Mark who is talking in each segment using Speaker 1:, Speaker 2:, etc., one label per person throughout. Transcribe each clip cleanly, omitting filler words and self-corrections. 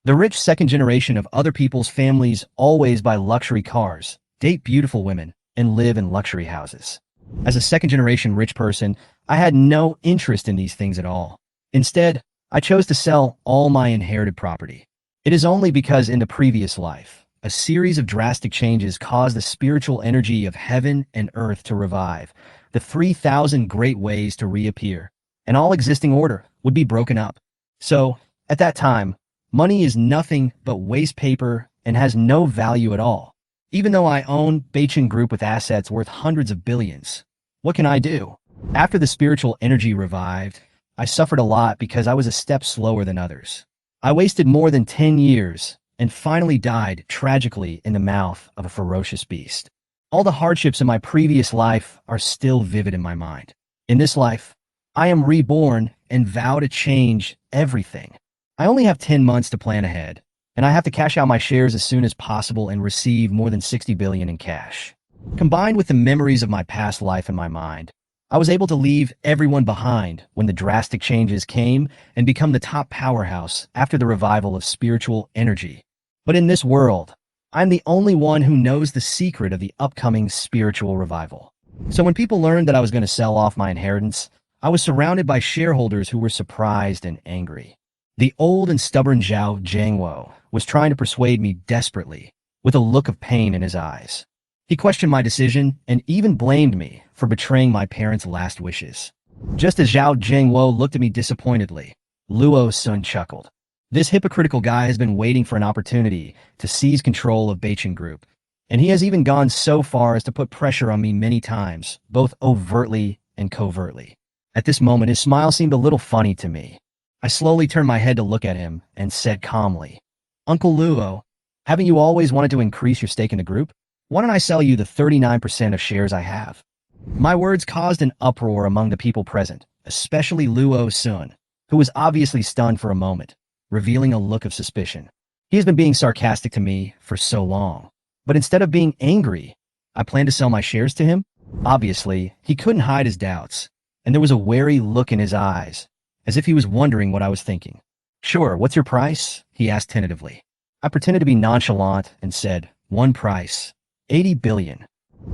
Speaker 1: The rich second generation of other people's families always buy luxury cars, date beautiful women, and live in luxury houses. As a second generation rich person, I had no interest in these things at all. Instead, I chose to sell all my inherited property. It is only because in the previous life, a series of drastic changes caused the spiritual energy of heaven and earth to revive, the 3,000 great ways to reappear, and all existing order would be broken up. So, at that time, money is nothing but waste paper and has no value at all. Even though I own Beichin Group with assets worth hundreds of billions, what can I do? After the spiritual energy revived, I suffered a lot because I was a step slower than others. I wasted more than 10 years and finally died tragically in the mouth of a ferocious beast. All the hardships in my previous life are still vivid in my mind. In this life, I am reborn and vow to change everything. I only have 10 months to plan ahead, and I have to cash out my shares as soon as possible and receive more than 60 billion in cash. Combined with the memories of my past life in my mind, I was able to leave everyone behind when the drastic changes came and become the top powerhouse after the revival of spiritual energy. But in this world, I'm the only one who knows the secret of the upcoming spiritual revival. So when people learned that I was going to sell off my inheritance, I was surrounded by shareholders who were surprised and angry. The old and stubborn Zhao Jiangwo was trying to persuade me desperately, with a look of pain in his eyes. He questioned my decision and even blamed me for betraying my parents' last wishes. Just as Zhao Jiangwo looked at me disappointedly, Luo Sun chuckled. This hypocritical guy has been waiting for an opportunity to seize control of Beichin Group, and he has even gone so far as to put pressure on me many times, both overtly and covertly. At this moment, his smile seemed a little funny to me. I slowly turned my head to look at him and said calmly, "Uncle Luo, haven't you always wanted to increase your stake in the group? Why don't I sell you the 39% of shares I have?" My words caused an uproar among the people present, especially Luo Sun, who was obviously stunned for a moment, revealing a look of suspicion. He has been being sarcastic to me for so long, but instead of being angry, I planned to sell my shares to him. Obviously, he couldn't hide his doubts, and there was a wary look in his eyes, as if he was wondering what I was thinking. "Sure, what's your price?" he asked tentatively. I pretended to be nonchalant and said, "One price, 80 billion.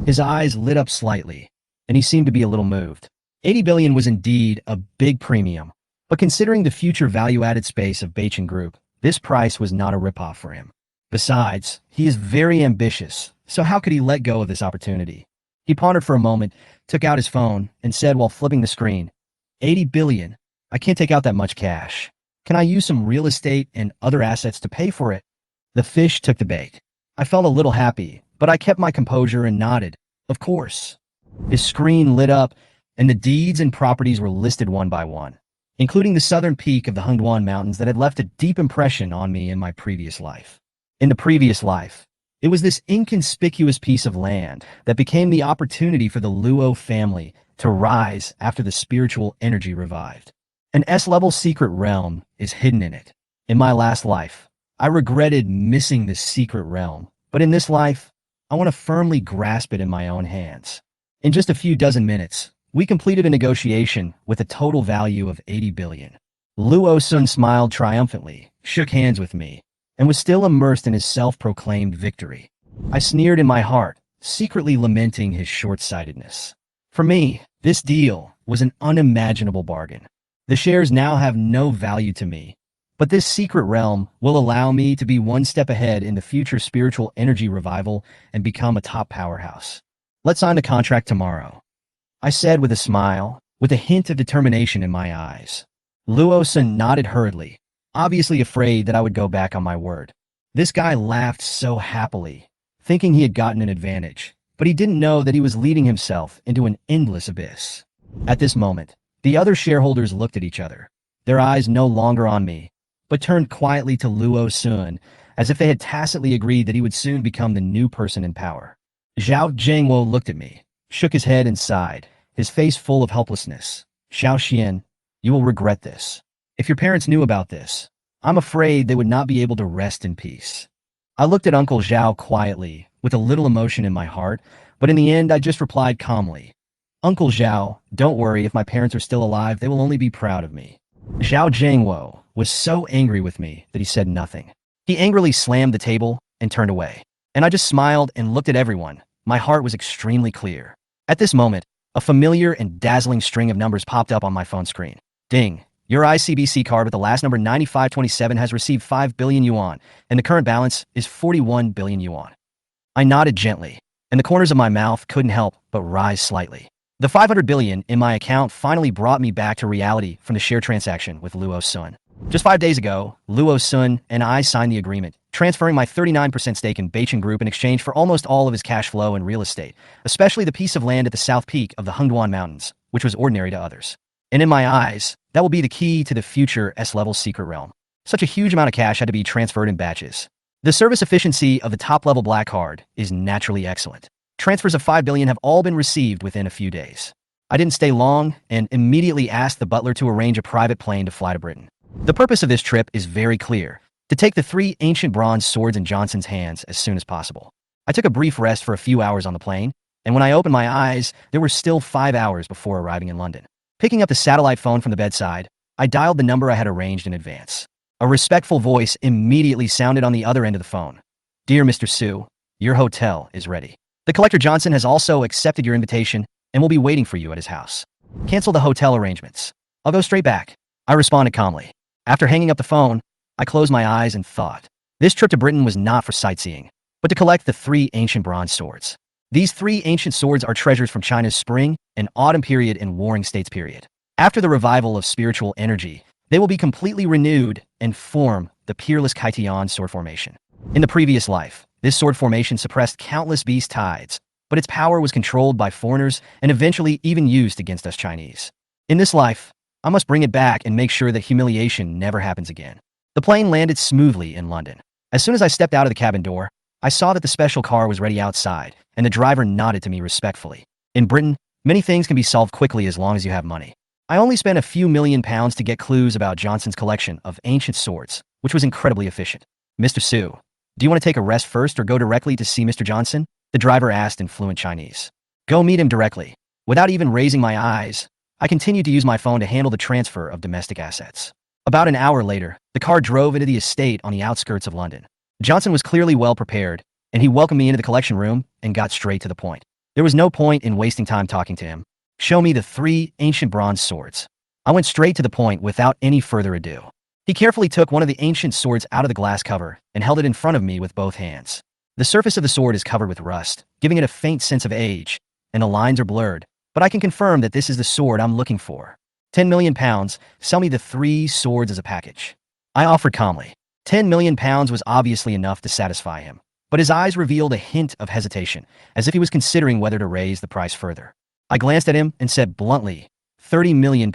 Speaker 1: His eyes lit up slightly, and he seemed to be a little moved. 80 billion was indeed a big premium, but considering the future value-added space of Beichin Group, this price was not a ripoff for him. Besides, he is very ambitious, so how could he let go of this opportunity? He pondered for a moment, took out his phone, and said while flipping the screen, 80 billion? I can't take out that much cash. Can I use some real estate and other assets to pay for it?" The fish took the bait. I felt a little happy, but I kept my composure and nodded. Of course. His screen lit up, and the deeds and properties were listed one by one, including the southern peak of the Hengduan Mountains that had left a deep impression on me in my previous life. In the previous life, it was this inconspicuous piece of land that became the opportunity for the Luo family to rise after the spiritual energy revived. An S-level secret realm is hidden in it. In my last life, I regretted missing this secret realm, but in this life, I want to firmly grasp it in my own hands. In just a few dozen minutes, we completed a negotiation with a total value of 80 billion. Luo Sun smiled triumphantly, shook hands with me, and was still immersed in his self-proclaimed victory. I sneered in my heart, secretly lamenting his short-sightedness. For me, this deal was an unimaginable bargain. The shares now have no value to me, but this secret realm will allow me to be one step ahead in the future spiritual energy revival and become a top powerhouse. "Let's sign the contract tomorrow," I said with a smile, with a hint of determination in my eyes. Luo Sun nodded hurriedly, obviously afraid that I would go back on my word. This guy laughed so happily, thinking he had gotten an advantage, but he didn't know that he was leading himself into an endless abyss. At this moment, the other shareholders looked at each other, their eyes no longer on me, but turned quietly to Luo Sun, as if they had tacitly agreed that he would soon become the new person in power. Zhao Jiangwo looked at me, shook his head and sighed, his face full of helplessness. "Xiao Xian, you will regret this. If your parents knew about this, I'm afraid they would not be able to rest in peace." I looked at Uncle Zhao quietly, with a little emotion in my heart, but in the end I just replied calmly, "Uncle Zhao, don't worry, if my parents are still alive, they will only be proud of me." Zhao Jiangwo was so angry with me that he said nothing. He angrily slammed the table and turned away. And I just smiled and looked at everyone. My heart was extremely clear. At this moment, a familiar and dazzling string of numbers popped up on my phone screen. Ding. Your ICBC card with the last number 9527 has received 5 billion yuan, and the current balance is 41 billion yuan. I nodded gently, and the corners of my mouth couldn't help but rise slightly. The 500 billion in my account finally brought me back to reality from the share transaction with Luo Sun. Just 5 days ago, Luo Sun and I signed the agreement, transferring my 39% stake in Beichin Group in exchange for almost all of his cash flow and real estate, especially the piece of land at the south peak of the Hengduan Mountains, which was ordinary to others. And in my eyes, that will be the key to the future S-level secret realm. Such a huge amount of cash had to be transferred in batches. The service efficiency of the top-level black card is naturally excellent. Transfers of 5 billion have all been received within a few days. I didn't stay long and immediately asked the butler to arrange a private plane to fly to Britain. The purpose of this trip is very clear: to take the 3 ancient bronze swords in Johnson's hands as soon as possible. I took a brief rest for a few hours on the plane, and when I opened my eyes, there were still 5 hours before arriving in London. Picking up the satellite phone from the bedside, I dialed the number I had arranged in advance. A respectful voice immediately sounded on the other end of the phone. "Dear Mr. Su, your hotel is ready. The collector Johnson has also accepted your invitation and will be waiting for you at his house. Cancel the hotel arrangements. I'll go straight back," I responded calmly. After hanging up the phone, I closed my eyes and thought. This trip to Britain was not for sightseeing, but to collect the 3 ancient bronze swords. These 3 ancient swords are treasures from China's spring and autumn period and warring states period. After the revival of spiritual energy, they will be completely renewed and form the peerless Kaitian sword formation. In the previous life, this sword formation suppressed countless beast tides, but its power was controlled by foreigners and eventually even used against us Chinese. In this life, I must bring it back and make sure that humiliation never happens again. The plane landed smoothly in London. As soon as I stepped out of the cabin door, I saw that the special car was ready outside, and the driver nodded to me respectfully. In Britain, many things can be solved quickly as long as you have money. I only spent a few £1,000,000 to get clues about Johnson's collection of ancient swords, which was incredibly efficient. "Mr. Su, do you want to take a rest first or go directly to see Mr. Johnson?" the driver asked in fluent Chinese. "Go meet him directly." Without even raising my eyes, I continued to use my phone to handle the transfer of domestic assets. About an hour later, the car drove into the estate on the outskirts of London. Johnson was clearly well prepared, and he welcomed me into the collection room and got straight to the point. There was no point in wasting time talking to him. "Show me the 3 ancient bronze swords." I went straight to the point without any further ado. He carefully took one of the ancient swords out of the glass cover and held it in front of me with both hands. The surface of the sword is covered with rust, giving it a faint sense of age, and the lines are blurred, but I can confirm that this is the sword I'm looking for. £10 million, sell me the 3 swords as a package. I offered calmly. £10 million was obviously enough to satisfy him, but his eyes revealed a hint of hesitation, as if he was considering whether to raise the price further. I glanced at him and said bluntly, £30 million.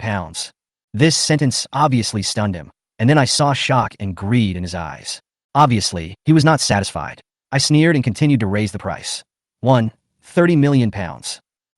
Speaker 1: This sentence obviously stunned him, and then I saw shock and greed in his eyes. Obviously, he was not satisfied. I sneered and continued to raise the price. £30 million.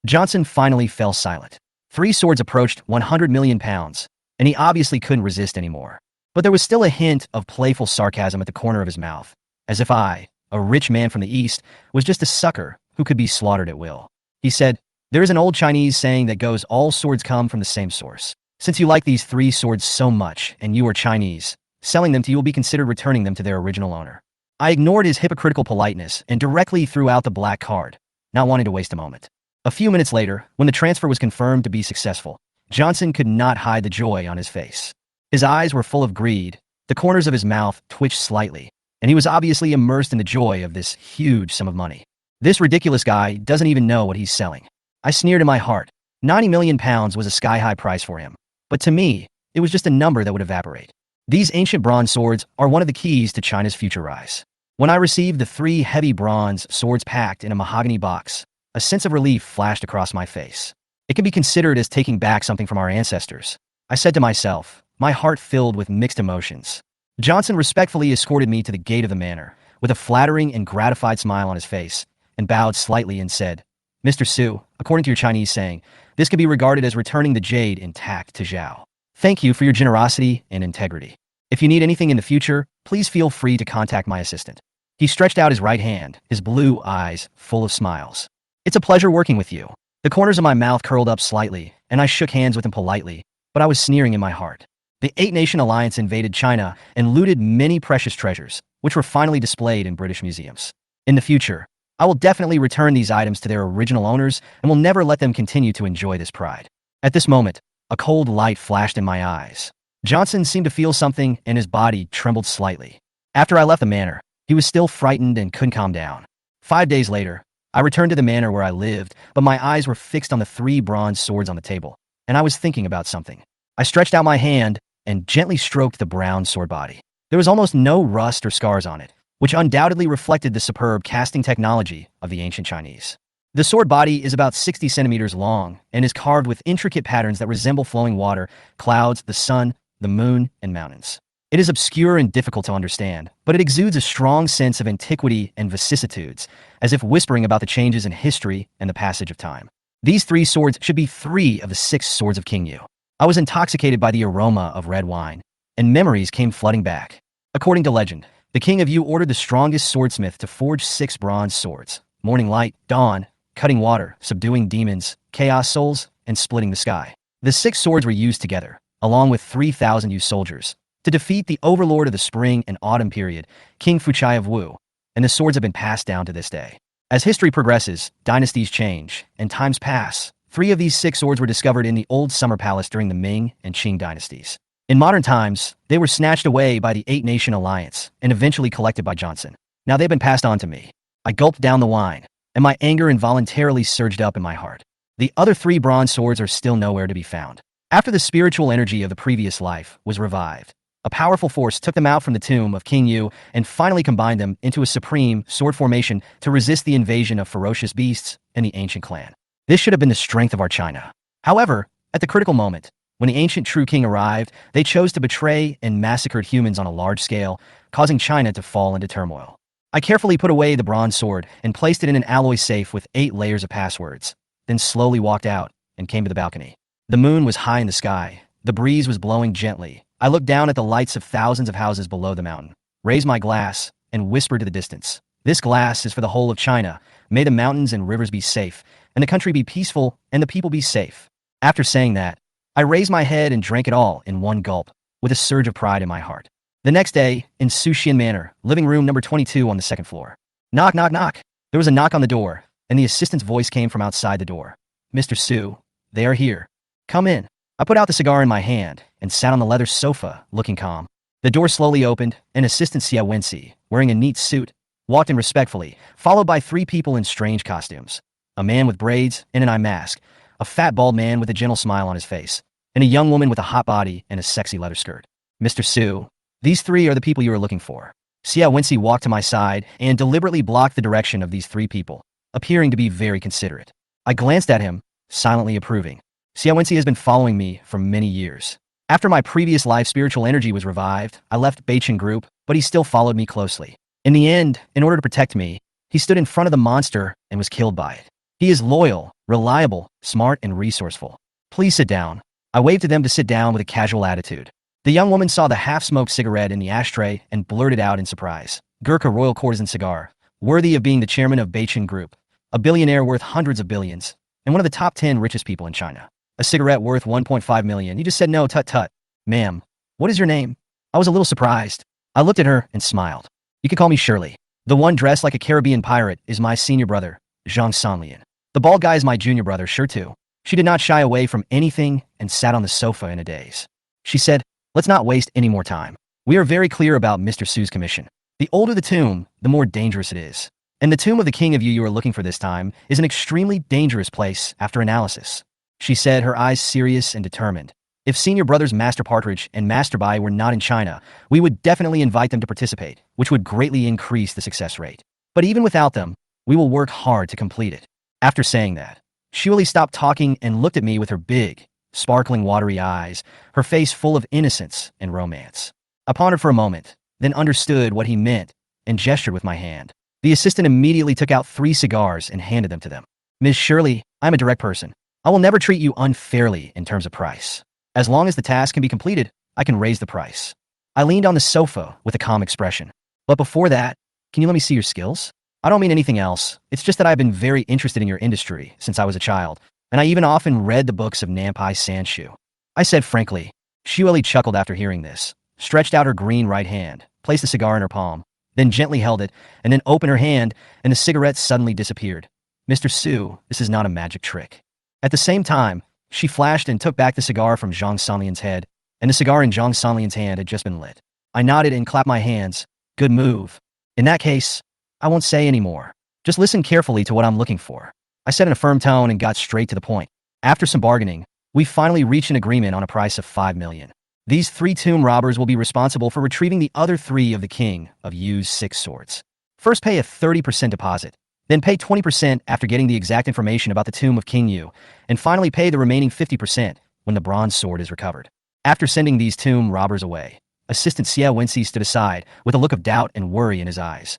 Speaker 1: Johnson finally fell silent. 3 swords approached £100 million, and he obviously couldn't resist anymore. But there was still a hint of playful sarcasm at the corner of his mouth, as if I, a rich man from the East, was just a sucker who could be slaughtered at will. He said, "There is an old Chinese saying that goes, all swords come from the same source. Since you like these 3 swords so much, and you are Chinese, selling them to you will be considered returning them to their original owner." I ignored his hypocritical politeness and directly threw out the black card, not wanting to waste a moment. A few minutes later, when the transfer was confirmed to be successful, Johnson could not hide the joy on his face. His eyes were full of greed, the corners of his mouth twitched slightly, and he was obviously immersed in the joy of this huge sum of money. This ridiculous guy doesn't even know what he's selling. I sneered in my heart. £90 million was a sky-high price for him, but to me, it was just a number that would evaporate. These ancient bronze swords are one of the keys to China's future rise. When I received the 3 heavy bronze swords packed in a mahogany box, a sense of relief flashed across my face. It can be considered as taking back something from our ancestors, I said to myself, my heart filled with mixed emotions. Johnson respectfully escorted me to the gate of the manor, with a flattering and gratified smile on his face, and bowed slightly and said, "Mr. Su, according to your Chinese saying, this can be regarded as returning the jade intact to Zhao. Thank you for your generosity and integrity. If you need anything in the future, please feel free to contact my assistant." He stretched out his right hand, his blue eyes full of smiles. "It's a pleasure working with you." The corners of my mouth curled up slightly, and I shook hands with him politely, but I was sneering in my heart. The Eight-Nation Alliance invaded China and looted many precious treasures, which were finally displayed in British museums. In the future, I will definitely return these items to their original owners and will never let them continue to enjoy this pride. At this moment, a cold light flashed in my eyes. Johnson seemed to feel something and his body trembled slightly. After I left the manor, he was still frightened and couldn't calm down. 5 days later, I returned to the manor where I lived, but my eyes were fixed on the 3 bronze swords on the table, and I was thinking about something. I stretched out my hand and gently stroked the brown sword body. There was almost no rust or scars on it, which undoubtedly reflected the superb casting technology of the ancient Chinese. The sword body is about 60 centimeters long and is carved with intricate patterns that resemble flowing water, clouds, the sun, the moon, and mountains. It is obscure and difficult to understand, but it exudes a strong sense of antiquity and vicissitudes, as if whispering about the changes in history and the passage of time. These 3 swords should be 3 of the 6 swords of King Yu. I was intoxicated by the aroma of red wine, and memories came flooding back. According to legend, the King of Yu ordered the strongest swordsmith to forge 6 bronze swords: morning light, dawn, cutting water, subduing demons, chaos souls, and splitting the sky. The 6 swords were used together, along with 3,000 Yu soldiers, to defeat the overlord of the spring and autumn period, King Fuchai of Wu, and the swords have been passed down to this day. As history progresses, dynasties change, and times pass. 3 of these 6 swords were discovered in the old summer palace during the Ming and Qing dynasties. In modern times, they were snatched away by the Eight-Nation Alliance and eventually collected by Johnson. Now they've been passed on to me. I gulped down the wine, and my anger involuntarily surged up in my heart. The other 3 bronze swords are still nowhere to be found. After the spiritual energy of the previous life was revived, a powerful force took them out from the tomb of King Yu and finally combined them into a supreme sword formation to resist the invasion of ferocious beasts and the ancient clan. This should have been the strength of our China. However, at the critical moment, when the ancient true king arrived, they chose to betray and massacred humans on a large scale, causing China to fall into turmoil. I carefully put away the bronze sword and placed it in an alloy safe with 8 layers of passwords, then slowly walked out and came to the balcony. The moon was high in the sky. The breeze was blowing gently. I looked down at the lights of thousands of houses below the mountain, raised my glass, and whispered to the distance. This glass is for the whole of China. May the mountains and rivers be safe, and the country be peaceful, and the people be safe. After saying that, I raised my head and drank it all in one gulp, with a surge of pride in my heart. The next day, in Sushian Manor, living room number 22 on the 2nd floor. Knock, knock, knock. There was a knock on the door, and the assistant's voice came from outside the door. Mr. Su, they are here. Come in. I put out the cigar in my hand and sat on the leather sofa, looking calm. The door slowly opened, and Assistant Xia Wenxi, wearing a neat suit, walked in respectfully, followed by 3 people in strange costumes. A man with braids and an eye mask, a fat bald man with a gentle smile on his face, and a young woman with a hot body and a sexy leather skirt. Mr. Su, these 3 are the people you are looking for. Xia Wenxi walked to my side and deliberately blocked the direction of these 3 people, appearing to be very considerate. I glanced at him, silently approving. Xia Wenxi has been following me for many years. After my previous life spiritual energy was revived, I left Beichin Group, but he still followed me closely. In the end, in order to protect me, he stood in front of the monster and was killed by it. He is loyal, reliable, smart, and resourceful. Please sit down. I waved to them to sit down with a casual attitude. The young woman saw the half-smoked cigarette in the ashtray and blurted out in surprise. Gurkha Royal Courtesan cigar, worthy of being the chairman of Beichin Group, a billionaire worth hundreds of billions, and one of the top 10 richest people in China. A cigarette worth 1.5 million. You just said no, tut-tut. Ma'am, what is your name? I was a little surprised. I looked at her and smiled. You can call me Shirley. The one dressed like a Caribbean pirate is my senior brother, Zhang Sanlian. The bald guy is my junior brother, sure too. She did not shy away from anything and sat on the sofa in a daze. She said, let's not waste any more time. We are very clear about Mr. Su's commission. The older the tomb, the more dangerous it is. And the tomb of the King of Yu you are looking for this time is an extremely dangerous place after analysis. She said, her eyes serious and determined. If senior brothers Master Partridge and Master Bai were not in China, we would definitely invite them to participate, which would greatly increase the success rate. But even without them, we will work hard to complete it. After saying that, Shirley stopped talking and looked at me with her big, sparkling watery eyes, her face full of innocence and romance. I pondered for a moment, then understood what he meant and gestured with my hand. The assistant immediately took out 3 cigars and handed them to them. Ms. Shirley, I'm a direct person. I will never treat you unfairly in terms of price. As long as the task can be completed, I can raise the price. I leaned on the sofa with a calm expression. But before that, can you let me see your skills? I don't mean anything else. It's just that I've been very interested in your industry since I was a child, and I even often read the books of Nampai Sandshu. I said frankly. Xueli chuckled after hearing this, stretched out her green right hand, placed a cigar in her palm, then gently held it, and then opened her hand, and the cigarette suddenly disappeared. Mr. Su, this is not a magic trick. At the same time, she flashed and took back the cigar from Zhang Sanlian's head, and the cigar in Zhang Sanlian's hand had just been lit. I nodded and clapped my hands. Good move. In that case, I won't say any more. Just listen carefully to what I'm looking for. I said in a firm tone and got straight to the point. After some bargaining, we finally reached an agreement on a price of 5 million. These 3 tomb robbers will be responsible for retrieving the other 3 of the King of Yu's 6 swords. First pay a 30% deposit, then pay 20% after getting the exact information about the tomb of King Yu, and finally pay the remaining 50% when the bronze sword is recovered. After sending these tomb robbers away, Assistant Xia Wenxi stood aside with a look of doubt and worry in his eyes.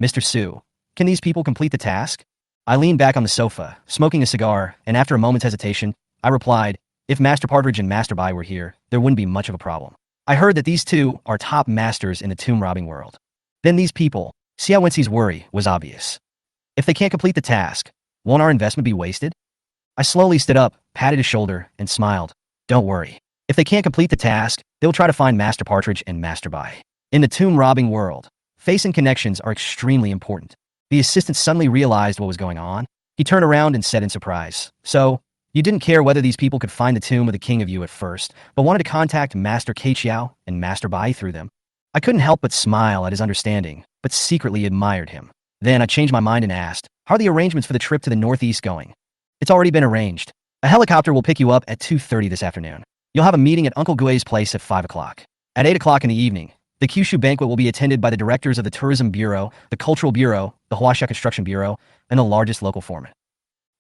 Speaker 1: Mr. Su, can these people complete the task? I leaned back on the sofa, smoking a cigar, and after a moment's hesitation, I replied, if Master Partridge and Master Bai were here, there wouldn't be much of a problem. I heard that these 2 are top masters in the tomb robbing world. Then these people, Xia Wenxi's worry was obvious. If they can't complete the task, won't our investment be wasted? I slowly stood up, patted his shoulder, and smiled. Don't worry. If they can't complete the task, they'll try to find Master Partridge and Master Bai. In the tomb robbing world, face and connections are extremely important. The assistant suddenly realized what was going on. He turned around and said in surprise, so, you didn't care whether these people could find the tomb of the King of Yu at first, but wanted to contact Master Keiqiao and Master Bai through them? I couldn't help but smile at his understanding, but secretly admired him. Then I changed my mind and asked, how are the arrangements for the trip to the northeast going? It's already been arranged. A helicopter will pick you up at 2:30 this afternoon. You'll have a meeting at Uncle Gui's place at 5 o'clock. At 8 o'clock in the evening, the Kyushu banquet will be attended by the directors of the Tourism Bureau, the Cultural Bureau, the Huaxia Construction Bureau, and the largest local foreman.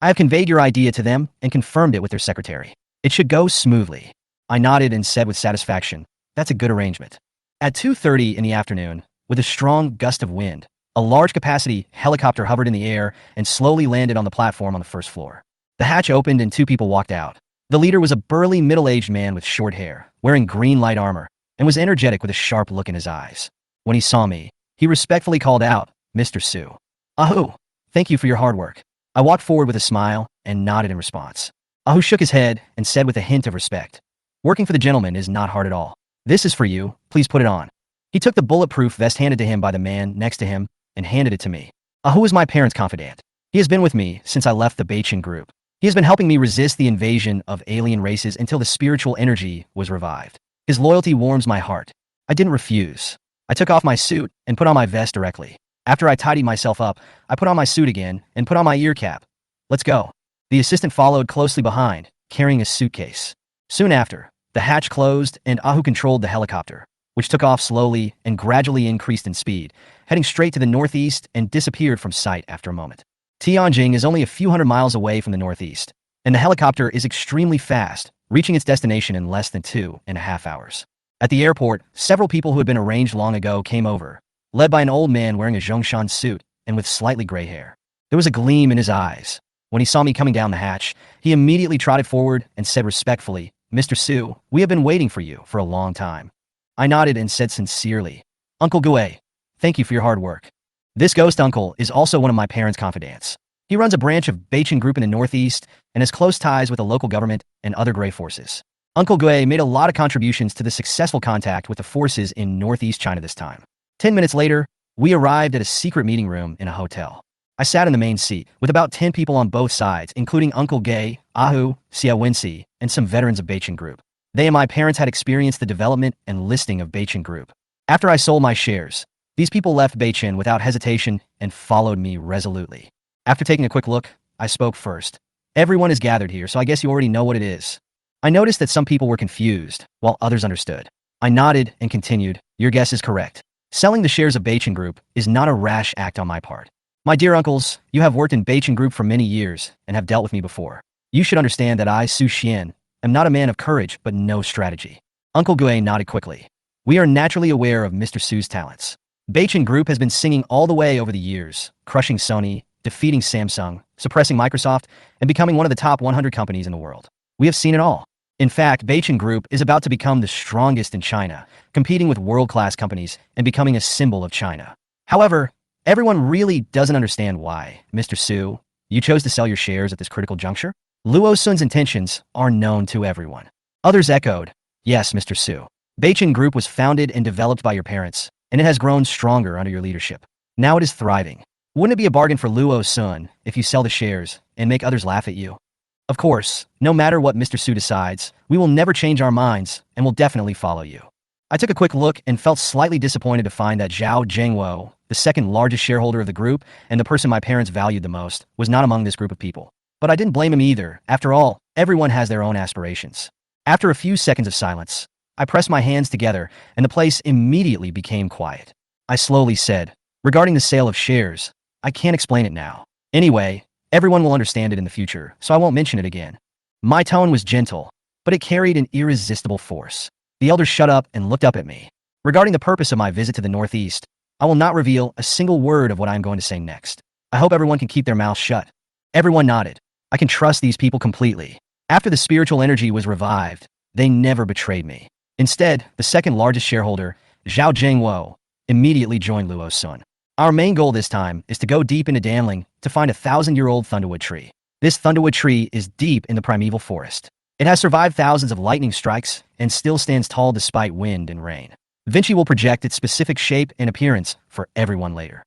Speaker 1: I have conveyed your idea to them and confirmed it with their secretary. It should go smoothly. I nodded and said with satisfaction, that's a good arrangement. At 2:30 in the afternoon, with a strong gust of wind, a large-capacity helicopter hovered in the air and slowly landed on the platform on the first floor. The hatch opened and 2 people walked out. The leader was a burly, middle-aged man with short hair, wearing green light armor, and was energetic with a sharp look in his eyes. When he saw me, he respectfully called out, Mr. Su. Ahu, thank you for your hard work. I walked forward with a smile and nodded in response. Ahu shook his head and said with a hint of respect, working for the gentleman is not hard at all. This is for you, please put it on. He took the bulletproof vest handed to him by the man next to him and handed it to me. Ahu is my parents' confidant. He has been with me since I left the Beichin group. He has been helping me resist the invasion of alien races until the spiritual energy was revived. His loyalty warms my heart. I didn't refuse. I took off my suit and put on my vest directly. After I tidied myself up, I put on my suit again and put on my ear cap. Let's go. The assistant followed closely behind, carrying a suitcase. Soon after, the hatch closed and Ahu controlled the helicopter, which took off slowly and gradually increased in speed, heading straight to the northeast and disappeared from sight after a moment. Tianjin is only a few hundred miles away from the northeast, and the helicopter is extremely fast, reaching its destination in less than 2.5 hours. At the airport, several people who had been arranged long ago came over, led by an old man wearing a Zhongshan suit and with slightly gray hair. There was a gleam in his eyes. When he saw me coming down the hatch, he immediately trotted forward and said respectfully, Mr. Su, we have been waiting for you for a long time. I nodded and said sincerely, Uncle Gue, thank you for your hard work. This ghost uncle is also one of my parents' confidants. He runs a branch of Beichin Group in the northeast and has close ties with the local government and other gray forces. Uncle Gue made a lot of contributions to the successful contact with the forces in northeast China this time. 10 minutes later, we arrived at a secret meeting room in a hotel. I sat in the main seat, with about 10 people on both sides, including Uncle Gue, Ahu, Xia Wenxi, and some veterans of Beichin Group. They and my parents had experienced the development and listing of Beichin Group. After I sold my shares, these people left Beichin without hesitation and followed me resolutely. After taking a quick look, I spoke first. Everyone is gathered here, so I guess you already know what it is. I noticed that some people were confused, while others understood. I nodded and continued, your guess is correct. Selling the shares of Beichin Group is not a rash act on my part. My dear uncles, you have worked in Beichin Group for many years and have dealt with me before. You should understand that I, Su Xian, am not a man of courage but no strategy. Uncle Gue nodded quickly. We are naturally aware of Mr. Su's talents. Beichin Group has been singing all the way over the years, crushing Sony, defeating Samsung, suppressing Microsoft, and becoming one of the top 100 companies in the world. We have seen it all. In fact, Beichin Group is about to become the strongest in China, competing with world-class companies and becoming a symbol of China. However, everyone really doesn't understand why, Mr. Su, you chose to sell your shares at this critical juncture. Luo Sun's intentions are known to everyone. Others echoed, Yes, Mr. Su. Beichin Group was founded and developed by your parents, and it has grown stronger under your leadership. Now it is thriving. Wouldn't it be a bargain for Luo Sun if you sell the shares and make others laugh at you? Of course, no matter what Mr. Su decides, we will never change our minds and will definitely follow you. I took a quick look and felt slightly disappointed to find that Zhao Zhengwo, the second largest shareholder of the group and the person my parents valued the most, was not among this group of people. But I didn't blame him either. After all, everyone has their own aspirations. After a few seconds of silence, I pressed my hands together and the place immediately became quiet. I slowly said, regarding the sale of shares, I can't explain it now. Anyway, everyone will understand it in the future, so I won't mention it again. My tone was gentle, but it carried an irresistible force. The elders shut up and looked up at me. Regarding the purpose of my visit to the Northeast, I will not reveal a single word of what I am going to say next. I hope everyone can keep their mouths shut. Everyone nodded. I can trust these people completely. After the spiritual energy was revived, they never betrayed me. Instead, the second largest shareholder, Zhao Zhengwo, immediately joined Luo Sun. Our main goal this time is to go deep into Danling to find a 1,000-year-old thunderwood tree. This thunderwood tree is deep in the primeval forest. It has survived thousands of lightning strikes and still stands tall despite wind and rain. Vinci will project its specific shape and appearance for everyone later.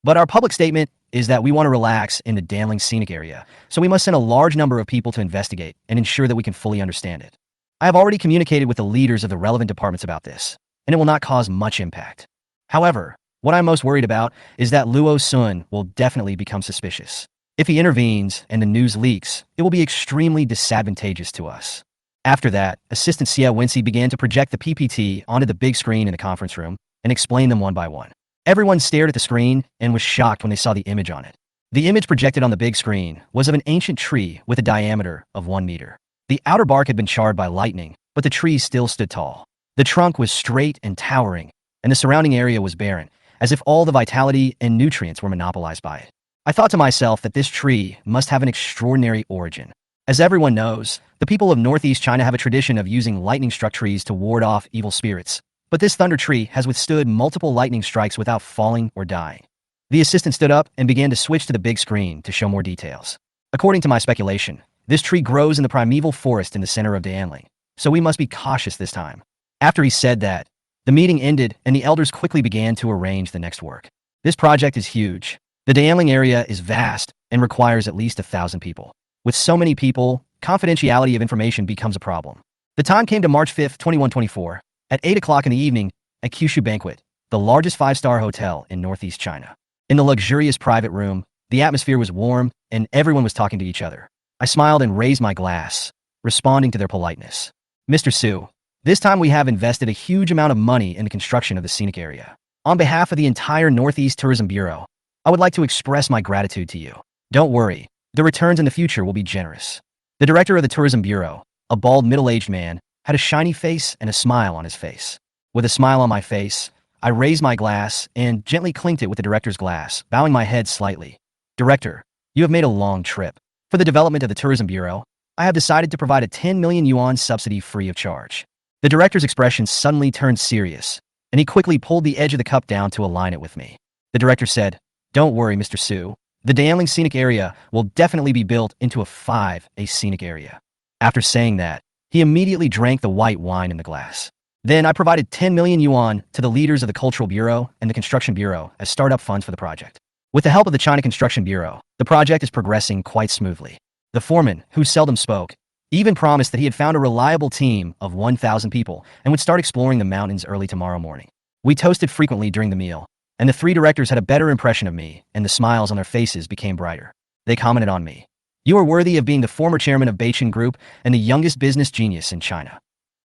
Speaker 1: But our public statement is that we want to relax in the Danling scenic area, so we must send a large number of people to investigate and ensure that we can fully understand it. I have already communicated with the leaders of the relevant departments about this, and it will not cause much impact. However, what I'm most worried about is that Luo Sun will definitely become suspicious. If he intervenes and the news leaks, it will be extremely disadvantageous to us. After that, Assistant Xie Wenxi began to project the PPT onto the big screen in the conference room and explain them one by one. Everyone stared at the screen and was shocked when they saw the image on it. The image projected on the big screen was of an ancient tree with a diameter of 1 meter. The outer bark had been charred by lightning, but the tree still stood tall. The trunk was straight and towering, and the surrounding area was barren, as if all the vitality and nutrients were monopolized by it. I thought to myself that this tree must have an extraordinary origin. As everyone knows, the people of Northeast China have a tradition of using lightning-struck trees to ward off evil spirits, but this thunder tree has withstood multiple lightning strikes without falling or dying. The assistant stood up and began to switch to the big screen to show more details. According to my speculation, this tree grows in the primeval forest in the center of Danling, so we must be cautious this time. After he said that, the meeting ended and the elders quickly began to arrange the next work. This project is huge. The Danling area is vast and requires at least 1,000 people. With so many people, confidentiality of information becomes a problem. The time came to March 5, 2124, at 8 o'clock in the evening at Kyushu Banquet, the largest 5-star hotel in Northeast China. In the luxurious private room, the atmosphere was warm and everyone was talking to each other. I smiled and raised my glass, responding to their politeness. Mr. Su, this time we have invested a huge amount of money in the construction of the scenic area. On behalf of the entire Northeast Tourism Bureau, I would like to express my gratitude to you. Don't worry, the returns in the future will be generous. The director of the Tourism Bureau, a bald middle-aged man, had a shiny face and a smile on his face. With a smile on my face, I raised my glass and gently clinked it with the director's glass, bowing my head slightly. Director, you have made a long trip. For the development of the Tourism Bureau, I have decided to provide a 10 million yuan subsidy free of charge. The director's expression suddenly turned serious, and he quickly pulled the edge of the cup down to align it with me. The director said, "Don't worry, Mr. Su. The Danling scenic area will definitely be built into a scenic area." After saying that, he immediately drank the white wine in the glass. Then I provided 10 million yuan to the leaders of the Cultural Bureau and the Construction Bureau as startup funds for the project. With the help of the China Construction Bureau, the project is progressing quite smoothly. The foreman, who seldom spoke, even promised that he had found a reliable team of 1,000 people and would start exploring the mountains early tomorrow morning. We toasted frequently during the meal, and the 3 directors had a better impression of me, and the smiles on their faces became brighter. They commented on me. "You are worthy of being the former chairman of Beichin Group and the youngest business genius in China."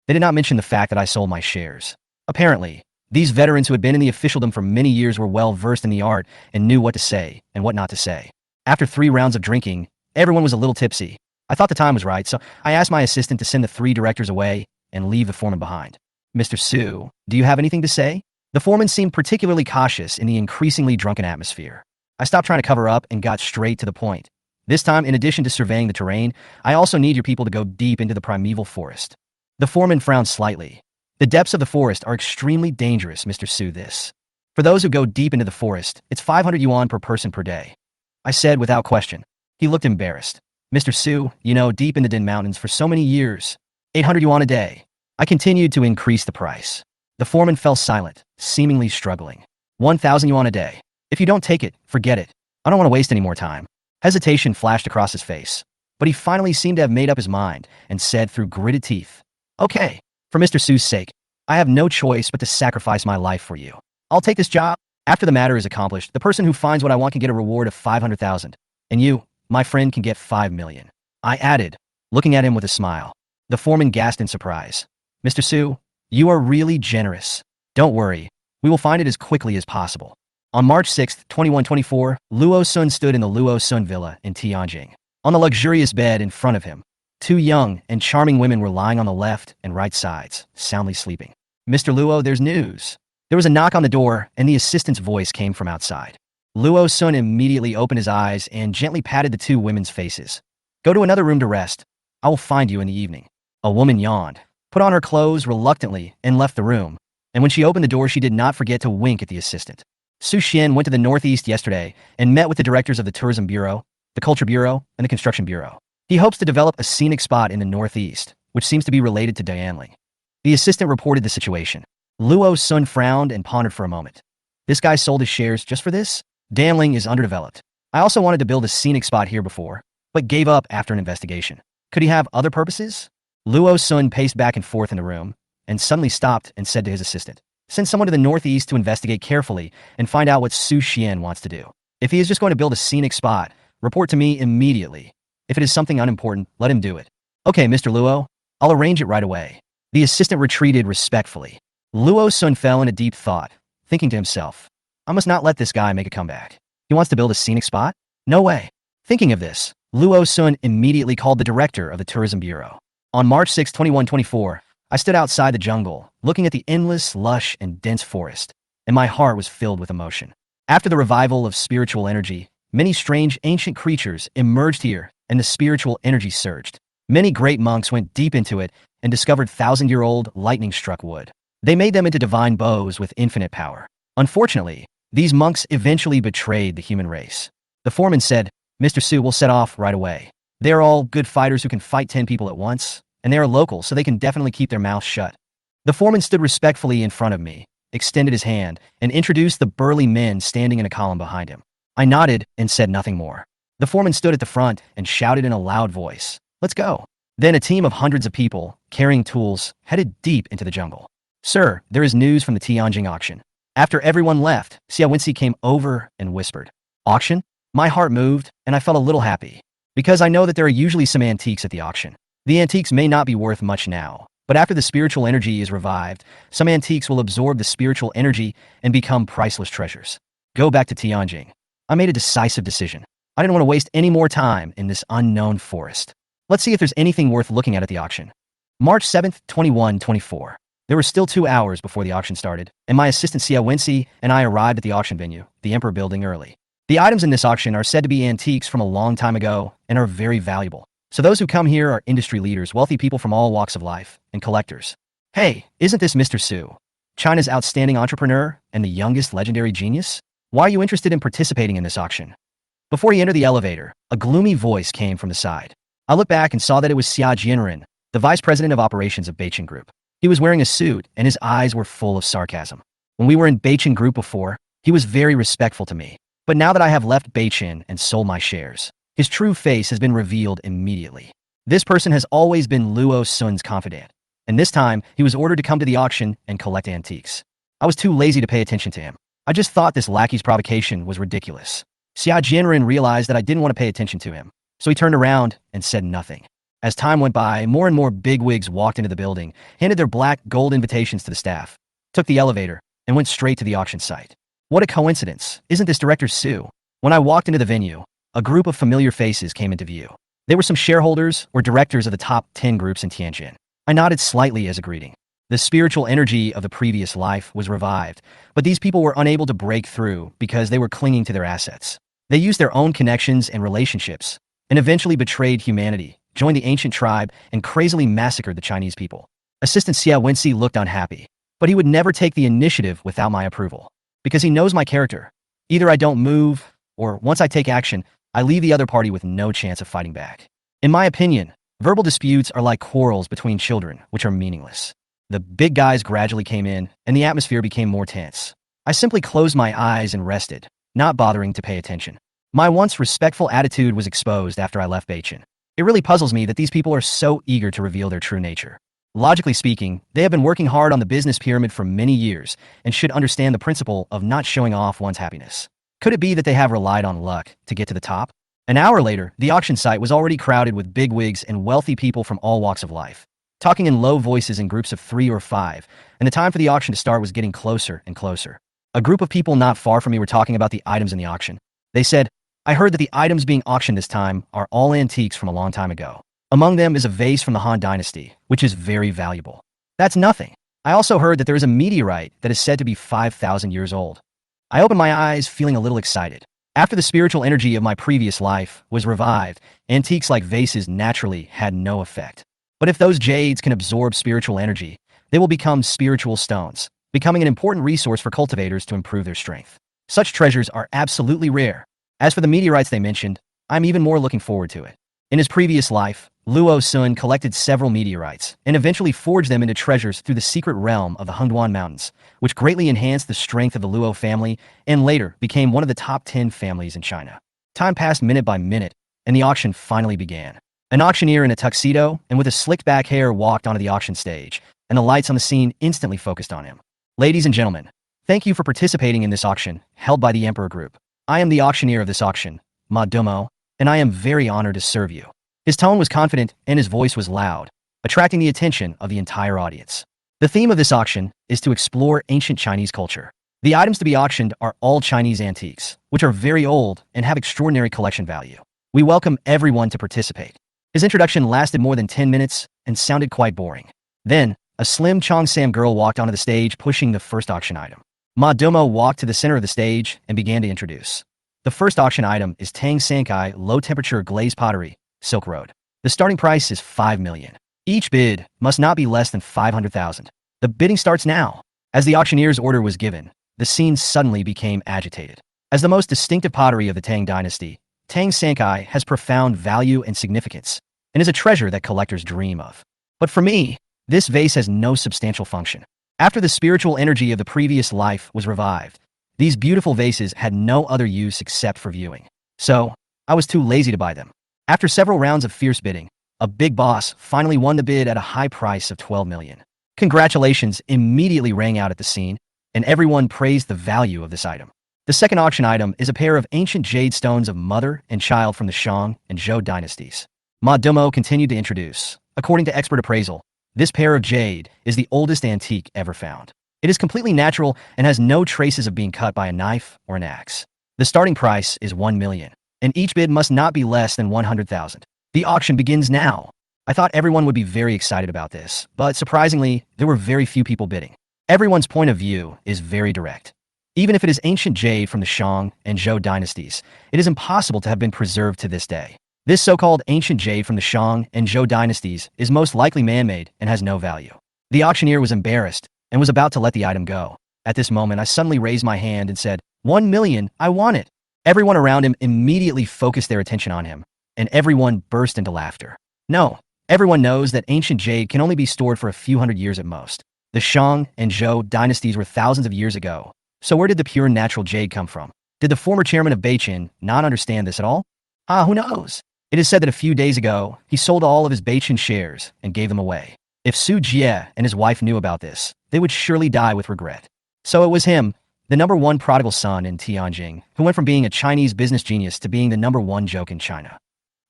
Speaker 1: They did not mention the fact that I sold my shares. Apparently, these veterans who had been in the officialdom for many years were well versed in the art and knew what to say and what not to say. After 3 rounds of drinking, everyone was a little tipsy. I thought the time was right, so I asked my assistant to send the 3 directors away and leave the foreman behind. "Mr. Su, do you have anything to say?" The foreman seemed particularly cautious in the increasingly drunken atmosphere. I stopped trying to cover up and got straight to the point. This time, in addition to surveying the terrain, I also need your people to go deep into the primeval forest. The foreman frowned slightly. "The depths of the forest are extremely dangerous, Mr. Su. For those who go deep into the forest, it's 500 yuan per person per day." I said without question. He looked embarrassed. "Mr. Su, deep in the Din Mountains for so many years. 800 yuan a day. I continued to increase the price. The foreman fell silent, seemingly struggling. 1,000 yuan a day. If you don't take it, forget it. I don't want to waste any more time. Hesitation flashed across his face, but he finally seemed to have made up his mind and said through gritted teeth, "Okay, for Mr. Su's sake, I have no choice but to sacrifice my life for you. I'll take this job. After the matter is accomplished, the person who finds what I want can get a reward of 500,000, and you, my friend, can get 5 million. I added, looking at him with a smile. The foreman gasped in surprise. "Mr. Su, you are really generous. Don't worry, we will find it as quickly as possible." On March 6, 2124, Luo Sun stood in the Luo Sun Villa in Tianjin. On the luxurious bed in front of him, two young and charming women were lying on the left and right sides, soundly sleeping. "Mr. Luo, there's news." There was a knock on the door, and the assistant's voice came from outside. Luo Sun immediately opened his eyes and gently patted the two women's faces. "Go to another room to rest. I will find you in the evening." A woman yawned, put on her clothes reluctantly, and left the room. And when she opened the door, she did not forget to wink at the assistant. Su Xian went to the Northeast yesterday and met with the directors of the Tourism Bureau, the Culture Bureau, and the Construction Bureau. He hopes to develop a scenic spot in the Northeast, which seems to be related to Dianling. The assistant reported the situation. Luo Sun frowned and pondered for a moment. This guy sold his shares just for this? Dianling is underdeveloped. I also wanted to build a scenic spot here before, but gave up after an investigation. Could he have other purposes? Luo Sun paced back and forth in the room, and suddenly stopped and said to his assistant, "Send someone to the Northeast to investigate carefully and find out what Su Xian wants to do. If he is just going to build a scenic spot, report to me immediately. If it is something unimportant, let him do it." "Okay, Mr. Luo, I'll arrange it right away." The assistant retreated respectfully. Luo Sun fell into deep thought, thinking to himself, "I must not let this guy make a comeback. He wants to build a scenic spot? No way." Thinking of this, Luo Sun immediately called the director of the Tourism Bureau. On March 6, 2124, I stood outside the jungle, looking at the endless, lush, and dense forest, and my heart was filled with emotion. After the revival of spiritual energy, many strange ancient creatures emerged here, and the spiritual energy surged. Many great monks went deep into it and discovered thousand-year-old lightning-struck wood. They made them into divine bows with infinite power. Unfortunately, these monks eventually betrayed the human race. The foreman said, "Mr. Su will set off right away. They are all good fighters who can fight 10 people at once, and they are local, so they can definitely keep their mouths shut." The foreman stood respectfully in front of me, extended his hand, and introduced the burly men standing in a column behind him. I nodded and said nothing more. The foreman stood at the front and shouted in a loud voice, "Let's go." Then a team of hundreds of people, carrying tools, headed deep into the jungle. "Sir, there is news from the Tianjin auction." After everyone left, Xia Wenxi came over and whispered, "Auction?" My heart moved, and I felt a little happy, because I know that there are usually some antiques at the auction. The antiques may not be worth much now, but after the spiritual energy is revived, some antiques will absorb the spiritual energy and become priceless treasures. Go back to Tianjin. I made a decisive decision. I didn't want to waste any more time in this unknown forest. Let's see if there's anything worth looking at the auction. March 7th, 2124. There were still 2 hours before the auction started, and my assistant Xia Wenxi and I arrived at the auction venue, the Emperor Building, early. The items in this auction are said to be antiques from a long time ago and are very valuable. So those who come here are industry leaders, wealthy people from all walks of life, and collectors. "Hey, isn't this Mr. Su, China's outstanding entrepreneur and the youngest legendary genius? Why are you interested in participating in this auction?" Before he entered the elevator, a gloomy voice came from the side. I looked back and saw that it was Xia Jianren, the vice president of operations of Beichin Group. He was wearing a suit, and his eyes were full of sarcasm. When we were in Beichin Group before, he was very respectful to me. But now that I have left Beichin and sold my shares, his true face has been revealed immediately. This person has always been Luo Sun's confidant, and this time he was ordered to come to the auction and collect antiques. I was too lazy to pay attention to him. I just thought this lackey's provocation was ridiculous. Xia Jianren realized that I didn't want to pay attention to him, so he turned around and said nothing. As time went by, more and more bigwigs walked into the building, handed their black gold invitations to the staff, took the elevator, and went straight to the auction site. What a coincidence. Isn't this Director Su? When I walked into the venue, a group of familiar faces came into view. They were some shareholders or directors of the top 10 groups in Tianjin. I nodded slightly as a greeting. The spiritual energy of the previous life was revived, but these people were unable to break through because they were clinging to their assets. They used their own connections and relationships, and eventually betrayed humanity, joined the ancient tribe, and crazily massacred the Chinese people. Assistant Xia Wenxi looked unhappy, but he would never take the initiative without my approval, because he knows my character. Either I don't move, or once I take action, I leave the other party with no chance of fighting back. In my opinion, verbal disputes are like quarrels between children, which are meaningless. The big guys gradually came in, and the atmosphere became more tense. I simply closed my eyes and rested, not bothering to pay attention. My once respectful attitude was exposed after I left Beichin. It really puzzles me that these people are so eager to reveal their true nature. Logically speaking, they have been working hard on the business pyramid for many years and should understand the principle of not showing off one's happiness. Could it be that they have relied on luck to get to the top? An hour later, the auction site was already crowded with bigwigs and wealthy people from all walks of life, talking in low voices in groups of 3 or 5, and the time for the auction to start was getting closer and closer. A group of people not far from me were talking about the items in the auction. They said, "I heard that the items being auctioned this time are all antiques from a long time ago. Among them is a vase from the Han Dynasty, which is very valuable." That's nothing. I also heard that there is a meteorite that is said to be 5,000 years old. I opened my eyes, feeling a little excited. After the spiritual energy of my previous life was revived, antiques like vases naturally had no effect. But if those jades can absorb spiritual energy, they will become spiritual stones, becoming an important resource for cultivators to improve their strength. Such treasures are absolutely rare. As for the meteorites they mentioned, I'm even more looking forward to it. In his previous life, Luo Sun collected several meteorites and eventually forged them into treasures through the secret realm of the Hengduan Mountains, which greatly enhanced the strength of the Luo family and later became one of the top 10 families in China. Time passed minute by minute, and the auction finally began. An auctioneer in a tuxedo and with a slicked back hair walked onto the auction stage, and the lights on the scene instantly focused on him. "Ladies and gentlemen, thank you for participating in this auction held by the Emperor Group. I am the auctioneer of this auction, Ma Domo, and I am very honored to serve you." His tone was confident and his voice was loud, attracting the attention of the entire audience. The theme of this auction is to explore ancient Chinese culture. The items to be auctioned are all Chinese antiques, which are very old and have extraordinary collection value. We welcome everyone to participate. His introduction lasted more than 10 minutes and sounded quite boring. Then, a slim Cheongsam girl walked onto the stage pushing the first auction item. Ma Domo walked to the center of the stage and began to introduce. The first auction item is Tang Sankai low-temperature glazed pottery, Silk Road. The starting price is 5 million. Each bid must not be less than 500,000. The bidding starts now. As the auctioneer's order was given, the scene suddenly became agitated. As the most distinctive pottery of the Tang dynasty, Tang Sankai has profound value and significance, and is a treasure that collectors dream of. But for me, this vase has no substantial function. After the spiritual energy of the previous life was revived, these beautiful vases had no other use except for viewing. So, I was too lazy to buy them. After several rounds of fierce bidding, a big boss finally won the bid at a high price of 12 million. Congratulations immediately rang out at the scene, and everyone praised the value of this item. The second auction item is a pair of ancient jade stones of mother and child from the Shang and Zhou dynasties. Ma Domo continued to introduce. According to expert appraisal, this pair of jade is the oldest antique ever found. It is completely natural and has no traces of being cut by a knife or an axe. The starting price is 1 million, and each bid must not be less than 100,000. The auction begins now. I thought everyone would be very excited about this, but surprisingly, there were very few people bidding. Everyone's point of view is very direct. Even if it is ancient jade from the Shang and Zhou dynasties, it is impossible to have been preserved to this day. This so-called ancient jade from the Shang and Zhou dynasties is most likely man-made and has no value. The auctioneer was embarrassed and was about to let the item go. At this moment, I suddenly raised my hand and said, 1 million, I want it. Everyone around him immediately focused their attention on him, and everyone burst into laughter. No, everyone knows that ancient jade can only be stored for a few hundred years at most. The Shang and Zhou dynasties were thousands of years ago, so where did the pure natural jade come from? Did the former chairman of Beichin not understand this at all? Who knows? It is said that a few days ago, he sold all of his Beichin shares and gave them away. If Su Jie and his wife knew about this, they would surely die with regret. So it was him, the number one prodigal son in Tianjin, who went from being a Chinese business genius to being the number one joke in China.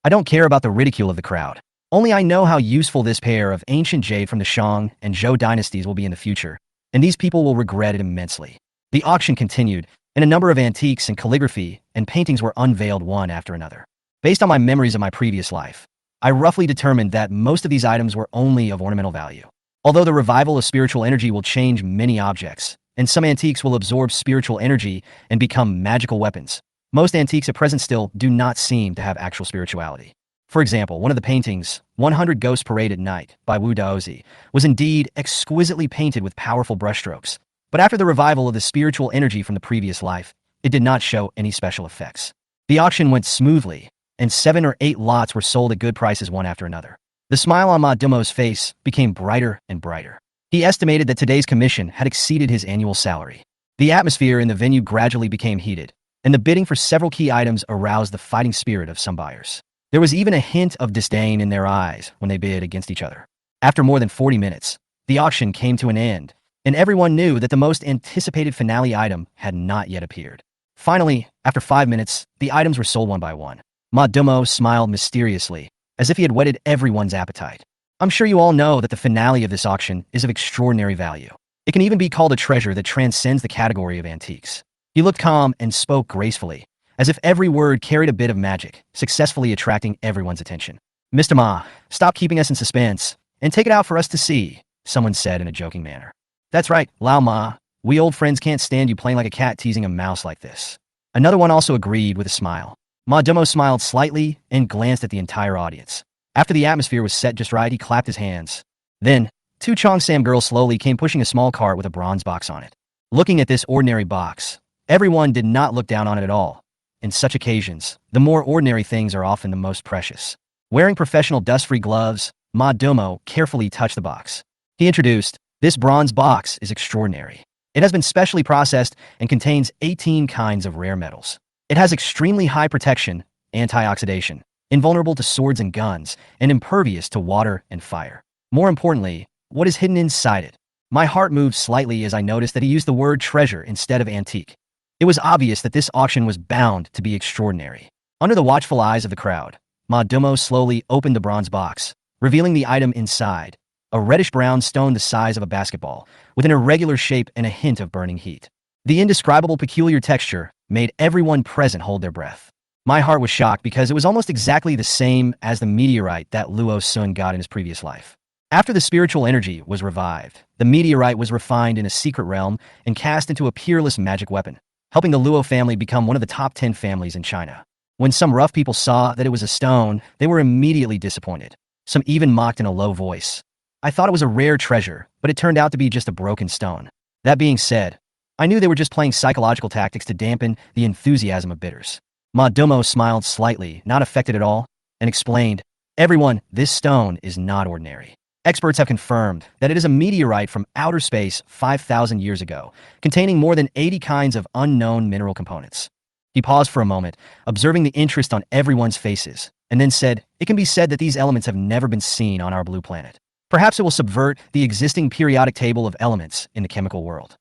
Speaker 1: I don't care about the ridicule of the crowd. Only I know how useful this pair of ancient jade from the Shang and Zhou dynasties will be in the future, and these people will regret it immensely. The auction continued, and a number of antiques and calligraphy and paintings were unveiled one after another. Based on my memories of my previous life, I roughly determined that most of these items were only of ornamental value. Although the revival of spiritual energy will change many objects, and some antiques will absorb spiritual energy and become magical weapons, most antiques at present still do not seem to have actual spirituality. For example, one of the paintings, 100 Ghosts Parade at Night by Wu Daozi, was indeed exquisitely painted with powerful brushstrokes, but after the revival of the spiritual energy from the previous life, it did not show any special effects. The auction went smoothly, and 7 or 8 lots were sold at good prices one after another. The smile on Ma Domo's face became brighter and brighter. He estimated that today's commission had exceeded his annual salary. The atmosphere in the venue gradually became heated, and the bidding for several key items aroused the fighting spirit of some buyers. There was even a hint of disdain in their eyes when they bid against each other. After more than 40 minutes, the auction came to an end, and everyone knew that the most anticipated finale item had not yet appeared. Finally, after 5 minutes, the items were sold one by one. Ma Domo smiled mysteriously, as if he had whetted everyone's appetite. I'm sure you all know that the finale of this auction is of extraordinary value. It can even be called a treasure that transcends the category of antiques. He looked calm and spoke gracefully, as if every word carried a bit of magic, successfully attracting everyone's attention. Mr. Ma, stop keeping us in suspense, and take it out for us to see, someone said in a joking manner. That's right, Lao Ma. We old friends can't stand you playing like a cat teasing a mouse like this. Another one also agreed with a smile. Ma Domo smiled slightly and glanced at the entire audience. After the atmosphere was set just right, he clapped his hands. Then, two Cheongsam girls slowly came pushing a small cart with a bronze box on it. Looking at this ordinary box, everyone did not look down on it at all. In such occasions, the more ordinary things are often the most precious. Wearing professional dust-free gloves, Ma Domo carefully touched the box. He introduced, "This bronze box is extraordinary. It has been specially processed and contains 18 kinds of rare metals. It has extremely high protection, antioxidation, invulnerable to swords and guns, and impervious to water and fire. More importantly, what is hidden inside it?" My heart moved slightly as I noticed that he used the word treasure instead of antique. It was obvious that this auction was bound to be extraordinary. Under the watchful eyes of the crowd, Ma Domo slowly opened the bronze box, revealing the item inside, a reddish-brown stone the size of a basketball, with an irregular shape and a hint of burning heat. The indescribable peculiar texture made everyone present hold their breath. My heart was shocked because it was almost exactly the same as the meteorite that Luo Sun got in his previous life. After the spiritual energy was revived, the meteorite was refined in a secret realm and cast into a peerless magic weapon, helping the Luo family become one of the top 10 families in China. When some rough people saw that it was a stone, they were immediately disappointed. Some even mocked in a low voice. I thought it was a rare treasure, but it turned out to be just a broken stone. That being said, I knew they were just playing psychological tactics to dampen the enthusiasm of bidders. Ma Domo smiled slightly, not affected at all, and explained, "Everyone, this stone is not ordinary. Experts have confirmed that it is a meteorite from outer space 5,000 years ago, containing more than 80 kinds of unknown mineral components." He paused for a moment, observing the interest on everyone's faces, and then said, "It can be said that these elements have never been seen on our blue planet. Perhaps it will subvert the existing periodic table of elements in the chemical world."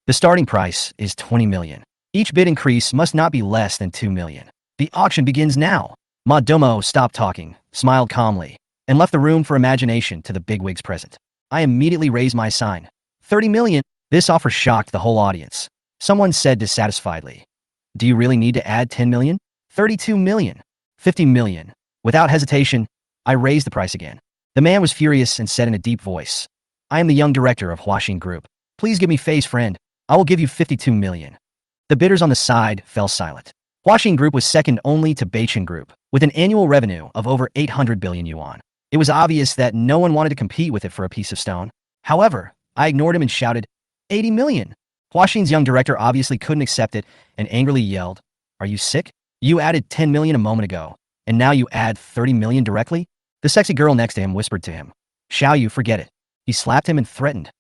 Speaker 1: The starting price is 20 million. Each bid increase must not be less than 2 million. The auction begins now. Ma Domo stopped talking, smiled calmly, and left the room for imagination to the bigwigs present. I immediately raised my sign. 30 million. This offer shocked the whole audience. Someone said dissatisfiedly, "Do you really need to add 10 million? 32 million. 50 million. Without hesitation, I raised the price again. The man was furious and said in a deep voice, "I am the young director of Huaxin Group. Please give me face, friend. I will give you 52 million. The bidders on the side fell silent. Huaxin Group was second only to Beichin Group, with an annual revenue of over 800 billion yuan. It was obvious that no one wanted to compete with it for a piece of stone. However, I ignored him and shouted, 80 million. Huaxin's young director obviously couldn't accept it and angrily yelled, "Are you sick? You added 10 million a moment ago, and now you add 30 million directly?" The sexy girl next to him whispered to him, "Shall you forget it?" He slapped him and threatened,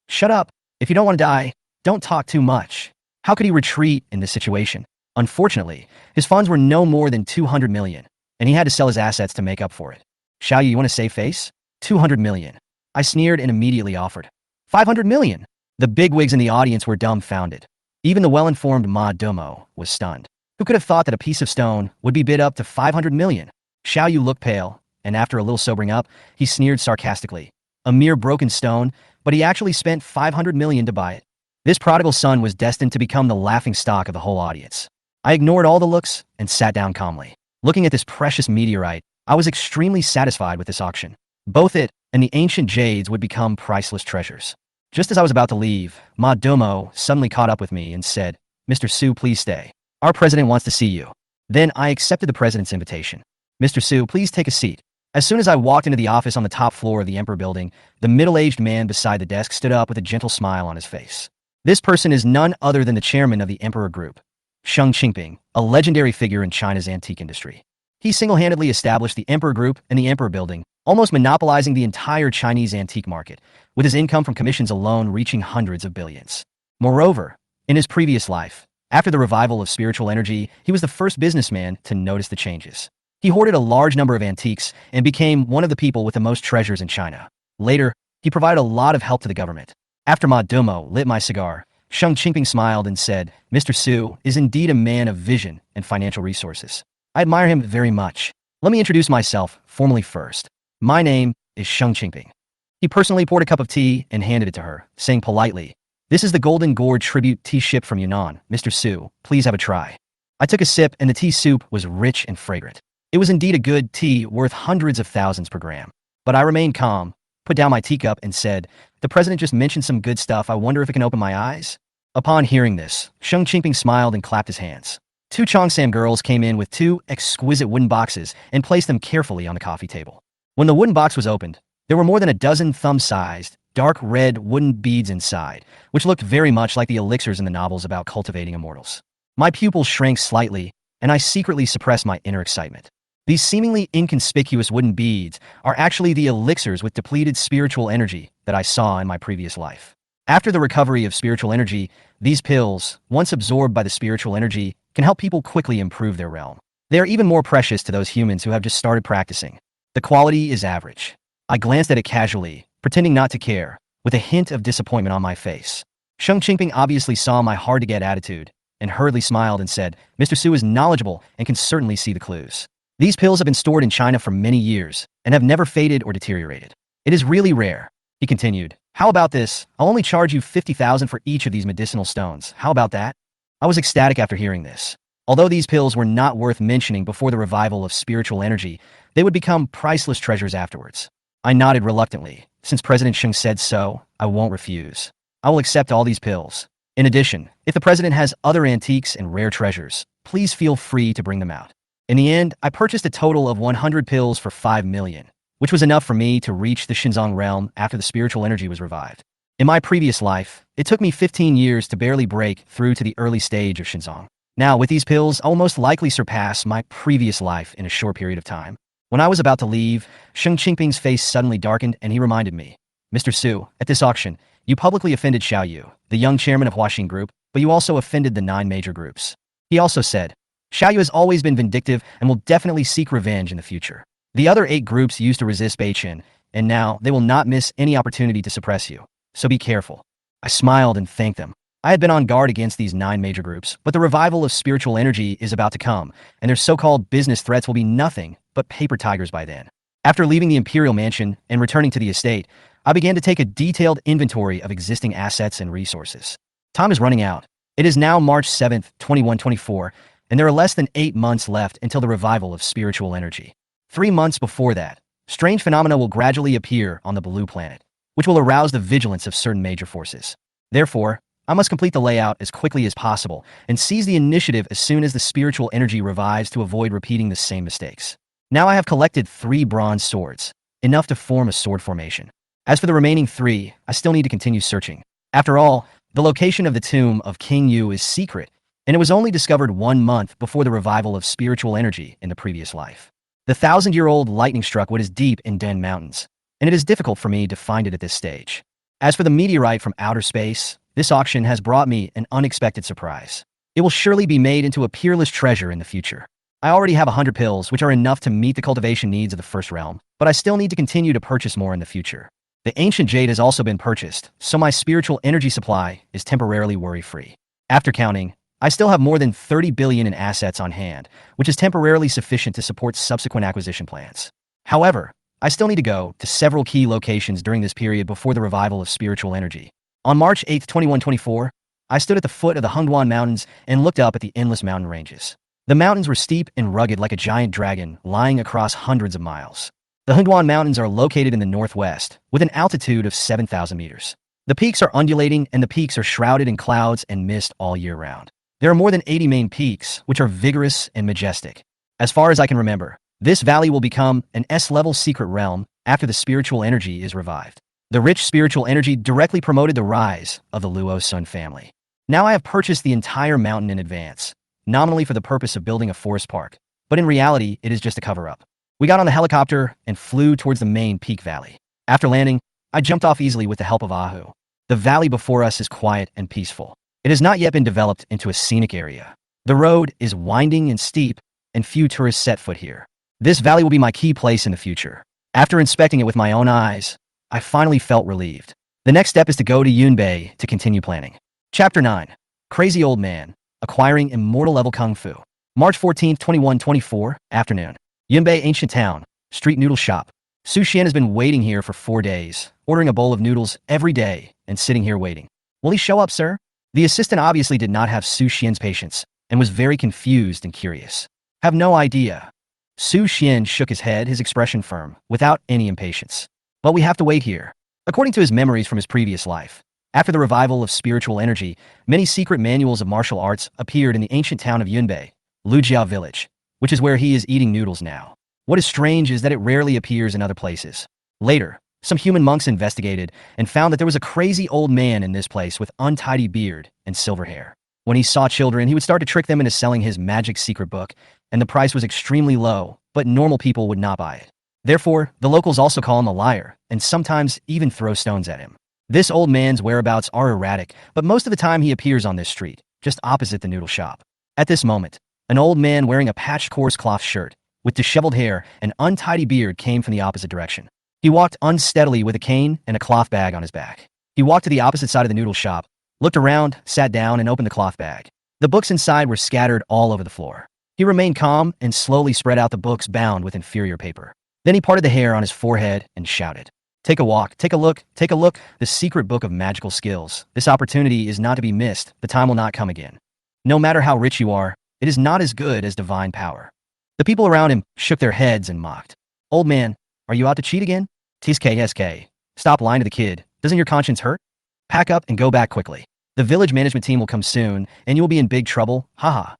Speaker 1: "Shut up. If you don't want to die, don't talk too much." How could he retreat in this situation? Unfortunately, his funds were no more than 200 million, and he had to sell his assets to make up for it. "Shall you want to save face?" 200 million. I sneered and immediately offered. 500 million. The bigwigs in the audience were dumbfounded. Even the well-informed Ma Domo was stunned. Who could have thought that a piece of stone would be bid up to 500 million? Xiao Yu looked pale, and after a little sobering up, he sneered sarcastically. A mere broken stone, but he actually spent 500 million to buy it. This prodigal son was destined to become the laughingstock of the whole audience. I ignored all the looks and sat down calmly. Looking at this precious meteorite, I was extremely satisfied with this auction. Both it and the ancient jades would become priceless treasures. Just as I was about to leave, Ma Domo suddenly caught up with me and said, "Mr. Su, please stay. Our president wants to see you." Then I accepted the president's invitation. "Mr. Su, please take a seat." As soon as I walked into the office on the top floor of the Emperor building, the middle-aged man beside the desk stood up with a gentle smile on his face. This person is none other than the chairman of the Emperor Group, Sheng Qingping, a legendary figure in China's antique industry. He single-handedly established the Emperor Group and the Emperor Building, almost monopolizing the entire Chinese antique market, with his income from commissions alone reaching hundreds of billions. Moreover, in his previous life, after the revival of spiritual energy, he was the first businessman to notice the changes. He hoarded a large number of antiques and became one of the people with the most treasures in China. Later, he provided a lot of help to the government. After Ma Dumo lit my cigar, Sheng Qingping smiled and said, "Mr. Su is indeed a man of vision and financial resources. I admire him very much. Let me introduce myself formally first. My name is Sheng Qingping." He personally poured a cup of tea and handed it to her, saying politely, "This is the Golden Gourd tribute tea ship from Yunnan. Mr. Su, please have a try." I took a sip and the tea soup was rich and fragrant. It was indeed a good tea worth hundreds of thousands per gram. But I remained calm, put down my teacup and said, "The president just mentioned some good stuff. I wonder if it can open my eyes." Upon hearing this, Sheng Qingping smiled and clapped his hands. Two Chongsam girls came in with two exquisite wooden boxes and placed them carefully on the coffee table. When the wooden box was opened, there were more than a dozen thumb-sized, dark red wooden beads inside, which looked very much like the elixirs in the novels about cultivating immortals. My pupils shrank slightly, and I secretly suppressed my inner excitement. These seemingly inconspicuous wooden beads are actually the elixirs with depleted spiritual energy that I saw in my previous life. After the recovery of spiritual energy, these pills, once absorbed by the spiritual energy, can help people quickly improve their realm. They are even more precious to those humans who have just started practicing. The quality is average. I glanced at it casually, pretending not to care, with a hint of disappointment on my face. Sheng Qingping obviously saw my hard-to-get attitude, and hurriedly smiled and said, "Mr. Su is knowledgeable and can certainly see the clues. These pills have been stored in China for many years and have never faded or deteriorated. It is really rare." He continued, "How about this? I'll only charge you 50,000 for each of these medicinal stones. How about that?" I was ecstatic after hearing this. Although these pills were not worth mentioning before the revival of spiritual energy, they would become priceless treasures afterwards. I nodded reluctantly. Since President Sheng said so, I won't refuse. I will accept all these pills. In addition, if the president has other antiques and rare treasures, please feel free to bring them out. In the end, I purchased a total of 100 pills for 5 million, which was enough for me to reach the Xinzong realm after the spiritual energy was revived. In my previous life, it took me 15 years to barely break through to the early stage of Xinzong. Now, with these pills, I will most likely surpass my previous life in a short period of time. When I was about to leave, Sheng Qingping's face suddenly darkened and he reminded me, "Mr. Su, at this auction, you publicly offended Xiao Yu, the young chairman of Huaxing Group, but you also offended the 9 major groups." He also said, "Xiao Yu has always been vindictive and will definitely seek revenge in the future. The other 8 groups used to resist Beichen, and now they will not miss any opportunity to suppress you. So be careful." I smiled and thanked them. I had been on guard against these 9 major groups, but the revival of spiritual energy is about to come, and their so-called business threats will be nothing but paper tigers by then. After leaving the Imperial Mansion and returning to the estate, I began to take a detailed inventory of existing assets and resources. Time is running out. It is now March 7th, 2124, and there are less than 8 months left until the revival of spiritual energy. 3 months before that, strange phenomena will gradually appear on the blue planet, which will arouse the vigilance of certain major forces. Therefore, I must complete the layout as quickly as possible and seize the initiative as soon as the spiritual energy revives to avoid repeating the same mistakes. Now I have collected 3 bronze swords, enough to form a sword formation. As for the remaining 3, I still need to continue searching. After all, the location of the tomb of King Yu is secret, and it was only discovered 1 month before the revival of spiritual energy in the previous life. The 1,000-year-old lightning struck what is deep in Den Mountains, and it is difficult for me to find it at this stage. As for the meteorite from outer space, this auction has brought me an unexpected surprise. It will surely be made into a peerless treasure in the future. I already have 100 pills, which are enough to meet the cultivation needs of the first realm, but I still need to continue to purchase more in the future. The ancient jade has also been purchased, so my spiritual energy supply is temporarily worry-free. After counting, I still have more than 30 billion in assets on hand, which is temporarily sufficient to support subsequent acquisition plans. However, I still need to go to several key locations during this period before the revival of spiritual energy. On March 8, 2124, I stood at the foot of the Hengduan Mountains and looked up at the endless mountain ranges. The mountains were steep and rugged like a giant dragon lying across hundreds of miles. The Hengduan Mountains are located in the northwest, with an altitude of 7,000 meters. The peaks are undulating and the peaks are shrouded in clouds and mist all year round. There are more than 80 main peaks, which are vigorous and majestic. As far as I can remember, this valley will become an S-level secret realm after the spiritual energy is revived. The rich spiritual energy directly promoted the rise of the Luo Sun family. Now I have purchased the entire mountain in advance, nominally for the purpose of building a forest park, but in reality it is just a cover-up. We got on the helicopter and flew towards the main peak valley. After landing, I jumped off easily with the help of Ahu. The valley before us is quiet and peaceful. It has not yet been developed into a scenic area. The road is winding and steep, and few tourists set foot here. This valley will be my key place in the future. After inspecting it with my own eyes, I finally felt relieved. The next step is to go to Yunbei to continue planning. Chapter 9. Crazy Old Man, Acquiring Immortal Level Kung Fu. March 14, 2124, afternoon. Yunbei Ancient Town, Street Noodle Shop. Su Xian has been waiting here for 4 days, ordering a bowl of noodles every day and sitting here waiting. Will he show up, sir? The assistant obviously did not have Su Xian's patience and was very confused and curious. Have no idea. Su Xian shook his head, his expression firm, without any impatience. But we have to wait here. According to his memories from his previous life, after the revival of spiritual energy, many secret manuals of martial arts appeared in the ancient town of Yunbei, Lujiao village, which is where he is eating noodles now. What is strange is that it rarely appears in other places. Later, some human monks investigated and found that there was a crazy old man in this place with untidy beard and silver hair. When he saw children, he would start to trick them into selling his magic secret book, and the price was extremely low, but normal people would not buy it. Therefore, the locals also call him a liar, and sometimes even throw stones at him. This old man's whereabouts are erratic, but most of the time he appears on this street, just opposite the noodle shop. At this moment, an old man wearing a patched coarse cloth shirt, with disheveled hair and untidy beard came from the opposite direction. He walked unsteadily with a cane and a cloth bag on his back. He walked to the opposite side of the noodle shop, looked around, sat down, and opened the cloth bag. The books inside were scattered all over the floor. He remained calm and slowly spread out the books bound with inferior paper. Then he parted the hair on his forehead and shouted, "Take a walk, take a look, the secret book of magical skills. This opportunity is not to be missed. The time will not come again. No matter how rich you are, it is not as good as divine power." The people around him shook their heads and mocked. "Old man, are you out to cheat again? TSK, stop lying to the kid. Doesn't your conscience hurt? Pack up and go back quickly. The village management team will come soon, and you will be in big trouble, haha."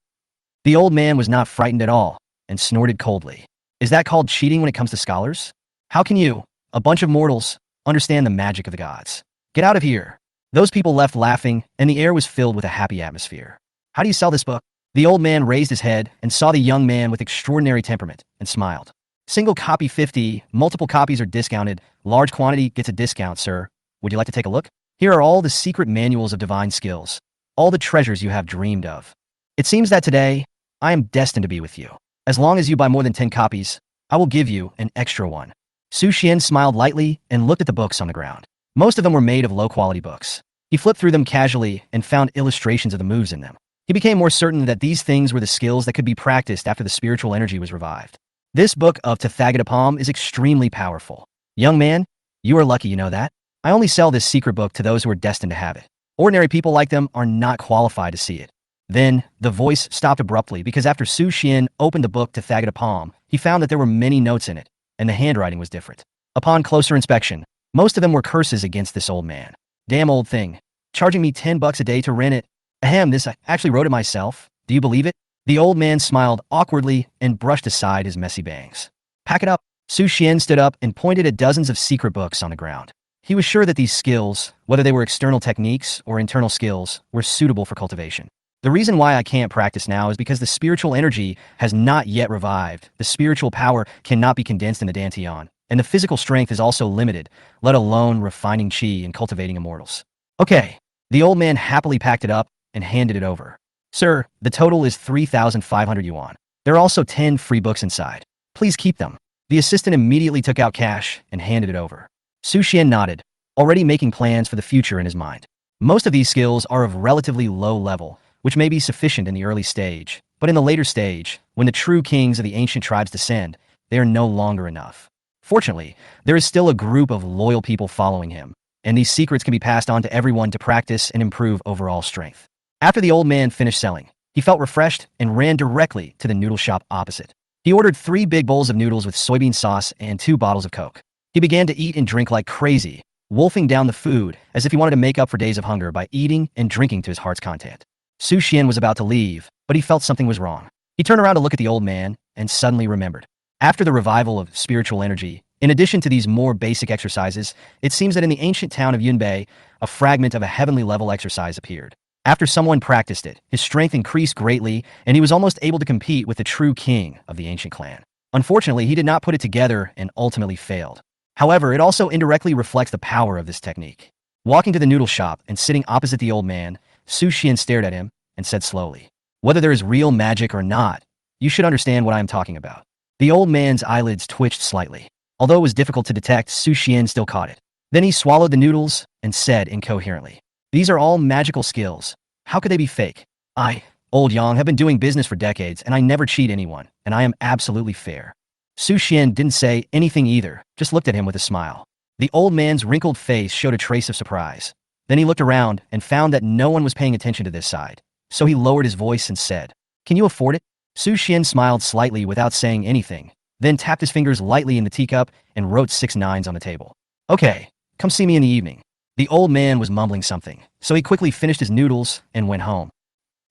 Speaker 1: The old man was not frightened at all, and snorted coldly. "Is that called cheating when it comes to scholars? How can you, a bunch of mortals, understand the magic of the gods? Get out of here." Those people left laughing, and the air was filled with a happy atmosphere. "How do you sell this book?" The old man raised his head and saw the young man with extraordinary temperament, and smiled. "Single copy 50, multiple copies are discounted, large quantity gets a discount, sir. Would you like to take a look? Here are all the secret manuals of divine skills, all the treasures you have dreamed of. It seems that today, I am destined to be with you. As long as you buy more than 10 copies, I will give you an extra one." Su Xian smiled lightly and looked at the books on the ground. Most of them were made of low-quality books. He flipped through them casually and found illustrations of the moves in them. He became more certain that these things were the skills that could be practiced after the spiritual energy was revived. This book of Tathagata is extremely powerful. Young man, you are lucky, you know that? I only sell this secret book to those who are destined to have it. Ordinary people like them are not qualified to see it. Then, the voice stopped abruptly because after Su Xian opened the book Tathagata, he found that there were many notes in it, and the handwriting was different. Upon closer inspection, most of them were curses against this old man. "Damn old thing. Charging me $10 a day to rent it. Ahem, this I actually wrote it myself. Do you believe it?" The old man smiled awkwardly and brushed aside his messy bangs. "Pack it up." Su Xian stood up and pointed at dozens of secret books on the ground. He was sure that these skills, whether they were external techniques or internal skills, were suitable for cultivation. "The reason why I can't practice now is because the spiritual energy has not yet revived. The spiritual power cannot be condensed in the Dantian, and the physical strength is also limited, let alone refining chi and cultivating immortals." "Okay." The old man happily packed it up and handed it over. "Sir, the total is 3,500 yuan. There are also 10 free books inside. Please keep them." The assistant immediately took out cash and handed it over. Su Xian nodded, already making plans for the future in his mind. Most of these skills are of relatively low level, which may be sufficient in the early stage, but in the later stage, when the true kings of the ancient tribes descend, they are no longer enough. Fortunately, there is still a group of loyal people following him, and these secrets can be passed on to everyone to practice and improve overall strength. After the old man finished selling, he felt refreshed and ran directly to the noodle shop opposite. He ordered 3 big bowls of noodles with soybean sauce and 2 bottles of Coke. He began to eat and drink like crazy, wolfing down the food as if he wanted to make up for days of hunger by eating and drinking to his heart's content. Su Xian was about to leave, but he felt something was wrong. He turned around to look at the old man and suddenly remembered. After the revival of spiritual energy, in addition to these more basic exercises, it seems that in the ancient town of Yunbei, a fragment of a heavenly level exercise appeared. After someone practiced it, his strength increased greatly, and he was almost able to compete with the true king of the ancient clan. Unfortunately, he did not put it together and ultimately failed. However, it also indirectly reflects the power of this technique. Walking to the noodle shop and sitting opposite the old man, Su Xian stared at him and said slowly, "Whether there is real magic or not, you should understand what I am talking about." The old man's eyelids twitched slightly. Although it was difficult to detect, Su Xian still caught it. Then he swallowed the noodles and said incoherently, "These are all magical skills. How could they be fake? I, Old Yang, have been doing business for decades, and I never cheat anyone, and I am absolutely fair." Su Xian didn't say anything either, just looked at him with a smile. The old man's wrinkled face showed a trace of surprise. Then he looked around and found that no one was paying attention to this side. So he lowered his voice and said, "Can you afford it?" Su Xian smiled slightly without saying anything, then tapped his fingers lightly in the teacup and wrote 6 nines on the table. "Okay, come see me in the evening." The old man was mumbling something, so he quickly finished his noodles and went home.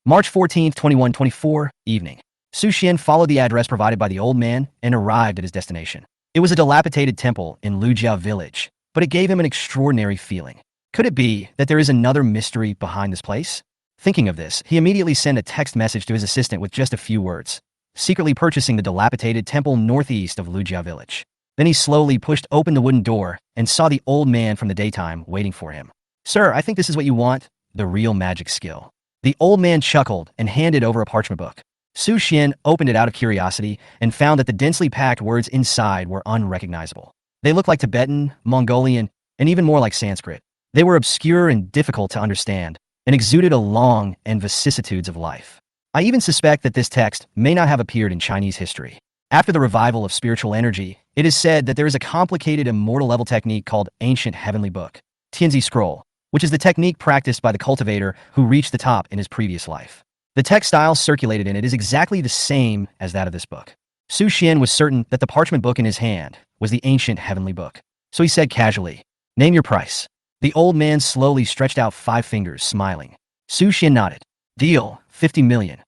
Speaker 1: March 14th, 2124, evening. Su Xian followed the address provided by the old man and arrived at his destination. It was a dilapidated temple in Lujia village, but it gave him an extraordinary feeling. Could it be that there is another mystery behind this place? Thinking of this, he immediately sent a text message to his assistant with just a few words, secretly purchasing the dilapidated temple northeast of Lujia village. Then he slowly pushed open the wooden door and saw the old man from the daytime waiting for him. "Sir, I think this is what you want, the real magic skill." The old man chuckled and handed over a parchment book. Su Xian opened it out of curiosity and found that the densely packed words inside were unrecognizable. They looked like Tibetan, Mongolian, and even more like Sanskrit. They were obscure and difficult to understand, and exuded a long and vicissitudes of life. I even suspect that this text may not have appeared in Chinese history. After the revival of spiritual energy, it is said that there is a complicated immortal level technique called Ancient Heavenly Book, Tianzi Scroll, which is the technique practiced by the cultivator who reached the top in his previous life. The text style circulated in it is exactly the same as that of this book. Su Xian was certain that the parchment book in his hand was the Ancient Heavenly Book, so he said casually, "Name your price." The old man slowly stretched out 5 fingers, smiling. Su Xian nodded. "Deal, 50 million.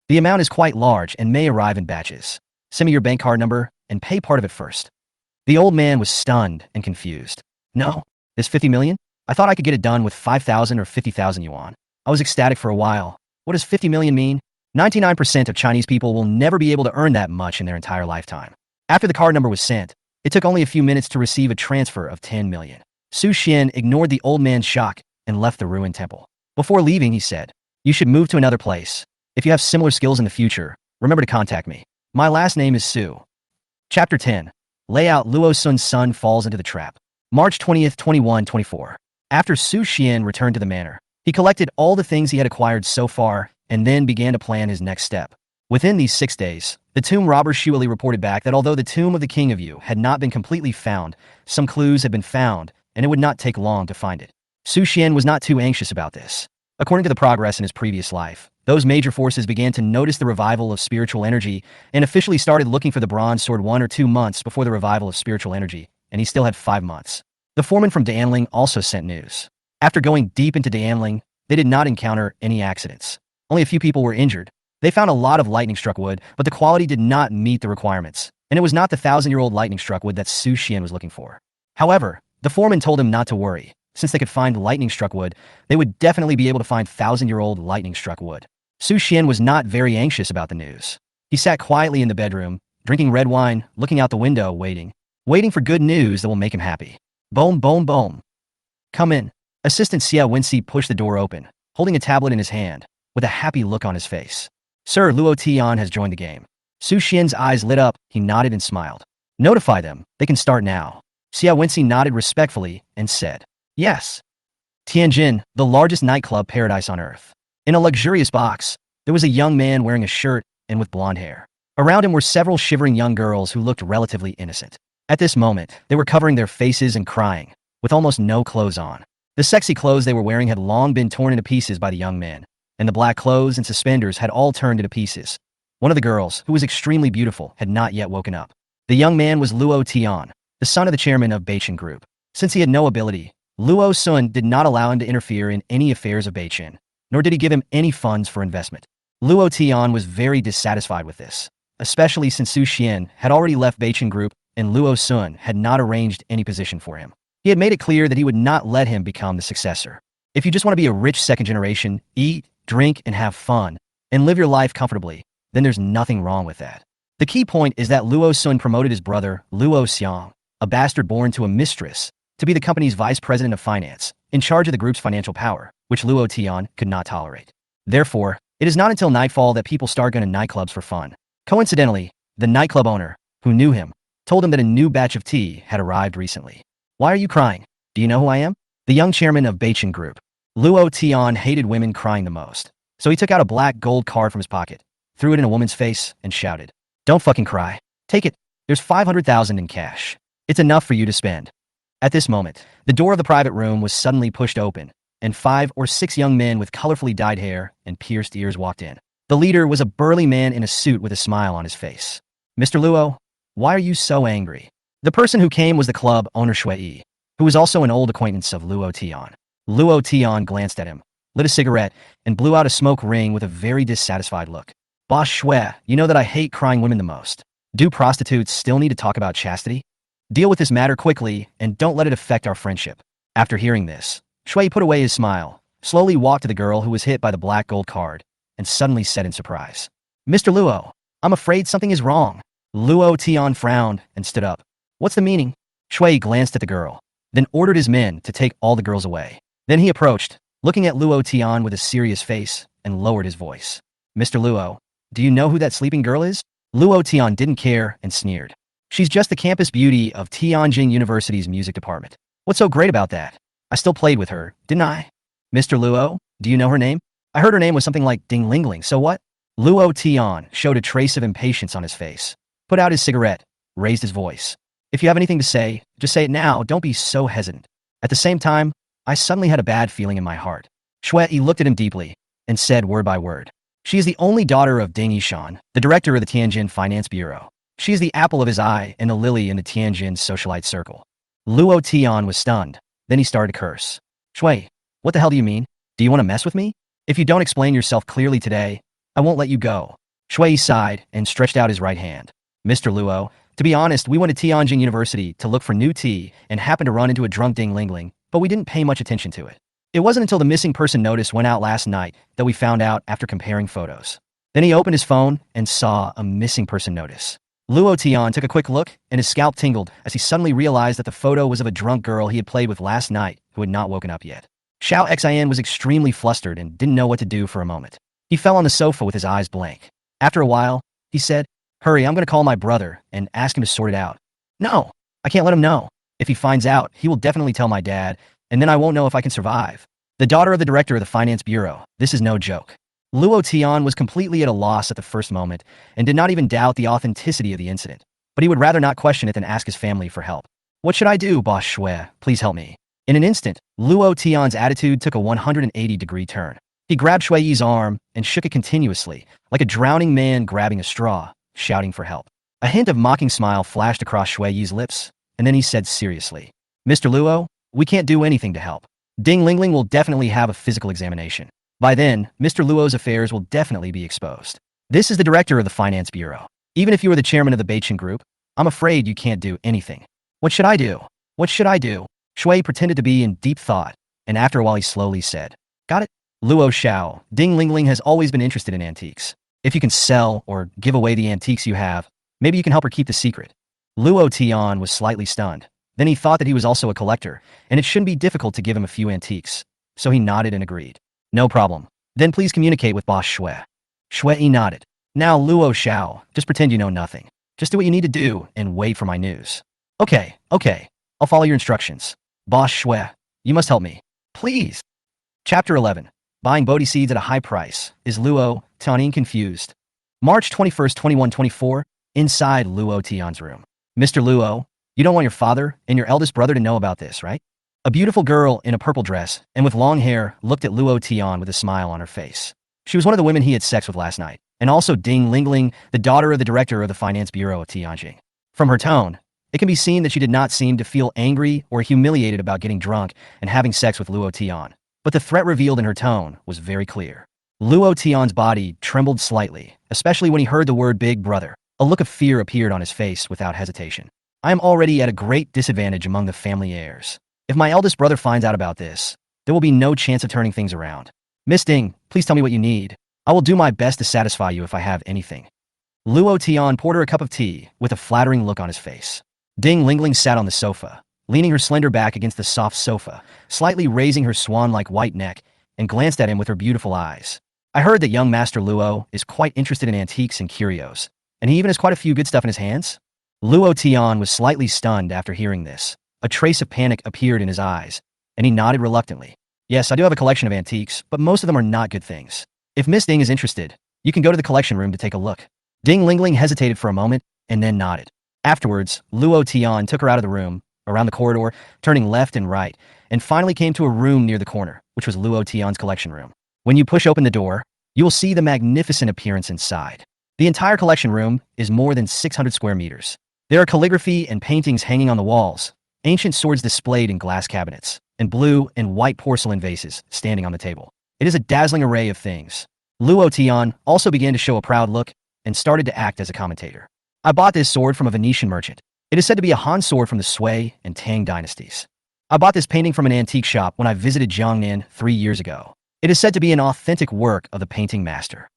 Speaker 1: The amount is quite large and may arrive in batches. Send me your bank card number and pay part of it first." The old man was stunned and confused. "No, this 50 million? I thought I could get it done with 5,000 or 50,000 yuan. I was ecstatic for a while. What does 50 million mean? 99% of Chinese people will never be able to earn that much in their entire lifetime." After the card number was sent, it took only a few minutes to receive a transfer of 10 million. Su Xian ignored the old man's shock and left the ruined temple. Before leaving, he said, "You should move to another place. If you have similar skills in the future, remember to contact me. My last name is Su." Chapter 10. Layout. Luo Sun's son falls into the trap. March 20th, 2124. After Su Xian returned to the manor, he collected all the things he had acquired so far and then began to plan his next step. Within these 6 days, the tomb robber Shuali reported back that although the tomb of the King of Yu had not been completely found, some clues had been found, and it would not take long to find it. Su Xian was not too anxious about this. According to the progress in his previous life, those major forces began to notice the revival of spiritual energy and officially started looking for the bronze sword 1 or 2 months before the revival of spiritual energy, and he still had 5 months. The foreman from Danling also sent news. After going deep into Danling, they did not encounter any accidents. Only a few people were injured. They found a lot of lightning-struck wood, but the quality did not meet the requirements, and it was not the 1,000-year-old lightning-struck wood that Su Xian was looking for. However, the foreman told him not to worry. Since they could find lightning-struck wood, they would definitely be able to find 1,000-year-old lightning-struck wood. Su Xian was not very anxious about the news. He sat quietly in the bedroom, drinking red wine, looking out the window, waiting for good news that will make him happy. Boom, boom, boom. "Come in." Assistant Xia Wenxi pushed the door open, holding a tablet in his hand, with a happy look on his face. "Sir, Luo Tian has joined the game." Su Xian's eyes lit up, he nodded and smiled. "Notify them, they can start now." Xia Wenxi nodded respectfully and said, "Yes." Tianjin, the largest nightclub paradise on earth. In a luxurious box, there was a young man wearing a shirt and with blonde hair. Around him were several shivering young girls who looked relatively innocent. At this moment, they were covering their faces and crying, with almost no clothes on. The sexy clothes they were wearing had long been torn into pieces by the young men, and the black clothes and suspenders had all turned into pieces. One of the girls, who was extremely beautiful, had not yet woken up. The young man was Luo Tian, the son of the chairman of Beichin Group. Since he had no ability, Luo Sun did not allow him to interfere in any affairs of Beichin, nor did he give him any funds for investment. Luo Tian was very dissatisfied with this, especially since Su Xian had already left Beichin Group and Luo Sun had not arranged any position for him. He had made it clear that he would not let him become the successor. If you just want to be a rich second generation, eat, drink, and have fun, and live your life comfortably, then there's nothing wrong with that. The key point is that Luo Sun promoted his brother, Luo Xiang, a bastard born to a mistress, to be the company's vice president of finance, in charge of the group's financial power, which Luo Tian could not tolerate. Therefore, it is not until nightfall that people start going to nightclubs for fun. Coincidentally, the nightclub owner, who knew him, told him that a new batch of tea had arrived recently. Why are you crying? Do you know who I am? The young chairman of Beichin Group. Luo Tian hated women crying the most, so he took out a black gold card from his pocket, threw it in a woman's face, and shouted, "Don't fucking cry. Take it. There's 500,000 in cash. It's enough for you to spend." At this moment, the door of the private room was suddenly pushed open, and 5 or 6 young men with colorfully dyed hair and pierced ears walked in. The leader was a burly man in a suit with a smile on his face. "Mr. Luo, why are you so angry?" The person who came was the club owner Shui, who was also an old acquaintance of Luo Tian. Luo Tian glanced at him, lit a cigarette, and blew out a smoke ring with a very dissatisfied look. "Boss Shui, you know that I hate crying women the most. Do prostitutes still need to talk about chastity? Deal with this matter quickly, and don't let it affect our friendship." After hearing this, Shui put away his smile, slowly walked to the girl who was hit by the black gold card, and suddenly said in surprise, "Mr. Luo, I'm afraid something is wrong." Luo Tian frowned and stood up. "What's the meaning?" Shui glanced at the girl, then ordered his men to take all the girls away. Then he approached, looking at Luo Tian with a serious face, and lowered his voice. "Mr. Luo, do you know who that sleeping girl is?" Luo Tian didn't care and sneered. "She's just the campus beauty of Tianjin University's music department. What's so great about that? I still played with her, didn't I?" "Mr. Luo, do you know her name? I heard her name was something like Ding Lingling, so what?" Luo Tian showed a trace of impatience on his face, put out his cigarette, raised his voice. "If you have anything to say, just say it now, don't be so hesitant." At the same time, I suddenly had a bad feeling in my heart. Shui looked at him deeply, and said word by word, "She is the only daughter of Ding Yishan, the director of the Tianjin Finance Bureau. She is the apple of his eye and a lily in the Tianjin socialite circle." Luo Tian was stunned. Then he started to curse. "Shui, what the hell do you mean? Do you want to mess with me? If you don't explain yourself clearly today, I won't let you go." Shui sighed and stretched out his right hand. "Mr. Luo, to be honest, we went to Tianjin University to look for new tea and happened to run into a drunk Ding Lingling, but we didn't pay much attention to it. It wasn't until the missing person notice went out last night that we found out after comparing photos." Then he opened his phone and saw a missing person notice. Luo Tian took a quick look, and his scalp tingled as he suddenly realized that the photo was of a drunk girl he had played with last night who had not woken up yet. Xiao Xian was extremely flustered and didn't know what to do for a moment. He fell on the sofa with his eyes blank. After a while, he said, "Hurry, I'm going to call my brother and ask him to sort it out." "No, I can't let him know. If he finds out, he will definitely tell my dad, and then I won't know if I can survive. The daughter of the director of the finance bureau, this is no joke." Luo Tian was completely at a loss at the first moment and did not even doubt the authenticity of the incident, but he would rather not question it than ask his family for help. "What should I do, Boss Shui? Please help me." In an instant, Luo Tian's attitude took a 180-degree turn. He grabbed Shui's arm and shook it continuously, like a drowning man grabbing a straw, shouting for help. A hint of mocking smile flashed across Shui's lips, and then he said seriously, "Mr. Luo, we can't do anything to help. Ding Lingling will definitely have a physical examination. By then, Mr. Luo's affairs will definitely be exposed. This is the director of the finance bureau. Even if you are the chairman of the Beichin Group, I'm afraid you can't do anything. What should I do? What should I do?" Shui pretended to be in deep thought, and after a while he slowly said, "Got it. Luo Xiao, Ding Lingling has always been interested in antiques. If you can sell or give away the antiques you have, maybe you can help her keep the secret." Luo Tian was slightly stunned. Then he thought that he was also a collector, and it shouldn't be difficult to give him a few antiques, so he nodded and agreed. "No problem. Then please communicate with Boss Shui." Shui nodded. "Now, Luo Xiao, just pretend you know nothing. Just do what you need to do and wait for my news." Okay, I'll follow your instructions. Boss Shui, you must help me. Please." Chapter 11. Buying Bodhi seeds at a high price. Is Luo Tian confused? March 21st, 2124, inside Luo Tian's room. "Mr. Luo, you don't want your father and your eldest brother to know about this, right?" A beautiful girl in a purple dress and with long hair looked at Luo Tian with a smile on her face. She was one of the women he had sex with last night, and also Ding Lingling, the daughter of the director of the finance bureau of Tianjin. From her tone, it can be seen that she did not seem to feel angry or humiliated about getting drunk and having sex with Luo Tian, but the threat revealed in her tone was very clear. Luo Tian's body trembled slightly, especially when he heard the word big brother. A look of fear appeared on his face without hesitation. "I am already at a great disadvantage among the family heirs. If my eldest brother finds out about this, there will be no chance of turning things around. Miss Ding, please tell me what you need. I will do my best to satisfy you if I have anything." Luo Tian poured her a cup of tea with a flattering look on his face. Ding Lingling sat on the sofa, leaning her slender back against the soft sofa, slightly raising her swan-like white neck, and glanced at him with her beautiful eyes. I heard that young Master Luo is quite interested in antiques and curios, and he even has quite a few good stuff in his hands. Luo Tian was slightly stunned after hearing this. A trace of panic appeared in his eyes, and he nodded reluctantly. Yes, I do have a collection of antiques, but most of them are not good things. If Miss Ding is interested, you can go to the collection room to take a look. Ding Lingling hesitated for a moment, and then nodded. Afterwards, Luo Tian took her out of the room, around the corridor, turning left and right, and finally came to a room near the corner, which was Luo Tian's collection room. When you push open the door, you will see the magnificent appearance inside. The entire collection room is more than 600 square meters. There are calligraphy and paintings hanging on the walls, ancient swords displayed in glass cabinets, and blue and white porcelain vases standing on the table. It is a dazzling array of things. Luo Tian also began to show a proud look and started to act as a commentator. I bought this sword from a Venetian merchant. It is said to be a Han sword from the Sui and Tang dynasties. I bought this painting from an antique shop when I visited Jiangnan 3 years ago. It is said to be an authentic work of the painting master.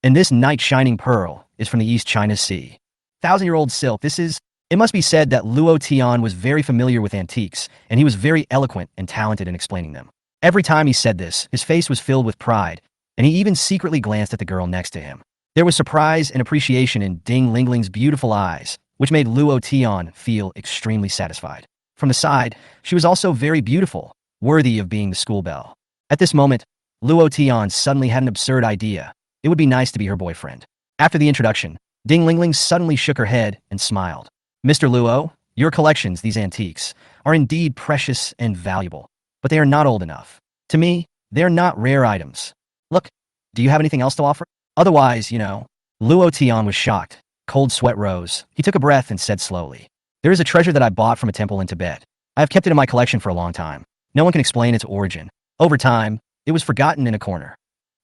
Speaker 1: And this night shining pearl is from the East China Sea. 1,000-year-old silk. It must be said that Luo Tian was very familiar with antiques, and he was very eloquent and talented in explaining them. Every time he said this, his face was filled with pride, and he even secretly glanced at the girl next to him. There was surprise and appreciation in Ding Lingling's beautiful eyes, which made Luo Tian feel extremely satisfied. From the side, she was also very beautiful, worthy of being the school belle. At this moment, Luo Tian suddenly had an absurd idea. It would be nice to be her boyfriend. After the introduction, Ding Lingling suddenly shook her head and smiled. Mr. Luo, your collections, these antiques, are indeed precious and valuable, but they are not old enough. To me, they are not rare items. Look, do you have anything else to offer? Otherwise, Luo Tian was shocked. Cold sweat rose. He took a breath and said slowly, there is a treasure that I bought from a temple in Tibet. I have kept it in my collection for a long time. No one can explain its origin. Over time, it was forgotten in a corner.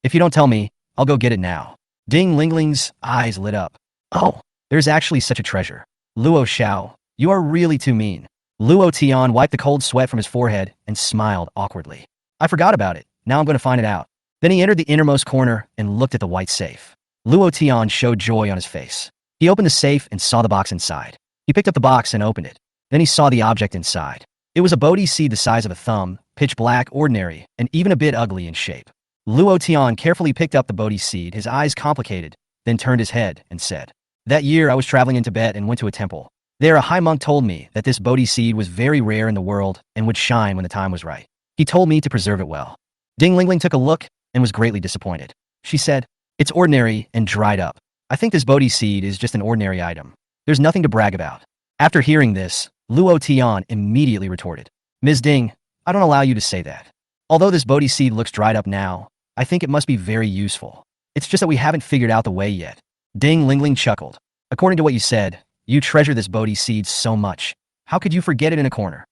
Speaker 1: If you don't tell me, I'll go get it now. Ding Lingling's eyes lit up. Oh, there's actually such a treasure. Luo Xiao, you are really too mean. Luo Tian wiped the cold sweat from his forehead and smiled awkwardly. I forgot about it. Now I'm going to find it out. Then he entered the innermost corner and looked at the white safe. Luo Tian showed joy on his face. He opened the safe and saw the box inside. He picked up the box and opened it. Then he saw the object inside. It was a Bodhi seed the size of a thumb, pitch black, ordinary, and even a bit ugly in shape. Luo Tian carefully picked up the Bodhi seed, his eyes complicated, then turned his head and said, that year I was traveling in Tibet and went to a temple. There a high monk told me that this Bodhi seed was very rare in the world and would shine when the time was right. He told me to preserve it well. Ding Lingling took a look and was greatly disappointed. She said, it's ordinary and dried up. I think this Bodhi seed is just an ordinary item. There's nothing to brag about. After hearing this, Luo Tian immediately retorted, Ms. Ding, I don't allow you to say that. Although this Bodhi seed looks dried up now, I think it must be very useful. It's just that we haven't figured out the way yet. Ding Lingling chuckled. According to what you said, you treasure this Bodhi seed so much. How could you forget it in a corner?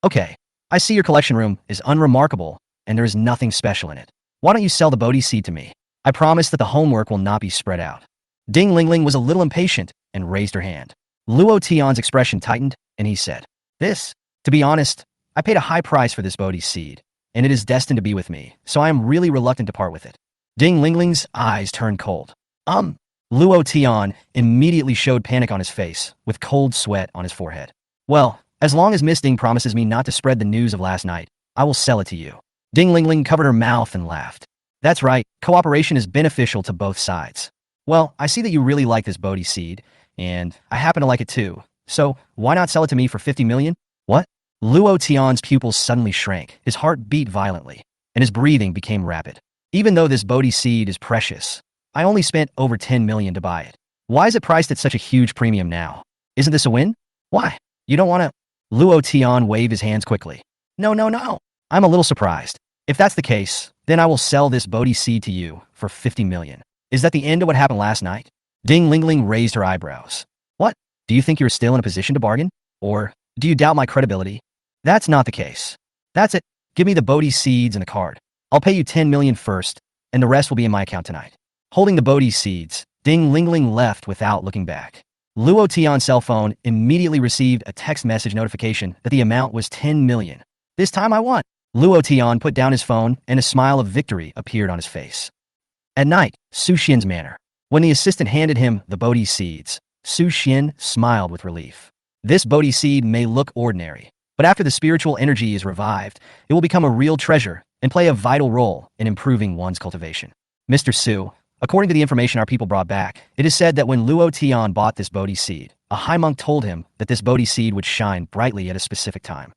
Speaker 1: Okay. I see your collection room is unremarkable and there is nothing special in it. Why don't you sell the Bodhi seed to me? I promise that the homework will not be spread out. Ding Lingling was a little impatient and raised her hand. Luo Tian's expression tightened and he said, to be honest, I paid a high price for this Bodhi seed, and it is destined to be with me, so I am really reluctant to part with it. Ding Lingling's eyes turned cold. Luo Tian immediately showed panic on his face, with cold sweat on his forehead. Well, as long as Miss Ding promises me not to spread the news of last night, I will sell it to you. Ding Lingling covered her mouth and laughed. That's right, cooperation is beneficial to both sides. Well, I see that you really like this Bodhi seed, and I happen to like it too, so why not sell it to me for 50 million? What? Luo Tian's pupils suddenly shrank, his heart beat violently, and his breathing became rapid. Even though this Bodhi seed is precious, I only spent over 10 million to buy it. Why is it priced at such a huge premium now? Isn't this a win? Why? You don't want to? Luo Tian waved his hands quickly. No. I'm a little surprised. If that's the case, then I will sell this Bodhi seed to you for 50 million. Is that the end of what happened last night? Ding Lingling raised her eyebrows. What? Do you think you're still in a position to bargain? Or do you doubt my credibility? That's not the case. That's it. Give me the Bodhi seeds and a card. I'll pay you 10 million first, and the rest will be in my account tonight. Holding the Bodhi seeds, Ding Lingling left without looking back. Luo Tian's cell phone immediately received a text message notification that the amount was 10 million. This time I won. Luo Tian put down his phone and a smile of victory appeared on his face. At night, Su Xian's manor. When the assistant handed him the Bodhi seeds, Su Xian smiled with relief. This Bodhi seed may look ordinary, but after the spiritual energy is revived, it will become a real treasure and play a vital role in improving one's cultivation. Mr. Su, according to the information our people brought back, it is said that when Luo Tian bought this Bodhi seed, a high monk told him that this Bodhi seed would shine brightly at a specific time.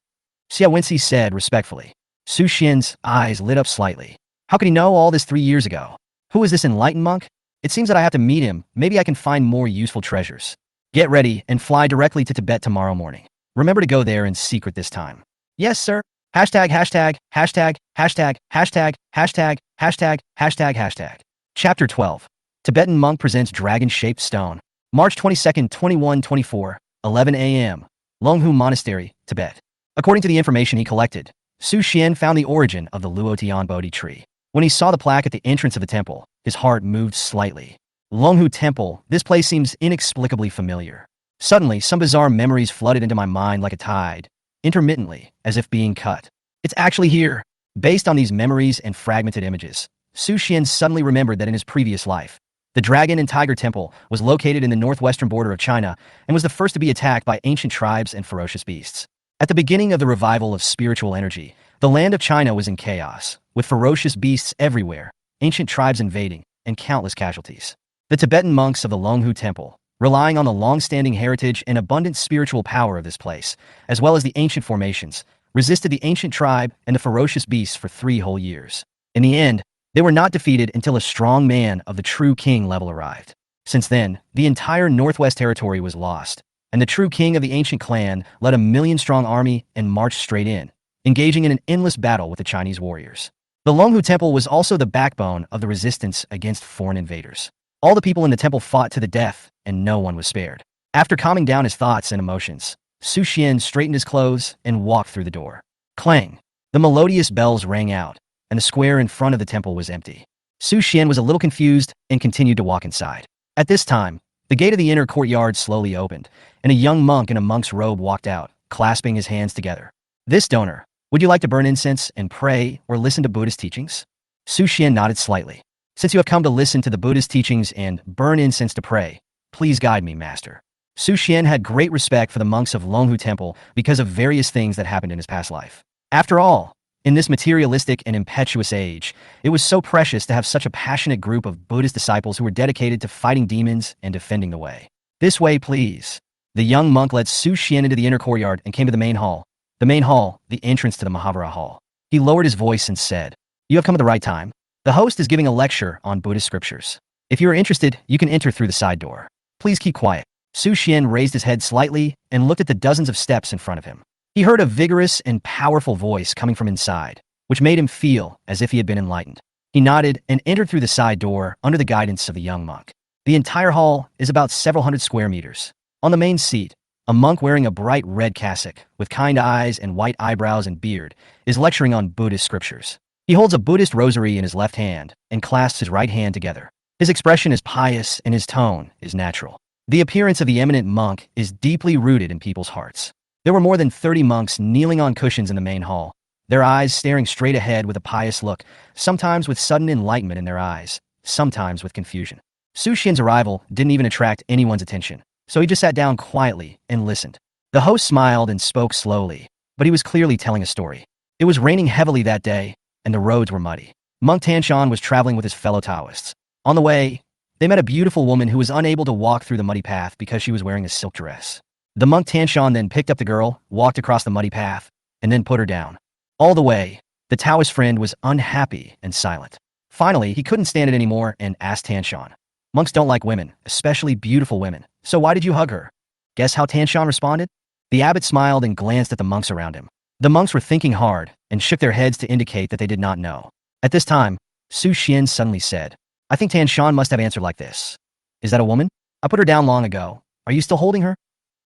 Speaker 1: Xia Wenxi said respectfully. Su Xian's eyes lit up slightly. How could he know all this 3 years ago? Who is this enlightened monk? It seems that I have to meet him. Maybe I can find more useful treasures. Get ready and fly directly to Tibet tomorrow morning. Remember to go there in secret this time. Yes, sir. Hashtag, hashtag, hashtag, hashtag, hashtag, hashtag, hashtag, hashtag, hashtag. Chapter 12. Tibetan monk presents dragon-shaped stone. March 22nd, 2124, 11 a.m. Longhu Monastery, Tibet. According to the information he collected, Su Xian found the origin of the Luo Tian Bodhi tree. When he saw the plaque at the entrance of the temple, his heart moved slightly. Longhu Temple, this place seems inexplicably familiar. Suddenly, some bizarre memories flooded into my mind like a tide, intermittently, as if being cut. It's actually here. Based on these memories and fragmented images, Su Xian suddenly remembered that in his previous life, the Dragon and Tiger Temple was located in the northwestern border of China and was the first to be attacked by ancient tribes and ferocious beasts. At the beginning of the revival of spiritual energy, the land of China was in chaos, with ferocious beasts everywhere, ancient tribes invading, and countless casualties. The Tibetan monks of the Longhu Temple, relying on the long-standing heritage and abundant spiritual power of this place, as well as the ancient formations, resisted the ancient tribe and the ferocious beasts for 3 whole years. In the end, they were not defeated until a strong man of the true king level arrived. Since then, the entire Northwest Territory was lost, and the true king of the ancient clan led a 1,000,000-strong army and marched straight in, engaging in an endless battle with the Chinese warriors. The Longhu Temple was also the backbone of the resistance against foreign invaders. All the people in the temple fought to the death, and no one was spared. After calming down his thoughts and emotions, Su Xian straightened his clothes and walked through the door. Clang! The melodious bells rang out, and the square in front of the temple was empty. Su Xian was a little confused and continued to walk inside. At this time, the gate of the inner courtyard slowly opened, and a young monk in a monk's robe walked out, clasping his hands together. This donor, would you like to burn incense and pray or listen to Buddhist teachings? Su Xian nodded slightly. Since you have come to listen to the Buddhist teachings and burn incense to pray, please guide me, master. Su Xian had great respect for the monks of Longhu Temple because of various things that happened in his past life. After all, in this materialistic and impetuous age, it was so precious to have such a passionate group of Buddhist disciples who were dedicated to fighting demons and defending the way. This way, please. The young monk led Su Xian into the inner courtyard and came to the main hall. The main hall, the entrance to the Mahavira Hall. He lowered his voice and said, "You have come at the right time. The host is giving a lecture on Buddhist scriptures. If you are interested, you can enter through the side door. Please keep quiet." Su Xian raised his head slightly and looked at the dozens of steps in front of him. He heard a vigorous and powerful voice coming from inside, which made him feel as if he had been enlightened. He nodded and entered through the side door under the guidance of the young monk. The entire hall is about several hundred square meters. On the main seat, a monk wearing a bright red cassock, with kind eyes and white eyebrows and beard, is lecturing on Buddhist scriptures. He holds a Buddhist rosary in his left hand and clasps his right hand together. His expression is pious and his tone is natural. The appearance of the eminent monk is deeply rooted in people's hearts. There were more than 30 monks kneeling on cushions in the main hall, their eyes staring straight ahead with a pious look, sometimes with sudden enlightenment in their eyes, sometimes with confusion. Su Xian's arrival didn't even attract anyone's attention, so he just sat down quietly and listened. The host smiled and spoke slowly, but he was clearly telling a story. It was raining heavily that day, and the roads were muddy. Monk Tanshan was traveling with his fellow Taoists. On the way, they met a beautiful woman who was unable to walk through the muddy path because she was wearing a silk dress. The monk Tanshan then picked up the girl, walked across the muddy path, and then put her down. All the way, the Taoist friend was unhappy and silent. Finally, he couldn't stand it anymore and asked Tanshan, "Monks don't like women, especially beautiful women, so why did you hug her?" Guess how Tanshan responded? The abbot smiled and glanced at the monks around him. The monks were thinking hard and shook their heads to indicate that they did not know. At this time, Su Xian suddenly said, "I think Tanshan must have answered like this. Is that a woman? I put her down long ago. Are you still holding her?"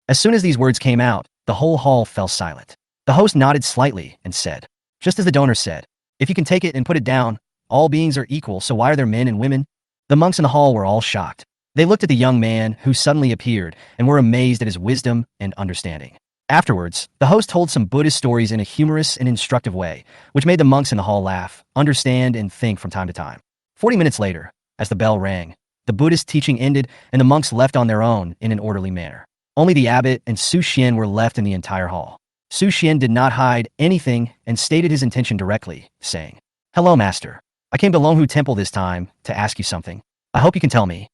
Speaker 1: As soon as these words came out, the whole hall fell silent. The host nodded slightly and said, "Just as the donor said, if you can take it and put it down, all beings are equal, so why are there men and women?" The monks in the hall were all shocked. They looked at the young man who suddenly appeared and were amazed at his wisdom and understanding. Afterwards, the host told some Buddhist stories in a humorous and instructive way, which made the monks in the hall laugh, understand, and think from time to time. 40 minutes later, as the bell rang, The Buddhist teaching ended, and the monks left on their own in an orderly manner. Only the abbot and Su Xian were left in the entire hall. Su Xian did not hide anything and stated his intention directly, saying, "Hello, master. I came to Longhu Temple this time to ask you something. I hope you can tell me."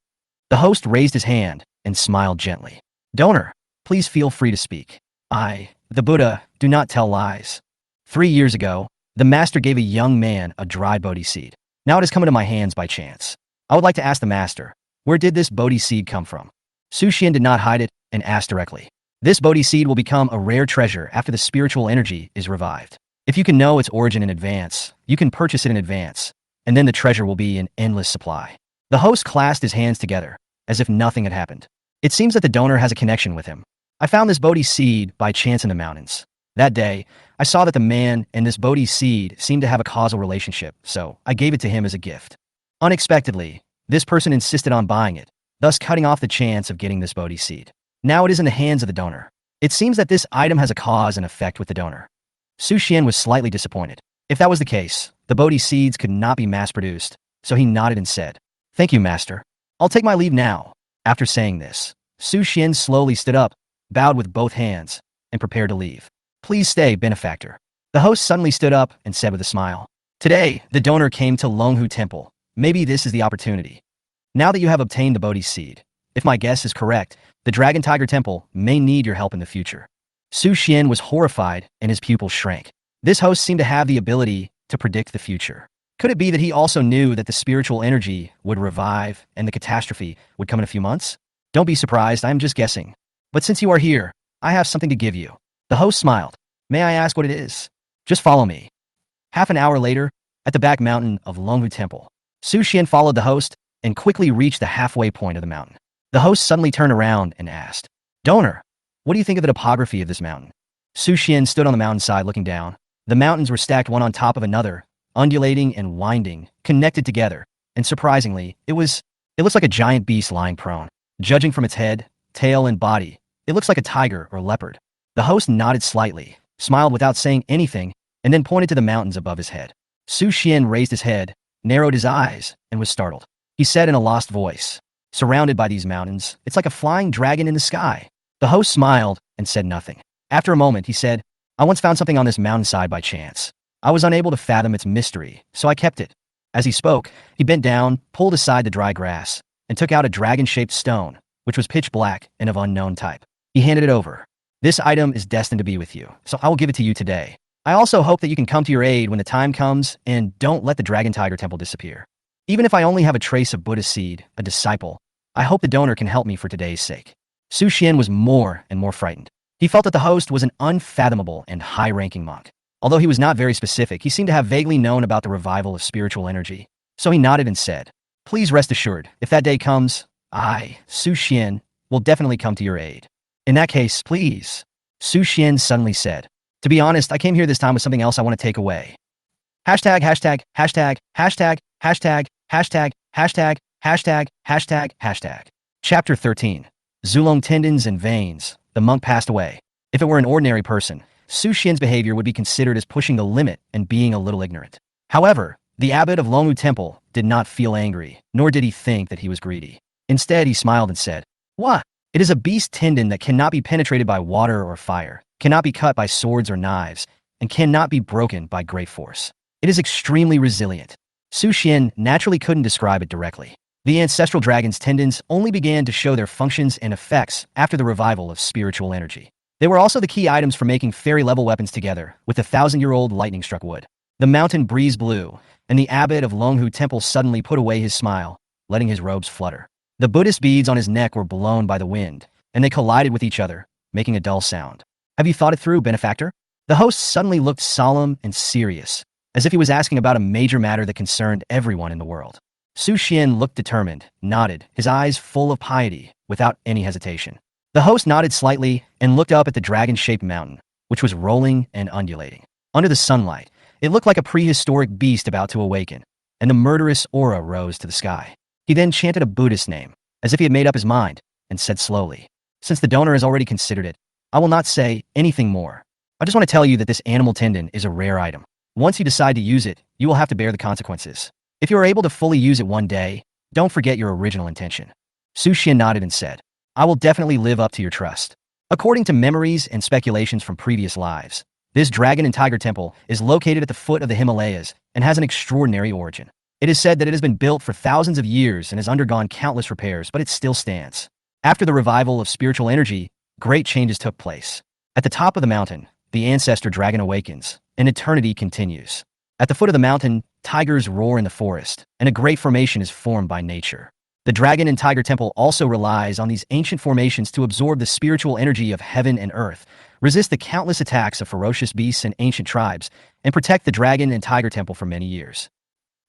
Speaker 1: The host raised his hand and smiled gently. "Donor, please feel free to speak. I, the Buddha, do not tell lies. 3 years ago, the master gave a young man a dried Bodhi seed. Now it has come into my hands by chance. I would like to ask the master, where did this Bodhi seed come from?" Su Xian did not hide it and asked directly. "This Bodhi seed will become a rare treasure after the spiritual energy is revived. If you can know its origin in advance, you can purchase it in advance, and then the treasure will be in endless supply." The host clasped his hands together, as if nothing had happened. "It seems that the donor has a connection with him. I found this Bodhi seed by chance in the mountains. That day, I saw that the man and this Bodhi seed seemed to have a causal relationship, so I gave it to him as a gift. Unexpectedly, this person insisted on buying it, thus cutting off the chance of getting this Bodhi seed. Now it is in the hands of the donor. It seems that this item has a cause and effect with the donor." Su Xian was slightly disappointed. If that was the case, the Bodhi seeds could not be mass-produced, so he nodded and said, "Thank you, master. I'll take my leave now." After saying this, Su Xian slowly stood up, bowed with both hands, and prepared to leave. "Please stay, benefactor." The host suddenly stood up and said with a smile, "Today, the donor came to Longhu Temple. Maybe this is the opportunity. Now that you have obtained the Bodhi seed, if my guess is correct, the Dragon Tiger Temple may need your help in the future." Su Xian was horrified and his pupils shrank. This host seemed to have the ability to predict the future. Could it be that he also knew that the spiritual energy would revive and the catastrophe would come in a few months? "Don't be surprised, I am just guessing. But since you are here, I have something to give you." The host smiled. "May I ask what it is?" "Just follow me." Half an hour later, at the back mountain of Longhu Temple, Su Xian followed the host and quickly reached the halfway point of the mountain. The host suddenly turned around and asked, "Donor, what do you think of the topography of this mountain?" Su Xian stood on the mountainside looking down. The mountains were stacked one on top of another, undulating and winding, connected together, and surprisingly, it looks like a giant beast lying prone. Judging from its head, tail, and body, it looks like a tiger or leopard. The host nodded slightly, smiled without saying anything, and then pointed to the mountains above his head. Su Xian raised his head, narrowed his eyes, and was startled. He said in a lost voice, "Surrounded by these mountains, it's like a flying dragon in the sky." The host smiled and said nothing. After a moment, he said, "I once found something on this mountainside by chance. I was unable to fathom its mystery, so I kept it." As he spoke, he bent down, pulled aside the dry grass, and took out a dragon-shaped stone, which was pitch black and of unknown type. He handed it over. "This item is destined to be with you, so I will give it to you today. I also hope that you can come to your aid when the time comes, and don't let the Dragon Tiger Temple disappear. Even if I only have a trace of Buddha seed, a disciple, I hope the donor can help me for today's sake." Su Xian was more and more frightened. He felt that the host was an unfathomable and high-ranking monk. Although he was not very specific, he seemed to have vaguely known about the revival of spiritual energy. So he nodded and said, "Please rest assured, if that day comes, I, Su Xian, will definitely come to your aid. In that case, please." Su Xian suddenly said, "To be honest, I came here this time with something else I want to take away. Hashtag, hashtag, hashtag, hashtag, hashtag, hashtag, hashtag, hashtag, hashtag, hashtag." Chapter 13. Zulong Tendons and Veins. The monk passed away. If it were an ordinary person, Su Xian's behavior would be considered as pushing the limit and being a little ignorant. However, the abbot of Longhu Temple did not feel angry, nor did he think that he was greedy. Instead, he smiled and said, "What? It is a beast tendon that cannot be penetrated by water or fire, cannot be cut by swords or knives, and cannot be broken by great force. It is extremely resilient." Su Xian naturally couldn't describe it directly. The ancestral dragon's tendons only began to show their functions and effects after the revival of spiritual energy. They were also the key items for making fairy-level weapons together with the 1,000-year-old lightning-struck wood. The mountain breeze blew, and the abbot of Longhu Temple suddenly put away his smile, letting his robes flutter. The Buddhist beads on his neck were blown by the wind, and they collided with each other, making a dull sound. "Have you thought it through, benefactor?" The host suddenly looked solemn and serious, as if he was asking about a major matter that concerned everyone in the world. Su Xian looked determined, nodded, his eyes full of piety, without any hesitation. The host nodded slightly and looked up at the dragon-shaped mountain, which was rolling and undulating. Under the sunlight, it looked like a prehistoric beast about to awaken, and the murderous aura rose to the sky. He then chanted a Buddhist name, as if he had made up his mind, and said slowly, "Since the donor has already considered it, I will not say anything more. I just want to tell you that this animal tendon is a rare item. Once you decide to use it, you will have to bear the consequences. If you are able to fully use it one day, Don't forget your original intention. Su Xian nodded and said, I will definitely live up to your trust. According to memories and speculations from previous lives, this dragon and tiger temple is located at the foot of the Himalayas and has an extraordinary origin. It is said that it has been built for thousands of years and has undergone countless repairs, but it still stands. After the revival of spiritual energy, great changes took place. At the top of the mountain, the ancestor dragon awakens, and eternity continues. At the foot of the mountain, tigers roar in the forest, and a great formation is formed by nature. The dragon and tiger temple also relies on these ancient formations to absorb the spiritual energy of heaven and earth, resist the countless attacks of ferocious beasts and ancient tribes, and protect the dragon and tiger temple for many years.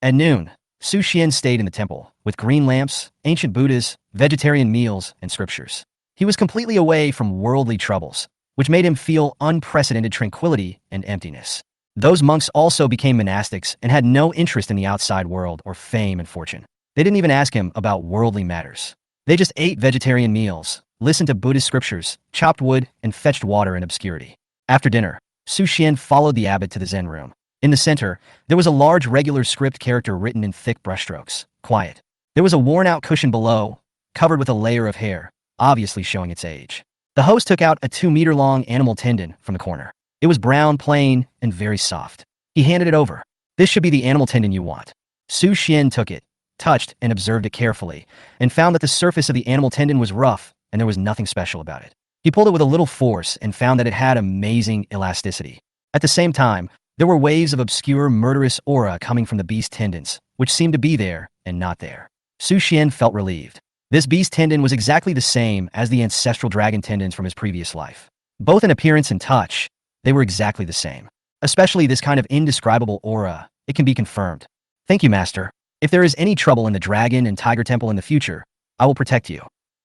Speaker 1: At noon, Su Xian stayed in the temple, with green lamps, ancient Buddhas, vegetarian meals, and scriptures. He was completely away from worldly troubles, which made him feel unprecedented tranquility and emptiness. Those monks also became monastics and had no interest in the outside world or fame and fortune. They didn't even ask him about worldly matters. They just ate vegetarian meals, listened to Buddhist scriptures, chopped wood, and fetched water in obscurity. After dinner, Su Xian followed the abbot to the Zen room. In the center, there was a large regular script character written in thick brushstrokes. Quiet. There was a worn-out cushion below, covered with a layer of hair, obviously showing its age. The host took out a 2-meter-long animal tendon from the corner. It was brown, plain, and very soft. He handed it over. This should be the animal tendon you want. Su Xian took it, touched and observed it carefully, and found that the surface of the animal tendon was rough, and there was nothing special about it. He pulled it with a little force and found that it had amazing elasticity. At the same time, there were waves of obscure, murderous aura coming from the beast tendons, which seemed to be there and not there. Su Xian felt relieved. This beast tendon was exactly the same as the ancestral dragon tendons from his previous life. Both in appearance and touch, they were exactly the same. Especially this kind of indescribable aura, it can be confirmed. Thank you, Master. If there is any trouble in the dragon and tiger temple in the future, I will protect you.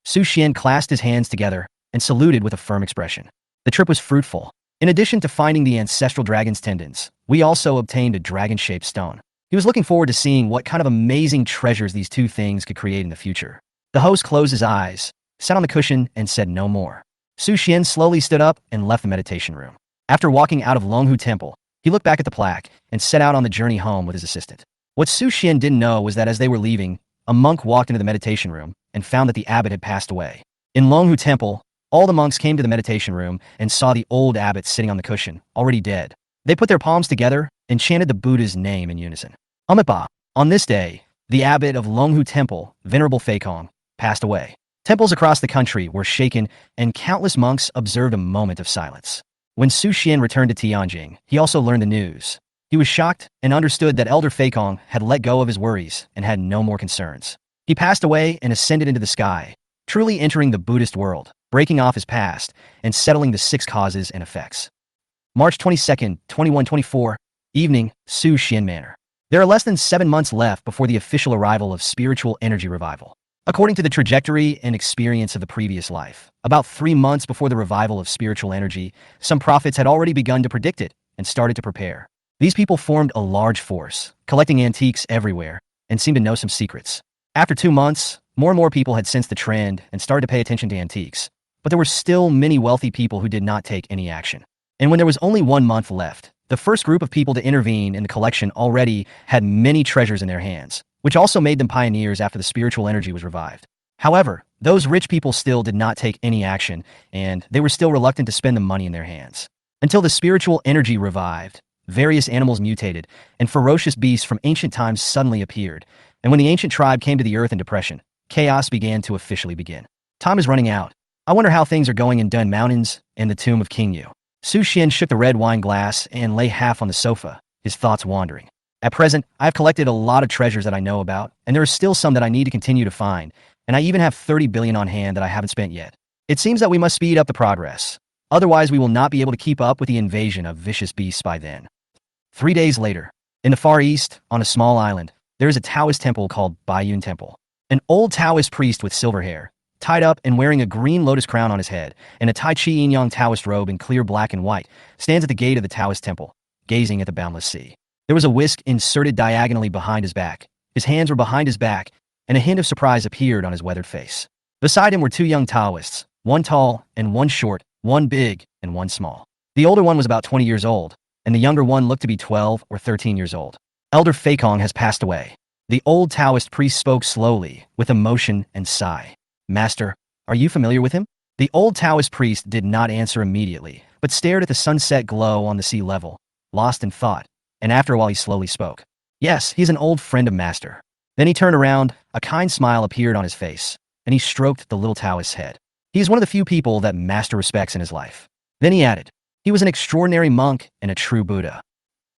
Speaker 1: Su Xian clasped his hands together and saluted with a firm expression. The trip was fruitful. In addition to finding the ancestral dragon's tendons, we also obtained a dragon-shaped stone. He was looking forward to seeing what kind of amazing treasures these two things could create in the future. The host closed his eyes, sat on the cushion, and said no more. Su Xian slowly stood up and left the meditation room. After walking out of Longhu Temple, he looked back at the plaque and set out on the journey home with his assistant. What Su Xian didn't know was that as they were leaving, a monk walked into the meditation room and found that the abbot had passed away. In Longhu Temple, all the monks came to the meditation room and saw the old abbot sitting on the cushion, already dead. They put their palms together and chanted the Buddha's name in unison. Amitabha. On this day, the abbot of Longhu Temple, Venerable Feikong, passed away. Temples across the country were shaken, and countless monks observed a moment of silence. When Su Xian returned to Tianjing, he also learned the news. He was shocked and understood that Elder Feikong had let go of his worries and had no more concerns. He passed away and ascended into the sky, truly entering the Buddhist world, breaking off his past, and settling the 6 causes and effects. March 22nd, 2124, evening, Su Xian Manor. There are less than 7 months left before the official arrival of spiritual energy revival. According to the trajectory and experience of the previous life, about 3 months before the revival of spiritual energy, some prophets had already begun to predict it and started to prepare. These people formed a large force, collecting antiques everywhere, and seemed to know some secrets. After 2 months, more and more people had sensed the trend and started to pay attention to antiques. But there were still many wealthy people who did not take any action. And when there was only 1 month left, the first group of people to intervene in the collection already had many treasures in their hands, which also made them pioneers after the spiritual energy was revived. However, those rich people still did not take any action, and they were still reluctant to spend the money in their hands. Until the spiritual energy revived, various animals mutated, and ferocious beasts from ancient times suddenly appeared. And when the ancient tribe came to the earth in depression, chaos began to officially begin. Time is running out. I wonder how things are going in Dun Mountains and the tomb of King Yu. Su Xian shook the red wine glass and lay half on the sofa, his thoughts wandering. At present, I've collected a lot of treasures that I know about, and there are still some that I need to continue to find, and I even have 30 billion on hand that I haven't spent yet. It seems that we must speed up the progress. Otherwise, we will not be able to keep up with the invasion of vicious beasts by then. 3 days later, in the Far East, on a small island, there is a Taoist temple called Baiyun Temple. An old Taoist priest with silver hair, tied up and wearing a green lotus crown on his head, and a Tai Chi Yin-Yang Taoist robe in clear black and white, stands at the gate of the Taoist temple, gazing at the boundless sea. There was a whisk inserted diagonally behind his back. His hands were behind his back, and a hint of surprise appeared on his weathered face. Beside him were 2 young Taoists, one tall and one short, one big and one small. The older one was about 20 years old, and the younger one looked to be 12 or 13 years old. Elder Feikong has passed away. The old Taoist priest spoke slowly, with emotion and sigh. Master, are you familiar with him? The old Taoist priest did not answer immediately, but stared at the sunset glow on the sea level, lost in thought, and after a while he slowly spoke. Yes, he's an old friend of Master. Then he turned around, a kind smile appeared on his face, and he stroked the little Taoist's head. He is one of the few people that Master respects in his life. Then he added, he was an extraordinary monk and a true Buddha.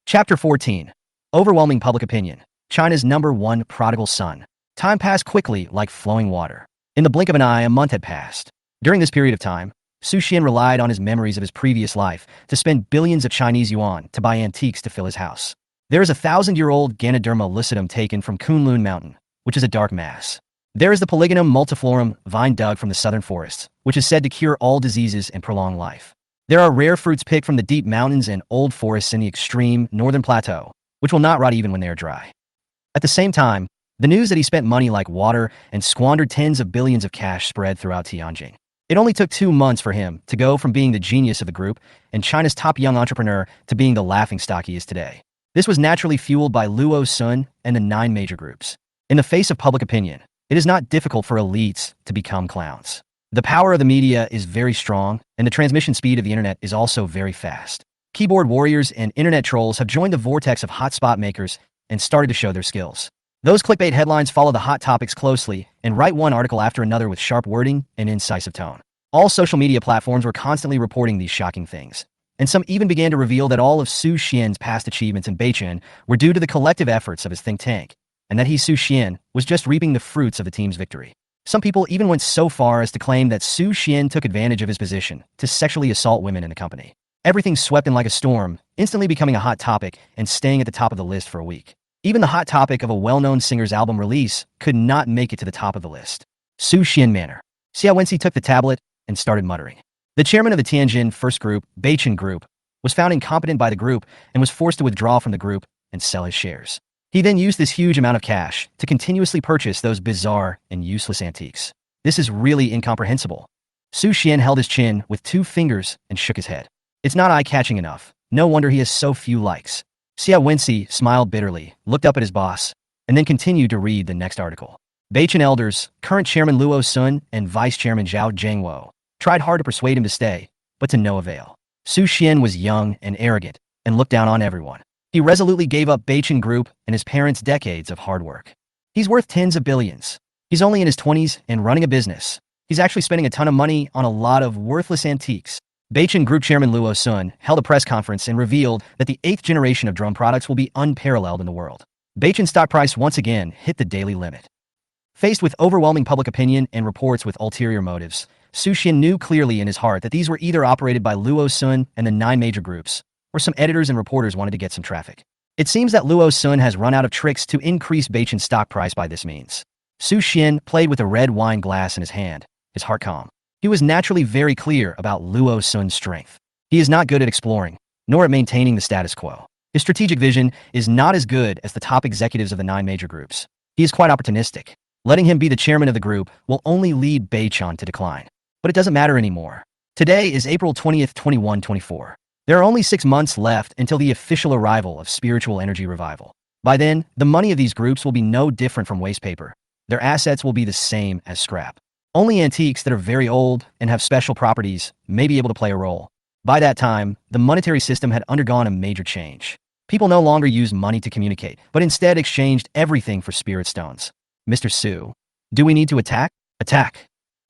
Speaker 1: Chapter 14. Overwhelming Public Opinion. China's #1 prodigal son. Time passed quickly like flowing water. In the blink of an eye, a month had passed. During this period of time, Su Xian relied on his memories of his previous life to spend billions of Chinese yuan to buy antiques to fill his house. There is a 1,000-year-old Ganoderma lucidum taken from Kunlun Mountain, which is a dark mass. There is the Polygonum multiflorum vine dug from the southern forests, which is said to cure all diseases and prolong life. There are rare fruits picked from the deep mountains and old forests in the extreme northern plateau, which will not rot even when they are dry. At the same time, the news that he spent money like water and squandered tens of billions of cash spread throughout Tianjin. It only took 2 months for him to go from being the genius of the group and China's top young entrepreneur to being the laughingstock he is today. This was naturally fueled by Luo Sun and the 9 major groups. In the face of public opinion, it is not difficult for elites to become clowns. The power of the media is very strong, and the transmission speed of the internet is also very fast. Keyboard warriors and internet trolls have joined the vortex of hotspot makers and started to show their skills. Those clickbait headlines follow the hot topics closely and write one article after another with sharp wording and incisive tone. All social media platforms were constantly reporting these shocking things, and some even began to reveal that all of Su Xian's past achievements in Beijing were due to the collective efforts of his think tank, and that he, Su Xian, was just reaping the fruits of the team's victory. Some people even went so far as to claim that Su Xian took advantage of his position to sexually assault women in the company. Everything swept in like a storm, instantly becoming a hot topic and staying at the top of the list for a week. Even the hot topic of a well-known singer's album release could not make it to the top of the list. Su Xian Manor. Xia Wenxi took the tablet and started muttering. The chairman of the Tianjin First Group, Beichin Group, was found incompetent by the group and was forced to withdraw from the group and sell his shares. He then used this huge amount of cash to continuously purchase those bizarre and useless antiques. This is really incomprehensible. Su Xian held his chin with 2 fingers and shook his head. It's not eye-catching enough. No wonder he has so few likes. Xia Wenxi smiled bitterly, looked up at his boss, and then continued to read the next article. Beichin elders, current chairman Luo Sun and vice chairman Zhao Zhengwo, tried hard to persuade him to stay, but to no avail. Su Xian was young and arrogant and looked down on everyone. He resolutely gave up Beichin Group and his parents' decades of hard work. He's worth tens of billions. He's only in his 20s and running a business. He's actually spending a ton of money on a lot of worthless antiques. Beichin Group Chairman Luo Sun held a press conference and revealed that the 8th generation of drone products will be unparalleled in the world. Beichin's stock price once again hit the daily limit. Faced with overwhelming public opinion and reports with ulterior motives, Su Xian knew clearly in his heart that these were either operated by Luo Sun and the 9 major groups, or some editors and reporters wanted to get some traffic. It seems that Luo Sun has run out of tricks to increase Beichin's stock price by this means. Su Xian played with a red wine glass in his hand, his heart calm. He was naturally very clear about Luo Sun's strength. He is not good at exploring, nor at maintaining the status quo. His strategic vision is not as good as the top executives of the 9 major groups. He is quite opportunistic. Letting him be the chairman of the group will only lead Beichin to decline. But it doesn't matter anymore. Today is April 20th, 2124. There are only 6 months left until the official arrival of spiritual energy revival. By then, the money of these groups will be no different from waste paper. Their assets will be the same as scrap. Only antiques that are very old and have special properties may be able to play a role. By that time, the monetary system had undergone a major change. People no longer used money to communicate, but instead exchanged everything for spirit stones. Mr. Su, do we need to attack? Attack.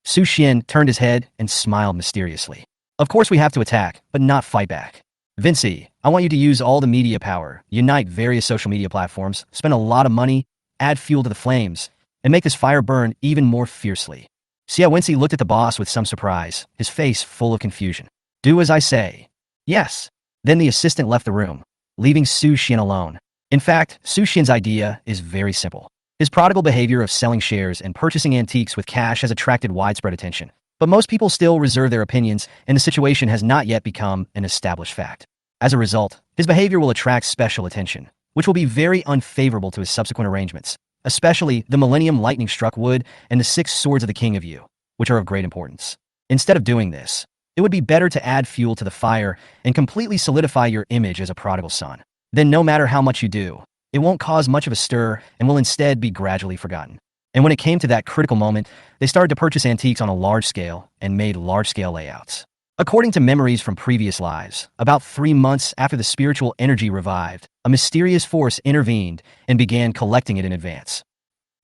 Speaker 1: Su Xian turned his head and smiled mysteriously. Of course we have to attack, but not fight back. Vinci, I want you to use all the media power, unite various social media platforms, spend a lot of money, add fuel to the flames, and make this fire burn even more fiercely. Xia Wenxi looked at the boss with some surprise, his face full of confusion. Do as I say. Yes. Then the assistant left the room, leaving Su Xian alone. In fact, Su Xian's idea is very simple. His prodigal behavior of selling shares and purchasing antiques with cash has attracted widespread attention. But most people still reserve their opinions, and the situation has not yet become an established fact. As a result, his behavior will attract special attention, which will be very unfavorable to his subsequent arrangements, especially the Millennium Lightning-Struck Wood and the 6 Swords of the King of Yu, which are of great importance. Instead of doing this, it would be better to add fuel to the fire and completely solidify your image as a prodigal son. Then no matter how much you do, it won't cause much of a stir and will instead be gradually forgotten. And when it came to that critical moment, they started to purchase antiques on a large scale and made large-scale layouts. According to memories from previous lives, about 3 months after the spiritual energy revived, a mysterious force intervened and began collecting it in advance.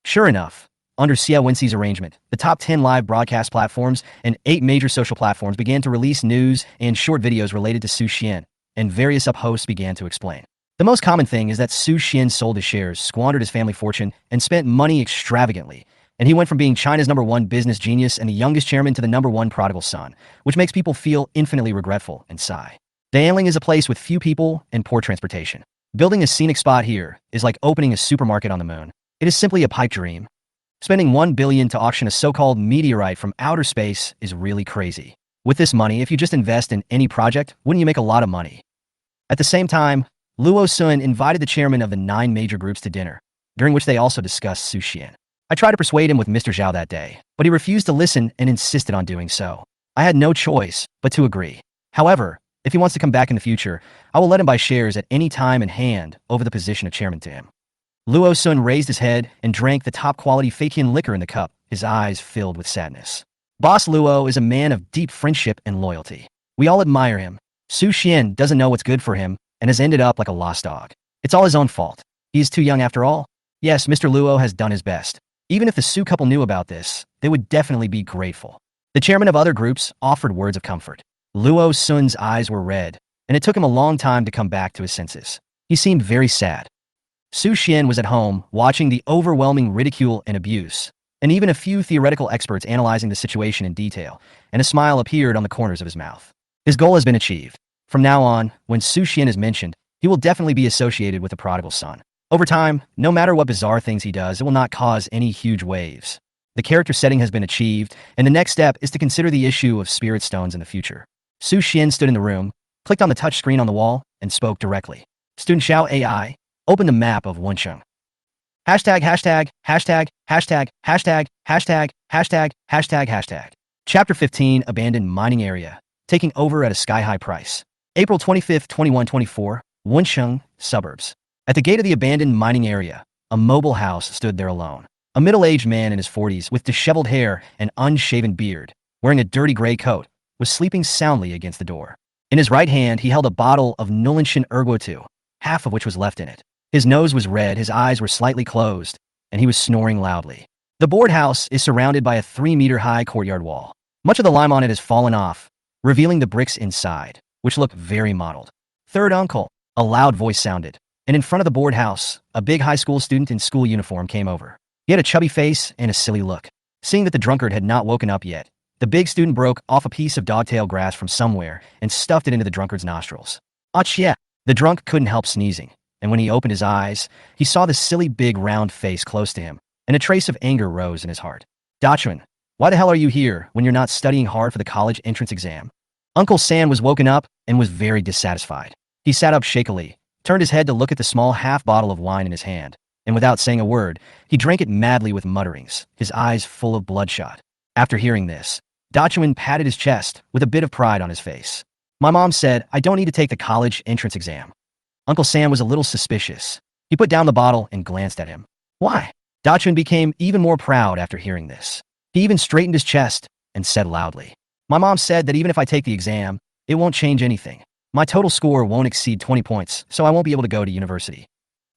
Speaker 1: Sure enough, under Xia Wenxi's arrangement, the top 10 live broadcast platforms and 8 major social platforms began to release news and short videos related to Su Xian, and various up-hosts began to explain. The most common thing is that Su Xian sold his shares, squandered his family fortune, and spent money extravagantly, and he went from being China's #1 business genius and the youngest chairman to the #1 prodigal son, which makes people feel infinitely regretful and sigh. Dalian is a place with few people and poor transportation. Building a scenic spot here is like opening a supermarket on the moon. It is simply a pipe dream. Spending $1 billion to auction a so-called meteorite from outer space is really crazy. With this money, if you just invest in any project, wouldn't you make a lot of money? At the same time, Luo Sun invited the chairman of the 9 major groups to dinner, during which they also discussed Su Xian. I tried to persuade him with Mr. Zhao that day, but he refused to listen and insisted on doing so. I had no choice but to agree. However, if he wants to come back in the future, I will let him buy shares at any time and hand over the position of chairman to him. Luo Sun raised his head and drank the top-quality Fakian liquor in the cup, his eyes filled with sadness. Boss Luo is a man of deep friendship and loyalty. We all admire him. Su Xian doesn't know what's good for him and has ended up like a lost dog. It's all his own fault. He is too young after all. Yes, Mr. Luo has done his best. Even if the Su couple knew about this, they would definitely be grateful. The chairman of other groups offered words of comfort. Luo Sun's eyes were red, and it took him a long time to come back to his senses. He seemed very sad. Su Xian was at home, watching the overwhelming ridicule and abuse, and even a few theoretical experts analyzing the situation in detail, and a smile appeared on the corners of his mouth. His goal has been achieved. From now on, when Su Xian is mentioned, he will definitely be associated with the prodigal son. Over time, no matter what bizarre things he does, it will not cause any huge waves. The character setting has been achieved, and the next step is to consider the issue of spirit stones in the future. Su Xian stood in the room, clicked on the touch screen on the wall, and spoke directly. Student Xiao AI, open the map of Wensheng. Hashtag, hashtag, hashtag, hashtag, hashtag, hashtag, hashtag, hashtag, hashtag. Chapter 15, Abandoned Mining Area, taking over at a sky-high price. April 25, 2124, Wensheng, suburbs. At the gate of the abandoned mining area, a mobile house stood there alone. A middle-aged man in his 40s with disheveled hair and unshaven beard, wearing a dirty gray coat, was sleeping soundly against the door. In his right hand, he held a bottle of Nulinshan Erguotu, half of which was left in it. His nose was red, his eyes were slightly closed, and he was snoring loudly. The board house is surrounded by a 3-meter-high courtyard wall. Much of the lime on it has fallen off, revealing the bricks inside, which look very mottled. Third uncle, a loud voice sounded, and in front of the board house, a big high school student in school uniform came over. He had a chubby face and a silly look. Seeing that the drunkard had not woken up yet, the big student broke off a piece of dogtail grass from somewhere and stuffed it into the drunkard's nostrils. Achia! The drunk couldn't help sneezing, and when he opened his eyes, he saw the silly big round face close to him, and a trace of anger rose in his heart. Dachuan, why the hell are you here when you're not studying hard for the college entrance exam? Uncle San was woken up and was very dissatisfied. He sat up shakily, turned his head to look at the small half bottle of wine in his hand, and without saying a word, he drank it madly with mutterings, his eyes full of bloodshot. After hearing this, Dachuan patted his chest with a bit of pride on his face. My mom said I don't need to take the college entrance exam. Uncle Sam was a little suspicious. He put down the bottle and glanced at him. Why? Dachuan became even more proud after hearing this. He even straightened his chest and said loudly, my mom said that even if I take the exam, it won't change anything. My total score won't exceed 20 points, so I won't be able to go to university.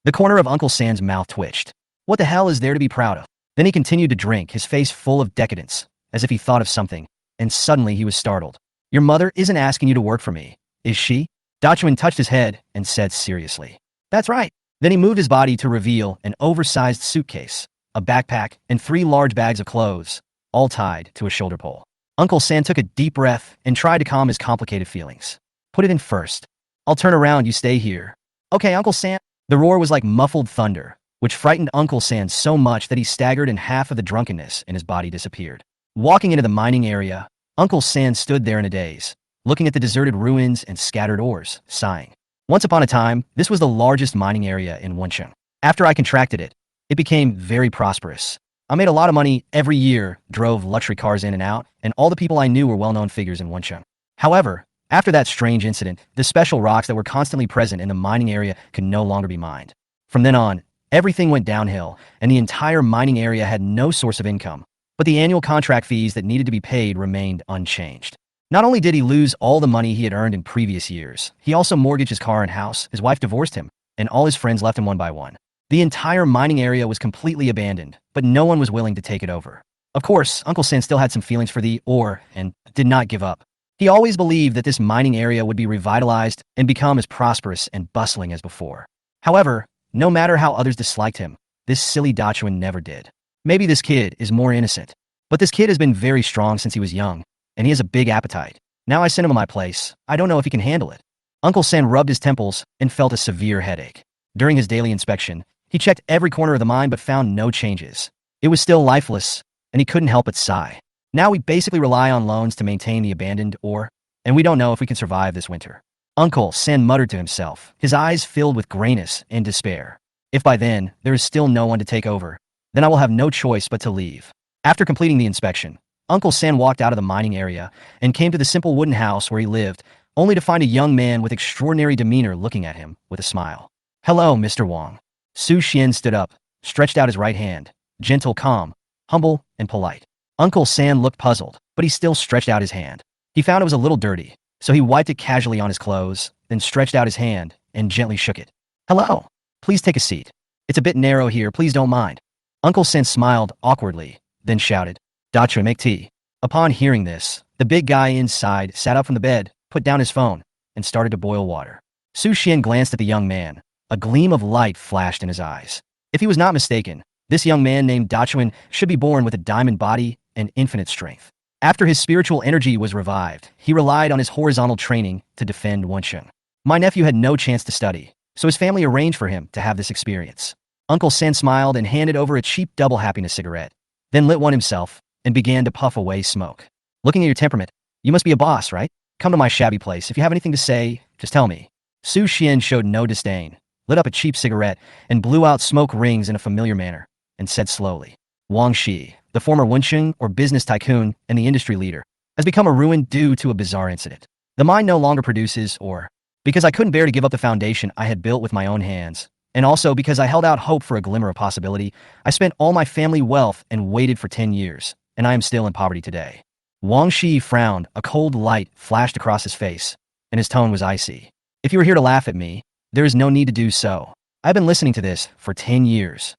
Speaker 1: The corner of Uncle Sam's mouth twitched. What the hell is there to be proud of? Then he continued to drink, his face full of decadence, as if he thought of something, and suddenly he was startled. Your mother isn't asking you to work for me, is she? Dachuan touched his head and said seriously. That's right. Then he moved his body to reveal an oversized suitcase, a backpack, and 3 large bags of clothes, all tied to a shoulder pole. Uncle Sam took a deep breath and tried to calm his complicated feelings. Put it in first. I'll turn around, you stay here. Okay, Uncle Sam. The roar was like muffled thunder, which frightened Uncle Sam so much that he staggered and half of the drunkenness in his body disappeared. Walking into the mining area, Uncle Sam stood there in a daze, looking at the deserted ruins and scattered ores, sighing. Once upon a time, this was the largest mining area in Wensheng. After I contracted it, it became very prosperous. I made a lot of money every year, drove luxury cars in and out, and all the people I knew were well-known figures in Wensheng. However, after that strange incident, the special rocks that were constantly present in the mining area could no longer be mined. From then on, everything went downhill, and the entire mining area had no source of income. But the annual contract fees that needed to be paid remained unchanged. Not only did he lose all the money he had earned in previous years, he also mortgaged his car and house, his wife divorced him, and all his friends left him one by one. The entire mining area was completely abandoned, but no one was willing to take it over. Of course, Uncle Sin still had some feelings for the ore and did not give up. He always believed that this mining area would be revitalized and become as prosperous and bustling as before. However, no matter how others disliked him, this silly Dachuan never did. Maybe this kid is more innocent. But this kid has been very strong since he was young, and he has a big appetite. Now I sent him to my place. I don't know if he can handle it. Uncle Sen rubbed his temples and felt a severe headache. During his daily inspection, he checked every corner of the mine but found no changes. It was still lifeless, and he couldn't help but sigh. Now we basically rely on loans to maintain the abandoned ore, and we don't know if we can survive this winter. Uncle Sen muttered to himself, his eyes filled with grayness and despair. If by then there is still no one to take over, then I will have no choice but to leave. After completing the inspection, Uncle Sen walked out of the mining area and came to the simple wooden house where he lived, only to find a young man with extraordinary demeanor looking at him with a smile. "Hello, Mr. Wang." Su Xian stood up, stretched out his right hand, gentle, calm, humble, and polite. Uncle Sen looked puzzled, but he still stretched out his hand. He found it was a little dirty, so he wiped it casually on his clothes, then stretched out his hand and gently shook it. "Hello. Please take a seat. It's a bit narrow here, please don't mind." Uncle Sen smiled awkwardly, then shouted, "Dacha, make tea." Upon hearing this, the big guy inside sat up from the bed, put down his phone, and started to boil water. Su Xian glanced at the young man. A gleam of light flashed in his eyes. If he was not mistaken, this young man named Dachuan should be born with a diamond body and infinite strength. After his spiritual energy was revived, he relied on his horizontal training to defend Wensheng. My nephew had no chance to study, so his family arranged for him to have this experience. Uncle Sen smiled and handed over a cheap double happiness cigarette, then lit one himself and began to puff away smoke. "Looking at your temperament, you must be a boss, right? Come to my shabby place. If you have anything to say, just tell me." Su Xian showed no disdain, lit up a cheap cigarette, and blew out smoke rings in a familiar manner, and said slowly, "Wang Shi, the former Wensheng or business tycoon and the industry leader, has become a ruin due to a bizarre incident. The mine no longer produces ore, because I couldn't bear to give up the foundation I had built with my own hands, and also because I held out hope for a glimmer of possibility. I spent all my family wealth and waited for 10 years, and I am still in poverty today." Wang Shi frowned, a cold light flashed across his face, and his tone was icy. "If you were here to laugh at me, there is no need to do so. I've been listening to this for 10 years.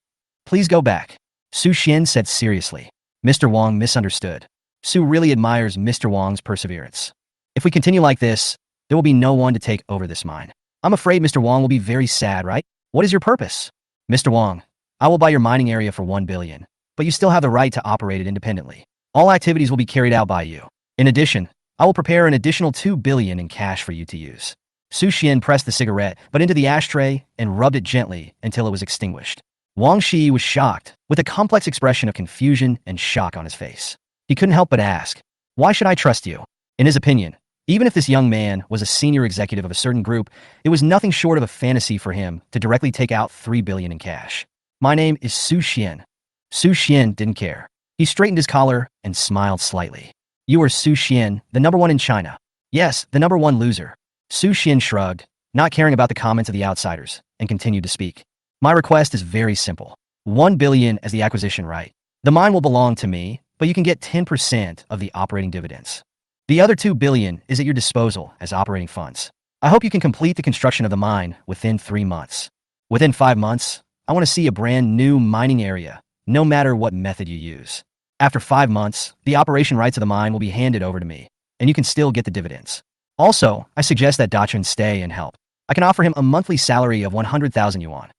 Speaker 1: Please go back." Su Xian said seriously. Mr. Wang misunderstood. Su really admires Mr. Wang's perseverance. "If we continue like this, there will be no one to take over this mine. I'm afraid Mr. Wang will be very sad, right? What is your purpose?" "Mr. Wang, I will buy your mining area for 1 billion, but you still have the right to operate it independently. All activities will be carried out by you. In addition, I will prepare an additional 2 billion in cash for you to use." Su Xian pressed the cigarette, but into the ashtray and rubbed it gently until it was extinguished. Wang Shi was shocked, with a complex expression of confusion and shock on his face. He couldn't help but ask, "Why should I trust you?" In his opinion, even if this young man was a senior executive of a certain group, it was nothing short of a fantasy for him to directly take out 3 billion in cash. "My name is Su Xian." Su Xian didn't care. He straightened his collar and smiled slightly. "You are Su Xian, the number one in China." "Yes, the number one loser." Su Xian shrugged, not caring about the comments of the outsiders, and continued to speak. "My request is very simple. 1 billion as the acquisition right. The mine will belong to me, but you can get 10% of the operating dividends. The other 2 billion is at your disposal as operating funds. I hope you can complete the construction of the mine within 3 months. Within 5 months, I want to see a brand new mining area, no matter what method you use. After 5 months, the operation rights of the mine will be handed over to me, and you can still get the dividends. Also, I suggest that Dachun stay and help. I can offer him a monthly salary of 100,000 yuan."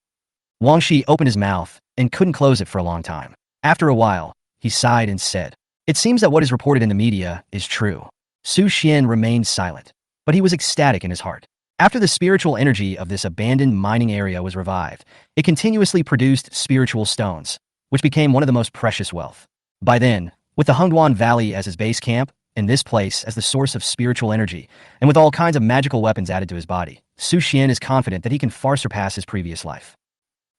Speaker 1: Wang Shi opened his mouth and couldn't close it for a long time. After a while, he sighed and said, "It seems that what is reported in the media is true." Su Xian remained silent, but he was ecstatic in his heart. After the spiritual energy of this abandoned mining area was revived, it continuously produced spiritual stones, which became one of the most precious wealth. By then, with the Hengduan Valley as his base camp, and this place as the source of spiritual energy, and with all kinds of magical weapons added to his body, Su Xian is confident that he can far surpass his previous life.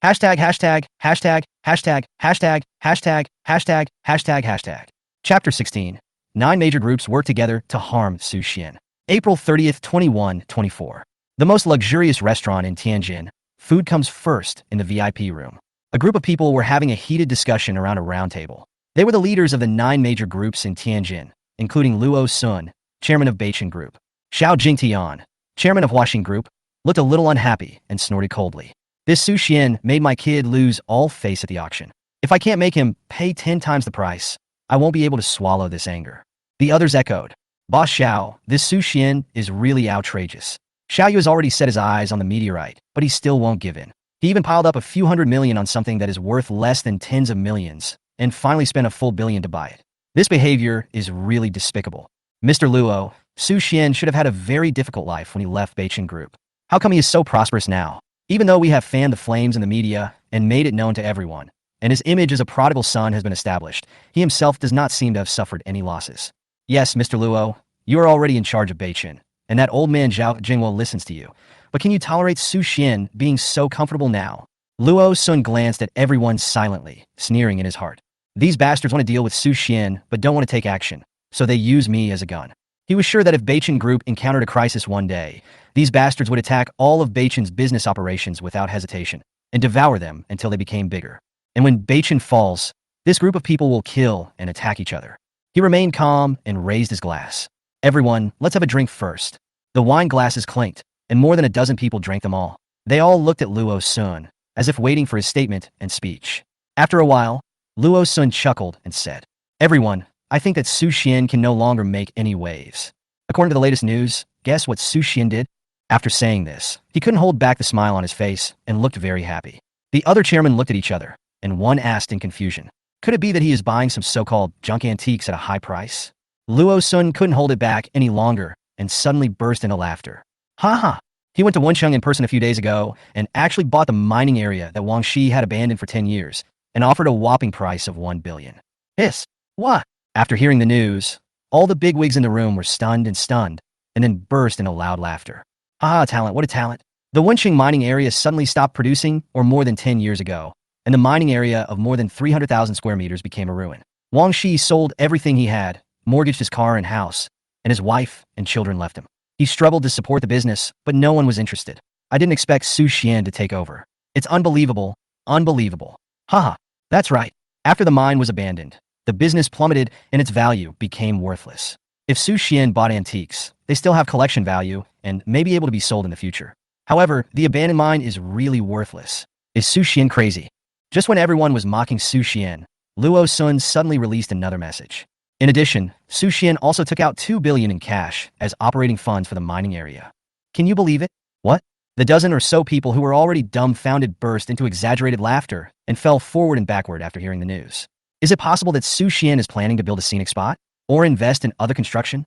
Speaker 1: Hashtag, hashtag, hashtag, hashtag, hashtag, hashtag, hashtag, hashtag, hashtag. Chapter 16. 9 major groups work together to harm Su Xian. April 30th, 2124. The most luxurious restaurant in Tianjin, Food comes first in the VIP room. A group of people were having a heated discussion around a round table. They were the leaders of the 9 major groups in Tianjin, including Luo Sun, chairman of Beichin Group. Xiao Jingtian, chairman of Huaxing Group, looked a little unhappy and snorted coldly. This Su Xian made my kid lose all face at the auction. If I can't make him pay 10 times the price, I won't be able to swallow this anger. The others echoed. Boss Xiao, this Su Xian is really outrageous. Xiao Yu has already set his eyes on the meteorite, but he still won't give in. He even piled up a few hundred million on something that is worth less than tens of millions, and finally spent a full billion to buy it. This behavior is really despicable. Mr. Luo, Su Xian should have had a very difficult life when he left Beichin Group. How come he is so prosperous now? Even though we have fanned the flames in the media and made it known to everyone, and his image as a prodigal son has been established, he himself does not seem to have suffered any losses. Yes, Mr. Luo, you are already in charge of Beichin, and that old man Zhao Jingwo listens to you. But can you tolerate Su Xian being so comfortable now? Luo Sun glanced at everyone silently, sneering in his heart. These bastards want to deal with Su Xian, but don't want to take action, so they use me as a gun. He was sure that if Beichin Group encountered a crisis one day, these bastards would attack all of Beichin's business operations without hesitation, and devour them until they became bigger. And when Beichin falls, this group of people will kill and attack each other. He remained calm and raised his glass. Everyone, let's have a drink first. The wine glasses clinked, and more than a dozen people drank them all. They all looked at Luo Sun, as if waiting for his statement and speech. After a while, Luo Sun chuckled and said, "Everyone, I think that Su Xian can no longer make any waves." According to the latest news, guess what Su Xian did? After saying this, he couldn't hold back the smile on his face and looked very happy. The other chairmen looked at each other, and one asked in confusion, could it be that he is buying some so-called junk antiques at a high price? Luo Sun couldn't hold it back any longer and suddenly burst into laughter. Ha ha! He went to Wencheng in person a few days ago and actually bought the mining area that Wang Shi had abandoned for 10 years and offered a whopping price of 1 billion. Hiss! What? After hearing the news, all the bigwigs in the room were stunned, and then burst into loud laughter. Ah, talent, what a talent. The Wencheng mining area suddenly stopped producing more than 10 years ago, and the mining area of more than 300,000 square meters became a ruin. Wang Shi sold everything he had, mortgaged his car and house, and his wife and children left him. He struggled to support the business, but no one was interested. I didn't expect Su Xian to take over. It's unbelievable, unbelievable. Haha, that's right. After the mine was abandoned, the business plummeted and its value became worthless. If Su Xian bought antiques, they still have collection value and may be able to be sold in the future. However, the abandoned mine is really worthless. Is Su Xian crazy? Just when everyone was mocking Su Xian, Luo Sun suddenly released another message. In addition, Su Xian also took out 2 billion in cash as operating funds for the mining area. Can you believe it? What? The dozen or so people who were already dumbfounded burst into exaggerated laughter and fell forward and backward after hearing the news. Is it possible that Su Xian is planning to build a scenic spot? Or invest in other construction?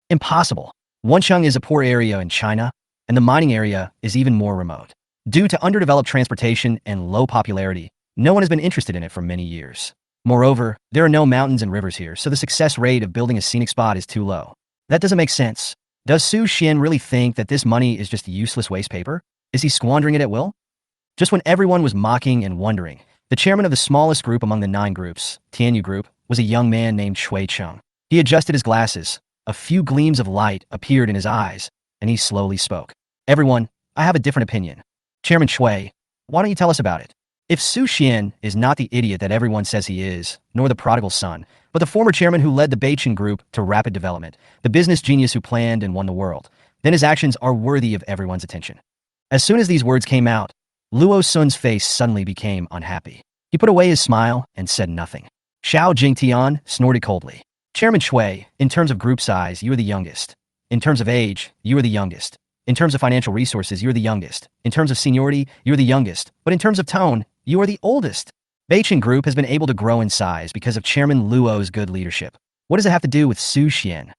Speaker 1: Impossible. Wencheng is a poor area in China, and the mining area is even more remote. Due to underdeveloped transportation and low popularity, no one has been interested in it for many years. Moreover, there are no mountains and rivers here, so the success rate of building a scenic spot is too low. That doesn't make sense. Does Su Xian really think that this money is just useless waste paper? Is he squandering it at will? Just when everyone was mocking and wondering, the chairman of the smallest group among the 9 groups, Tianyu Group, was a young man named Shui Cheng. He adjusted his glasses, a few gleams of light appeared in his eyes, and he slowly spoke. Everyone, I have a different opinion. Chairman Shui, why don't you tell us about it? If Su Xian is not the idiot that everyone says he is, nor the prodigal son, but the former chairman who led the Beichin Group to rapid development, the business genius who planned and won the world, then his actions are worthy of everyone's attention. As soon as these words came out, Luo Sun's face suddenly became unhappy. He put away his smile and said nothing. Xiao Jingtian snorted coldly. Chairman Shui, in terms of group size, you are the youngest. In terms of age, you are the youngest. In terms of financial resources, you're the youngest. In terms of seniority, you're the youngest. But in terms of tone, you are the oldest. Beichin Group has been able to grow in size because of Chairman Luo's good leadership. What does it have to do with Su Xian?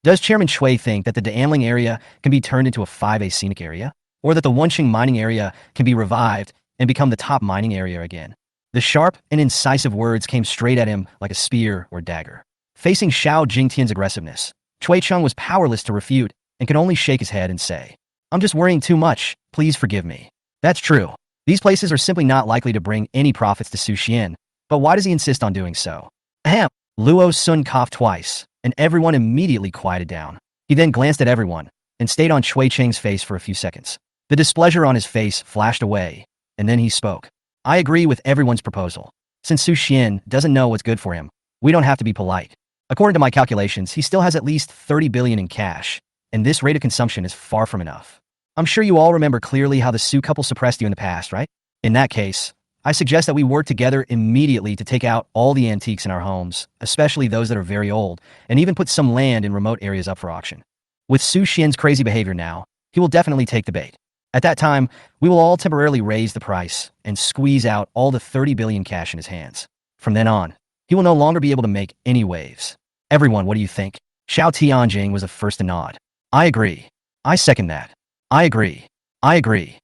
Speaker 1: Does Chairman Shui think that the Damling area can be turned into a 5A scenic area? Or that the Wencheng mining area can be revived and become the top mining area again? The sharp and incisive words came straight at him like a spear or dagger. Facing Xiao Jingtian's aggressiveness, Shui Cheng was powerless to refute and could only shake his head and say, I'm just worrying too much, please forgive me. That's true. These places are simply not likely to bring any profits to Su Xian, but why does he insist on doing so? Ahem. Luo Sun coughed twice, and everyone immediately quieted down. He then glanced at everyone and stayed on Shui Cheng's face for a few seconds. The displeasure on his face flashed away, and then he spoke. I agree with everyone's proposal. Since Su Xian doesn't know what's good for him, we don't have to be polite. According to my calculations, he still has at least 30 billion in cash, and this rate of consumption is far from enough. I'm sure you all remember clearly how the Su couple suppressed you in the past, right? In that case, I suggest that we work together immediately to take out all the antiques in our homes, especially those that are very old, and even put some land in remote areas up for auction. With Su Xian's crazy behavior now, he will definitely take the bait. At that time, we will all temporarily raise the price and squeeze out all the 30 billion cash in his hands. From then on, he will no longer be able to make any waves. Everyone, what do you think? Xiao Tianjing was the first to nod. I agree. I second that. I agree. I agree.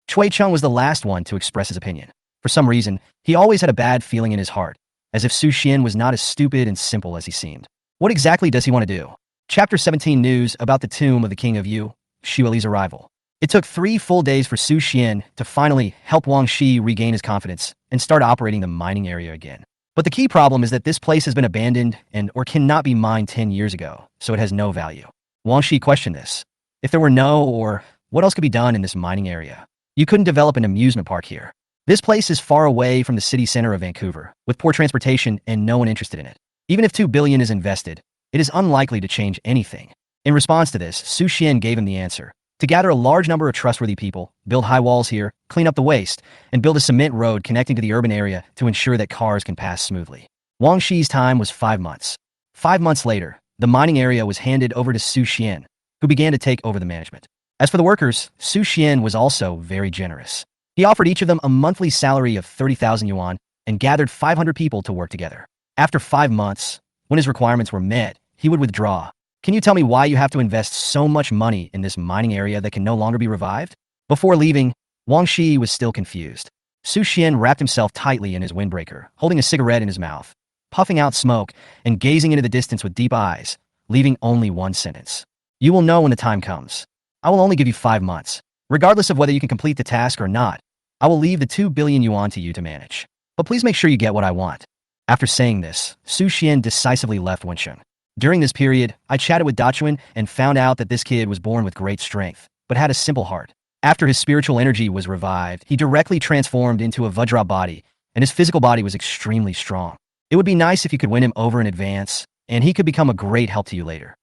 Speaker 1: Cui Cheng was the last one to express his opinion. For some reason, he always had a bad feeling in his heart, as if Su Xian was not as stupid and simple as he seemed. What exactly does he want to do? Chapter 17 News about the tomb of the King of Yu, Xueli's arrival. It took 3 full days for Su Xian to finally help Wang Shi regain his confidence and start operating the mining area again. But the key problem is that this place has been abandoned or cannot be mined 10 years ago, so it has no value. Wang Shi questioned this. If there were what else could be done in this mining area? You couldn't develop an amusement park here. This place is far away from the city center of Vancouver, with poor transportation and no one interested in it. Even if 2 billion is invested, it is unlikely to change anything. In response to this, Su Xian gave him the answer. To gather a large number of trustworthy people, build high walls here, clean up the waste, and build a cement road connecting to the urban area to ensure that cars can pass smoothly. Wang Shi's time was 5 months. 5 months later, the mining area was handed over to Su Xian, who began to take over the management. As for the workers, Su Xian was also very generous. He offered each of them a monthly salary of 30,000 yuan and gathered 500 people to work together. After 5 months, when his requirements were met, he would withdraw. Can you tell me why you have to invest so much money in this mining area that can no longer be revived? Before leaving, Wang Shi was still confused. Su Xian wrapped himself tightly in his windbreaker, holding a cigarette in his mouth, puffing out smoke and gazing into the distance with deep eyes, leaving only one sentence. You will know when the time comes. I will only give you 5 months. Regardless of whether you can complete the task or not, I will leave the 2 billion yuan to you to manage. But please make sure you get what I want. After saying this, Su Xian decisively left Wensheng. During this period, I chatted with Dachuan and found out that this kid was born with great strength, but had a simple heart. After his spiritual energy was revived, he directly transformed into a Vajra body, and his physical body was extremely strong. It would be nice if you could win him over in advance, and he could become a great help to you later.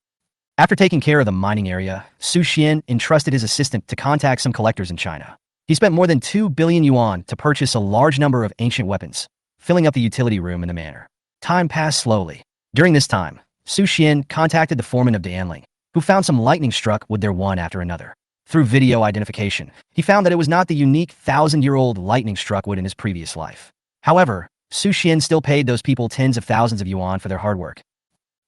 Speaker 1: After taking care of the mining area, Su Xian entrusted his assistant to contact some collectors in China. He spent more than 2 billion yuan to purchase a large number of ancient weapons, filling up the utility room in the manor. Time passed slowly. During this time, Su Xian contacted the foreman of Dianling, who found some lightning struck wood there one after another. Through video identification, he found that it was not the unique 1,000-year-old lightning struck wood in his previous life. However, Su Xian still paid those people tens of thousands of yuan for their hard work.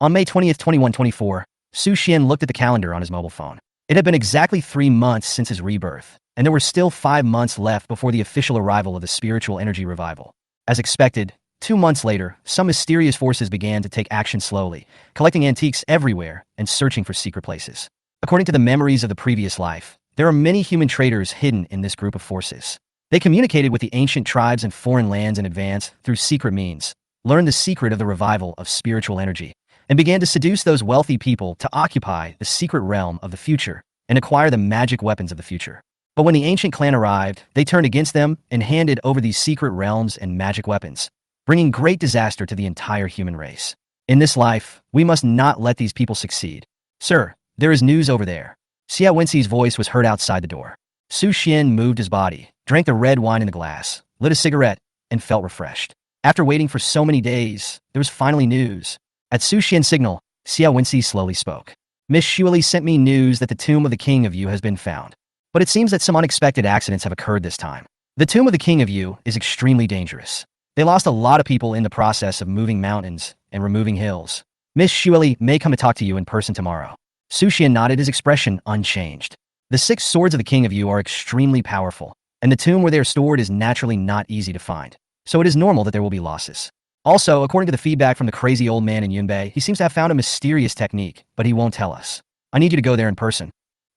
Speaker 1: On May 20th, 2124, Su Xian looked at the calendar on his mobile phone. It had been exactly 3 months since his rebirth, and there were still 5 months left before the official arrival of the spiritual energy revival. As expected, 2 months later, some mysterious forces began to take action slowly, collecting antiques everywhere and searching for secret places. According to the memories of the previous life, there are many human traders hidden in this group of forces. They communicated with the ancient tribes and foreign lands in advance through secret means, learned the secret of the revival of spiritual energy, and began to seduce those wealthy people to occupy the secret realm of the future and acquire the magic weapons of the future. But when the ancient clan arrived, they turned against them and handed over these secret realms and magic weapons, bringing great disaster to the entire human race. In this life, we must not let these people succeed. Sir, there is news over there. Xia Wenxi's voice was heard outside the door. Su Xian moved his body, drank the red wine in the glass, lit a cigarette, and felt refreshed. After waiting for so many days, there was finally news. At Su Xian's signal, Xia Wenxi slowly spoke. Miss Xueli sent me news that the tomb of the King of Yu has been found. But it seems that some unexpected accidents have occurred this time. The tomb of the King of Yu is extremely dangerous. They lost a lot of people in the process of moving mountains and removing hills. Miss Xueli may come to talk to you in person tomorrow. Su Xian nodded, his expression unchanged. The 6 swords of the King of Yu are extremely powerful, and the tomb where they are stored is naturally not easy to find. So it is normal that there will be losses. Also, according to the feedback from the crazy old man in Yunbei, he seems to have found a mysterious technique, but he won't tell us. I need you to go there in person.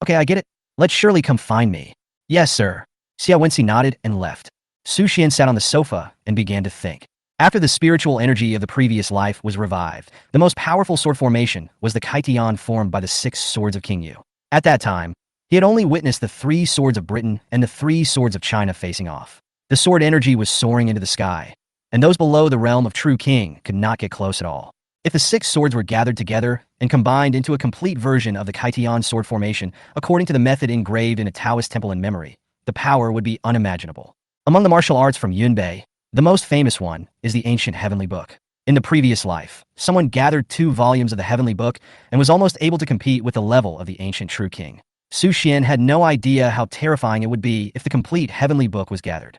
Speaker 1: Okay, I get it. Let's surely come find me. Yes, sir. Xia Wenxi nodded and left. Su Xian sat on the sofa and began to think. After the spiritual energy of the previous life was revived, the most powerful sword formation was the Kaitian formed by the 6 swords of King Yu. At that time, He had only witnessed the three swords of Britain and the three swords of China facing off. The sword energy was soaring into the sky, and those below the realm of true king could not get close at all. If the six swords were gathered together and combined into a complete version of the Kaitian sword formation according to the method engraved in a Taoist temple in memory, the power would be unimaginable. Among the martial arts from Yunbei, the most famous one is the ancient Heavenly Book. In the previous life, someone gathered 2 volumes of the Heavenly Book and was almost able to compete with the level of the ancient True King. Su Xian had no idea how terrifying it would be if the complete Heavenly Book was gathered.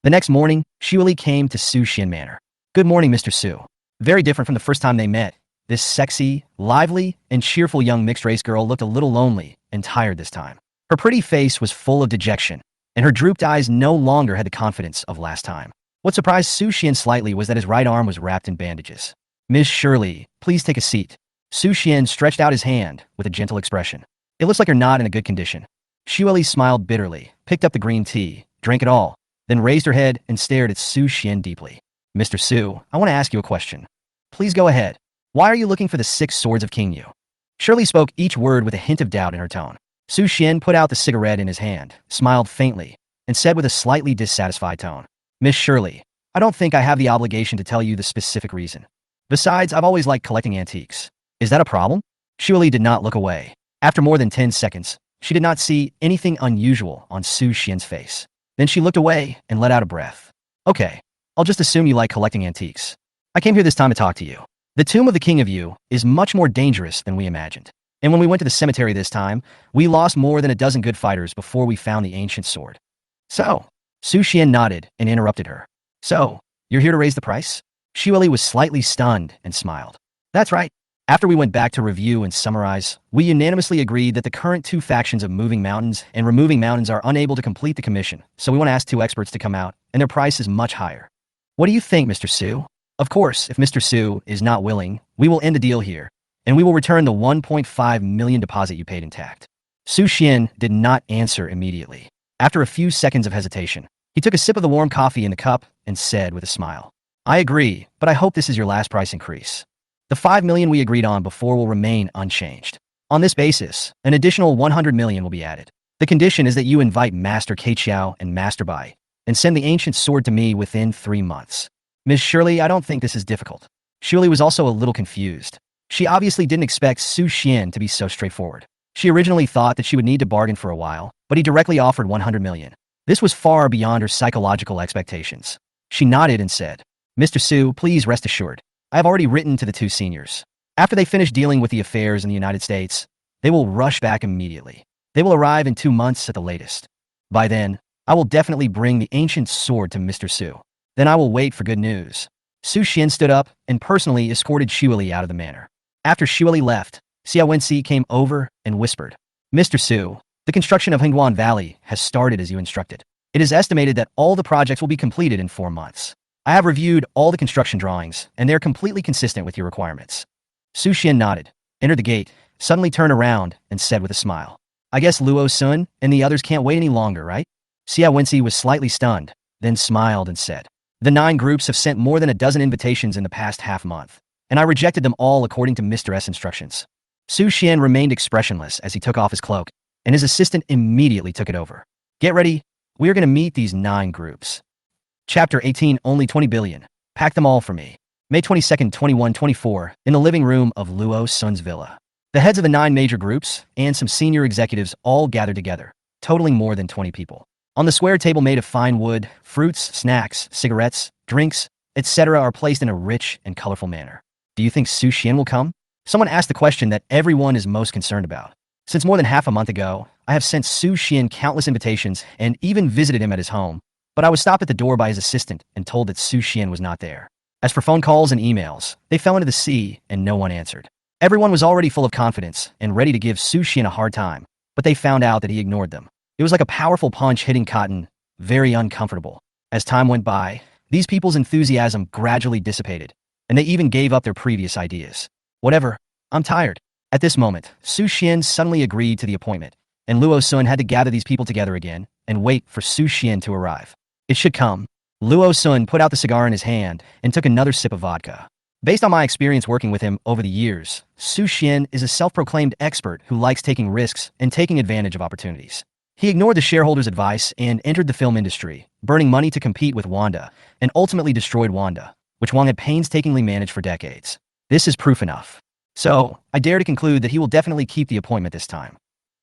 Speaker 1: The next morning, Xiuli came to Su Xian Manor. "Good morning, Mr. Su." Very different from the first time they met. This sexy, lively, and cheerful young mixed-race girl looked a little lonely and tired this time. Her pretty face was full of dejection, and her drooped eyes no longer had the confidence of last time. What surprised Su Xian slightly was that his right arm was wrapped in bandages. "Miss Shirley, please take a seat." Su Xian stretched out his hand with a gentle expression. "It looks like you're not in a good condition." Xiuli smiled bitterly, picked up the green tea, drank it all, then raised her head and stared at Su Xian deeply. "Mr. Su, I want to ask you a question." "Please go ahead. Why are you looking for the 6 swords of King Yu?" Shirley spoke each word with a hint of doubt in her tone. Su Xian put out the cigarette in his hand, smiled faintly, and said with a slightly dissatisfied tone, "Miss Shirley, I don't think I have the obligation to tell you the specific reason. Besides, I've always liked collecting antiques. Is that a problem?" Xiuli did not look away. After more than 10 seconds, she did not see anything unusual on Su Xian's face. Then she looked away and let out a breath. "Okay, I'll just assume you like collecting antiques. I came here this time to talk to you. The tomb of the King of Yu is much more dangerous than we imagined. And when we went to the cemetery this time, we lost more than a dozen good fighters before we found the ancient sword." "So?" Su Xian nodded and interrupted her. "So, you're here to raise the price?" Xiuli was slightly stunned and smiled. "That's right. After we went back to review and summarize, we unanimously agreed that the current 2 factions of Moving Mountains and Removing Mountains are unable to complete the commission, so we want to ask 2 experts to come out, and their price is much higher. What do you think, Mr. Su?" "Of course, if Mr. Su is not willing, we will end the deal here, and we will return the 1.5 million deposit you paid intact." Su Xian did not answer immediately. After a few seconds of hesitation, he took a sip of the warm coffee in the cup and said with a smile, "I agree, but I hope this is your last price increase. The 5 million we agreed on before will remain unchanged. On this basis, an additional 100 million will be added. The condition is that you invite Master Keiqiao and Master Bai, and send the ancient sword to me within 3 months. Miss Shirley, I don't think this is difficult." Shirley was also a little confused. She obviously didn't expect Su Xian to be so straightforward. She originally thought that she would need to bargain for a while, but he directly offered 100 million. This was far beyond her psychological expectations. She nodded and said, "Mr. Su, please rest assured. I have already written to the 2 seniors. After they finish dealing with the affairs in the United States, they will rush back immediately. They will arrive in 2 months at the latest. By then, I will definitely bring the ancient sword to Mr. Su. Then I will wait for good news." Su Xian stood up and personally escorted Xiuli out of the manor. After Xiuli left, Xia Wenxi came over and whispered, "Mr. Su, the construction of Hengguan Valley has started as you instructed. It is estimated that all the projects will be completed in 4 months. I have reviewed all the construction drawings, and they are completely consistent with your requirements." Su Xian nodded, entered the gate, suddenly turned around, and said with a smile, "I guess Luo Sun and the others can't wait any longer, right?" Xia Wenxi was slightly stunned, then smiled and said, "The 9 groups have sent more than a dozen invitations in the past half-month, and I rejected them all according to Mr. S. instructions." Su Xian remained expressionless as he took off his cloak, and his assistant immediately took it over. "Get ready. We are going to meet these 9 groups." Chapter 18, Only 20 billion. Pack them all for me. May 22nd, 2124, in the living room of Luo Sun's villa. The heads of the 9 major groups and some senior executives all gathered together, totaling more than 20 people. On the square table made of fine wood, fruits, snacks, cigarettes, drinks, etc. are placed in a rich and colorful manner. "Do you think Su Xian will come?" Someone asked the question that everyone is most concerned about. Since more than half a month ago, I have sent Su Xian countless invitations and even visited him at his home, but I was stopped at the door by his assistant and told that Su Xian was not there. As for phone calls and emails, they fell into the sea and no one answered. Everyone was already full of confidence and ready to give Su Xian a hard time, but they found out that he ignored them. It was like a powerful punch hitting cotton, very uncomfortable. As time went by, these people's enthusiasm gradually dissipated, and they even gave up their previous ideas. "Whatever, I'm tired." At this moment, Su Xian suddenly agreed to the appointment, and Luo Sun had to gather these people together again and wait for Su Xian to arrive. It should come. Luo Sun put out the cigar in his hand and took another sip of vodka. Based on my experience working with him over the years, Su Xian is a self-proclaimed expert who likes taking risks and taking advantage of opportunities. He ignored the shareholders' advice and entered the film industry, burning money to compete with Wanda, and ultimately destroyed Wanda, which Wang had painstakingly managed for decades. This is proof enough. So, I dare to conclude that he will definitely keep the appointment this time.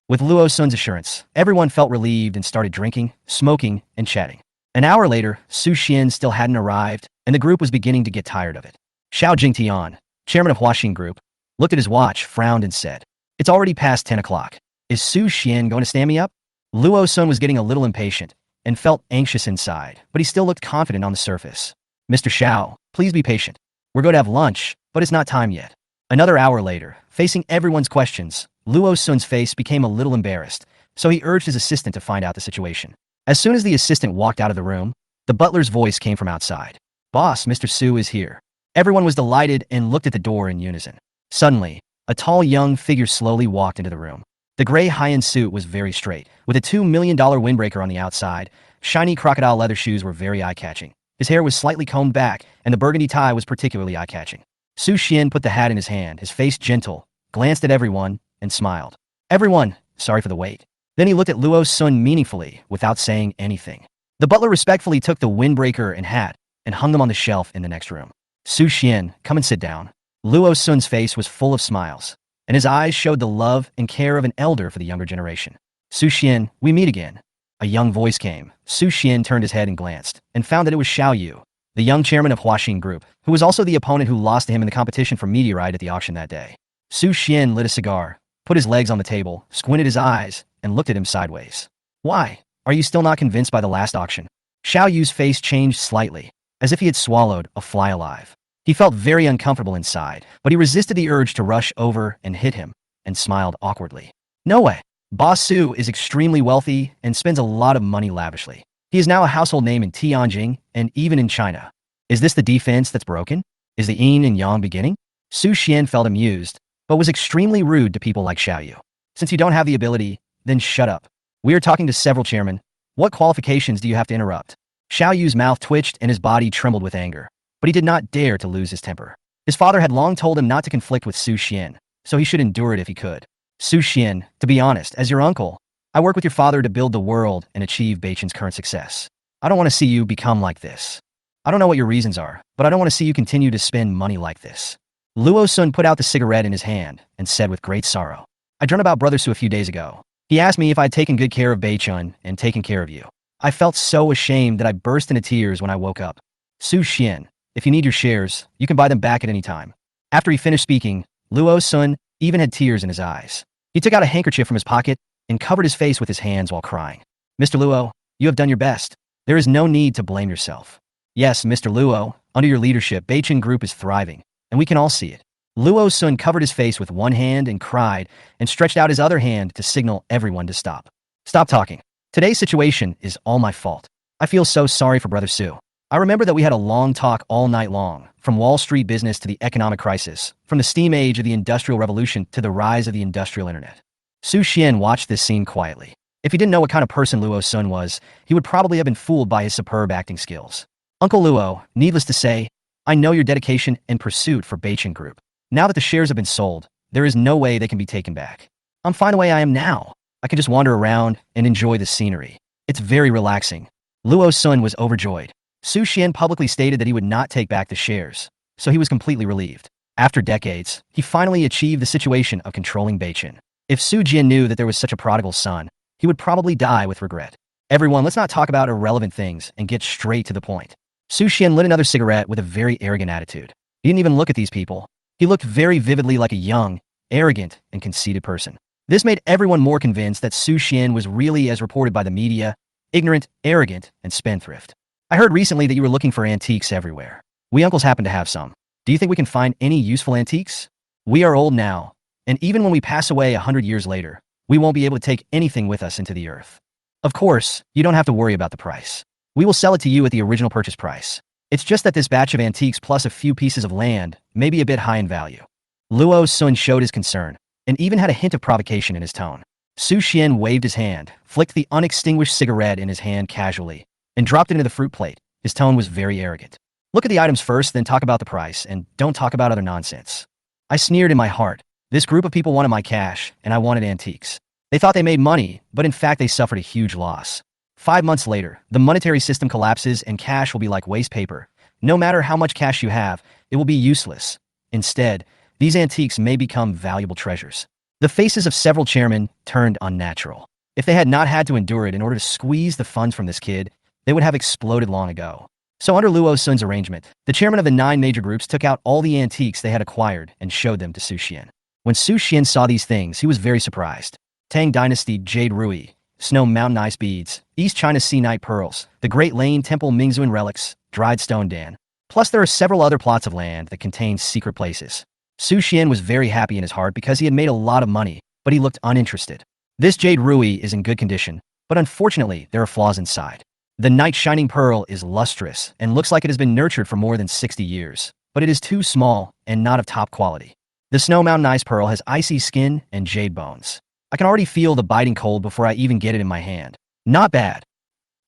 Speaker 1: With Luo Sun's assurance, everyone felt relieved and started drinking, smoking, and chatting. An hour later, Su Xian still hadn't arrived, and the group was beginning to get tired of it. Xiao Jingtian, chairman of Huaxin Group, looked at his watch, frowned, and said, "It's already past 10 o'clock. Is Su Xian going to stand me up?" Luo Sun was getting a little impatient and felt anxious inside, but he still looked confident on the surface. "Mr. Xiao, please be patient. We're going to have lunch, but it's not time yet." Another hour later, facing everyone's questions, Luo Sun's face became a little embarrassed, so he urged his assistant to find out the situation. As soon as the assistant walked out of the room, the butler's voice came from outside. "Boss, Mr. Su is here." Everyone was delighted and looked at the door in unison. Suddenly, a tall young figure slowly walked into the room. The gray high-end suit was very straight, with a $2 million windbreaker on the outside. Shiny crocodile leather shoes were very eye-catching. His hair was slightly combed back, and the burgundy tie was particularly eye-catching. Su Xian put the hat in his hand, his face gentle, glanced at everyone, and smiled. "Everyone, sorry for the wait." Then he looked at Luo Sun meaningfully, without saying anything. The butler respectfully took the windbreaker and hat, and hung them on the shelf in the next room. "Su Xian, come and sit down." Luo Sun's face was full of smiles, and his eyes showed the love and care of an elder for the younger generation. "Su Xian, we meet again." A young voice came. Su Xian turned his head and glanced, and found that it was Xiao Yu, the young chairman of Huaxin Group, who was also the opponent who lost to him in the competition for meteorite at the auction that day. Su Xian lit a cigar, put his legs on the table, squinted his eyes, and looked at him sideways. "Why? Are you still not convinced by the last auction?" Xiao Yu's face changed slightly, as if he had swallowed a fly alive. He felt very uncomfortable inside, but he resisted the urge to rush over and hit him, and smiled awkwardly. "No way. Boss Su is extremely wealthy and spends a lot of money lavishly. He is now a household name in Tianjin and even in China. Is this the defense that's broken? Is the yin and yang beginning?" Su Xian felt amused, but was extremely rude to people like Xiao Yu. "Since you don't have the ability, then shut up. We are talking to several chairmen. What qualifications do you have to interrupt?" Xiao Yu's mouth twitched and his body trembled with anger, but he did not dare to lose his temper. His father had long told him not to conflict with Su Xian, so he should endure it if he could. "Su Xian, to be honest, as your uncle, I work with your father to build the world and achieve Beichen's current success. I don't want to see you become like this. I don't know what your reasons are, but I don't want to see you continue to spend money like this." Luo Sun put out the cigarette in his hand and said with great sorrow, "I dreamt about Brother Su a few days ago. He asked me if I had taken good care of Beichun and taken care of you. I felt so ashamed that I burst into tears when I woke up. Su Xian, if you need your shares, you can buy them back at any time." After he finished speaking, Luo Sun even had tears in his eyes. He took out a handkerchief from his pocket and covered his face with his hands while crying. "Mr. Luo, you have done your best. There is no need to blame yourself. Yes, Mr. Luo, under your leadership, Beichen Group is thriving, and we can all see it." Luo Sun covered his face with one hand and cried and stretched out his other hand to signal everyone to stop. "Stop talking. Today's situation is all my fault. I feel so sorry for Brother Su. I remember that we had a long talk all night long, from Wall Street business to the economic crisis, from the steam age of the Industrial Revolution to the rise of the industrial internet." Su Xian watched this scene quietly. If he didn't know what kind of person Luo Sun was, he would probably have been fooled by his superb acting skills. "Uncle Luo, needless to say, I know your dedication and pursuit for Beichen Group. Now that the shares have been sold, there is no way they can be taken back. I'm fine the way I am now. I can just wander around and enjoy the scenery. It's very relaxing." Luo Sun was overjoyed. Su Xian publicly stated that he would not take back the shares, so he was completely relieved. After decades, he finally achieved the situation of controlling Beichen. If Su Jian knew that there was such a prodigal son, he would probably die with regret. "Everyone, let's not talk about irrelevant things and get straight to the point." Su Xian lit another cigarette with a very arrogant attitude. He didn't even look at these people. He looked very vividly like a young, arrogant, and conceited person. This made everyone more convinced that Su Xian was really, as reported by the media, ignorant, arrogant, and spendthrift. "I heard recently that you were looking for antiques everywhere. We uncles happen to have some. Do you think we can find any useful antiques? We are old now, and even when we pass away 100 years later, we won't be able to take anything with us into the earth. Of course, you don't have to worry about the price. We will sell it to you at the original purchase price. It's just that this batch of antiques plus a few pieces of land may be a bit high in value." Luo Sun showed his concern, and even had a hint of provocation in his tone. Su Xian waved his hand, flicked the unextinguished cigarette in his hand casually, and dropped it into the fruit plate. His tone was very arrogant. Look at the items first, then talk about the price, and don't talk about other nonsense. I sneered in my heart. This group of people wanted my cash, and I wanted antiques. They thought they made money, but in fact they suffered a huge loss. 5 months later, the monetary system collapses and cash will be like waste paper. No matter how much cash you have, it will be useless. Instead, these antiques may become valuable treasures. The faces of several chairmen turned unnatural. If they had not had to endure it in order to squeeze the funds from this kid, they would have exploded long ago. So under Luo Sun's arrangement, the chairman of the 9 major groups took out all the antiques they had acquired and showed them to Su Xian. When Su Xian saw these things, he was very surprised. Tang Dynasty Jade Rui, Snow Mountain Ice Beads, East China Sea Night Pearls, the Great Lane Temple Mingzuan Relics, Dried Stone Dan. Plus there are several other plots of land that contain secret places. Su Xian was very happy in his heart because he had made a lot of money, but he looked uninterested. This Jade Rui is in good condition, but unfortunately there are flaws inside. The Night Shining Pearl is lustrous and looks like it has been nurtured for more than 60 years, but it is too small and not of top quality. The Snow Mountain Ice Pearl has icy skin and jade bones. I can already feel the biting cold before I even get it in my hand. Not bad.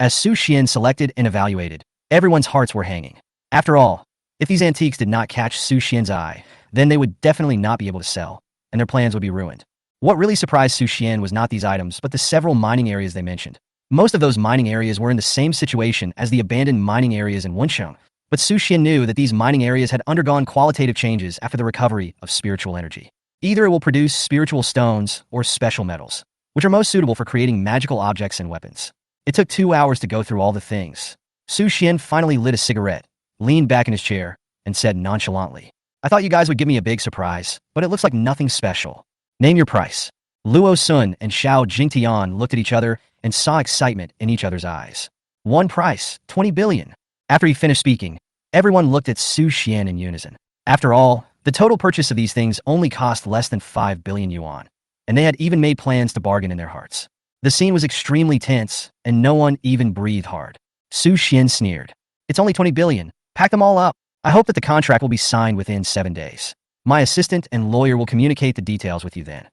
Speaker 1: As Su Xian selected and evaluated, everyone's hearts were hanging. After all, if these antiques did not catch Su Xian's eye, then they would definitely not be able to sell, and their plans would be ruined. What really surprised Su Xian was not these items, but the several mining areas they mentioned. Most of those mining areas were in the same situation as the abandoned mining areas in Wensheng, but Su Xian knew that these mining areas had undergone qualitative changes after the recovery of spiritual energy. Either it will produce spiritual stones or special metals, which are most suitable for creating magical objects and weapons. It took 2 hours to go through all the things. Su Xian finally lit a cigarette, leaned back in his chair, and said nonchalantly, "I thought you guys would give me a big surprise, but it looks like nothing special. Name your price." Luo Sun and Xiao Jingtian looked at each other and saw excitement in each other's eyes. One price, 20 billion. After he finished speaking, everyone looked at Su Xian in unison. After all, the total purchase of these things only cost less than 5 billion yuan, and they had even made plans to bargain in their hearts. The scene was extremely tense, and no one even breathed hard. Su Xian sneered. "It's only 20 billion. Pack them all up. I hope that the contract will be signed within 7 days. My assistant and lawyer will communicate the details with you then.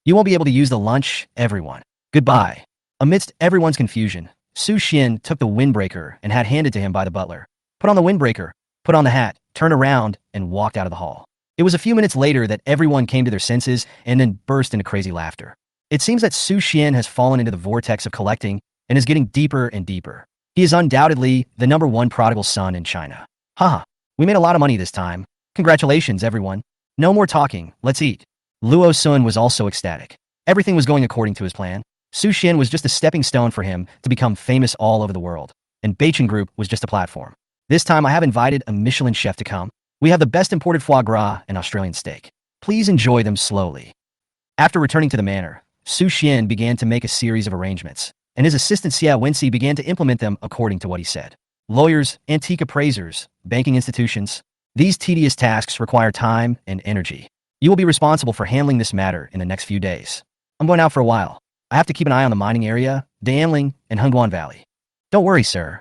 Speaker 1: You won't be able to use the lunch, everyone. Goodbye." Amidst everyone's confusion, Su Xian took the windbreaker and had handed to him by the butler. Put on the windbreaker, put on the hat, turned around, and walked out of the hall. It was a few minutes later that everyone came to their senses and then burst into crazy laughter. It seems that Su Xian has fallen into the vortex of collecting and is getting deeper and deeper. He is undoubtedly the #1 prodigal son in China. Haha, we made a lot of money this time. Congratulations, everyone. No more talking, let's eat. Luo Sun was also ecstatic. Everything was going according to his plan. Su Xian was just a stepping stone for him to become famous all over the world, and Beichen Group was just a platform. This time I have invited a Michelin chef to come. We have the best imported foie gras and Australian steak. Please enjoy them slowly. After returning to the manor, Su Xian began to make a series of arrangements, and his assistant Xia Wenxi began to implement them according to what he said. Lawyers, antique appraisers, banking institutions. These tedious tasks require time and energy. You will be responsible for handling this matter in the next few days. I'm going out for a while. I have to keep an eye on the mining area, Danling, and Hengguan Valley. Don't worry, sir.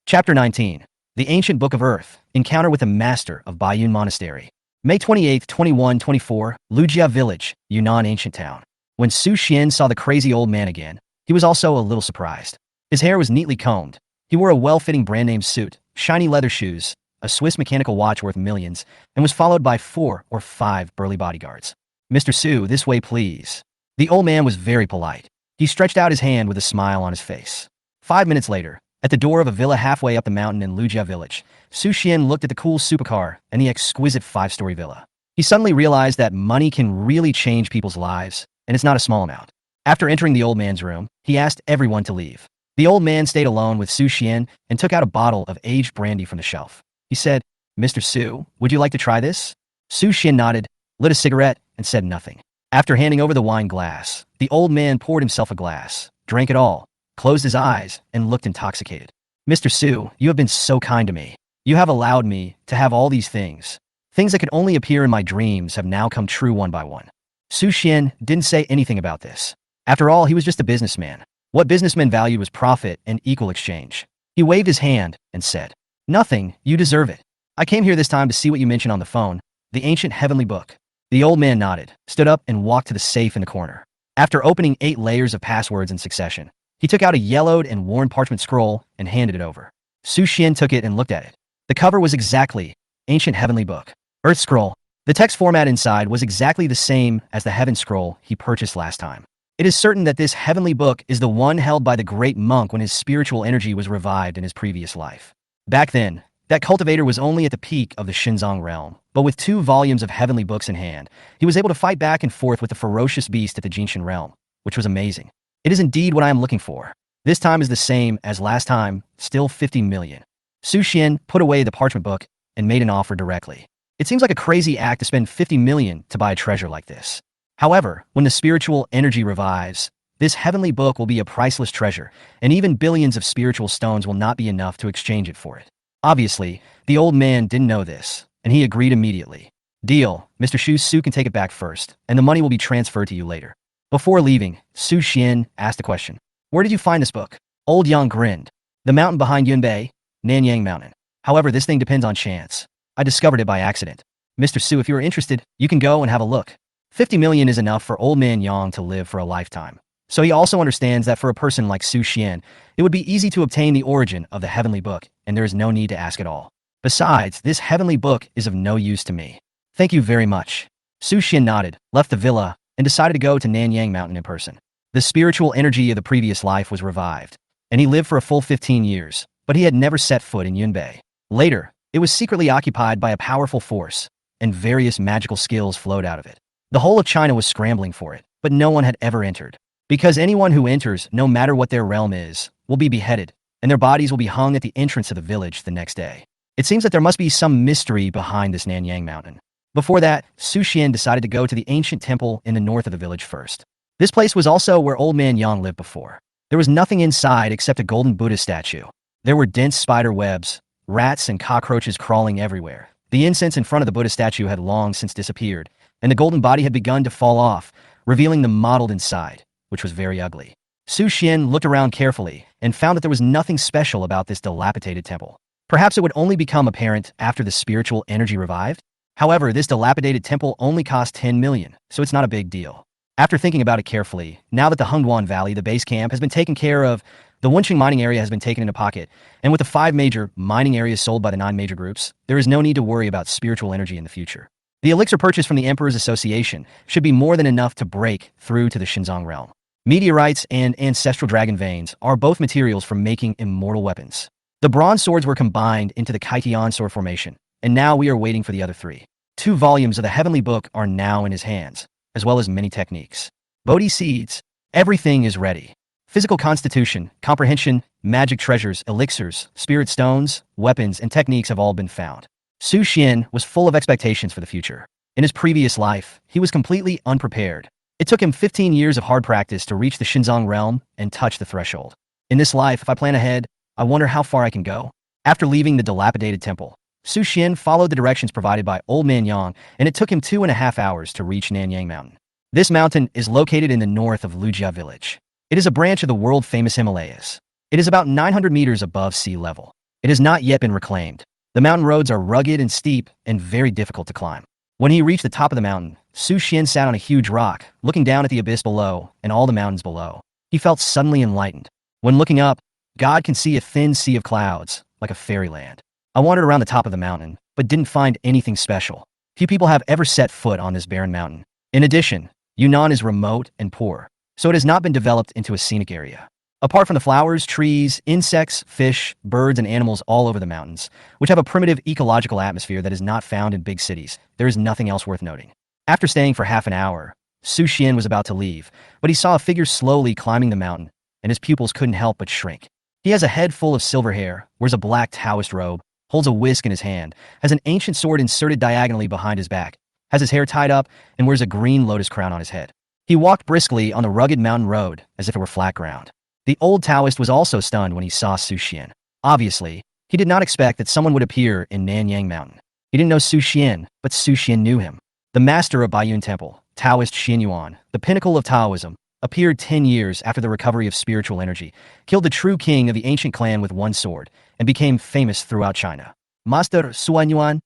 Speaker 1: Chapter 19. The Ancient Book of Earth. Encounter with the Master of Baiyun Monastery. May 28, 2124, Lujia Village, Yunnan Ancient Town. When Su Xian saw the crazy old man again, he was also a little surprised. His hair was neatly combed. He wore a well-fitting brand-name suit, shiny leather shoes, a Swiss mechanical watch worth millions, and was followed by 4 or 5 burly bodyguards. "Mr. Su, this way please." The old man was very polite. He stretched out his hand with a smile on his face. 5 minutes later, at the door of a villa halfway up the mountain in Lujia Village, Su Xian looked at the cool supercar and the exquisite 5-story villa. He suddenly realized that money can really change people's lives, and it's not a small amount. After entering the old man's room, he asked everyone to leave. The old man stayed alone with Su Xian and took out a bottle of aged brandy from the shelf. He said, "Mr. Su, would you like to try this?" Su Xian nodded, lit a cigarette, and said nothing. After handing over the wine glass, the old man poured himself a glass, drank it all, closed his eyes, and looked intoxicated. "Mr. Su, you have been so kind to me. You have allowed me to have all these things. Things that could only appear in my dreams have now come true one by one." Su Xian didn't say anything about this. After all, he was just a businessman. What businessmen valued was profit and equal exchange. He waved his hand and said, "Nothing, you deserve it. I came here this time to see what you mentioned on the phone, the ancient heavenly book." The old man nodded, stood up, and walked to the safe in the corner. After opening 8 layers of passwords in succession, he took out a yellowed and worn parchment scroll and handed it over. Su Xian took it and looked at it. The cover was exactly Ancient Heavenly Book. Earth Scroll. The text format inside was exactly the same as the Heaven Scroll he purchased last time. It is certain that this heavenly book is the one held by the great monk when his spiritual energy was revived in his previous life. Back then, that cultivator was only at the peak of the Xinzong realm, but with 2 volumes of heavenly books in hand, he was able to fight back and forth with the ferocious beast at the Jinshan realm, which was amazing. It is indeed what I am looking for. This time is the same as last time, still 50 million. Su Xian put away the parchment book and made an offer directly. It seems like a crazy act to spend 50 million to buy a treasure like this. However, when the spiritual energy revives, this heavenly book will be a priceless treasure, and even billions of spiritual stones will not be enough to exchange it for it. Obviously, the old man didn't know this, and he agreed immediately. Deal, Mr. Shu Su can take it back first, and the money will be transferred to you later. Before leaving, Su Xian asked a question. Where did you find this book? Old Yang grinned. The mountain behind Yunbei, Nanyang Mountain. However, this thing depends on chance. I discovered it by accident. Mr. Su, if you are interested, you can go and have a look. 50 million is enough for old man Yang to live for a lifetime. So he also understands that for a person like Su Xian, it would be easy to obtain the origin of the heavenly book, and there is no need to ask at all. Besides, this heavenly book is of no use to me. Thank you very much. Su Xian nodded, left the villa, and decided to go to Nanyang Mountain in person. The spiritual energy of the previous life was revived, and he lived for a full 15 years, but he had never set foot in Yunbei. Later, it was secretly occupied by a powerful force, and various magical skills flowed out of it. The whole of China was scrambling for it, but no one had ever entered. Because anyone who enters, no matter what their realm is, will be beheaded, and their bodies will be hung at the entrance of the village the next day. It seems that there must be some mystery behind this Nanyang Mountain. Before that, Su Xian decided to go to the ancient temple in the north of the village first. This place was also where old man Yang lived before. There was nothing inside except a golden Buddha statue. There were dense spider webs, rats and cockroaches crawling everywhere. The incense in front of the Buddha statue had long since disappeared, and the golden body had begun to fall off, revealing the mottled inside, which was very ugly. Su Xian looked around carefully and found that there was nothing special about this dilapidated temple. Perhaps it would only become apparent after the spiritual energy revived? However, this dilapidated temple only cost 10 million, so it's not a big deal. After thinking about it carefully, now that the Hengduan Valley, the base camp, has been taken care of, the Wenqing mining area has been taken into pocket, and with the 5 major mining areas sold by the 9 major groups, there is no need to worry about spiritual energy in the future. The elixir purchased from the Emperor's Association should be more than enough to break through to the Xinzong realm. Meteorites and ancestral dragon veins are both materials for making immortal weapons. The bronze swords were combined into the Kaitian sword formation, and now we are waiting for the other 3. 2 volumes of the heavenly book are now in his hands, as well as many techniques. Bodhi seeds. Everything is ready. Physical constitution, comprehension, magic treasures, elixirs, spirit stones, weapons, and techniques have all been found. Su Xian was full of expectations for the future. In his previous life, he was completely unprepared. It took him 15 years of hard practice to reach the Xinzong realm and touch the threshold. In this life, if I plan ahead, I wonder how far I can go. After leaving the dilapidated temple, Su Xian followed the directions provided by Old Man Yang, and it took him 2.5 hours to reach Nanyang Mountain. This mountain is located in the north of Lujia village. It is a branch of the world-famous Himalayas. It is about 900 meters above sea level. It has not yet been reclaimed. The mountain roads are rugged and steep and very difficult to climb. When he reached the top of the mountain, Su Xian sat on a huge rock, looking down at the abyss below and all the mountains below. He felt suddenly enlightened. When looking up, God can see a thin sea of clouds, like a fairyland. I wandered around the top of the mountain, but didn't find anything special. Few people have ever set foot on this barren mountain. In addition, Yunnan is remote and poor, so it has not been developed into a scenic area. Apart from the flowers, trees, insects, fish, birds, and animals all over the mountains, which have a primitive ecological atmosphere that is not found in big cities, there is nothing else worth noting. After staying for half an hour, Su Xian was about to leave, but he saw a figure slowly climbing the mountain, and his pupils couldn't help but shrink. He has a head full of silver hair, wears a black Taoist robe, holds a whisk in his hand, has an ancient sword inserted diagonally behind his back, has his hair tied up, and wears a green lotus crown on his head. He walked briskly on the rugged mountain road as if it were flat ground. The old Taoist was also stunned when he saw Su Xian. Obviously, he did not expect that someone would appear in Nanyang Mountain. He didn't know Su Xian, but Su Xian knew him. The master of Baiyun Temple, Taoist Xianyuan, the pinnacle of Taoism, appeared 10 years after the recovery of spiritual energy, killed the true king of the ancient clan with one sword, and became famous throughout China. Master Suanyuan?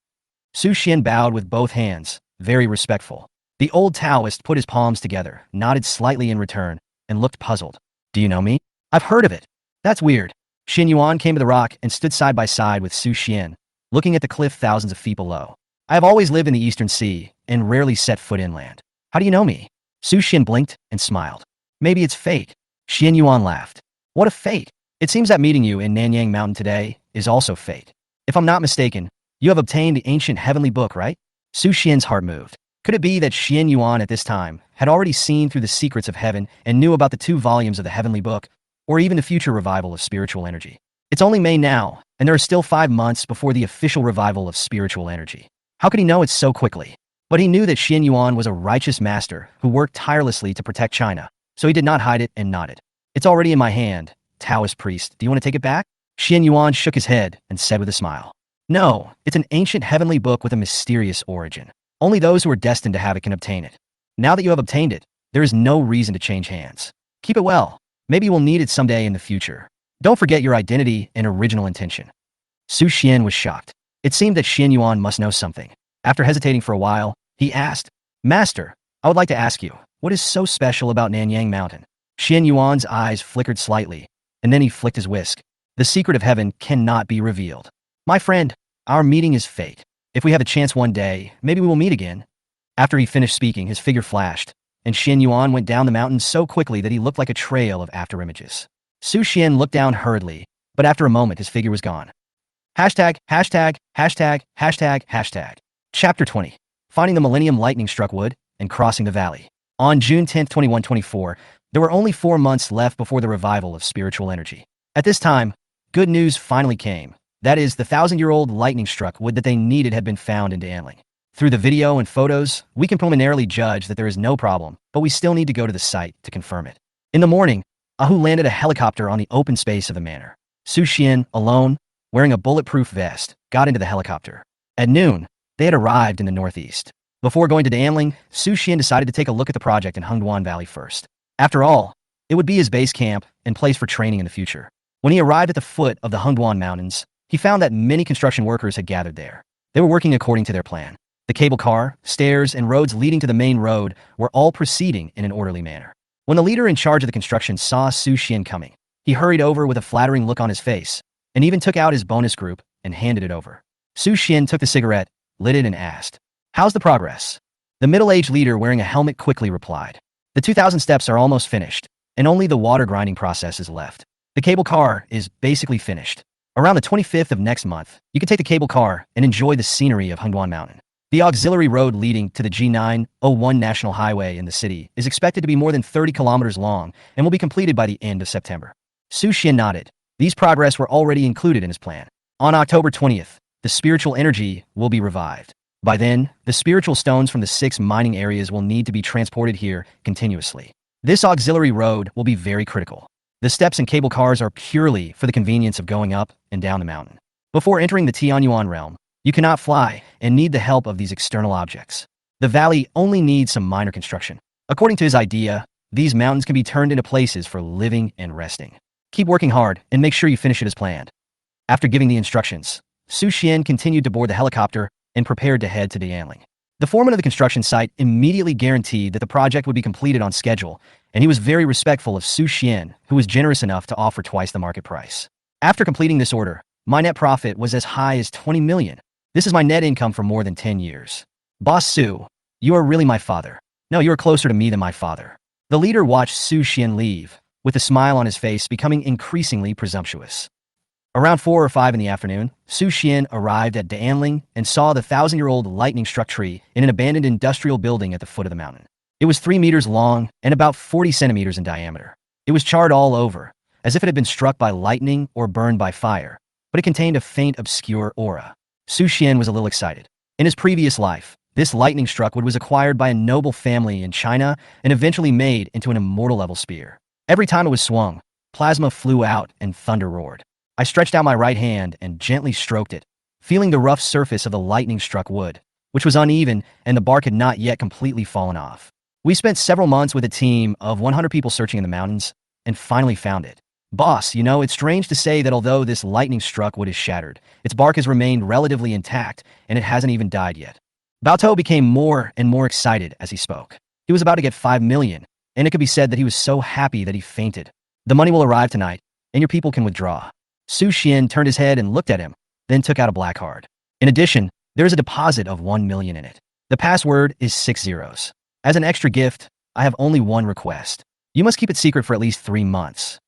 Speaker 1: Su Xian bowed with both hands, very respectful. The old Taoist put his palms together, nodded slightly in return, and looked puzzled. Do you know me? I've heard of it. That's weird. Xianyuan came to the rock and stood side by side with Su Xian, looking at the cliff thousands of feet below. I have always lived in the Eastern Sea and rarely set foot inland. How do you know me? Su Xian blinked and smiled. Maybe it's fate. Xian Yuan laughed. What a fate. It seems that meeting you in Nanyang Mountain today is also fate. If I'm not mistaken, you have obtained the ancient heavenly book, right? Su Xian's heart moved. Could it be that Xian Yuan at this time had already seen through the secrets of heaven and knew about the 2 volumes of the heavenly book, or even the future revival of spiritual energy? It's only May now, and there are still 5 months before the official revival of spiritual energy. How could he know it so quickly? But he knew that Xian Yuan was a righteous master who worked tirelessly to protect China, so he did not hide it and nodded. It's already in my hand, Taoist priest. Do you want to take it back? Xian Yuan shook his head and said with a smile. No, it's an ancient heavenly book with a mysterious origin. Only those who are destined to have it can obtain it. Now that you have obtained it, there is no reason to change hands. Keep it well. Maybe you will need it someday in the future. Don't forget your identity and original intention. Su Xian was shocked. It seemed that Xian Yuan must know something. After hesitating for a while, he asked, Master, I would like to ask you, what is so special about Nanyang Mountain? Xian Yuan's eyes flickered slightly, and then he flicked his whisk. The secret of heaven cannot be revealed. My friend, our meeting is fate. If we have a chance one day, maybe we will meet again. After he finished speaking, his figure flashed, and Xian Yuan went down the mountain so quickly that he looked like a trail of afterimages. Su Xian looked down hurriedly, but after a moment his figure was gone. Hashtag, hashtag, hashtag, hashtag, hashtag. Chapter 20. Finding the Millennium Lightning-Struck Wood and Crossing the Valley. On June 10, 2124, there were only 4 months left before the revival of spiritual energy. At this time, good news finally came. That is, the 1,000-year-old lightning-struck wood that they needed had been found in Danling. Through the video and photos, we can preliminarily judge that there is no problem, but we still need to go to the site to confirm it. In the morning, Ahu landed a helicopter on the open space of the manor. Su Xian, alone, wearing a bulletproof vest, got into the helicopter. At noon, they had arrived in the northeast. Before going to Danling, Su Xian decided to take a look at the project in Hengduan Valley first. After all, it would be his base camp and place for training in the future. When he arrived at the foot of the Hengduan Mountains, he found that many construction workers had gathered there. They were working according to their plan. The cable car, stairs, and roads leading to the main road were all proceeding in an orderly manner. When the leader in charge of the construction saw Su Xian coming, he hurried over with a flattering look on his face, and even took out his bonus group and handed it over. Su Xian took the cigarette, lit it, and asked, How's the progress? The middle-aged leader wearing a helmet quickly replied, The 2,000 steps are almost finished, and only the water grinding process is left. The cable car is basically finished. Around the 25th of next month, you can take the cable car and enjoy the scenery of Hengduan Mountain. The auxiliary road leading to the G901 National Highway in the city is expected to be more than 30 kilometers long and will be completed by the end of September. Su Xian nodded. These progress were already included in his plan. On October 20th, the spiritual energy will be revived. By then, the spiritual stones from the 6 mining areas will need to be transported here continuously. This auxiliary road will be very critical. The steps and cable cars are purely for the convenience of going up and down the mountain. Before entering the Tianyuan realm, you cannot fly and need the help of these external objects. The valley only needs some minor construction. According to his idea, these mountains can be turned into places for living and resting. Keep working hard and make sure you finish it as planned. After giving the instructions, Su Xian continued to board the helicopter and prepared to head to Danling. The foreman of the construction site immediately guaranteed that the project would be completed on schedule, and he was very respectful of Su Xian, who was generous enough to offer twice the market price. After completing this order, my net profit was as high as 20 million. This is my net income for more than 10 years. Boss Su, you are really my father. No, you are closer to me than my father. The leader watched Su Xian leave, with a smile on his face becoming increasingly presumptuous. Around 4 or 5 in the afternoon, Su Xian arrived at Danling and saw the 1,000-year-old lightning-struck tree in an abandoned industrial building at the foot of the mountain. It was 3 meters long and about 40 centimeters in diameter. It was charred all over, as if it had been struck by lightning or burned by fire, but it contained a faint, obscure aura. Su Xian was a little excited. In his previous life, this lightning-struck wood was acquired by a noble family in China and eventually made into an immortal-level spear. Every time it was swung, plasma flew out and thunder roared. I stretched out my right hand and gently stroked it, feeling the rough surface of the lightning-struck wood, which was uneven and the bark had not yet completely fallen off. We spent several months with a team of 100 people searching in the mountains and finally found it. Boss, you know, it's strange to say that although this lightning-struck wood is shattered, its bark has remained relatively intact and it hasn't even died yet. Baotou became more and more excited as he spoke. He was about to get 5 million, and it could be said that he was so happy that he fainted. The money will arrive tonight, and your people can withdraw. Su Xian turned his head and looked at him, then took out a black card. In addition, there is a deposit of 1 million in it. The password is 6 zeros. As an extra gift, I have only one request. You must keep it secret for at least 3 months.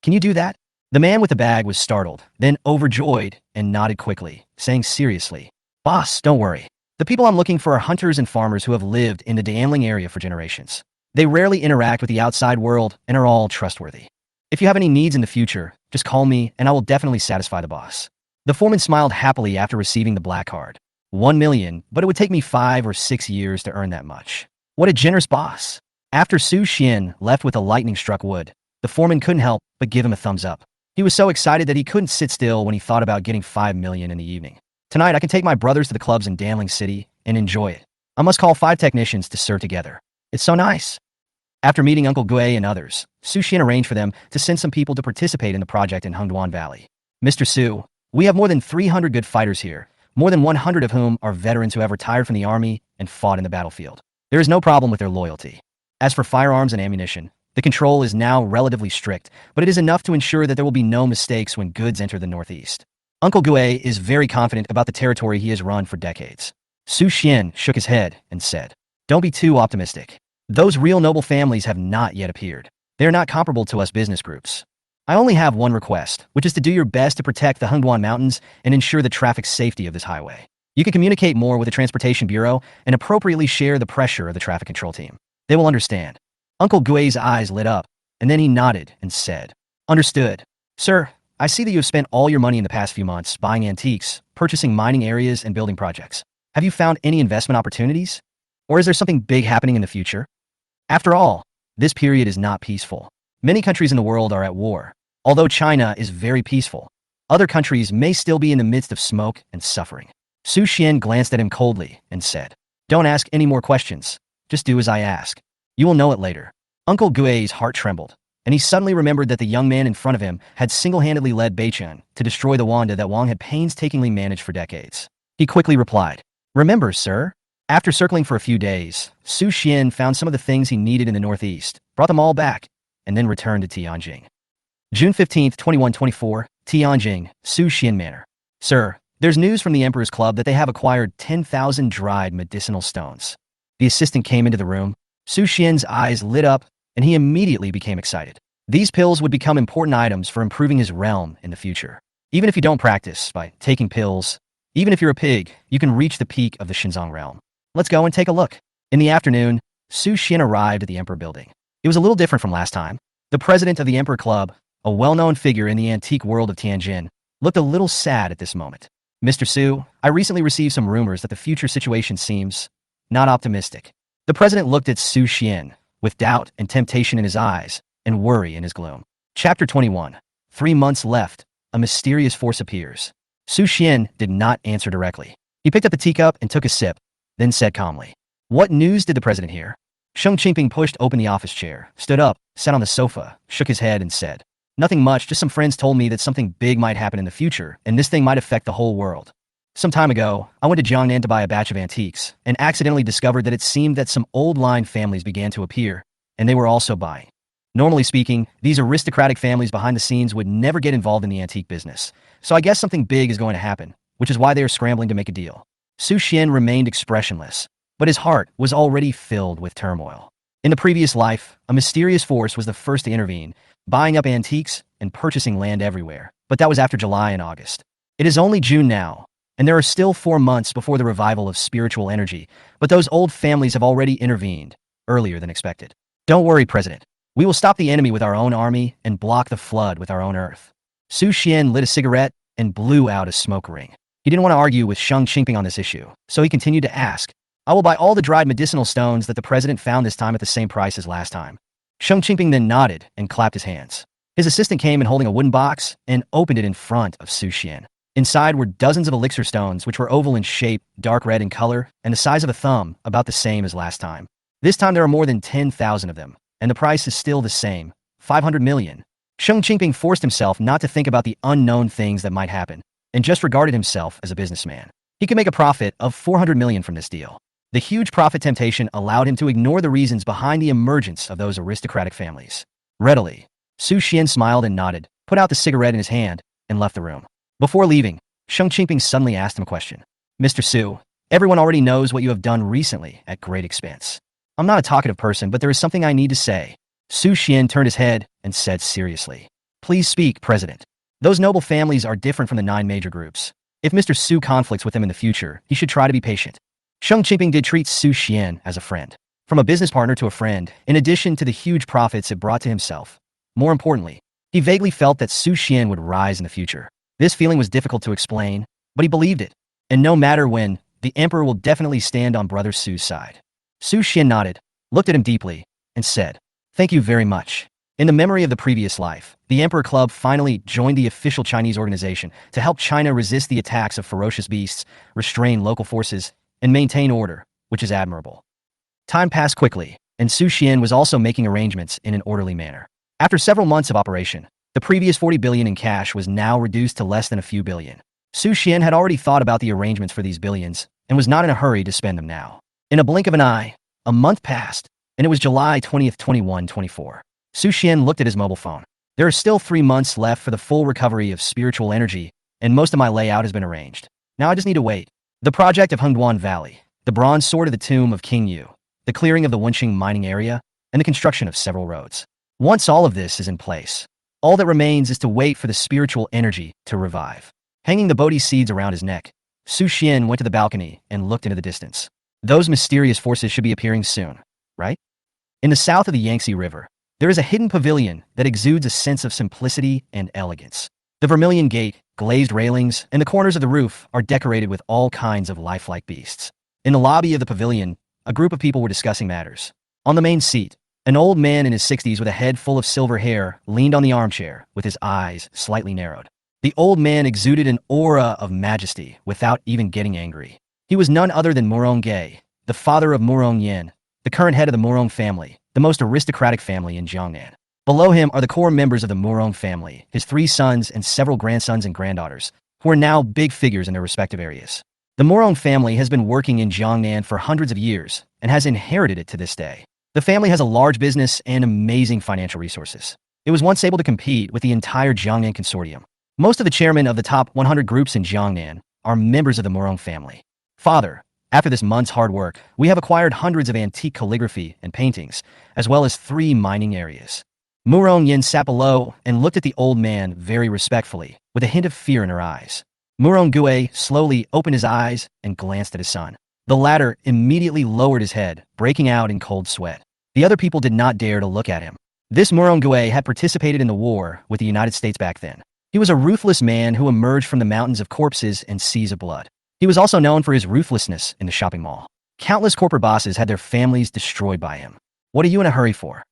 Speaker 1: Can you do that? The man with the bag was startled, then overjoyed, and nodded quickly, saying seriously, "Boss, don't worry. The people I'm looking for are hunters and farmers who have lived in the Danling area for generations. They rarely interact with the outside world and are all trustworthy. If you have any needs in the future, just call me and I will definitely satisfy the boss." The foreman smiled happily after receiving the black card. 1 million, but it would take me 5 or 6 years to earn that much. What a generous boss. After Su Xian left with a lightning-struck wood, the foreman couldn't help but give him a thumbs up. He was so excited that he couldn't sit still when he thought about getting 5 million in the evening. Tonight, I can take my brothers to the clubs in Danling City and enjoy it. I must call 5 technicians to serve together. It's so nice. After meeting Uncle Gui and others, Su Xian arranged for them to send some people to participate in the project in Hengduan Valley. "Mr. Su, we have more than 300 good fighters here, more than 100 of whom are veterans who have retired from the army and fought in the battlefield. There is no problem with their loyalty. As for firearms and ammunition, the control is now relatively strict, but it is enough to ensure that there will be no mistakes when goods enter the Northeast." Uncle Gui is very confident about the territory he has run for decades. Su Xian shook his head and said, "Don't be too optimistic. Those real noble families have not yet appeared. They are not comparable to us business groups. I only have one request, which is to do your best to protect the Hengduan Mountains and ensure the traffic safety of this highway. You can communicate more with the Transportation Bureau and appropriately share the pressure of the traffic control team. They will understand." Uncle Gui's eyes lit up, and then he nodded and said, "Understood. Sir, I see that you have spent all your money in the past few months buying antiques, purchasing mining areas, and building projects. Have you found any investment opportunities? Or is there something big happening in the future? After all, this period is not peaceful. Many countries in the world are at war. Although China is very peaceful, other countries may still be in the midst of smoke and suffering." Su Xian glanced at him coldly and said, "Don't ask any more questions. Just do as I ask. You will know it later." Uncle Gui's heart trembled, and he suddenly remembered that the young man in front of him had single-handedly led Beichun to destroy the Wanda that Wang had painstakingly managed for decades. He quickly replied, "Remember, sir?" After circling for a few days, Su Xian found some of the things he needed in the Northeast, brought them all back, and then returned to Tianjin. June 15th, 2124, Tianjin, Su Xian Manor. "Sir, there's news from the Emperor's Club that they have acquired 10,000 dried medicinal stones." The assistant came into the room. Su Xian's eyes lit up, and he immediately became excited. These pills would become important items for improving his realm in the future. Even if you don't practice by taking pills, even if you're a pig, you can reach the peak of the Xinzang realm. Let's go and take a look. In the afternoon, Su Xian arrived at the Emperor building. It was a little different from last time. The president of the Emperor Club, a well-known figure in the antique world of Tianjin, looked a little sad at this moment. "Mr. Su, I recently received some rumors that the future situation seems not optimistic." The president looked at Su Xian, with doubt and temptation in his eyes, and worry in his gloom. Chapter 21. 3 months left. A mysterious force appears. Su Xian did not answer directly. He picked up the teacup and took a sip, then said calmly, "What news did the president hear?" Sheng Qingping pushed open the office chair, stood up, sat on the sofa, shook his head and said, "Nothing much, just some friends told me that something big might happen in the future, and this thing might affect the whole world. Some time ago, I went to Jiangnan to buy a batch of antiques, and accidentally discovered that it seemed that some old-line families began to appear, and they were also buying. Normally speaking, these aristocratic families behind the scenes would never get involved in the antique business, so I guess something big is going to happen, which is why they are scrambling to make a deal." Su Xian remained expressionless, but his heart was already filled with turmoil. In the previous life, a mysterious force was the first to intervene, buying up antiques and purchasing land everywhere, but that was after July and August. It is only June now, and there are still 4 months before the revival of spiritual energy, but those old families have already intervened, earlier than expected. "Don't worry, President. We will stop the enemy with our own army and block the flood with our own earth." Su Xian lit a cigarette and blew out a smoke ring. He didn't want to argue with Sheng Qingping on this issue, so he continued to ask, "I will buy all the dried medicinal stones that the president found this time at the same price as last time." Sheng Qingping then nodded and clapped his hands. His assistant came in holding a wooden box and opened it in front of Su Xian. Inside were dozens of elixir stones, which were oval in shape, dark red in color, and the size of a thumb, about the same as last time. This time there are more than 10,000 of them, and the price is still the same, 500 million. Sheng Qingping forced himself not to think about the unknown things that might happen, and just regarded himself as a businessman. He could make a profit of 400 million from this deal. The huge profit temptation allowed him to ignore the reasons behind the emergence of those aristocratic families. Readily, Su Xian smiled and nodded, put out the cigarette in his hand, and left the room. Before leaving, Sheng Qingping suddenly asked him a question. Mr. Su, everyone already knows what you have done recently at great expense. I'm not a talkative person, but there is something I need to say. Su Xian turned his head and said seriously. Please speak, President. Those noble families are different from the 9 major groups. If Mr. Su conflicts with them in the future, he should try to be patient. Sheng Qingping did treat Su Xian as a friend. From a business partner to a friend, in addition to the huge profits it brought to himself. More importantly, he vaguely felt that Su Xian would rise in the future. This feeling was difficult to explain, but he believed it. And no matter when, the emperor will definitely stand on brother Su's side. Su Xian nodded, looked at him deeply, and said, "Thank you very much." In the memory of the previous life, the Emperor Club finally joined the official Chinese organization to help China resist the attacks of ferocious beasts, restrain local forces, and maintain order, which is admirable. Time passed quickly, and Su Xian was also making arrangements in an orderly manner. After several months of operation, the previous 40 billion in cash was now reduced to less than a few billion. Su Xian had already thought about the arrangements for these billions, and was not in a hurry to spend them now. In a blink of an eye, a month passed, and it was July 20th, 2124. Su Xian looked at his mobile phone. There are still 3 months left for the full recovery of spiritual energy, and most of my layout has been arranged. Now I just need to wait. The project of Hengduan Valley, the bronze sword of the tomb of King Yu, the clearing of the Wenqing mining area, and the construction of several roads. Once all of this is in place, all that remains is to wait for the spiritual energy to revive. Hanging the Bodhi seeds around his neck, Su Xian went to the balcony and looked into the distance. Those mysterious forces should be appearing soon, right? In the south of the Yangtze River, there is a hidden pavilion that exudes a sense of simplicity and elegance. The vermilion gate, glazed railings, and the corners of the roof are decorated with all kinds of lifelike beasts. In the lobby of the pavilion, a group of people were discussing matters. On the main seat, an old man in his 60s with a head full of silver hair leaned on the armchair with his eyes slightly narrowed. The old man exuded an aura of majesty without even getting angry. He was none other than Murong Ge, the father of Murong Yin, the current head of the Murong family, the most aristocratic family in Jiangnan. Below him are the core members of the Murong family, his 3 sons and several grandsons and granddaughters, who are now big figures in their respective areas. The Murong family has been working in Jiangnan for hundreds of years and has inherited it to this day. The family has a large business and amazing financial resources. It was once able to compete with the entire Jiangnan consortium. Most of the chairmen of the top 100 groups in Jiangnan are members of the Murong family. Father, after this month's hard work, we have acquired hundreds of antique calligraphy and paintings, as well as 3 mining areas. Murong Yin sat below and looked at the old man very respectfully, with a hint of fear in her eyes. Murong Gue slowly opened his eyes and glanced at his son. The latter immediately lowered his head, breaking out in cold sweat. The other people did not dare to look at him. This Murong Gue had participated in the war with the United States back then. He was a ruthless man who emerged from the mountains of corpses and seas of blood. He was also known for his ruthlessness in the shopping mall. Countless corporate bosses had their families destroyed by him. What are you in a hurry for?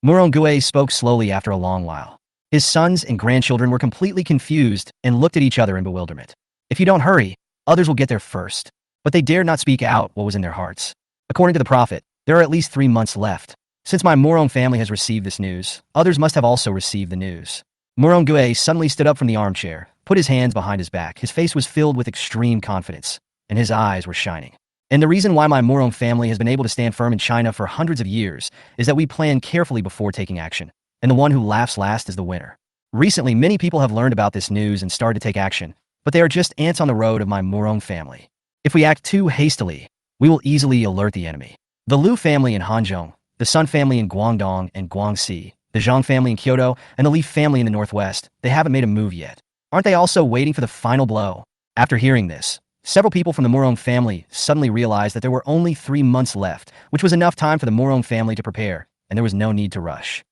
Speaker 1: Murong Gue spoke slowly after a long while. His sons and grandchildren were completely confused and looked at each other in bewilderment. If you don't hurry, others will get there first. But they dared not speak out what was in their hearts. According to the prophet, there are at least 3 months left. Since my Murong family has received this news, others must have also received the news. Murong Gue suddenly stood up from the armchair, put his hands behind his back. His face was filled with extreme confidence, and his eyes were shining. And the reason why my Murong family has been able to stand firm in China for hundreds of years is that we plan carefully before taking action, and the one who laughs last is the winner. Recently, many people have learned about this news and started to take action, but they are just ants on the road of my Murong family. If we act too hastily, we will easily alert the enemy. The Liu family in Hanzhong, the Sun family in Guangdong and Guangxi, the Zhang family in Kyoto, and the Li family in the northwest, they haven't made a move yet. Aren't they also waiting for the final blow? After hearing this, several people from the Murong family suddenly realized that there were only 3 months left, which was enough time for the Murong family to prepare, and there was no need to rush.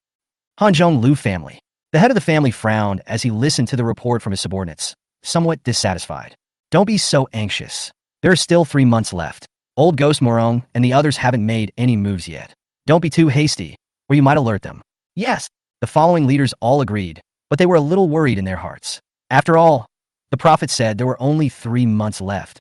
Speaker 1: Hanzhong Liu family. The head of the family frowned as he listened to the report from his subordinates, somewhat dissatisfied. Don't be so anxious. There are still 3 months left. Old Ghost Murong and the others haven't made any moves yet. Don't be too hasty, or you might alert them. Yes, the following leaders all agreed, but they were a little worried in their hearts. After all, the prophet said there were only 3 months left.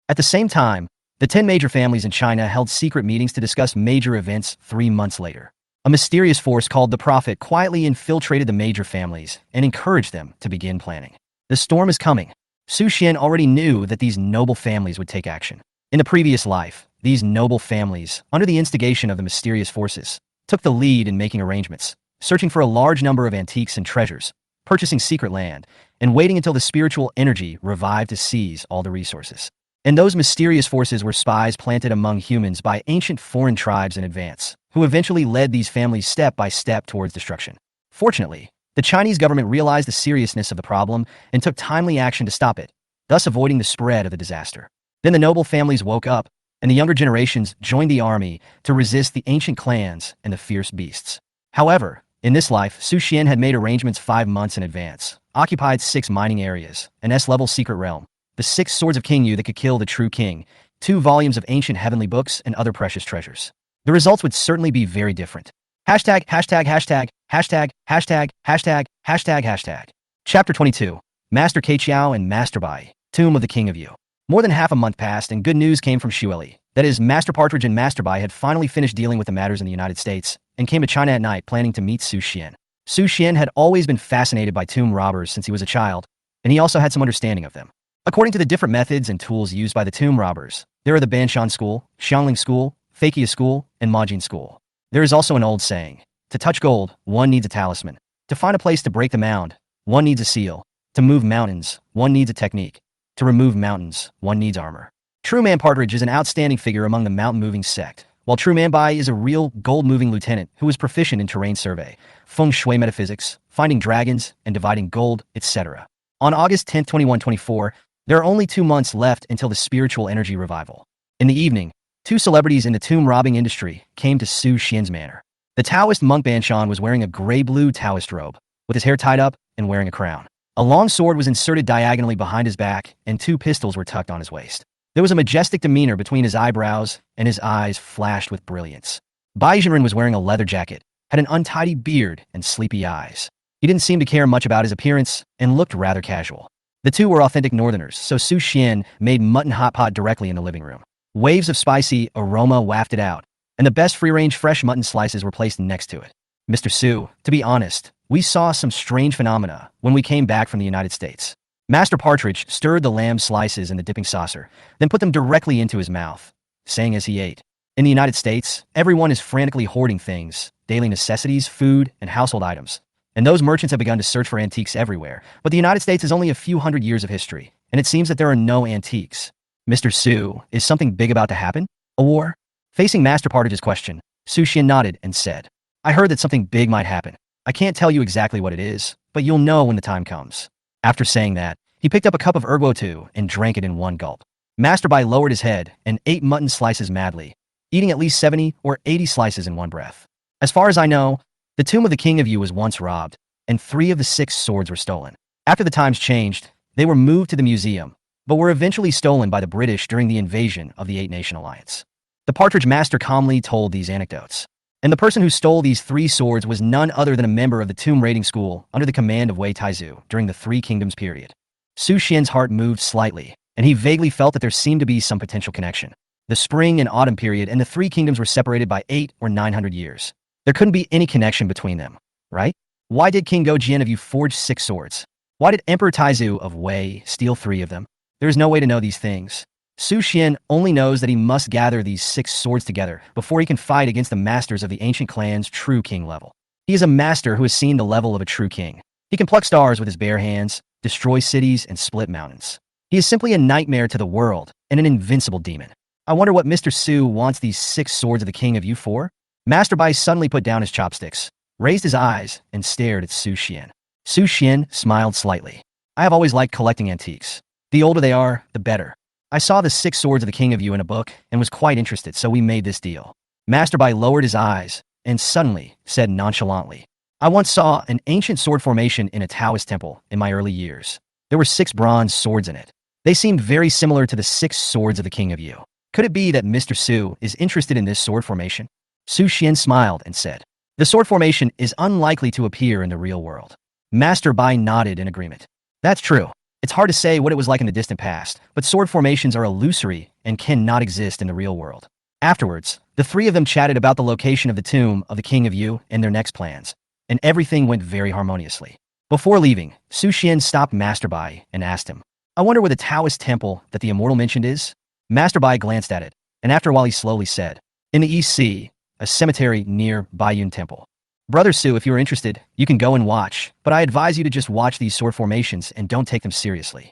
Speaker 1: At the same time, the 10 major families in China held secret meetings to discuss major events 3 months later. A mysterious force called the prophet quietly infiltrated the major families and encouraged them to begin planning. The storm is coming. Su Xian already knew that these noble families would take action. In the previous life, these noble families, under the instigation of the mysterious forces, took the lead in making arrangements, searching for a large number of antiques and treasures, purchasing secret land, and waiting until the spiritual energy revived to seize all the resources. And those mysterious forces were spies planted among humans by ancient foreign tribes in advance, who eventually led these families step by step towards destruction. Fortunately, the Chinese government realized the seriousness of the problem and took timely action to stop it, thus avoiding the spread of the disaster. Then the noble families woke up, and the younger generations joined the army to resist the ancient clans and the fierce beasts. However, in this life, Su Xian had made arrangements 5 months in advance, occupied 6 mining areas, an S-level secret realm, the 6 swords of King Yu that could kill the true king, 2 volumes of ancient heavenly books, and other precious treasures. The results would certainly be very different. Hashtag, hashtag, hashtag, hashtag, hashtag, hashtag, hashtag, hashtag. Chapter 22. Master Keiqiao and Master Bai, Tomb of the King of Yu. More than half a month passed and good news came from Xueli. That is, Master Partridge and Master Bai had finally finished dealing with the matters in the United States and came to China at night planning to meet Su Xian. Su Xian had always been fascinated by tomb robbers since he was a child, and he also had some understanding of them. According to the different methods and tools used by the tomb robbers, there are the Banshan School, Xiangling School, Fakia School, and Majin School. There is also an old saying: to touch gold, one needs a talisman. To find a place to break the mound, one needs a seal. To move mountains, one needs a technique. To remove mountains, one needs armor. True Man Partridge is an outstanding figure among the mountain-moving sect, while True Man Bai is a real gold-moving lieutenant who is proficient in terrain survey, feng shui metaphysics, finding dragons, and dividing gold, etc. On August 10, 2124, there are only 2 months left until the spiritual energy revival. In the evening, 2 celebrities in the tomb-robbing industry came to Su Xian's manor. The Taoist monk Banshan was wearing a gray-blue Taoist robe, with his hair tied up and wearing a crown. A long sword was inserted diagonally behind his back, and 2 pistols were tucked on his waist. There was a majestic demeanor between his eyebrows, and his eyes flashed with brilliance. Bai Zhenren was wearing a leather jacket, had an untidy beard, and sleepy eyes. He didn't seem to care much about his appearance, and looked rather casual. The 2 were authentic northerners, so Su Xian made mutton hot pot directly in the living room. Waves of spicy aroma wafted out, and the best free-range fresh mutton slices were placed next to it. Mr. Su, to be honest, we saw some strange phenomena when we came back from the United States. Master Partridge stirred the lamb slices in the dipping saucer, then put them directly into his mouth, saying as he ate, "In the United States, everyone is frantically hoarding things, daily necessities, food, and household items. And those merchants have begun to search for antiques everywhere. But the United States is only a few hundred years of history, and it seems that there are no antiques. Mr. Su, is something big about to happen? A war?" Facing Master Partridge's question, Su Xian nodded and said, "I heard that something big might happen. I can't tell you exactly what it is, but you'll know when the time comes." After saying that, he picked up a cup of ergo tu and drank it in one gulp. Master Bai lowered his head and ate mutton slices madly, eating at least 70 or 80 slices in one breath. As far as I know, the tomb of the King of Yu was once robbed, and 3 of the 6 swords were stolen. After the times changed, they were moved to the museum, but were eventually stolen by the British during the invasion of the 8-Nation Alliance. The Partridge Master calmly told these anecdotes. And the person who stole these 3 swords was none other than a member of the tomb raiding school under the command of Wei Taizu during the 3 Kingdoms period. Su Xian's heart moved slightly, and he vaguely felt that there seemed to be some potential connection. The spring and autumn period and the 3 kingdoms were separated by 800 or 900 years. There couldn't be any connection between them, right? Why did King Gojian of Yu forge 6 swords? Why did Emperor Taizu of Wei steal 3 of them? There is no way to know these things. Su Xian only knows that he must gather these 6 swords together before he can fight against the masters of the ancient clan's true king level. He is a master who has seen the level of a true king. He can pluck stars with his bare hands, destroy cities, and split mountains. He is simply a nightmare to the world and an invincible demon. I wonder what Mr. Su wants these 6 swords of the King of Yu for? Master Bai suddenly put down his chopsticks, raised his eyes, and stared at Su Xian. Su Xian smiled slightly. "I have always liked collecting antiques. The older they are, the better. I saw the 6 swords of the King of Yu in a book and was quite interested, so we made this deal." Master Bai lowered his eyes and suddenly said nonchalantly, "I once saw an ancient sword formation in a Taoist temple in my early years. There were 6 bronze swords in it. They seemed very similar to the 6 swords of the King of Yu. Could it be that Mr. Su is interested in this sword formation?" Su Xian smiled and said, "The sword formation is unlikely to appear in the real world." Master Bai nodded in agreement. "That's true. It's hard to say what it was like in the distant past, but sword formations are illusory and cannot exist in the real world." Afterwards, the 3 of them chatted about the location of the tomb of the King of Yu and their next plans, and everything went very harmoniously. Before leaving, Su Xian stopped Master Bai and asked him, "I wonder where the Taoist temple that the immortal mentioned is?" Master Bai glanced at it, and after a while he slowly said, "In the East Sea, a cemetery near Baiyun Temple. Brother Su, if you are interested, you can go and watch, but I advise you to just watch these sword formations and don't take them seriously."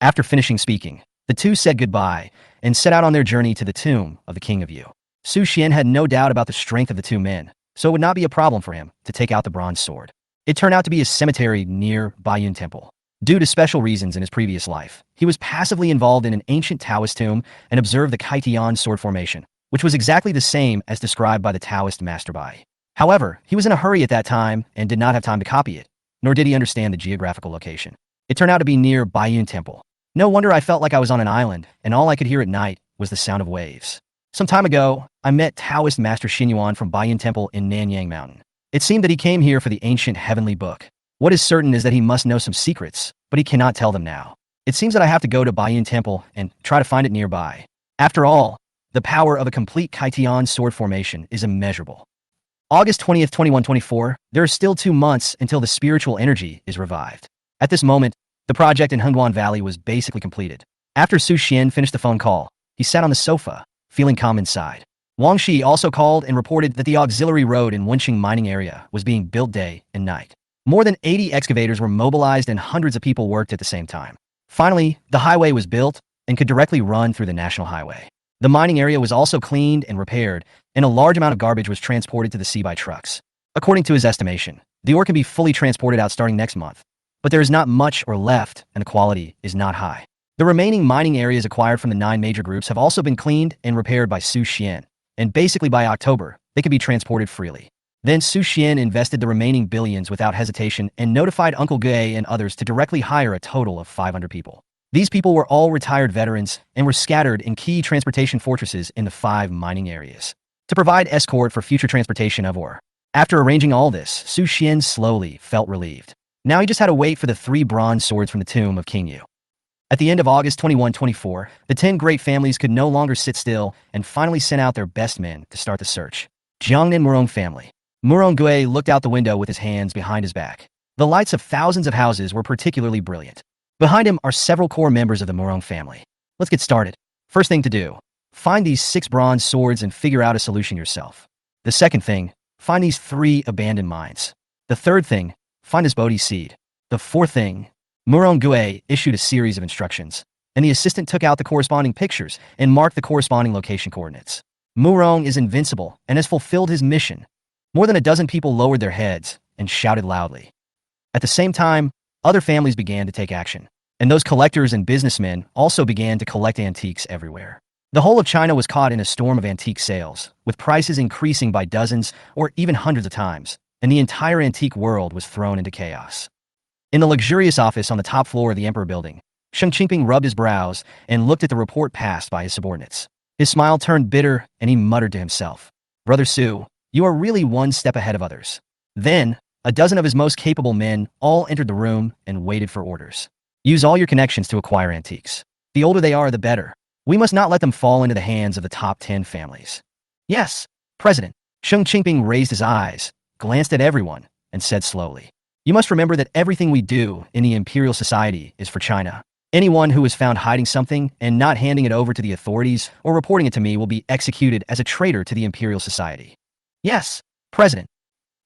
Speaker 1: After finishing speaking, The two said goodbye and set out on their journey to the tomb of the King of Yu. Su Xian had no doubt about the strength of the two men, so it would not be a problem for him to take out the bronze sword. It turned out to be a cemetery near Baiyun Temple. Due to special reasons in his previous life, he was passively involved in an ancient Taoist tomb and observed the Kaitian sword formation, which was exactly the same as described by the Taoist Master Bai. However, he was in a hurry at that time and did not have time to copy it, nor did he understand the geographical location. It turned out to be near Baiyun Temple. No wonder I felt like I was on an island, and all I could hear at night was the sound of waves. Some time ago, I met Taoist Master Xinyuan from Baiyun Temple in Nanyang Mountain. It seemed that he came here for the ancient heavenly book. What is certain is that he must know some secrets, but he cannot tell them now. It seems that I have to go to Baiyun Temple and try to find it nearby. After all, the power of a complete Kaitian sword formation is immeasurable. August 20th, 2124, there are still 2 months until the spiritual energy is revived. At this moment, the project in Hengguan Valley was basically completed. After Su Xian finished the phone call, he sat on the sofa, feeling calm inside. Wang Shi also called and reported that the auxiliary road in Wenqing mining area was being built day and night. More than 80 excavators were mobilized and hundreds of people worked at the same time. Finally, the highway was built and could directly run through the national highway. The mining area was also cleaned and repaired, and a large amount of garbage was transported to the sea by trucks. According to his estimation, the ore can be fully transported out starting next month, but there is not much ore left and the quality is not high. The remaining mining areas acquired from the 9 major groups have also been cleaned and repaired by Su Xian, and basically by October, they could be transported freely. Then Su Xian invested the remaining billions without hesitation and notified Uncle Gui and others to directly hire a total of 500 people. These people were all retired veterans and were scattered in key transportation fortresses in the 5 mining areas to provide escort for future transportation of ore. After arranging all this, Su Xian slowly felt relieved. Now he just had to wait for the 3 bronze swords from the tomb of King Yu. At the end of August 2124, the 10 great families could no longer sit still and finally sent out their best men to start the search. Jiangnan Murong family. Murong Gui looked out the window with his hands behind his back. The lights of thousands of houses were particularly brilliant. Behind him are several core members of the Murong family. Let's get started. First thing to do, find these 6 bronze swords and figure out a solution yourself. The second thing, find these 3 abandoned mines. The third thing, find this Bodhi seed. The fourth thing, Murong Gui issued a series of instructions, and the assistant took out the corresponding pictures and marked the corresponding location coordinates. Murong is invincible and has fulfilled his mission. More than a dozen people lowered their heads and shouted loudly. At the same time, other families began to take action, and those collectors and businessmen also began to collect antiques everywhere. The whole of China was caught in a storm of antique sales, with prices increasing by dozens or even hundreds of times, and the entire antique world was thrown into chaos. In the luxurious office on the top floor of the Emperor Building, Sheng Qingping rubbed his brows and looked at the report passed by his subordinates. His smile turned bitter, and he muttered to himself, "Brother Su, you are really one step ahead of others." Then, a dozen of his most capable men all entered the room and waited for orders. Use all your connections to acquire antiques. The older they are, the better. We must not let them fall into the hands of the top 10 families. Yes, President. Sheng Qingping raised his eyes, glanced at everyone, and said slowly, "You must remember that everything we do in the Imperial Society is for China. Anyone who is found hiding something and not handing it over to the authorities or reporting it to me will be executed as a traitor to the Imperial Society." Yes, President.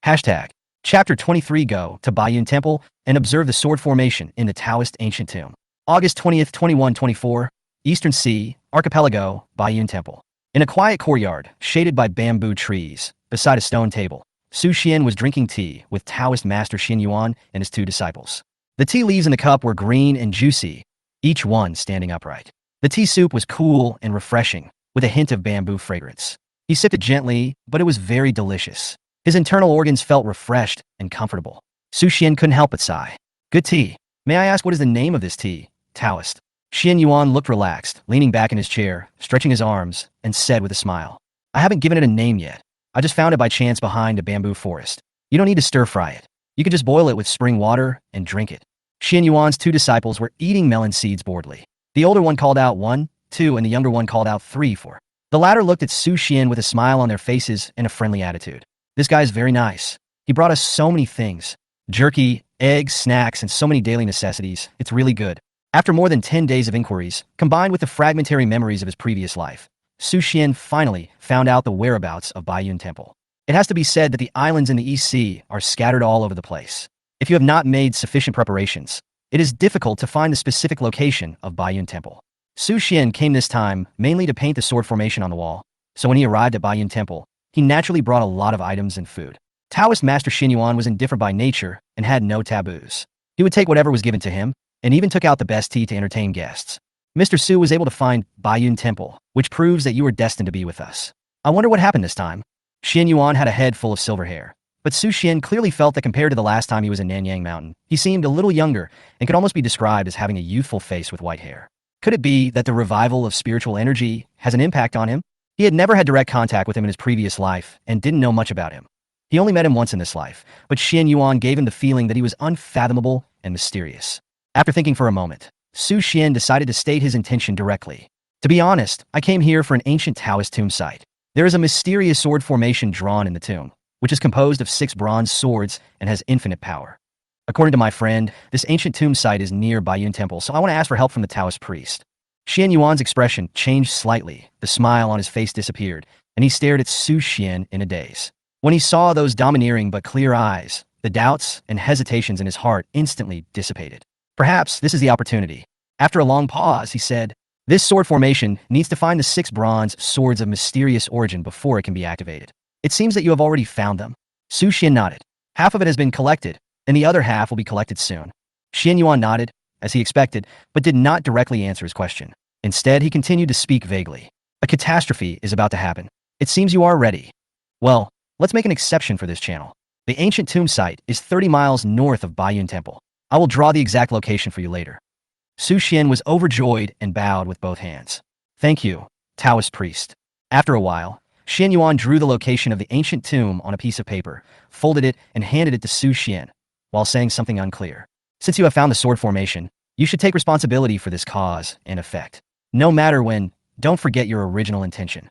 Speaker 1: Hashtag. Chapter 23. Go to Baiyun Temple and observe the sword formation in the Taoist ancient tomb. August 20th, 2124, Eastern Sea, Archipelago, Baiyun Temple. In a quiet courtyard, shaded by bamboo trees, beside a stone table, Su Xian was drinking tea with Taoist Master Xinyuan and his 2 disciples. The tea leaves in the cup were green and juicy, each one standing upright. The tea soup was cool and refreshing, with a hint of bamboo fragrance. He sipped it gently, but it was very delicious. His internal organs felt refreshed and comfortable. Su Xian couldn't help but sigh. "Good tea. May I ask what is the name of this tea, Taoist?" Xinyuan looked relaxed, leaning back in his chair, stretching his arms, and said with a smile, "I haven't given it a name yet. I just found it by chance behind a bamboo forest. You don't need to stir-fry it. You can just boil it with spring water and drink it." Xinyuan's 2 disciples were eating melon seeds boredly. The older one called out 1, 2, and the younger one called out 3, 4. The latter looked at Su Xian with a smile on their faces and a friendly attitude. "This guy is very nice. He brought us so many things. Jerky, eggs, snacks, and so many daily necessities. It's really good." After more than 10 days of inquiries, combined with the fragmentary memories of his previous life, Su Xian finally found out the whereabouts of Baiyun Temple. It has to be said that the islands in the East Sea are scattered all over the place. If you have not made sufficient preparations, it is difficult to find the specific location of Baiyun Temple. Su Xian came this time mainly to paint the sword formation on the wall, so when he arrived at Baiyun Temple, he naturally brought a lot of items and food. Taoist Master Xin Yuan was indifferent by nature and had no taboos. He would take whatever was given to him, and even took out the best tea to entertain guests. Mr. Su was able to find Baiyun Temple, which proves that you were destined to be with us. I wonder what happened this time. Xin Yuan had a head full of silver hair, but Su Xian clearly felt that compared to the last time he was in Nanyang Mountain, he seemed a little younger and could almost be described as having a youthful face with white hair. Could it be that the revival of spiritual energy has an impact on him? He had never had direct contact with him in his previous life and didn't know much about him. He only met him once in this life, but Xin Yuan gave him the feeling that he was unfathomable and mysterious. After thinking for a moment, Su Xian decided to state his intention directly. To be honest, I came here for an ancient Taoist tomb site. There is a mysterious sword formation drawn in the tomb, which is composed of 6 bronze swords and has infinite power. According to my friend, this ancient tomb site is near Baiyun Temple, so I want to ask for help from the Taoist priest. Xin Yuan's expression changed slightly, the smile on his face disappeared, and he stared at Su Xian in a daze. When he saw those domineering but clear eyes, the doubts and hesitations in his heart instantly dissipated. Perhaps this is the opportunity. After a long pause, he said, "This sword formation needs to find the 6 bronze swords of mysterious origin before it can be activated. It seems that you have already found them." Su Xian nodded. "Half of it has been collected, and the other half will be collected soon." Xin Yuan nodded, as he expected, but did not directly answer his question. Instead, he continued to speak vaguely. "A catastrophe is about to happen. It seems you are ready. Well, let's make an exception for this channel. The ancient tomb site is 30 miles north of Baiyun Temple. I will draw the exact location for you later." Su Xian was overjoyed and bowed with both hands. "Thank you, Taoist priest." After a while, Xin Yuan drew the location of the ancient tomb on a piece of paper, folded it, and handed it to Su Xian, while saying something unclear. "Since you have found the sword formation, you should take responsibility for this cause and effect. No matter when, don't forget your original intention."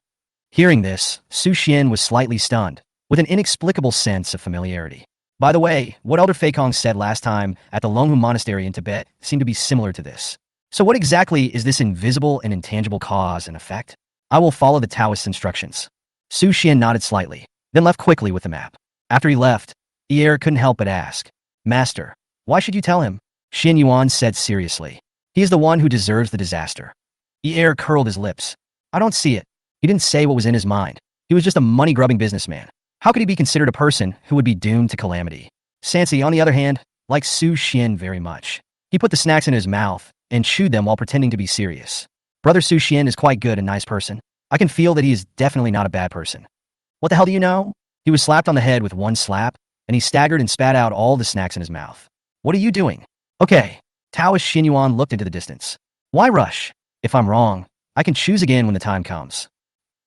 Speaker 1: Hearing this, Su Xian was slightly stunned, with an inexplicable sense of familiarity. By the way, what Elder Feikong said last time at the Longhu Monastery in Tibet seemed to be similar to this. So what exactly is this invisible and intangible cause and effect? I will follow the Taoist instructions. Su Xian nodded slightly, then left quickly with the map. After he left, Yi couldn't help but ask, "Master, why should you tell him?" Xin Yuan said seriously, "He is the one who deserves the disaster." Yi curled his lips. "I don't see it. He didn't say what was in his mind. He was just a money-grubbing businessman. How could he be considered a person who would be doomed to calamity?" Sansi, on the other hand, liked Su Xian very much. He put the snacks in his mouth and chewed them while pretending to be serious. "Brother Su Xian is quite good and nice person. I can feel that he is definitely not a bad person." "What the hell do you know?" He was slapped on the head with one slap, and he staggered and spat out all the snacks in his mouth. "What are you doing?" "Okay." Taoist Xin Yuan looked into the distance. "Why rush? If I'm wrong, I can choose again when the time comes."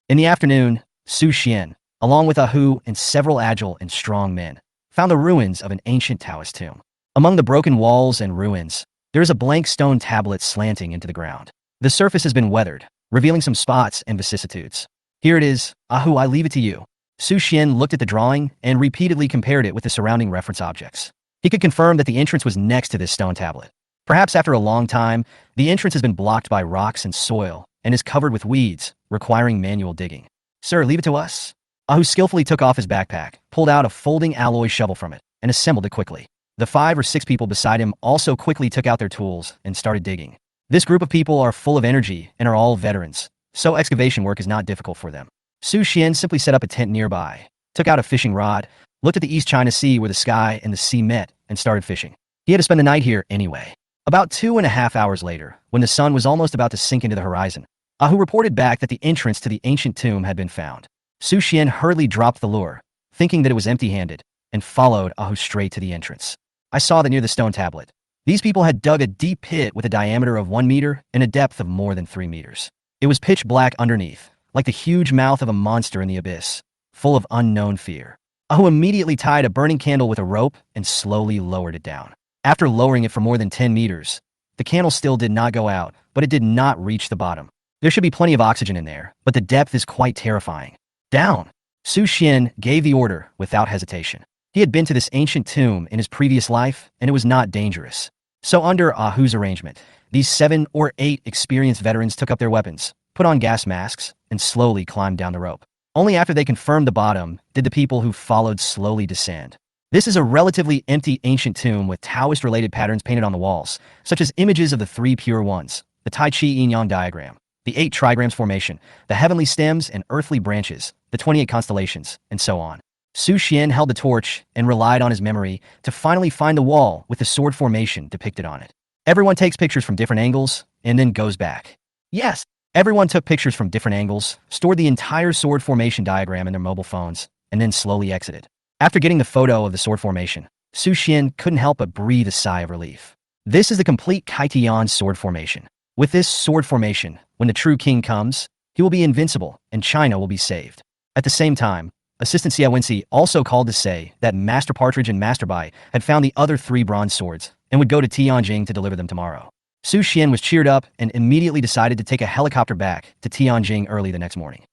Speaker 1: In the afternoon, Su Xian, along with Ahu and several agile and strong men, found the ruins of an ancient Taoist tomb. Among the broken walls and ruins, there is a blank stone tablet slanting into the ground. The surface has been weathered, revealing some spots and vicissitudes. "Here it is. Ahu, I leave it to you." Su Xian looked at the drawing and repeatedly compared it with the surrounding reference objects. He could confirm that the entrance was next to this stone tablet. Perhaps after a long time, the entrance has been blocked by rocks and soil and is covered with weeds, requiring manual digging. "Sir, leave it to us." Ahu skillfully took off his backpack, pulled out a folding alloy shovel from it, and assembled it quickly. The 5 or 6 people beside him also quickly took out their tools and started digging. This group of people are full of energy and are all veterans, so excavation work is not difficult for them. Su Xian simply set up a tent nearby, took out a fishing rod, looked at the East China Sea where the sky and the sea met, and started fishing. He had to spend the night here anyway. About 2.5 hours later, when the sun was almost about to sink into the horizon, Ahu reported back that the entrance to the ancient tomb had been found. Su Xian hurriedly dropped the lure, thinking that it was empty-handed, and followed Ahu straight to the entrance. "I saw that near the stone tablet. These people had dug a deep pit with a diameter of 1 meter and a depth of more than 3 meters. It was pitch black underneath, like the huge mouth of a monster in the abyss, full of unknown fear." Ahu immediately tied a burning candle with a rope and slowly lowered it down. After lowering it for more than 10 meters, the candle still did not go out, but it did not reach the bottom. There should be plenty of oxygen in there, but the depth is quite terrifying. "Down!" Su Xian gave the order without hesitation. He had been to this ancient tomb in his previous life, and it was not dangerous. So under Ahu's arrangement, these 7 or 8 experienced veterans took up their weapons, put on gas masks, and slowly climbed down the rope. Only after they confirmed the bottom did the people who followed slowly descend. This is a relatively empty ancient tomb with Taoist-related patterns painted on the walls, such as images of the 3 pure ones, the Tai Chi Yin-Yang diagram, the 8 trigrams formation, the heavenly stems and earthly branches, the 28 constellations, and so on. Su Xian held the torch and relied on his memory to finally find the wall with the sword formation depicted on it. Everyone takes pictures from different angles and then goes back. Yes, everyone took pictures from different angles, stored the entire sword formation diagram in their mobile phones, and then slowly exited. After getting the photo of the sword formation, Su Xian couldn't help but breathe a sigh of relief. This is the complete Kaitian sword formation. With this sword formation, when the true king comes, he will be invincible and China will be saved. At the same time, Assistant Xia Wenxi also called to say that Master Partridge and Master Bai had found the other 3 bronze swords and would go to Tianjing to deliver them tomorrow. Su Xian was cheered up and immediately decided to take a helicopter back to Tianjing early the next morning.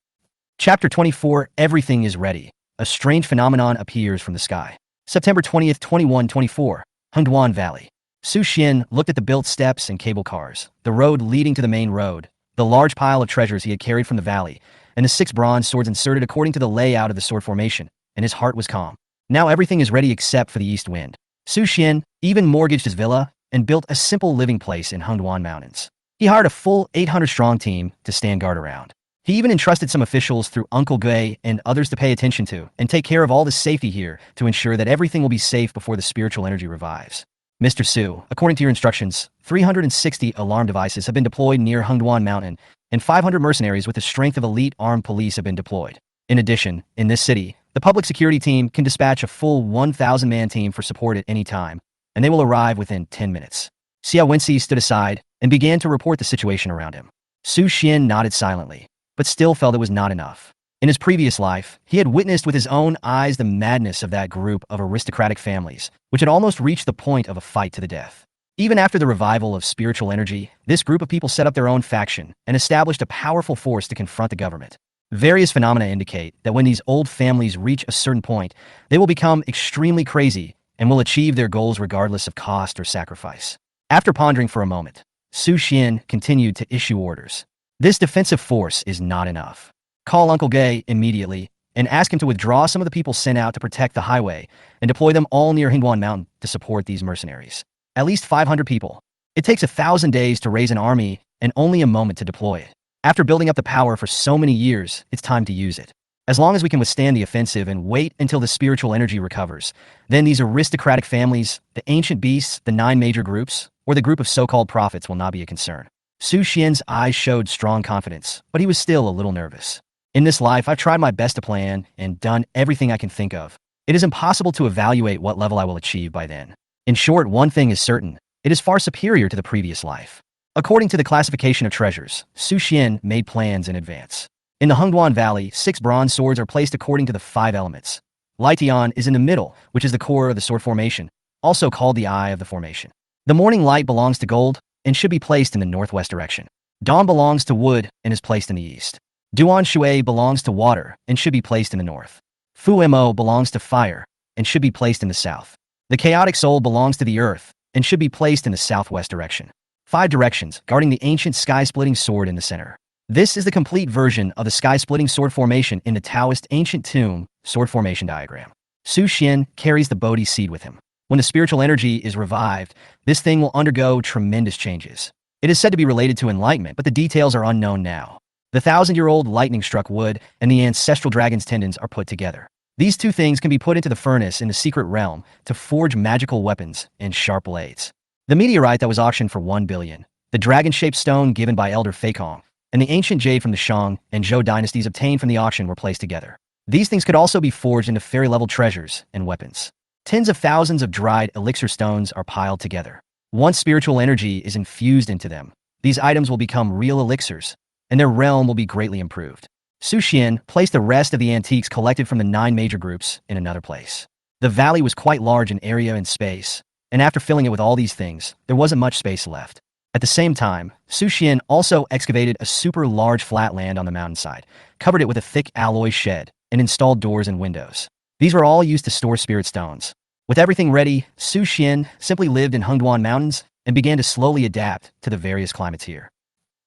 Speaker 1: Chapter 24, Everything is Ready. A strange phenomenon appears from the sky. September 20th, 2124, Hengduan Valley. Su Xian looked at the built steps and cable cars, the road leading to the main road, the large pile of treasures he had carried from the valley, and the 6 bronze swords inserted according to the layout of the sword formation, and his heart was calm. Now everything is ready except for the east wind. Su Xian even mortgaged his villa and built a simple living place in Hengduan Mountains. He hired a full 800-strong team to stand guard around. He even entrusted some officials through Uncle Gui and others to pay attention to and take care of all the safety here to ensure that everything will be safe before the spiritual energy revives. Mr. Su, according to your instructions, 360 alarm devices have been deployed near Hengduan Mountain, and 500 mercenaries with the strength of elite armed police have been deployed. In addition, in this city, the public security team can dispatch a full 1,000-man team for support at any time, and they will arrive within 10 minutes. Xia Wenxi stood aside and began to report the situation around him. Su Xian nodded silently, but still felt it was not enough. In his previous life, he had witnessed with his own eyes the madness of that group of aristocratic families, which had almost reached the point of a fight to the death. Even after the revival of spiritual energy, this group of people set up their own faction and established a powerful force to confront the government. Various phenomena indicate that when these old families reach a certain point, they will become extremely crazy and will achieve their goals regardless of cost or sacrifice. After pondering for a moment, Su Xian continued to issue orders. This defensive force is not enough. Call Uncle Gui immediately and ask him to withdraw some of the people sent out to protect the highway and deploy them all near Hengduan Mountain to support these mercenaries. At least 500 people. It takes 1,000 days to raise an army and only a moment to deploy it. After building up the power for so many years, it's time to use it. As long as we can withstand the offensive and wait until the spiritual energy recovers, then these aristocratic families, the ancient beasts, the 9 major groups, or the group of so-called prophets will not be a concern. Su Xian's eyes showed strong confidence, but he was still a little nervous. In this life, I've tried my best to plan and done everything I can think of. It is impossible to evaluate what level I will achieve by then. In short, one thing is certain. It is far superior to the previous life. According to the classification of treasures, Su Xian made plans in advance. In the Hengduan Valley, 6 bronze swords are placed according to the 5 elements. Lightian is in the middle, which is the core of the sword formation, also called the eye of the formation. The morning light belongs to gold and should be placed in the northwest direction. Dawn belongs to wood and is placed in the east. Duan Shui belongs to water and should be placed in the north. Fu Mo belongs to fire and should be placed in the south. The chaotic soul belongs to the earth and should be placed in the southwest direction. 5 directions, guarding the ancient sky-splitting sword in the center. This is the complete version of the sky-splitting sword formation in the Taoist ancient tomb sword formation diagram. Su Xian carries the Bodhi seed with him. When the spiritual energy is revived, this thing will undergo tremendous changes. It is said to be related to enlightenment, but the details are unknown now. The 1,000-year-old lightning-struck wood and the ancestral dragon's tendons are put together. These 2 things can be put into the furnace in the secret realm to forge magical weapons and sharp blades. The meteorite that was auctioned for 1 billion, the dragon-shaped stone given by Elder Feikong, and the ancient jade from the Shang and Zhou dynasties obtained from the auction were placed together. These things could also be forged into fairy-level treasures and weapons. Tens of thousands of dried elixir stones are piled together. Once spiritual energy is infused into them, these items will become real elixirs, and their realm will be greatly improved. Su Xian placed the rest of the antiques collected from the 9 major groups in another place. The valley was quite large in area and space, and after filling it with all these things, there wasn't much space left. At the same time, Su Xian also excavated a super large flat land on the mountainside, covered it with a thick alloy shed, and installed doors and windows. These were all used to store spirit stones. With everything ready, Su Xian simply lived in Hengduan Mountains and began to slowly adapt to the various climates here.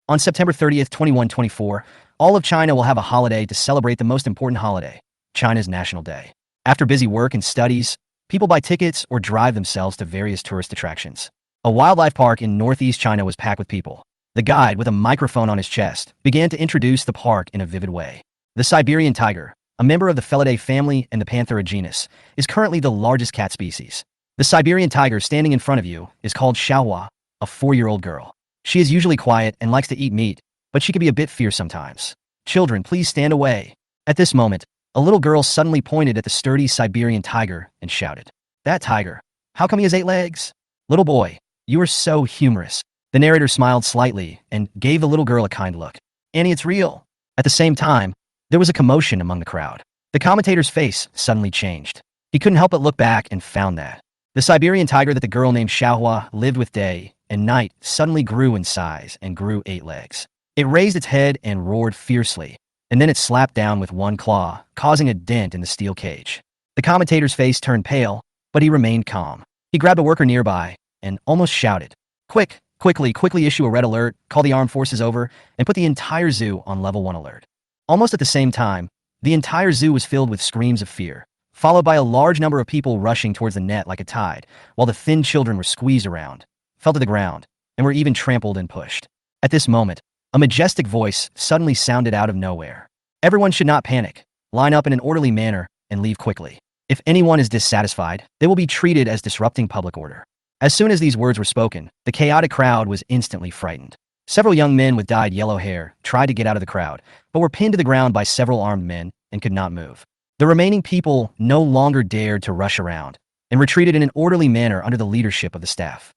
Speaker 1: On September 30th, 2124, all of China will have a holiday to celebrate the most important holiday, China's National Day. After busy work and studies, people buy tickets or drive themselves to various tourist attractions. A wildlife park in northeast China was packed with people. The guide, with a microphone on his chest, began to introduce the park in a vivid way. The Siberian tiger, a member of the Felidae family and the Panthera genus, is currently the largest cat species. The Siberian tiger standing in front of you is called Xiaohua, a 4-year-old girl. She is usually quiet and likes to eat meat, but she can be a bit fierce sometimes. Children, please stand away. At this moment, a little girl suddenly pointed at the sturdy Siberian tiger and shouted, "That tiger, how come he has 8 legs?" "Little boy, you are so humorous." The narrator smiled slightly and gave the little girl a kind look. "Annie, it's real." At the same time, there was a commotion among the crowd. The commentator's face suddenly changed. He couldn't help but look back and found that the Siberian tiger that the girl named Xiaohua lived with day and night suddenly grew in size and grew 8 legs. It raised its head and roared fiercely, and then it slapped down with one claw, causing a dent in the steel cage. The commentator's face turned pale, but he remained calm. He grabbed a worker nearby and almost shouted, Quickly issue a red alert, call the armed forces over, and put the entire zoo on level 1 alert." Almost at the same time, the entire zoo was filled with screams of fear, followed by a large number of people rushing towards the net like a tide, while the thin children were squeezed around, fell to the ground, and were even trampled and pushed. At this moment, a majestic voice suddenly sounded out of nowhere. "Everyone should not panic. Line up in an orderly manner and leave quickly. If anyone is dissatisfied, they will be treated as disrupting public order." As soon as these words were spoken, the chaotic crowd was instantly frightened. Several young men with dyed yellow hair tried to get out of the crowd, but were pinned to the ground by several armed men and could not move. The remaining people no longer dared to rush around and retreated in an orderly manner under the leadership of the staff.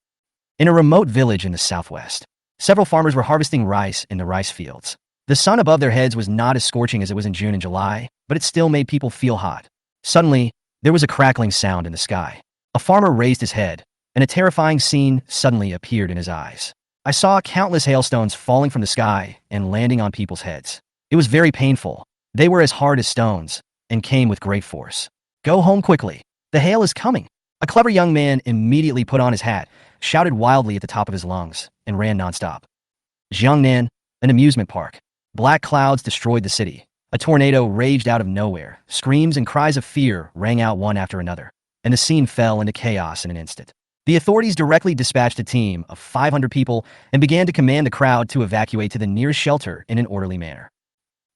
Speaker 1: In a remote village in the southwest, several farmers were harvesting rice in the rice fields. The sun above their heads was not as scorching as it was in June and July, but it still made people feel hot. Suddenly, there was a crackling sound in the sky. A farmer raised his head, and a terrifying scene suddenly appeared in his eyes. I saw countless hailstones falling from the sky and landing on people's heads. It was very painful. They were as hard as stones and came with great force. "Go home quickly. The hail is coming." A clever young man immediately put on his hat, shouted wildly at the top of his lungs, and ran nonstop. Jiangnan, an amusement park. Black clouds destroyed the city. A tornado raged out of nowhere. Screams and cries of fear rang out one after another, and the scene fell into chaos in an instant. The authorities directly dispatched a team of 500 people and began to command the crowd to evacuate to the nearest shelter in an orderly manner.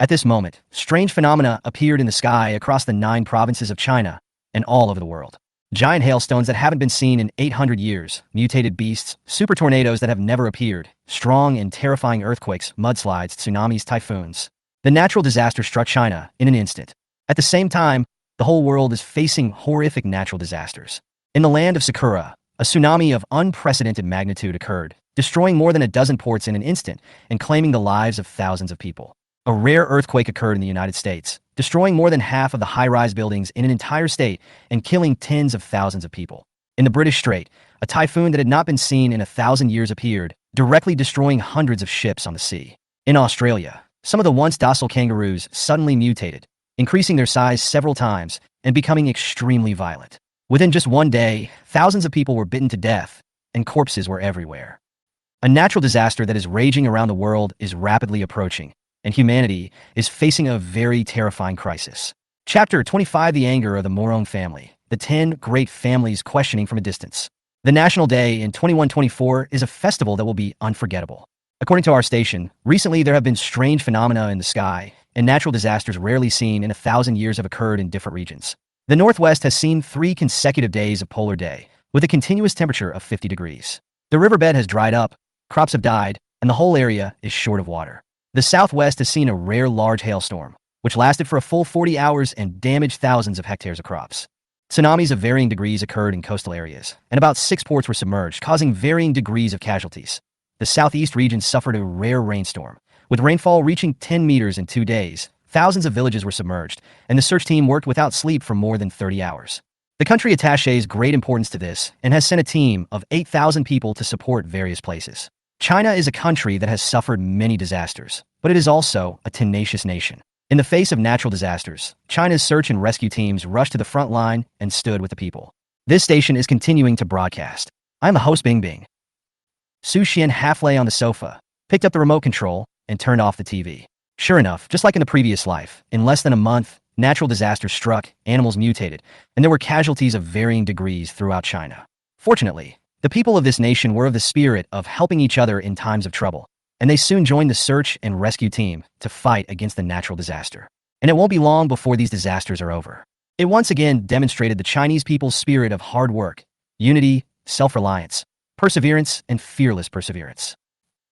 Speaker 1: At this moment, strange phenomena appeared in the sky across the 9 provinces of China and all over the world. Giant hailstones that haven't been seen in 800 years, mutated beasts, super tornadoes that have never appeared, strong and terrifying earthquakes, mudslides, tsunamis, typhoons. The natural disaster struck China in an instant. At the same time, the whole world is facing horrific natural disasters. In the land of Sakura, a tsunami of unprecedented magnitude occurred, destroying more than a dozen ports in an instant and claiming the lives of thousands of people. A rare earthquake occurred in the United States, destroying more than half of the high-rise buildings in an entire state and killing tens of thousands of people. In the British Strait, a typhoon that had not been seen in 1,000 years appeared, directly destroying hundreds of ships on the sea. In Australia, some of the once docile kangaroos suddenly mutated, increasing their size several times and becoming extremely violent. Within just one day, thousands of people were bitten to death, and corpses were everywhere. A natural disaster that is raging around the world is rapidly approaching, and humanity is facing a very terrifying crisis. Chapter 25: The Anger of the Morong Family. The 10 Great Families Questioning from a Distance. The National Day in 2124 is a festival that will be unforgettable. According to our station, recently there have been strange phenomena in the sky, and natural disasters rarely seen in 1,000 years have occurred in different regions. The Northwest has seen 3 consecutive days of polar day, with a continuous temperature of 50 degrees. The riverbed has dried up, crops have died, and the whole area is short of water. The Southwest has seen a rare large hailstorm, which lasted for a full 40 hours and damaged thousands of hectares of crops. Tsunamis of varying degrees occurred in coastal areas, and about 6 ports were submerged, causing varying degrees of casualties. The Southeast region suffered a rare rainstorm, with rainfall reaching 10 meters in 2 days. Thousands of villages were submerged, and the search team worked without sleep for more than 30 hours. The country attaches great importance to this and has sent a team of 8,000 people to support various places. China is a country that has suffered many disasters, but it is also a tenacious nation. In the face of natural disasters, China's search and rescue teams rushed to the front line and stood with the people. This station is continuing to broadcast. I'm the host Bing Bing. Su Xian half lay on the sofa, picked up the remote control, and turned off the TV. Sure enough, just like in the previous life, in less than a month, natural disasters struck, animals mutated, and there were casualties of varying degrees throughout China. Fortunately, the people of this nation were of the spirit of helping each other in times of trouble. and they soon joined the search and rescue team to fight against the natural disaster. And it won't be long before these disasters are over. It once again demonstrated the Chinese people's spirit of hard work, unity, self-reliance, perseverance, and fearless perseverance.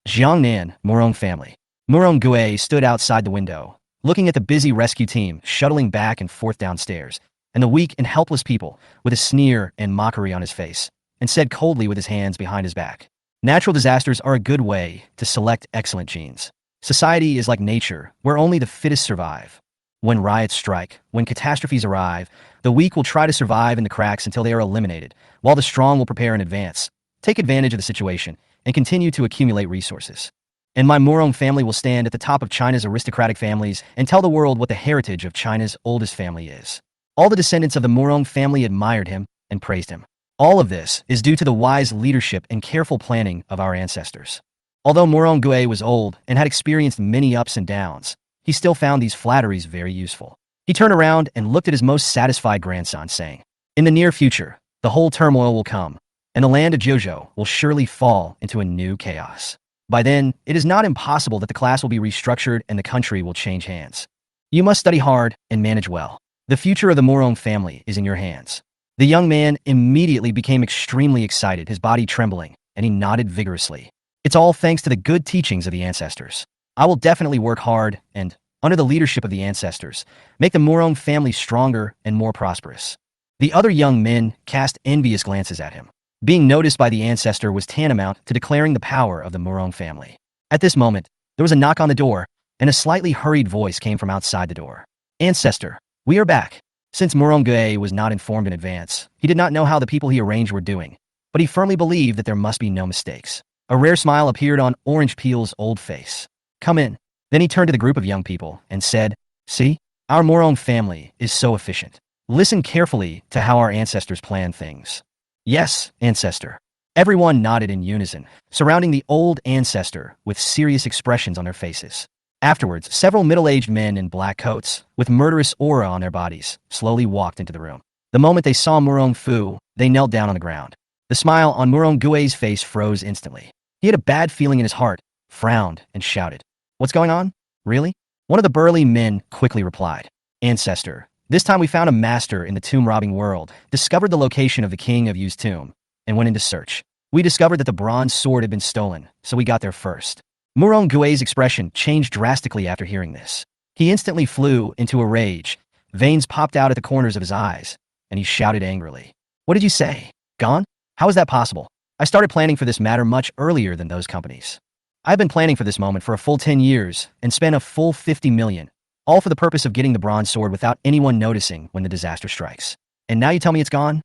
Speaker 1: Jiangnan, Murong family. Murong Gue stood outside the window, looking at the busy rescue team shuttling back and forth downstairs, and the weak and helpless people with a sneer and mockery on his face, and said coldly with his hands behind his back, "Natural disasters are a good way to select excellent genes. Society is like nature, where only the fittest survive. When riots strike, when catastrophes arrive, the weak will try to survive in the cracks until they are eliminated, while the strong will prepare in advance, take advantage of the situation, and continue to accumulate resources. And my Murong family will stand at the top of China's aristocratic families and tell the world what the heritage of China's oldest family is." All the descendants of the Murong family admired him and praised him. All of this is due to the wise leadership and careful planning of our ancestors. Although Murong Gue was old and had experienced many ups and downs, he still found these flatteries very useful. He turned around and looked at his most satisfied grandson, saying, "In the near future, the whole turmoil will come, and the land of Jojo will surely fall into a new chaos. By then, it is not impossible that the class will be restructured and the country will change hands. You must study hard and manage well. The future of the Murong family is in your hands." The young man immediately became extremely excited, his body trembling, and he nodded vigorously. "It's all thanks to the good teachings of the ancestors. I will definitely work hard and, under the leadership of the ancestors, make the Murong family stronger and more prosperous." The other young men cast envious glances at him. Being noticed by the ancestor was tantamount to declaring the power of the Murong family. At this moment, there was a knock on the door, and a slightly hurried voice came from outside the door. "Ancestor, we are back." Since Murong Gue was not informed in advance, he did not know how the people he arranged were doing, but he firmly believed that there must be no mistakes. A rare smile appeared on Orange Peel's old face. "Come in." Then he turned to the group of young people and said, "See, our Murong family is so efficient. Listen carefully to how our ancestors plan things." "Yes, ancestor." Everyone nodded in unison, surrounding the old ancestor with serious expressions on their faces. Afterwards, several middle-aged men in black coats, with murderous aura on their bodies, slowly walked into the room. The moment they saw Murong Fu, they knelt down on the ground. The smile on Murong Gue's face froze instantly. He had a bad feeling in his heart, frowned, and shouted, "What's going on? Really?" One of the burly men quickly replied, "Ancestor, this time we found a master in the tomb-robbing world, discovered the location of the king of Yu's tomb, and went into search. We discovered that the bronze sword had been stolen, so we got there first." Murong Gue's expression changed drastically after hearing this. He instantly flew into a rage, veins popped out at the corners of his eyes, and he shouted angrily, "What did you say? Gone? How is that possible? I started planning for this matter much earlier than those companies. I've been planning for this moment for a full 10 years and spent a full 50 million, all for the purpose of getting the bronze sword without anyone noticing when the disaster strikes. And now you tell me it's gone?"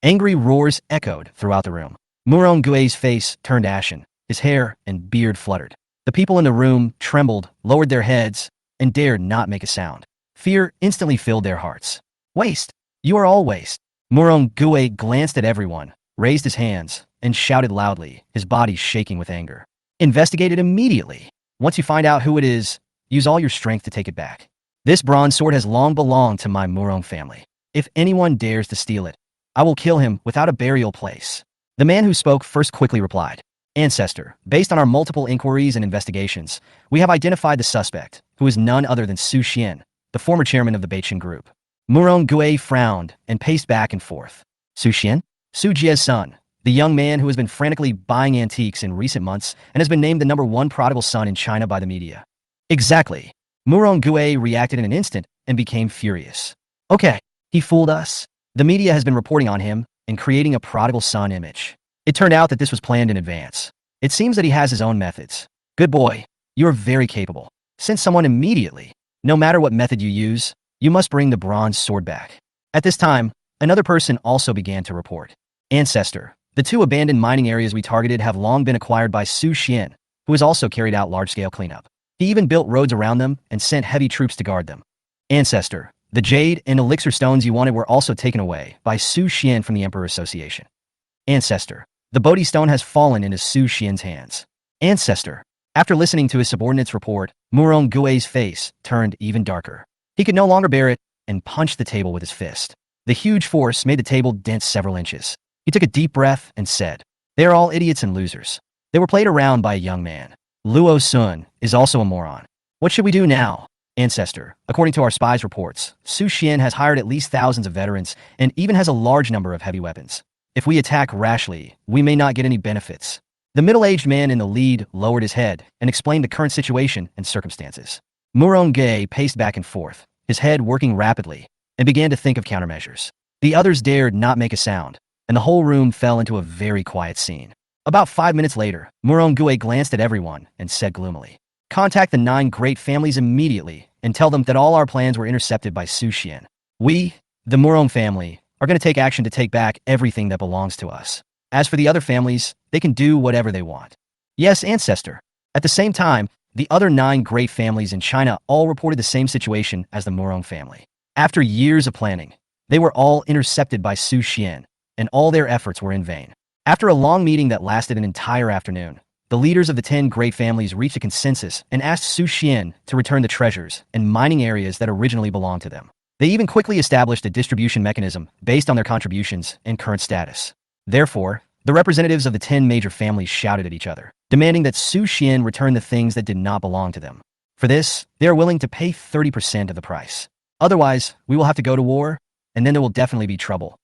Speaker 1: Angry roars echoed throughout the room. Murong Gue's face turned ashen. His hair and beard fluttered. The people in the room trembled, lowered their heads, and dared not make a sound. Fear instantly filled their hearts. "Waste! You are all waste!" Murong Gue glanced at everyone, raised his hands, and shouted loudly, his body shaking with anger. "Investigate it immediately. Once you find out who it is, use all your strength to take it back. This bronze sword has long belonged to my Murong family. If anyone dares to steal it, I will kill him without a burial place." The man who spoke first quickly replied, "Ancestor, based on our multiple inquiries and investigations, we have identified the suspect, who is none other than Su Xian, the former chairman of the Beichin Group." Murong Gue frowned and paced back and forth. "Su Xian? Su Jie's son, the young man who has been frantically buying antiques in recent months and has been named the #1 prodigal son in China by the media." "Exactly." Murong Gue reacted in an instant and became furious. "Okay, he fooled us. The media has been reporting on him and creating a prodigal son image. It turned out that this was planned in advance. It seems that he has his own methods. Good boy, you are very capable. Send someone immediately. No matter what method you use, you must bring the bronze sword back." At this time, another person also began to report. "Ancestor, the 2 abandoned mining areas we targeted have long been acquired by Su Xian, who has also carried out large-scale cleanup. He even built roads around them and sent heavy troops to guard them. Ancestor, the jade and elixir stones you wanted were also taken away by Su Xian from the Emperor Association. Ancestor, the Bodhi stone has fallen into Su Xian's hands. Ancestor." After listening to his subordinate's report, Murong Gue's face turned even darker. He could no longer bear it and punched the table with his fist. The huge force made the table dent several inches. He took a deep breath and said, "They are all idiots and losers. They were played around by a young man. Luo Sun is also a moron. What should we do now? Ancestor. According to our spies' reports, Su Xian has hired at least thousands of veterans and even has a large number of heavy weapons. If we attack rashly, we may not get any benefits. The middle-aged man in the lead lowered his head and explained the current situation and circumstances. Murong paced back and forth, his head working rapidly, and began to think of countermeasures. The others dared not make a sound, and the whole room fell into a very quiet scene. About 5 minutes later, Murong glanced at everyone and said gloomily, "Contact the 9 great families immediately and tell them that all our plans were intercepted by Su Xian. We, the Murong family, are going to take action to take back everything that belongs to us. As for the other families, they can do whatever they want." Yes, Ancestor. At the same time, the other 9 great families in China all reported the same situation as the Murong family. After years of planning, they were all intercepted by Su Xian, and all their efforts were in vain. After a long meeting that lasted an entire afternoon, the leaders of the 10 great families reached a consensus and asked Su Xian to return the treasures and mining areas that originally belonged to them. They even quickly established a distribution mechanism based on their contributions and current status. Therefore, the representatives of the 10 major families shouted at each other, demanding that Su Xian return the things that did not belong to them. For this, they are willing to pay 30% of the price. Otherwise, we will have to go to war, and then there will definitely be trouble.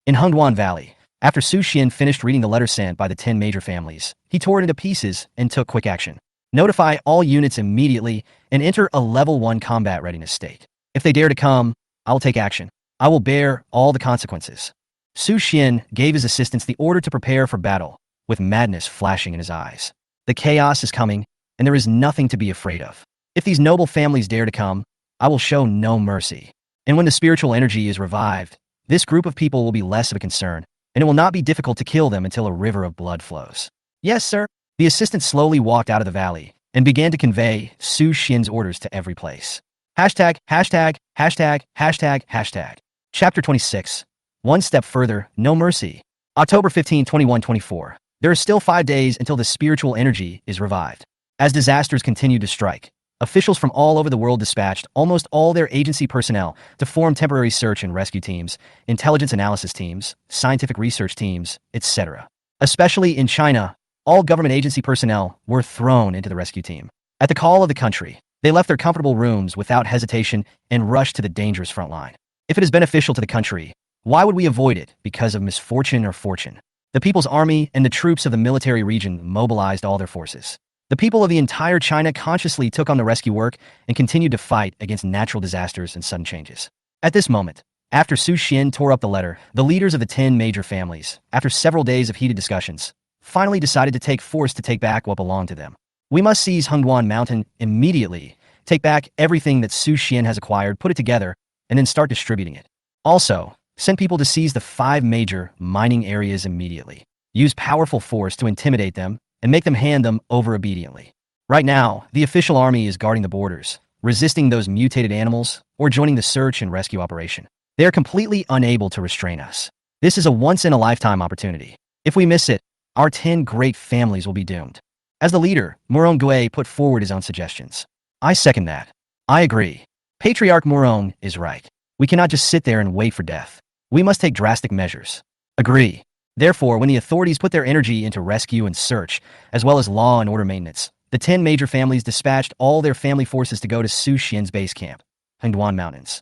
Speaker 1: In Hengduan Valley, after Su Xian finished reading the letter sent by the 10 major families, he tore it into pieces and took quick action. Notify all units immediately and enter a level 1 combat readiness state. If they dare to come, I will take action. I will bear all the consequences. Su Xian gave his assistants the order to prepare for battle, with madness flashing in his eyes. The chaos is coming, and there is nothing to be afraid of. If these noble families dare to come, I will show no mercy. And when the spiritual energy is revived, this group of people will be less of a concern, and it will not be difficult to kill them until a river of blood flows. Yes, sir. The assistant slowly walked out of the valley and began to convey Su Xian's orders to every place. Hashtag, hashtag, hashtag, hashtag, hashtag. Chapter 26. One step further, no mercy. October 15, 21-24. There are still 5 days until the spiritual energy is revived. As disasters continue to strike, officials from all over the world dispatched almost all their agency personnel to form temporary search and rescue teams, intelligence analysis teams, scientific research teams, etc. Especially in China, all government agency personnel were thrown into the rescue team. At the call of the country, they left their comfortable rooms without hesitation and rushed to the dangerous front line. If it is beneficial to the country, why would we avoid it because of misfortune or fortune? The People's Army and the troops of the military region mobilized all their forces. The people of the entire China consciously took on the rescue work and continued to fight against natural disasters and sudden changes. At this moment, after Su Xian tore up the letter, the leaders of the 10 major families, after several days of heated discussions, finally decided to take force to take back what belonged to them. We must seize Hengduan Mountain immediately, take back everything that Su Xian has acquired, put it together, and then start distributing it. Also, send people to seize the 5 major mining areas immediately. Use powerful force to intimidate them and make them hand them over obediently. Right now, the official army is guarding the borders, resisting those mutated animals, or joining the search and rescue operation. They are completely unable to restrain us. This is a once-in-a-lifetime opportunity. If we miss it, our 10 great families will be doomed. As the leader, Murong put forward his own suggestions. I second that. I agree. Patriarch Murong is right. We cannot just sit there and wait for death. We must take drastic measures. Agree. Therefore, when the authorities put their energy into rescue and search, as well as law and order maintenance, the 10 major families dispatched all their family forces to go to Su Xian's base camp, Hengduan Mountains.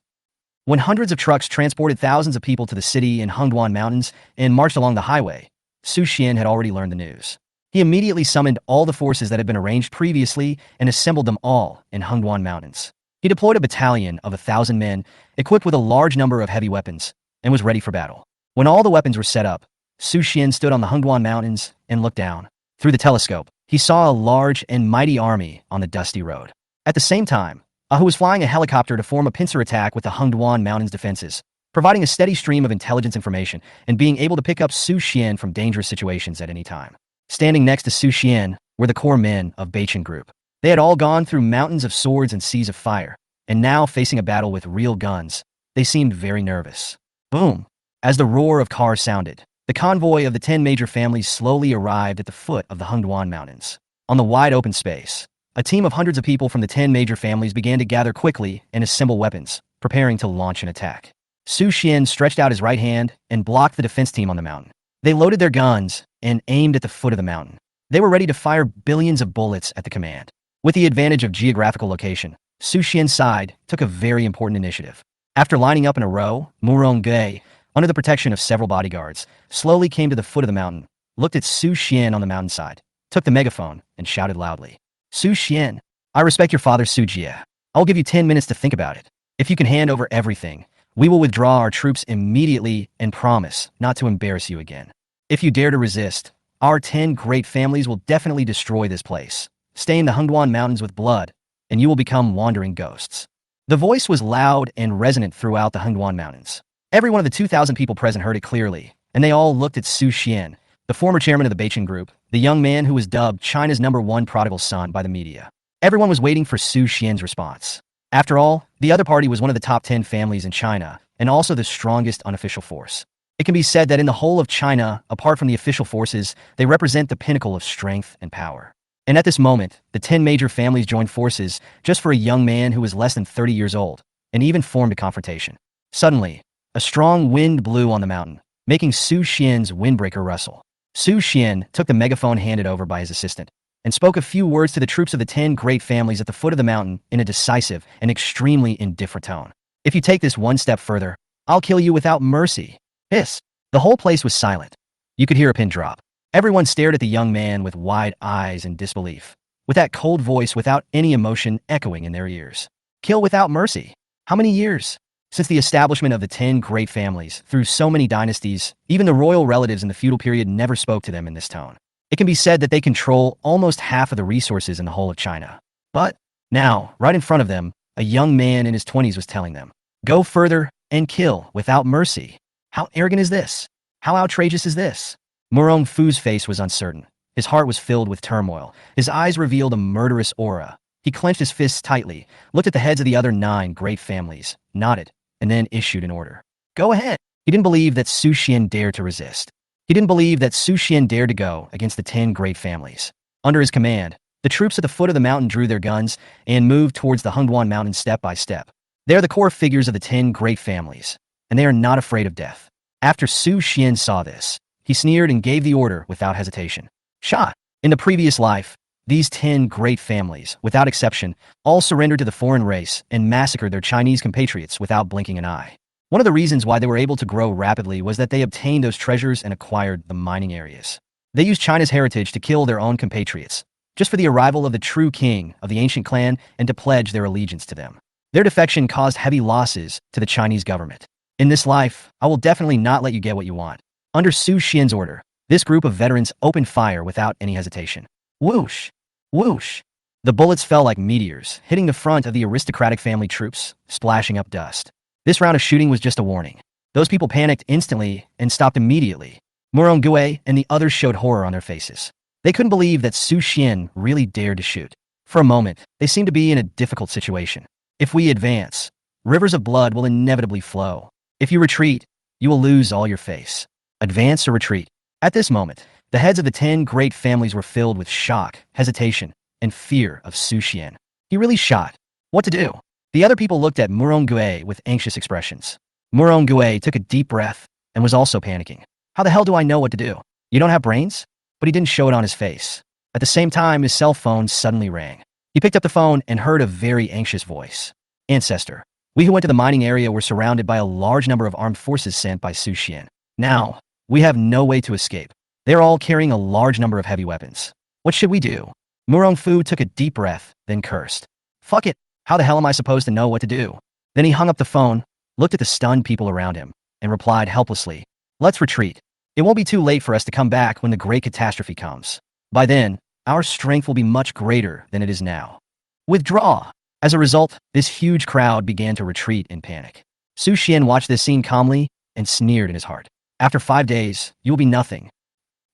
Speaker 1: When hundreds of trucks transported thousands of people to the city in Hengduan Mountains and marched along the highway, Su Xian had already learned the news. He immediately summoned all the forces that had been arranged previously and assembled them all in Hengduan Mountains. He deployed a battalion of 1,000 men, equipped with a large number of heavy weapons, and was ready for battle. When all the weapons were set up, Su Xian stood on the Hengduan Mountains and looked down. Through the telescope, he saw a large and mighty army on the dusty road. At the same time, Ahu was flying a helicopter to form a pincer attack with the Hengduan Mountains defenses, providing a steady stream of intelligence information and being able to pick up Su Xian from dangerous situations at any time. Standing next to Su Xian were the core men of Beichen Group. They had all gone through mountains of swords and seas of fire, and now facing a battle with real guns, they seemed very nervous. Boom! As the roar of cars sounded, the convoy of the 10 major families slowly arrived at the foot of the Hengduan Mountains. On the wide open space, a team of hundreds of people from the 10 major families began to gather quickly and assemble weapons, preparing to launch an attack. Su Xian stretched out his right hand and blocked the defense team on the mountain. They loaded their guns and aimed at the foot of the mountain. They were ready to fire billions of bullets at the command. With the advantage of geographical location, Su Xian's side took a very important initiative. After lining up in a row, Murong Gui, under the protection of several bodyguards, slowly came to the foot of the mountain, looked at Su Xian on the mountainside, took the megaphone, and shouted loudly, "Su Xian, I respect your father Su Jie. I'll give you 10 minutes to think about it. If you can hand over everything, we will withdraw our troops immediately and promise not to embarrass you again. If you dare to resist, our 10 great families will definitely destroy this place, stain the Hengduan Mountains with blood, and you will become wandering ghosts." The voice was loud and resonant throughout the Hengduan Mountains. Every one of the 2,000 people present heard it clearly, and they all looked at Su Xian, the former chairman of the Beichin Group, the young man who was dubbed China's #1 prodigal son by the media. Everyone was waiting for Su Xian's response. After all, the other party was one of the top 10 families in China, and also the strongest unofficial force. It can be said that in the whole of China, apart from the official forces, they represent the pinnacle of strength and power. And at this moment, the 10 major families joined forces just for a young man who was less than 30 years old, and even formed a confrontation. Suddenly, a strong wind blew on the mountain, making Su Xian's windbreaker rustle. Su Xian took the megaphone handed over by his assistant, and spoke a few words to the troops of the 10 great families at the foot of the mountain in a decisive and extremely indifferent tone. "If you take this one step further, I'll kill you without mercy." Hiss. The whole place was silent. You could hear a pin drop. Everyone stared at the young man with wide eyes in disbelief, with that cold voice without any emotion echoing in their ears. Kill without mercy? How many years? Since the establishment of the 10 great families, through so many dynasties, even the royal relatives in the feudal period never spoke to them in this tone. It can be said that they control almost half of the resources in the whole of China. But now, right in front of them, a young man in his 20s was telling them, "Go further and kill without mercy." How arrogant is this? How outrageous is this? Murong Fu's face was uncertain. His heart was filled with turmoil. His eyes revealed a murderous aura. He clenched his fists tightly, looked at the heads of the other 9 great families, nodded, and then issued an order. "Go ahead." He didn't believe that Su Xian dared to resist. He didn't believe that Su Xian dared to go against the 10 great families. Under his command, the troops at the foot of the mountain drew their guns and moved towards the Hengduan Mountain step by step. They are the core figures of the 10 great families, and they are not afraid of death. After Su Xian saw this, he sneered and gave the order without hesitation. Shot. In the previous life, these 10 great families, without exception, all surrendered to the foreign race and massacred their Chinese compatriots without blinking an eye. One of the reasons why they were able to grow rapidly was that they obtained those treasures and acquired the mining areas. They used China's heritage to kill their own compatriots, just for the arrival of the true king of the ancient clan and to pledge their allegiance to them. Their defection caused heavy losses to the Chinese government. In this life, I will definitely not let you get what you want. Under Su Xian's order, this group of veterans opened fire without any hesitation. Whoosh! Whoosh! The bullets fell like meteors, hitting the front of the aristocratic family troops, splashing up dust. This round of shooting was just a warning. Those people panicked instantly and stopped immediately. Murong Gui and the others showed horror on their faces. They couldn't believe that Su Xian really dared to shoot. For a moment, they seemed to be in a difficult situation. If we advance, rivers of blood will inevitably flow. If you retreat, you will lose all your face. Advance or retreat? At this moment, the heads of the 10 great families were filled with shock, hesitation, and fear of Su Xian. He really shot. What to do? The other people looked at Murong Gui with anxious expressions. Murong Gui took a deep breath and was also panicking. How the hell do I know what to do? You don't have brains? But he didn't show it on his face. At the same time, his cell phone suddenly rang. He picked up the phone and heard a very anxious voice. "Ancestor, we who went to the mining area were surrounded by a large number of armed forces sent by Su Xian. Now, we have no way to escape. They are all carrying a large number of heavy weapons. What should we do?" Murong Fu took a deep breath, then cursed. "Fuck it. How the hell am I supposed to know what to do?" Then he hung up the phone, looked at the stunned people around him, and replied helplessly, "Let's retreat. It won't be too late for us to come back when the great catastrophe comes. By then, our strength will be much greater than it is now. Withdraw." As a result, this huge crowd began to retreat in panic. Su Xian watched this scene calmly and sneered in his heart. "After 5 days, you will be nothing."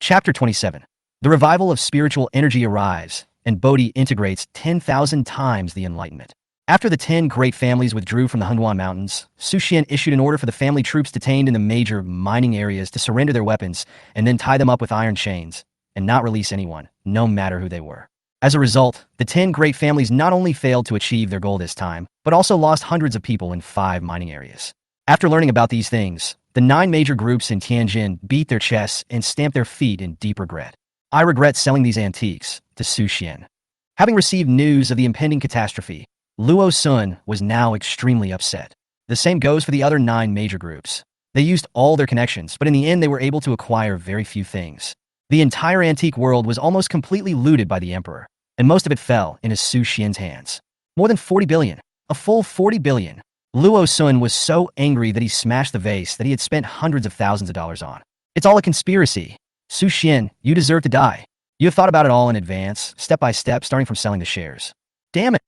Speaker 1: Chapter 27. The revival of spiritual energy arrives, and Bodhi integrates 10,000 times the enlightenment. After the 10 great families withdrew from the Hengduan Mountains, Su Xian issued an order for the family troops detained in the major mining areas to surrender their weapons and then tie them up with iron chains, and not release anyone, no matter who they were. As a result, the 10 great families not only failed to achieve their goal this time, but also lost hundreds of people in 5 mining areas. After learning about these things, the 9 major groups in Tianjin beat their chests and stamped their feet in deep regret. I regret selling these antiques to Su Xian. Having received news of the impending catastrophe, Luo Sun was now extremely upset. The same goes for the other 9 major groups. They used all their connections, but in the end they were able to acquire very few things. The entire antique world was almost completely looted by the emperor, and most of it fell into Su Xian's hands. More than 40 billion. A full 40 billion. Luo Sun was so angry that he smashed the vase that he had spent hundreds of thousands of dollars on. It's all a conspiracy. Su Xian, you deserve to die. You have thought about it all in advance, step by step, starting from selling the shares. Damn it.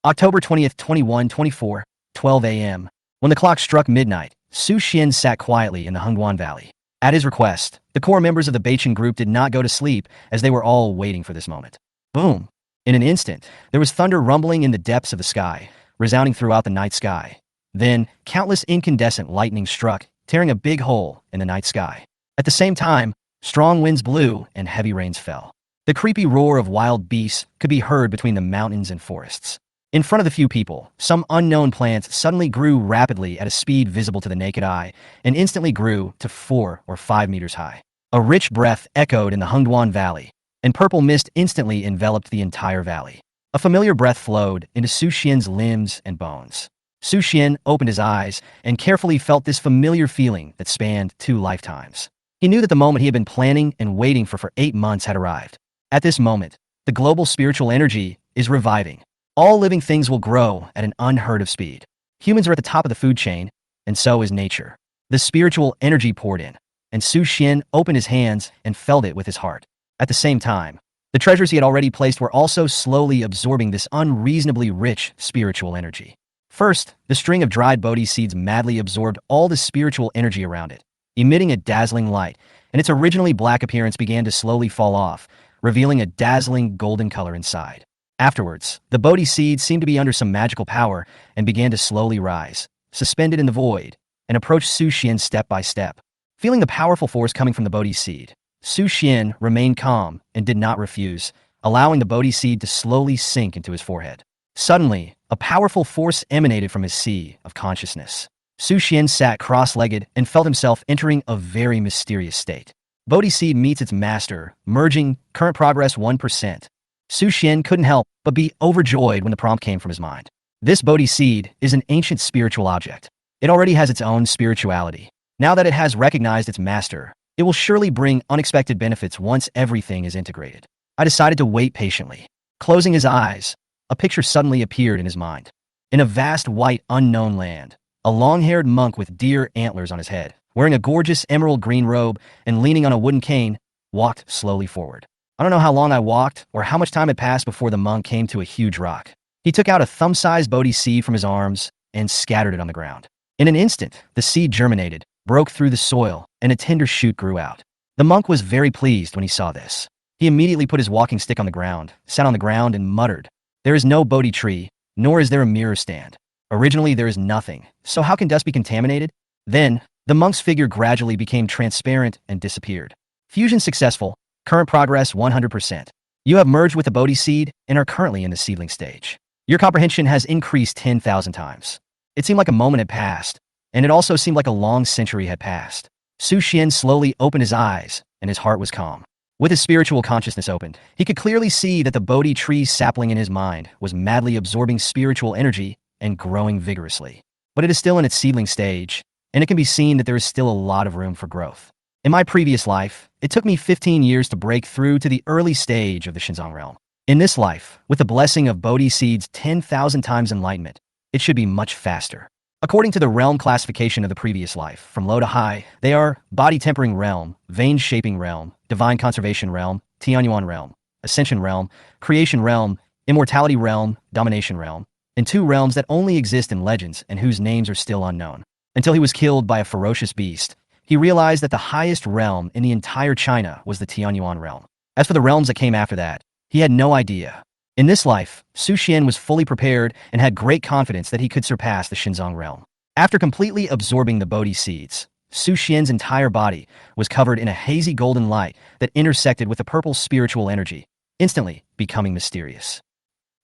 Speaker 1: October 20th, 2124, 12 a.m. When the clock struck midnight, Su Xian sat quietly in the Hengduan Valley. At his request, the core members of the Beichen group did not go to sleep as they were all waiting for this moment. Boom! In an instant, there was thunder rumbling in the depths of the sky, resounding throughout the night sky. Then, countless incandescent lightning struck, tearing a big hole in the night sky. At the same time, strong winds blew and heavy rains fell. The creepy roar of wild beasts could be heard between the mountains and forests. In front of the few people, some unknown plants suddenly grew rapidly at a speed visible to the naked eye and instantly grew to 4 or 5 meters high. A rich breath echoed in the Hengduan Valley, and purple mist instantly enveloped the entire valley. A familiar breath flowed into Su Xian's limbs and bones. Su Xian opened his eyes and carefully felt this familiar feeling that spanned 2 lifetimes. He knew that the moment he had been planning and waiting for 8 months had arrived. At this moment, the global spiritual energy is reviving. All living things will grow at an unheard of speed. Humans are at the top of the food chain, and so is nature. The spiritual energy poured in, and Su Xian opened his hands and felt it with his heart. At the same time, the treasures he had already placed were also slowly absorbing this unreasonably rich spiritual energy. First, the string of dried Bodhi seeds madly absorbed all the spiritual energy around it, emitting a dazzling light, and its originally black appearance began to slowly fall off, revealing a dazzling golden color inside. Afterwards, the Bodhi seeds seemed to be under some magical power and began to slowly rise, suspended in the void, and approach Su Xian step by step. Feeling the powerful force coming from the Bodhi seed, Su Xian remained calm and did not refuse, allowing the Bodhi seed to slowly sink into his forehead. Suddenly, a powerful force emanated from his sea of consciousness. Su Xian sat cross-legged and felt himself entering a very mysterious state. Bodhi seed meets its master, merging, current progress 1%. Su Xian couldn't help but be overjoyed when the prompt came from his mind. This Bodhi seed is an ancient spiritual object. It already has its own spirituality. Now that it has recognized its master, it will surely bring unexpected benefits once everything is integrated. I decided to wait patiently. Closing his eyes, a picture suddenly appeared in his mind. In a vast white unknown land, a long-haired monk with deer antlers on his head, wearing a gorgeous emerald green robe and leaning on a wooden cane, walked slowly forward. I don't know how long I walked or how much time had passed before the monk came to a huge rock. He took out a thumb-sized Bodhi seed from his arms and scattered it on the ground. In an instant, the seed germinated, broke through the soil, and a tender shoot grew out. The monk was very pleased when he saw this. He immediately put his walking stick on the ground, sat on the ground, and muttered, "There is no Bodhi tree, nor is there a mirror stand. Originally there is nothing, so how can dust be contaminated?" Then, the monk's figure gradually became transparent and disappeared. Fusion successful. Current progress 100%. You have merged with the Bodhi seed and are currently in the seedling stage. Your comprehension has increased 10,000 times. It seemed like a moment had passed, and it also seemed like a long century had passed. Su Xian slowly opened his eyes, and his heart was calm. With his spiritual consciousness opened, he could clearly see that the Bodhi tree sapling in his mind was madly absorbing spiritual energy and growing vigorously. But it is still in its seedling stage, and it can be seen that there is still a lot of room for growth. In my previous life, it took me 15 years to break through to the early stage of the Shinzong realm. In this life, with the blessing of Bodhi seeds 10,000 times enlightenment, it should be much faster. According to the realm classification of the previous life, from low to high, they are body-tempering realm, vein-shaping realm, divine conservation realm, Tianyuan realm, ascension realm, creation realm, immortality realm, domination realm, and 2 realms that only exist in legends and whose names are still unknown. Until he was killed by a ferocious beast, he realized that the highest realm in the entire China was the Tianyuan realm. As for the realms that came after that, he had no idea. In this life, Su Xian was fully prepared and had great confidence that he could surpass the Shinzong realm. After completely absorbing the Bodhi seeds, Su Xian's entire body was covered in a hazy golden light that intersected with the purple spiritual energy, instantly becoming mysterious.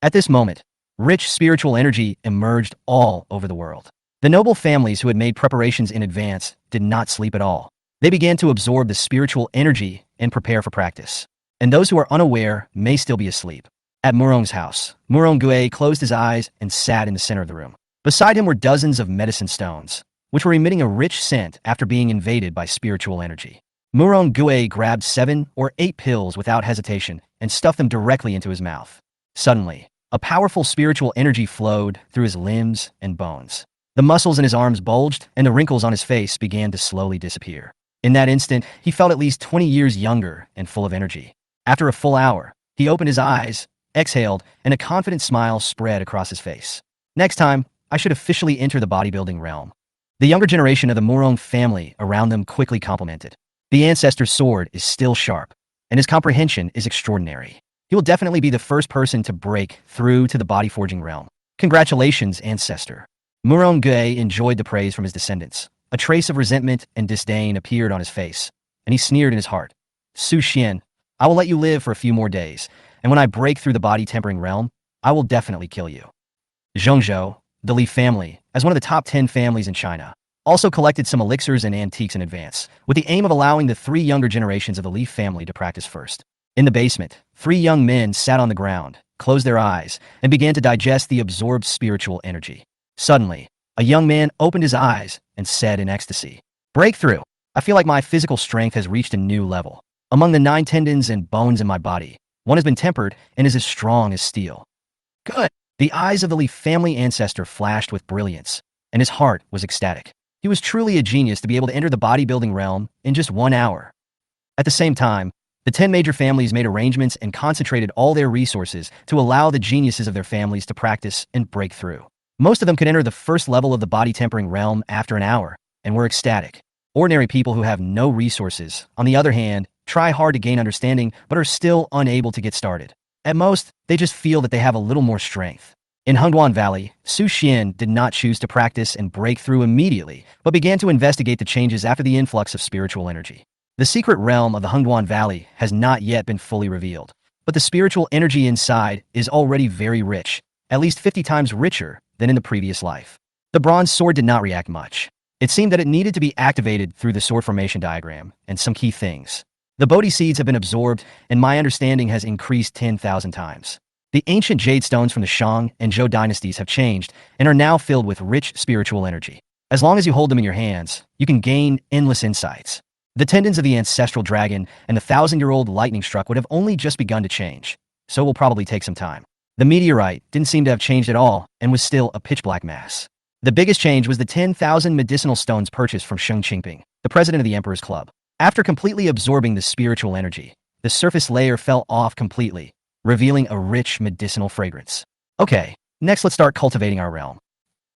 Speaker 1: At this moment, rich spiritual energy emerged all over the world. The noble families who had made preparations in advance did not sleep at all. They began to absorb the spiritual energy and prepare for practice. and those who are unaware may still be asleep. At Murong's house, Murong Gue closed his eyes and sat in the center of the room. Beside him were dozens of medicine stones, which were emitting a rich scent after being invaded by spiritual energy. Murong Gue grabbed 7 or 8 pills without hesitation and stuffed them directly into his mouth. Suddenly, a powerful spiritual energy flowed through his limbs and bones. The muscles in his arms bulged, and the wrinkles on his face began to slowly disappear. In that instant, he felt at least 20 years younger and full of energy. After a full hour, he opened his eyes, exhaled, and a confident smile spread across his face. Next time, I should officially enter the bodybuilding realm. The younger generation of the Murong family around them quickly complimented. The ancestor's sword is still sharp, and his comprehension is extraordinary. He will definitely be the first person to break through to the body forging realm. Congratulations, ancestor. Murong Gue enjoyed the praise from his descendants. A trace of resentment and disdain appeared on his face, and he sneered in his heart. Su Xian, I will let you live for a few more days, and when I break through the body tempering realm, I will definitely kill you. Zhengzhou, the Li family, as one of the top 10 families in China, also collected some elixirs and antiques in advance, with the aim of allowing the 3 younger generations of the Li family to practice first. In the basement, 3 young men sat on the ground, closed their eyes, and began to digest the absorbed spiritual energy. Suddenly, a young man opened his eyes and said in ecstasy, "Breakthrough! I feel like my physical strength has reached a new level. Among the 9 tendons and bones in my body, one has been tempered and is as strong as steel." Good! The eyes of the Li family ancestor flashed with brilliance, and his heart was ecstatic. He was truly a genius to be able to enter the bodybuilding realm in just 1 hour. At the same time, the 10 major families made arrangements and concentrated all their resources to allow the geniuses of their families to practice and break through. Most of them could enter the first level of the body tempering realm after an hour, and were ecstatic. Ordinary people who have no resources, on the other hand, try hard to gain understanding but are still unable to get started. At most, they just feel that they have a little more strength. In Hengduan Valley, Su Xian did not choose to practice and break through immediately, but began to investigate the changes after the influx of spiritual energy. The secret realm of the Hengduan Valley has not yet been fully revealed, but the spiritual energy inside is already very rich, at least 50 times richer than in the previous life. The bronze sword did not react much. It seemed that it needed to be activated through the sword formation diagram and some key things. The Bodhi seeds have been absorbed, and my understanding has increased 10,000 times. The ancient jade stones from the Shang and Zhou dynasties have changed and are now filled with rich spiritual energy. As long as you hold them in your hands, you can gain endless insights. The tendons of the ancestral dragon and the 1,000-year-old lightning struck would have only just begun to change, so it will probably take some time. The meteorite didn't seem to have changed at all and was still a pitch-black mass. The biggest change was the 10,000 medicinal stones purchased from Sheng Qingping, the president of the Emperor's Club. After completely absorbing the spiritual energy, the surface layer fell off completely, revealing a rich medicinal fragrance. Okay, next let's start cultivating our realm.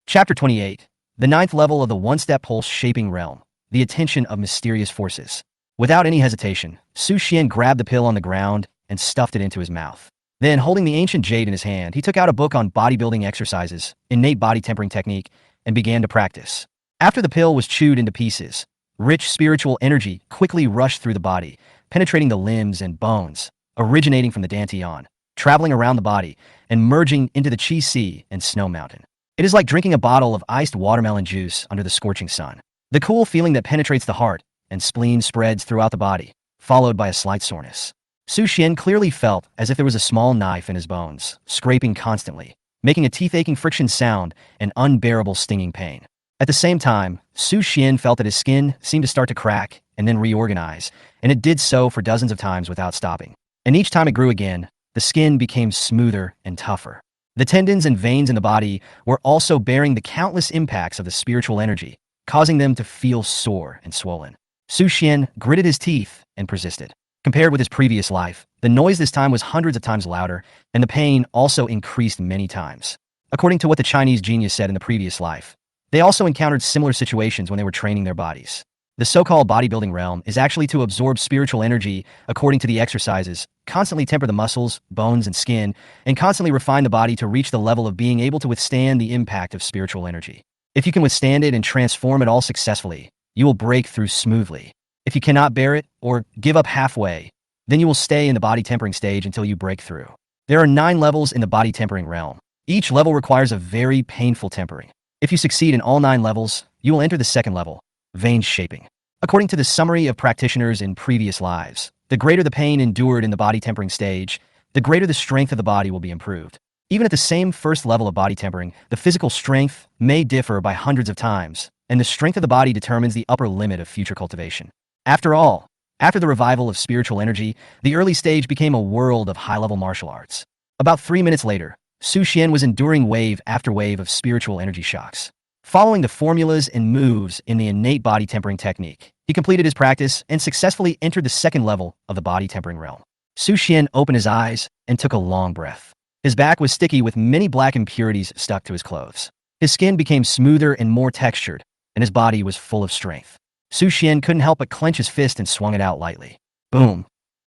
Speaker 1: Chapter 28, the 9th level of the one-step pulse-shaping realm, the attention of mysterious forces. Without any hesitation, Su Xian grabbed the pill on the ground and stuffed it into his mouth. Then, holding the ancient jade in his hand, he took out a book on bodybuilding exercises, innate body tempering technique, and began to practice. After the pill was chewed into pieces, rich spiritual energy quickly rushed through the body, penetrating the limbs and bones, originating from the dantian, traveling around the body, and merging into the Qi Sea and Snow Mountain. It is like drinking a bottle of iced watermelon juice under the scorching sun. The cool feeling that penetrates the heart and spleen spreads throughout the body, followed by a slight soreness. Su Xian clearly felt as if there was a small knife in his bones, scraping constantly, making a teeth-aching friction sound and unbearable stinging pain. At the same time, Su Xian felt that his skin seemed to start to crack and then reorganize, and it did so for dozens of times without stopping. And each time it grew again, the skin became smoother and tougher. The tendons and veins in the body were also bearing the countless impacts of the spiritual energy, causing them to feel sore and swollen. Su Xian gritted his teeth and persisted. Compared with his previous life, the noise this time was hundreds of times louder, and the pain also increased many times. According to what the Chinese genius said in the previous life, they also encountered similar situations when they were training their bodies. The so-called bodybuilding realm is actually to absorb spiritual energy according to the exercises, constantly temper the muscles, bones, and skin, and constantly refine the body to reach the level of being able to withstand the impact of spiritual energy. If you can withstand it and transform it all successfully, you will break through smoothly. If you cannot bear it, or give up halfway, then you will stay in the body tempering stage until you break through. There are 9 levels in the body tempering realm. Each level requires a very painful tempering. If you succeed in all 9 levels, you will enter the 2nd level, vein shaping. According to the summary of practitioners in previous lives, the greater the pain endured in the body tempering stage, the greater the strength of the body will be improved. Even at the same first level of body tempering, the physical strength may differ by hundreds of times, and the strength of the body determines the upper limit of future cultivation. After all, after the revival of spiritual energy, the early stage became a world of high-level martial arts. About 3 minutes later, Su Xian was enduring wave after wave of spiritual energy shocks. Following the formulas and moves in the innate body tempering technique, he completed his practice and successfully entered the second level of the body tempering realm. Su Xian opened his eyes and took a long breath. His back was sticky with many black impurities stuck to his clothes. His skin became smoother and more textured, and his body was full of strength. Su Xian couldn't help but clench his fist and swung it out lightly. Boom!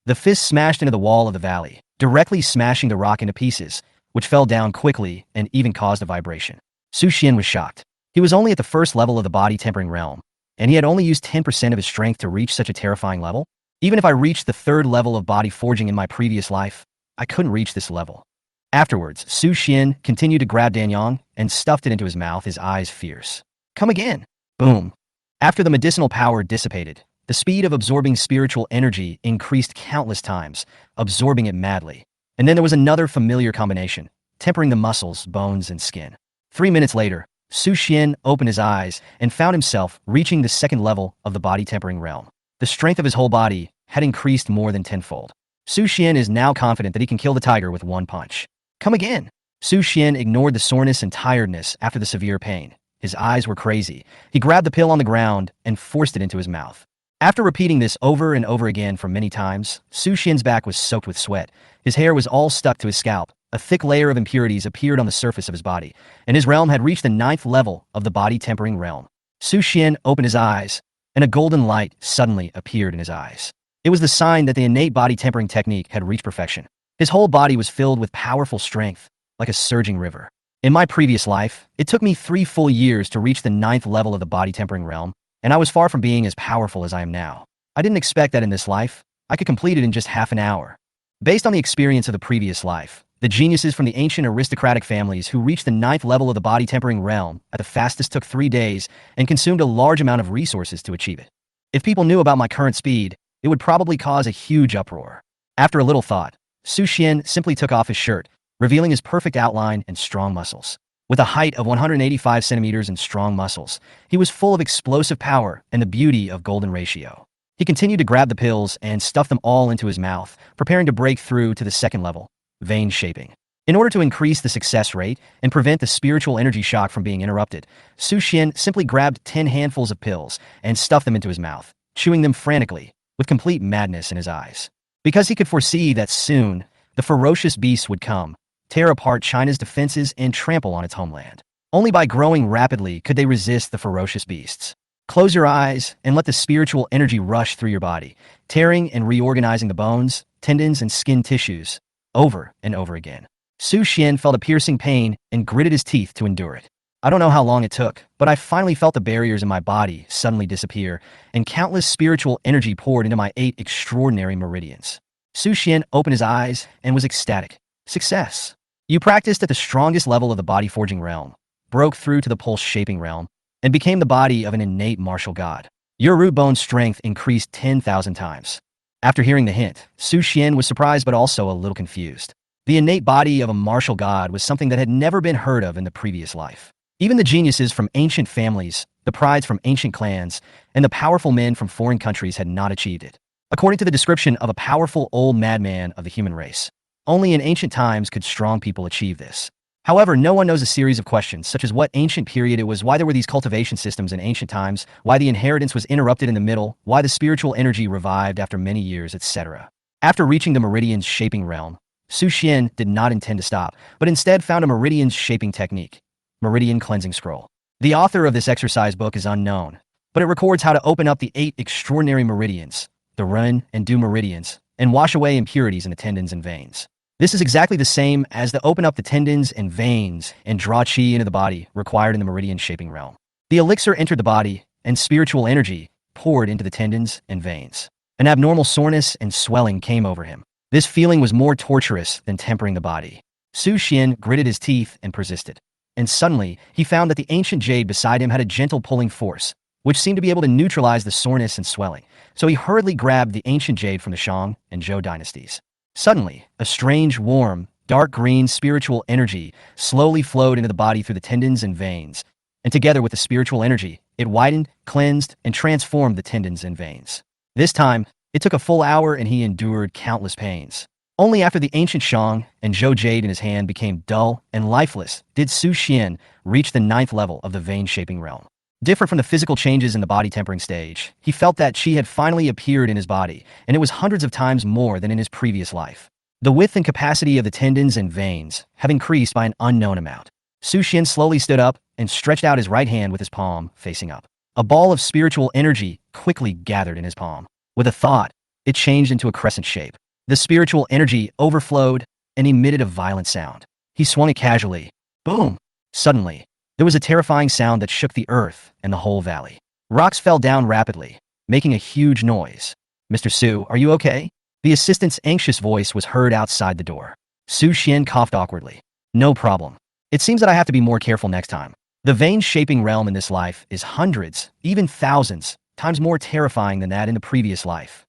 Speaker 1: The fist smashed into the wall of the valley, directly smashing the rock into pieces, which fell down quickly and even caused a vibration. Su Xian was shocked. He was only at the first level of the body tempering realm, and he had only used 10% of his strength to reach such a terrifying level. Even if I reached the third level of body forging in my previous life, I couldn't reach this level. Afterwards, Su Xian continued to grab Danyang and stuffed it into his mouth, his eyes fierce. Come again! Boom! After the medicinal power dissipated, the speed of absorbing spiritual energy increased countless times, absorbing it madly. And then there was another familiar combination, tempering the muscles, bones, and skin. 3 minutes later, Su Xian opened his eyes and found himself reaching the second level of the body tempering realm. The strength of his whole body had increased more than tenfold. Su Xian is now confident that he can kill the tiger with one punch. Come again! Su Xian ignored the soreness and tiredness after the severe pain. His eyes were crazy. He grabbed the pill on the ground and forced it into his mouth. After repeating this over and over again for many times, Su Xian's back was soaked with sweat. His hair was all stuck to his scalp. A thick layer of impurities appeared on the surface of his body, and his realm had reached the 9th level of the body tempering realm. Su Xian opened his eyes, and a golden light suddenly appeared in his eyes. It was the sign that the innate body tempering technique had reached perfection. His whole body was filled with powerful strength, like a surging river. In my previous life, it took me 3 full years to reach the 9th level of the body tempering realm, and I was far from being as powerful as I am now. I didn't expect that in this life. I could complete it in just half an hour. Based on the experience of the previous life, the geniuses from the ancient aristocratic families who reached the 9th level of the body tempering realm at the fastest took 3 days and consumed a large amount of resources to achieve it. If people knew about my current speed, it would probably cause a huge uproar. After a little thought, Su Xian simply took off his shirt, revealing his perfect outline and strong muscles. With a height of 185 centimeters and strong muscles, he was full of explosive power and the beauty of golden ratio. He continued to grab the pills and stuff them all into his mouth, preparing to break through to the second level, vein shaping. In order to increase the success rate and prevent the spiritual energy shock from being interrupted, Su Xian simply grabbed 10 handfuls of pills and stuffed them into his mouth, chewing them frantically, with complete madness in his eyes. Because he could foresee that soon, the ferocious beasts would come, tear apart China's defenses and trample on its homeland. Only by growing rapidly could they resist the ferocious beasts. Close your eyes and let the spiritual energy rush through your body, tearing and reorganizing the bones, tendons, and skin tissues, over and over again. Su Xian felt a piercing pain and gritted his teeth to endure it. I don't know how long it took, but I finally felt the barriers in my body suddenly disappear, and countless spiritual energy poured into my 8 extraordinary meridians. Su Xian opened his eyes and was ecstatic. Success! You practiced at the strongest level of the body forging realm, broke through to the pulse shaping realm, and became the body of an innate martial god. Your root bone strength increased 10,000 times. After hearing the hint, Su Xian was surprised but also a little confused. The innate body of a martial god was something that had never been heard of in the previous life. Even the geniuses from ancient families, the prides from ancient clans, and the powerful men from foreign countries had not achieved it. According to the description of a powerful old madman of the human race, only in ancient times could strong people achieve this. However, no one knows a series of questions such as what ancient period it was, why there were these cultivation systems in ancient times, why the inheritance was interrupted in the middle, why the spiritual energy revived after many years, etc. After reaching the meridian's shaping realm, Su Xian did not intend to stop, but instead found a meridian's shaping technique, Meridian Cleansing Scroll. The author of this exercise book is unknown, but it records how to open up the 8 extraordinary meridians, the Ren and Du meridians, and wash away impurities in the tendons and veins. This is exactly the same as the open up the tendons and veins and draw qi into the body required in the meridian shaping realm. The elixir entered the body, and spiritual energy poured into the tendons and veins. An abnormal soreness and swelling came over him. This feeling was more torturous than tempering the body. Su Xian gritted his teeth and persisted. And suddenly, he found that the ancient jade beside him had a gentle pulling force, which seemed to be able to neutralize the soreness and swelling. So he hurriedly grabbed the ancient jade from the Shang and Zhou dynasties. Suddenly, a strange, warm, dark green spiritual energy slowly flowed into the body through the tendons and veins, and together with the spiritual energy, it widened, cleansed, and transformed the tendons and veins. This time, it took a full hour and he endured countless pains. Only after the ancient Shang and Zhou jade in his hand became dull and lifeless did Su Xian reach the 9th level of the vein-shaping realm. Different from the physical changes in the body tempering stage, he felt that chi had finally appeared in his body, and it was hundreds of times more than in his previous life. The width and capacity of the tendons and veins have increased by an unknown amount. Su Xian slowly stood up and stretched out his right hand with his palm facing up. A ball of spiritual energy quickly gathered in his palm. With a thought, it changed into a crescent shape. The spiritual energy overflowed and emitted a violent sound. He swung it casually. Boom! Suddenly, there was a terrifying sound that shook the earth and the whole valley. Rocks fell down rapidly, making a huge noise. Mr. Su, are you okay? The assistant's anxious voice was heard outside the door. Su Xian coughed awkwardly. No problem. It seems that I have to be more careful next time. The vein-shaping realm in this life is hundreds, even thousands, times more terrifying than that in the previous life.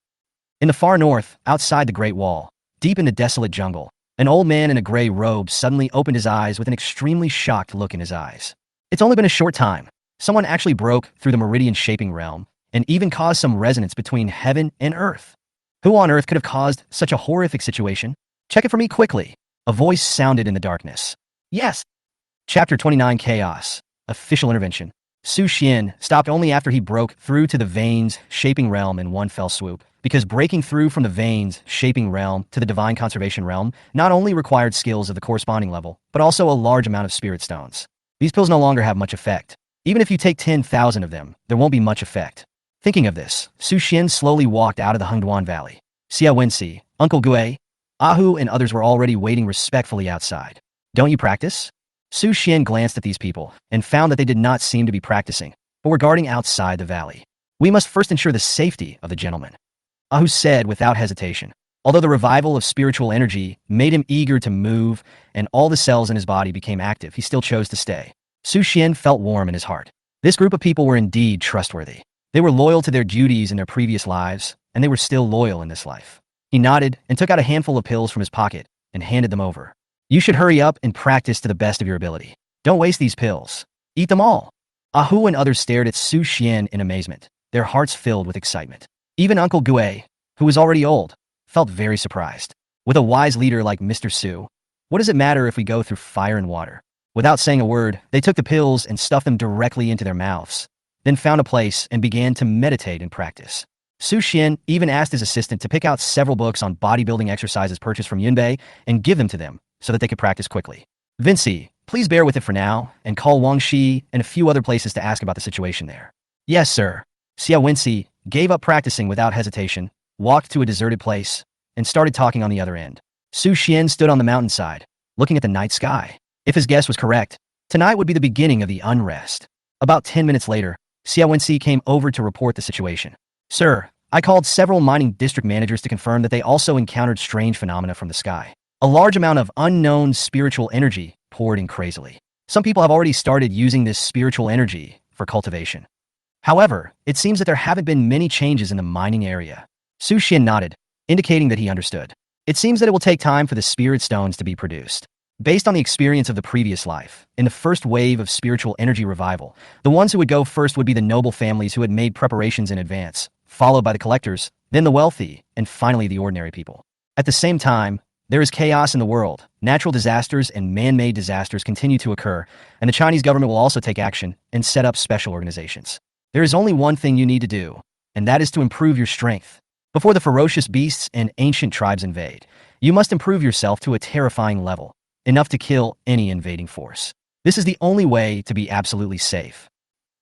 Speaker 1: In the far north, outside the Great Wall, deep in the desolate jungle, an old man in a gray robe suddenly opened his eyes with an extremely shocked look in his eyes. It's only been a short time. Someone actually broke through the meridian-shaping realm and even caused some resonance between heaven and earth. Who on earth could have caused such a horrific situation? Check it for me quickly. A voice sounded in the darkness. Yes. Chapter 29 Chaos. Official intervention. Su Xian stopped only after he broke through to the veins-shaping realm in one fell swoop, because breaking through from the veins-shaping realm to the divine conservation realm not only required skills of the corresponding level, but also a large amount of spirit stones. These pills no longer have much effect. Even if you take 10,000 of them, there won't be much effect. Thinking of this, Su Xian slowly walked out of the Hengduan Valley. Xia Wenxi, Uncle Gue, Ahu and others were already waiting respectfully outside. Don't you practice? Su Xian glanced at these people and found that they did not seem to be practicing, but were guarding outside the valley. We must first ensure the safety of the gentleman, Ahu said without hesitation. Although the revival of spiritual energy made him eager to move and all the cells in his body became active, he still chose to stay. Su Xian felt warm in his heart. This group of people were indeed trustworthy. They were loyal to their duties in their previous lives, and they were still loyal in this life. He nodded and took out a handful of pills from his pocket and handed them over. You should hurry up and practice to the best of your ability. Don't waste these pills. Eat them all. Ahu and others stared at Su Xian in amazement, their hearts filled with excitement. Even Uncle Gue, who was already old, felt very surprised. With a wise leader like Mr. Su, what does it matter if we go through fire and water? Without saying a word, they took the pills and stuffed them directly into their mouths, then found a place and began to meditate and practice. Su Xian even asked his assistant to pick out several books on bodybuilding exercises purchased from Yunbei and give them to them so that they could practice quickly. Vinci, please bear with it for now and call Wang Shi and a few other places to ask about the situation there. Yes, sir. Xia Wenxi gave up practicing without hesitation, walked to a deserted place, and started talking on the other end. Su Xian stood on the mountainside, looking at the night sky. If his guess was correct, tonight would be the beginning of the unrest. About 10 minutes later, Xia Wenxi came over to report the situation. Sir, I called several mining district managers to confirm that they also encountered strange phenomena from the sky. A large amount of unknown spiritual energy poured in crazily. Some people have already started using this spiritual energy for cultivation. However, it seems that there haven't been many changes in the mining area. Su Xian nodded, indicating that he understood. It seems that it will take time for the spirit stones to be produced. Based on the experience of the previous life, in the first wave of spiritual energy revival, the ones who would go first would be the noble families who had made preparations in advance, followed by the collectors, then the wealthy, and finally the ordinary people. At the same time, there is chaos in the world. Natural disasters and man-made disasters continue to occur, and the Chinese government will also take action and set up special organizations. There is only one thing you need to do, and that is to improve your strength. Before the ferocious beasts and ancient tribes invade, you must improve yourself to a terrifying level, enough to kill any invading force. This is the only way to be absolutely safe.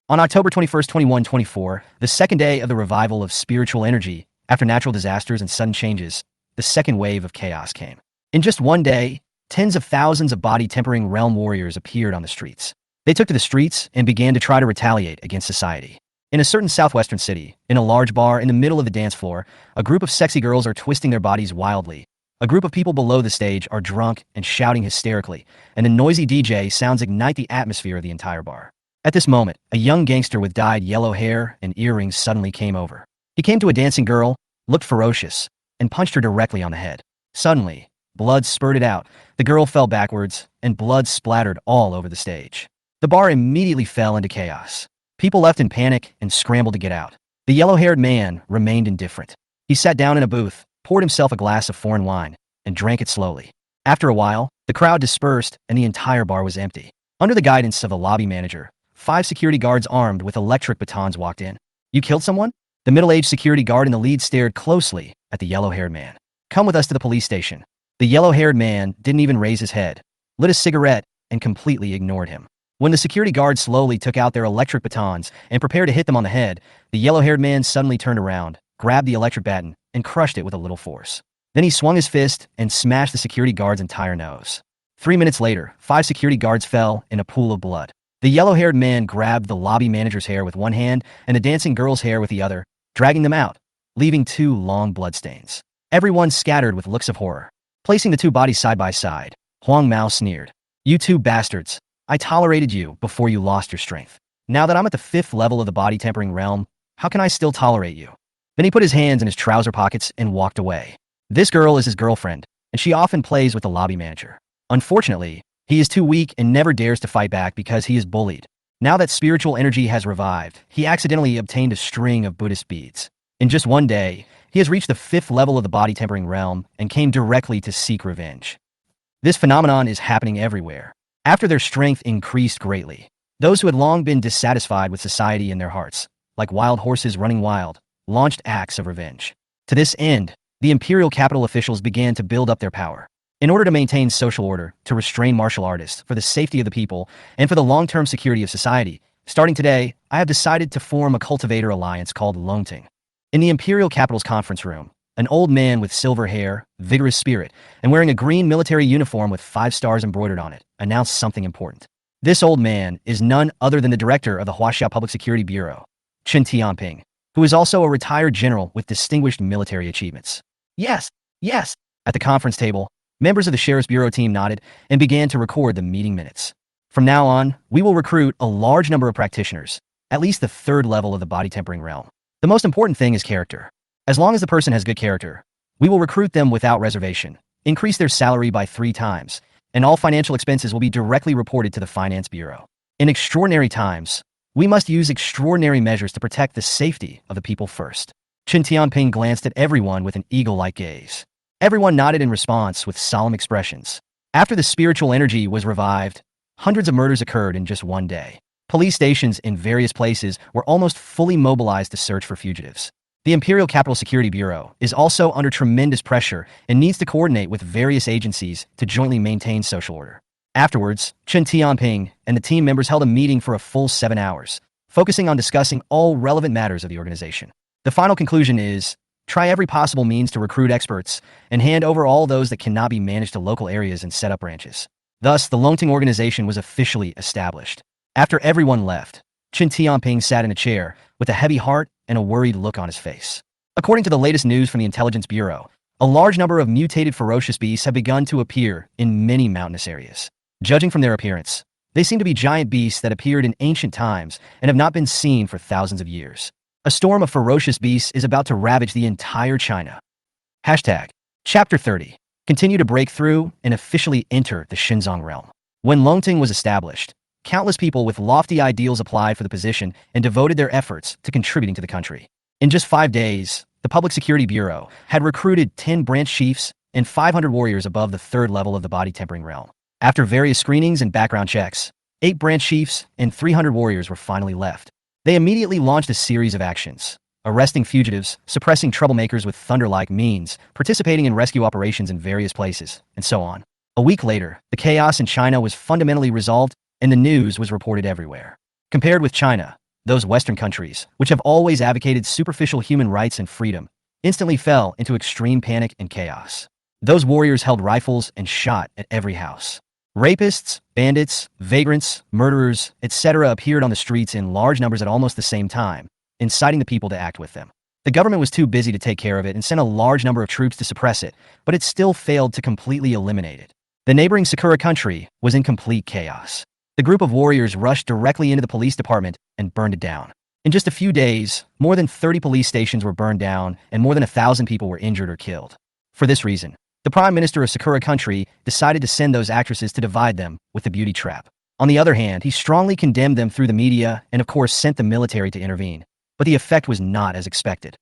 Speaker 1: On October 21st, 2124, the second day of the revival of spiritual energy, after natural disasters and sudden changes, the second wave of chaos came. In just one day, tens of thousands of body-tempering realm warriors appeared on the streets. They took to the streets and began to try to retaliate against society. In a certain southwestern city, in a large bar in the middle of the dance floor, a group of sexy girls are twisting their bodies wildly. A group of people below the stage are drunk and shouting hysterically, and a noisy DJ sounds ignite the atmosphere of the entire bar. At this moment, a young gangster with dyed yellow hair and earrings suddenly came over. He came to a dancing girl, looked ferocious, and punched her directly on the head. Suddenly, blood spurted out, the girl fell backwards, and blood splattered all over the stage. The bar immediately fell into chaos. People left in panic and scrambled to get out. The yellow-haired man remained indifferent. He sat down in a booth, poured himself a glass of foreign wine, and drank it slowly. After a while, the crowd dispersed and the entire bar was empty. Under the guidance of the lobby manager, 5 security guards armed with electric batons walked in. "You killed someone?" The middle-aged security guard in the lead stared closely at the yellow-haired man. "Come with us to the police station." The yellow-haired man didn't even raise his head, lit a cigarette, and completely ignored him. When the security guards slowly took out their electric batons and prepared to hit them on the head, the yellow-haired man suddenly turned around, grabbed the electric baton, and crushed it with a little force. Then he swung his fist and smashed the security guard's entire nose. 3 minutes later, 5 security guards fell in a pool of blood. The yellow-haired man grabbed the lobby manager's hair with one hand and the dancing girl's hair with the other, dragging them out, leaving 2 long bloodstains. Everyone scattered with looks of horror. Placing the 2 bodies side by side, Huang Mao sneered. "You 2 bastards. I tolerated you before you lost your strength. Now that I'm at the 5th level of the body tempering realm, how can I still tolerate you?" Then he put his hands in his trouser pockets and walked away. This girl is his girlfriend, and she often plays with the lobby manager. Unfortunately, he is too weak and never dares to fight back because he is bullied. Now that spiritual energy has revived, he accidentally obtained a string of Buddhist beads. In just one day, he has reached the 5th level of the body tempering realm and came directly to seek revenge. This phenomenon is happening everywhere. After their strength increased greatly, those who had long been dissatisfied with society in their hearts, like wild horses running wild, launched acts of revenge. To this end, the imperial capital officials began to build up their power. In order to maintain social order, to restrain martial artists, for the safety of the people, and for the long-term security of society, starting today, I have decided to form a cultivator alliance called Longting. In the imperial capital's conference room, an old man with silver hair, vigorous spirit, and wearing a green military uniform with 5 stars embroidered on it, announced something important. This old man is none other than the director of the Huaxia Public Security Bureau, Chen Tianping, who is also a retired general with distinguished military achievements. Yes, yes. At the conference table, members of the Sheriff's Bureau team nodded and began to record the meeting minutes. From now on, we will recruit a large number of practitioners, at least the 3rd level of the body tempering realm. The most important thing is character. As long as the person has good character, we will recruit them without reservation, increase their salary by 3 times, and all financial expenses will be directly reported to the Finance Bureau. In extraordinary times, we must use extraordinary measures to protect the safety of the people first. Chen Tianping glanced at everyone with an eagle-like gaze. Everyone nodded in response with solemn expressions. After the spiritual energy was revived, hundreds of murders occurred in just one day. Police stations in various places were almost fully mobilized to search for fugitives. The Imperial Capital Security Bureau is also under tremendous pressure and needs to coordinate with various agencies to jointly maintain social order. Afterwards, Chen Tianping and the team members held a meeting for a full 7 hours, focusing on discussing all relevant matters of the organization. The final conclusion is, try every possible means to recruit experts and hand over all those that cannot be managed to local areas and set up branches. Thus, the Longting organization was officially established. After everyone left, Chen Tianping sat in a chair with a heavy heart and a worried look on his face. According to the latest news from the Intelligence Bureau, a large number of mutated ferocious beasts have begun to appear in many mountainous areas. Judging from their appearance, they seem to be giant beasts that appeared in ancient times and have not been seen for thousands of years. A storm of ferocious beasts is about to ravage the entire China. Hashtag Chapter 30. Continue to break through and officially enter the Xinjiang realm. When Longting was established, countless people with lofty ideals applied for the position and devoted their efforts to contributing to the country. In just 5 days, the Public Security Bureau had recruited 10 branch chiefs and 500 warriors above the 3rd level of the body tempering realm. After various screenings and background checks, 8 branch chiefs and 300 warriors were finally left. They immediately launched a series of actions, arresting fugitives, suppressing troublemakers with thunder-like means, participating in rescue operations in various places, and so on. A week later, the chaos in China was fundamentally resolved, and the news was reported everywhere. Compared with China, those Western countries, which have always advocated superficial human rights and freedom, instantly fell into extreme panic and chaos. Those warriors held rifles and shot at every house. Rapists, bandits, vagrants, murderers, etc. appeared on the streets in large numbers at almost the same time, inciting the people to act with them. The government was too busy to take care of it and sent a large number of troops to suppress it, but it still failed to completely eliminate it. The neighboring Sakura country was in complete chaos. The group of warriors rushed directly into the police department and burned it down. In just a few days, more than 30 police stations were burned down and more than 1,000 people were injured or killed. For this reason, the Prime Minister of Sakura Country decided to send those actresses to divide them with the beauty trap. On the other hand, he strongly condemned them through the media and of course sent the military to intervene. But the effect was not as expected.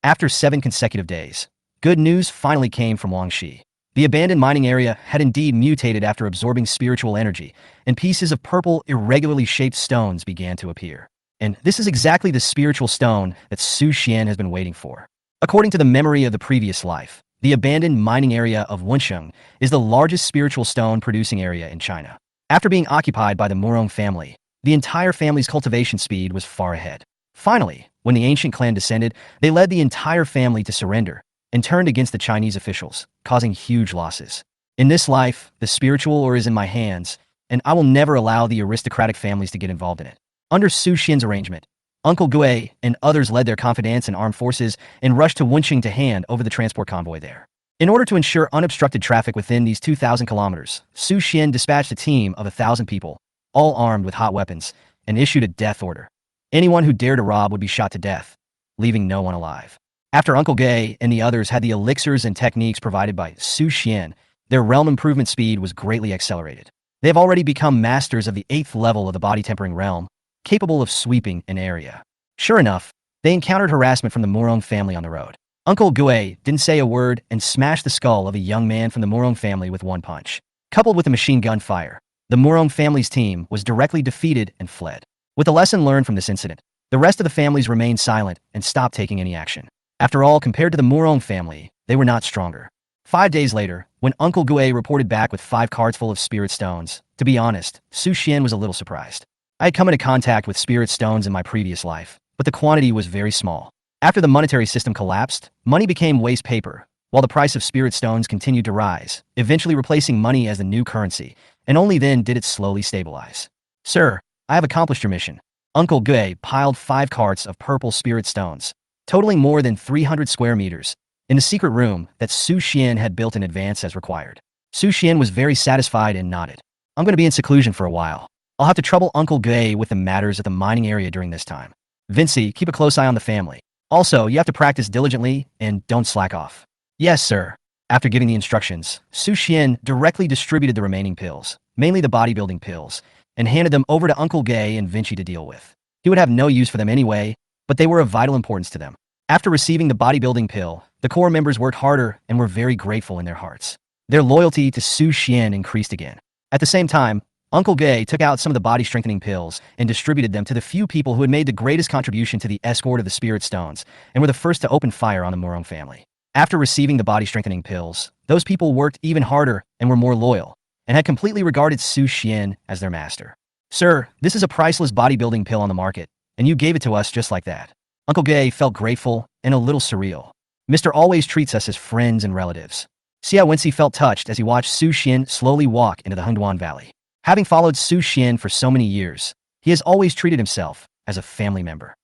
Speaker 1: After 7 consecutive days, good news finally came from Wangxi. The abandoned mining area had indeed mutated after absorbing spiritual energy, and pieces of purple, irregularly shaped stones began to appear. And this is exactly the spiritual stone that Su Xian has been waiting for. According to the memory of the previous life, the abandoned mining area of Wensheng is the largest spiritual stone producing area in China. After being occupied by the Murong family, the entire family's cultivation speed was far ahead. Finally, when the ancient clan descended, they led the entire family to surrender and turned against the Chinese officials, causing huge losses. In this life, the spiritual ore is in my hands, and I will never allow the aristocratic families to get involved in it. Under Su Xian's arrangement, Uncle Gui and others led their confidants and armed forces and rushed to Wensheng to hand over the transport convoy there. In order to ensure unobstructed traffic within these 2,000 kilometers, Su Xian dispatched a team of 1,000 people, all armed with hot weapons, and issued a death order. Anyone who dared to rob would be shot to death, leaving no one alive. After Uncle Gui and the others had the elixirs and techniques provided by Su Xian, their realm improvement speed was greatly accelerated. They have already become masters of the 8th level of the body tempering realm, capable of sweeping an area. Sure enough, they encountered harassment from the Murong family on the road. Uncle Gui didn't say a word and smashed the skull of a young man from the Murong family with one punch. Coupled with the machine gun fire, the Murong family's team was directly defeated and fled. With a lesson learned from this incident, the rest of the families remained silent and stopped taking any action. After all, compared to the Murong family, they were not stronger. 5 days later, when Uncle Gui reported back with 5 carts full of spirit stones, to be honest, Su Xian was a little surprised. I had come into contact with spirit stones in my previous life, but the quantity was very small. After the monetary system collapsed, money became waste paper, while the price of spirit stones continued to rise, eventually replacing money as the new currency, and only then did it slowly stabilize. Sir, I have accomplished your mission. Uncle Gui piled 5 carts of purple spirit stones, totaling more than 300 square meters, in the secret room that Su Xian had built in advance as required. Su Xian was very satisfied and nodded. I'm going to be in seclusion for a while. I'll have to trouble Uncle Gui with the matters at the mining area during this time. Vinci, keep a close eye on the family. Also, you have to practice diligently and don't slack off. Yes, sir. After giving the instructions, Su Xian directly distributed the remaining pills, mainly the bodybuilding pills, and handed them over to Uncle Gui and Vinci to deal with. He would have no use for them anyway, but they were of vital importance to them. After receiving the bodybuilding pill, the core members worked harder and were very grateful in their hearts. Their loyalty to Su Xian increased again. At the same time, Uncle Gui took out some of the body-strengthening pills and distributed them to the few people who had made the greatest contribution to the escort of the Spirit Stones and were the first to open fire on the Murong family. After receiving the body-strengthening pills, those people worked even harder and were more loyal, and had completely regarded Su Xian as their master. Sir, this is a priceless bodybuilding pill on the market, and you gave it to us just like that. Uncle Gui felt grateful and a little surreal. Mr. always treats us as friends and relatives. Xia Wenxi felt touched as he watched Su Xian slowly walk into the Hengduan Valley. Having followed Su Xian for so many years, he has always treated himself as a family member.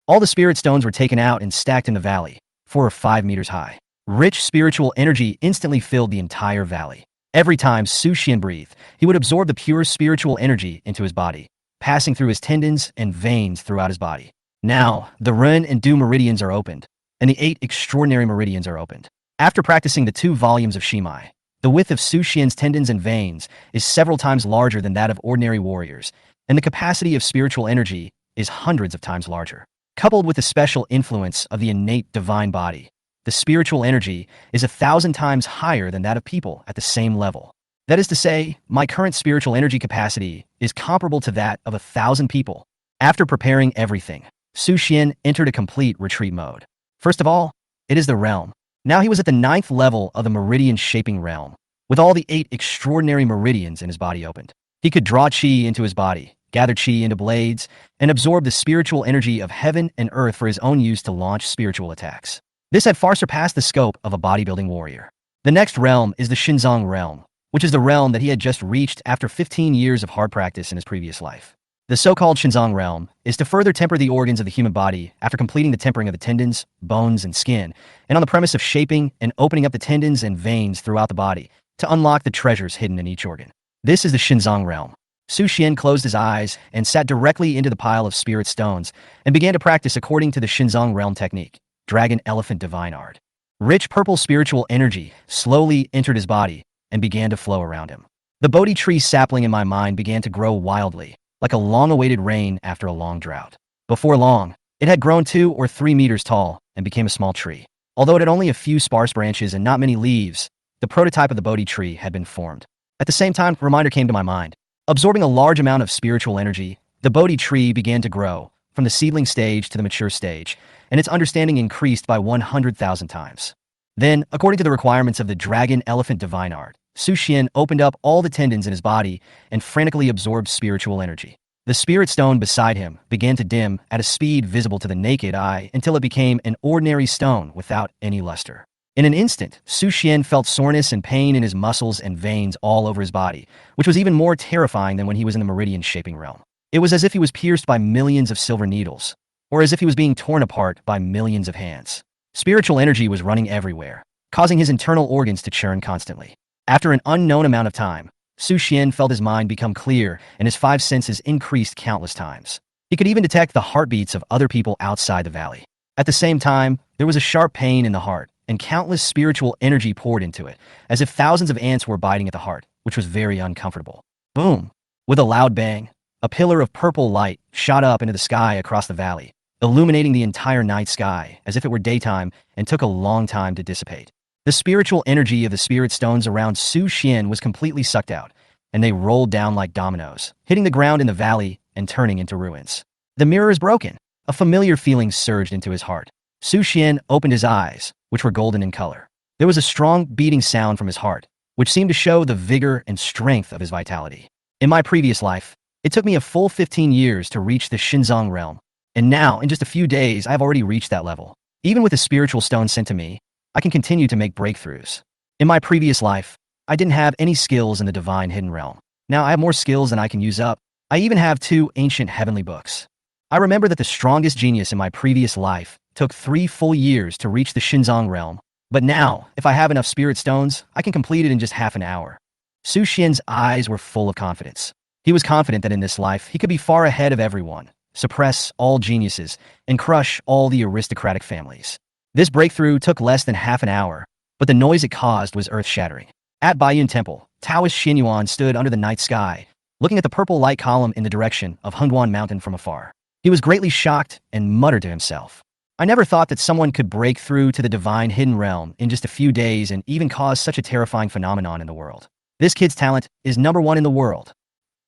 Speaker 1: All the spirit stones were taken out and stacked in the valley, 4 or 5 meters high. Rich spiritual energy instantly filled the entire valley. Every time Su Xian breathed, he would absorb the pure spiritual energy into his body, passing through his tendons and veins throughout his body. Now, the Ren and Du meridians are opened, and the 8 extraordinary meridians are opened. After practicing the 2 volumes of Shimai, the width of Su Xian's tendons and veins is several times larger than that of ordinary warriors, and the capacity of spiritual energy is hundreds of times larger. Coupled with the special influence of the innate divine body, the spiritual energy is 1,000 times higher than that of people at the same level. That is to say, my current spiritual energy capacity is comparable to that of 1,000 people. After preparing everything, Su Xian entered a complete retreat mode. First of all, it is the realm. Now he was at the 9th level of the meridian-shaping realm, with all the 8 extraordinary meridians in his body opened. He could draw qi into his body, gather qi into blades, and absorb the spiritual energy of heaven and earth for his own use to launch spiritual attacks. This had far surpassed the scope of a bodybuilding warrior. The next realm is the Xinzang realm, which is the realm that he had just reached after 15 years of hard practice in his previous life. The so-called Xinzang realm is to further temper the organs of the human body after completing the tempering of the tendons, bones, and skin, and on the premise of shaping and opening up the tendons and veins throughout the body to unlock the treasures hidden in each organ. This is the Xinzang realm. Su Xian closed his eyes and sat directly into the pile of spirit stones and began to practice according to the Xinzong realm technique, Dragon Elephant Divine Art. Rich purple spiritual energy slowly entered his body and began to flow around him. The Bodhi tree sapling in my mind began to grow wildly, like a long-awaited rain after a long drought. Before long, it had grown 2 or 3 meters tall and became a small tree. Although it had only a few sparse branches and not many leaves, the prototype of the Bodhi tree had been formed. At the same time, a reminder came to my mind. Absorbing a large amount of spiritual energy, the Bodhi tree began to grow, from the seedling stage to the mature stage, and its understanding increased by 100,000 times. Then, according to the requirements of the Dragon Elephant Divine Art, Su Xian opened up all the tendons in his body and frantically absorbed spiritual energy. The spirit stone beside him began to dim at a speed visible to the naked eye until it became an ordinary stone without any luster. In an instant, Su Xian felt soreness and pain in his muscles and veins all over his body, which was even more terrifying than when he was in the meridian shaping realm. It was as if he was pierced by millions of silver needles, or as if he was being torn apart by millions of hands. Spiritual energy was running everywhere, causing his internal organs to churn constantly. After an unknown amount of time, Su Xian felt his mind become clear and his 5 senses increased countless times. He could even detect the heartbeats of other people outside the valley. At the same time, there was a sharp pain in the heart, and countless spiritual energy poured into it, as if thousands of ants were biting at the heart, which was very uncomfortable. Boom! With a loud bang, a pillar of purple light shot up into the sky across the valley, illuminating the entire night sky as if it were daytime and took a long time to dissipate. The spiritual energy of the spirit stones around Su Xian was completely sucked out, and they rolled down like dominoes, hitting the ground in the valley and turning into ruins. The mirror is broken. A familiar feeling surged into his heart. Su Xian opened his eyes, which were golden in color. There was a strong beating sound from his heart, which seemed to show the vigor and strength of his vitality. In my previous life, it took me a full 15 years to reach the Xinzong realm, and now, in just a few days, I have already reached that level. Even with the spiritual stone sent to me, I can continue to make breakthroughs. In my previous life, I didn't have any skills in the divine hidden realm. Now I have more skills than I can use up. I even have 2 ancient heavenly books. I remember that the strongest genius in my previous life took 3 full years to reach the Xinzong realm. But now, if I have enough spirit stones, I can complete it in just half an hour. Su Xian's eyes were full of confidence. He was confident that in this life, he could be far ahead of everyone, suppress all geniuses, and crush all the aristocratic families. This breakthrough took less than half an hour, but the noise it caused was earth-shattering. At Baiyun Temple, Taoist Xinyuan stood under the night sky, looking at the purple light column in the direction of Hengduan Mountain from afar. He was greatly shocked and muttered to himself, "I never thought that someone could break through to the divine hidden realm in just a few days and even cause such a terrifying phenomenon in the world. This kid's talent is #1 in the world."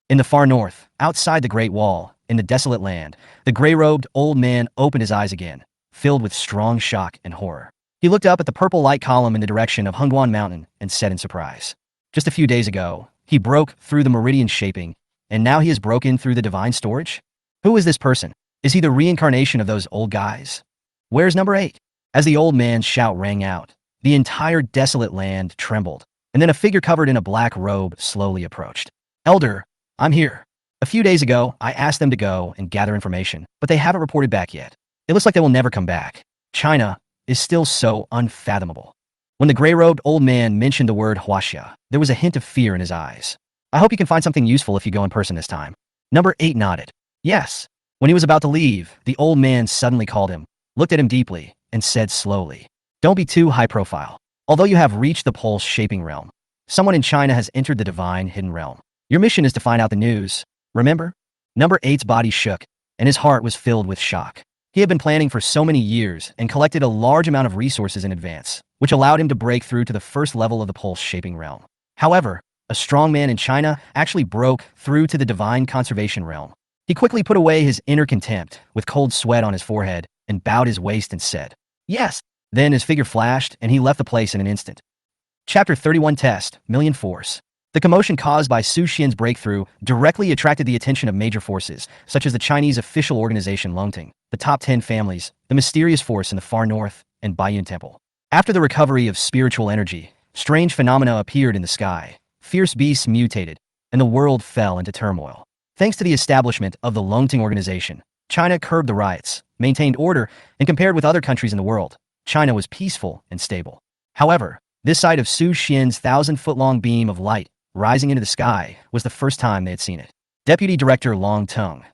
Speaker 1: In the far north, outside the Great Wall, in the desolate land, the gray-robed old man opened his eyes again, filled with strong shock and horror. He looked up at the purple light column in the direction of Hengduan Mountain and said in surprise, "Just a few days ago, he broke through the meridian shaping, and now he has broken through the divine storage? Who is this person? Is he the reincarnation of those old guys? Where's number 8? As the old man's shout rang out, the entire desolate land trembled, and then a figure covered in a black robe slowly approached. "Elder, I'm here. A few days ago, I asked them to go and gather information, but they haven't reported back yet. It looks like they will never come back. China is still so unfathomable." When the gray-robed old man mentioned the word Huaxia, there was a hint of fear in his eyes. "I hope you can find something useful if you go in person this time." Number 8 nodded. "Yes." When he was about to leave, the old man suddenly called him, looked at him deeply, and said slowly, "Don't be too high profile. Although you have reached the pulse-shaping realm, someone in China has entered the divine hidden realm. Your mission is to find out the news. Remember?" Number 8's body shook, and his heart was filled with shock. He had been planning for so many years and collected a large amount of resources in advance, which allowed him to break through to the first level of the pulse-shaping realm. However, a strong man in China actually broke through to the divine conservation realm. He quickly put away his inner contempt with cold sweat on his forehead and bowed his waist and said, "Yes." Then his figure flashed and he left the place in an instant. Chapter 31 Test, Million Force. The commotion caused by Su Xian's breakthrough directly attracted the attention of major forces, such as the Chinese official organization Longting, the top 10 families, the mysterious force in the far north, and Baiyun Temple. After the recovery of spiritual energy, strange phenomena appeared in the sky, fierce beasts mutated, and the world fell into turmoil. Thanks to the establishment of the Longting organization, China curbed the riots, maintained order, and compared with other countries in the world, China was peaceful and stable. However, this sight of Su Xian's 1,000-foot-long beam of light rising into the sky was the first time they had seen it. Deputy Director Long Tongue,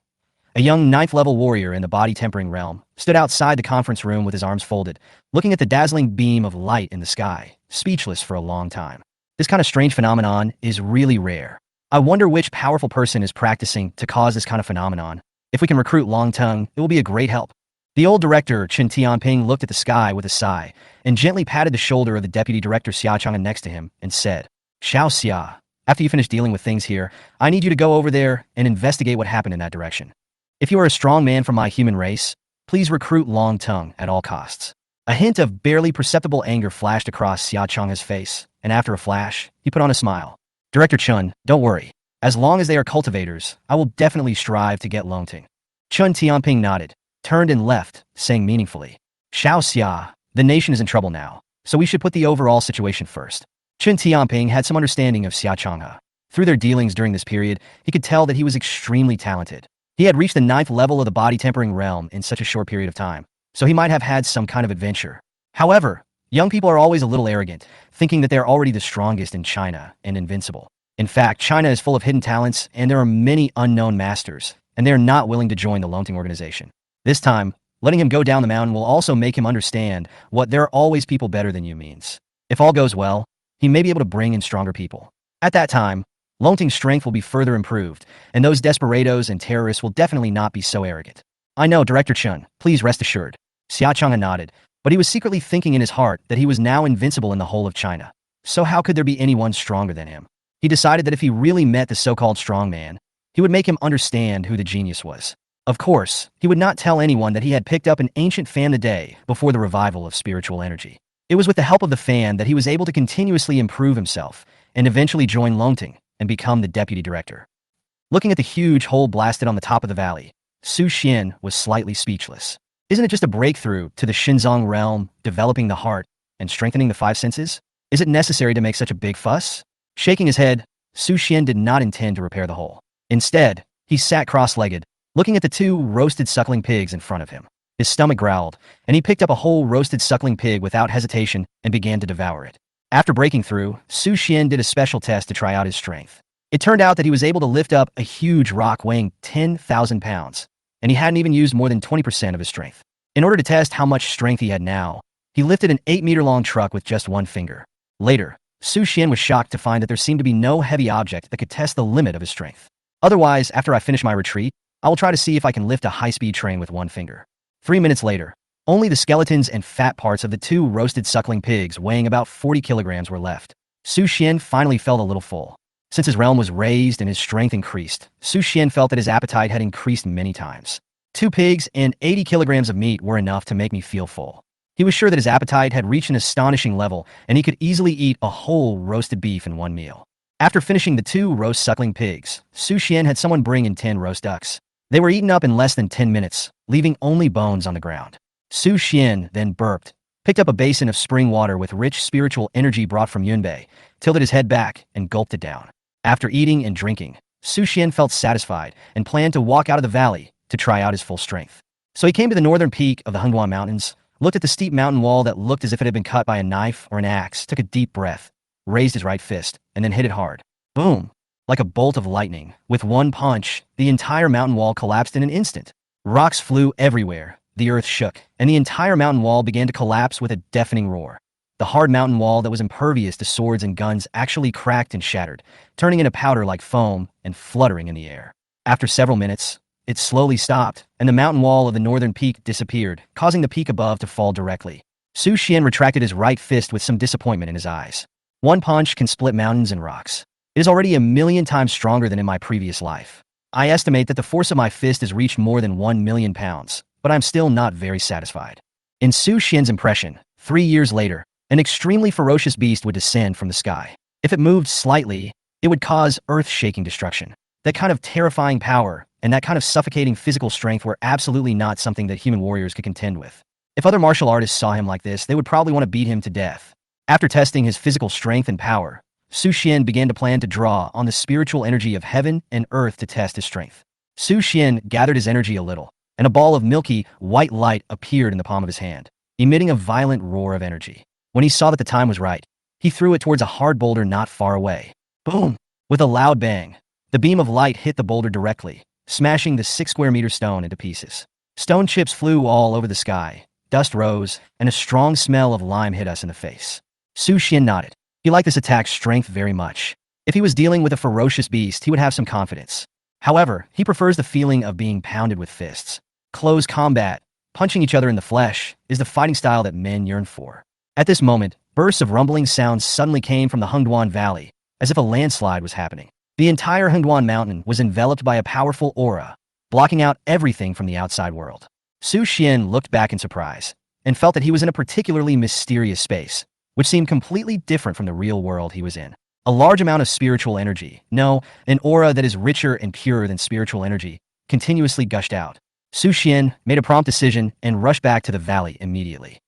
Speaker 1: a young ninth-level warrior in the body-tempering realm, stood outside the conference room with his arms folded, looking at the dazzling beam of light in the sky, speechless for a long time. This kind of strange phenomenon is really rare. I wonder which powerful person is practicing to cause this kind of phenomenon. If we can recruit Long Tongue, it will be a great help. The old director, Chen Tianping, looked at the sky with a sigh and gently patted the shoulder of the deputy director Xia Chang'an next to him and said, Xiao Xia, after you finish dealing with things here, I need you to go over there and investigate what happened in that direction. If you are a strong man from my human race, please recruit Long Tongue at all costs. A hint of barely perceptible anger flashed across Xia Chang'a's face, and after a flash, he put on a smile. Director Chun, don't worry. As long as they are cultivators, I will definitely strive to get Long Tongue. Chun Tianping nodded, turned and left, saying meaningfully, Xiao Xia, the nation is in trouble now, so we should put the overall situation first. Chun Tianping had some understanding of Xia Chang'e. Through their dealings during this period, he could tell that he was extremely talented. He had reached the 9th level of the body-tempering realm in such a short period of time, so he might have had some kind of adventure. However, young people are always a little arrogant, thinking that they're already the strongest in China and invincible. In fact, China is full of hidden talents, and there are many unknown masters, and they are not willing to join the Long Tongue organization. This time, letting him go down the mountain will also make him understand what there are always people better than you means. If all goes well, he may be able to bring in stronger people. At that time, Long Tongue's strength will be further improved, and those desperados and terrorists will definitely not be so arrogant. I know, Director Chun, please rest assured. Xia Chang'e nodded, but he was secretly thinking in his heart that he was now invincible in the whole of China. So how could there be anyone stronger than him? He decided that if he really met the so-called strong man, he would make him understand who the genius was. Of course, he would not tell anyone that he had picked up an ancient fan the day before the revival of spiritual energy. It was with the help of the fan that he was able to continuously improve himself and eventually join Long Tongue and become the deputy director. Looking at the huge hole blasted on the top of the valley, Su Xian was slightly speechless. Isn't it just a breakthrough to the Xinzong realm, developing the heart and strengthening the 5 senses? Is it necessary to make such a big fuss? Shaking his head, Su Xian did not intend to repair the hole. Instead, he sat cross-legged, looking at the 2 roasted suckling pigs in front of him. His stomach growled, and he picked up a whole roasted suckling pig without hesitation and began to devour it. After breaking through, Su Xian did a special test to try out his strength. It turned out that he was able to lift up a huge rock weighing 10,000 pounds, and he hadn't even used more than 20% of his strength. In order to test how much strength he had now, he lifted an 8-meter-long truck with just 1 finger. Later, Su Xian was shocked to find that there seemed to be no heavy object that could test the limit of his strength. Otherwise, after I finish my retreat, I will try to see if I can lift a high-speed train with 1 finger. 3 minutes later, only the skeletons and fat parts of the 2 roasted suckling pigs weighing about 40 kilograms were left. Su Xian finally felt a little full. Since his realm was raised and his strength increased, Su Xian felt that his appetite had increased many times. 2 pigs and 80 kilograms of meat were enough to make me feel full. He was sure that his appetite had reached an astonishing level, and he could easily eat a whole roasted beef in 1 meal. After finishing the 2 roast suckling pigs, Su Xian had someone bring in 10 roast ducks. They were eaten up in less than 10 minutes, leaving only bones on the ground. Su Xian then burped, picked up a basin of spring water with rich spiritual energy brought from Yunbei, tilted his head back, and gulped it down. After eating and drinking, Su Xian felt satisfied and planned to walk out of the valley to try out his full strength. So he came to the northern peak of the Hengguan Mountains, looked at the steep mountain wall that looked as if it had been cut by a knife or an axe, took a deep breath, raised his right fist, and then hit it hard. Boom! Like a bolt of lightning, with 1 punch, the entire mountain wall collapsed in an instant. Rocks flew everywhere, the earth shook, and the entire mountain wall began to collapse with a deafening roar. The hard mountain wall that was impervious to swords and guns actually cracked and shattered, turning into powder like foam and fluttering in the air. After several minutes, it slowly stopped, and the mountain wall of the northern peak disappeared, causing the peak above to fall directly. Su Xian retracted his right fist with some disappointment in his eyes. 1 punch can split mountains and rocks. It is already 1,000,000 times stronger than in my previous life. I estimate that the force of my fist has reached more than 1,000,000 pounds, but I'm still not very satisfied. In Su Xian's impression, 3 years later, an extremely ferocious beast would descend from the sky. If it moved slightly, it would cause earth-shaking destruction. That kind of terrifying power and that kind of suffocating physical strength were absolutely not something that human warriors could contend with. If other martial artists saw him like this, they would probably want to beat him to death. After testing his physical strength and power, Su Xian began to plan to draw on the spiritual energy of heaven and earth to test his strength. Su Xian gathered his energy a little, and a ball of milky, white light appeared in the palm of his hand, emitting a violent roar of energy. When he saw that the time was right, he threw it towards a hard boulder not far away. Boom! With a loud bang, The beam of light hit the boulder directly, smashing the 6 square meter stone into pieces. Stone chips flew all over the sky, dust rose, and a strong smell of lime hit us in the face. Su Xian nodded. He liked this attack's strength very much. If he was dealing with a ferocious beast, he would have some confidence. However, he prefers the feeling of being pounded with fists. Close combat, punching each other in the flesh, is the fighting style that men yearn for. At this moment, bursts of rumbling sounds suddenly came from the Hengduan Valley, as if a landslide was happening. The entire Hengduan Mountain was enveloped by a powerful aura, blocking out everything from the outside world. Su Xian looked back in surprise, and felt that he was in a particularly mysterious space, which seemed completely different from the real world he was in. A large amount of spiritual energy, no, an aura that is richer and purer than spiritual energy, continuously gushed out. Su Xian made a prompt decision and rushed back to the valley immediately.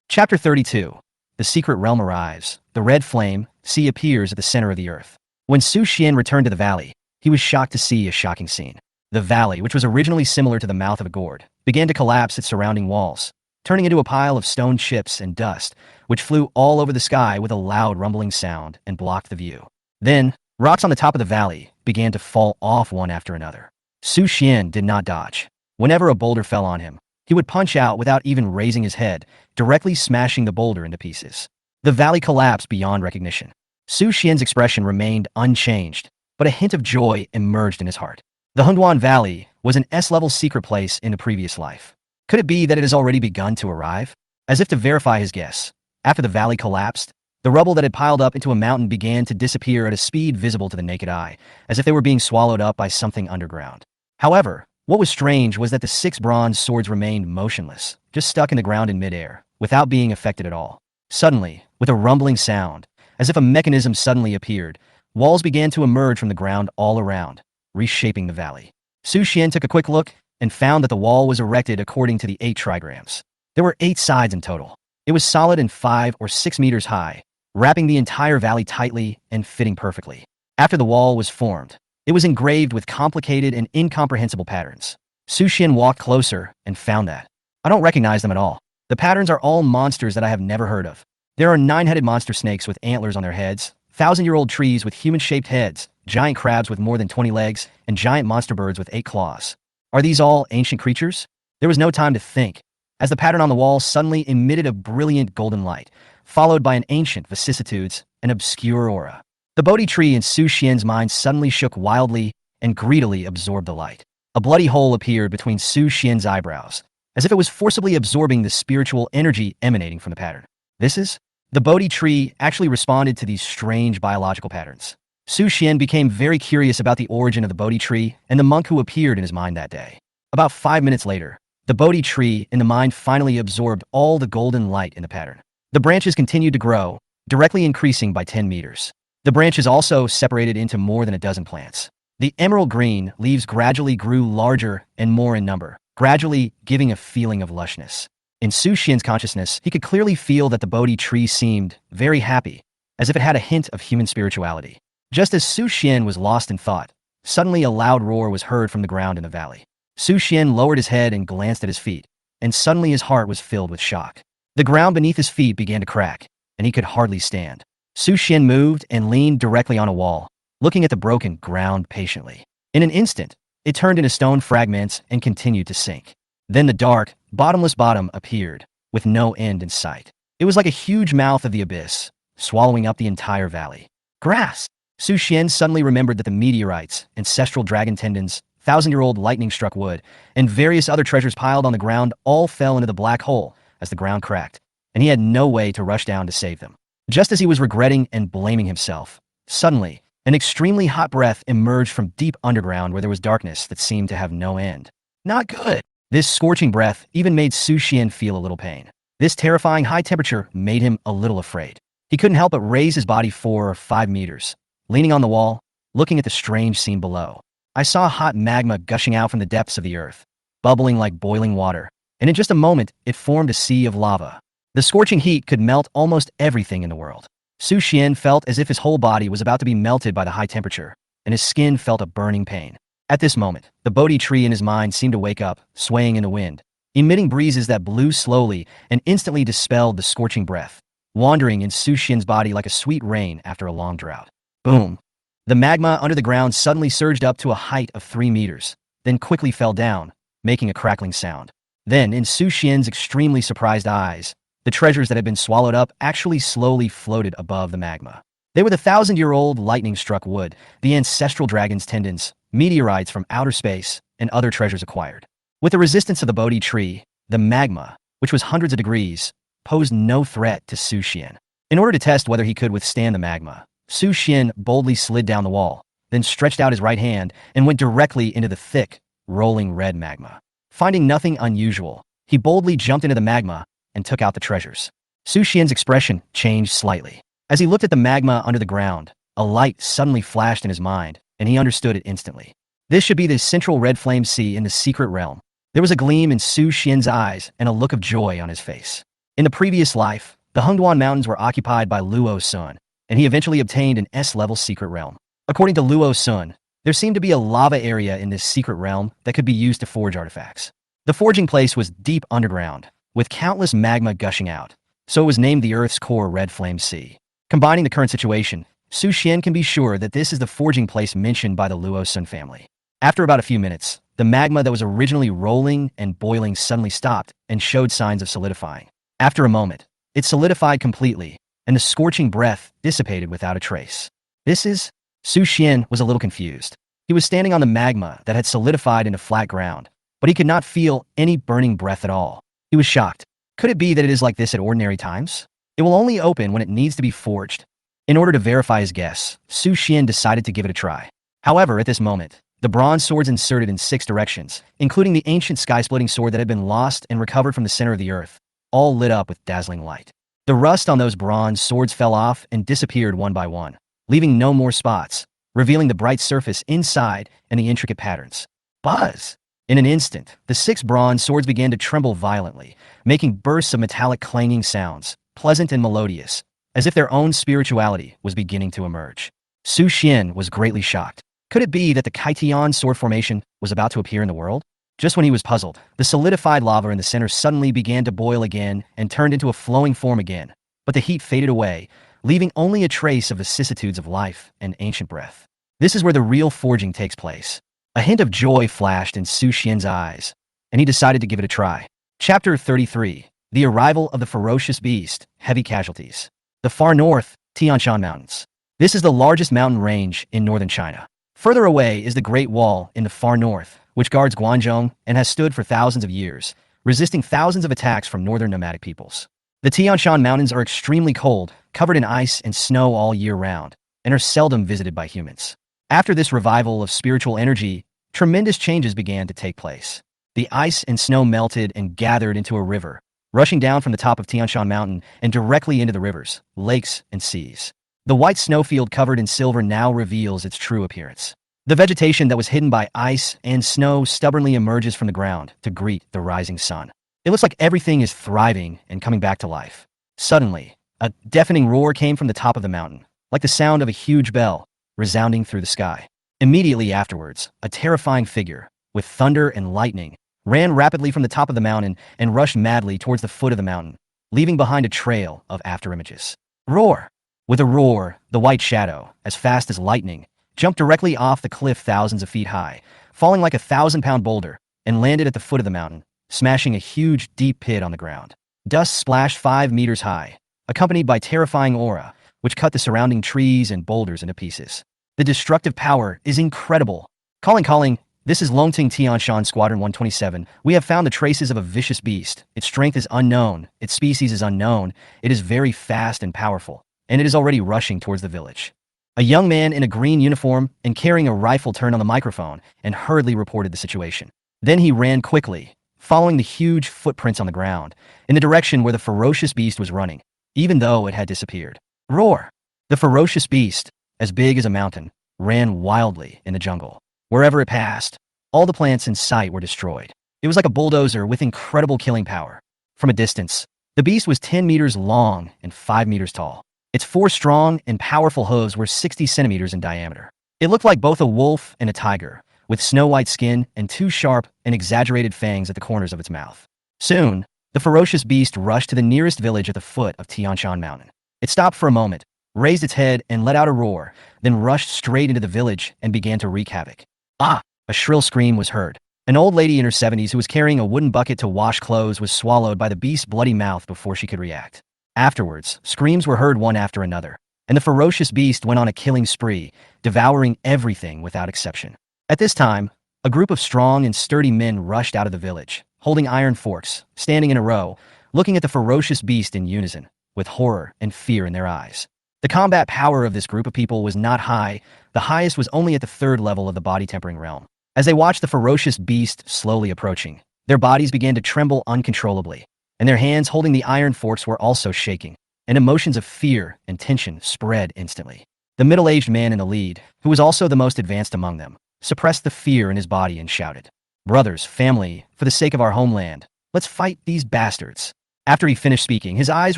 Speaker 1: Chapter 32. The secret realm arrives. The red flame, sea appears at the center of the earth. When Su Xian returned to the valley, he was shocked to see a shocking scene. The valley, which was originally similar to the mouth of a gourd, began to collapse its surrounding walls, turning into a pile of stone chips and dust, which flew all over the sky with a loud rumbling sound and blocked the view. Then, rocks on the top of the valley began to fall off one after another. Su Xian did not dodge. Whenever a boulder fell on him, he would punch out without even raising his head, directly smashing the boulder into pieces. The valley collapsed beyond recognition. Su Xian's expression remained unchanged, but a hint of joy emerged in his heart. The Hengduan Valley was an S-level secret place in a previous life. Could it be that it has already begun to arrive? As if to verify his guess, after the valley collapsed, the rubble that had piled up into a mountain began to disappear at a speed visible to the naked eye, as if they were being swallowed up by something underground. However, what was strange was that the 6 bronze swords remained motionless, just stuck in the ground in midair, without being affected at all. Suddenly, with a rumbling sound, as if a mechanism suddenly appeared, walls began to emerge from the ground all around, reshaping the valley. Su Xian took a quick look and found that the wall was erected according to the 8 trigrams. There were 8 sides in total. It was solid and 5 or 6 meters high, wrapping the entire valley tightly and fitting perfectly. After the wall was formed, it was engraved with complicated and incomprehensible patterns. Su Xian walked closer and found that I don't recognize them at all. The patterns are all monsters that I have never heard of. There are 9-headed monster snakes with antlers on their heads, 1,000-year-old trees with human-shaped heads, giant crabs with more than 20 legs, and giant monster birds with 8 claws. Are these all ancient creatures? There was no time to think, as the pattern on the wall suddenly emitted a brilliant golden light, followed by an ancient vicissitudes, an obscure aura. The Bodhi tree in Su Xian's mind suddenly shook wildly and greedily absorbed the light. A bloody hole appeared between Su Xian's eyebrows, as if it was forcibly absorbing the spiritual energy emanating from the pattern. The Bodhi tree actually responded to these strange biological patterns. Su Xian became very curious about the origin of the Bodhi tree and the monk who appeared in his mind that day. About 5 minutes later, the Bodhi tree in the mind finally absorbed all the golden light in the pattern. The branches continued to grow, directly increasing by 10 meters. The branches also separated into more than a dozen plants. The emerald green leaves gradually grew larger and more in number, gradually giving a feeling of lushness. In Su Xian's consciousness, he could clearly feel that the Bodhi tree seemed very happy, as if it had a hint of human spirituality. Just as Su Xian was lost in thought, suddenly a loud roar was heard from the ground in the valley. Su Xian lowered his head and glanced at his feet, and suddenly his heart was filled with shock. The ground beneath his feet began to crack, and he could hardly stand. Su Xian moved and leaned directly on a wall, looking at the broken ground patiently. In an instant, it turned into stone fragments and continued to sink. Then the dark, bottomless bottom appeared, with no end in sight. It was like a huge mouth of the abyss, swallowing up the entire valley. Grass! Su Xian suddenly remembered that the meteorites, ancestral dragon tendons, 1,000-year-old lightning-struck wood, and various other treasures piled on the ground all fell into the black hole as the ground cracked, and he had no way to rush down to save them. Just as he was regretting and blaming himself, suddenly, an extremely hot breath emerged from deep underground where there was darkness that seemed to have no end. Not good! This scorching breath even made Su Xian feel a little pain. This terrifying high temperature made him a little afraid. He couldn't help but raise his body 4 or 5 meters, leaning on the wall, looking at the strange scene below. I saw hot magma gushing out from the depths of the earth, bubbling like boiling water, and in just a moment, it formed a sea of lava. The scorching heat could melt almost everything in the world. Su Xian felt as if his whole body was about to be melted by the high temperature, and his skin felt a burning pain. At this moment, the Bodhi tree in his mind seemed to wake up, swaying in the wind, emitting breezes that blew slowly and instantly dispelled the scorching breath, wandering in Su Xian's body like a sweet rain after a long drought. Boom! The magma under the ground suddenly surged up to a height of 3 meters, then quickly fell down, making a crackling sound. Then, in Su Xian's extremely surprised eyes, the treasures that had been swallowed up actually slowly floated above the magma. They were the thousand-year-old lightning-struck wood, the ancestral dragon's tendons, meteorites from outer space, and other treasures acquired. With the resistance of the Bodhi tree, the magma, which was hundreds of degrees, posed no threat to Su Xian. In order to test whether he could withstand the magma, Su Xian boldly slid down the wall, then stretched out his right hand and went directly into the thick, rolling red magma. Finding nothing unusual, he boldly jumped into the magma and took out the treasures. Su Xian's expression changed slightly. As he looked at the magma under the ground, a light suddenly flashed in his mind, and he understood it instantly. This should be the central red flame sea in the secret realm. There was a gleam in Su Xian's eyes and a look of joy on his face. In the previous life, the Hengduan Mountains were occupied by Luo Sun, and he eventually obtained an S-level secret realm. According to Luo Sun, there seemed to be a lava area in this secret realm that could be used to forge artifacts. The forging place was deep underground, with countless magma gushing out, so it was named the Earth's core Red Flame Sea. Combining the current situation, Su Xian can be sure that this is the forging place mentioned by the Luo Sun family. After about a few minutes, the magma that was originally rolling and boiling suddenly stopped and showed signs of solidifying. After a moment, it solidified completely, and the scorching breath dissipated without a trace. Su Xian was a little confused. He was standing on the magma that had solidified into flat ground, but he could not feel any burning breath at all. He was shocked. Could it be that it is like this at ordinary times? It will only open when it needs to be forged. In order to verify his guess, Su Xian decided to give it a try. However, at this moment, the bronze swords inserted in 6 directions, including the ancient sky-splitting sword that had been lost and recovered from the center of the earth, all lit up with dazzling light. The rust on those bronze swords fell off and disappeared one by one, leaving no more spots, revealing the bright surface inside and the intricate patterns. Buzz! In an instant, the 6 bronze swords began to tremble violently, making bursts of metallic clanging sounds, pleasant and melodious, as if their own spirituality was beginning to emerge. Su Xian was greatly shocked. Could it be that the Kaitian sword formation was about to appear in the world? Just when he was puzzled, the solidified lava in the center suddenly began to boil again and turned into a flowing form again, but the heat faded away, leaving only a trace of vicissitudes of life and ancient breath. This is where the real forging takes place. A hint of joy flashed in Su Xian's eyes, and he decided to give it a try. Chapter 33. The Arrival of the Ferocious Beast, Heavy Casualties. The far north, Tian Shan Mountains. This is the largest mountain range in northern China. Further away is the Great Wall in the far north, which guards Guangzhou and has stood for thousands of years, resisting thousands of attacks from northern nomadic peoples. The Tian Shan Mountains are extremely cold, covered in ice and snow all year round, and are seldom visited by humans. After this revival of spiritual energy, tremendous changes began to take place. The ice and snow melted and gathered into a river, rushing down from the top of Tian Shan Mountain and directly into the rivers, lakes, and seas. The white snowfield covered in silver now reveals its true appearance. The vegetation that was hidden by ice and snow stubbornly emerges from the ground to greet the rising sun. It looks like everything is thriving and coming back to life. Suddenly, a deafening roar came from the top of the mountain, like the sound of a huge bell, resounding through the sky. Immediately afterwards, a terrifying figure, with thunder and lightning, ran rapidly from the top of the mountain and rushed madly towards the foot of the mountain, leaving behind a trail of afterimages. Roar! With a roar, the white shadow, as fast as lightning, jumped directly off the cliff thousands of feet high, falling like a 1,000-pound boulder, and landed at the foot of the mountain, smashing a huge, deep pit on the ground. Dust splashed 5 meters high, accompanied by terrifying aura, which cut the surrounding trees and boulders into pieces. The destructive power is incredible. Calling, this is Longting Tian Shan Squadron 127. We have found the traces of a vicious beast. Its strength is unknown, its species is unknown, it is very fast and powerful, and it is already rushing towards the village. A young man in a green uniform and carrying a rifle turned on the microphone and hurriedly reported the situation. Then he ran quickly, following the huge footprints on the ground, in the direction where the ferocious beast was running, even though it had disappeared. Roar! The ferocious beast, as big as a mountain, ran wildly in the jungle. Wherever it passed, all the plants in sight were destroyed. It was like a bulldozer with incredible killing power. From a distance, the beast was 10 meters long and 5 meters tall. Its 4 strong and powerful hooves were 60 centimeters in diameter. It looked like both a wolf and a tiger, with snow-white skin and 2 sharp and exaggerated fangs at the corners of its mouth. Soon, the ferocious beast rushed to the nearest village at the foot of Tian Shan Mountain. It stopped for a moment, raised its head and let out a roar, then rushed straight into the village and began to wreak havoc. Ah! A shrill scream was heard. An old lady in her 70s who was carrying a wooden bucket to wash clothes was swallowed by the beast's bloody mouth before she could react. Afterwards, screams were heard one after another, and the ferocious beast went on a killing spree, devouring everything without exception. At this time, a group of strong and sturdy men rushed out of the village, holding iron forks, standing in a row, looking at the ferocious beast in unison, with horror and fear in their eyes. The combat power of this group of people was not high. The highest was only at the 3rd level of the body-tempering realm. As they watched the ferocious beast slowly approaching, their bodies began to tremble uncontrollably, and their hands holding the iron forks were also shaking, and emotions of fear and tension spread instantly. The middle-aged man in the lead, who was also the most advanced among them, suppressed the fear in his body and shouted, "Brothers, family, for the sake of our homeland, let's fight these bastards." After he finished speaking, his eyes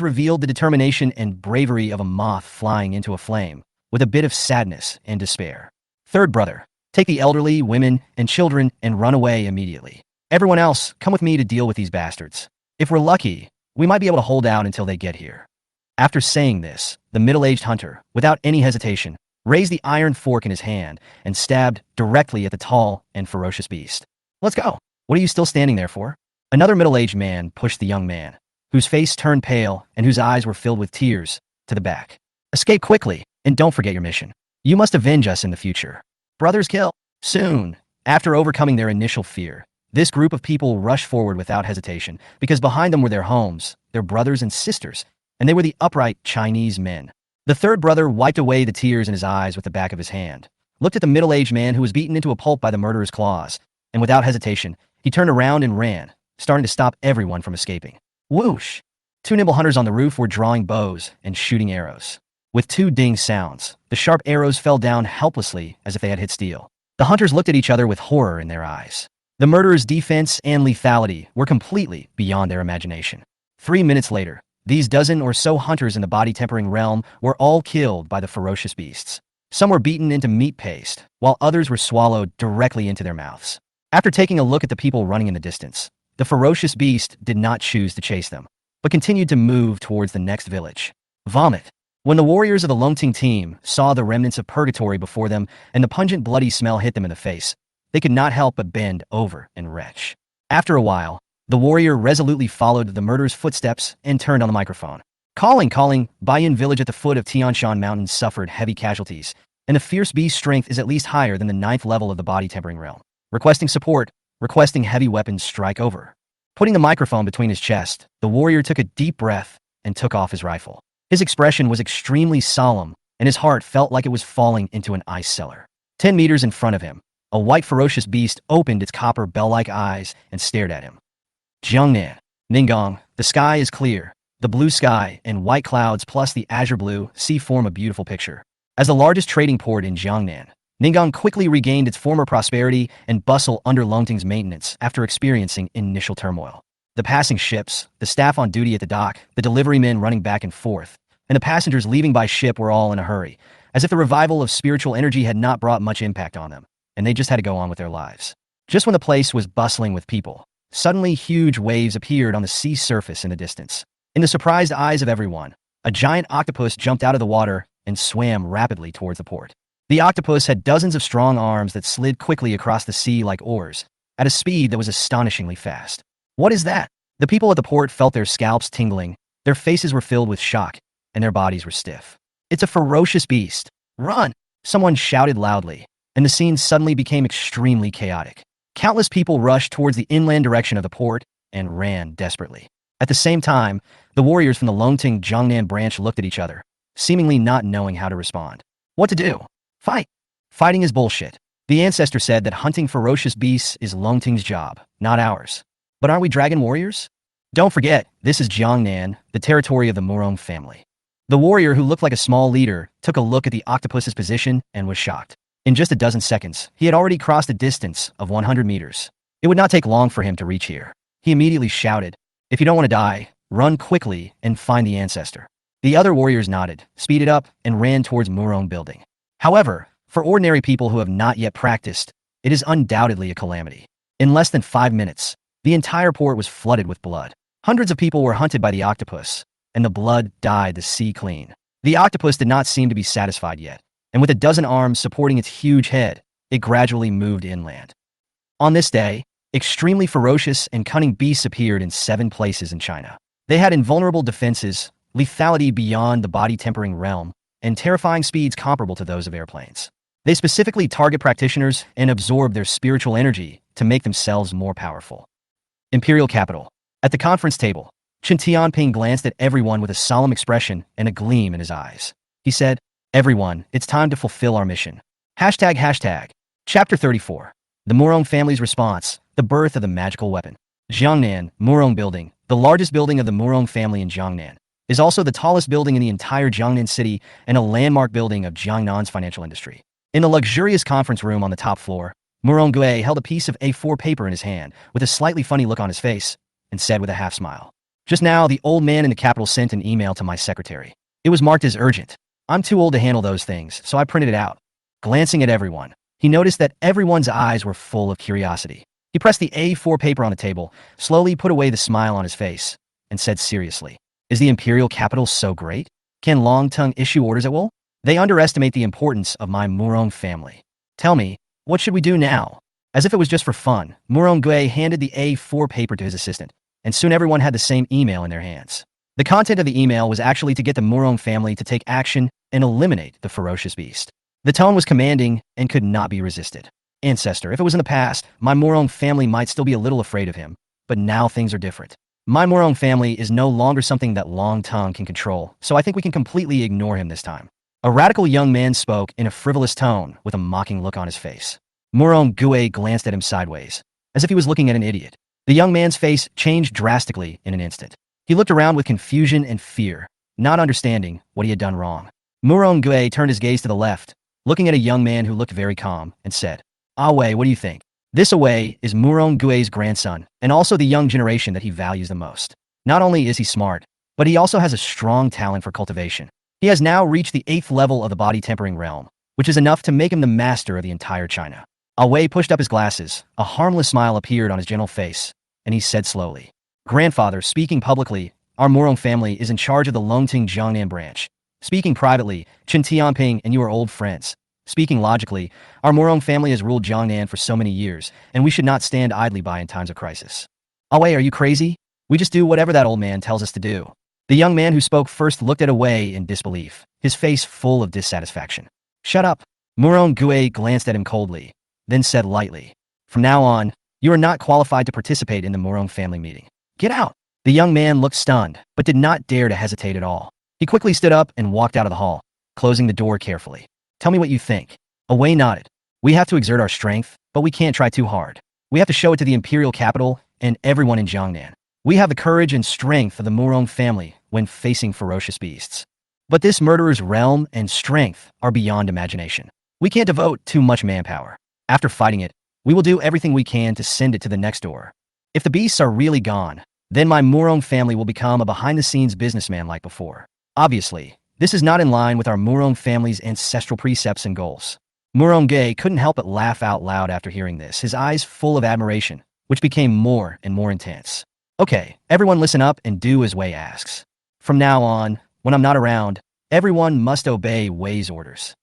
Speaker 1: revealed the determination and bravery of a moth flying into a flame, with a bit of sadness and despair. "Third brother, take the elderly, women, and children and run away immediately. Everyone else, come with me to deal with these bastards. If we're lucky, we might be able to hold out until they get here." After saying this, the middle-aged hunter, without any hesitation, raised the iron fork in his hand and stabbed directly at the tall and ferocious beast. "Let's go. What are you still standing there for?" Another middle-aged man pushed the young man, whose face turned pale and whose eyes were filled with tears, to the back. "Escape quickly, and don't forget your mission. You must avenge us in the future. Brothers kill." Soon, after overcoming their initial fear, this group of people rushed forward without hesitation, because behind them were their homes, their brothers and sisters, and they were the upright Chinese men. The third brother wiped away the tears in his eyes with the back of his hand, looked at the middle-aged man who was beaten into a pulp by the murderer's claws, and without hesitation, he turned around and ran, starting to stop everyone from escaping. Whoosh! 2 nimble hunters on the roof were drawing bows and shooting arrows. With 2 ding sounds, the sharp arrows fell down helplessly as if they had hit steel. The hunters looked at each other with horror in their eyes. The murderer's defense and lethality were completely beyond their imagination. 3 minutes later, these dozen or so hunters in the body-tempering realm were all killed by the ferocious beasts. Some were beaten into meat paste, while others were swallowed directly into their mouths. After taking a look at the people running in the distance, the ferocious beast did not choose to chase them, but continued to move towards the next village. Vomit. When the warriors of the Longting team saw the remnants of purgatory before them and the pungent bloody smell hit them in the face, they could not help but bend over and retch. After a while, the warrior resolutely followed the murderer's footsteps and turned on the microphone. Calling, Bayan village at the foot of Tianshan Mountain suffered heavy casualties, and the fierce beast's strength is at least higher than the 9th level of the body-tempering realm. Requesting support, requesting heavy weapons strike over. Putting the microphone between his chest, the warrior took a deep breath and took off his rifle. His expression was extremely solemn, and his heart felt like it was falling into an ice cellar. 10 meters in front of him, a white ferocious beast opened its copper bell-like eyes and stared at him. Jiangnan, Ningong, the sky is clear. The blue sky and white clouds plus the azure blue sea form a beautiful picture. As the largest trading port in Jiangnan, Ningong quickly regained its former prosperity and bustle under Longting's maintenance after experiencing initial turmoil. The passing ships, the staff on duty at the dock, the delivery men running back and forth, and the passengers leaving by ship were all in a hurry, as if the revival of spiritual energy had not brought much impact on them, and they just had to go on with their lives. Just when the place was bustling with people, suddenly huge waves appeared on the sea surface in the distance. In the surprised eyes of everyone, a giant octopus jumped out of the water and swam rapidly towards the port. The octopus had dozens of strong arms that slid quickly across the sea like oars, at a speed that was astonishingly fast. What is that? The people at the port felt their scalps tingling, their faces were filled with shock, and their bodies were stiff. It's a ferocious beast. Run! Someone shouted loudly, and the scene suddenly became extremely chaotic. Countless people rushed towards the inland direction of the port and ran desperately. At the same time, the warriors from the Longting Jiangnan branch looked at each other, seemingly not knowing how to respond. What to do? Fight! Fighting is bullshit. The ancestor said that hunting ferocious beasts is Longting's job, not ours. But aren't we dragon warriors? Don't forget, this is Jiangnan, the territory of the Murong family. The warrior, who looked like a small leader, took a look at the octopus's position and was shocked. In just a dozen seconds, he had already crossed a distance of 100 meters. It would not take long for him to reach here. He immediately shouted, "If you don't want to die, run quickly and find the ancestor." The other warriors nodded, speeded up, and ran towards Murong building. However, for ordinary people who have not yet practiced, it is undoubtedly a calamity. In less than 5 minutes, the entire port was flooded with blood. Hundreds of people were hunted by the octopus, and the blood dyed the sea clean. The octopus did not seem to be satisfied yet, and with a dozen arms supporting its huge head, it gradually moved inland. On this day, extremely ferocious and cunning beasts appeared in 7 places in China. They had invulnerable defenses, lethality beyond the body-tempering realm, and terrifying speeds comparable to those of airplanes. They specifically target practitioners and absorb their spiritual energy to make themselves more powerful. Imperial capital. At the conference table, Chen Tianping glanced at everyone with a solemn expression and a gleam in his eyes. He said, "Everyone, it's time to fulfill our mission." ##. Chapter 34. The Murong family's response, the birth of the magical weapon. Jiangnan, Murong Building, the largest building of the Murong family in Jiangnan, is also the tallest building in the entire Jiangnan city and a landmark building of Jiangnan's financial industry. In the luxurious conference room on the top floor, Murong Gui held a piece of A4 paper in his hand with a slightly funny look on his face and said with a half smile, "Just now, the old man in the capital sent an email to my secretary. It was marked as urgent. I'm too old to handle those things, so I printed it out." Glancing at everyone, he noticed that everyone's eyes were full of curiosity. He pressed the A4 paper on the table, slowly put away the smile on his face, and said seriously, "Is the imperial capital so great? Can Longtung issue orders at will? They underestimate the importance of my Murong family. Tell me, what should we do now?" As if it was just for fun, Murong Gui handed the A4 paper to his assistant, and soon everyone had the same email in their hands. The content of the email was actually to get the Murong family to take action and eliminate the ferocious beast. The tone was commanding and could not be resisted. "Ancestor, if it was in the past, my Murong family might still be a little afraid of him, but now things are different. My Murong family is no longer something that Longtung can control, so I think we can completely ignore him this time." A radical young man spoke in a frivolous tone with a mocking look on his face. Murong Gui glanced at him sideways, as if he was looking at an idiot. The young man's face changed drastically in an instant. He looked around with confusion and fear, not understanding what he had done wrong. Murong Gui turned his gaze to the left, looking at a young man who looked very calm, and said, "Awei, what do you think?" This Awei is Murong Gui's grandson, and also the young generation that he values the most. Not only is he smart, but he also has a strong talent for cultivation. He has now reached the 8th level of the body-tempering realm, which is enough to make him the master of the entire China. Awei pushed up his glasses, a harmless smile appeared on his gentle face, and he said slowly, "Grandfather, speaking publicly, our Murong family is in charge of the Longting Jiangnan branch. Speaking privately, Chen Tianping and you are old friends. Speaking logically, our Murong family has ruled Jiangnan for so many years, and we should not stand idly by in times of crisis." "Awei, are you crazy? We just do whatever that old man tells us to do." The young man who spoke first looked at Awei in disbelief, his face full of dissatisfaction. "Shut up." Murong Gui glanced at him coldly, then said lightly, "From now on, you are not qualified to participate in the Murong family meeting. Get out." The young man looked stunned, but did not dare to hesitate at all. He quickly stood up and walked out of the hall, closing the door carefully. "Tell me what you think." Awei nodded. "We have to exert our strength, but we can't try too hard. We have to show it to the imperial capital and everyone in Jiangnan. We have the courage and strength of the Murong family when facing ferocious beasts. But this murderer's realm and strength are beyond imagination. We can't devote too much manpower. After fighting it, we will do everything we can to send it to the next door. If the beasts are really gone, then my Murong family will become a behind-the-scenes businessman like before. Obviously, this is not in line with our Murong family's ancestral precepts and goals." Murong Gui couldn't help but laugh out loud after hearing this, his eyes full of admiration, which became more and more intense. "Okay, everyone listen up and do as Wei asks. From now on, when I'm not around, everyone must obey Wei's orders."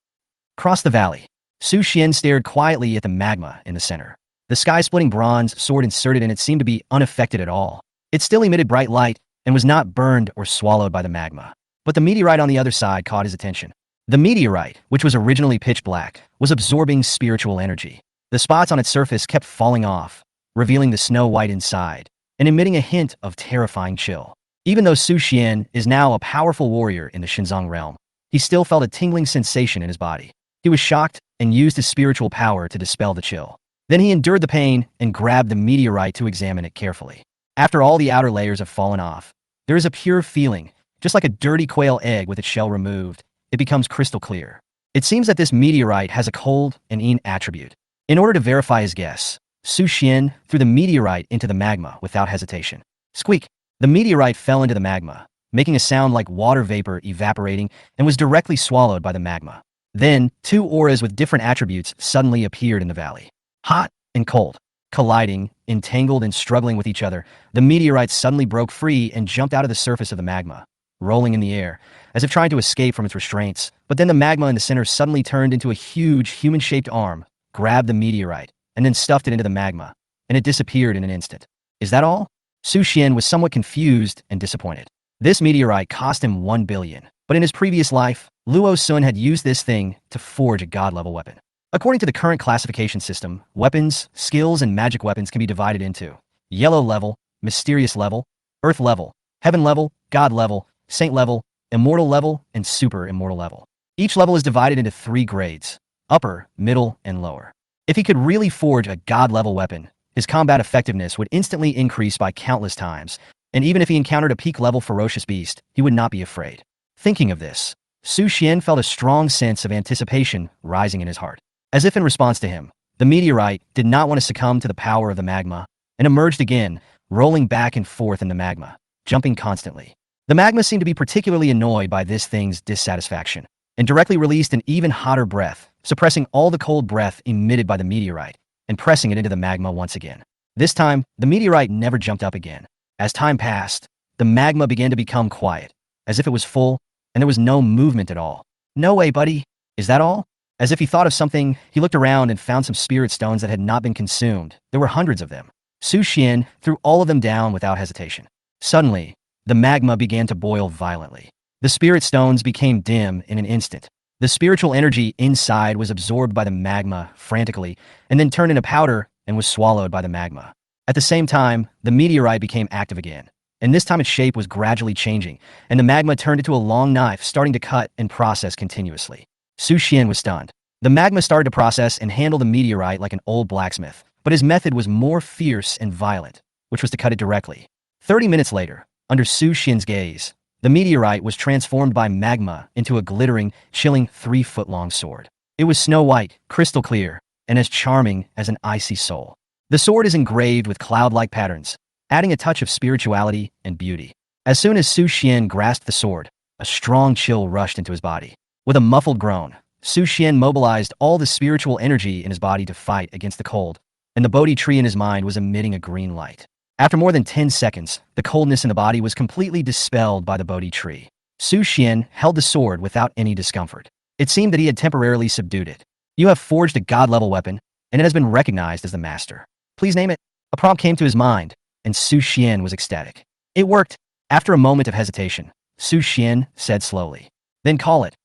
Speaker 1: Across the valley, Su Xian stared quietly at the magma in the center. The sky-splitting bronze sword inserted in it seemed to be unaffected at all. It still emitted bright light and was not burned or swallowed by the magma. But the meteorite on the other side caught his attention. The meteorite, which was originally pitch black, was absorbing spiritual energy. The spots on its surface kept falling off, revealing the snow white inside, and emitting a hint of terrifying chill. Even though Su Xian is now a powerful warrior in the Xinzang realm, he still felt a tingling sensation in his body. He was shocked and used his spiritual power to dispel the chill. Then he endured the pain and grabbed the meteorite to examine it carefully. After all the outer layers have fallen off, there is a pure feeling, just like a dirty quail egg with its shell removed. It becomes crystal clear. It seems that this meteorite has a cold and Yin attribute. In order to verify his guess, Su Xian threw the meteorite into the magma without hesitation. Squeak! The meteorite fell into the magma, making a sound like water vapor evaporating, and was directly swallowed by the magma. Then, 2 auras with different attributes suddenly appeared in the valley. Hot and cold. Colliding, entangled and struggling with each other, the meteorite suddenly broke free and jumped out of the surface of the magma, rolling in the air, as if trying to escape from its restraints. But then the magma in the center suddenly turned into a huge, human-shaped arm, grabbed the meteorite, and then stuffed it into the magma, and it disappeared in an instant. Is that all? Su Xian was somewhat confused and disappointed. This meteorite cost him 1 billion, but in his previous life, Luo Sun had used this thing to forge a god-level weapon. According to the current classification system, weapons, skills, and magic weapons can be divided into yellow level, mysterious level, earth level, heaven level, god level, saint level, immortal level, and super immortal level. Each level is divided into 3 grades: upper, middle, and lower. If he could really forge a god-level weapon, his combat effectiveness would instantly increase by countless times, and even if he encountered a peak-level ferocious beast, he would not be afraid. Thinking of this, Su Xian felt a strong sense of anticipation rising in his heart. As if in response to him, the meteorite did not want to succumb to the power of the magma, and emerged again, rolling back and forth in the magma, jumping constantly. The magma seemed to be particularly annoyed by this thing's dissatisfaction, and directly released an even hotter breath, suppressing all the cold breath emitted by the meteorite, and pressing it into the magma once again. This time, the meteorite never jumped up again. As time passed, the magma began to become quiet, as if it was full, and there was no movement at all. No way, buddy. Is that all? As if he thought of something, he looked around and found some spirit stones that had not been consumed. There were hundreds of them. Su Xian threw all of them down without hesitation. Suddenly, the magma began to boil violently. The spirit stones became dim in an instant. The spiritual energy inside was absorbed by the magma frantically, and then turned into powder and was swallowed by the magma. At the same time, the meteorite became active again, and this time its shape was gradually changing, and the magma turned into a long knife starting to cut and process continuously. Su Xian was stunned. The magma started to process and handle the meteorite like an old blacksmith, but his method was more fierce and violent, which was to cut it directly. 30 minutes later, under Su Xian's gaze, the meteorite was transformed by magma into a glittering, chilling 3-foot-long sword. It was snow white, crystal clear, and as charming as an icy soul. The sword is engraved with cloud-like patterns, adding a touch of spirituality and beauty. As soon as Su Xian grasped the sword, a strong chill rushed into his body. With a muffled groan, Su Xian mobilized all the spiritual energy in his body to fight against the cold, and the Bodhi tree in his mind was emitting a green light. After more than 10 seconds, the coldness in the body was completely dispelled by the Bodhi tree. Su Xian held the sword without any discomfort. It seemed that he had temporarily subdued it. You have forged a god-level weapon, and it has been recognized as the master. Please name it. A prompt came to his mind, and Su Xian was ecstatic. It worked. After a moment of hesitation, Su Xian said slowly, "Then call it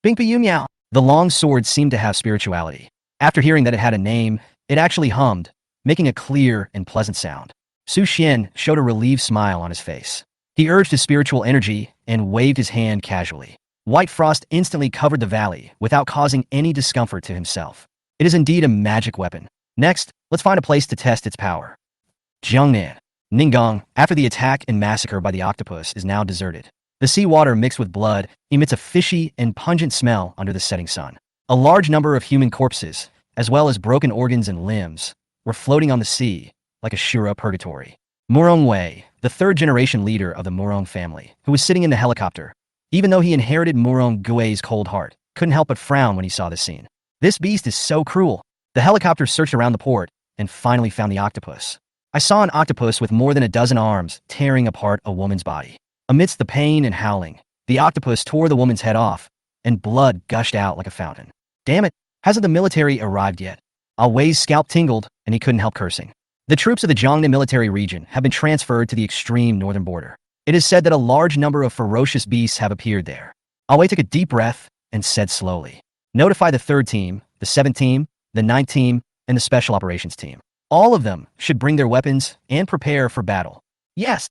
Speaker 1: Bingpa Yumiao." The long sword seemed to have spirituality. After hearing that it had a name, it actually hummed, making a clear and pleasant sound. Su Xian showed a relieved smile on his face. He urged his spiritual energy and waved his hand casually. White frost instantly covered the valley without causing any discomfort to himself. It is indeed a magic weapon. Next, let's find a place to test its power. Jiangnan. Ningong, after the attack and massacre by the octopus, is now deserted. The seawater mixed with blood emits a fishy and pungent smell under the setting sun. A large number of human corpses, as well as broken organs and limbs, were floating on the sea, like a Shura purgatory. Murong Wei, the third-generation leader of the Murong family, who was sitting in the helicopter, even though he inherited Murong Gui's cold heart, couldn't help but frown when he saw the scene. This beast is so cruel. The helicopter searched around the port and finally found the octopus. I saw an octopus with more than a dozen arms tearing apart a woman's body. Amidst the pain and howling, the octopus tore the woman's head off, and blood gushed out like a fountain. Damn it, hasn't the military arrived yet? Al Wei's scalp tingled, and he couldn't help cursing. The troops of the Jiangnan military region have been transferred to the extreme northern border. It is said that a large number of ferocious beasts have appeared there. Al Wei took a deep breath and said slowly, "Notify the 3rd team, the 7th team, the 9th team, and the special operations team. All of them should bring their weapons and prepare for battle." Yes.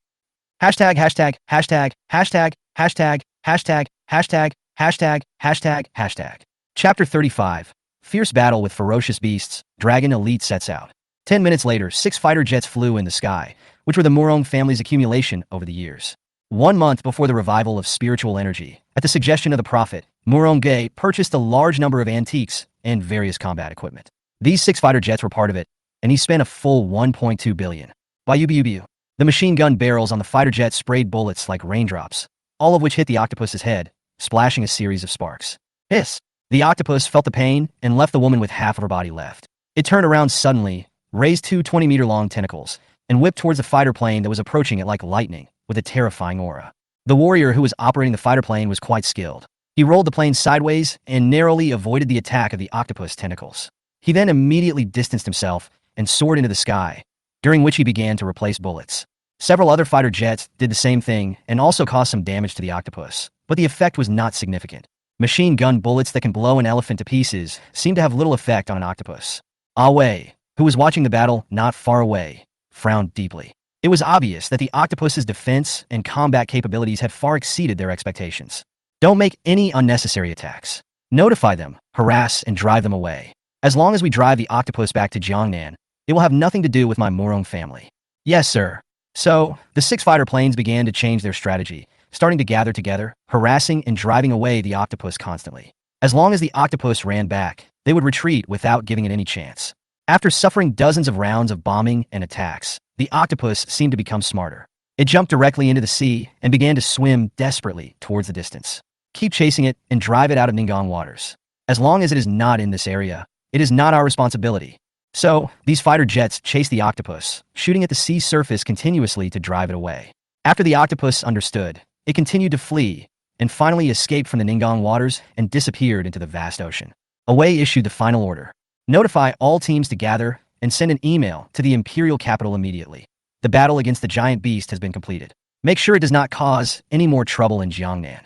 Speaker 1: Hashtag, hashtag, hashtag, hashtag, hashtag, hashtag, hashtag, hashtag, hashtag, hashtag. Chapter 35. Fierce battle with ferocious beasts. Dragon Elite sets out. 10 minutes later, 6 fighter jets flew in the sky, which were the Murong family's accumulation over the years. 1 month before the revival of spiritual energy, at the suggestion of the Prophet, Murong Gei purchased a large number of antiques and various combat equipment. These 6 fighter jets were part of it, and he spent a full 1.2 billion. Biu. The machine gun barrels on the fighter jet sprayed bullets like raindrops, all of which hit the octopus's head, splashing a series of sparks. Hiss! The octopus felt the pain and left the woman with half of her body left. It turned around suddenly, raised 2 20-meter-long tentacles, and whipped towards the fighter plane that was approaching it like lightning, with a terrifying aura. The warrior who was operating the fighter plane was quite skilled. He rolled the plane sideways and narrowly avoided the attack of the octopus tentacles. He then immediately distanced himself and soared into the sky, during which he began to replace bullets. Several other fighter jets did the same thing and also caused some damage to the octopus, but the effect was not significant. Machine gun bullets that can blow an elephant to pieces seemed to have little effect on an octopus. Ah Wei, who was watching the battle not far away, frowned deeply. It was obvious that the octopus's defense and combat capabilities had far exceeded their expectations. Don't make any unnecessary attacks. Notify them, harass, and drive them away. As long as we drive the octopus back to Jiangnan, it will have nothing to do with my Morong family. Yes, sir. So, the 6 fighter planes began to change their strategy, starting to gather together, harassing and driving away the octopus constantly. As long as the octopus ran back, they would retreat without giving it any chance. After suffering dozens of rounds of bombing and attacks, the octopus seemed to become smarter. It jumped directly into the sea and began to swim desperately towards the distance. Keep chasing it and drive it out of Ningong waters. As long as it is not in this area, it is not our responsibility. So, these fighter jets chased the octopus, shooting at the sea surface continuously to drive it away. After the octopus understood, it continued to flee, and finally escaped from the Ningong waters and disappeared into the vast ocean. Awei issued the final order. Notify all teams to gather and send an email to the imperial capital immediately. The battle against the giant beast has been completed. Make sure it does not cause any more trouble in Jiangnan.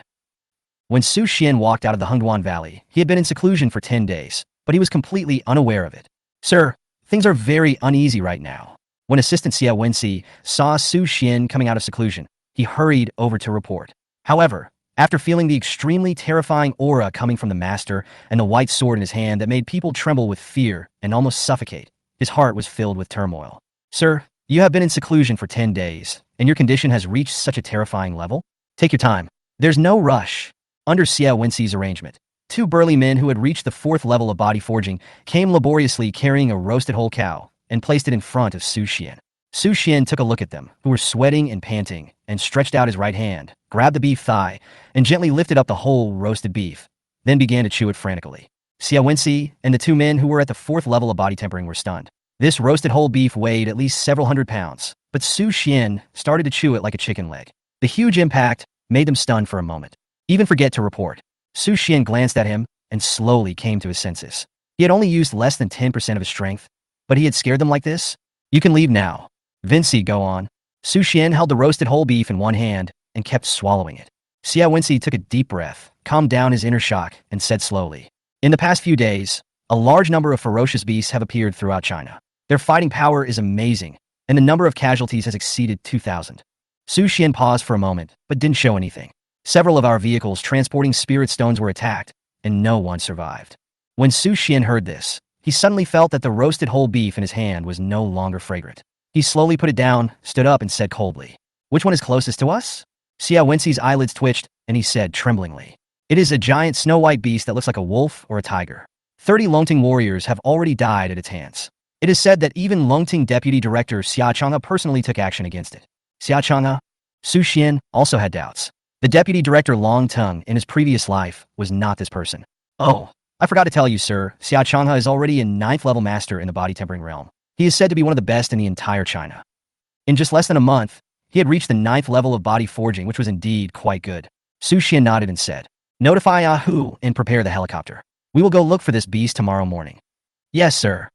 Speaker 1: When Su Xian walked out of the Hengduan Valley, he had been in seclusion for 10 days, but he was completely unaware of it. Sir, things are very uneasy right now. When Assistant Xia Wenxi saw Su Xian coming out of seclusion, he hurried over to report. However, after feeling the extremely terrifying aura coming from the master and the white sword in his hand that made people tremble with fear and almost suffocate, his heart was filled with turmoil. Sir, you have been in seclusion for 10 days, and your condition has reached such a terrifying level? Take your time. There's no rush. Under Xia Wenxi's arrangement, 2 burly men who had reached the 4th level of body forging came laboriously carrying a roasted whole cow and placed it in front of Su Xian. Su Xian took a look at them, who were sweating and panting, and stretched out his right hand, grabbed the beef thigh, and gently lifted up the whole roasted beef, then began to chew it frantically. Xia Wenxi and the 2 men who were at the 4th level of body tempering were stunned. This roasted whole beef weighed at least several hundred pounds, but Su Xian started to chew it like a chicken leg. The huge impact made them stunned for a moment. Even forget to report. Su Xian glanced at him and slowly came to his senses. He had only used less than 10% of his strength, but he had scared them like this? You can leave now. Vinci, go on. Su Xian held the roasted whole beef in one hand and kept swallowing it. Xia Wenxi took a deep breath, calmed down his inner shock, and said slowly, in the past few days, a large number of ferocious beasts have appeared throughout China. Their fighting power is amazing, and the number of casualties has exceeded 2,000. Su Xian paused for a moment, but didn't show anything. Several of our vehicles transporting spirit stones were attacked, and no one survived. When Su Xian heard this, he suddenly felt that the roasted whole beef in his hand was no longer fragrant. He slowly put it down, stood up, and said coldly, which one is closest to us? Xia Wenxi's eyelids twitched, and he said tremblingly, it is a giant snow-white beast that looks like a wolf or a tiger. 30 Longting warriors have already died at its hands. It is said that even Longting Deputy Director Xia Chang'e personally took action against it. Xia Chang'e? Su Xian also had doubts. The Deputy Director Long Tongue in his previous life was not this person. Oh, I forgot to tell you, sir, Xia Chang'e is already a 9th level master in the body tempering realm. He is said to be one of the best in the entire China. In just less than a month, he had reached the 9th level of body forging, which was indeed quite good. Su Xian nodded and said, notify Ahu and prepare the helicopter. We will go look for this beast tomorrow morning. Yes, sir.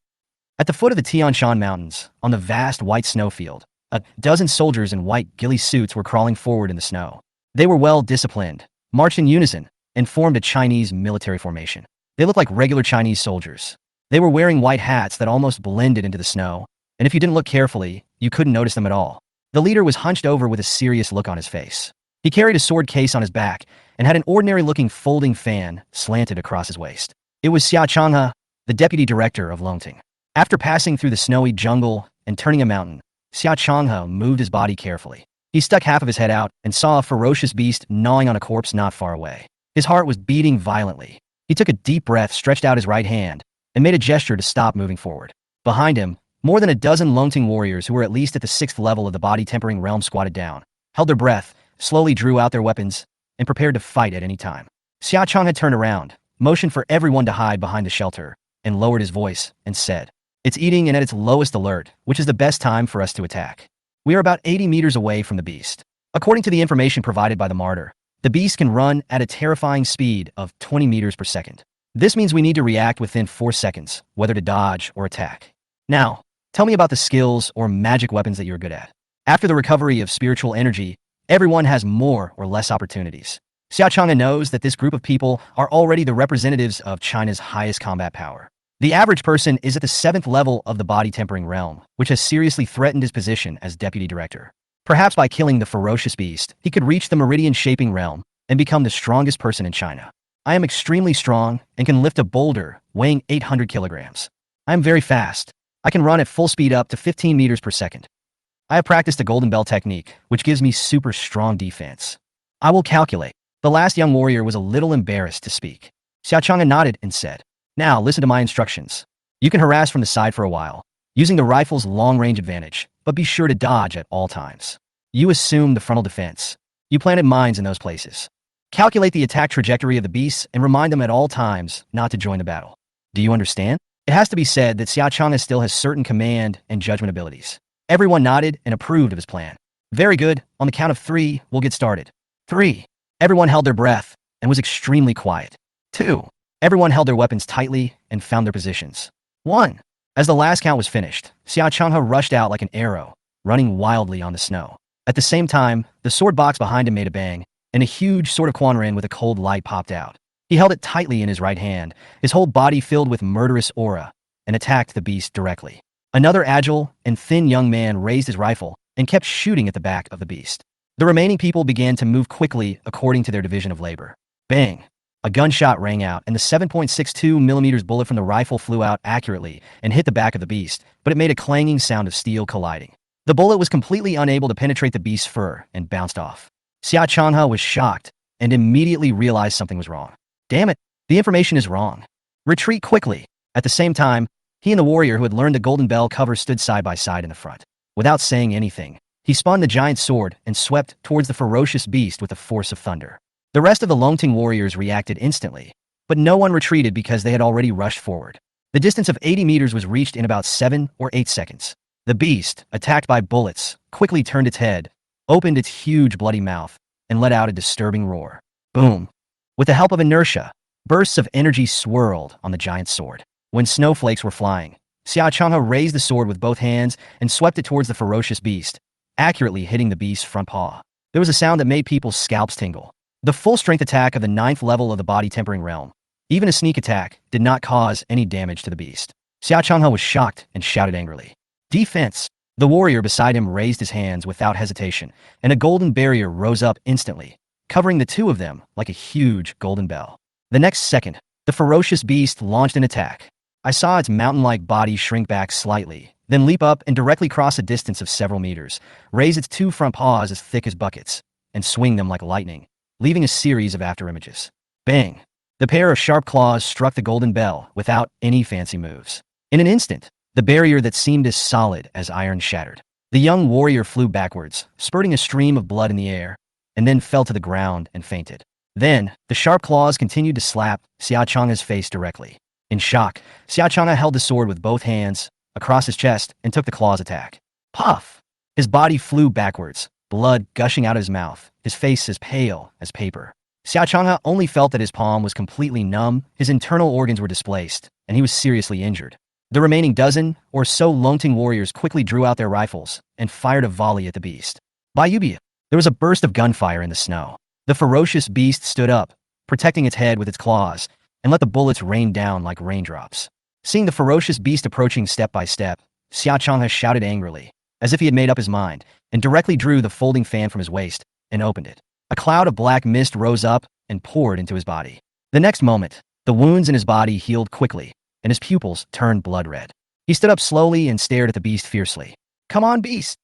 Speaker 1: At the foot of the Tianshan Mountains, on the vast white snowfield, a dozen soldiers in white ghillie suits were crawling forward in the snow. They were well disciplined, marched in unison, and formed a Chinese military formation. They looked like regular Chinese soldiers. They were wearing white hats that almost blended into the snow, and if you didn't look carefully, you couldn't notice them at all. The leader was hunched over with a serious look on his face. He carried a sword case on his back and had an ordinary-looking folding fan slanted across his waist. It was Xia Chang'e, the deputy director of Longting. After passing through the snowy jungle and turning a mountain, Xia Chang'e moved his body carefully. He stuck half of his head out and saw a ferocious beast gnawing on a corpse not far away. His heart was beating violently. He took a deep breath, stretched out his right hand, and made a gesture to stop moving forward. Behind him, more than a dozen Longting warriors who were at least at the 6th level of the body tempering realm squatted down, held their breath, slowly drew out their weapons, and prepared to fight at any time. Xia Chang'e had turned around, motioned for everyone to hide behind the shelter, and lowered his voice and said, it's eating and at its lowest alert, which is the best time for us to attack. We are about 80 meters away from the beast. According to the information provided by the martyr, the beast can run at a terrifying speed of 20 meters per second. This means we need to react within 4 seconds, whether to dodge or attack. Now, tell me about the skills or magic weapons that you're good at. After the recovery of spiritual energy, everyone has more or less opportunities. Xiao Chang'e knows that this group of people are already the representatives of China's highest combat power. The average person is at the 7th level of the body tempering realm, which has seriously threatened his position as deputy director. Perhaps by killing the ferocious beast, he could reach the meridian-shaping realm and become the strongest person in China. I am extremely strong and can lift a boulder weighing 800 kilograms. I am very fast. I can run at full speed up to 15 meters per second. I have practiced the Golden Bell technique, which gives me super strong defense. I will calculate. The last young warrior was a little embarrassed to speak. Xiao Chang'e nodded and said, "Now listen to my instructions. You can harass from the side for a while, using the rifle's long-range advantage, but be sure to dodge at all times. You assume the frontal defense. You planted mines in those places. Calculate the attack trajectory of the beasts and remind them at all times not to join the battle. Do you understand?" It has to be said that Xiao Chang'e still has certain command and judgment abilities. Everyone nodded and approved of his plan. Very good. On the count of 3, we'll get started. 3. Everyone held their breath and was extremely quiet. 2. Everyone held their weapons tightly and found their positions. 1. As the last count was finished, Xiao Chang'e rushed out like an arrow, running wildly on the snow. At the same time, the sword box behind him made a bang, and a huge sword of Quan Ren with a cold light popped out. He held it tightly in his right hand, his whole body filled with murderous aura, and attacked the beast directly. Another agile and thin young man raised his rifle and kept shooting at the back of the beast. The remaining people began to move quickly according to their division of labor. Bang! A gunshot rang out, and the 7.62 millimeters bullet from the rifle flew out accurately and hit the back of the beast, but it made a clanging sound of steel colliding. The bullet was completely unable to penetrate the beast's fur and bounced off. Xiao Chang'e was shocked and immediately realized something was wrong. Damn it, the information is wrong. Retreat quickly. At the same time, he and the warrior who had learned the Golden Bell cover stood side by side in the front. Without saying anything, he spun the giant sword and swept towards the ferocious beast with the force of thunder. The rest of the Longting warriors reacted instantly, but no one retreated because they had already rushed forward. The distance of 80 meters was reached in about 7 or 8 seconds. The beast, attacked by bullets, quickly turned its head, opened its huge bloody mouth, and let out a disturbing roar. Boom! With the help of inertia, bursts of energy swirled on the giant sword. When snowflakes were flying, Xiao Chang'e raised the sword with both hands and swept it towards the ferocious beast, accurately hitting the beast's front paw. There was a sound that made people's scalps tingle. The full-strength attack of the 9th level of the body tempering realm, even a sneak attack, did not cause any damage to the beast. Xiao Chang'e was shocked and shouted angrily. Defense! The warrior beside him raised his hands without hesitation, and a golden barrier rose up instantly, covering the two of them like a huge golden bell. The next second, the ferocious beast launched an attack. I saw its mountain-like body shrink back slightly, then leap up and directly cross a distance of several meters, raise its 2 front paws as thick as buckets, and swing them like lightning, leaving a series of afterimages. Bang! The pair of sharp claws struck the golden bell without any fancy moves. In an instant, the barrier that seemed as solid as iron shattered. The young warrior flew backwards, spurting a stream of blood in the air, and then fell to the ground and fainted. Then, the sharp claws continued to slap Xiao Chang'e's face directly. In shock, Xiao Chang'e held the sword with both hands across his chest and took the claw's attack. Puff! His body flew backwards, blood gushing out of his mouth, his face as pale as paper. Xiao Chang'e only felt that his palm was completely numb, his internal organs were displaced, and he was seriously injured. The remaining dozen or so Longting warriors quickly drew out their rifles and fired a volley at the beast. Bayubi! There was a burst of gunfire in the snow. The ferocious beast stood up, protecting its head with its claws, and let the bullets rain down like raindrops. Seeing the ferocious beast approaching step by step, Xiao Chang'e shouted angrily, as if he had made up his mind, and directly drew the folding fan from his waist and opened it. A cloud of black mist rose up and poured into his body. The next moment, the wounds in his body healed quickly, and his pupils turned blood red. He stood up slowly and stared at the beast fiercely. Come on, beast!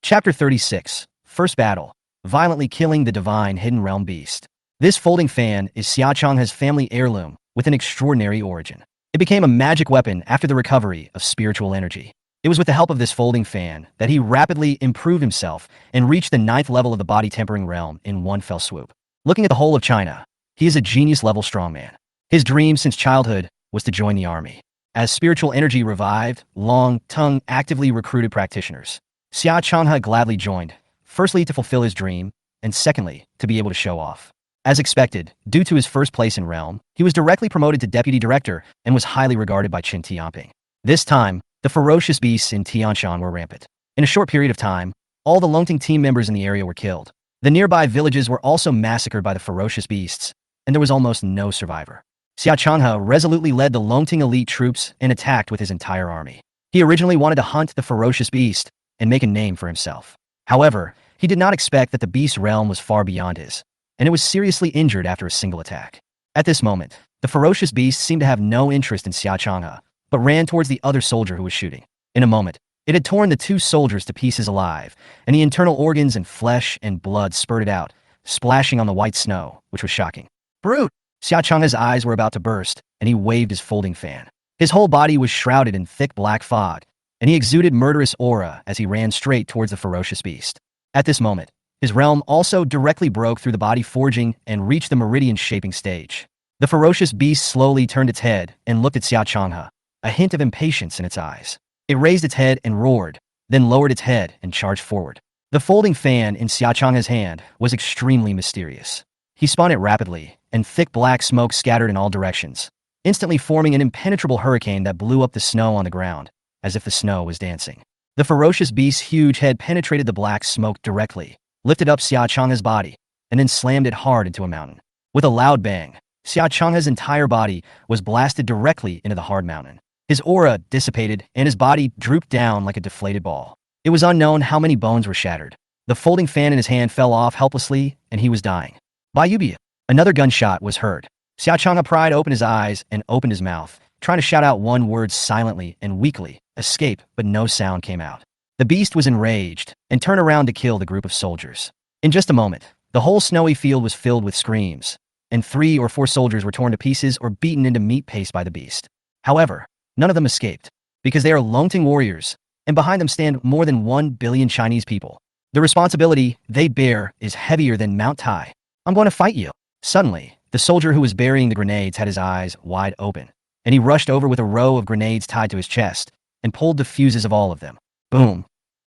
Speaker 1: Chapter 36. First Battle. Violently killing the divine hidden realm beast. This folding fan is Xiao Chang'e's family heirloom with an extraordinary origin. It became a magic weapon after the recovery of spiritual energy. It was with the help of this folding fan that he rapidly improved himself and reached the 9th level of the body tempering realm in one fell swoop. Looking at the whole of China, he is a genius-level strongman. His dream since childhood was to join the army. As spiritual energy revived, Long Tongue actively recruited practitioners. Xiao Chang'e gladly joined, firstly to fulfill his dream, and secondly, to be able to show off. As expected, due to his first place in Realm, he was directly promoted to deputy director and was highly regarded by Qin Tianping. This time, the ferocious beasts in Tianshan were rampant. In a short period of time, all the Longting team members in the area were killed. The nearby villages were also massacred by the ferocious beasts, and there was almost no survivor. Xia Changhe resolutely led the Longting elite troops and attacked with his entire army. He originally wanted to hunt the ferocious beast and make a name for himself. However, he did not expect that the beast's realm was far beyond his, and it was seriously injured after a single attack. At this moment, the ferocious beast seemed to have no interest in Xia Changhe, but ran towards the other soldier who was shooting. In a moment, it had torn the two soldiers to pieces alive, and the internal organs and flesh and blood spurted out, splashing on the white snow, which was shocking. Brute! Xia Changhe's eyes were about to burst, and he waved his folding fan. His whole body was shrouded in thick black fog, and he exuded murderous aura as he ran straight towards the ferocious beast. At this moment, his realm also directly broke through the body forging and reached the meridian-shaping stage. The ferocious beast slowly turned its head and looked at Xia Changhe, a hint of impatience in its eyes. It raised its head and roared, then lowered its head and charged forward. The folding fan in Xia Changhe's hand was extremely mysterious. He spun it rapidly, and thick black smoke scattered in all directions, instantly forming an impenetrable hurricane that blew up the snow on the ground, as if the snow was dancing. The ferocious beast's huge head penetrated the black smoke directly, lifted up Xia Changhe's body, and then slammed it hard into a mountain. With a loud bang, Xia Changhe's entire body was blasted directly into the hard mountain. His aura dissipated, and his body drooped down like a deflated ball. It was unknown how many bones were shattered. The folding fan in his hand fell off helplessly, and he was dying. Bayubi! Another gunshot was heard. Xia Changhe pried open his eyes and opened his mouth, trying to shout out one word silently and weakly, escape, but no sound came out. The beast was enraged and turned around to kill the group of soldiers. In just a moment, the whole snowy field was filled with screams, and 3 or 4 soldiers were torn to pieces or beaten into meat paste by the beast. However, none of them escaped, because they are Longting warriors, and behind them stand more than 1 billion Chinese people. The responsibility they bear is heavier than Mount Tai. I'm going to fight you. Suddenly, the soldier who was burying the grenades had his eyes wide open, and he rushed over with a row of grenades tied to his chest and pulled the fuses of all of them. Boom!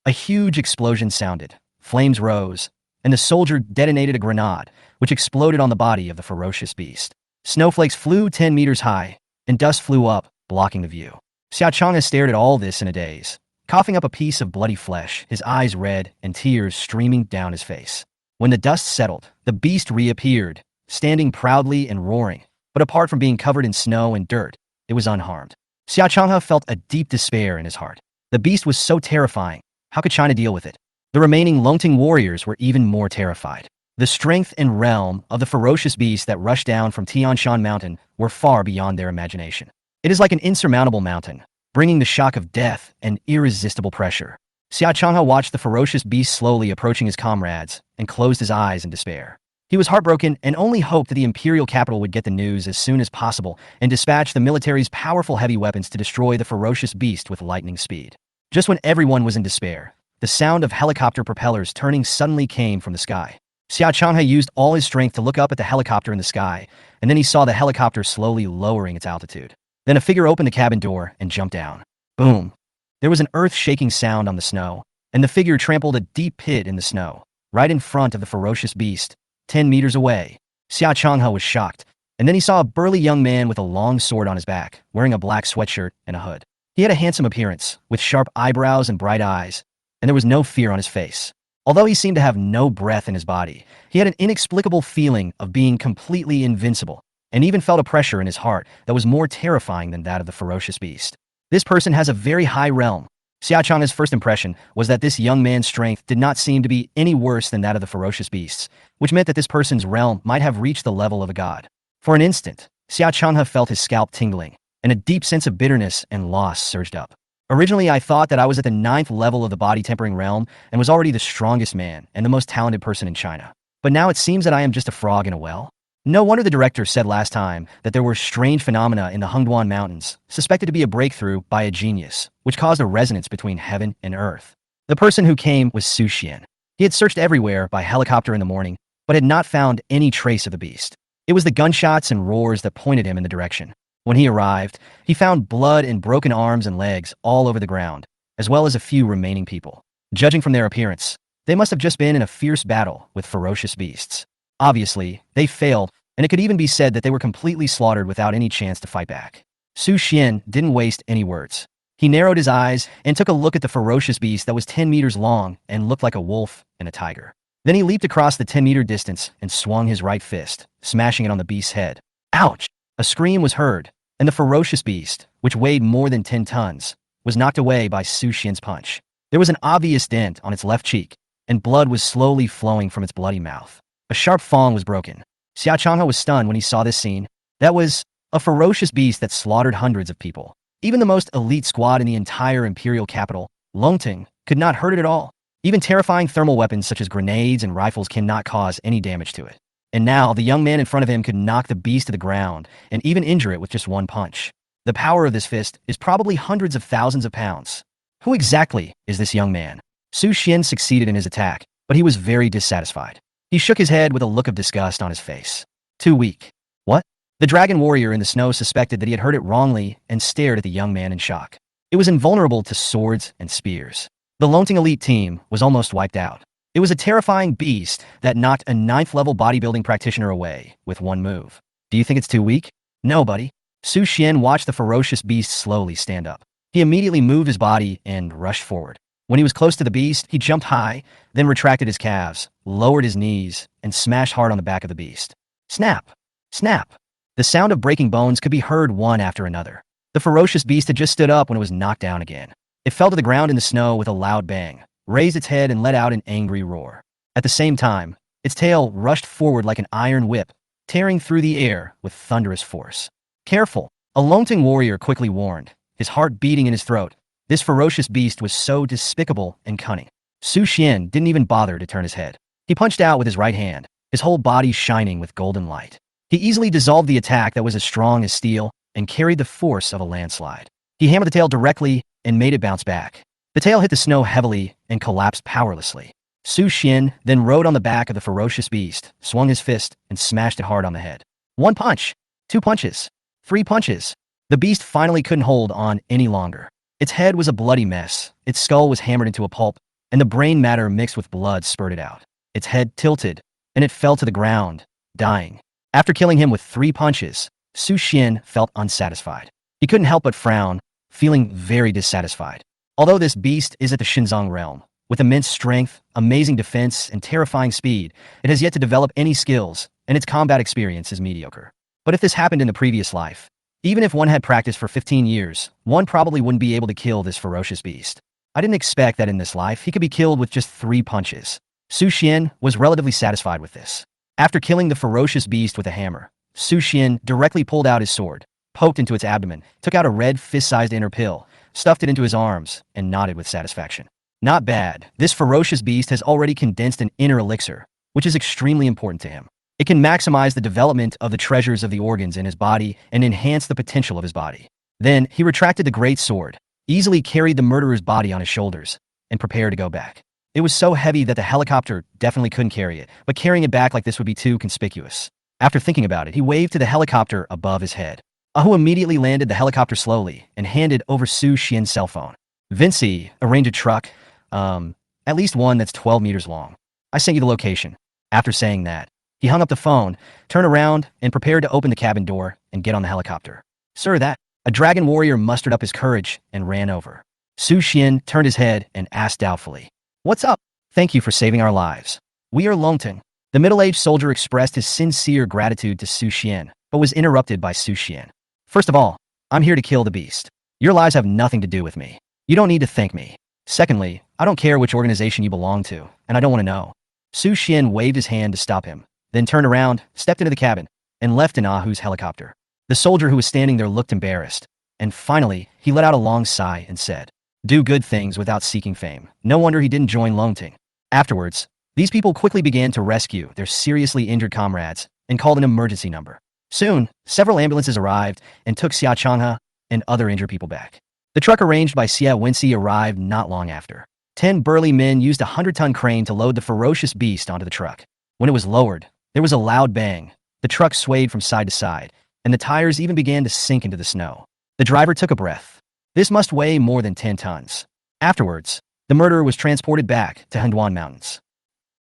Speaker 1: A huge explosion sounded, flames rose, and the soldier detonated a grenade, which exploded on the body of the ferocious beast. Snowflakes flew 10 meters high, and dust flew up, blocking the view. Xia Changhe stared at all this in a daze, coughing up a piece of bloody flesh, his eyes red and tears streaming down his face. When the dust settled, the beast reappeared, standing proudly and roaring, but apart from being covered in snow and dirt, it was unharmed. Xia Changhe felt a deep despair in his heart. The beast was so terrifying, how could China deal with it? The remaining Longting warriors were even more terrified. The strength and realm of the ferocious beast that rushed down from Tianshan Mountain were far beyond their imagination. It is like an insurmountable mountain, bringing the shock of death and irresistible pressure. Xia Changhe watched the ferocious beast slowly approaching his comrades and closed his eyes in despair. He was heartbroken and only hoped that the imperial capital would get the news as soon as possible and dispatch the military's powerful heavy weapons to destroy the ferocious beast with lightning speed. Just when everyone was in despair, the sound of helicopter propellers turning suddenly came from the sky. Xia Changhe used all his strength to look up at the helicopter in the sky, and then he saw the helicopter slowly lowering its altitude. Then a figure opened the cabin door and jumped down. Boom! There was an earth-shaking sound on the snow, and the figure trampled a deep pit in the snow, right in front of the ferocious beast, 10 meters away. Xia Changhe was shocked, and then he saw a burly young man with a long sword on his back, wearing a black sweatshirt and a hood. He had a handsome appearance, with sharp eyebrows and bright eyes, and there was no fear on his face. Although he seemed to have no breath in his body, he had an inexplicable feeling of being completely invincible, and even felt a pressure in his heart that was more terrifying than that of the ferocious beast. This person has a very high realm. Xia Changhe's first impression was that this young man's strength did not seem to be any worse than that of the ferocious beasts, which meant that this person's realm might have reached the level of a god. For an instant, Xia Changhe felt his scalp tingling, and a deep sense of bitterness and loss surged up. Originally, I thought that I was at the 9th level of the body-tempering realm and was already the strongest man and the most talented person in China. But now it seems that I am just a frog in a well. No wonder the director said last time that there were strange phenomena in the Hengduan Mountains, suspected to be a breakthrough by a genius, which caused a resonance between heaven and earth. The person who came was Su Xian. He had searched everywhere by helicopter in the morning, but had not found any trace of the beast. It was the gunshots and roars that pointed him in the direction. When he arrived, he found blood and broken arms and legs all over the ground, as well as a few remaining people. Judging from their appearance, They must have just been in a fierce battle with ferocious beasts. Obviously, they failed, and it could even be said that they were completely slaughtered without any chance to fight back. Su Xian didn't waste any words. He narrowed his eyes and took a look at the ferocious beast that was 10 meters long and looked like a wolf and a tiger. Then he leaped across the 10-meter distance and swung his right fist, smashing it on the beast's head. Ouch! A scream was heard, and the ferocious beast, which weighed more than 10 tons, was knocked away by Su Xian's punch. There was an obvious dent on its left cheek, and blood was slowly flowing from its bloody mouth. A sharp fang was broken. Xia Changhe was stunned when he saw this scene. That was a ferocious beast that slaughtered hundreds of people. Even the most elite squad in the entire imperial capital, Longting, could not hurt it at all. Even terrifying thermal weapons such as grenades and rifles cannot cause any damage to it. And now, the young man in front of him could knock the beast to the ground and even injure it with just one punch. The power of this fist is probably hundreds of thousands of pounds. Who exactly is this young man? Su Xian succeeded in his attack, but he was very dissatisfied. He shook his head with a look of disgust on his face. Too weak. What? The dragon warrior in the snow suspected that he had heard it wrongly and stared at the young man in shock. It was invulnerable to swords and spears. The Longting elite team was almost wiped out. It was a terrifying beast that knocked a 9th-level bodybuilding practitioner away with one move. Do you think it's too weak? No, buddy. Su Xian watched the ferocious beast slowly stand up. He immediately moved his body and rushed forward. When he was close to the beast, he jumped high, then retracted his calves, lowered his knees, and smashed hard on the back of the beast. Snap! Snap! The sound of breaking bones could be heard one after another. The ferocious beast had just stood up when it was knocked down again. It fell to the ground in the snow with a loud bang, raised its head and let out an angry roar. At the same time, its tail rushed forward like an iron whip, tearing through the air with thunderous force. Careful! A Longting warrior quickly warned, his heart beating in his throat. This ferocious beast was so despicable and cunning. Su Xian didn't even bother to turn his head. He punched out with his right hand, his whole body shining with golden light. He easily dissolved the attack that was as strong as steel and carried the force of a landslide. He hammered the tail directly and made it bounce back. The tail hit the snow heavily and collapsed powerlessly. Su Xian then rode on the back of the ferocious beast, swung his fist, and smashed it hard on the head. 1 punch, 2 punches, 3 punches. The beast finally couldn't hold on any longer. Its head was a bloody mess, its skull was hammered into a pulp, and the brain matter mixed with blood spurted out. Its head tilted, and it fell to the ground, dying. After killing him with 3 punches, Su Xian felt unsatisfied. He couldn't help but frown, feeling very dissatisfied. Although this beast is at the Xinjiang realm, with immense strength, amazing defense, and terrifying speed, it has yet to develop any skills, and its combat experience is mediocre. But if this happened in the previous life, even if one had practiced for 15 years, one probably wouldn't be able to kill this ferocious beast. I didn't expect that in this life he could be killed with just 3 punches. Su Xian was relatively satisfied with this. After killing the ferocious beast with a hammer, Su Xian directly pulled out his sword, poked into its abdomen, took out a red fist-sized inner pill, stuffed it into his arms, and nodded with satisfaction. Not bad. This ferocious beast has already condensed an inner elixir, which is extremely important to him. It can maximize the development of the treasures of the organs in his body and enhance the potential of his body. Then, he retracted the great sword, easily carried the murderer's body on his shoulders, and prepared to go back. It was so heavy that the helicopter definitely couldn't carry it, but carrying it back like this would be too conspicuous. After thinking about it, he waved to the helicopter above his head. Ahu immediately landed the helicopter slowly and handed over Su Xian's cell phone. Vinci, arrange a truck, at least one that's 12 meters long. I sent you the location. After saying that, he hung up the phone, turned around, and prepared to open the cabin door and get on the helicopter. Sir, that... A dragon warrior mustered up his courage and ran over. Su Xian turned his head and asked doubtfully, "What's up? Thank you for saving our lives. We are Longting." The middle-aged soldier expressed his sincere gratitude to Su Xian, but was interrupted by Su Xian. "First of all, I'm here to kill the beast. Your lives have nothing to do with me. You don't need to thank me. Secondly, I don't care which organization you belong to, and I don't want to know." Su Xian waved his hand to stop him, then turned around, stepped into the cabin, and left in Ahu's helicopter. The soldier who was standing there looked embarrassed, and finally, he let out a long sigh and said, "Do good things without seeking fame. No wonder he didn't join Longting." Afterwards, these people quickly began to rescue their seriously injured comrades and called an emergency number. Soon, several ambulances arrived and took Xia Changhe and other injured people back. The truck arranged by Xia Wenxi arrived not long after. 10 burly men used a 100-ton crane to load the ferocious beast onto the truck. When it was lowered, there was a loud bang. The truck swayed from side to side, and the tires even began to sink into the snow. The driver took a breath. This must weigh more than 10 tons. Afterwards, the the murderer was transported back to Hunduan Mountains.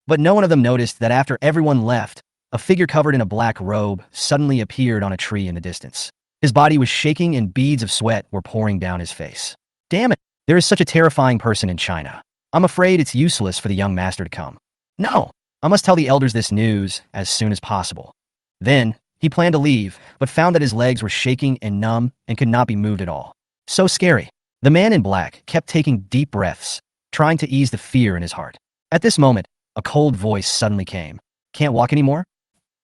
Speaker 1: But no one of them noticed that after everyone left, a figure covered in a black robe suddenly appeared on a tree in the distance. His body was shaking and beads of sweat were pouring down his face. Damn it, there is such a terrifying person in China. I'm afraid it's useless for the young master to come. No, I must tell the elders this news as soon as possible. Then, he planned to leave, but found that his legs were shaking and numb and could not be moved at all. So scary. The man in black kept taking deep breaths, trying to ease the fear in his heart. At this moment, a cold voice suddenly came. Can't walk anymore?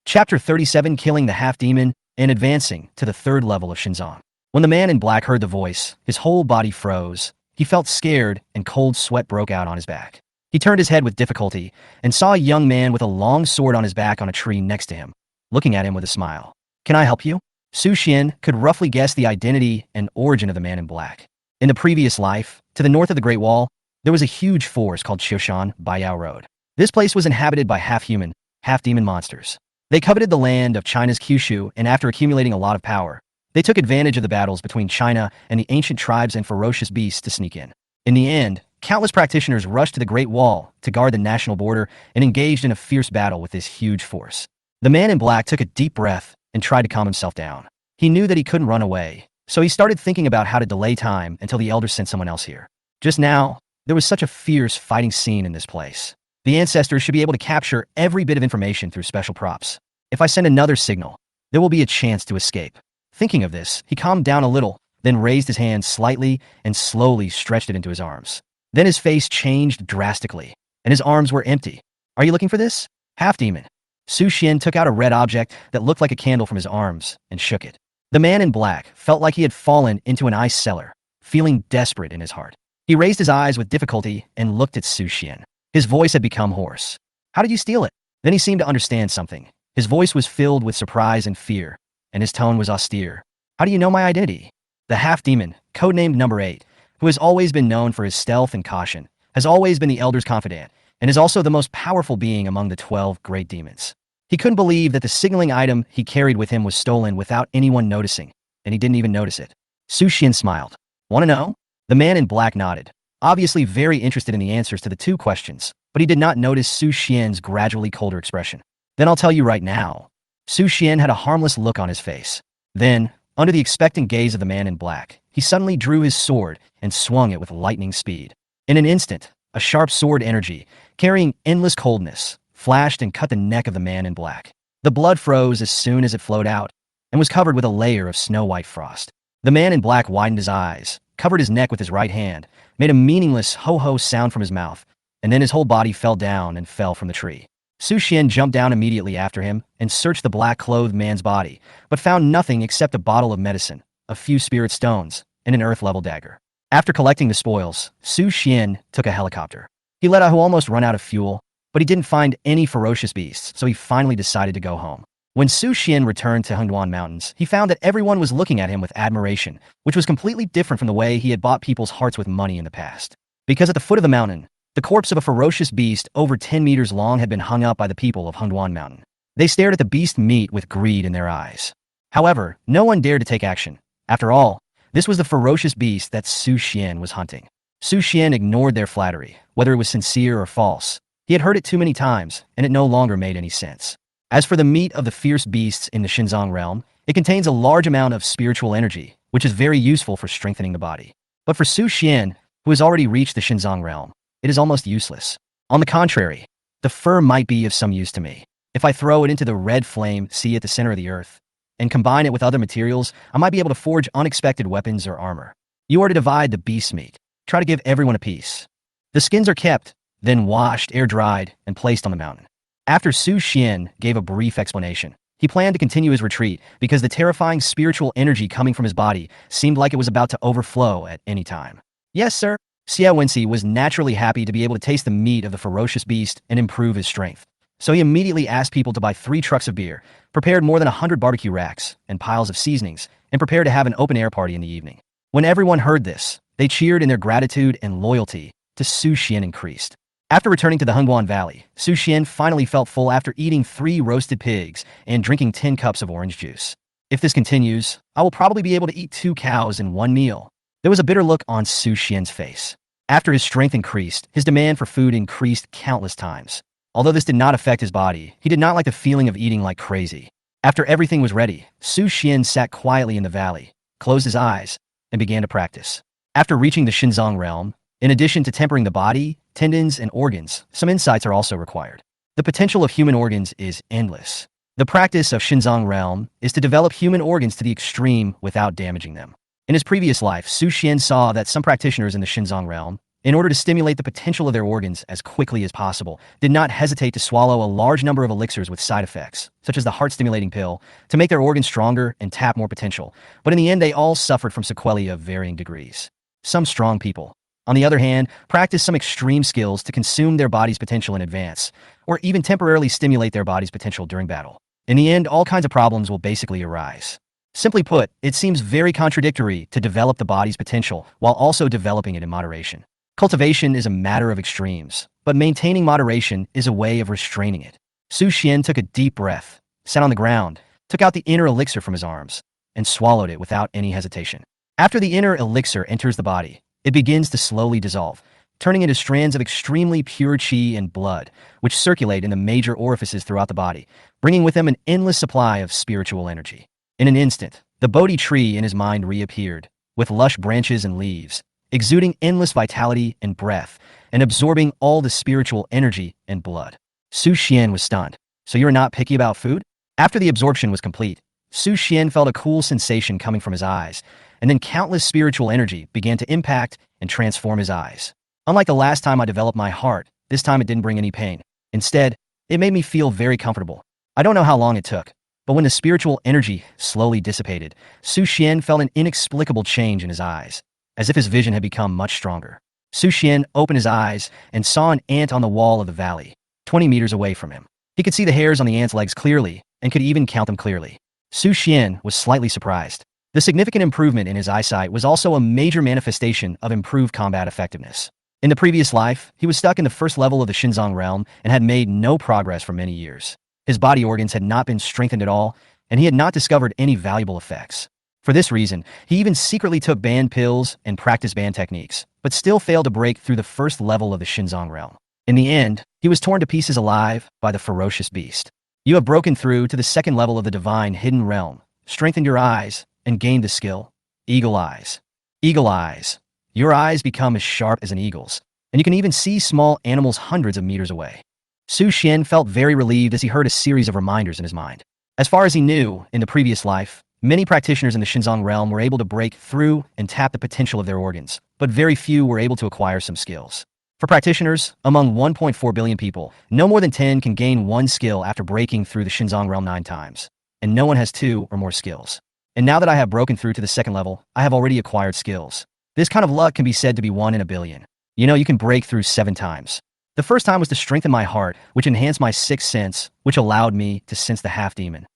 Speaker 1: Chapter 37, Killing the Half-Demon and Advancing to the Third Level of Shinzong. When the man in black heard the voice, his whole body froze. He felt scared and cold sweat broke out on his back. He turned his head with difficulty and saw a young man with a long sword on his back on a tree next to him, looking at him with a smile. Can I help you? Su Xian could roughly guess the identity and origin of the man in black. In the previous life, to the north of the Great Wall, there was a huge forest called Qiushan Baiyao Road. This place was inhabited by half-human, half-demon monsters. They coveted the land of China's Kyushu, and after accumulating a lot of power, they took advantage of the battles between China and the ancient tribes and ferocious beasts to sneak in. In the end, countless practitioners rushed to the Great Wall to guard the national border and engaged in a fierce battle with this huge force. The man in black took a deep breath and tried to calm himself down. He knew that he couldn't run away, so he started thinking about how to delay time until the elders sent someone else here. Just now, there was such a fierce fighting scene in this place. The ancestors should be able to capture every bit of information through special props. If I send another signal, there will be a chance to escape. Thinking of this, he calmed down a little, then raised his hand slightly and slowly stretched it into his arms. Then his face changed drastically, and his arms were empty. Are you looking for this? Half-demon. Su Xian took out a red object that looked like a candle from his arms and shook it. The man in black felt like he had fallen into an ice cellar, feeling desperate in his heart. He raised his eyes with difficulty and looked at Su Xian. His voice had become hoarse. How did you steal it? Then he seemed to understand something. His voice was filled with surprise and fear, and his tone was austere. How do you know my identity? The half-demon, codenamed Number 8, who has always been known for his stealth and caution, has always been the Elder's confidant, and is also the most powerful being among the 12 great demons. He couldn't believe that the signaling item he carried with him was stolen without anyone noticing, and he didn't even notice it. Su Xian smiled. Want to know? The man in black nodded, obviously very interested in the answers to the two questions, but he did not notice Su Xian's gradually colder expression. Then I'll tell you right now. Su Xian had a harmless look on his face. Then, under the expectant gaze of the man in black, he suddenly drew his sword and swung it with lightning speed. In an instant, a sharp sword energy, carrying endless coldness, flashed and cut the neck of the man in black. The blood froze as soon as it flowed out, and was covered with a layer of snow-white frost. The man in black widened his eyes, covered his neck with his right hand, made a meaningless ho-ho sound from his mouth, and then his whole body fell down and fell from the tree. Su Xian jumped down immediately after him and searched the black-clothed man's body, but found nothing except a bottle of medicine, a few spirit stones, and an earth-level dagger. After collecting the spoils, Su Xian took a helicopter. He let Ahu almost run out of fuel, but he didn't find any ferocious beasts, so he finally decided to go home. When Su Xian returned to Hunduan Mountains, he found that everyone was looking at him with admiration, which was completely different from the way he had bought people's hearts with money in the past. Because at the foot of the mountain, the corpse of a ferocious beast over 10 meters long had been hung up by the people of Hunduan Mountain. They stared at the beast meat with greed in their eyes. However, no one dared to take action. After all, this was the ferocious beast that Su Xian was hunting. Su Xian ignored their flattery, whether it was sincere or false. He had heard it too many times, and it no longer made any sense. As for the meat of the fierce beasts in the Shinzong realm, it contains a large amount of spiritual energy, which is very useful for strengthening the body. But for Su Xian, who has already reached the Shinzong realm, it is almost useless. On the contrary, the fur might be of some use to me. If I throw it into the red flame sea at the center of the earth, and combine it with other materials, I might be able to forge unexpected weapons or armor. You are to divide the beast meat. Try to give everyone a piece. The skins are kept, then washed, air-dried, and placed on the mountain. After Su Xian gave a brief explanation, he planned to continue his retreat because the terrifying spiritual energy coming from his body seemed like it was about to overflow at any time. Yes, sir. Xia Wenxi was naturally happy to be able to taste the meat of the ferocious beast and improve his strength. So he immediately asked people to buy 3 trucks of beer, prepared more than 100 barbecue racks and piles of seasonings, and prepared to have an open-air party in the evening. When everyone heard this, they cheered and their gratitude and loyalty to Su Xian increased. After returning to the Hunguan Valley, Su Xian finally felt full after eating 3 roasted pigs and drinking 10 cups of orange juice. If this continues, I will probably be able to eat 2 cows in one meal. There was a bitter look on Su Xian's face. After his strength increased, his demand for food increased countless times. Although this did not affect his body, he did not like the feeling of eating like crazy. After everything was ready, Su Xian sat quietly in the valley, closed his eyes, and began to practice. After reaching the Xinzong realm, in addition to tempering the body, tendons, and organs, some insights are also required. The potential of human organs is endless. The practice of Xinzong realm is to develop human organs to the extreme without damaging them. In his previous life, Su Xian saw that some practitioners in the Xinzong realm, in order to stimulate the potential of their organs as quickly as possible, did not hesitate to swallow a large number of elixirs with side effects, such as the heart-stimulating pill, to make their organs stronger and tap more potential. But in the end, they all suffered from sequelae of varying degrees. Some strong people, on the other hand, practice some extreme skills to consume their body's potential in advance, or even temporarily stimulate their body's potential during battle. In the end, all kinds of problems will basically arise. Simply put, it seems very contradictory to develop the body's potential while also developing it in moderation. Cultivation is a matter of extremes, but maintaining moderation is a way of restraining it. Su Xian took a deep breath, sat on the ground, took out the inner elixir from his arms, and swallowed it without any hesitation. After the inner elixir enters the body, it begins to slowly dissolve, turning into strands of extremely pure qi and blood, which circulate in the major orifices throughout the body, bringing with them an endless supply of spiritual energy. In an instant, the Bodhi tree in his mind reappeared, with lush branches and leaves, exuding endless vitality and breath, and absorbing all the spiritual energy and blood. Su Xian was stunned. So you are not picky about food? After the absorption was complete, Su Xian felt a cool sensation coming from his eyes, and then countless spiritual energy began to impact and transform his eyes. Unlike the last time I developed my heart, this time it didn't bring any pain. Instead, it made me feel very comfortable. I don't know how long it took, but when the spiritual energy slowly dissipated, Su Xian felt an inexplicable change in his eyes, as if his vision had become much stronger. Su Xian opened his eyes and saw an ant on the wall of the valley, 20 meters away from him. He could see the hairs on the ant's legs clearly and could even count them clearly. Su Xian was slightly surprised. The significant improvement in his eyesight was also a major manifestation of improved combat effectiveness. In the previous life, he was stuck in the first level of the Xinzong realm and had made no progress for many years. His body organs had not been strengthened at all, and he had not discovered any valuable effects. For this reason, he even secretly took banned pills and practiced banned techniques, but still failed to break through the first level of the Xinzong realm. In the end, he was torn to pieces alive by the ferocious beast. You have broken through to the second level of the divine hidden realm, strengthened your eyes, and gained the skill, Eagle Eyes. Eagle Eyes. Your eyes become as sharp as an eagle's, and you can even see small animals hundreds of meters away. Su Xian felt very relieved as he heard a series of reminders in his mind. As far as he knew, in the previous life, many practitioners in the Xinzong realm were able to break through and tap the potential of their organs, but very few were able to acquire some skills. For practitioners, among 1.4 billion people, no more than 10 can gain one skill after breaking through the Xinzong realm 9 times, and no one has 2 or more skills. And now that I have broken through to the second level, I have already acquired skills. This kind of luck can be said to be 1 in a billion. You know, you can break through 7 times. The first time was to strengthen my heart, which enhanced my sixth sense, which allowed me to sense the half-demon.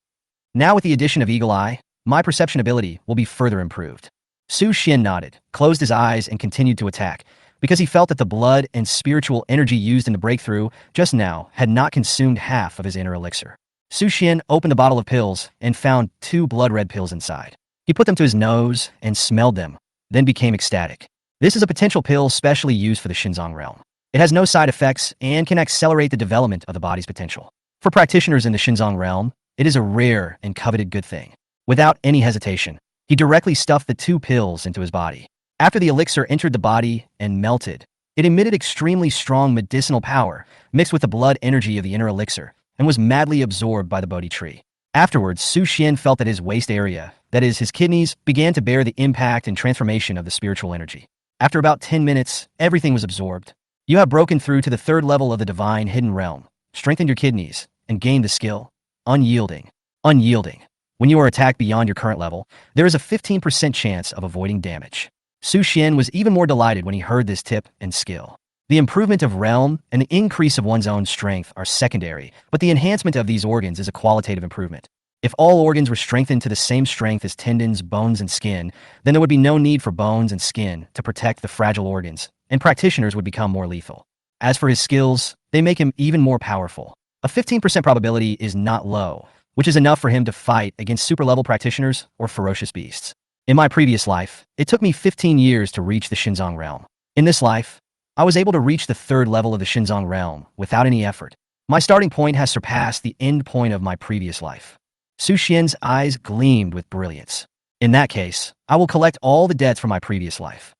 Speaker 1: Now with the addition of Eagle Eye, my perception ability will be further improved. Su Xian nodded, closed his eyes, and continued to attack, because he felt that the blood and spiritual energy used in the breakthrough just now had not consumed half of his inner elixir. Su Xian opened the bottle of pills and found 2 blood-red pills inside. He put them to his nose and smelled them, then became ecstatic. This is a potential pill specially used for the Xinzong realm. It has no side effects and can accelerate the development of the body's potential. For practitioners in the Xinzong realm, it is a rare and coveted good thing. Without any hesitation, he directly stuffed the 2 pills into his body. After the elixir entered the body and melted, it emitted extremely strong medicinal power mixed with the blood energy of the inner elixir and was madly absorbed by the Bodhi tree. Afterwards, Su Xian felt that his waist area, that is, his kidneys, began to bear the impact and transformation of the spiritual energy. After about 10 minutes, everything was absorbed. You have broken through to the 3rd level of the divine hidden realm, strengthened your kidneys, and gained the skill, Unyielding. Unyielding. When you are attacked beyond your current level, there is a 15% chance of avoiding damage. Su Xian was even more delighted when he heard this tip and skill. The improvement of realm and the increase of one's own strength are secondary, but the enhancement of these organs is a qualitative improvement. If all organs were strengthened to the same strength as tendons, bones, and skin, then there would be no need for bones and skin to protect the fragile organs, and practitioners would become more lethal. As for his skills, they make him even more powerful. A 15% probability is not low, which is enough for him to fight against super-level practitioners or ferocious beasts. In my previous life, it took me 15 years to reach the Xinzong realm. In this life, I was able to reach the third level of the Xinzong realm without any effort. My starting point has surpassed the end point of my previous life. Su Xian's eyes gleamed with brilliance. In that case, I will collect all the debts from my previous life.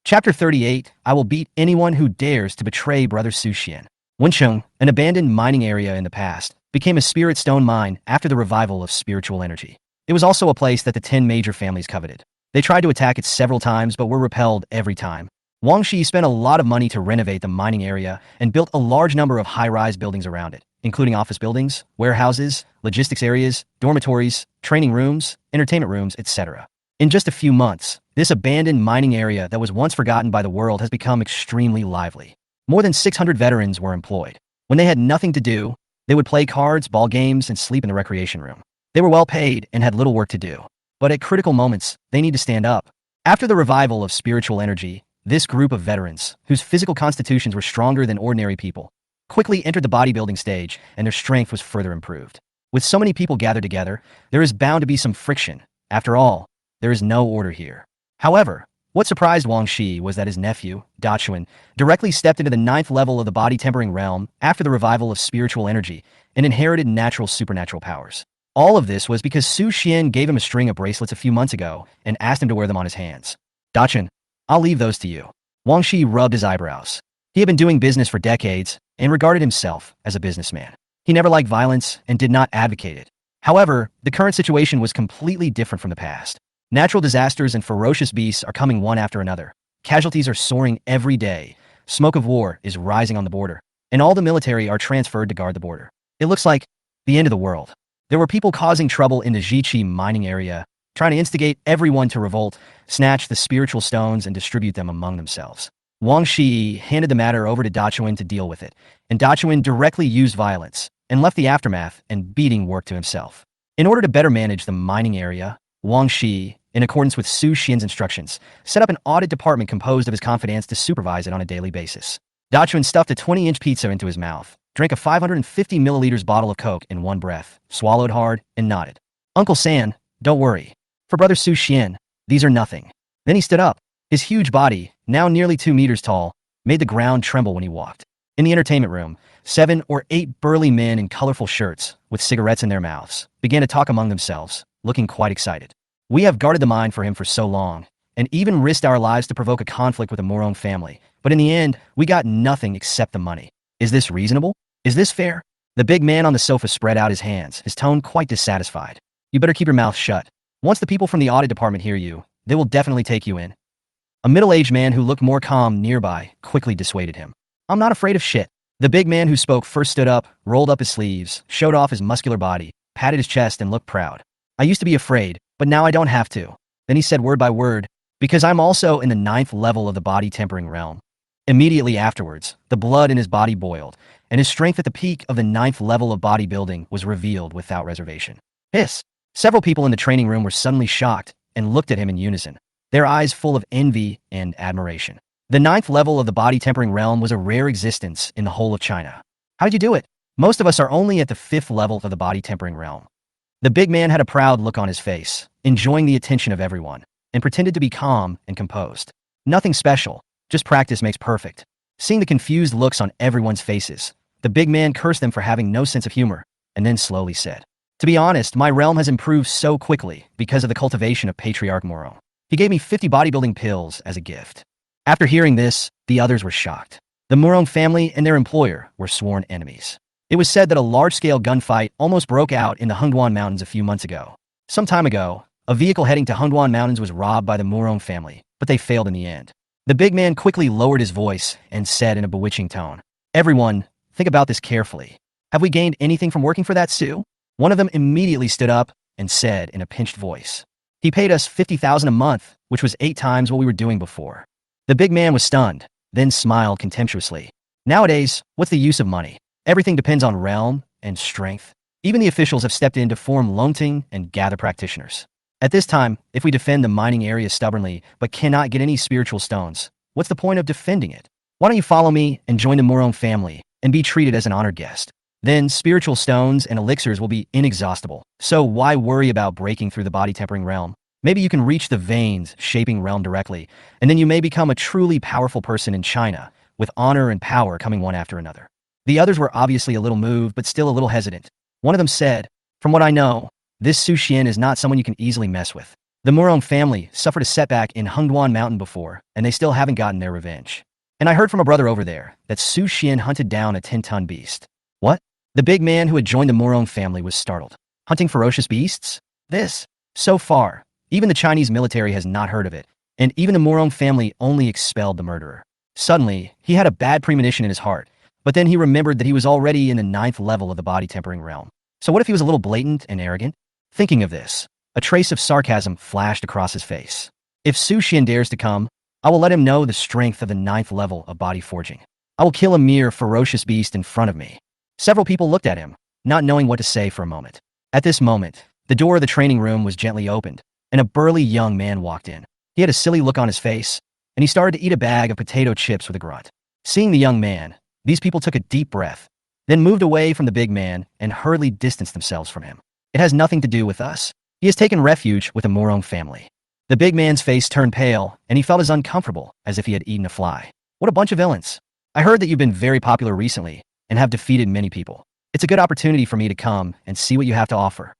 Speaker 1: Chapter 38, I will beat anyone who dares to betray Brother Su Xian. Wencheng, an abandoned mining area in the past, became a spirit stone mine after the revival of spiritual energy. It was also a place that the 10 major families coveted. They tried to attack it several times but were repelled every time. Wang Shi spent a lot of money to renovate the mining area and built a large number of high-rise buildings around it, including office buildings, warehouses, logistics areas, dormitories, training rooms, entertainment rooms, etc. In just a few months, this abandoned mining area that was once forgotten by the world has become extremely lively. More than 600 veterans were employed. When they had nothing to do, they would play cards, ball games, and sleep in the recreation room. They were well paid and had little work to do. But at critical moments, they need to stand up. After the revival of spiritual energy, this group of veterans, whose physical constitutions were stronger than ordinary people, quickly entered the bodybuilding stage and their strength was further improved. With so many people gathered together, there is bound to be some friction. After all, there is no order here. However, what surprised Wang Shi was that his nephew, Dachuan, directly stepped into the 9th level of the body-tempering realm after the revival of spiritual energy and inherited natural supernatural powers. All of this was because Su Xian gave him a string of bracelets a few months ago and asked him to wear them on his hands. Dachuan, I'll leave those to you. Wang Shi rubbed his eyebrows. He had been doing business for decades and regarded himself as a businessman. He never liked violence and did not advocate it. However, the current situation was completely different from the past. Natural disasters and ferocious beasts are coming one after another. Casualties are soaring every day. Smoke of war is rising on the border, and all the military are transferred to guard the border. It looks like the end of the world. There were people causing trouble in the Jiqi mining area, trying to instigate everyone to revolt, snatch the spiritual stones, and distribute them among themselves. Wang Shi handed the matter over to Dachuan to deal with it, and Dachuan directly used violence and left the aftermath and beating work to himself. In order to better manage the mining area, Wang Shi, in accordance with Su Xian's instructions, set up an audit department composed of his confidants to supervise it on a daily basis. Dachuan stuffed a 20-inch pizza into his mouth, drank a 550 milliliters bottle of Coke in one breath, swallowed hard, and nodded. Uncle San, don't worry. For Brother Su Xian, these are nothing. Then he stood up. His huge body, now nearly 2 meters tall, made the ground tremble when he walked. In the entertainment room, 7 or 8 burly men in colorful shirts, with cigarettes in their mouths, began to talk among themselves, looking quite excited. We have guarded the mine for him for so long, and even risked our lives to provoke a conflict with the Morong family, but in the end, we got nothing except the money. Is this reasonable? Is this fair? The big man on the sofa spread out his hands, his tone quite dissatisfied. You better keep your mouth shut. Once the people from the audit department hear you, they will definitely take you in. A middle-aged man who looked more calm nearby quickly dissuaded him. I'm not afraid of shit. The big man who spoke first stood up, rolled up his sleeves, showed off his muscular body, patted his chest, and looked proud. I used to be afraid, but now I don't have to. Then he said word by word, because I'm also in the 9th level of the body-tempering realm. Immediately afterwards, the blood in his body boiled, and his strength at the peak of the 9th level of bodybuilding was revealed without reservation. Hiss! Several people in the training room were suddenly shocked and looked at him in unison, their eyes full of envy and admiration. The 9th level of the body-tempering realm was a rare existence in the whole of China. How'd you do it? Most of us are only at the 5th level of the body-tempering realm. The big man had a proud look on his face, enjoying the attention of everyone, and pretended to be calm and composed. Nothing special, just practice makes perfect. Seeing the confused looks on everyone's faces, the big man cursed them for having no sense of humor, and then slowly said, to be honest, my realm has improved so quickly because of the cultivation of Patriarch Morong. He gave me 50 bodybuilding pills as a gift. After hearing this, the others were shocked. The Morong family and their employer were sworn enemies. It was said that a large-scale gunfight almost broke out in the Hengduan Mountains a few months ago. Some time ago, a vehicle heading to Hengduan Mountains was robbed by the Morong family, but they failed in the end. The big man quickly lowered his voice and said in a bewitching tone, everyone, think about this carefully. Have we gained anything from working for that Su? One of them immediately stood up and said in a pinched voice, he paid us 50,000 a month, which was 8 times what we were doing before. The big man was stunned, then smiled contemptuously. Nowadays, what's the use of money? Everything depends on realm and strength. Even the officials have stepped in to form Longting and gather practitioners. At this time, if we defend the mining area stubbornly but cannot get any spiritual stones, what's the point of defending it? Why don't you follow me and join the Morong family and be treated as an honored guest? Then spiritual stones and elixirs will be inexhaustible. So why worry about breaking through the body-tempering realm? Maybe you can reach the veins shaping realm directly, and then you may become a truly powerful person in China, with honor and power coming one after another. The others were obviously a little moved, but still a little hesitant. One of them said, "From what I know, this Su Xian is not someone you can easily mess with. The Murong family suffered a setback in Hengduan Mountain before, and they still haven't gotten their revenge. And I heard from a brother over there that Su Xian hunted down a 10-ton beast." What? The big man who had joined the Murong family was startled. Hunting ferocious beasts? So far, even the Chinese military has not heard of it, and even the Murong family only expelled the murderer. Suddenly, he had a bad premonition in his heart, but then he remembered that he was already in the 9th level of the body tempering realm. So what if he was a little blatant and arrogant? Thinking of this, a trace of sarcasm flashed across his face. If Su Xian dares to come, I will let him know the strength of the 9th level of body forging. I will kill a mere ferocious beast in front of me. Several people looked at him, not knowing what to say for a moment. At this moment, the door of the training room was gently opened, and a burly young man walked in. He had a silly look on his face, and he started to eat a bag of potato chips with a grunt. Seeing the young man, these people took a deep breath, then moved away from the big man and hurriedly distanced themselves from him. It has nothing to do with us. He has taken refuge with the Murong family. The big man's face turned pale, and he felt as uncomfortable as if he had eaten a fly. What a bunch of villains. I heard that you've been very popular recently and have defeated many people. It's a good opportunity for me to come and see what you have to offer.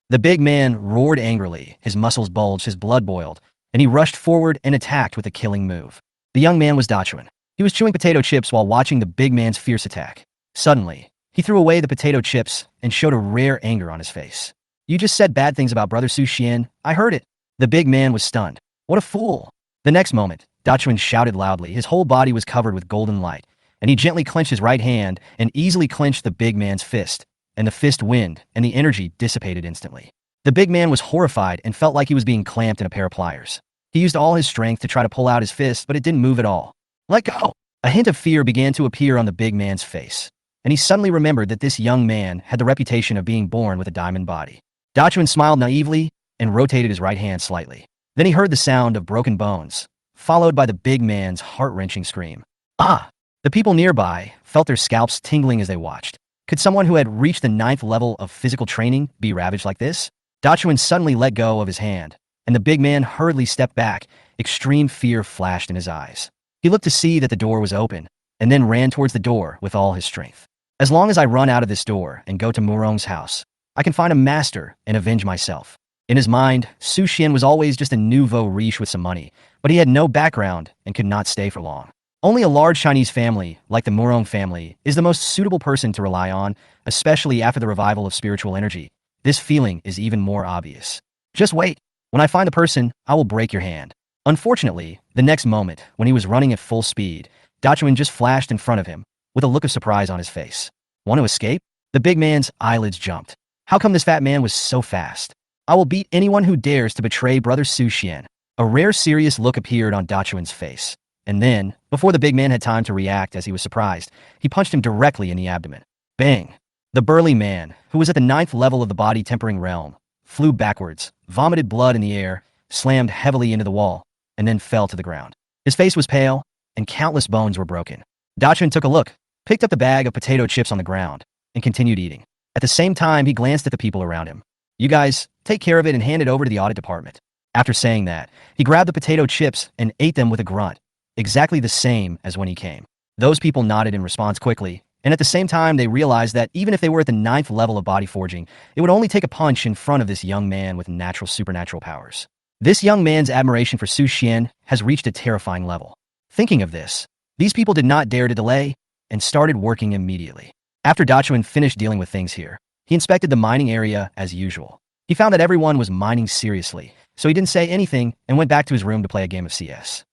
Speaker 1: The big man roared angrily, his muscles bulged, his blood boiled, and he rushed forward and attacked with a killing move. The young man was Dachuan. He was chewing potato chips while watching the big man's fierce attack. Suddenly, he threw away the potato chips and showed a rare anger on his face. "You just said bad things about Brother Su Xian. I heard it." The big man was stunned. What a fool. The next moment, Dachuan shouted loudly. His whole body was covered with golden light, and he gently clenched his right hand and easily clenched the big man's fist, and the fist wind and the energy dissipated instantly. The big man was horrified and felt like he was being clamped in a pair of pliers. He used all his strength to try to pull out his fist, but it didn't move at all. "Let go!" A hint of fear began to appear on the big man's face, and he suddenly remembered that this young man had the reputation of being born with a diamond body. Dachuan smiled naively and rotated his right hand slightly. Then he heard the sound of broken bones, followed by the big man's heart-wrenching scream. "Ah!" The people nearby felt their scalps tingling as they watched. Could someone who had reached the 9th level of physical training be ravaged like this? Dachuan suddenly let go of his hand, and the big man hurriedly stepped back. Extreme fear flashed in his eyes. He looked to see that the door was open, and then ran towards the door with all his strength. "As long as I run out of this door and go to Murong's house, I can find a master and avenge myself." In his mind, Su Xian was always just a nouveau riche with some money, but he had no background and could not stay for long. Only a large Chinese family, like the Murong family, is the most suitable person to rely on, especially after the revival of spiritual energy. This feeling is even more obvious. "Just wait. When I find the person, I will break your hand." Unfortunately, the next moment, when he was running at full speed, Dachuan just flashed in front of him, with a look of surprise on his face. "Want to escape?" The big man's eyelids jumped. How come this fat man was so fast? "I will beat anyone who dares to betray Brother Su Xian." A rare serious look appeared on Dachuan's face. And then, before the big man had time to react as he was surprised, he punched him directly in the abdomen. Bang! The burly man, who was at the 9th level of the body tempering realm, flew backwards, vomited blood in the air, slammed heavily into the wall, and then fell to the ground. His face was pale, and countless bones were broken. Dachuan took a look, picked up the bag of potato chips on the ground, and continued eating. At the same time, he glanced at the people around him. "You guys, take care of it and hand it over to the audit department." After saying that, he grabbed the potato chips and ate them with a grunt, exactly the same as when he came. Those people nodded in response quickly, and at the same time they realized that even if they were at the 9th level of body forging, it would only take a punch in front of this young man with supernatural powers. This young man's admiration for Su Xian has reached a terrifying level. Thinking of this, these people did not dare to delay and started working immediately. After Dachuan finished dealing with things here, he inspected the mining area as usual. He found that everyone was mining seriously, so he didn't say anything and went back to his room to play a game of CS.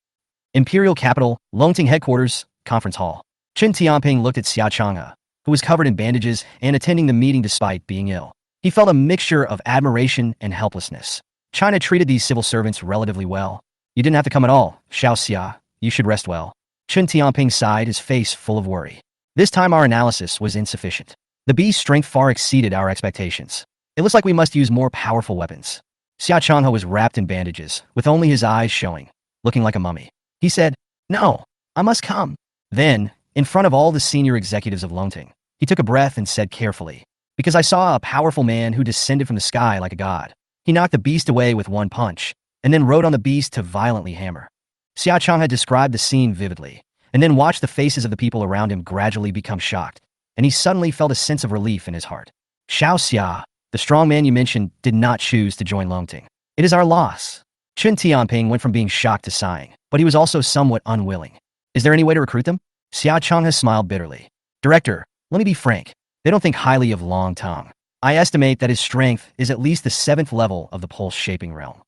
Speaker 1: Imperial Capital, Longting Headquarters, Conference Hall. Chen Tianping looked at Xia Changhe, who was covered in bandages and attending the meeting despite being ill. He felt a mixture of admiration and helplessness. China treated these civil servants relatively well. "You didn't have to come at all, Xiao Xia. You should rest well." Chen Tianping sighed, his face full of worry. "This time our analysis was insufficient. The beast's strength far exceeded our expectations. It looks like we must use more powerful weapons." Xia Changhe was wrapped in bandages, with only his eyes showing, looking like a mummy. He said, "No, I must come." Then, in front of all the senior executives of Longting, he took a breath and said carefully, "Because I saw a powerful man who descended from the sky like a god." He knocked the beast away with one punch, and then rode on the beast to violently hammer. Xia Changhe described the scene vividly, and then watched the faces of the people around him gradually become shocked, and he suddenly felt a sense of relief in his heart. Xiao Xia, the strong man you mentioned, did not choose to join Longting. It is our loss. Chen Tianping went from being shocked to sighing, but he was also somewhat unwilling. Is there any way to recruit them? Xia Chang has smiled bitterly. Director, let me be frank. They don't think highly of Long Tong. I estimate that his strength is at least the 7th level of the pulse-shaping realm.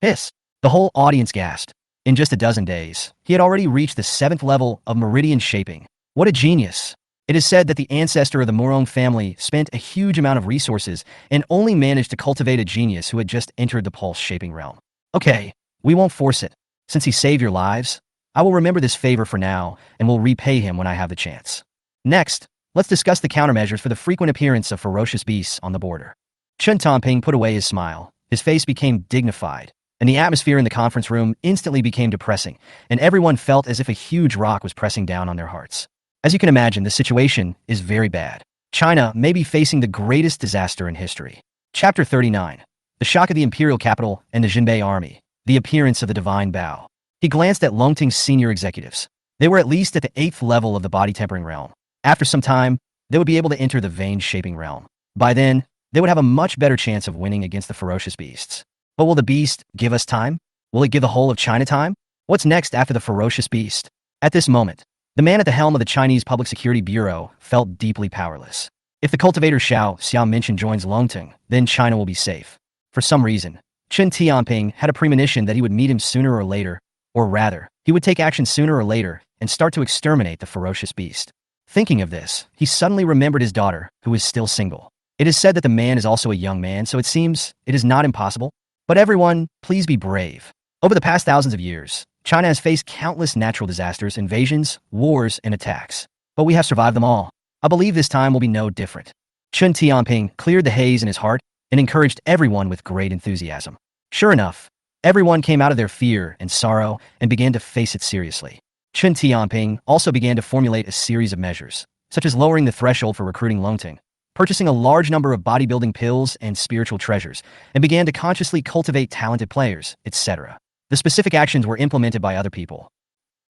Speaker 1: Hiss. The whole audience gasped. In just a dozen days, he had already reached the 7th level of meridian shaping. What a genius. It is said that the ancestor of the Murong family spent a huge amount of resources and only managed to cultivate a genius who had just entered the pulse-shaping realm. Okay, we won't force it. Since he saved your lives, I will remember this favor for now and will repay him when I have the chance. Next, let's discuss the countermeasures for the frequent appearance of ferocious beasts on the border. Chen Tongping put away his smile. His face became dignified, and the atmosphere in the conference room instantly became depressing, and everyone felt as if a huge rock was pressing down on their hearts. As you can imagine, the situation is very bad. China may be facing the greatest disaster in history. Chapter 39. The shock of the imperial capital and the Jinbei army. The appearance of the divine Bao. He glanced at Longting's senior executives. They were at least at the 8th level of the body-tempering realm. After some time, they would be able to enter the vein-shaping realm. By then, they would have a much better chance of winning against the ferocious beasts. But will the beast give us time? Will it give the whole of China time? What's next after the ferocious beast? At this moment, the man at the helm of the Chinese Public Security Bureau felt deeply powerless. If the cultivator Xiao Xiaominchin joins Longting, then China will be safe. For some reason, Chen Tianping had a premonition that he would meet him sooner or later, or rather, he would take action sooner or later and start to exterminate the ferocious beast. Thinking of this, he suddenly remembered his daughter, who is still single. It is said that the man is also a young man, so it seems it is not impossible. But everyone, please be brave. Over the past thousands of years, China has faced countless natural disasters, invasions, wars, and attacks. But we have survived them all. I believe this time will be no different. Chen Tianping cleared the haze in his heart and encouraged everyone with great enthusiasm. Sure enough, everyone came out of their fear and sorrow and began to face it seriously. Chen Tianping also began to formulate a series of measures, such as lowering the threshold for recruiting Longting, purchasing a large number of bodybuilding pills and spiritual treasures, and began to consciously cultivate talented players, etc. The specific actions were implemented by other people.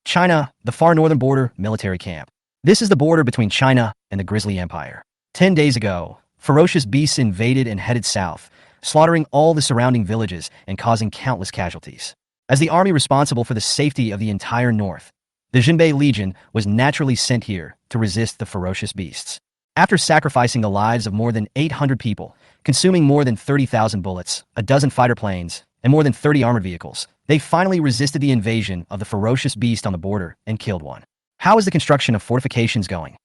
Speaker 1: China, the far northern border, military camp. This is the border between China and the Grizzly Empire. 10 days ago, ferocious beasts invaded and headed south, slaughtering all the surrounding villages and causing countless casualties. As the army responsible for the safety of the entire north, the Jinbei Legion was naturally sent here to resist the ferocious beasts. After sacrificing the lives of more than 800 people, consuming more than 30,000 bullets, a dozen fighter planes, and more than 30 armored vehicles, they finally resisted the invasion of the ferocious beast on the border and killed one. How is the construction of fortifications going?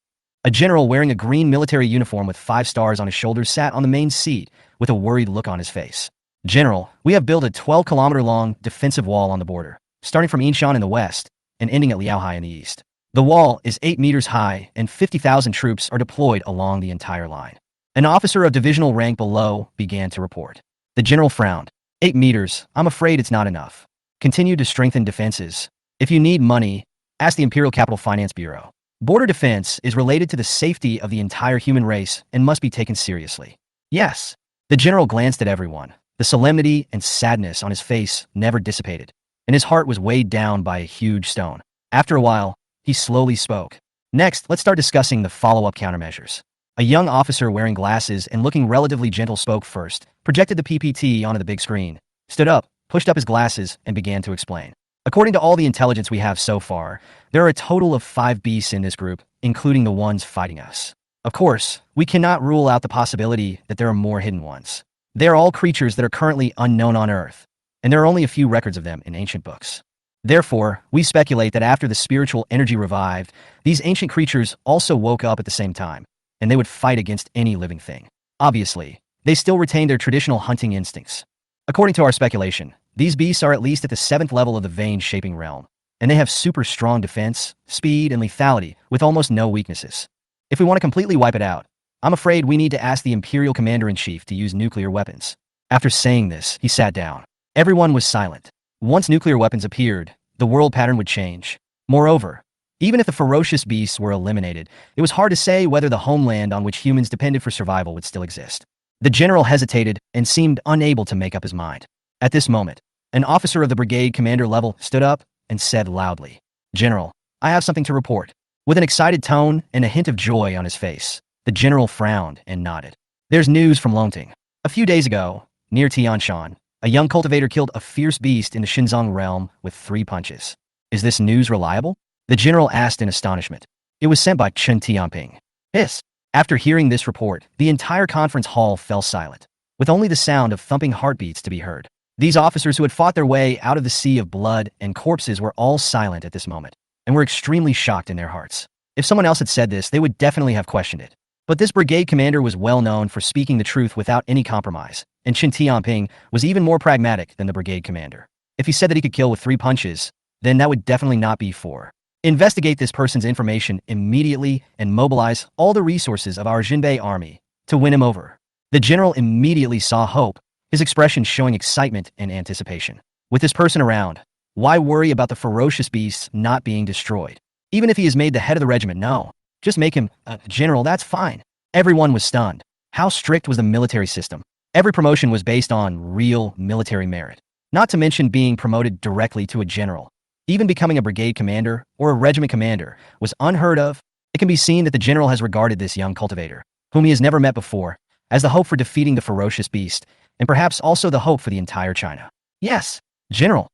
Speaker 1: A general wearing a green military uniform with 5 stars on his shoulders sat on the main seat with a worried look on his face. General, we have built a 12-kilometer-long defensive wall on the border, starting from Yinshan in the west and ending at Liaohai in the east. The wall is 8 meters high and 50,000 troops are deployed along the entire line. An officer of divisional rank below began to report. The general frowned. 8 meters, I'm afraid it's not enough. Continue to strengthen defenses. If you need money, ask the Imperial Capital Finance Bureau. Border defense is related to the safety of the entire human race and must be taken seriously. Yes. The general glanced at everyone. The solemnity and sadness on his face never dissipated, and his heart was weighed down by a huge stone. After a while, he slowly spoke. Next, let's start discussing the follow-up countermeasures. A young officer wearing glasses and looking relatively gentle spoke first, projected the PPT onto the big screen, stood up, pushed up his glasses, and began to explain. According to all the intelligence we have so far, there are a total of 5 beasts in this group, including the ones fighting us. Of course, we cannot rule out the possibility that there are more hidden ones. They are all creatures that are currently unknown on Earth, and there are only a few records of them in ancient books. Therefore, we speculate that after the spiritual energy revived, these ancient creatures also woke up at the same time, and they would fight against any living thing. Obviously, they still retain their traditional hunting instincts. According to our speculation, these beasts are at least at the 7th level of the vein-shaping realm, and they have super strong defense, speed, and lethality with almost no weaknesses. If we want to completely wipe it out, I'm afraid we need to ask the Imperial Commander-in-Chief to use nuclear weapons. After saying this, he sat down. Everyone was silent. Once nuclear weapons appeared, the world pattern would change. Moreover, even if the ferocious beasts were eliminated, it was hard to say whether the homeland on which humans depended for survival would still exist. The general hesitated and seemed unable to make up his mind. At this moment, an officer of the brigade commander level stood up and said loudly, "General, I have something to report." With an excited tone and a hint of joy on his face, the general frowned and nodded. "There's news from Longting. A few days ago, near Tianshan, a young cultivator killed a fierce beast in the Xinjiang realm with 3 punches. Is this news reliable?" The general asked in astonishment. "It was sent by Chen Tianping." Hiss. After hearing this report, the entire conference hall fell silent, with only the sound of thumping heartbeats to be heard. These officers who had fought their way out of the sea of blood and corpses were all silent at this moment, and were extremely shocked in their hearts. If someone else had said this, they would definitely have questioned it. But this brigade commander was well known for speaking the truth without any compromise, and Chen Tianping was even more pragmatic than the brigade commander. If he said that he could kill with 3 punches, then that would definitely not be 4. Investigate this person's information immediately and mobilize all the resources of our Jinbei army to win him over. The general immediately saw hope, his expression showing excitement and anticipation. With this person around, why worry about the ferocious beasts not being destroyed? Even if he is made the head of the regiment, no. Just make him a general, that's fine. Everyone was stunned. How strict was the military system? Every promotion was based on real military merit, not to mention being promoted directly to a general. Even becoming a brigade commander or a regiment commander was unheard of. It can be seen that the general has regarded this young cultivator, whom he has never met before, as the hope for defeating the ferocious beast, and perhaps also the hope for the entire China. Yes, general.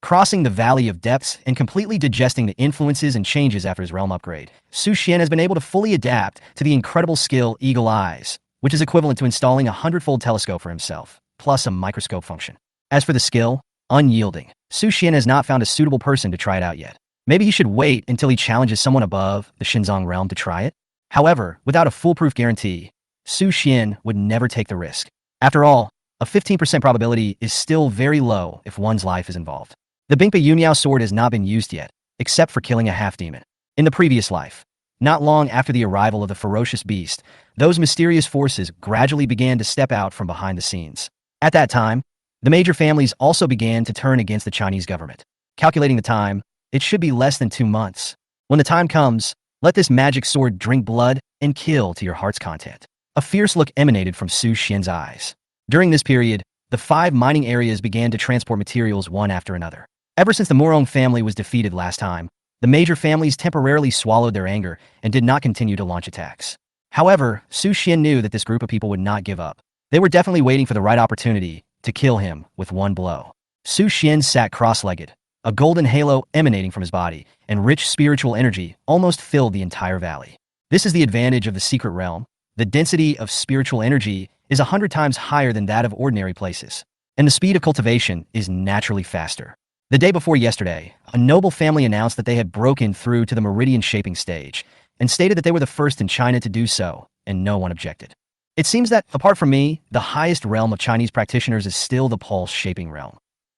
Speaker 1: Crossing the Valley of Depths and completely digesting the influences and changes after his realm upgrade, Su Xian has been able to fully adapt to the incredible skill Eagle Eyes, which is equivalent to installing a 100-fold telescope for himself, plus a microscope function. As for the skill, Unyielding, Su Xian has not found a suitable person to try it out yet. Maybe he should wait until he challenges someone above the Xinjiang realm to try it? However, without a foolproof guarantee, Su Xian would never take the risk. After all, a 15% probability is still very low if one's life is involved. The Bingpa Yunmiao sword has not been used yet, except for killing a half-demon. In the previous life, not long after the arrival of the ferocious beast, those mysterious forces gradually began to step out from behind the scenes. At that time, the major families also began to turn against the Chinese government. Calculating the time, it should be less than 2 months. When the time comes, let this magic sword drink blood and kill to your heart's content. A fierce look emanated from Su Xian's eyes. During this period, the 5 mining areas began to transport materials one after another. Ever since the Morong family was defeated last time, the major families temporarily swallowed their anger and did not continue to launch attacks. However, Su Xian knew that this group of people would not give up. They were definitely waiting for the right opportunity to kill him with one blow. Su Xian sat cross-legged, a golden halo emanating from his body, and rich spiritual energy almost filled the entire valley. This is the advantage of the secret realm. The density of spiritual energy is 100 times higher than that of ordinary places, and the speed of cultivation is naturally faster. The day before yesterday, a noble family announced that they had broken through to the meridian shaping stage and stated that they were the first in China to do so, and no one objected. It seems that, apart from me, the highest realm of Chinese practitioners is still the pulse shaping realm.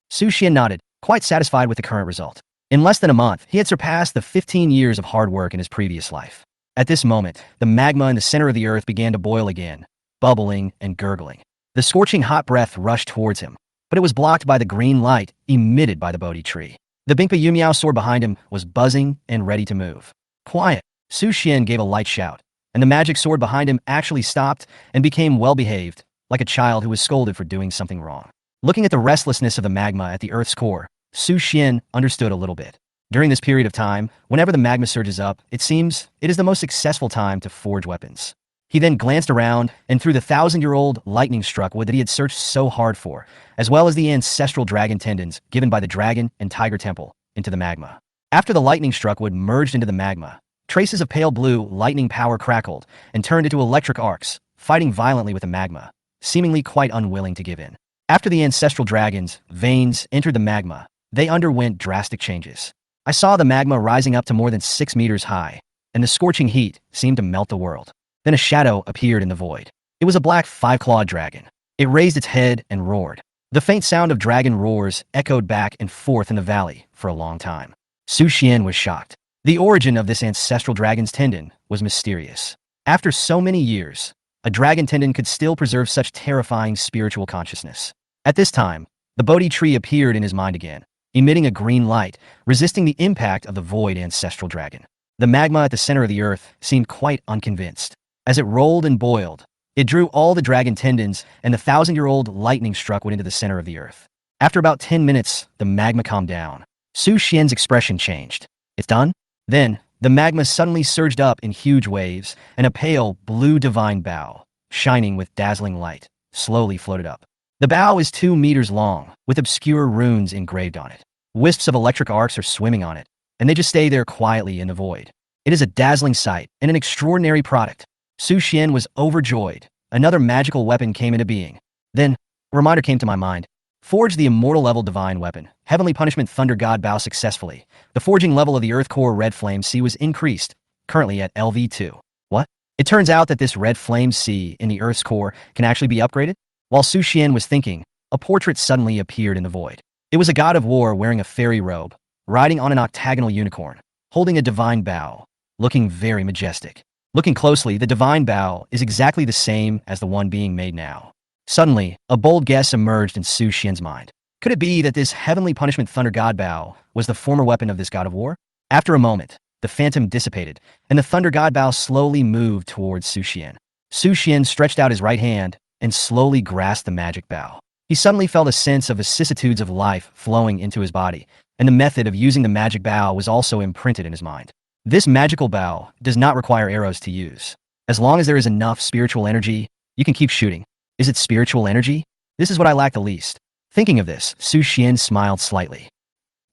Speaker 1: Su Xian nodded, quite satisfied with the current result. In less than a month, he had surpassed the 15 years of hard work in his previous life. At this moment, the magma in the center of the earth began to boil again, bubbling and gurgling. The scorching hot breath rushed towards him, but it was blocked by the green light emitted by the Bodhi tree. The Bingpa Yumiao sword behind him was buzzing and ready to move. Quiet! Su Xian gave a light shout, and the magic sword behind him actually stopped and became well-behaved, like a child who was scolded for doing something wrong. Looking at the restlessness of the magma at the Earth's core, Su Xian understood a little bit. During this period of time, whenever the magma surges up, it seems it is the most successful time to forge weapons. He then glanced around and threw the 1,000-year-old lightning-struck wood that he had searched so hard for, as well as the ancestral dragon tendons given by the dragon and tiger temple, into the magma. After the lightning-struck wood merged into the magma, traces of pale blue lightning power crackled and turned into electric arcs, fighting violently with the magma, seemingly quite unwilling to give in. After the ancestral dragon's veins entered the magma, they underwent drastic changes. I saw the magma rising up to more than 6 meters high, and the scorching heat seemed to melt the world. Then a shadow appeared in the void. It was a black 5-clawed dragon. It raised its head and roared. The faint sound of dragon roars echoed back and forth in the valley for a long time. Su Xian was shocked. The origin of this ancestral dragon's tendon was mysterious. After so many years, a dragon tendon could still preserve such terrifying spiritual consciousness. At this time, the Bodhi tree appeared in his mind again, emitting a green light, resisting the impact of the void ancestral dragon. The magma at the center of the earth seemed quite unconvinced. As it rolled and boiled, it drew all the dragon tendons, and the 1,000-year-old lightning struck went into the center of the earth. After about 10 minutes, the magma calmed down. Su Xian's expression changed. It's done? Then, the magma suddenly surged up in huge waves, and a pale, blue divine bow, shining with dazzling light, slowly floated up. The bow is 2 meters long, with obscure runes engraved on it. Wisps of electric arcs are swimming on it, and they just stay there quietly in the void. It is a dazzling sight and an extraordinary product. Su Xian was overjoyed. Another magical weapon came into being. Then, a reminder came to my mind. Forge the immortal level divine weapon. Heavenly punishment thunder god bow successfully. The forging level of the earth core red flame C was increased, currently at LV2. What? It turns out that this red flame C in the earth's core can actually be upgraded? While Su Xian was thinking, a portrait suddenly appeared in the void. It was a god of war wearing a fairy robe, riding on an octagonal unicorn, holding a divine bow, looking very majestic. Looking closely, the divine bow is exactly the same as the one being made now. Suddenly, a bold guess emerged in Su Xian's mind. Could it be that this heavenly punishment thunder god bow was the former weapon of this god of war? After a moment, the phantom dissipated, and the thunder god bow slowly moved towards Su Xian. Su Xian stretched out his right hand and slowly grasped the magic bow. He suddenly felt a sense of vicissitudes of life flowing into his body, and the method of using the magic bow was also imprinted in his mind. This magical bow does not require arrows to use. As long as there is enough spiritual energy, you can keep shooting. Is it spiritual energy? This is what I lack the least. Thinking of this, Su Xian smiled slightly.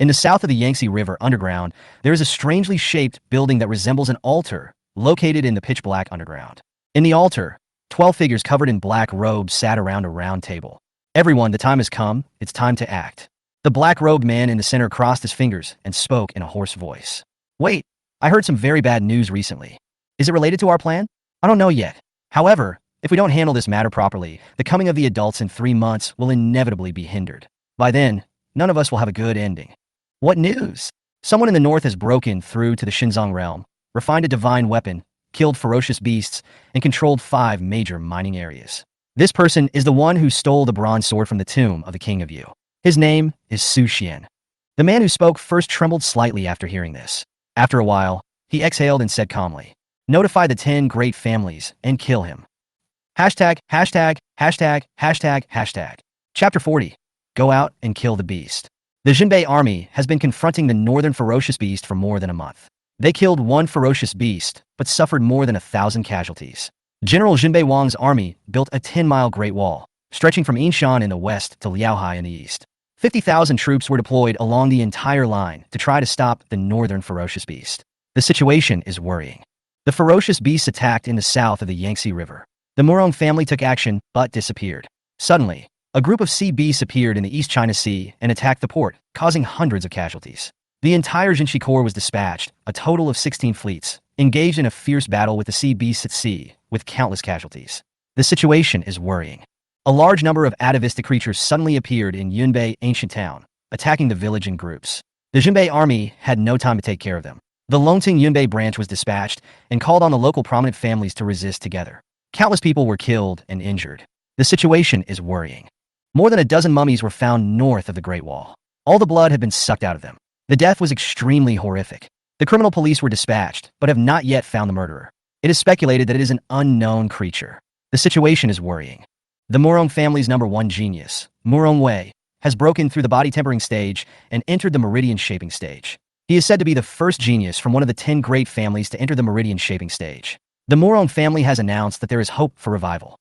Speaker 1: In the south of the Yangtze River underground, there is a strangely shaped building that resembles an altar, located in the pitch-black underground. In the altar, 12 figures covered in black robes sat around a round table. Everyone, the time has come, it's time to act. The black-robed man in the center crossed his fingers and spoke in a hoarse voice. Wait, I heard some very bad news recently. Is it related to our plan? I don't know yet. However, if we don't handle this matter properly, the coming of the adults in 3 months will inevitably be hindered. By then, none of us will have a good ending. What news? Someone in the north has broken through to the Xinjiang realm, refined a divine weapon, killed ferocious beasts, and controlled 5 major mining areas. This person is the one who stole the bronze sword from the tomb of the King of Yu. His name is Su Xian. The man who spoke first trembled slightly after hearing this. After a while, he exhaled and said calmly, "Notify the 10 great families and kill him." Hashtag, hashtag, hashtag, hashtag, hashtag. Chapter 40. Go out and kill the beast. The Jinbei army has been confronting the northern ferocious beast for more than a month. They killed 1 ferocious beast, but suffered more than 1,000 casualties. General Jinbei Wang's army built a 10-mile Great Wall, stretching from Yinshan in the west to Liaohai in the east. 50,000 troops were deployed along the entire line to try to stop the northern ferocious beast. The situation is worrying. The ferocious beasts attacked in the south of the Yangtze River. The Murong family took action, but disappeared. Suddenly, a group of sea beasts appeared in the East China Sea and attacked the port, causing hundreds of casualties. The entire Jinshi Corps was dispatched, a total of 16 fleets, engaged in a fierce battle with the sea beasts at sea, with countless casualties. The situation is worrying. A large number of atavistic creatures suddenly appeared in Yunbei ancient town, attacking the village in groups. The Jinbei army had no time to take care of them. The Longting Yunbei branch was dispatched and called on the local prominent families to resist together. Countless people were killed and injured. The situation is worrying. More than a dozen mummies were found north of the Great Wall. All the blood had been sucked out of them. The death was extremely horrific. The criminal police were dispatched, but have not yet found the murderer. It is speculated that it is an unknown creature. The situation is worrying. The Murong family's #1 genius, Murong Wei, has broken through the body tempering stage and entered the meridian shaping stage. He is said to be the first genius from one of the 10 great families to enter the meridian shaping stage. The Murong family has announced that there is hope for revival.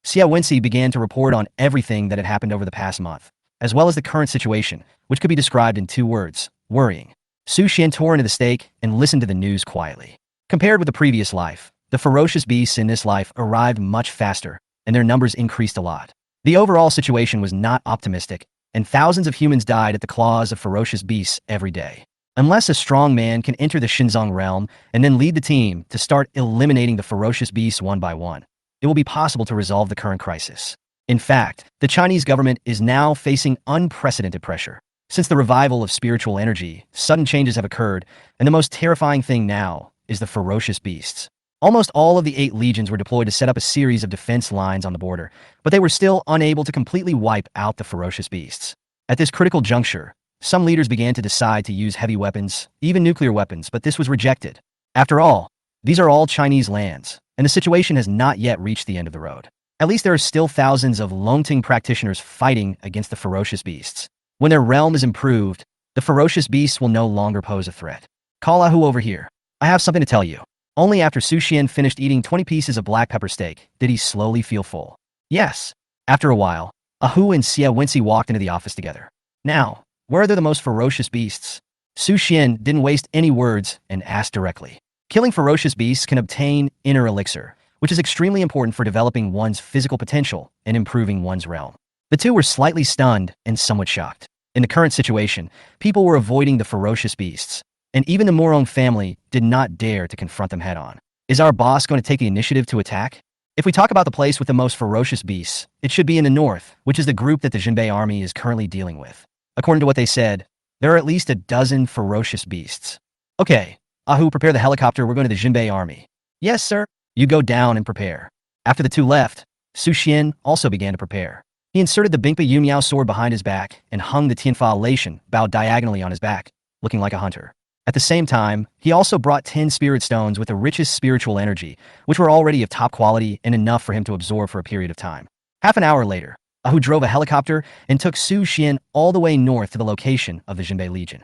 Speaker 1: Xia Wenxi began to report on everything that had happened over the past month, as well as the current situation, which could be described in 2 words, worrying. Su Xian tore into the stake and listened to the news quietly. Compared with the previous life, the ferocious beasts in this life arrived much faster, and their numbers increased a lot. The overall situation was not optimistic, and thousands of humans died at the claws of ferocious beasts every day. Unless a strong man can enter the Xinjiang realm and then lead the team to start eliminating the ferocious beasts one by one, it will be possible to resolve the current crisis. In fact, the Chinese government is now facing unprecedented pressure. Since the revival of spiritual energy, sudden changes have occurred, and the most terrifying thing now is the ferocious beasts. Almost all of the 8 legions were deployed to set up a series of defense lines on the border, but they were still unable to completely wipe out the ferocious beasts. At this critical juncture, some leaders began to decide to use heavy weapons, even nuclear weapons, but this was rejected. After all, these are all Chinese lands, and the situation has not yet reached the end of the road. At least there are still thousands of Longting practitioners fighting against the ferocious beasts. When their realm is improved, the ferocious beasts will no longer pose a threat. Call Ahu over here. I have something to tell you. Only after Su Xian finished eating 20 pieces of black pepper steak did he slowly feel full. Yes. After a while, Ahu and Xia Wenxi walked into the office together. Now, where are the most ferocious beasts? Su Xian didn't waste any words and asked directly. Killing ferocious beasts can obtain inner elixir, which is extremely important for developing one's physical potential and improving one's realm. The two were slightly stunned and somewhat shocked. In the current situation, people were avoiding the ferocious beasts, and even the Morong family did not dare to confront them head-on. Is our boss going to take the initiative to attack? If we talk about the place with the most ferocious beasts, it should be in the north, which is the group that the Jinbei army is currently dealing with. According to what they said, there are at least a dozen ferocious beasts. Okay, Ahu, prepare the helicopter, we're going to the Jinbei army. Yes, sir. You go down and prepare. After the two left, Su Xian also began to prepare. He inserted the Bingpa Yunyao sword behind his back and hung the Tianfa Lation bow diagonally on his back, looking like a hunter. At the same time, he also brought 10 spirit stones with the richest spiritual energy, which were already of top quality and enough for him to absorb for a period of time. Half an hour later, Ahu drove a helicopter and took Su Xian all the way north to the location of the Jinbei Legion.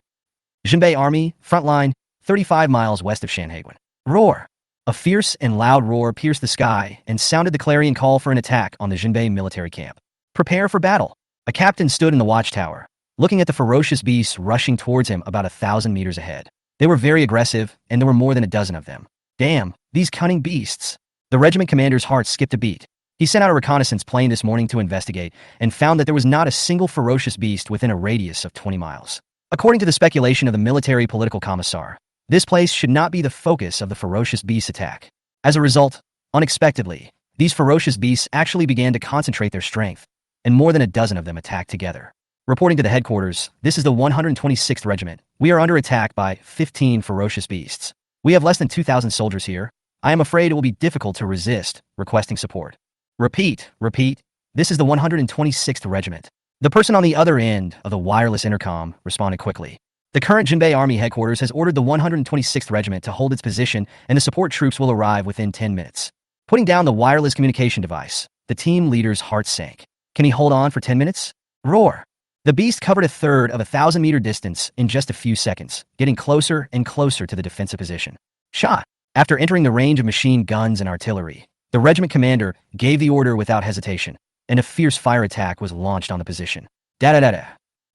Speaker 1: Jinbei Army, front line, 35 miles west of Shanhaiguan. Roar! A fierce and loud roar pierced the sky and sounded the clarion call for an attack on the Jinbei military camp. Prepare for battle! A captain stood in the watchtower, looking at the ferocious beasts rushing towards him about 1,000 meters ahead. They were very aggressive, and there were more than a dozen of them. Damn, these cunning beasts! The regiment commander's heart skipped a beat. He sent out a reconnaissance plane this morning to investigate, and found that there was not a single ferocious beast within a radius of 20 miles. According to the speculation of the military political commissar, this place should not be the focus of the ferocious beast attack. As a result, unexpectedly, these ferocious beasts actually began to concentrate their strength, and more than a dozen of them attacked together. Reporting to the headquarters, this is the 126th Regiment. We are under attack by 15 ferocious beasts. We have less than 2,000 soldiers here. I am afraid it will be difficult to resist, requesting support. Repeat. This is the 126th Regiment. The person on the other end of the wireless intercom responded quickly. The current Jinbei Army headquarters has ordered the 126th Regiment to hold its position, and the support troops will arrive within 10 minutes. Putting down the wireless communication device, the team leader's heart sank. Can he hold on for 10 minutes? Roar! The beast covered a third of a 1,000-meter distance in just a few seconds, getting closer and closer to the defensive position. Shot! After entering the range of machine guns and artillery, the regiment commander gave the order without hesitation, and a fierce fire attack was launched on the position. Da-da-da-da.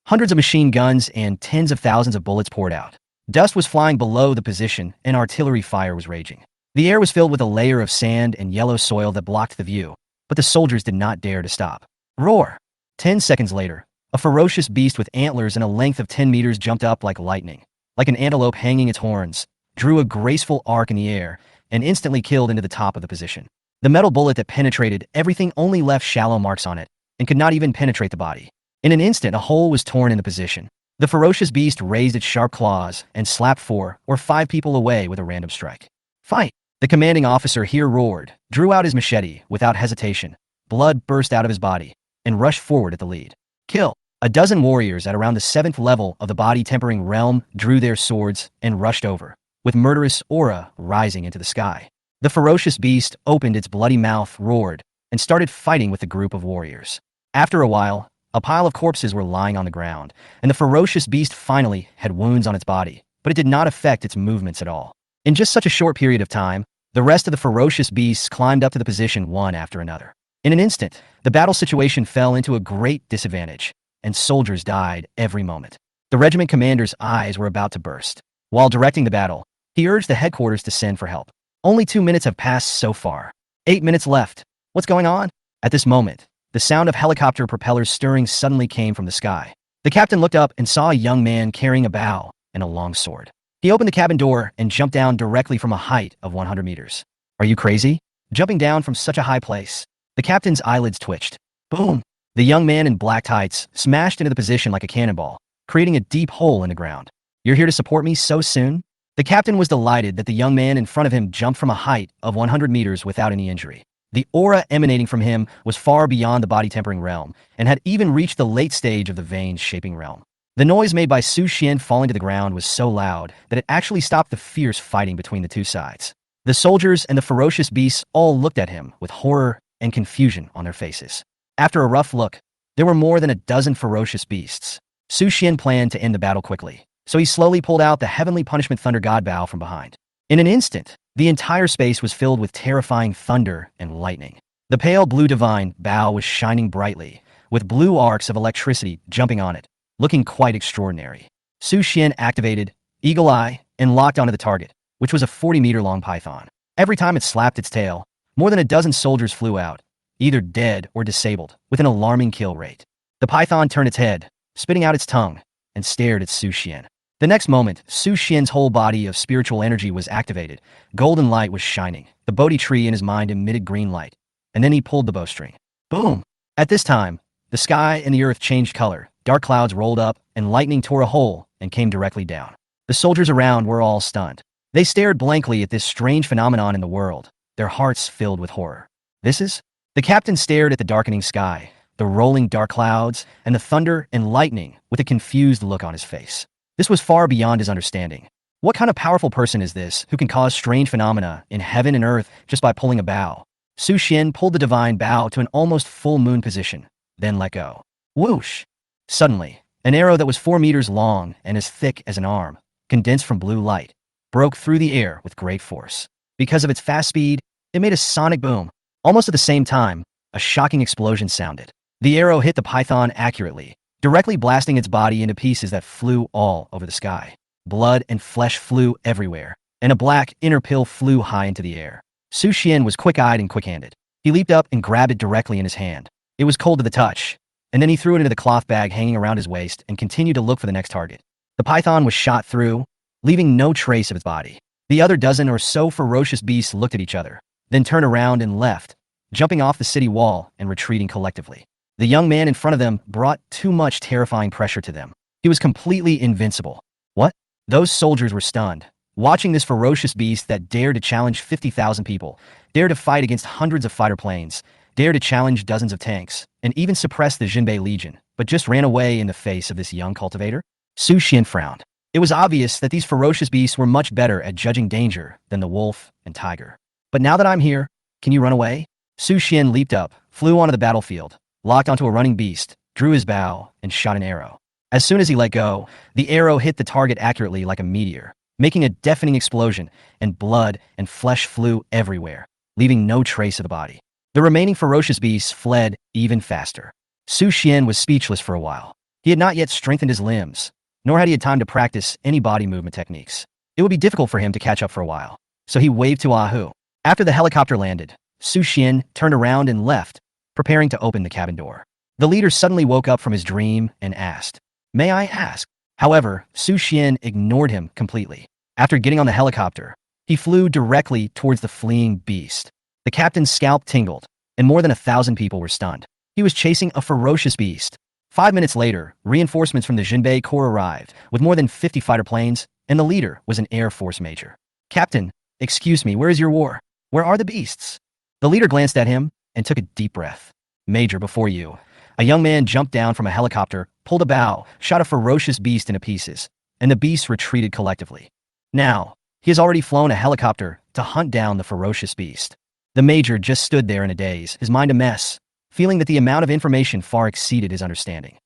Speaker 1: Hundreds of machine guns and tens of thousands of bullets poured out. Dust was flying below the position, and artillery fire was raging. The air was filled with a layer of sand and yellow soil that blocked the view, but the soldiers did not dare to stop. Roar! 10 seconds later, a ferocious beast with antlers and a length of 10 meters jumped up like lightning. Like an antelope hanging its horns, drew a graceful arc in the air, and instantly killed into the top of the position. The metal bullet that penetrated everything only left shallow marks on it, and could not even penetrate the body. In an instant, a hole was torn in the position. The ferocious beast raised its sharp claws and slapped 4 or 5 people away with a random strike. Fight! The commanding officer here roared, drew out his machete without hesitation. Blood burst out of his body, and rushed forward at the lead. Kill! A dozen warriors at around the 7th level of the body-tempering realm drew their swords and rushed over, with murderous aura rising into the sky. The ferocious beast opened its bloody mouth, roared, and started fighting with the group of warriors. After a while, a pile of corpses were lying on the ground, and the ferocious beast finally had wounds on its body, but it did not affect its movements at all. In just such a short period of time, the rest of the ferocious beasts climbed up to the position one after another. In an instant, the battle situation fell into a great disadvantage, and soldiers died every moment. The regiment commander's eyes were about to burst. While directing the battle, he urged the headquarters to send for help. Only 2 minutes have passed so far. 8 minutes left. What's going on? At this moment, the sound of helicopter propellers stirring suddenly came from the sky. The captain looked up and saw a young man carrying a bow and a long sword. He opened the cabin door and jumped down directly from a height of 100 meters. Are you crazy? Jumping down from such a high place? The captain's eyelids twitched. Boom! The young man in black tights smashed into the position like a cannonball, creating a deep hole in the ground. You're here to support me so soon? The captain was delighted that the young man in front of him jumped from a height of 100 meters without any injury. The aura emanating from him was far beyond the body-tempering realm, and had even reached the late stage of the veins-shaping realm. The noise made by Su Xian falling to the ground was so loud that it actually stopped the fierce fighting between the two sides. The soldiers and the ferocious beasts all looked at him with horror and confusion on their faces. After a rough look, there were more than a dozen ferocious beasts. Su Xian planned to end the battle quickly. So he slowly pulled out the heavenly punishment thunder god bow from behind. In an instant, the entire space was filled with terrifying thunder and lightning. The pale blue divine bow was shining brightly, with blue arcs of electricity jumping on it, looking quite extraordinary. Su Xian activated Eagle Eye and locked onto the target, which was a 40-meter-long python. Every time it slapped its tail, more than a dozen soldiers flew out, either dead or disabled, with an alarming kill rate. The python turned its head, spitting out its tongue, and stared at Su Xian. The next moment, Su Xian's whole body of spiritual energy was activated. Golden light was shining. The Bodhi tree in his mind emitted green light, and then he pulled the bowstring. Boom! At this time, the sky and the earth changed color. Dark clouds rolled up, and lightning tore a hole and came directly down. The soldiers around were all stunned. They stared blankly at this strange phenomenon in the world, their hearts filled with horror. This is? The captain stared at the darkening sky, the rolling dark clouds, and the thunder and lightning with a confused look on his face. This was far beyond his understanding. What kind of powerful person is this who can cause strange phenomena in heaven and earth just by pulling a bow? Su Xian pulled the divine bow to an almost full moon position, then let go. Whoosh! Suddenly, an arrow that was 4 meters long and as thick as an arm, condensed from blue light, broke through the air with great force. Because of its fast speed, it made a sonic boom. Almost at the same time, a shocking explosion sounded. The arrow hit the python accurately, directly blasting its body into pieces that flew all over the sky. Blood and flesh flew everywhere, and a black inner pill flew high into the air. Su Xian was quick-eyed and quick-handed. He leaped up and grabbed it directly in his hand. It was cold to the touch, and then he threw it into the cloth bag hanging around his waist and continued to look for the next target. The python was shot through, leaving no trace of its body. The other dozen or so ferocious beasts looked at each other, then turned around and left, jumping off the city wall and retreating collectively. The young man in front of them brought too much terrifying pressure to them. He was completely invincible. What? Those soldiers were stunned, watching this ferocious beast that dared to challenge 50,000 people, dared to fight against hundreds of fighter planes, dared to challenge dozens of tanks, and even suppress the Jinbei Legion, but just ran away in the face of this young cultivator? Su Xian frowned. It was obvious that these ferocious beasts were much better at judging danger than the wolf and tiger. But now that I'm here, can you run away? Su Xian leaped up, flew onto the battlefield, locked onto a running beast, drew his bow, and shot an arrow. As soon as he let go, the arrow hit the target accurately like a meteor, making a deafening explosion, and blood and flesh flew everywhere, leaving no trace of the body. The remaining ferocious beasts fled even faster. Su Xian was speechless for a while. He had not yet strengthened his limbs, nor had he had time to practice any body movement techniques. It would be difficult for him to catch up for a while, so he waved to Ahu. After the helicopter landed, Su Xian turned around and left, preparing to open the cabin door. The leader suddenly woke up from his dream and asked, "May I ask?" However, Su Xian ignored him completely. After getting on the helicopter, he flew directly towards the fleeing beast. The captain's scalp tingled, and more than 1,000 people were stunned. He was chasing a ferocious beast. 5 minutes later, reinforcements from the Jinbei Corps arrived, with more than 50 fighter planes, and the leader was an Air Force major. "Captain, excuse me, where is your war? Where are the beasts?" The leader glanced at him and took a deep breath. "Major, before you." A young man jumped down from a helicopter, pulled a bow, shot a ferocious beast into pieces, and the beasts retreated collectively. Now, he has already flown a helicopter to hunt down the ferocious beast. The major just stood there in a daze, his mind a mess, feeling that the amount of information far exceeded his understanding.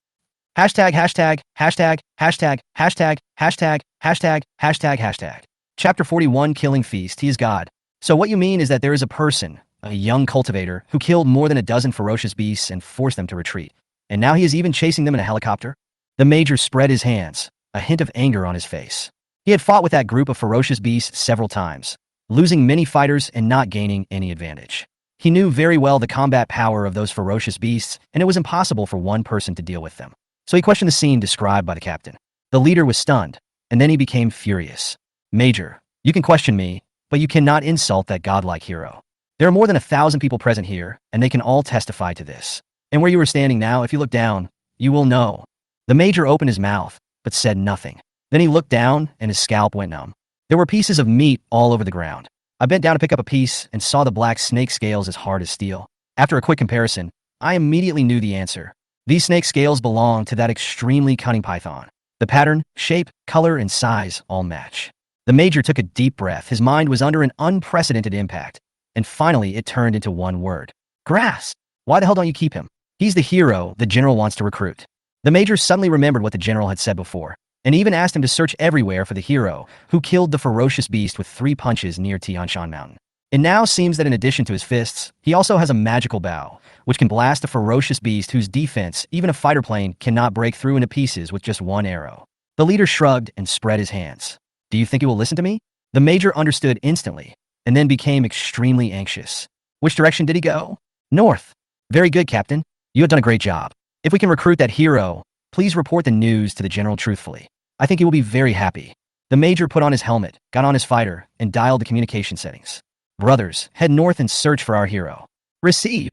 Speaker 1: Hashtag, hashtag, hashtag, hashtag, hashtag, hashtag, hashtag, hashtag, hashtag. Chapter 41, Killing Feast. He is God. So what you mean is that there is a person, a young cultivator, who killed more than a dozen ferocious beasts and forced them to retreat. And now he is even chasing them in a helicopter? The major spread his hands, a hint of anger on his face. He had fought with that group of ferocious beasts several times, losing many fighters and not gaining any advantage. He knew very well the combat power of those ferocious beasts, and it was impossible for one person to deal with them. So he questioned the scene described by the captain. The leader was stunned, and then he became furious. "Major, you can question me, but you cannot insult that godlike hero. There are more than 1,000 people present here, and they can all testify to this. And where you are standing now, if you look down, you will know." The major opened his mouth, but said nothing. Then he looked down, and his scalp went numb. There were pieces of meat all over the ground. I bent down to pick up a piece and saw the black snake scales as hard as steel. After a quick comparison, I immediately knew the answer. These snake scales belong to that extremely cunning python. The pattern, shape, color, and size all match. The major took a deep breath. His mind was under an unprecedented impact. And finally, it turned into one word. Grass. Why the hell don't you keep him? He's the hero the general wants to recruit. The major suddenly remembered what the general had said before. and even asked him to search everywhere for the hero who killed the ferocious beast with 3 punches near Tianshan Mountain. It now seems that in addition to his fists, he also has a magical bow, which can blast a ferocious beast whose defense even a fighter plane cannot break through into pieces with just 1 arrow. The leader shrugged and spread his hands. Do you think he will listen to me? The major understood instantly, and then became extremely anxious. Which direction did he go? North. Very good, Captain. You have done a great job. If we can recruit that hero, please report the news to the general truthfully. I think he will be very happy. The major put on his helmet, got on his fighter, and dialed the communication settings. Brothers, head north and search for our hero. Receive.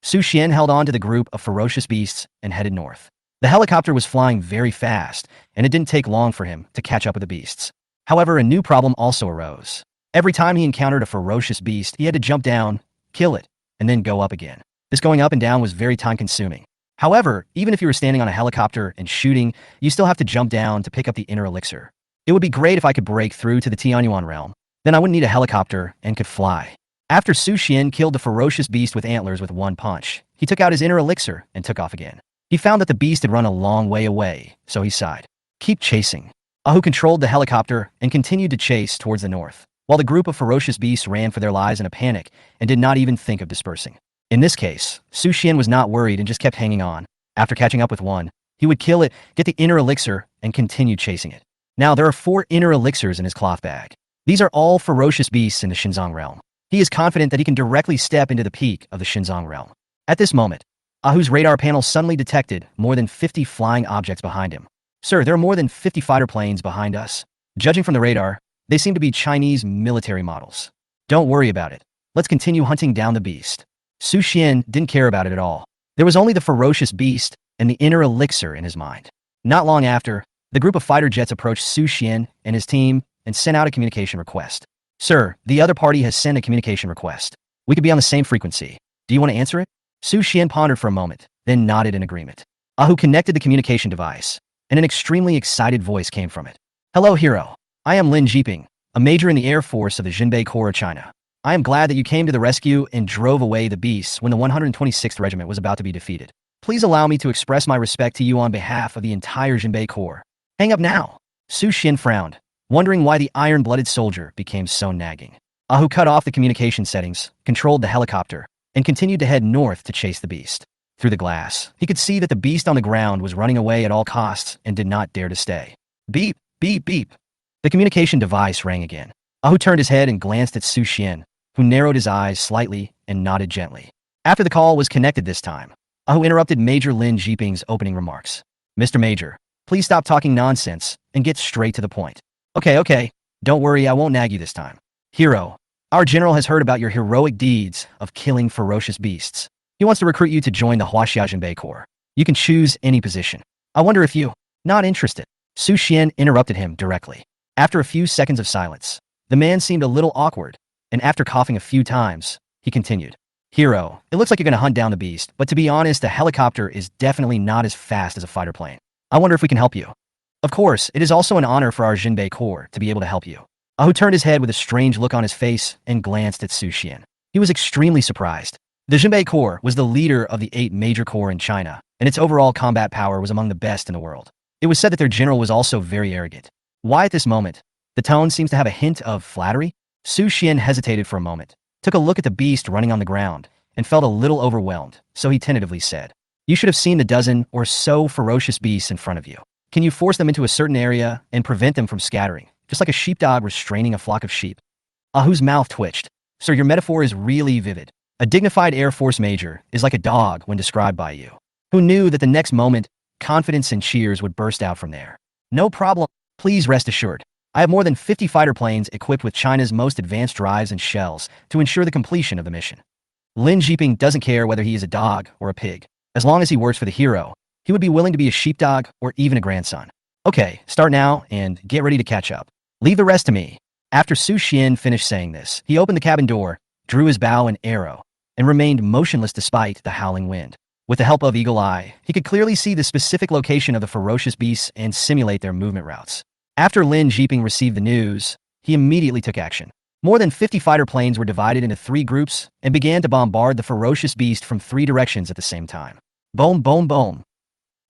Speaker 1: Su Xian held on to the group of ferocious beasts and headed north. The helicopter was flying very fast, and it didn't take long for him to catch up with the beasts. However, a new problem also arose. Every time he encountered a ferocious beast, he had to jump down, kill it, and then go up again. This going up and down was very time-consuming. However, even if you were standing on a helicopter and shooting, you still have to jump down to pick up the inner elixir. It would be great if I could break through to the Tianyuan realm. Then I wouldn't need a helicopter and could fly. After Su Xian killed the ferocious beast with antlers with 1 punch, he took out his inner elixir and took off again. He found that the beast had run a long way away, so he sighed. Keep chasing. Ahu controlled the helicopter and continued to chase towards the north, while the group of ferocious beasts ran for their lives in a panic and did not even think of dispersing. In this case, Su Xian was not worried and just kept hanging on. After catching up with one, he would kill it, get the inner elixir, and continue chasing it. Now, there are 4 inner elixirs in his cloth bag. These are all ferocious beasts in the Xinzong realm. He is confident that he can directly step into the peak of the Xinzong realm. At this moment, Ahu's radar panel suddenly detected more than 50 flying objects behind him. Sir, there are more than 50 fighter planes behind us. Judging from the radar, they seem to be Chinese military models. Don't worry about it. Let's continue hunting down the beast. Su Xian didn't care about it at all. There was only the ferocious beast and the inner elixir in his mind. Not long after, the group of fighter jets approached Su Xian and his team and sent out a communication request. Sir, the other party has sent a communication request. We could be on the same frequency. Do you want to answer it? Su Xian pondered for a moment, then nodded in agreement. Ahu connected the communication device, and an extremely excited voice came from it. Hello, hero. I am Lin Jiping, a major in the Air Force of the Jinbei Corps of China. I am glad that you came to the rescue and drove away the beasts when the 126th Regiment was about to be defeated. Please allow me to express my respect to you on behalf of the entire Jinbei Corps. Hang up now. Su Xian frowned, wondering why the iron-blooded soldier became so nagging. Ahu cut off the communication settings, controlled the helicopter, and continued to head north to chase the beast. Through the glass, he could see that the beast on the ground was running away at all costs and did not dare to stay. Beep, beep, beep. The communication device rang again. Ahu turned his head and glanced at Su Xian, who narrowed his eyes slightly and nodded gently. After the call was connected this time, Ahu interrupted Major Lin Jiping's opening remarks. Mr. Major, please stop talking nonsense and get straight to the point. Okay. Don't worry, I won't nag you this time. Hero, our general has heard about your heroic deeds of killing ferocious beasts. He wants to recruit you to join the Huaxia Jinbei Corps. You can choose any position. I wonder if you... Not interested. Su Xian interrupted him directly. After a few seconds of silence, the man seemed a little awkward, and after coughing a few times, he continued. Hero, it looks like you're going to hunt down the beast, but to be honest, a helicopter is definitely not as fast as a fighter plane. I wonder if we can help you. Of course, it is also an honor for our Jinbei Corps to be able to help you. Ahu turned his head with a strange look on his face and glanced at Su Xian. He was extremely surprised. The Jinbei Corps was the leader of the 8 major corps in China, and its overall combat power was among the best in the world. It was said that their general was also very arrogant. Why at this moment? The tone seems to have a hint of flattery. Su Xian hesitated for a moment, took a look at the beast running on the ground, and felt a little overwhelmed, so he tentatively said, You should have seen the dozen or so ferocious beasts in front of you. Can you force them into a certain area and prevent them from scattering, just like a sheepdog restraining a flock of sheep? Ahu's mouth twitched. Sir, your metaphor is really vivid. A dignified Air Force major is like a dog when described by you. Who knew that the next moment, confidence and cheers would burst out from there? No problem. Please rest assured. I have more than 50 fighter planes equipped with China's most advanced drives and shells to ensure the completion of the mission. Lin Jiping doesn't care whether he is a dog or a pig. As long as he works for the hero, he would be willing to be a sheepdog or even a grandson. Okay, start now and get ready to catch up. Leave the rest to me. After Su Xian finished saying this, he opened the cabin door, drew his bow and arrow, and remained motionless despite the howling wind. With the help of Eagle Eye, he could clearly see the specific location of the ferocious beasts and simulate their movement routes. After Lin Jiping received the news, he immediately took action. More than 50 fighter planes were divided into 3 groups and began to bombard the ferocious beast from 3 directions at the same time. Boom, boom, boom.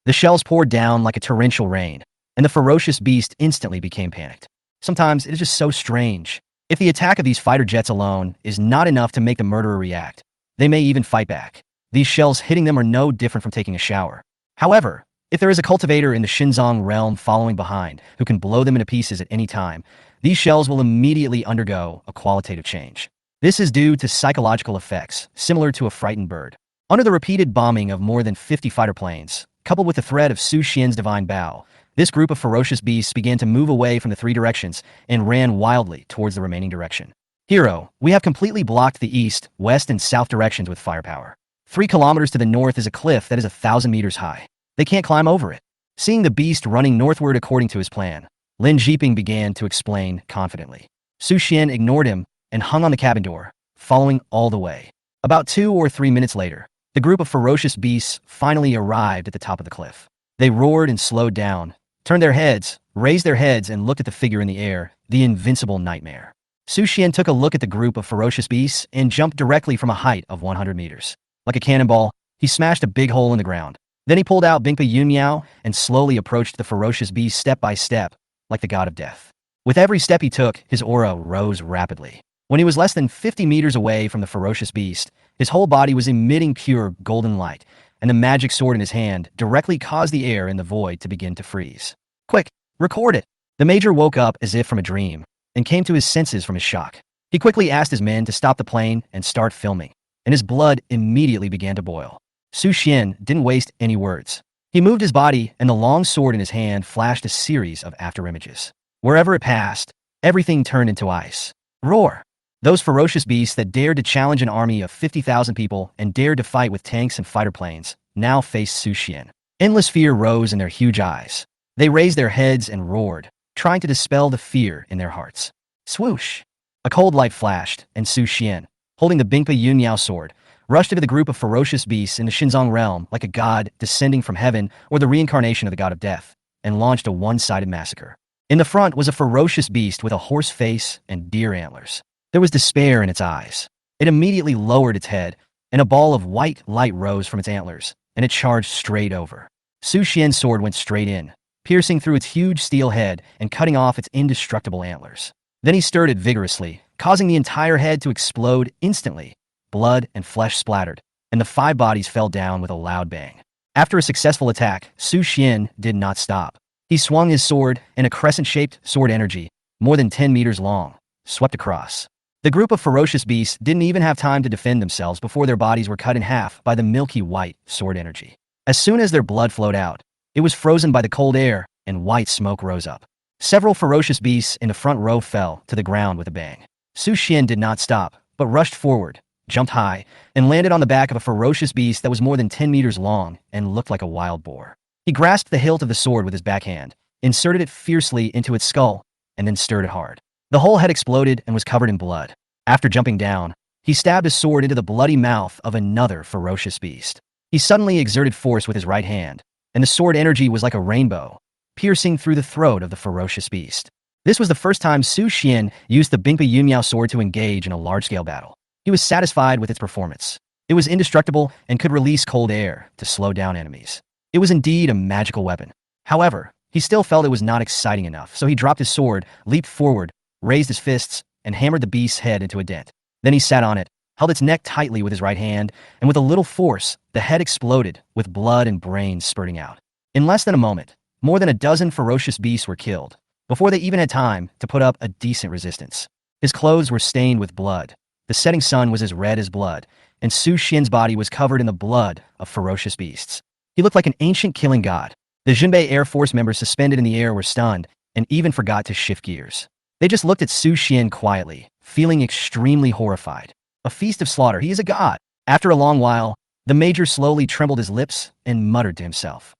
Speaker 1: The shells poured down like a torrential rain, and the ferocious beast instantly became panicked. Sometimes it is just so strange. If the attack of these fighter jets alone is not enough to make the murderer react, they may even fight back. These shells hitting them are no different from taking a shower. However, if there is a cultivator in the Xinjiang realm following behind who can blow them into pieces at any time, these shells will immediately undergo a qualitative change. This is due to psychological effects, similar to a frightened bird. Under the repeated bombing of more than 50 fighter planes, coupled with the threat of Su Xian's divine bow, this group of ferocious beasts began to move away from the three directions and ran wildly towards the remaining direction. Hero, we have completely blocked the east, west, and south directions with firepower. 3 kilometers to the north is a cliff that is 1,000 meters high. They can't climb over it. Seeing the beast running northward according to his plan, Lin Jiping began to explain confidently. Su Xian ignored him and hung on the cabin door, following all the way. About 2 or 3 minutes later, the group of ferocious beasts finally arrived at the top of the cliff. They roared and slowed down, turned their heads, raised their heads, and looked at the figure in the air, the invincible nightmare. Su Xian took a look at the group of ferocious beasts and jumped directly from a height of 100 meters. Like a cannonball, he smashed a big hole in the ground. Then he pulled out Bingpa Yunyao and slowly approached the ferocious beast step by step, like the god of death. With every step he took, his aura rose rapidly. When he was less than 50 meters away from the ferocious beast, his whole body was emitting pure golden light, and the magic sword in his hand directly caused the air in the void to begin to freeze. Quick, record it! The major woke up as if from a dream, and came to his senses from his shock. He quickly asked his men to stop the plane and start filming, and his blood immediately began to boil. Su Xian didn't waste any words. He moved his body, and the long sword in his hand flashed a series of afterimages. Wherever it passed, everything turned into ice. Roar! Those ferocious beasts that dared to challenge an army of 50,000 people and dared to fight with tanks and fighter planes now faced Su Xian. Endless fear rose in their huge eyes. They raised their heads and roared, trying to dispel the fear in their hearts. Swoosh! A cold light flashed, and Su Xian, holding the Bingpa Yunyao sword, rushed into the group of ferocious beasts in the Xinjiang realm like a god descending from heaven or the reincarnation of the god of death, and launched a one-sided massacre. In the front was a ferocious beast with a horse face and deer antlers. There was despair in its eyes. It immediately lowered its head, and a ball of white light rose from its antlers, and it charged straight over. Su Xian's sword went straight in, piercing through its huge steel head and cutting off its indestructible antlers. Then he stirred it vigorously, causing the entire head to explode instantly. Blood and flesh splattered, and the 5 bodies fell down with a loud bang. After a successful attack, Su Xian did not stop. He swung his sword, and a crescent-shaped sword energy, more than 10 meters long, swept across. The group of ferocious beasts didn't even have time to defend themselves before their bodies were cut in half by the milky white sword energy. As soon as their blood flowed out, it was frozen by the cold air, and white smoke rose up. Several ferocious beasts in the front row fell to the ground with a bang. Su Xian did not stop, but rushed forward, jumped high, and landed on the back of a ferocious beast that was more than 10 meters long and looked like a wild boar. He grasped the hilt of the sword with his backhand, inserted it fiercely into its skull, and then stirred it hard. The whole head exploded and was covered in blood. After jumping down, he stabbed his sword into the bloody mouth of another ferocious beast. He suddenly exerted force with his right hand, and the sword energy was like a rainbow, piercing through the throat of the ferocious beast. This was the first time Su Xian used the Bingpa Yunyao sword to engage in a large-scale battle. He was satisfied with its performance. It was indestructible and could release cold air to slow down enemies. It was indeed a magical weapon. However, he still felt it was not exciting enough, so he dropped his sword, leaped forward, raised his fists, and hammered the beast's head into a dent. Then he sat on it, held its neck tightly with his right hand, and with a little force, the head exploded, with blood and brains spurting out. In less than a moment, more than a dozen ferocious beasts were killed, before they even had time to put up a decent resistance. His clothes were stained with blood. The setting sun was as red as blood, and Su Xian's body was covered in the blood of ferocious beasts. He looked like an ancient killing god. The Junbei Air Force members suspended in the air were stunned, and even forgot to shift gears. They just looked at Su Xian quietly, feeling extremely horrified. A feast of slaughter, he is a god. After a long while, the major slowly trembled his lips and muttered to himself.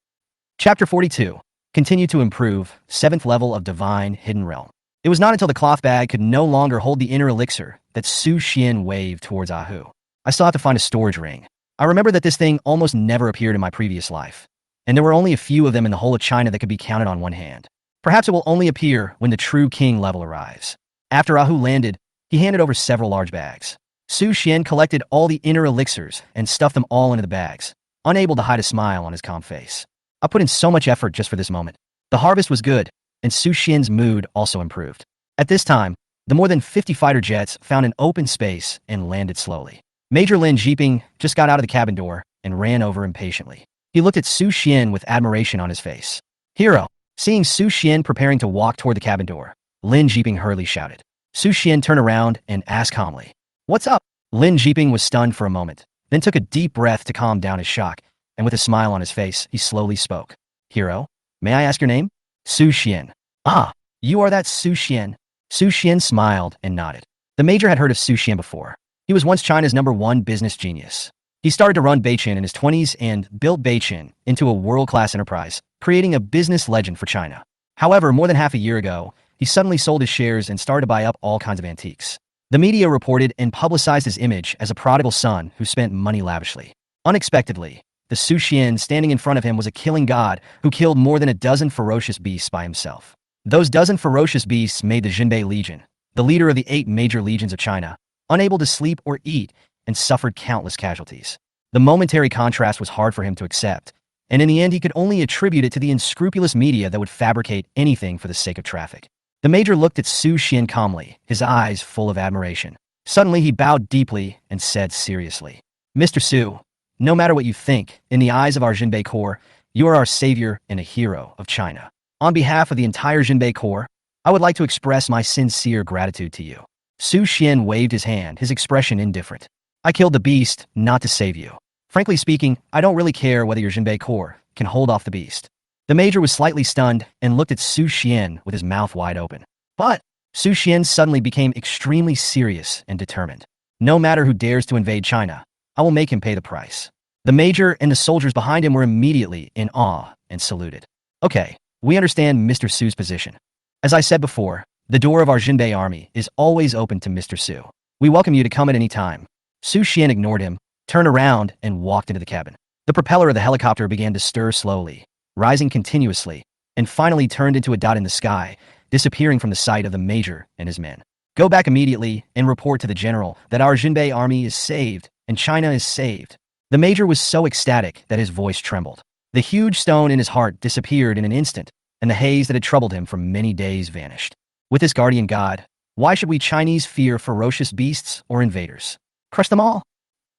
Speaker 1: Chapter 42. Continue to improve, 7th level of Divine Hidden Realm. It was not until the cloth bag could no longer hold the inner elixir that Su Xian waved towards Ahu. I still have to find a storage ring. I remember that this thing almost never appeared in my previous life, and there were only a few of them in the whole of China that could be counted on one hand. Perhaps it will only appear when the true king level arrives. After Ahu landed, he handed over several large bags. Su Xian collected all the inner elixirs and stuffed them all into the bags, unable to hide a smile on his calm face. I put in so much effort just for this moment. The harvest was good, and Su Xian's mood also improved. At this time, the more than 50 fighter jets found an open space and landed slowly. Major Lin Jiping just got out of the cabin door and ran over impatiently. He looked at Su Xian with admiration on his face. "Hero!" Seeing Su Xian preparing to walk toward the cabin door, Lin Jiping hurriedly shouted. Su Xian turned around and asked calmly, "What's up?" Lin Jiping was stunned for a moment, then took a deep breath to calm down his shock, and with a smile on his face, he slowly spoke. "Hero, may I ask your name?" "Su Xian." "Ah, you are that Su Xian." Su Xian smiled and nodded. The major had heard of Su Xian before. He was once China's #1 business genius. He started to run Beichin in his 20s and built Beichin into a world-class enterprise, creating a business legend for China. However, more than half a year ago, he suddenly sold his shares and started to buy up all kinds of antiques. The media reported and publicized his image as a prodigal son who spent money lavishly. Unexpectedly, the Su Xian standing in front of him was a killing god who killed more than a dozen ferocious beasts by himself. Those dozen ferocious beasts made the Jinbei Legion, the leader of the 8 major legions of China, unable to sleep or eat and suffered countless casualties. The momentary contrast was hard for him to accept, and in the end he could only attribute it to the unscrupulous media that would fabricate anything for the sake of traffic. The major looked at Su Xian calmly, his eyes full of admiration. Suddenly he bowed deeply and said seriously, "Mr. Su, no matter what you think, in the eyes of our Jinbei Corps, you are our savior and a hero of China. On behalf of the entire Jinbei Corps, I would like to express my sincere gratitude to you." Su Xian waved his hand, his expression indifferent. "I killed the beast, not to save you. Frankly speaking, I don't really care whether your Jinbei Corps can hold off the beast." The major was slightly stunned and looked at Su Xian with his mouth wide open. But Su Xian suddenly became extremely serious and determined. "No matter who dares to invade China, I will make him pay the price." The major and the soldiers behind him were immediately in awe and saluted. "Okay, we understand Mr. Su's position. As I said before, the door of our Jinbei army is always open to Mr. Su. We welcome you to come at any time." Su Xian ignored him, turned around, and walked into the cabin. The propeller of the helicopter began to stir slowly, rising continuously, and finally turned into a dot in the sky, disappearing from the sight of the major and his men. "Go back immediately and report to the general that our Jinbei army is saved and China is saved." The major was so ecstatic that his voice trembled. The huge stone in his heart disappeared in an instant, and the haze that had troubled him for many days vanished. With this guardian god, why should we Chinese fear ferocious beasts or invaders? Crush them all.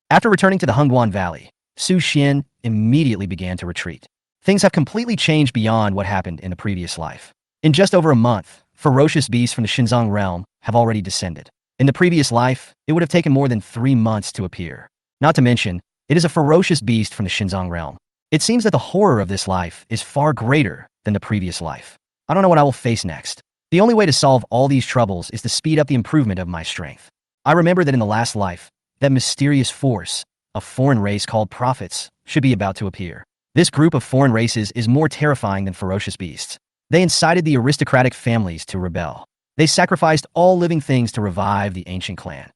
Speaker 1: After returning to the Hongguan Valley, Su Xian immediately began to retreat. Things have completely changed beyond what happened in the previous life. In just over a month, ferocious beasts from the Xinjiang realm have already descended. In the previous life, it would have taken more than 3 months to appear. Not to mention, it is a ferocious beast from the Xinjiang realm. It seems that the horror of this life is far greater than the previous life. I don't know what I will face next. The only way to solve all these troubles is to speed up the improvement of my strength. I remember that in the last life, that mysterious force, a foreign race called prophets, should be about to appear. This group of foreign races is more terrifying than ferocious beasts. They incited the aristocratic families to rebel. They sacrificed all living things to revive the ancient clan.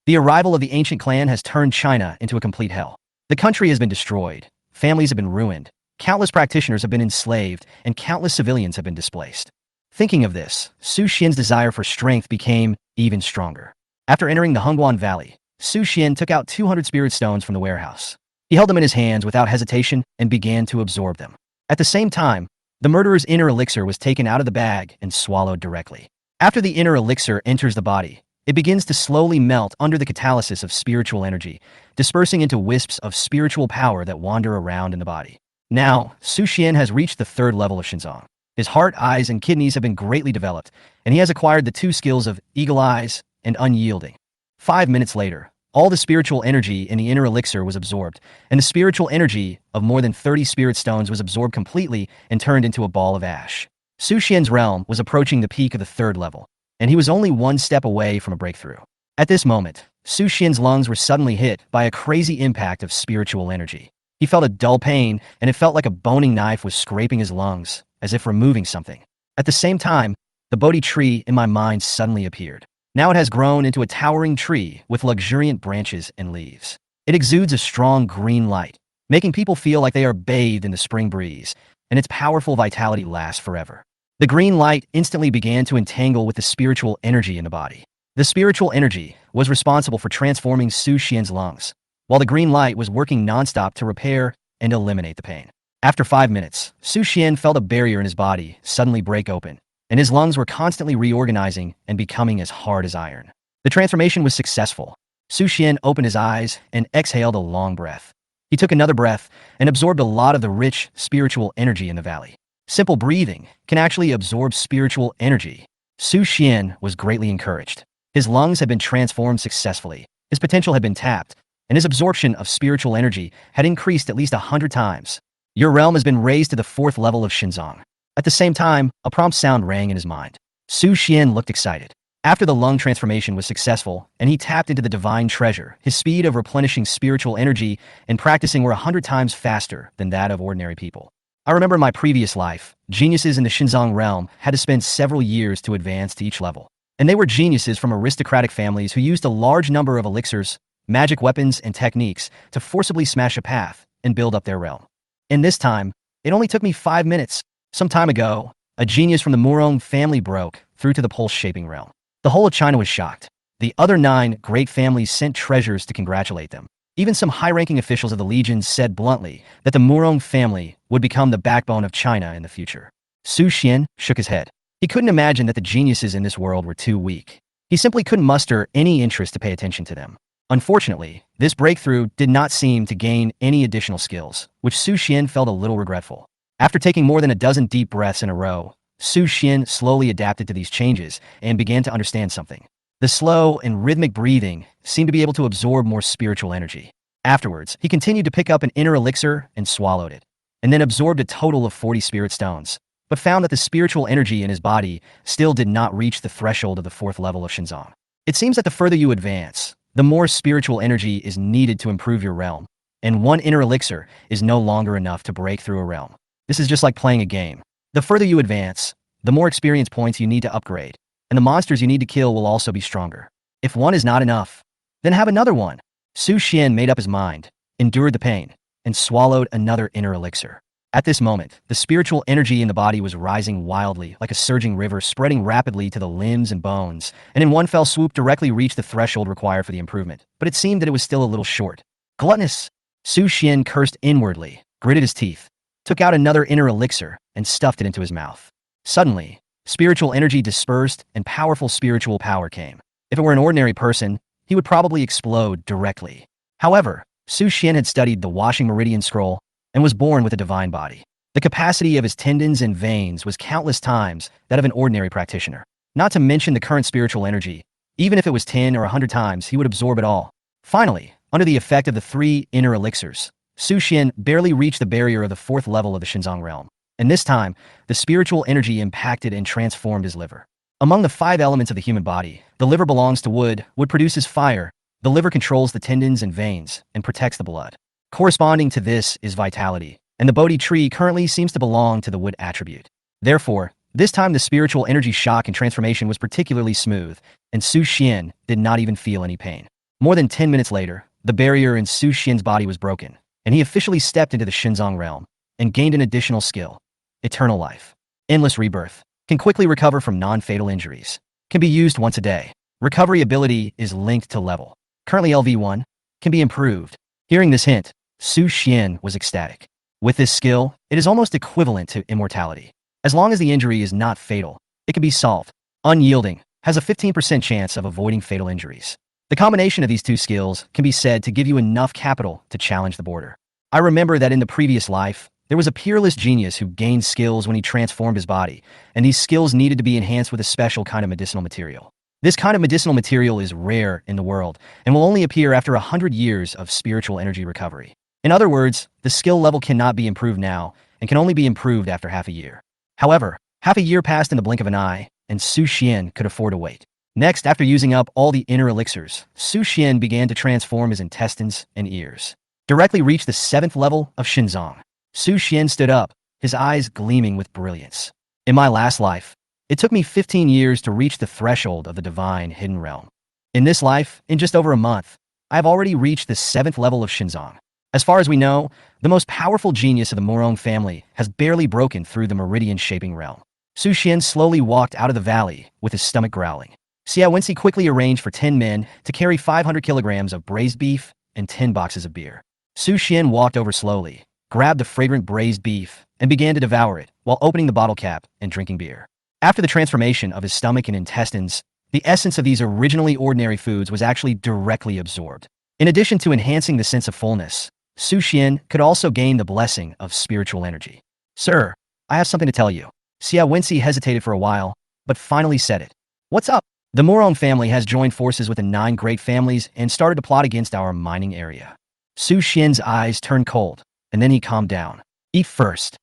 Speaker 1: The arrival of the ancient clan has turned China into a complete hell. The country has been destroyed, families have been ruined, countless practitioners have been enslaved, and countless civilians have been displaced. Thinking of this, Su Xian's desire for strength became even stronger. After entering the Hongguan Valley, Su Xian took out 200 spirit stones from the warehouse. He held them in his hands without hesitation and began to absorb them. At the same time, the murderer's inner elixir was taken out of the bag and swallowed directly. After the inner elixir enters the body, it begins to slowly melt under the catalysis of spiritual energy, dispersing into wisps of spiritual power that wander around in the body. Now, Su Xian has reached the 3rd level of Xinjiang. His heart, eyes, and kidneys have been greatly developed, and he has acquired the 2 skills of eagle eyes and unyielding. 5 minutes later, all the spiritual energy in the inner elixir was absorbed, and the spiritual energy of more than 30 spirit stones was absorbed completely and turned into a ball of ash. Su Xian's realm was approaching the peak of the 3rd level, and he was only 1 step away from a breakthrough. At this moment, Su Xian's lungs were suddenly hit by a crazy impact of spiritual energy. He felt a dull pain, and it felt like a boning knife was scraping his lungs, as if removing something. At the same time, the Bodhi tree in my mind suddenly appeared. Now it has grown into a towering tree with luxuriant branches and leaves. It exudes a strong green light, making people feel like they are bathed in the spring breeze, and its powerful vitality lasts forever. The green light instantly began to entangle with the spiritual energy in the body. The spiritual energy was responsible for transforming Su Xian's lungs, while the green light was working nonstop to repair and eliminate the pain. After 5 minutes, Su Xian felt a barrier in his body suddenly break open, and his lungs were constantly reorganizing and becoming as hard as iron. The transformation was successful. Su Xian opened his eyes and exhaled a long breath. He took another breath and absorbed a lot of the rich, spiritual energy in the valley. Simple breathing can actually absorb spiritual energy. Su Xian was greatly encouraged. His lungs had been transformed successfully, his potential had been tapped, and his absorption of spiritual energy had increased at least 100 times. Your realm has been raised to the 4th level of Xinzong. At the same time, a prompt sound rang in his mind. Su Xian looked excited. After the lung transformation was successful, and he tapped into the divine treasure, his speed of replenishing spiritual energy and practicing were 100 times faster than that of ordinary people. I remember in my previous life, geniuses in the Xinzong realm had to spend several years to advance to each level. And they were geniuses from aristocratic families who used a large number of elixirs, magic weapons, and techniques to forcibly smash a path and build up their realm. In this time, it only took me 5 minutes. Some time ago, a genius from the Murong family broke through to the pulse-shaping realm. The whole of China was shocked. The other 9 great families sent treasures to congratulate them. Even some high-ranking officials of the legions said bluntly that the Murong family would become the backbone of China in the future. Su Xian shook his head. He couldn't imagine that the geniuses in this world were too weak. He simply couldn't muster any interest to pay attention to them. Unfortunately, this breakthrough did not seem to gain any additional skills, which Su Xian felt a little regretful. After taking more than a dozen deep breaths in a row, Su Xian slowly adapted to these changes and began to understand something. The slow and rhythmic breathing seemed to be able to absorb more spiritual energy. Afterwards, he continued to pick up an inner elixir and swallowed it, and then absorbed a total of 40 spirit stones, but found that the spiritual energy in his body still did not reach the threshold of the 4th level of Xinzong. It seems that the further you advance, the more spiritual energy is needed to improve your realm, and one inner elixir is no longer enough to break through a realm. This is just like playing a game. The further you advance, the more experience points you need to upgrade, and the monsters you need to kill will also be stronger. If one is not enough, then have another one. Su Xian made up his mind, endured the pain, and swallowed another inner elixir. At this moment, the spiritual energy in the body was rising wildly, like a surging river spreading rapidly to the limbs and bones, and in one fell swoop directly reached the threshold required for the improvement, but it seemed that it was still a little short. Gluttonous! Su Xian cursed inwardly, gritted his teeth, took out another inner elixir, and stuffed it into his mouth. Suddenly, spiritual energy dispersed and powerful spiritual power came. If it were an ordinary person, he would probably explode directly. However, Su Xian had studied the Washing Meridian Scroll and was born with a divine body. The capacity of his tendons and veins was countless times that of an ordinary practitioner. Not to mention the current spiritual energy. Even if it was 10 or 100 times, he would absorb it all. Finally, under the effect of the 3 inner elixirs, Su Xian barely reached the barrier of the 4th level of the Xinzong realm. And this time, the spiritual energy impacted and transformed his liver. Among the 5 elements of the human body, the liver belongs to wood, wood produces fire, the liver controls the tendons and veins, and protects the blood. Corresponding to this is vitality, and the Bodhi tree currently seems to belong to the wood attribute. Therefore, this time the spiritual energy shock and transformation was particularly smooth, and Su Xian did not even feel any pain. More than 10 minutes later, the barrier in Su Xian's body was broken, and he officially stepped into the Xinzong realm and gained an additional skill: eternal life. Endless rebirth. Can quickly recover from non-fatal injuries. Can be used once a day. Recovery ability is linked to level. Currently LV1. Can be improved. Hearing this hint, Su Xian was ecstatic. With this skill, it is almost equivalent to immortality. As long as the injury is not fatal, it can be solved. Unyielding. Has a 15% chance of avoiding fatal injuries. The combination of these 2 skills can be said to give you enough capital to challenge the border. I remember that in the previous life, there was a peerless genius who gained skills when he transformed his body, and these skills needed to be enhanced with a special kind of medicinal material. This kind of medicinal material is rare in the world and will only appear after 100 years of spiritual energy recovery. In other words, the skill level cannot be improved now and can only be improved after half a year. However, half a year passed in the blink of an eye, and Su Xian could afford to wait. Next, after using up all the inner elixirs, Su Xian began to transform his intestines and ears. Directly reached the 7th level of Xinzong. Su Xian stood up, his eyes gleaming with brilliance. In my last life, it took me 15 years to reach the threshold of the divine hidden realm. In this life, in just over a month, I have already reached the 7th level of Xinzong. As far as we know, the most powerful genius of the Murong family has barely broken through the meridian-shaping realm. Su Xian slowly walked out of the valley with his stomach growling. Xia Wenxi quickly arranged for 10 men to carry 500 kilograms of braised beef and 10 boxes of beer. Su Xian walked over slowly, grabbed the fragrant braised beef, and began to devour it while opening the bottle cap and drinking beer. After the transformation of his stomach and intestines, the essence of these originally ordinary foods was actually directly absorbed. In addition to enhancing the sense of fullness, Su Xian could also gain the blessing of spiritual energy. Sir, I have something to tell you. Xia Wenxi hesitated for a while, but finally said it. What's up? The Morong family has joined forces with the 9 great families and started to plot against our mining area. Su Xian's eyes turned cold, and then he calmed down. Eat first.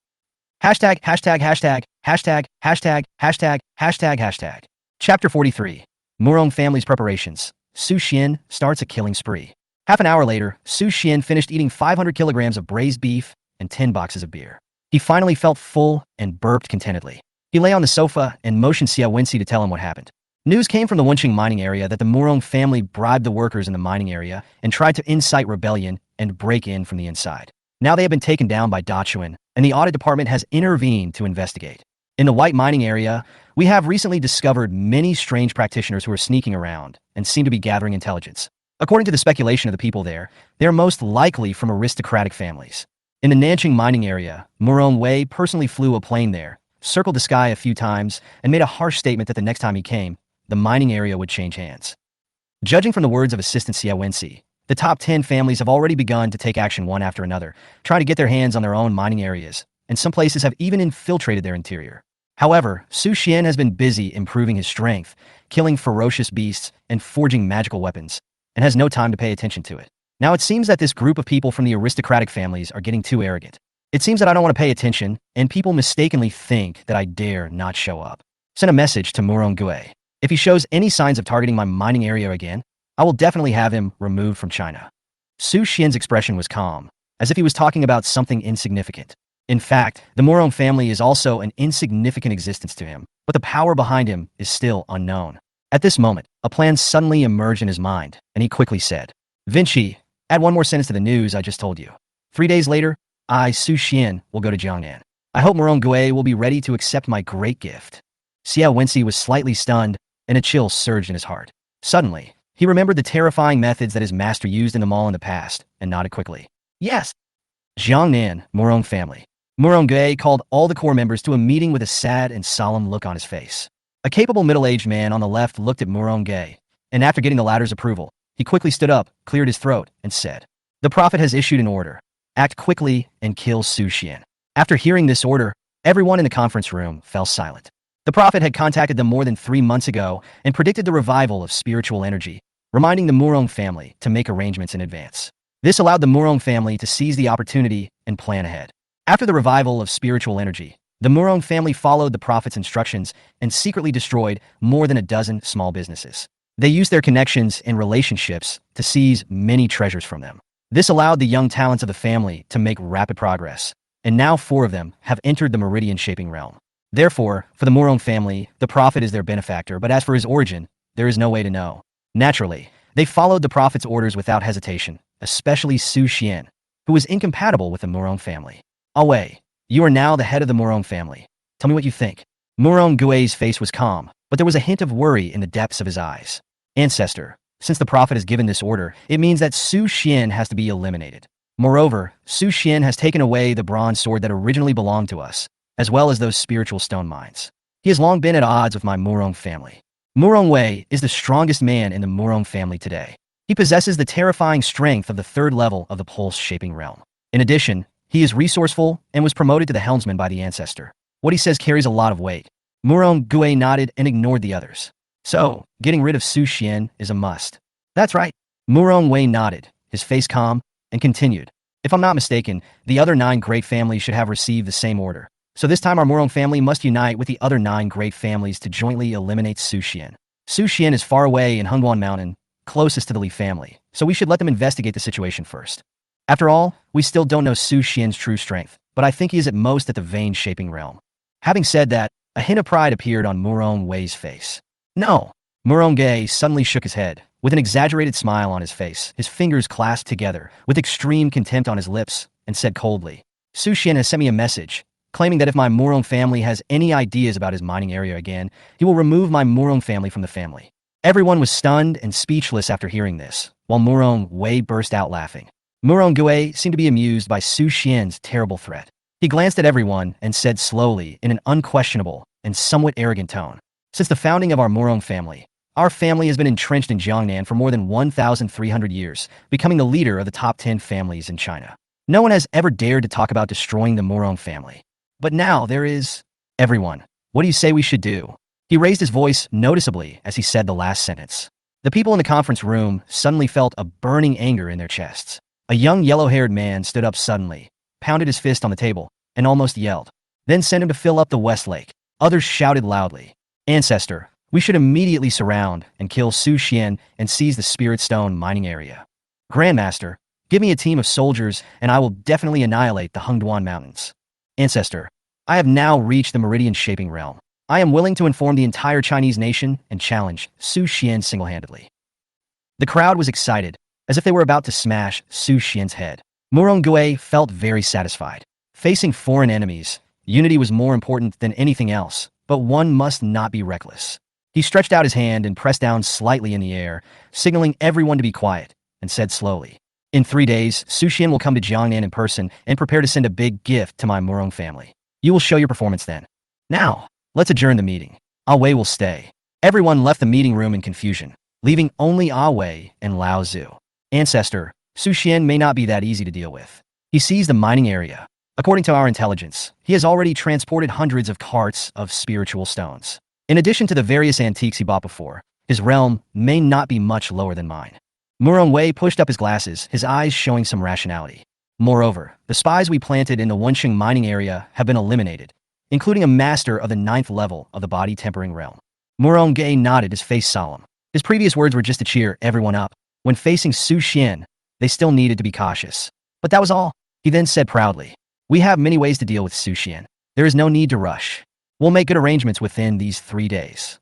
Speaker 1: Hashtag, hashtag, hashtag, hashtag, hashtag, hashtag, hashtag, hashtag. Chapter 43. Morong family's preparations. Su Xian starts a killing spree. Half an hour later, Su Xian finished eating 500 kilograms of braised beef and 10 boxes of beer. He finally felt full and burped contentedly. He lay on the sofa and motioned Xia Wenxi to tell him what happened. News came from the Wenqing mining area that the Morong family bribed the workers in the mining area and tried to incite rebellion and break in from the inside. Now they have been taken down by Dachuan, and the audit department has intervened to investigate. In the white mining area, we have recently discovered many strange practitioners who are sneaking around and seem to be gathering intelligence. According to the speculation of the people there, they are most likely from aristocratic families. In the Nanqing mining area, Morong Wei personally flew a plane there, circled the sky a few times, and made a harsh statement that the next time he came, the mining area would change hands. Judging from the words of Assistant Xia Wenxi, the top 10 families have already begun to take action one after another, trying to get their hands on their own mining areas, and some places have even infiltrated their interior. However, Su Xian has been busy improving his strength, killing ferocious beasts, and forging magical weapons, and has no time to pay attention to it. Now it seems that this group of people from the aristocratic families are getting too arrogant. It seems that I don't want to pay attention, and people mistakenly think that I dare not show up. Send a message to Morong Gui. If he shows any signs of targeting my mining area again, I will definitely have him removed from China. Su Xian's expression was calm, as if he was talking about something insignificant. In fact, the Morong family is also an insignificant existence to him, but the power behind him is still unknown. At this moment, a plan suddenly emerged in his mind, and he quickly said, Vinci, add one more sentence to the news I just told you. 3 days later, I, Su Xian, will go to Jiangnan. I hope Morong Gui will be ready to accept my great gift. Xia Wenxi was slightly stunned, and a chill surged in his heart. Suddenly, he remembered the terrifying methods that his master used in the mall in the past, and nodded quickly. Yes. Jiangnan, Morong family. Morong Gui called all the core members to a meeting with a sad and solemn look on his face. A capable middle-aged man on the left looked at Morong Gui, and after getting the latter's approval, he quickly stood up, cleared his throat, and said, The prophet has issued an order. Act quickly and kill Su Xian. After hearing this order, everyone in the conference room fell silent. The prophet had contacted them more than 3 months ago and predicted the revival of spiritual energy, reminding the Morong family to make arrangements in advance. This allowed the Morong family to seize the opportunity and plan ahead. After the revival of spiritual energy, the Morong family followed the prophet's instructions and secretly destroyed more than a dozen small businesses. They used their connections and relationships to seize many treasures from them. This allowed the young talents of the family to make rapid progress, and now 4 of them have entered the meridian-shaping realm. Therefore, for the Morong family, the prophet is their benefactor, but as for his origin, there is no way to know. Naturally, they followed the prophet's orders without hesitation, especially Su Xian, who was incompatible with the Morong family. Away, you are now the head of the Morong family. Tell me what you think. Morong Gui's face was calm, but there was a hint of worry in the depths of his eyes. Ancestor, since the prophet has given this order, it means that Su Xian has to be eliminated. Moreover, Su Xian has taken away the bronze sword that originally belonged to us, as well as those spiritual stone mines. He has long been at odds with my Morong family. Morong Wei is the strongest man in the Morong family today. He possesses the terrifying strength of the 3rd level of the pulse-shaping realm. In addition, he is resourceful and was promoted to the helmsman by the ancestor. What he says carries a lot of weight. Morong Gui nodded and ignored the others. So, getting rid of Su Xian is a must. That's right. Morong Wei nodded, his face calm, and continued. If I'm not mistaken, the other 9 great families should have received the same order. So this time our Morong family must unite with the other 9 great families to jointly eliminate Su Xian. Su Xian is far away in Hengguan Mountain, closest to the Li family, so we should let them investigate the situation first. After all, we still don't know Su Xian's true strength, but I think he is at most at the vein-shaping realm. Having said that, a hint of pride appeared on Morong Wei's face. No! Morong Gui suddenly shook his head, with an exaggerated smile on his face, his fingers clasped together, with extreme contempt on his lips, and said coldly, Su Xian has sent me a message, claiming that if my Morong family has any ideas about his mining area again, he will remove my Morong family from the family. Everyone was stunned and speechless after hearing this, while Morong Wei burst out laughing. Gue seemed to be amused by Su Xian's terrible threat. He glanced at everyone and said slowly in an unquestionable and somewhat arrogant tone, "Since the founding of our Murong family, our family has been entrenched in Jiangnan for more than 1,300 years, becoming the leader of the top 10 families in China. No one has ever dared to talk about destroying the Murong family. But now there is... Everyone, what do you say we should do?" He raised his voice noticeably as he said the last sentence. The people in the conference room suddenly felt a burning anger in their chests. A young yellow-haired man stood up suddenly, pounded his fist on the table, and almost yelled. "Then send him to fill up the West Lake." Others shouted loudly, "Ancestor, we should immediately surround and kill Su Xian and seize the Spirit Stone mining area. Grandmaster, give me a team of soldiers and I will definitely annihilate the Hengduan Mountains. Ancestor, I have now reached the meridian-shaping realm. I am willing to inform the entire Chinese nation and challenge Su Xian single-handedly." The crowd was excited, as if they were about to smash Su Xian's head. Gue felt very satisfied. Facing foreign enemies, unity was more important than anything else, but one must not be reckless. He stretched out his hand and pressed down slightly in the air, signaling everyone to be quiet, and said slowly, "In 3 days, Su Xian will come to Jiangnan in person and prepare to send a big gift to my Murong family. You will show your performance then. Now, let's adjourn the meeting. Wei will stay." Everyone left the meeting room in confusion, leaving only Wei and Lao Zhu. "Ancestor, Su Xian may not be that easy to deal with. He sees the mining area. According to our intelligence, he has already transported hundreds of carts of spiritual stones. In addition to the various antiques he bought before, his realm may not be much lower than mine." Wei pushed up his glasses, his eyes showing some rationality. "Moreover, the spies we planted in the Wensheng mining area have been eliminated, including a master of the 9th level of the body tempering realm." Gue nodded, his face solemn. His previous words were just to cheer everyone up. When facing Su Xian, they still needed to be cautious. But that was all. He then said proudly, "We have many ways to deal with Su Xian. There is no need to rush. We'll make good arrangements within these 3 days."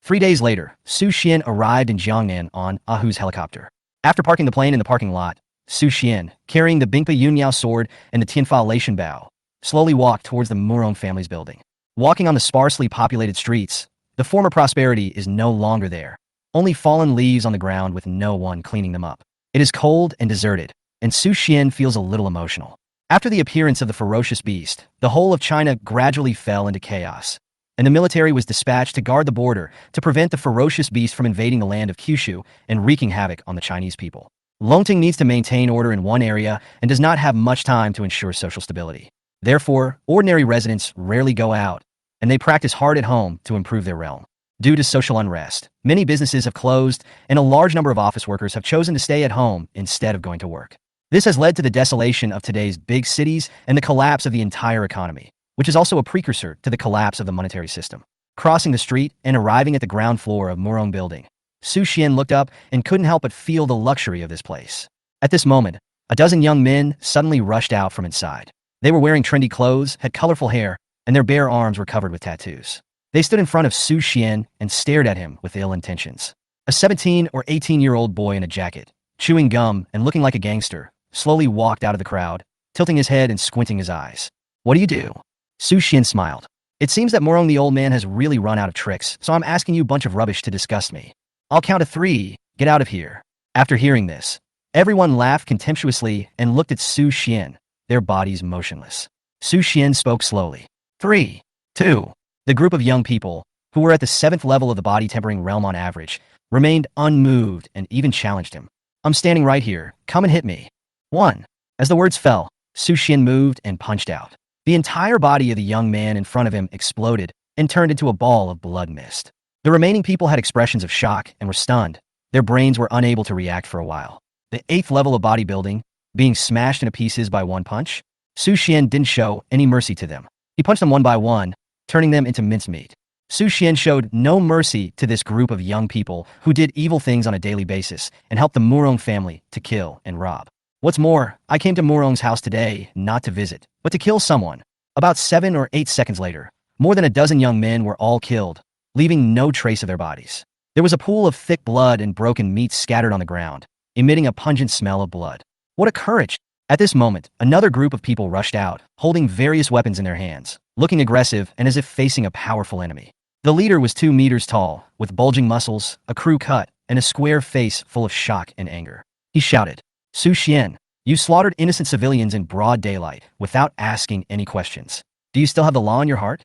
Speaker 1: 3 days later, Su Xian arrived in Jiangnan on Ahu's helicopter. After parking the plane in the parking lot, Su Xian, carrying the Bingpa Yunyao sword and the Tianfa Laishan Bao, slowly walked towards the Murong family's building. Walking on the sparsely populated streets, the former prosperity is no longer there. Only fallen leaves on the ground with no one cleaning them up. It is cold and deserted, and Su Xian feels a little emotional. After the appearance of the ferocious beast, the whole of China gradually fell into chaos, and the military was dispatched to guard the border to prevent the ferocious beast from invading the land of Kyushu and wreaking havoc on the Chinese people. Longting needs to maintain order in one area and does not have much time to ensure social stability. Therefore, ordinary residents rarely go out, and they practice hard at home to improve their realm. Due to social unrest, many businesses have closed, and a large number of office workers have chosen to stay at home instead of going to work. This has led to the desolation of today's big cities and the collapse of the entire economy, which is also a precursor to the collapse of the monetary system. Crossing the street and arriving at the ground floor of Murong building, Su Xian looked up and couldn't help but feel the luxury of this place. At this moment, a dozen young men suddenly rushed out from inside. They were wearing trendy clothes, had colorful hair, and their bare arms were covered with tattoos. They stood in front of Su Xian and stared at him with ill intentions. A 17 or 18-year-old boy in a jacket, chewing gum and looking like a gangster, slowly walked out of the crowd, tilting his head and squinting his eyes. "What do you do?" Su Xian smiled. "It seems that Murong the old man has really run out of tricks, so I'm asking you a bunch of rubbish to disgust me. I'll count to 3, get out of here." After hearing this, everyone laughed contemptuously and looked at Su Xian, their bodies motionless. Su Xian spoke slowly. 3, 2. The group of young people, who were at the 7th level of the body tempering realm on average, remained unmoved and even challenged him. "I'm standing right here. Come and hit me." 1. As the words fell, Su Xian moved and punched out. The entire body of the young man in front of him exploded and turned into a ball of blood mist. The remaining people had expressions of shock and were stunned. Their brains were unable to react for a while. The 8th level of bodybuilding, being smashed into pieces by one punch, Su Xian didn't show any mercy to them. He punched them one by one, turning them into mincemeat. Su Xian showed no mercy to this group of young people who did evil things on a daily basis and helped the Murong family to kill and rob. "What's more, I came to Murong's house today not to visit, but to kill someone." About 7 or 8 seconds later, more than a dozen young men were all killed, leaving no trace of their bodies. There was a pool of thick blood and broken meat scattered on the ground, emitting a pungent smell of blood. What a courage! At this moment, another group of people rushed out, holding various weapons in their hands, looking aggressive and as if facing a powerful enemy. The leader was 2 meters tall, with bulging muscles, a crew cut, and a square face full of shock and anger. He shouted, "Su Xian, You slaughtered innocent civilians in broad daylight, without asking any questions. Do you still have the law in your heart?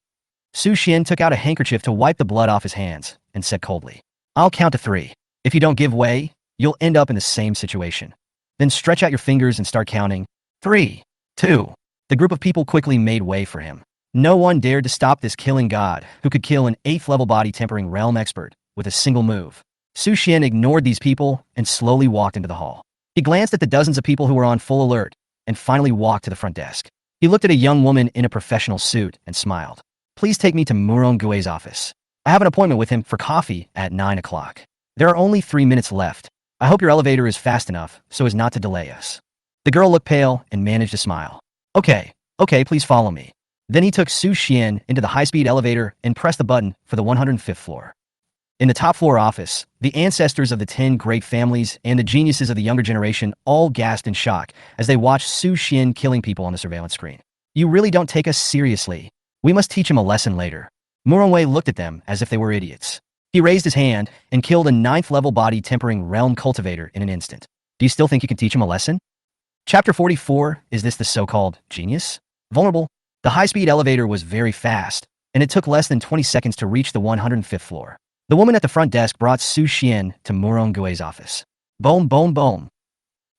Speaker 1: Su Xian took out a handkerchief to wipe the blood off his hands, and said coldly, I'll count to 3. If you don't give way, you'll end up in the same situation. Then stretch out your fingers and start counting. 3, 2. The group of people quickly made way for him. No one dared to stop this killing god, who could kill an 8th-level body-tempering realm expert with a single move. Su Xian ignored these people and slowly walked into the hall. He glanced at the dozens of people who were on full alert, and finally walked to the front desk. He looked at a young woman in a professional suit and smiled. Please take me to Murong Gui's office. I have an appointment with him for coffee at 9 o'clock. There are only 3 minutes left. I hope your elevator is fast enough so as not to delay us. The girl looked pale and managed to smile. Okay, please follow me. Then he took Su Xian into the high-speed elevator and pressed the button for the 105th floor. In the top floor office, the ancestors of the 10 great families and the geniuses of the younger generation all gasped in shock as they watched Su Xian killing people on the surveillance screen. You really don't take us seriously. We must teach him a lesson later. Murong looked at them as if they were idiots. He raised his hand and killed a 9th-level body-tempering realm cultivator in an instant. Do you still think you can teach him a lesson? Chapter 44, is this the so-called genius? Vulnerable. The high-speed elevator was very fast, and it took less than 20 seconds to reach the 105th floor. The woman at the front desk brought Su Xian to Murong Gui's office. Boom, boom, boom.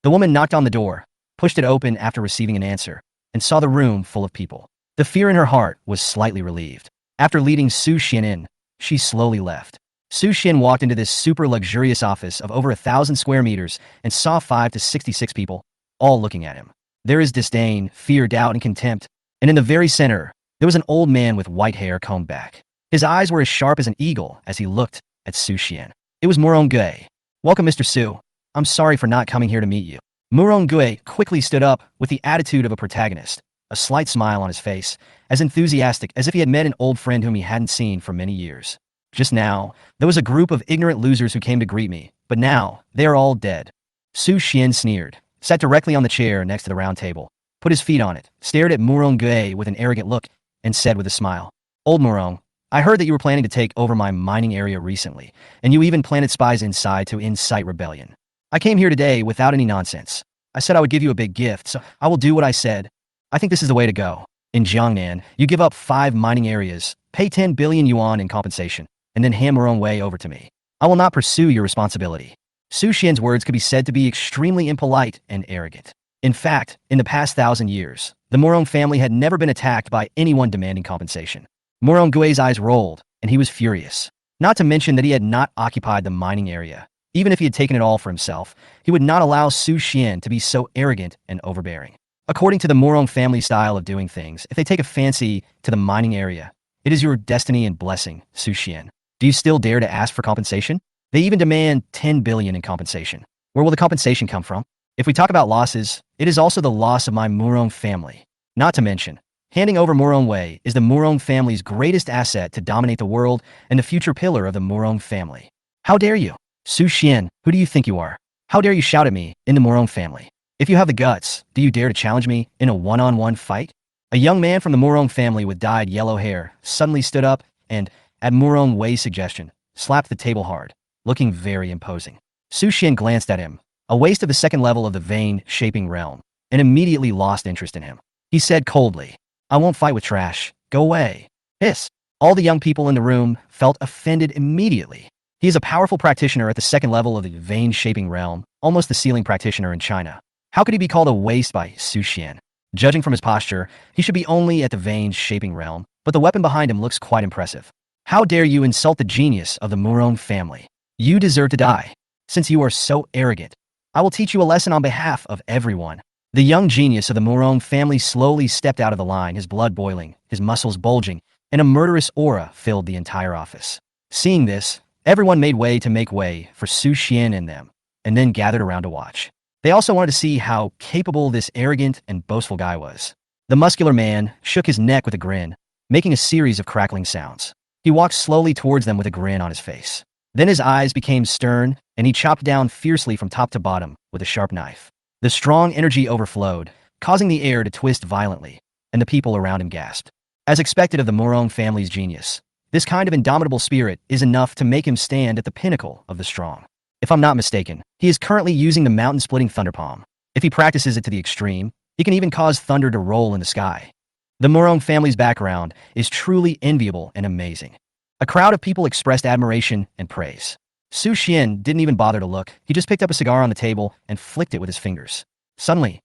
Speaker 1: The woman knocked on the door, pushed it open after receiving an answer, and saw the room full of people. The fear in her heart was slightly relieved. After leading Su Xian in, she slowly left. Su Xian walked into this super luxurious office of over 1,000 square meters and saw 5 to 66 people, all looking at him. There is disdain, fear, doubt, and contempt, and in the very center, there was an old man with white hair combed back. His eyes were as sharp as an eagle as he looked at Su Xian. It was Murong Gui. Welcome, Mr. Su. I'm sorry for not coming here to meet you. Murong Gui quickly stood up with the attitude of a protagonist, a slight smile on his face, as enthusiastic as if he had met an old friend whom he hadn't seen for many years. Just now, there was a group of ignorant losers who came to greet me, but now, they are all dead. Su Xian sneered, sat directly on the chair next to the round table, put his feet on it, stared at Murong Gui with an arrogant look, and said with a smile, Old Murong, I heard that you were planning to take over my mining area recently, and you even planted spies inside to incite rebellion. I came here today without any nonsense. I said I would give you a big gift, so I will do what I said. I think this is the way to go. In Jiangnan, you give up 5 mining areas, pay 10 billion yuan in compensation, and then hand Murong Wei over to me. I will not pursue your responsibility. Su Xian's words could be said to be extremely impolite and arrogant. In fact, in the past 1,000 years, the Murong family had never been attacked by anyone demanding compensation. Murong Gui's eyes rolled, and he was furious. Not to mention that he had not occupied the mining area. Even if he had taken it all for himself, he would not allow Su Xian to be so arrogant and overbearing. According to the Murong family style of doing things, if they take a fancy to the mining area, it is your destiny and blessing, Su Xian. Do you still dare to ask for compensation? They even demand 10 billion in compensation. Where will the compensation come from? If we talk about losses, it is also the loss of my Murong family. Not to mention, handing over Murong Wei is the Murong family's greatest asset to dominate the world and the future pillar of the Murong family. How dare you? Su Xian, who do you think you are? How dare you shout at me in the Murong family? If you have the guts, do you dare to challenge me in a one-on-one fight? A young man from the Murong family with dyed yellow hair suddenly stood up and, at Murong Wei's suggestion, slapped the table hard, looking very imposing. Su Xian glanced at him, a waste of the 2nd level of the vein-shaping realm, and immediately lost interest in him. He said coldly, I won't fight with trash. Go away. Hiss. All the young people in the room felt offended immediately. He is a powerful practitioner at the 2nd level of the vein-shaping realm, almost the ceiling practitioner in China. How could he be called a waste by Su Xian? Judging from his posture, he should be only at the vein-shaping realm, but the weapon behind him looks quite impressive. How dare you insult the genius of the Murong family? You deserve to die. Since you are so arrogant, I will teach you a lesson on behalf of everyone. The young genius of the Murong family slowly stepped out of the line, his blood boiling, his muscles bulging, and a murderous aura filled the entire office. Seeing this, everyone made way for Su Xian and them, and then gathered around to watch. They also wanted to see how capable this arrogant and boastful guy was. The muscular man shook his neck with a grin, making a series of crackling sounds. He walked slowly towards them with a grin on his face. Then his eyes became stern, and he chopped down fiercely from top to bottom with a sharp knife. The strong energy overflowed, causing the air to twist violently, and the people around him gasped. As expected of the Murong family's genius, this kind of indomitable spirit is enough to make him stand at the pinnacle of the strong. If I'm not mistaken, he is currently using the mountain-splitting Thunderpalm. If he practices it to the extreme, he can even cause thunder to roll in the sky. The Murong family's background is truly enviable and amazing. A crowd of people expressed admiration and praise. Su Xian didn't even bother to look. He just picked up a cigar on the table and flicked it with his fingers. Suddenly,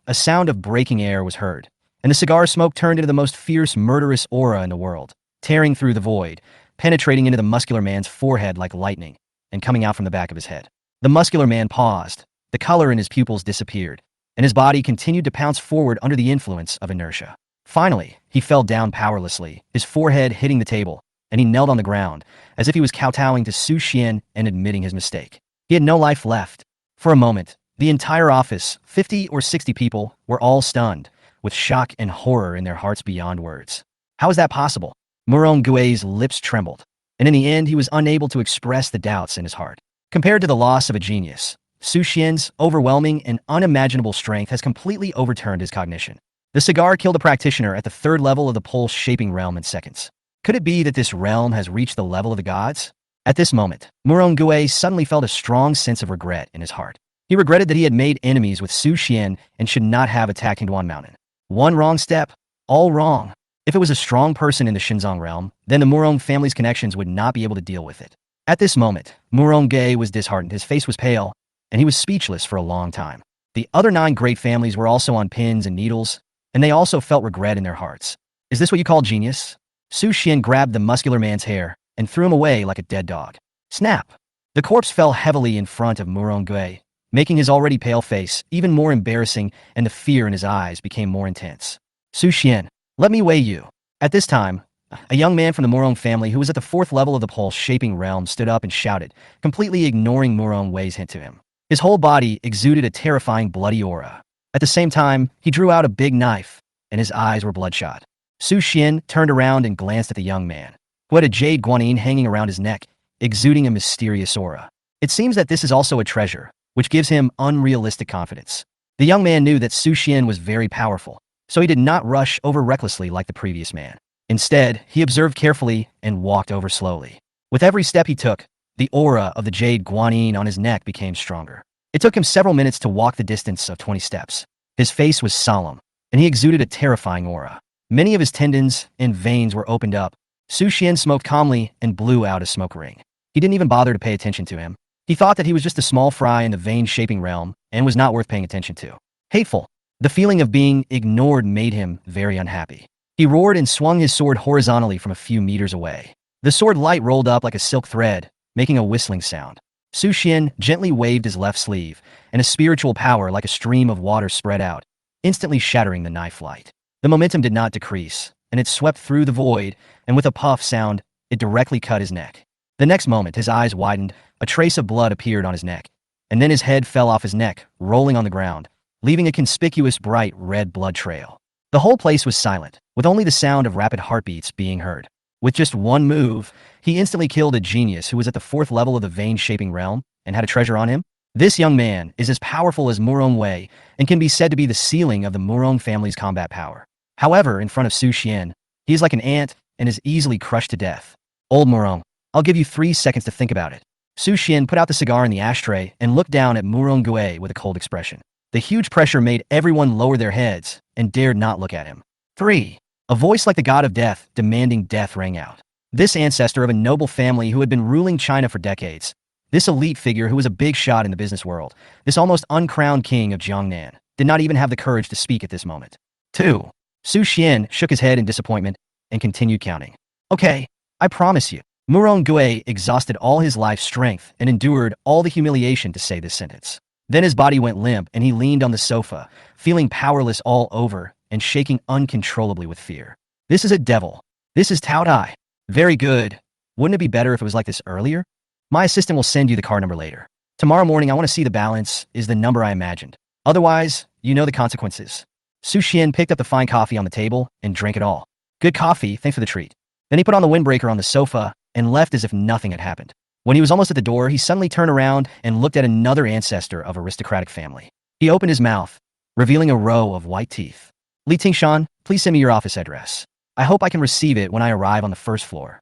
Speaker 1: a sound of breaking air was heard, and the cigar smoke turned into the most fierce, murderous aura in the world, tearing through the void, penetrating into the muscular man's forehead like lightning, and coming out from the back of his head. The muscular man paused, the color in his pupils disappeared, and his body continued to pounce forward under the influence of inertia. Finally, he fell down powerlessly, his forehead hitting the table, and he knelt on the ground, as if he was kowtowing to Su Xian and admitting his mistake. He had no life left. For a moment, the entire office, 50 or 60 people, were all stunned, with shock and horror in their hearts beyond words. How is that possible? Murong Gui's lips trembled, and in the end he was unable to express the doubts in his heart. Compared to the loss of a genius, Su Xian's overwhelming and unimaginable strength has completely overturned his cognition. The cigar killed a practitioner at the third level of the pulse-shaping realm in seconds. Could it be that this realm has reached the level of the gods? At this moment, Murong Gui suddenly felt a strong sense of regret in his heart. He regretted that he had made enemies with Su Xian and should not have attacked Hingduan Mountain. One wrong step, all wrong. If it was a strong person in the Xinzong realm, then the Murong family's connections would not be able to deal with it. At this moment, Murong Gui was disheartened, his face was pale, and he was speechless for a long time. The other 9 great families were also on pins and needles, and they also felt regret in their hearts. Is this what you call genius? Su Xian grabbed the muscular man's hair and threw him away like a dead dog. Snap! The corpse fell heavily in front of Murong Gui, making his already pale face even more embarrassing, and the fear in his eyes became more intense. Su Xian, let me weigh you. At this time, a young man from the Murong family who was at the 4th level of the pulse-shaping realm stood up and shouted, completely ignoring Murong Gui's hint to him. His whole body exuded a terrifying bloody aura. At the same time, he drew out a big knife, and his eyes were bloodshot. Su Xian turned around and glanced at the young man, who had a jade guanyin hanging around his neck, exuding a mysterious aura. It seems that this is also a treasure, which gives him unrealistic confidence. The young man knew that Su Xian was very powerful, so he did not rush over recklessly like the previous man. Instead, he observed carefully and walked over slowly. With every step he took, the aura of the jade guanyin on his neck became stronger. It took him several minutes to walk the distance of 20 steps. His face was solemn, and he exuded a terrifying aura. Many of his tendons and veins were opened up. Su Xian smoked calmly and blew out a smoke ring. He didn't even bother to pay attention to him. He thought that he was just a small fry in the vein-shaping realm and was not worth paying attention to. Hateful. The feeling of being ignored made him very unhappy. He roared and swung his sword horizontally from a few meters away. The sword light rolled up like a silk thread, making a whistling sound. Su Xian gently waved his left sleeve, and a spiritual power like a stream of water spread out, instantly shattering the knife light. The momentum did not decrease, and it swept through the void, and with a puff sound, it directly cut his neck. The next moment, his eyes widened, a trace of blood appeared on his neck, and then his head fell off his neck, rolling on the ground, leaving a conspicuous bright red blood trail. The whole place was silent, with only the sound of rapid heartbeats being heard. With just one move, he instantly killed a genius who was at the 4th level of the vein-shaping realm and had a treasure on him. This young man is as powerful as Murong Gui and can be said to be the ceiling of the Murong family's combat power. However, in front of Su Xian, he is like an ant and is easily crushed to death. Old Murong, I'll give you 3 seconds to think about it. Su Xian put out the cigar in the ashtray and looked down at Murong Gui with a cold expression. The huge pressure made everyone lower their heads and dared not look at him. 3. A voice like the god of death, demanding death, rang out. This ancestor of a noble family who had been ruling China for decades, this elite figure who was a big shot in the business world, this almost uncrowned king of Jiangnan, did not even have the courage to speak at this moment. 2. Su Xian shook his head in disappointment and continued counting. Okay, I promise you. Murong Gui exhausted all his life's strength and endured all the humiliation to say this sentence. Then his body went limp and he leaned on the sofa, feeling powerless all over and shaking uncontrollably with fear. This is a devil. This is Tao Dai. Very good. Wouldn't it be better if it was like this earlier? My assistant will send you the card number later. Tomorrow morning I want to see the balance is the number I imagined. Otherwise, you know the consequences. Su Xian picked up the fine coffee on the table and drank it all. Good coffee, thanks for the treat. Then he put on the windbreaker on the sofa and left as if nothing had happened. When he was almost at the door, he suddenly turned around and looked at another ancestor of aristocratic family. He opened his mouth, revealing a row of white teeth. Li Tingshan, please send me your office address. I hope I can receive it when I arrive on the 1st floor.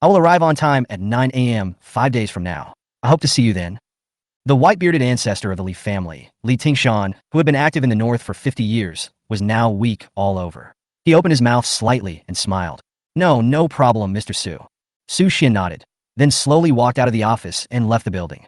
Speaker 1: I will arrive on time at 9 a.m. 5 days from now. I hope to see you then. The white-bearded ancestor of the Li family, Li Tingshan, who had been active in the north for 50 years, was now weak all over. He opened his mouth slightly and smiled. No problem, Mr. Su. Su Xian nodded, then slowly walked out of the office and left the building.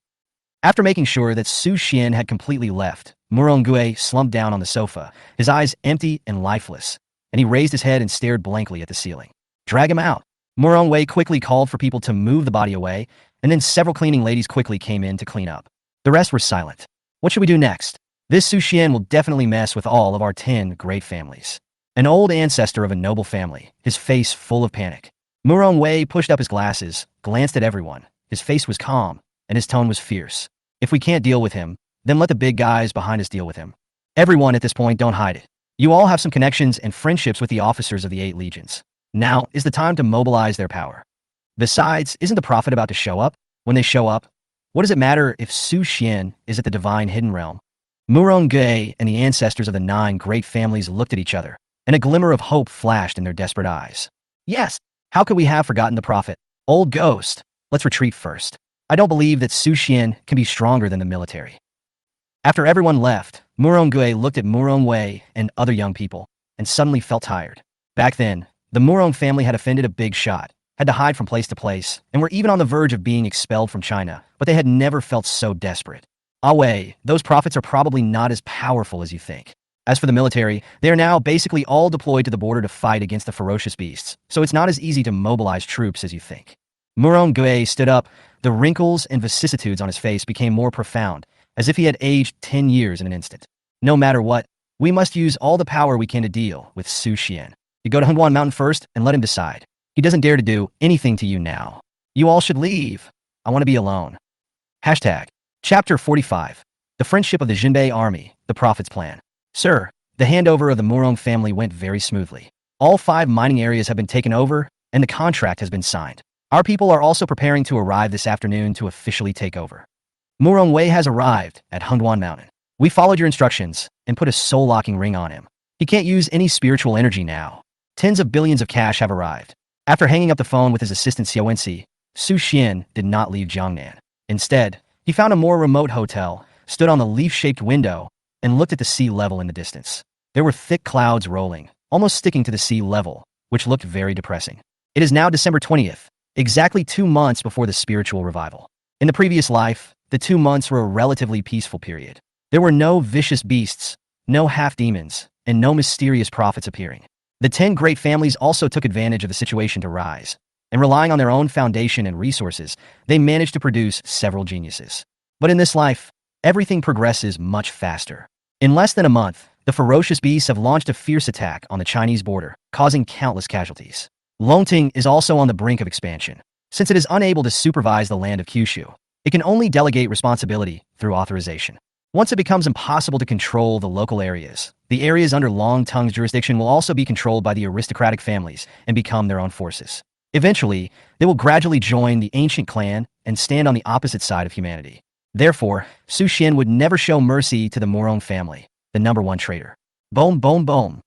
Speaker 1: After making sure that Su Xian had completely left, Murongui slumped down on the sofa, his eyes empty and lifeless, and he raised his head and stared blankly at the ceiling. Drag him out. Murongui quickly called for people to move the body away, and then several cleaning ladies quickly came in to clean up. The rest were silent. What should we do next? This Su Xian will definitely mess with all of our 10 great families. An old ancestor of a noble family, his face full of panic. Murongui pushed up his glasses, glanced at everyone. His face was calm, and his tone was fierce. If we can't deal with him, then let the big guys behind us deal with him. Everyone at this point, don't hide it. You all have some connections and friendships with the officers of the 8 legions. Now is the time to mobilize their power. Besides, isn't the prophet about to show up? When they show up, what does it matter if Su Xian is at the divine hidden realm? Murongui and the ancestors of the 9 great families looked at each other, and a glimmer of hope flashed in their desperate eyes. Yes, how could we have forgotten the prophet? Old ghost, let's retreat first. I don't believe that Su Xian can be stronger than the military. After everyone left, Murongui looked at Murongwei and other young people, and suddenly felt tired. Back then, the Murong family had offended a big shot, had to hide from place to place, and were even on the verge of being expelled from China, but they had never felt so desperate. Wei, those prophets are probably not as powerful as you think. As for the military, they are now basically all deployed to the border to fight against the ferocious beasts, so it's not as easy to mobilize troops as you think. Murongui stood up. The wrinkles and vicissitudes on his face became more profound, as if he had aged 10 years in an instant. No matter what, we must use all the power we can to deal with Su Xian. You go to Hunguan Mountain first and let him decide. He doesn't dare to do anything to you now. You all should leave. I want to be alone. Hashtag. Chapter 45. The Friendship of the Jinbei Army, the Prophet's Plan. Sir, the handover of the Murong family went very smoothly. All 5 mining areas have been taken over, and the contract has been signed. Our people are also preparing to arrive this afternoon to officially take over. Murongwei has arrived at Hunguan Mountain. We followed your instructions and put a soul-locking ring on him. He can't use any spiritual energy now. Tens of billions of cash have arrived. After hanging up the phone with his assistant Xiaowensi, Su Xian did not leave Jiangnan. Instead, he found a more remote hotel, stood on the leaf-shaped window, and looked at the sea level in the distance. There were thick clouds rolling, almost sticking to the sea level, which looked very depressing. It is now December 20th, exactly 2 months before the spiritual revival. In the previous life, the 2 months were a relatively peaceful period. There were no vicious beasts, no half-demons, and no mysterious prophets appearing. The 10 great families also took advantage of the situation to rise, and relying on their own foundation and resources, they managed to produce several geniuses. But in this life, everything progresses much faster. In less than a month, the ferocious beasts have launched a fierce attack on the Chinese border, causing countless casualties. Longting is also on the brink of expansion. Since it is unable to supervise the land of Kyushu, it can only delegate responsibility through authorization. Once it becomes impossible to control the local areas, the areas under Longtung's jurisdiction will also be controlled by the aristocratic families and become their own forces. Eventually, they will gradually join the ancient clan and stand on the opposite side of humanity. Therefore, Su Xian would never show mercy to the Murong family, the #1 traitor. Boom, boom, boom.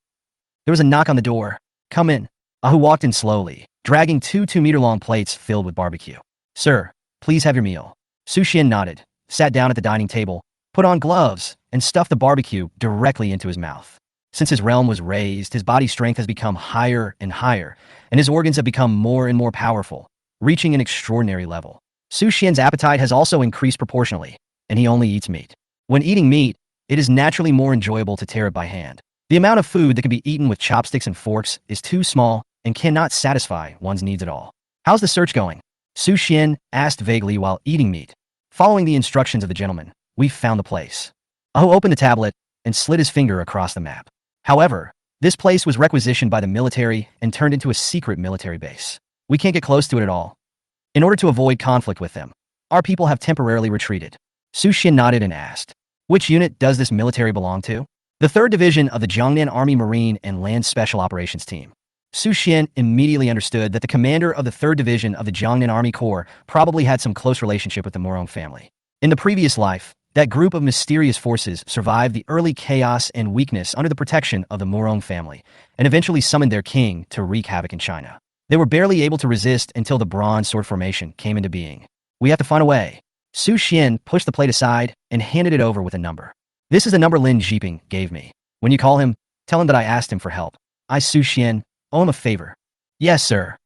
Speaker 1: There was a knock on the door. Come in. Ahu walked in slowly, dragging 2 2-meter-long plates filled with barbecue. Sir, please have your meal. Su Xian nodded, sat down at the dining table, put on gloves, and stuffed the barbecue directly into his mouth. Since his realm was raised, his body strength has become higher and higher, and his organs have become more and more powerful, reaching an extraordinary level. Su Xian's appetite has also increased proportionally, and he only eats meat. When eating meat, it is naturally more enjoyable to tear it by hand. The amount of food that can be eaten with chopsticks and forks is too small and cannot satisfy one's needs at all. How's the search going? Su Xian asked vaguely while eating meat. Following the instructions of the gentleman, we've found the place. Ahu opened the tablet and slid his finger across the map. However, this place was requisitioned by the military and turned into a secret military base. We can't get close to it at all. In order to avoid conflict with them, our people have temporarily retreated. Su Xian nodded and asked, which unit does this military belong to? The 3rd Division of the Jiangnan Army Marine and Land Special Operations Team. Su Xian immediately understood that the commander of the 3rd Division of the Jiangnan Army Corps probably had some close relationship with the Murong family. In the previous life, that group of mysterious forces survived the early chaos and weakness under the protection of the Murong family, and eventually summoned their king to wreak havoc in China. They were barely able to resist until the Bronze Sword Formation came into being. We have to find a way. Su Xian pushed the plate aside and handed it over with a number. This is the number Lin Jiping gave me. When you call him, tell him that I asked him for help. I, Su Xian, owe him a favor. Yes, sir.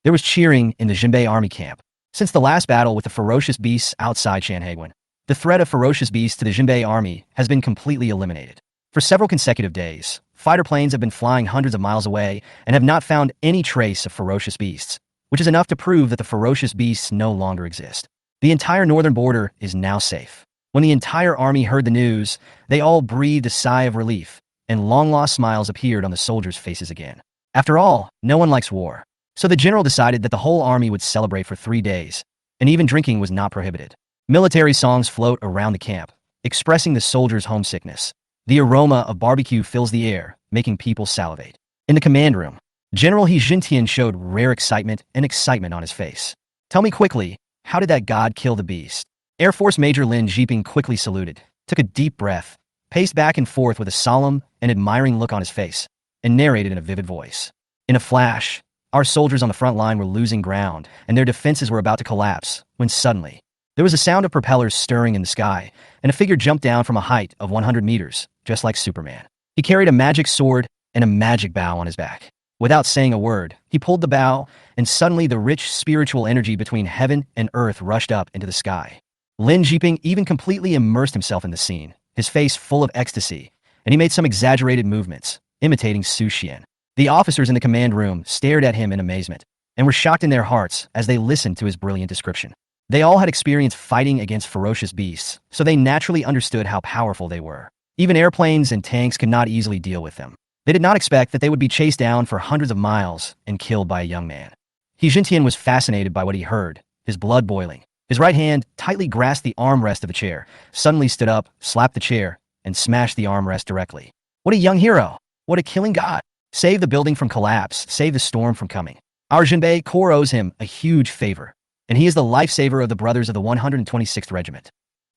Speaker 1: There was cheering in the Jinbei army camp. Since the last battle with the ferocious beasts outside Shanhaiguan, the threat of ferocious beasts to the Jinbei army has been completely eliminated. For several consecutive days, fighter planes have been flying hundreds of miles away and have not found any trace of ferocious beasts, which is enough to prove that the ferocious beasts no longer exist. The entire northern border is now safe. When the entire army heard the news, they all breathed a sigh of relief, and long-lost smiles appeared on the soldiers' faces again. After all, no one likes war. So the general decided that the whole army would celebrate for 3 days, and even drinking was not prohibited. Military songs float around the camp, expressing the soldiers' homesickness. The aroma of barbecue fills the air, making people salivate. In the command room, General He Jintian showed rare excitement on his face. Tell me quickly, how did that god kill the beast? Air Force Major Lin Jiping quickly saluted, took a deep breath, paced back and forth with a solemn and admiring look on his face, and narrated in a vivid voice. In a flash, our soldiers on the front line were losing ground, and their defenses were about to collapse, when suddenly, there was a sound of propellers stirring in the sky, and a figure jumped down from a height of 100 meters, just like Superman. He carried a magic sword and a magic bow on his back. Without saying a word, he pulled the bow, and suddenly the rich spiritual energy between heaven and earth rushed up into the sky. Lin Jiping even completely immersed himself in the scene, his face full of ecstasy, and he made some exaggerated movements, imitating Su Xian. The officers in the command room stared at him in amazement, and were shocked in their hearts as they listened to his brilliant description. They all had experienced fighting against ferocious beasts, so they naturally understood how powerful they were. Even airplanes and tanks could not easily deal with them. They did not expect that they would be chased down for hundreds of miles and killed by a young man. He Jintian was fascinated by what he heard, his blood boiling. His right hand tightly grasped the armrest of a chair, suddenly stood up, slapped the chair, and smashed the armrest directly. What a young hero! What a killing god! Save the building from collapse, save the storm from coming. Our Jinbei Corps owes him a huge favor, and he is the lifesaver of the brothers of the 126th Regiment.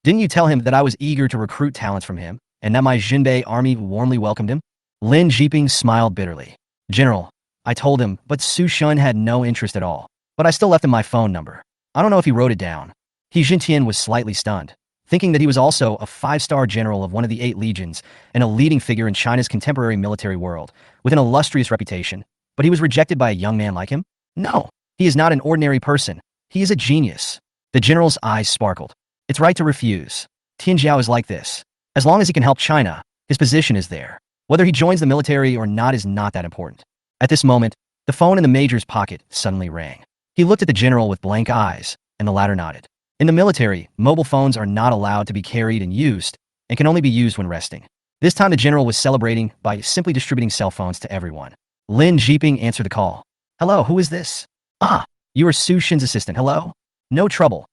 Speaker 1: Didn't you tell him that I was eager to recruit talents from him, and that my Jinbei army warmly welcomed him? Lin Jiping smiled bitterly. General, I told him, but Su Shun had no interest at all. But I still left him my phone number. I don't know if he wrote it down. He Jintian was slightly stunned, thinking that he was also a 5-star general of one of the 8 legions and a leading figure in China's contemporary military world, with an illustrious reputation, but he was rejected by a young man like him? No, he is not an ordinary person. He is a genius. The general's eyes sparkled. It's right to refuse. Tian Jiao is like this. As long as he can help China, his position is there. Whether he joins the military or not is not that important. At this moment, the phone in the major's pocket suddenly rang. He looked at the general with blank eyes, and the latter nodded. In the military, mobile phones are not allowed to be carried and used, and can only be used when resting. This time the general was celebrating by simply distributing cell phones to everyone. Lin Jiping answered the call. Hello, who is this? Ah, you are Su Shin's assistant. Hello? No trouble,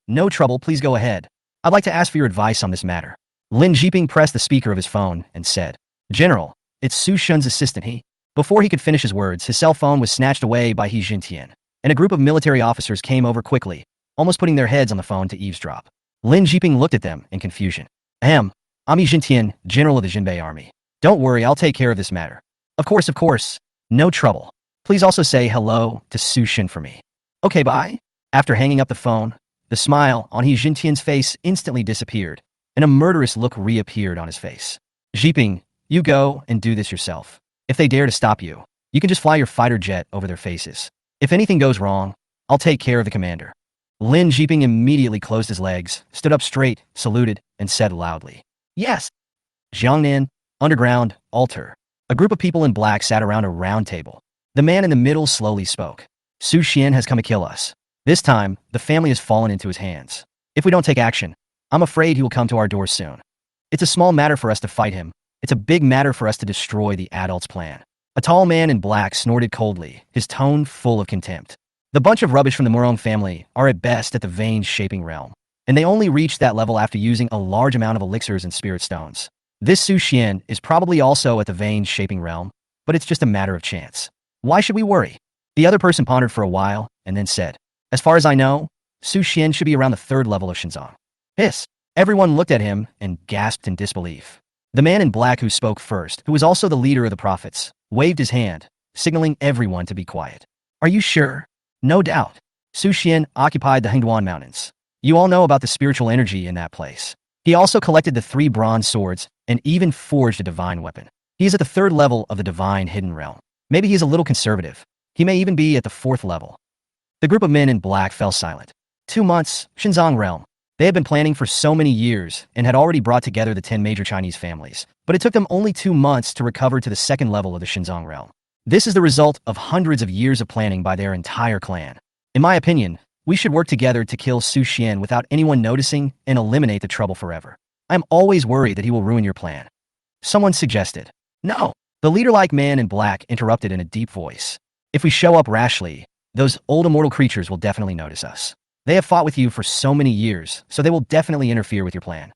Speaker 1: please go ahead. I'd like to ask for your advice on this matter. Lin Jiping pressed the speaker of his phone and said, General, it's Su Shun's assistant. Before he could finish his words, his cell phone was snatched away by He Jintian, and a group of military officers came over quickly, almost putting their heads on the phone to eavesdrop. Lin Jiping looked at them in confusion. I'm He Jintian, general of the Jinbei army. Don't worry, I'll take care of this matter. Of course. No trouble. Please also say hello to Su Shin for me. Okay, bye. After hanging up the phone, the smile on He Jintian's face instantly disappeared, and a murderous look reappeared on his face. Jiping, you go and do this yourself. If they dare to stop you, you can just fly your fighter jet over their faces. If anything goes wrong, I'll take care of the commander. Lin Jiping immediately closed his legs, stood up straight, saluted, and said loudly, Yes. Jiangnan, underground, altar. A group of people in black sat around a round table. The man in the middle slowly spoke. Su Xian has come to kill us. This time, the family has fallen into his hands. If we don't take action, I'm afraid he will come to our doors soon. It's a small matter for us to fight him. It's a big matter for us to destroy the adult's plan. A tall man in black snorted coldly, his tone full of contempt. The bunch of rubbish from the Murong family are at best at the vein-shaping realm, and they only reached that level after using a large amount of elixirs and spirit stones. This Su Xian is probably also at the vein-shaping realm, but it's just a matter of chance. Why should we worry? The other person pondered for a while, and then said, As far as I know, Su Xian should be around the 3rd level of Shinzong. Hiss! Everyone looked at him and gasped in disbelief. The man in black who spoke first, who was also the leader of the prophets, waved his hand, signaling everyone to be quiet. Are you sure? No doubt. Su Xian occupied the Hengduan Mountains. You all know about the spiritual energy in that place. He also collected the 3 bronze swords and even forged a divine weapon. He is at the 3rd level of the divine hidden realm. Maybe he's a little conservative. He may even be at the 4th level. The group of men in black fell silent. 2 months, Xinjiang realm. They had been planning for so many years and had already brought together the 10 major Chinese families, but it took them only 2 months to recover to the 2nd level of the Xinjiang realm. This is the result of hundreds of years of planning by their entire clan. In my opinion, we should work together to kill Su Xian without anyone noticing and eliminate the trouble forever. I'm always worried that he will ruin your plan. Someone suggested. No. The leader-like man in black interrupted in a deep voice. If we show up rashly, those old immortal creatures will definitely notice us. They have fought with you for so many years, so they will definitely interfere with your plan.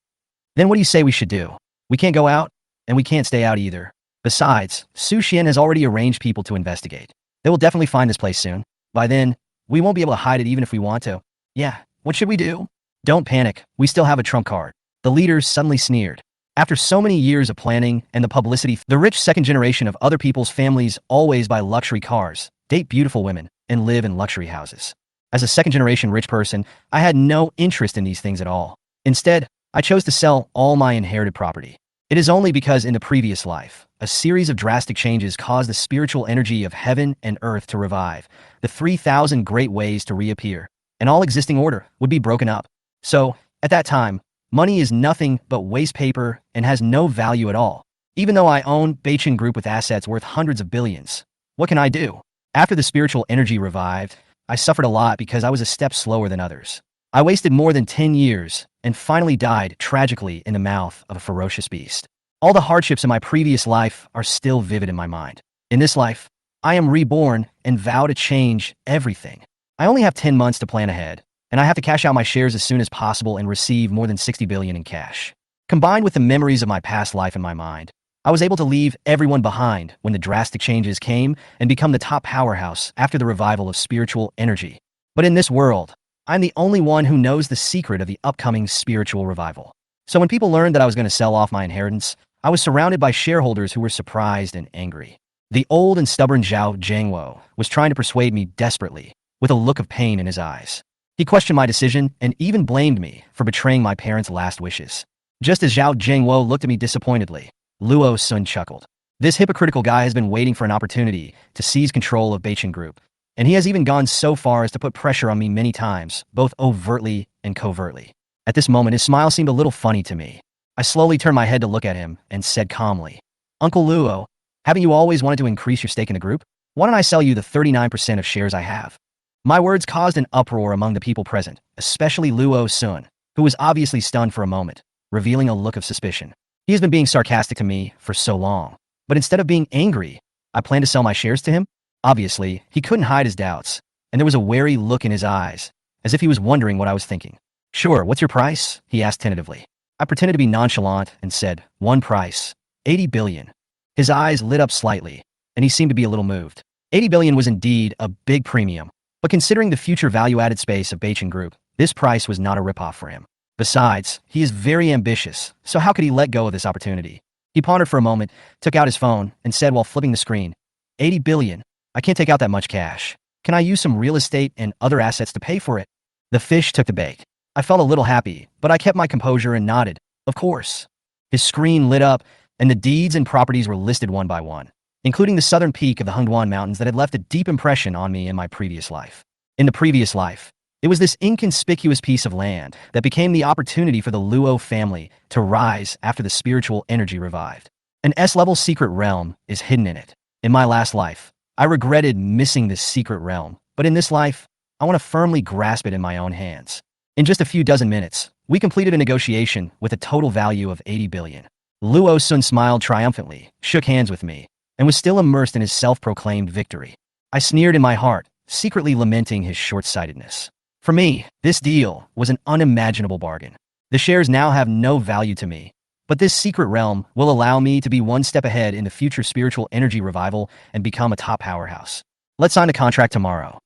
Speaker 1: Then what do you say we should do? We can't go out, and we can't stay out either. Besides, Su Xian has already arranged people to investigate. They will definitely find this place soon. By then, we won't be able to hide it even if we want to. Yeah, what should we do? Don't panic, we still have a trump card. The leaders suddenly sneered. After so many years of planning and the publicity, the rich second generation of other people's families always buy luxury cars, date beautiful women, and live in luxury houses. As a second-generation rich person, I had no interest in these things at all. Instead, I chose to sell all my inherited property. It is only because in the previous life, a series of drastic changes caused the spiritual energy of heaven and earth to revive, the 3,000 great ways to reappear, and all existing order would be broken up. So, at that time, money is nothing but waste paper and has no value at all. Even though I own Beichin Group with assets worth hundreds of billions, what can I do? After the spiritual energy revived, I suffered a lot because I was a step slower than others. I wasted more than 10 years and finally died tragically in the mouth of a ferocious beast. All the hardships in my previous life are still vivid in my mind. In this life, I am reborn and vow to change everything. I only have 10 months to plan ahead, and I have to cash out my shares as soon as possible and receive more than 60 billion in cash. Combined with the memories of my past life in my mind, I was able to leave everyone behind when the drastic changes came and become the top powerhouse after the revival of spiritual energy. But in this world, I'm the only one who knows the secret of the upcoming spiritual revival. So when people learned that I was going to sell off my inheritance, I was surrounded by shareholders who were surprised and angry. The old and stubborn Zhao Jiangwo was trying to persuade me desperately, with a look of pain in his eyes. He questioned my decision and even blamed me for betraying my parents' last wishes. Just as Zhao Jiangwo looked at me disappointedly, Luo Sun chuckled. This hypocritical guy has been waiting for an opportunity to seize control of Beichin Group, and he has even gone so far as to put pressure on me many times, both overtly and covertly. At this moment, his smile seemed a little funny to me. I slowly turned my head to look at him and said calmly, Uncle Luo, haven't you always wanted to increase your stake in the group? Why don't I sell you the 39% of shares I have? My words caused an uproar among the people present, especially Luo Sun, who was obviously stunned for a moment, revealing a look of suspicion. He has been being sarcastic to me for so long, but instead of being angry, I planned to sell my shares to him. Obviously, he couldn't hide his doubts, and there was a wary look in his eyes, as if he was wondering what I was thinking. Sure, what's your price? He asked tentatively. I pretended to be nonchalant and said, one price, 80 billion. His eyes lit up slightly, and he seemed to be a little moved. 80 billion was indeed a big premium, but considering the future value-added space of Beichin Group, this price was not a ripoff for him. Besides, he is very ambitious, so how could he let go of this opportunity? He pondered for a moment, took out his phone, and said while flipping the screen, 80 billion. I can't take out that much cash. Can I use some real estate and other assets to pay for it? The fish took the bait. I felt a little happy, but I kept my composure and nodded. Of course. His screen lit up, and the deeds and properties were listed one by one, including the southern peak of the Hengduan Mountains that had left a deep impression on me in my previous life. In the previous life, it was this inconspicuous piece of land that became the opportunity for the Luo family to rise after the spiritual energy revived. An S-level secret realm is hidden in it. In my last life, I regretted missing this secret realm, but in this life, I want to firmly grasp it in my own hands. In just a few dozen minutes, we completed a negotiation with a total value of 80 billion. Luo Sun smiled triumphantly, shook hands with me, and was still immersed in his self-proclaimed victory. I sneered in my heart, secretly lamenting his short-sightedness. For me, this deal was an unimaginable bargain. The shares now have no value to me, but this secret realm will allow me to be one step ahead in the future spiritual energy revival and become a top powerhouse. Let's sign the contract tomorrow,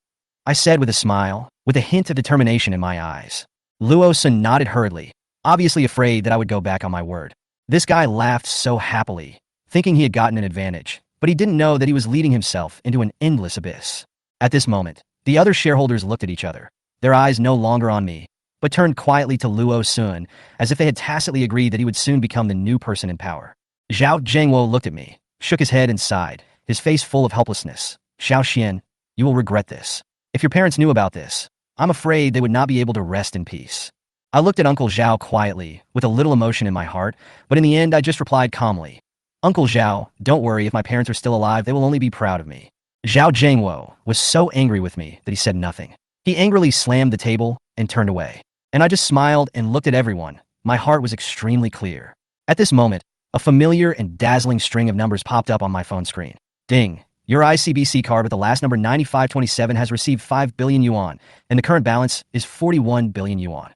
Speaker 1: I said with a smile, with a hint of determination in my eyes. Luo Sun nodded hurriedly, obviously afraid that I would go back on my word. This guy laughed so happily, thinking he had gotten an advantage, but he didn't know that he was leading himself into an endless abyss. At this moment, the other shareholders looked at each other, their eyes no longer on me, but turned quietly to Luo Sun, as if they had tacitly agreed that he would soon become the new person in power. Zhao Zhengwo looked at me, shook his head and sighed, his face full of helplessness. Xiao Xian, you will regret this. If your parents knew about this, I'm afraid they would not be able to rest in peace. I looked at Uncle Zhao quietly, with a little emotion in my heart, but in the end I just replied calmly, Uncle Zhao, don't worry, if my parents are still alive, they will only be proud of me. Zhao Zhengwo was so angry with me that he said nothing. He angrily slammed the table and turned away. And I just smiled and looked at everyone. My heart was extremely clear. At this moment, a familiar and dazzling string of numbers popped up on my phone screen. Ding! Your ICBC card with the last number 9527 has received 5 billion yuan, and the current balance is 41 billion yuan.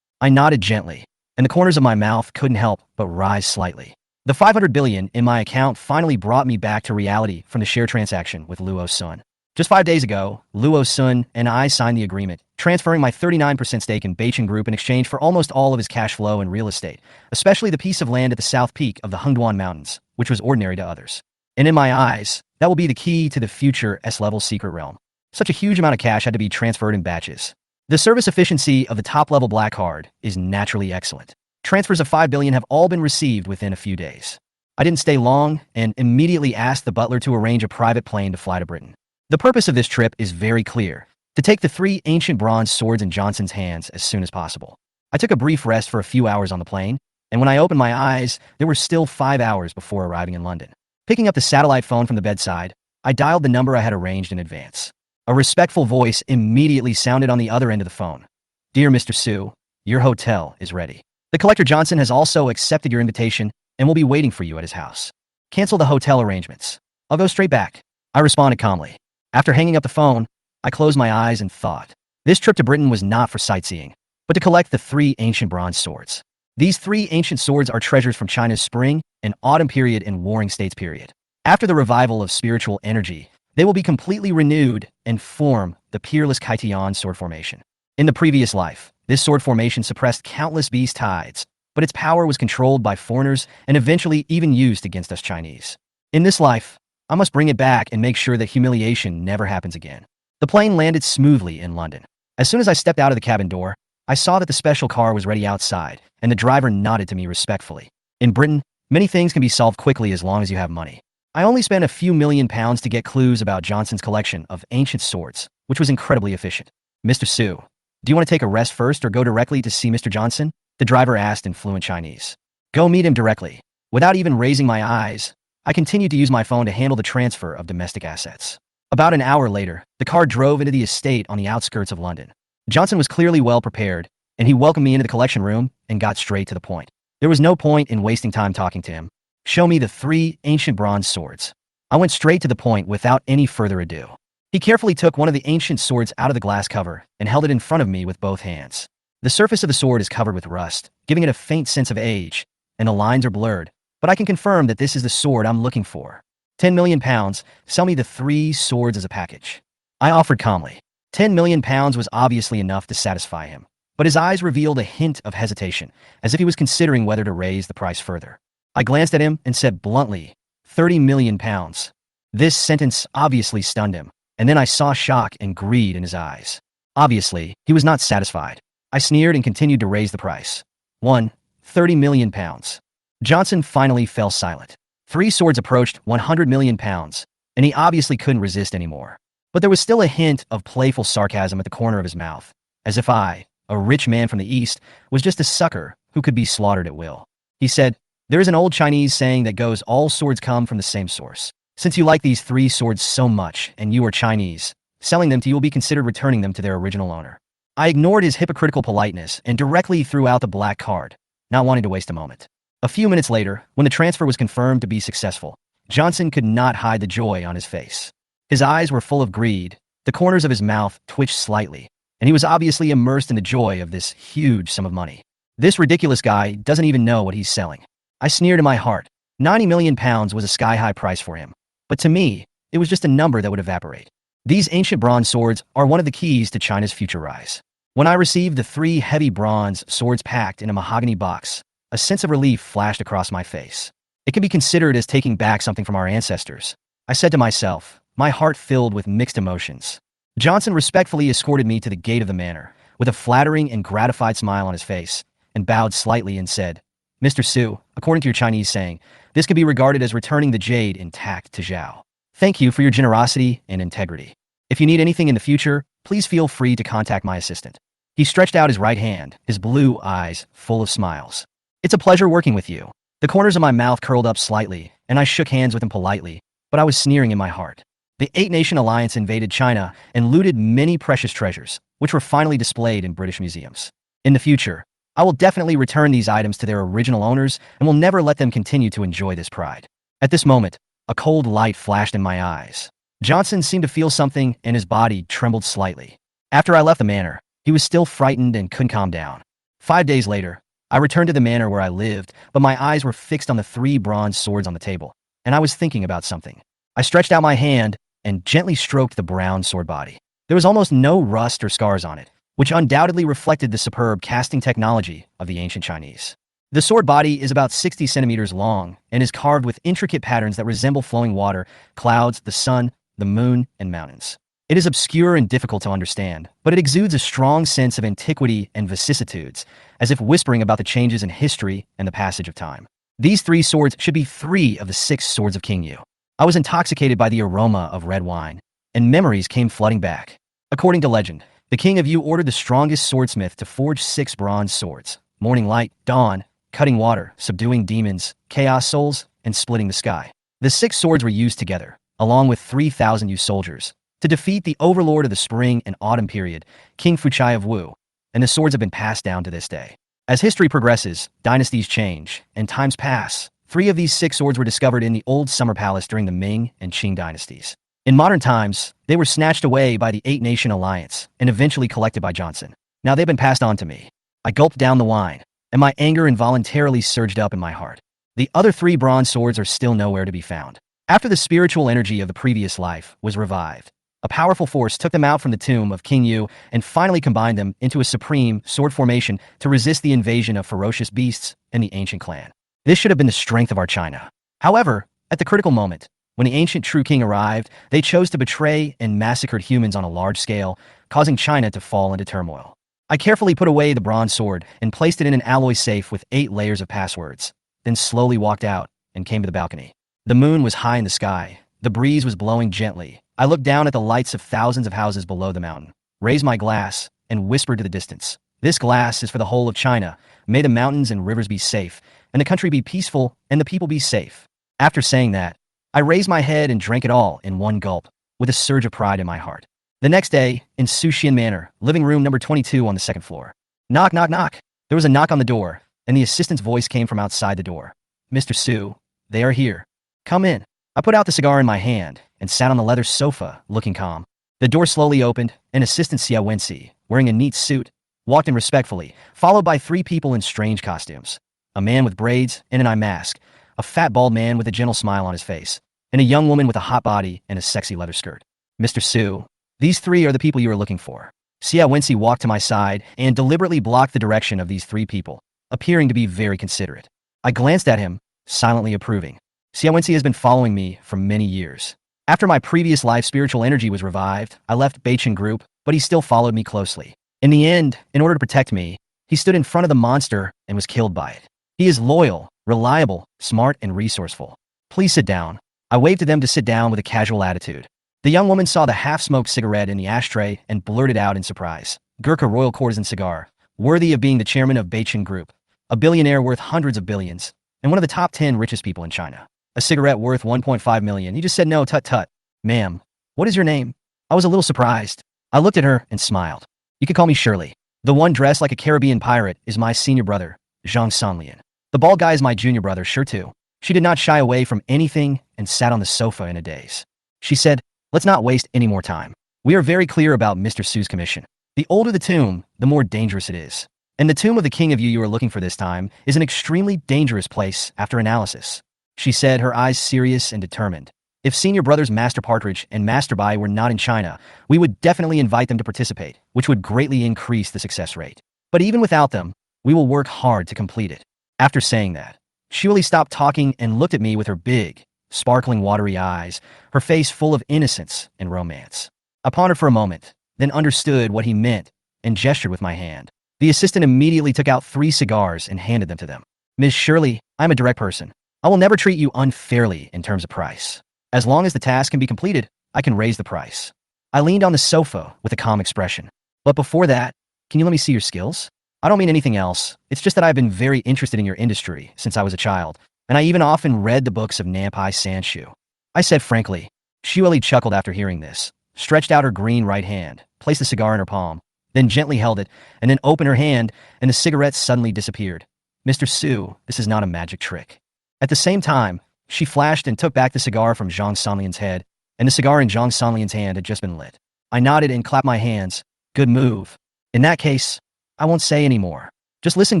Speaker 1: I nodded gently, and the corners of my mouth couldn't help but rise slightly. The 500 billion in my account finally brought me back to reality from the share transaction with Luo Sun. Just 5 days ago, Luo Sun and I signed the agreement, transferring my 39% stake in Beichin Group in exchange for almost all of his cash flow and real estate, especially the piece of land at the south peak of the Hengduan Mountains, which was ordinary to others. And in my eyes, that will be the key to the future S-level secret realm. Such a huge amount of cash had to be transferred in batches. The service efficiency of the top-level black card is naturally excellent. Transfers of 5 billion have all been received within a few days. I didn't stay long and immediately asked the butler to arrange a private plane to fly to Britain. The purpose of this trip is very clear: to take the 3 ancient bronze swords in Johnson's hands as soon as possible. I took a brief rest for a few hours on the plane, and when I opened my eyes, there were still 5 hours before arriving in London. Picking up the satellite phone from the bedside, I dialed the number I had arranged in advance. A respectful voice immediately sounded on the other end of the phone. Dear Mr. Su, your hotel is ready. The collector Johnson has also accepted your invitation and will be waiting for you at his house. Cancel the hotel arrangements. I'll go straight back. I responded calmly. After hanging up the phone, I closed my eyes and thought. This trip to Britain was not for sightseeing, but to collect the 3 ancient bronze swords. These 3 ancient swords are treasures from China's spring and autumn period and warring states period. After the revival of spiritual energy, they will be completely renewed and form the peerless Kaitian sword formation. In the previous life, this sword formation suppressed countless beast tides, but its power was controlled by foreigners and eventually even used against us Chinese. In this life, I must bring it back and make sure that humiliation never happens again. The plane landed smoothly in London. As soon as I stepped out of the cabin door, I saw that the special car was ready outside, and the driver nodded to me respectfully. In Britain, many things can be solved quickly as long as you have money. I only spent a few £1,000,000 to get clues about Johnson's collection of ancient swords, which was incredibly efficient. Mr. Su, do you want to take a rest first or go directly to see Mr. Johnson? The driver asked in fluent Chinese. Go meet him directly. Without even raising my eyes, I continued to use my phone to handle the transfer of domestic assets. About an hour later, the car drove into the estate on the outskirts of London. Johnson was clearly well prepared, and he welcomed me into the collection room and got straight to the point. There was no point in wasting time talking to him. Show me the 3 ancient bronze swords. I went straight to the point without any further ado. He carefully took one of the ancient swords out of the glass cover and held it in front of me with both hands. The surface of the sword is covered with rust, giving it a faint sense of age, and the lines are blurred, but I can confirm that this is the sword I'm looking for. 10 million pounds, sell me the 3 swords as a package. I offered calmly. 10 million pounds was obviously enough to satisfy him, but his eyes revealed a hint of hesitation, as if he was considering whether to raise the price further. I glanced at him and said bluntly, 30 million pounds. This sentence obviously stunned him, and then I saw shock and greed in his eyes. Obviously, he was not satisfied. I sneered and continued to raise the price. 30 million pounds. Johnson finally fell silent. 3 swords approached 100 million pounds, and he obviously couldn't resist anymore. But there was still a hint of playful sarcasm at the corner of his mouth, as if I, a rich man from the East, was just a sucker who could be slaughtered at will. He said, there is an old Chinese saying that goes, all swords come from the same source. Since you like these 3 swords so much, and you are Chinese, selling them to you will be considered returning them to their original owner. I ignored his hypocritical politeness and directly threw out the black card, not wanting to waste a moment. A few minutes later, when the transfer was confirmed to be successful, Johnson could not hide the joy on his face. His eyes were full of greed, the corners of his mouth twitched slightly, and he was obviously immersed in the joy of this huge sum of money. This ridiculous guy doesn't even know what he's selling. I sneered in my heart. 90 million pounds was a sky-high price for him, but to me, it was just a number that would evaporate. These ancient bronze swords are one of the keys to China's future rise. When I received the 3 heavy bronze swords packed in a mahogany box, a sense of relief flashed across my face. It can be considered as taking back something from our ancestors, I said to myself, my heart filled with mixed emotions. Johnson respectfully escorted me to the gate of the manor, with a flattering and gratified smile on his face, and bowed slightly and said, "Mr. Su, according to your Chinese saying, this can be regarded as returning the jade intact to Zhao. Thank you for your generosity and integrity. If you need anything in the future, please feel free to contact my assistant." He stretched out his right hand, his blue eyes full of smiles. "It's a pleasure working with you." The corners of my mouth curled up slightly, and I shook hands with him politely, but I was sneering in my heart. The Eight-Nation Alliance invaded China and looted many precious treasures, which were finally displayed in British museums. In the future, I will definitely return these items to their original owners and will never let them continue to enjoy this pride. At this moment, a cold light flashed in my eyes. Johnson seemed to feel something, and his body trembled slightly. After I left the manor, he was still frightened and couldn't calm down. 5 days later, I returned to the manor where I lived, but my eyes were fixed on the 3 bronze swords on the table, and I was thinking about something. I stretched out my hand and gently stroked the brown sword body. There was almost no rust or scars on it, which undoubtedly reflected the superb casting technology of the ancient Chinese. The sword body is about 60 centimeters long and is carved with intricate patterns that resemble flowing water, clouds, the sun, the moon, and mountains. It is obscure and difficult to understand, but it exudes a strong sense of antiquity and vicissitudes, as if whispering about the changes in history and the passage of time. These 3 swords should be 3 of the 6 swords of King Yu. I was intoxicated by the aroma of red wine, and memories came flooding back. According to legend, the King of Yu ordered the strongest swordsmith to forge 6 bronze swords: morning light, dawn, cutting water, subduing demons, chaos souls, and splitting the sky. The 6 swords were used together, along with 3,000 Yu soldiers, to defeat the overlord of the spring and autumn period, King Fuchai of Wu, and the swords have been passed down to this day. As history progresses, dynasties change, and times pass. 3 of these 6 swords were discovered in the old summer palace during the Ming and Qing dynasties. In modern times, they were snatched away by the Eight-Nation Alliance and eventually collected by Johnson. Now they've been passed on to me. I gulped down the wine, and my anger involuntarily surged up in my heart. The other 3 bronze swords are still nowhere to be found. After the spiritual energy of the previous life was revived, a powerful force took them out from the tomb of King Yu and finally combined them into a supreme sword formation to resist the invasion of ferocious beasts and the ancient clan. This should have been the strength of our China. However, at the critical moment, when the ancient true king arrived, they chose to betray and massacred humans on a large scale, causing China to fall into turmoil. I carefully put away the bronze sword and placed it in an alloy safe with 8 layers of passwords, then slowly walked out and came to the balcony. The moon was high in the sky. The breeze was blowing gently. I looked down at the lights of thousands of houses below the mountain, raised my glass, and whispered to the distance, "This glass is for the whole of China. May the mountains and rivers be safe, and the country be peaceful, and the people be safe." After saying that, I raised my head and drank it all in one gulp, with a surge of pride in my heart. The next day, in Sushian Manor, living room number 22 on the 2nd floor. Knock, knock, knock. There was a knock on the door, and the assistant's voice came from outside the door. "Mr. Su, they are here. Come in." I put out the cigar in my hand and sat on the leather sofa, looking calm. The door slowly opened, and Assistant Xia Wenxi, wearing a neat suit, walked in respectfully, followed by 3 people in strange costumes. A man with braids and an eye mask, a fat bald man with a gentle smile on his face, and a young woman with a hot body and a sexy leather skirt. "Mr. Su, these 3 are the people you are looking for." Xia Wenxi walked to my side and deliberately blocked the direction of these 3 people, appearing to be very considerate. I glanced at him, silently approving. Xia Wenxi has been following me for many years. After my previous life spiritual energy was revived, I left Beichin Group, but he still followed me closely. In the end, in order to protect me, he stood in front of the monster and was killed by it. He is loyal, reliable, smart, and resourceful. "Please sit down." I waved to them to sit down with a casual attitude. The young woman saw the half-smoked cigarette in the ashtray and blurted out in surprise, "Gurkha Royal Courtesan cigar, worthy of being the chairman of Beichin Group, a billionaire worth hundreds of billions, and one of the top 10 richest people in China. A cigarette worth 1.5 million. You just said no, tut-tut. Ma'am, what is your name?" I was a little surprised. I looked at her and smiled. "You can call me Shirley. The one dressed like a Caribbean pirate is my senior brother, Zhang Sanlian. The bald guy is my junior brother, sure too." She did not shy away from anything and sat on the sofa in a daze. She said, "Let's not waste any more time. We are very clear about Mr. Su's commission. The older the tomb, the more dangerous it is. And the tomb of the King of Yu you are looking for this time is an extremely dangerous place after analysis," she said, her eyes serious and determined. "If senior brothers Master Partridge and Master Bai were not in China, we would definitely invite them to participate, which would greatly increase the success rate. But even without them, we will work hard to complete it." After saying that, Shirley stopped talking and looked at me with her big, sparkling watery eyes, her face full of innocence and romance. I pondered for a moment, then understood what he meant and gestured with my hand. The assistant immediately took out 3 cigars and handed them to them. Ms. Shirley, I'm a direct person. I will never treat you unfairly in terms of price. As long as the task can be completed, I can raise the price. I leaned on the sofa with a calm expression. But before that, can you let me see your skills? I don't mean anything else. It's just that I've been very interested in your industry since I was a child, and I even often read the books of Nampai Sanshu. I said frankly. Shueli chuckled after hearing this, stretched out her green right hand, placed the cigar in her palm, then gently held it, and then opened her hand, and the cigarette suddenly disappeared. Mr. Su, this is not a magic trick. At the same time, she flashed and took back the cigar from Zhang Sanlian's head, and the cigar in Zhang Sanlian's hand had just been lit. I nodded and clapped my hands. Good move. In that case, I won't say any more. Just listen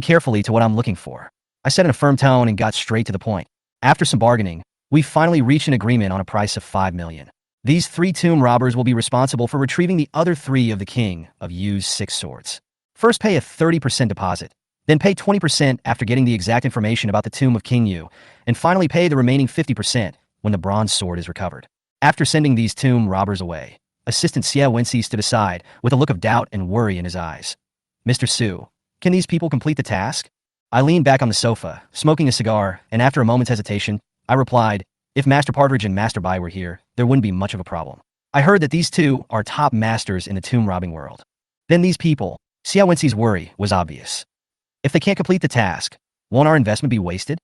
Speaker 1: carefully to what I'm looking for. I said in a firm tone and got straight to the point. After some bargaining, we finally reached an agreement on a price of 5 million. These 3 tomb robbers will be responsible for retrieving the other 3 of the King of Yu's 6 swords. First pay a 30% deposit, then pay 20% after getting the exact information about the tomb of King Yu, and finally pay the remaining 50% when the bronze sword is recovered. After sending these tomb robbers away, Assistant Xie Wenxi stood aside with a look of doubt and worry in his eyes. Mr. Su, can these people complete the task? I leaned back on the sofa, smoking a cigar, and after a moment's hesitation, I replied, if Master Partridge and Master Bai were here, there wouldn't be much of a problem. I heard that these 2 are top masters in the tomb robbing world. Then these people, Xie Wenxi's worry was obvious. If they can't complete the task, won't our investment be wasted?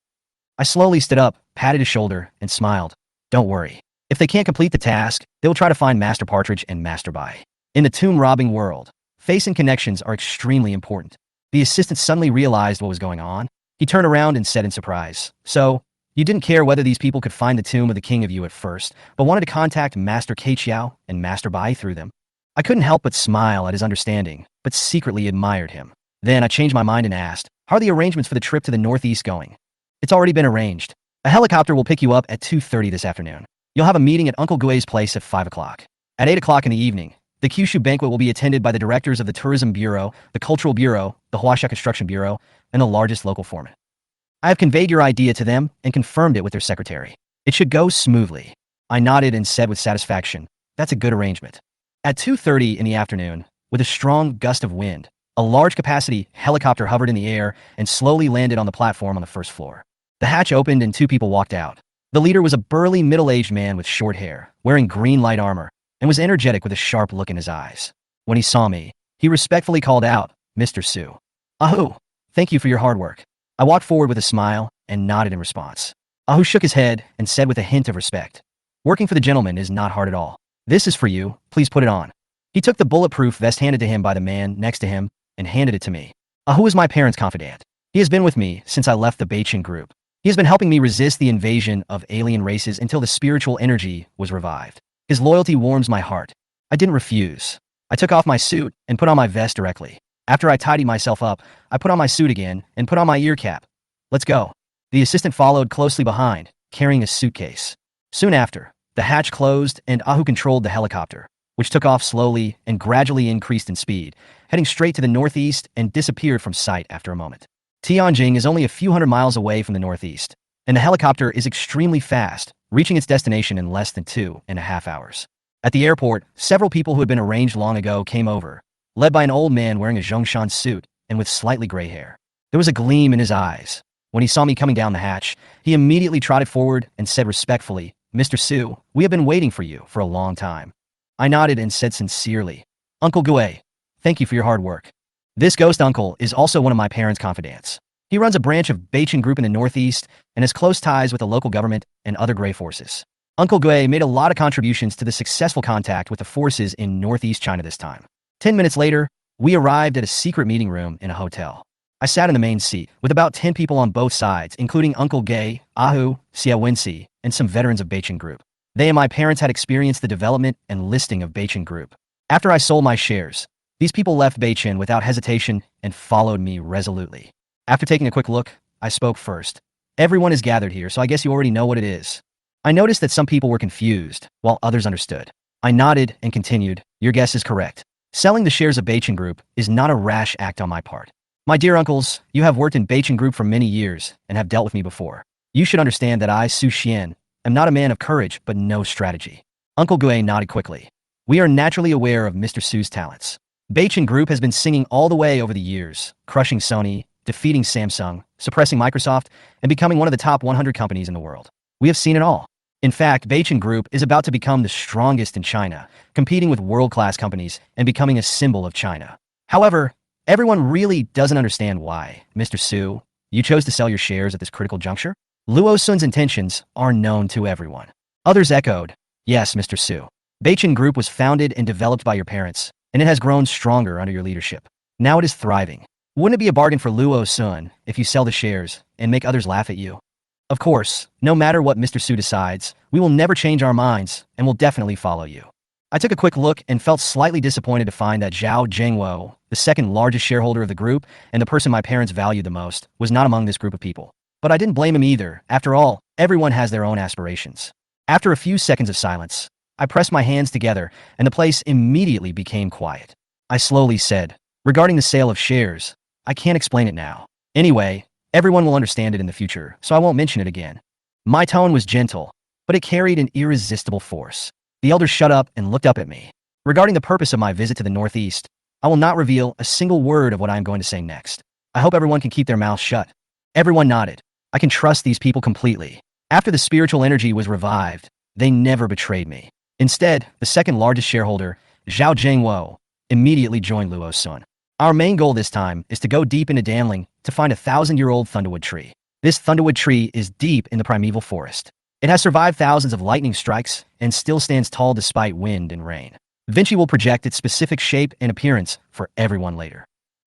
Speaker 1: I slowly stood up, patted his shoulder, and smiled. Don't worry. If they can't complete the task, they will try to find Master Partridge and Master Bai. In the tomb robbing world, face and connections are extremely important. The assistant suddenly realized what was going on. He turned around and said in surprise, so, you didn't care whether these people could find the tomb of the King of Yu at first, but wanted to contact Master Keiqiao and Master Bai through them? I couldn't help but smile at his understanding, but secretly admired him. Then I changed my mind and asked, how are the arrangements for the trip to the northeast going? It's already been arranged. A helicopter will pick you up at 2:30 this afternoon. You'll have a meeting at Uncle Gui's place at 5 o'clock. At 8 o'clock in the evening, the Kyushu banquet will be attended by the directors of the Tourism Bureau, the Cultural Bureau, the Huasha Construction Bureau, and the largest local foreman. I have conveyed your idea to them and confirmed it with their secretary. It should go smoothly. I nodded and said with satisfaction, that's a good arrangement. At 2:30 in the afternoon, with a strong gust of wind, a large-capacity helicopter hovered in the air and slowly landed on the platform on the first floor. The hatch opened and 2 people walked out. The leader was a burly, middle-aged man with short hair, wearing green light armor, and was energetic with a sharp look in his eyes. When he saw me, he respectfully called out, Mr. Su. Ahu, thank you for your hard work. I walked forward with a smile and nodded in response. Ahu shook his head and said with a hint of respect, working for the gentleman is not hard at all. This is for you, please put it on. He took the bulletproof vest handed to him by the man next to him and handed it to me. Ahu is my parents' confidant. He has been with me since I left the Beichin group. He has been helping me resist the invasion of alien races until the spiritual energy was revived. His loyalty warms my heart. I didn't refuse. I took off my suit and put on my vest directly. After I tidied myself up, I put on my suit again and put on my ear cap. Let's go. The assistant followed closely behind, carrying a suitcase. Soon after, the hatch closed and Ahu controlled the helicopter, which took off slowly and gradually increased in speed, heading straight to the northeast and disappeared from sight after a moment. Tianjing is only a few hundred miles away from the northeast, and the helicopter is extremely fast, reaching its destination in less than 2.5 hours. At the airport, several people who had been arranged long ago came over, led by an old man wearing a Zhongshan suit and with slightly gray hair. There was a gleam in his eyes. When he saw me coming down the hatch, he immediately trotted forward and said respectfully, Mr. Su, we have been waiting for you for a long time. I nodded and said sincerely, Uncle Gue, thank you for your hard work. This ghost uncle is also one of my parents' confidants. He runs a branch of Beichin Group in the northeast and has close ties with the local government and other gray forces. Uncle Gue made a lot of contributions to the successful contact with the forces in northeast China this time. 10 minutes later, we arrived at a secret meeting room in a hotel. I sat in the main seat, with about 10 people on both sides, including Uncle Gue, Ahu, Xie Wenxi, and some veterans of Beichin Group. They and my parents had experienced the development and listing of Beichin Group. After I sold my shares, these people left Beichin without hesitation and followed me resolutely. After taking a quick look, I spoke first. Everyone is gathered here, so I guess you already know what it is. I noticed that some people were confused, while others understood. I nodded and continued, your guess is correct. Selling the shares of Beichin Group is not a rash act on my part. My dear uncles, you have worked in Beichin Group for many years and have dealt with me before. You should understand that I, Su Xian, am not a man of courage but no strategy. Uncle Gue nodded quickly. We are naturally aware of Mr. Su's talents. Beichin Group has been singing all the way over the years, crushing Sony, defeating Samsung, suppressing Microsoft, and becoming one of the top 100 companies in the world. We have seen it all. In fact, Beichin Group is about to become the strongest in China, competing with world-class companies and becoming a symbol of China. However, everyone really doesn't understand why, Mr. Su, you chose to sell your shares at this critical juncture? Luo Sun's intentions are known to everyone. Others echoed, yes, Mr. Su. Beichin Group was founded and developed by your parents, and it has grown stronger under your leadership. Now it is thriving. Wouldn't it be a bargain for Luo Sun if you sell the shares and make others laugh at you? Of course, no matter what Mr. Su decides, we will never change our minds and will definitely follow you. I took a quick look and felt slightly disappointed to find that Zhao Zhengwo, the second largest shareholder of the group and the person my parents valued the most, was not among this group of people. But I didn't blame him either. After all, everyone has their own aspirations. After a few seconds of silence, I pressed my hands together and the place immediately became quiet. I slowly said, regarding the sale of shares, I can't explain it now. Anyway, everyone will understand it in the future, so I won't mention it again. My tone was gentle, but it carried an irresistible force. The elders shut up and looked up at me. Regarding the purpose of my visit to the Northeast, I will not reveal a single word of what I am going to say next. I hope everyone can keep their mouths shut. Everyone nodded. I can trust these people completely. After the spiritual energy was revived, they never betrayed me. Instead, the second largest shareholder, Zhao Zhengwo, immediately joined Luo Sun. Our main goal this time is to go deep into Danling to find a 1,000-year-old thunderwood tree. This thunderwood tree is deep in the primeval forest. It has survived thousands of lightning strikes and still stands tall despite wind and rain. Vinci will project its specific shape and appearance for everyone later.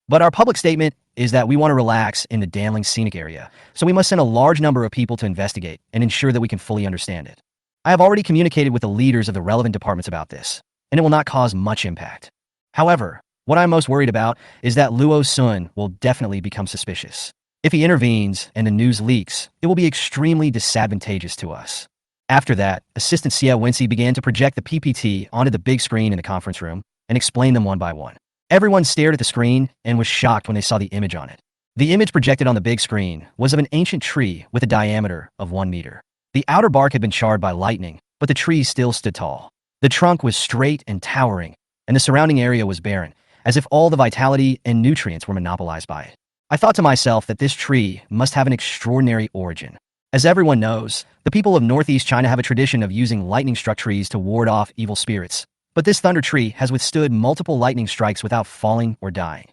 Speaker 1: But our public statement is that we want to relax in the Danling scenic area, so we must send a large number of people to investigate and ensure that we can fully understand it. I have already communicated with the leaders of the relevant departments about this, and it will not cause much impact. However, what I'm most worried about is that Luo Sun will definitely become suspicious. If he intervenes and the news leaks, it will be extremely disadvantageous to us. After that, Assistant Xie Wenxi began to project the PPT onto the big screen in the conference room and explain them one by one. Everyone stared at the screen and was shocked when they saw the image on it. The image projected on the big screen was of an ancient tree with a diameter of 1 meter. The outer bark had been charred by lightning, but the tree still stood tall. The trunk was straight and towering, and the surrounding area was barren, as if all the vitality and nutrients were monopolized by it. I thought to myself that this tree must have an extraordinary origin. As everyone knows, the people of Northeast China have a tradition of using lightning-struck trees to ward off evil spirits, but this thunder tree has withstood multiple lightning strikes without falling or dying.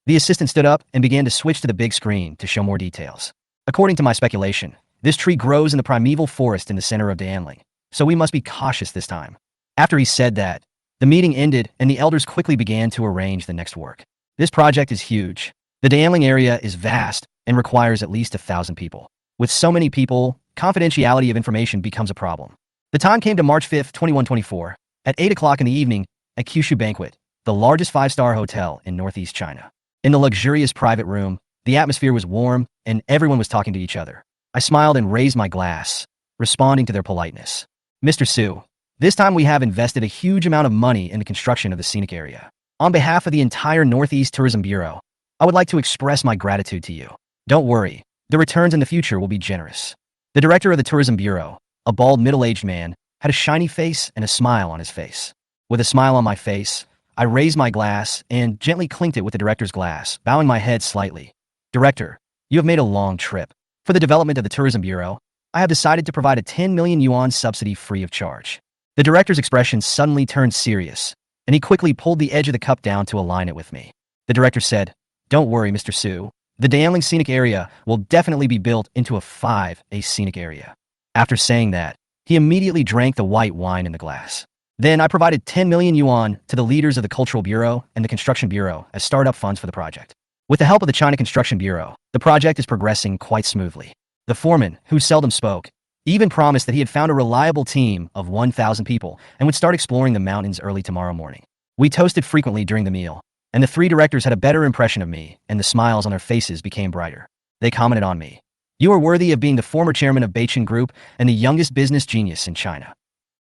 Speaker 1: The assistant stood up and began to switch to the big screen to show more details. According to my speculation, this tree grows in the primeval forest in the center of Danling, so we must be cautious this time. After he said that, the meeting ended and the elders quickly began to arrange the next work. This project is huge. The Danling area is vast and requires at least 1,000 people. With so many people, confidentiality of information becomes a problem. The time came to March 5, 2124, at 8 o'clock in the evening at Kyushu Banquet, the largest 5-star hotel in Northeast China. In the luxurious private room, the atmosphere was warm and everyone was talking to each other. I smiled and raised my glass, responding to their politeness. Mr. Su, this time we have invested a huge amount of money in the construction of the scenic area. On behalf of the entire Northeast Tourism Bureau, I would like to express my gratitude to you. Don't worry, the returns in the future will be generous. The director of the Tourism Bureau, a bald middle-aged man, had a shiny face and a smile on his face. With a smile on my face, I raised my glass and gently clinked it with the director's glass, bowing my head slightly. Director, you have made a long trip. For the development of the Tourism Bureau, I have decided to provide a 10 million yuan subsidy free of charge. The director's expression suddenly turned serious, and he quickly pulled the edge of the cup down to align it with me. The director said, "Don't worry, Mr. Su. The Danling scenic area will definitely be built into a 5A scenic area." After saying that, he immediately drank the white wine in the glass. Then I provided 10 million yuan to the leaders of the Cultural Bureau and the Construction Bureau as startup funds for the project. With the help of the China Construction Bureau, the project is progressing quite smoothly. The foreman, who seldom spoke, even promised that he had found a reliable team of 1,000 people and would start exploring the mountains early tomorrow morning. We toasted frequently during the meal, and the 3 directors had a better impression of me, and the smiles on their faces became brighter. They commented on me. "You are worthy of being the former chairman of Beichin Group and the youngest business genius in China."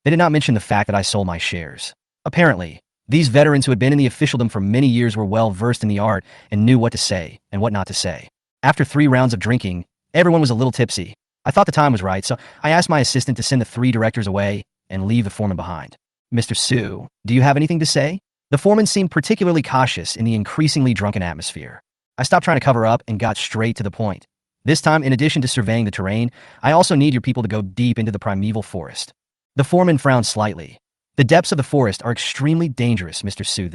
Speaker 1: They did not mention the fact that I sold my shares. Apparently, these veterans who had been in the officialdom for many years were well versed in the art and knew what to say and what not to say. After 3 rounds of drinking, everyone was a little tipsy. I thought the time was right, so I asked my assistant to send the 3 directors away and leave the foreman behind. "Mr. Su, do you have anything to say?" The foreman seemed particularly cautious in the increasingly drunken atmosphere. I stopped trying to cover up and got straight to the point. This time, in addition to surveying the terrain, I also need your people to go deep into the primeval forest. The foreman frowned slightly. The depths of the forest are extremely dangerous, Mr. Su.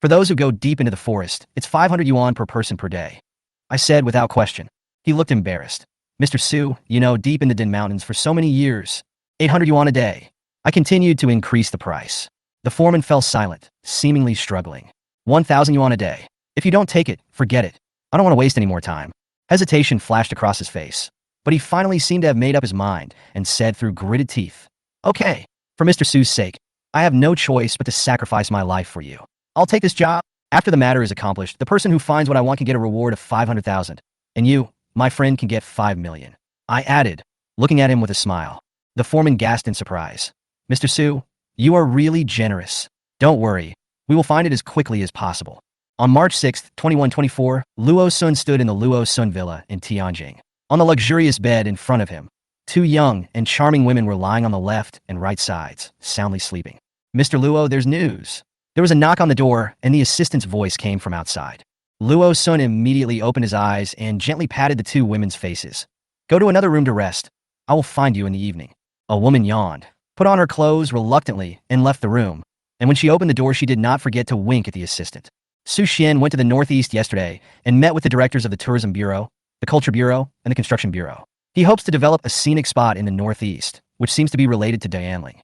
Speaker 1: For those who go deep into the forest, it's 500 yuan per person per day. I said without question. He looked embarrassed. Mr. Su, deep in the Din Mountains for so many years. 800 yuan a day. I continued to increase the price. The foreman fell silent, seemingly struggling. 1,000 yuan a day. If you don't take it, forget it. I don't want to waste any more time. Hesitation flashed across his face. But he finally seemed to have made up his mind and said through gritted teeth, "Okay, for Mr. Su's sake, I have no choice but to sacrifice my life for you. I'll take this job. After the matter is accomplished, the person who finds what I want can get a reward of 500,000. And you, my friend, can get 5 million. I added, looking at him with a smile. The foreman gasped in surprise. Mr. Su, you are really generous. Don't worry, we will find it as quickly as possible. On March 6, 2124, Luo Sun stood in the Luo Sun Villa in Tianjin. On the luxurious bed in front of him, 2 young and charming women were lying on the left and right sides, soundly sleeping. Mr. Luo, there's news. There was a knock on the door, and the assistant's voice came from outside. Luo Sun immediately opened his eyes and gently patted the 2 women's faces. Go to another room to rest. I will find you in the evening. A woman yawned, put on her clothes reluctantly, and left the room. And when she opened the door, she did not forget to wink at the assistant. Su Xian went to the Northeast yesterday and met with the directors of the Tourism Bureau, the Culture Bureau, and the Construction Bureau. He hopes to develop a scenic spot in the Northeast, which seems to be related to Dianling.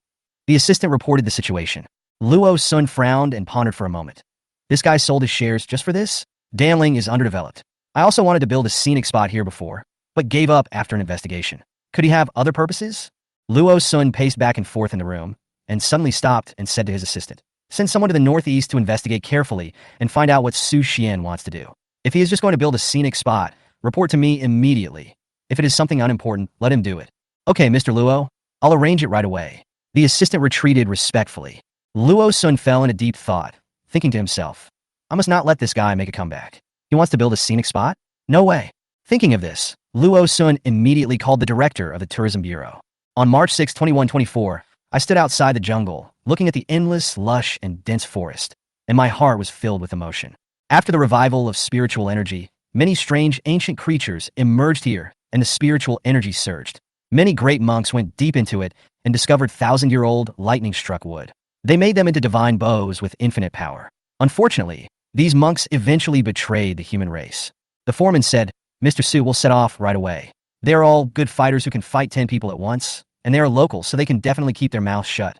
Speaker 1: The assistant reported the situation. Luo Sun frowned and pondered for a moment. This guy sold his shares just for this? Dianling is underdeveloped. I also wanted to build a scenic spot here before, but gave up after an investigation. Could he have other purposes? Luo Sun paced back and forth in the room, and suddenly stopped and said to his assistant, send someone to the Northeast to investigate carefully and find out what Su Xian wants to do. If he is just going to build a scenic spot, report to me immediately. If it is something unimportant, let him do it. Okay, Mr. Luo, I'll arrange it right away. The assistant retreated respectfully. Luo Sun fell in a deep thought, thinking to himself, I must not let this guy make a comeback. He wants to build a scenic spot? No way. Thinking of this, Luo Sun immediately called the director of the Tourism Bureau. On March 6, 2124, I stood outside the jungle, looking at the endless, lush, and dense forest, and my heart was filled with emotion. After the revival of spiritual energy, many strange ancient creatures emerged here, and the spiritual energy surged. Many great monks went deep into it and discovered 1,000-year-old lightning-struck wood. They made them into divine bows with infinite power. Unfortunately, these monks eventually betrayed the human race. The foreman said, Mr. Su will set off right away. They are all good fighters who can fight 10 people at once, and they are locals, so they can definitely keep their mouths shut.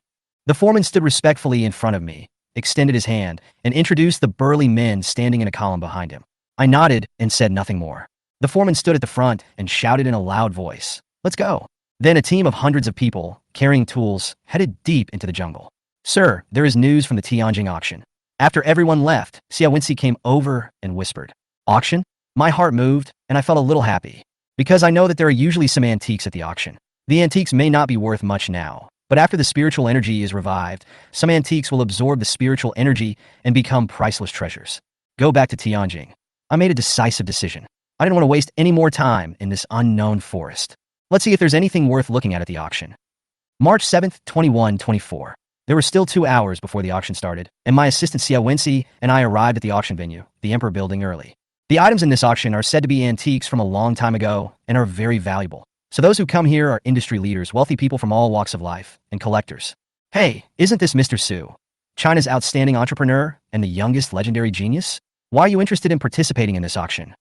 Speaker 1: The foreman stood respectfully in front of me, extended his hand, and introduced the burly men standing in a column behind him. I nodded and said nothing more. The foreman stood at the front and shouted in a loud voice, let's go. Then a team of hundreds of people, carrying tools, headed deep into the jungle. Sir, there is news from the Tianjin auction. After everyone left, Xia Wenxi came over and whispered, auction? My heart moved, and I felt a little happy, because I know that there are usually some antiques at the auction. The antiques may not be worth much now, but after the spiritual energy is revived, some antiques will absorb the spiritual energy and become priceless treasures. Go back to Tianjin. I made a decisive decision. I didn't want to waste any more time in this unknown forest. Let's see if there's anything worth looking at the auction. March 7th, 2124. There were still 2 hours before the auction started, and my assistant Xia Wenxi and I arrived at the auction venue, the Emperor Building, early. The items in this auction are said to be antiques from a long time ago and are very valuable. So those who come here are industry leaders, wealthy people from all walks of life, and collectors. Hey, isn't this Mr. Su, China's outstanding entrepreneur and the youngest legendary genius? Why are you interested in participating in this auction?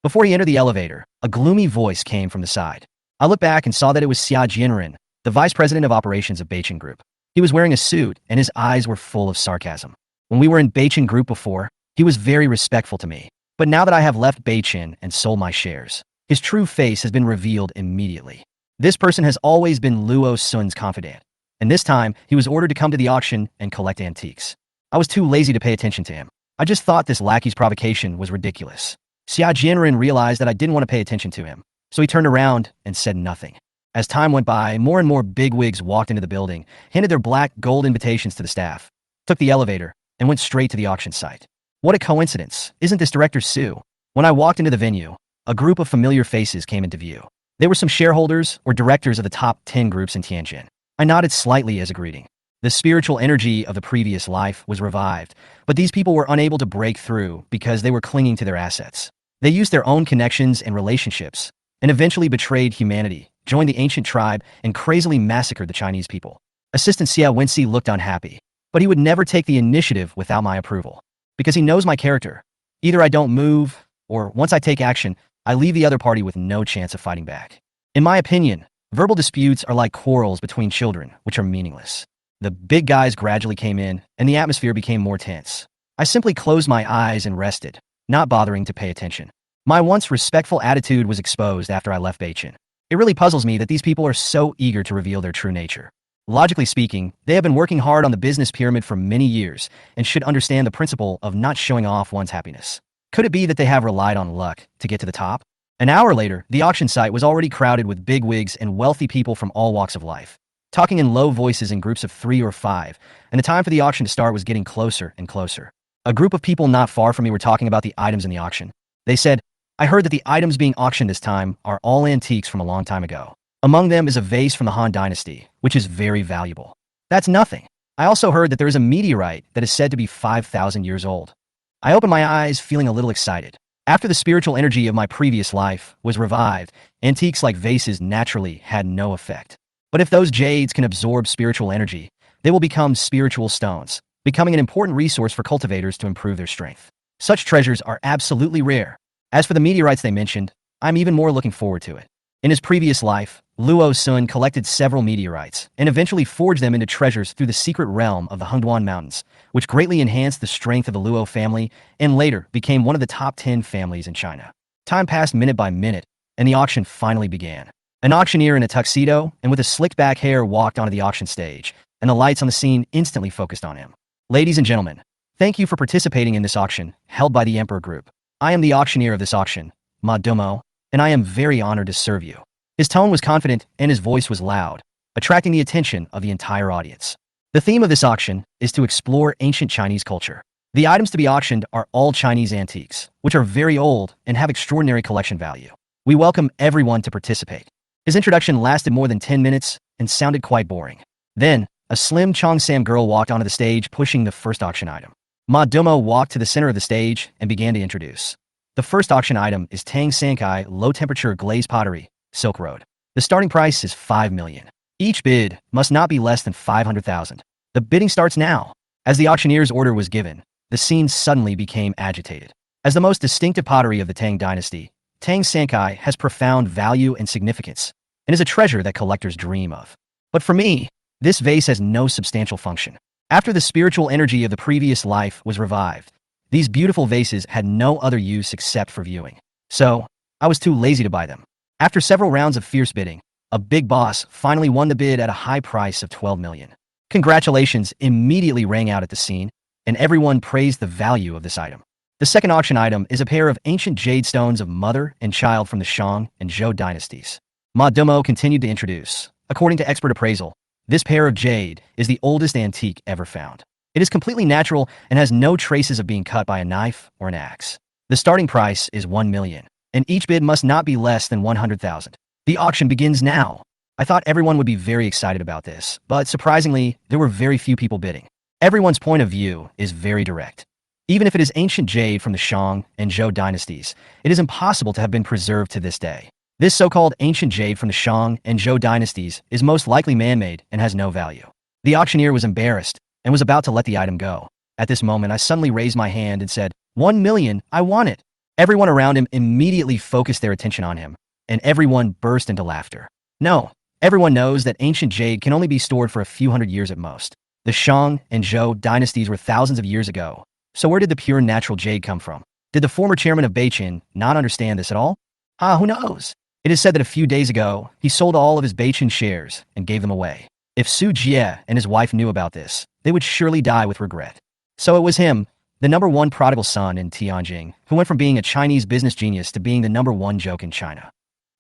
Speaker 1: Before he entered the elevator, a gloomy voice came from the side. I looked back and saw that it was Xia Jianren, the vice president of operations of Beijing Group. He was wearing a suit, and his eyes were full of sarcasm. When we were in Beijing Group before, he was very respectful to me. But now that I have left Beijing and sold my shares, his true face has been revealed immediately. This person has always been Luo Sun's confidant, and this time he was ordered to come to the auction and collect antiques. I was too lazy to pay attention to him. I just thought this lackey's provocation was ridiculous. Xia Jianren realized that I didn't want to pay attention to him, so he turned around and said nothing. As time went by, more and more bigwigs walked into the building, handed their black gold invitations to the staff, took the elevator, and went straight to the auction site. What a coincidence. Isn't this Director Su? When I walked into the venue, a group of familiar faces came into view. They were some shareholders or directors of the top 10 groups in Tianjin. I nodded slightly as a greeting. The spiritual energy of the previous life was revived, but these people were unable to break through because they were clinging to their assets. They used their own connections and relationships, and eventually betrayed humanity, joined the ancient tribe, and crazily massacred the Chinese people. Assistant Xia Wenxi looked unhappy, but he would never take the initiative without my approval. Because he knows my character. Either I don't move, or once I take action, I leave the other party with no chance of fighting back. In my opinion, verbal disputes are like quarrels between children, which are meaningless. The big guys gradually came in, and the atmosphere became more tense. I simply closed my eyes and rested, not bothering to pay attention. My once respectful attitude was exposed after I left Beichin. It really puzzles me that these people are so eager to reveal their true nature. Logically speaking, they have been working hard on the business pyramid for many years and should understand the principle of not showing off one's happiness. Could it be that they have relied on luck to get to the top? An hour later, the auction site was already crowded with bigwigs and wealthy people from all walks of life, talking in low voices in groups of 3 or 5, and the time for the auction to start was getting closer and closer. A group of people not far from me were talking about the items in the auction. They said, "I heard that the items being auctioned this time are all antiques from a long time ago. Among them is a vase from the Han Dynasty, which is very valuable." That's nothing. I also heard that there is a meteorite that is said to be 5,000 years old. I opened my eyes, feeling a little excited. After the spiritual energy of my previous life was revived, antiques like vases naturally had no effect. But if those jades can absorb spiritual energy, they will become spiritual stones, becoming an important resource for cultivators to improve their strength. Such treasures are absolutely rare. As for the meteorites they mentioned, I'm even more looking forward to it. In his previous life, Luo Sun collected several meteorites and eventually forged them into treasures through the secret realm of the Hengduan Mountains, which greatly enhanced the strength of the Luo family and later became one of the top 10 families in China. Time passed minute by minute, and the auction finally began. An auctioneer in a tuxedo and with a slicked-back hair walked onto the auction stage, and the lights on the scene instantly focused on him. "Ladies and gentlemen, thank you for participating in this auction held by the Emperor Group. I am the auctioneer of this auction, Ma Domo, and I am very honored to serve you." His tone was confident and his voice was loud, attracting the attention of the entire audience. The theme of this auction is to explore ancient Chinese culture. The items to be auctioned are all Chinese antiques, which are very old and have extraordinary collection value. We welcome everyone to participate. His introduction lasted more than 10 minutes and sounded quite boring. Then, a slim Cheongsam girl walked onto the stage pushing the first auction item. Ma Domo walked to the center of the stage and began to introduce. The first auction item is Tang Sankai low-temperature glazed pottery, Silk Road. The starting price is 5 million. Each bid must not be less than 500,000. The bidding starts now. As the auctioneer's order was given, the scene suddenly became agitated. As the most distinctive pottery of the Tang dynasty, Tang Sankai has profound value and significance, and is a treasure that collectors dream of. But for me, this vase has no substantial function. After the spiritual energy of the previous life was revived, these beautiful vases had no other use except for viewing. So, I was too lazy to buy them. After several rounds of fierce bidding, a big boss finally won the bid at a high price of 12 million. Congratulations immediately rang out at the scene, and everyone praised the value of this item. The second auction item is a pair of ancient jade stones of mother and child from the Shang and Zhou dynasties. Ma Domo continued to introduce. According to expert appraisal, this pair of jade is the oldest antique ever found. It is completely natural and has no traces of being cut by a knife or an axe. The starting price is 1 million, and each bid must not be less than 100,000. The auction begins now. I thought everyone would be very excited about this, but surprisingly, there were very few people bidding. Everyone's point of view is very direct. Even if it is ancient jade from the Shang and Zhou dynasties, it is impossible to have been preserved to this day. This so-called ancient jade from the Shang and Zhou dynasties is most likely man-made and has no value. The auctioneer was embarrassed and was about to let the item go. At this moment, I suddenly raised my hand and said, 1 million, I want it. Everyone around him immediately focused their attention on him, and everyone burst into laughter. No, everyone knows that ancient jade can only be stored for a few hundred years at most. The Shang and Zhou dynasties were thousands of years ago. So where did the pure natural jade come from? Did the former chairman of Beichin not understand this at all? Who knows? It is said that a few days ago, he sold all of his Beichin shares and gave them away. If Su Jie and his wife knew about this, they would surely die with regret. So it was him, the #1 prodigal son in Tianjin, who went from being a Chinese business genius to being the #1 joke in China.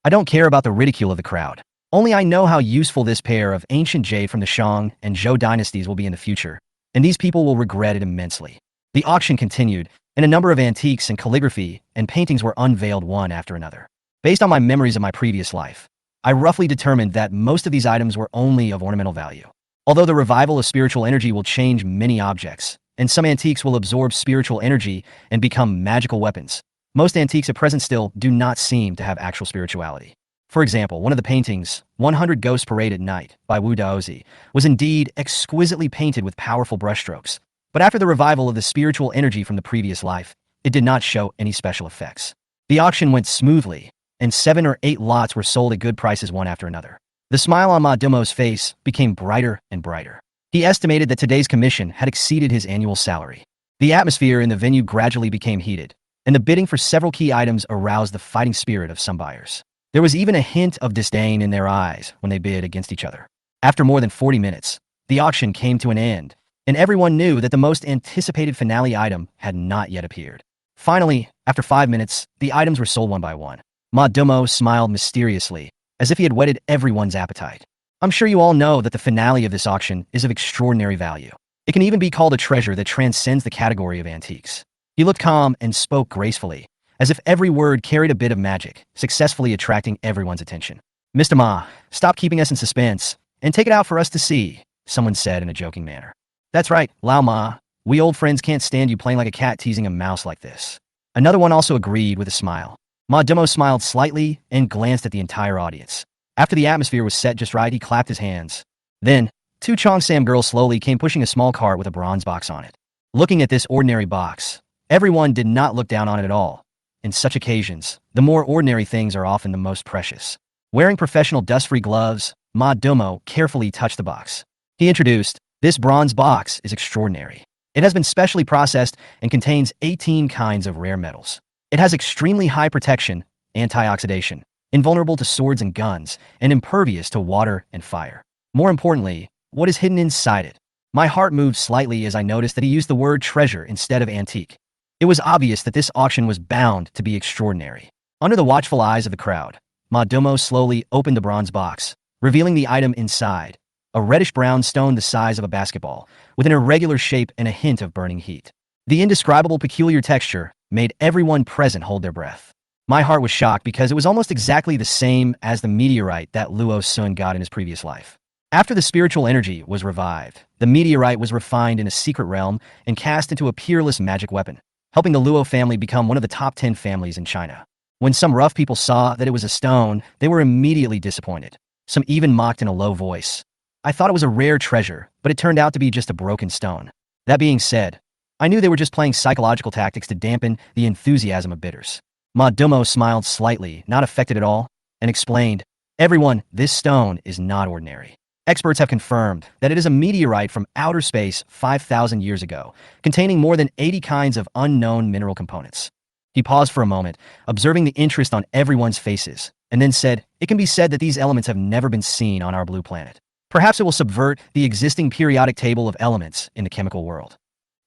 Speaker 1: I don't care about the ridicule of the crowd. Only I know how useful this pair of ancient jade from the Shang and Zhou dynasties will be in the future, and these people will regret it immensely. The auction continued, and a number of antiques and calligraphy and paintings were unveiled one after another. Based on my memories of my previous life, I roughly determined that most of these items were only of ornamental value. Although the revival of spiritual energy will change many objects, and some antiques will absorb spiritual energy and become magical weapons, most antiques at present still do not seem to have actual spirituality. For example, one of the paintings, 100 Ghosts Parade at Night by Wu Daozi, was indeed exquisitely painted with powerful brushstrokes, but after the revival of the spiritual energy from the previous life, it did not show any special effects. The auction went smoothly, and 7 or 8 lots were sold at good prices one after another. The smile on Ma Dumo's face became brighter and brighter. He estimated that today's commission had exceeded his annual salary. The atmosphere in the venue gradually became heated, and the bidding for several key items aroused the fighting spirit of some buyers. There was even a hint of disdain in their eyes when they bid against each other. After more than 40 minutes, the auction came to an end, and everyone knew that the most anticipated finale item had not yet appeared. Finally, after 5 minutes, the items were sold one by one. Ma Dumo smiled mysteriously, as if he had whetted everyone's appetite. I'm sure you all know that the finale of this auction is of extraordinary value. It can even be called a treasure that transcends the category of antiques. He looked calm and spoke gracefully, as if every word carried a bit of magic, successfully attracting everyone's attention. Mr. Ma, stop keeping us in suspense, and take it out for us to see, someone said in a joking manner. That's right, Lao Ma. We old friends can't stand you playing like a cat teasing a mouse like this. Another one also agreed with a smile. Ma Dumo smiled slightly and glanced at the entire audience. After the atmosphere was set just right, he clapped his hands. Then, 2 Cheongsam girls slowly came pushing a small cart with a bronze box on it. Looking at this ordinary box, everyone did not look down on it at all. In such occasions, the more ordinary things are often the most precious. Wearing professional dust-free gloves, Ma Dumo carefully touched the box. He introduced, "This bronze box is extraordinary. It has been specially processed and contains 18 kinds of rare metals. It has extremely high protection, antioxidation, invulnerable to swords and guns, and impervious to water and fire. More importantly, what is hidden inside it?" My heart moved slightly as I noticed that he used the word treasure instead of antique. It was obvious that this auction was bound to be extraordinary. Under the watchful eyes of the crowd, Ma Dumo slowly opened the bronze box, revealing the item inside, a reddish-brown stone the size of a basketball, with an irregular shape and a hint of burning heat. The indescribable peculiar texture made everyone present hold their breath. My heart was shocked because it was almost exactly the same as the meteorite that Luo Sun got in his previous life. After the spiritual energy was revived, the meteorite was refined in a secret realm and cast into a peerless magic weapon, helping the Luo family become one of the top 10 families in China. When some rough people saw that it was a stone, they were immediately disappointed. Some even mocked in a low voice. I thought it was a rare treasure, but it turned out to be just a broken stone. That being said, I knew they were just playing psychological tactics to dampen the enthusiasm of bidders. Ma Dumo smiled slightly, not affected at all, and explained, "Everyone, this stone is not ordinary. Experts have confirmed that it is a meteorite from outer space 5,000 years ago, containing more than 80 kinds of unknown mineral components." He paused for a moment, observing the interest on everyone's faces, and then said, "It can be said that these elements have never been seen on our blue planet. Perhaps it will subvert the existing periodic table of elements in the chemical world.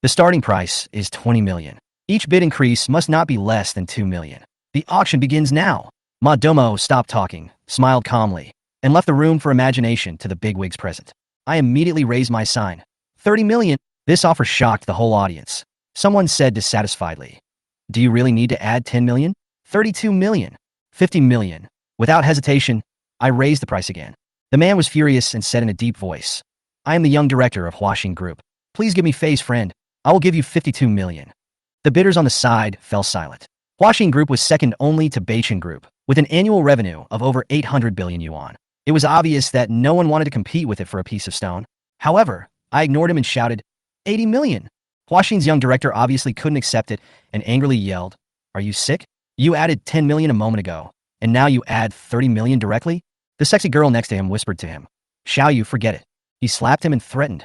Speaker 1: The starting price is 20 million. Each bid increase must not be less than 2 million. The auction begins now." Ma Dumo stopped talking, smiled calmly, and left the room for imagination to the bigwigs present. I immediately raised my sign. 30 million. This offer shocked the whole audience. Someone said dissatisfiedly, "Do you really need to add 10 million? 32 million. 50 million. Without hesitation, I raised the price again. The man was furious and said in a deep voice, "I am the young director of Huaxing Group. Please give me face, friend. I will give you 52 million. The bidders on the side fell silent. Huaxing Group was second only to Beichin Group, with an annual revenue of over 800 billion yuan. It was obvious that no one wanted to compete with it for a piece of stone. However, I ignored him and shouted, 80 million. Huaxing's young director obviously couldn't accept it and angrily yelled, "Are you sick? You added 10 million a moment ago, and now you add 30 million directly?" The sexy girl next to him whispered to him, "Xiao Yu, forget it." He slapped him and threatened,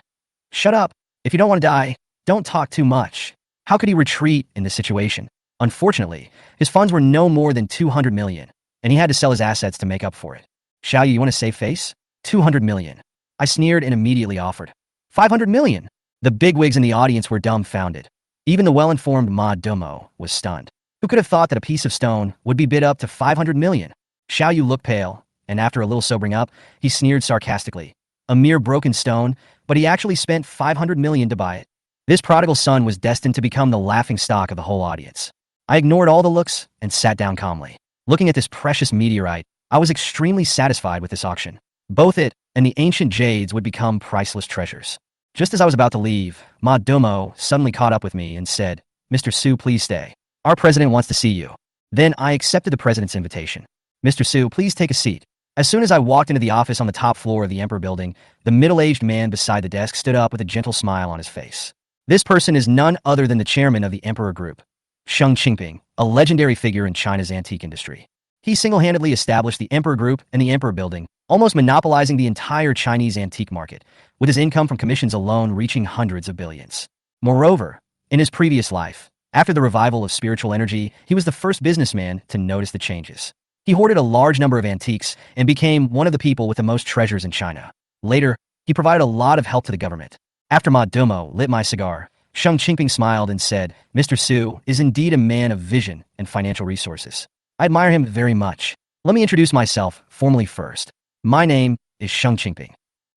Speaker 1: "Shut up. If you don't want to die, don't talk too much." How could he retreat in this situation? Unfortunately, his funds were no more than 200 million, and he had to sell his assets to make up for it. "Xiao Yu, you want to save face? 200 million. I sneered and immediately offered 500 million. The bigwigs in the audience were dumbfounded. Even the well-informed Ma Dumo was stunned. Who could have thought that a piece of stone would be bid up to 500 million? Xiao Yu looked pale, and after a little sobering up, he sneered sarcastically. A mere broken stone, but he actually spent 500 million to buy it. This prodigal son was destined to become the laughing stock of the whole audience. I ignored all the looks and sat down calmly. Looking at this precious meteorite, I was extremely satisfied with this auction. Both it and the ancient jades would become priceless treasures. Just as I was about to leave, Ma Domo suddenly caught up with me and said, "Mr. Su, please stay. Our president wants to see you." Then I accepted the president's invitation. "Mr. Su, please take a seat." As soon as I walked into the office on the top floor of the Emperor building, the middle-aged man beside the desk stood up with a gentle smile on his face. This person is none other than the chairman of the Emperor Group, Sheng Qingping, a legendary figure in China's antique industry. He single-handedly established the Emperor Group and the Emperor Building, almost monopolizing the entire Chinese antique market, with his income from commissions alone reaching hundreds of billions. Moreover, in his previous life, after the revival of spiritual energy, he was the first businessman to notice the changes. He hoarded a large number of antiques and became one of the people with the most treasures in China. Later, he provided a lot of help to the government. After Ma Domo lit my cigar, Sheng Qingping smiled and said, "Mr. Su is indeed a man of vision and financial resources. I admire him very much. Let me introduce myself formally first. My name is Sheng Qingping."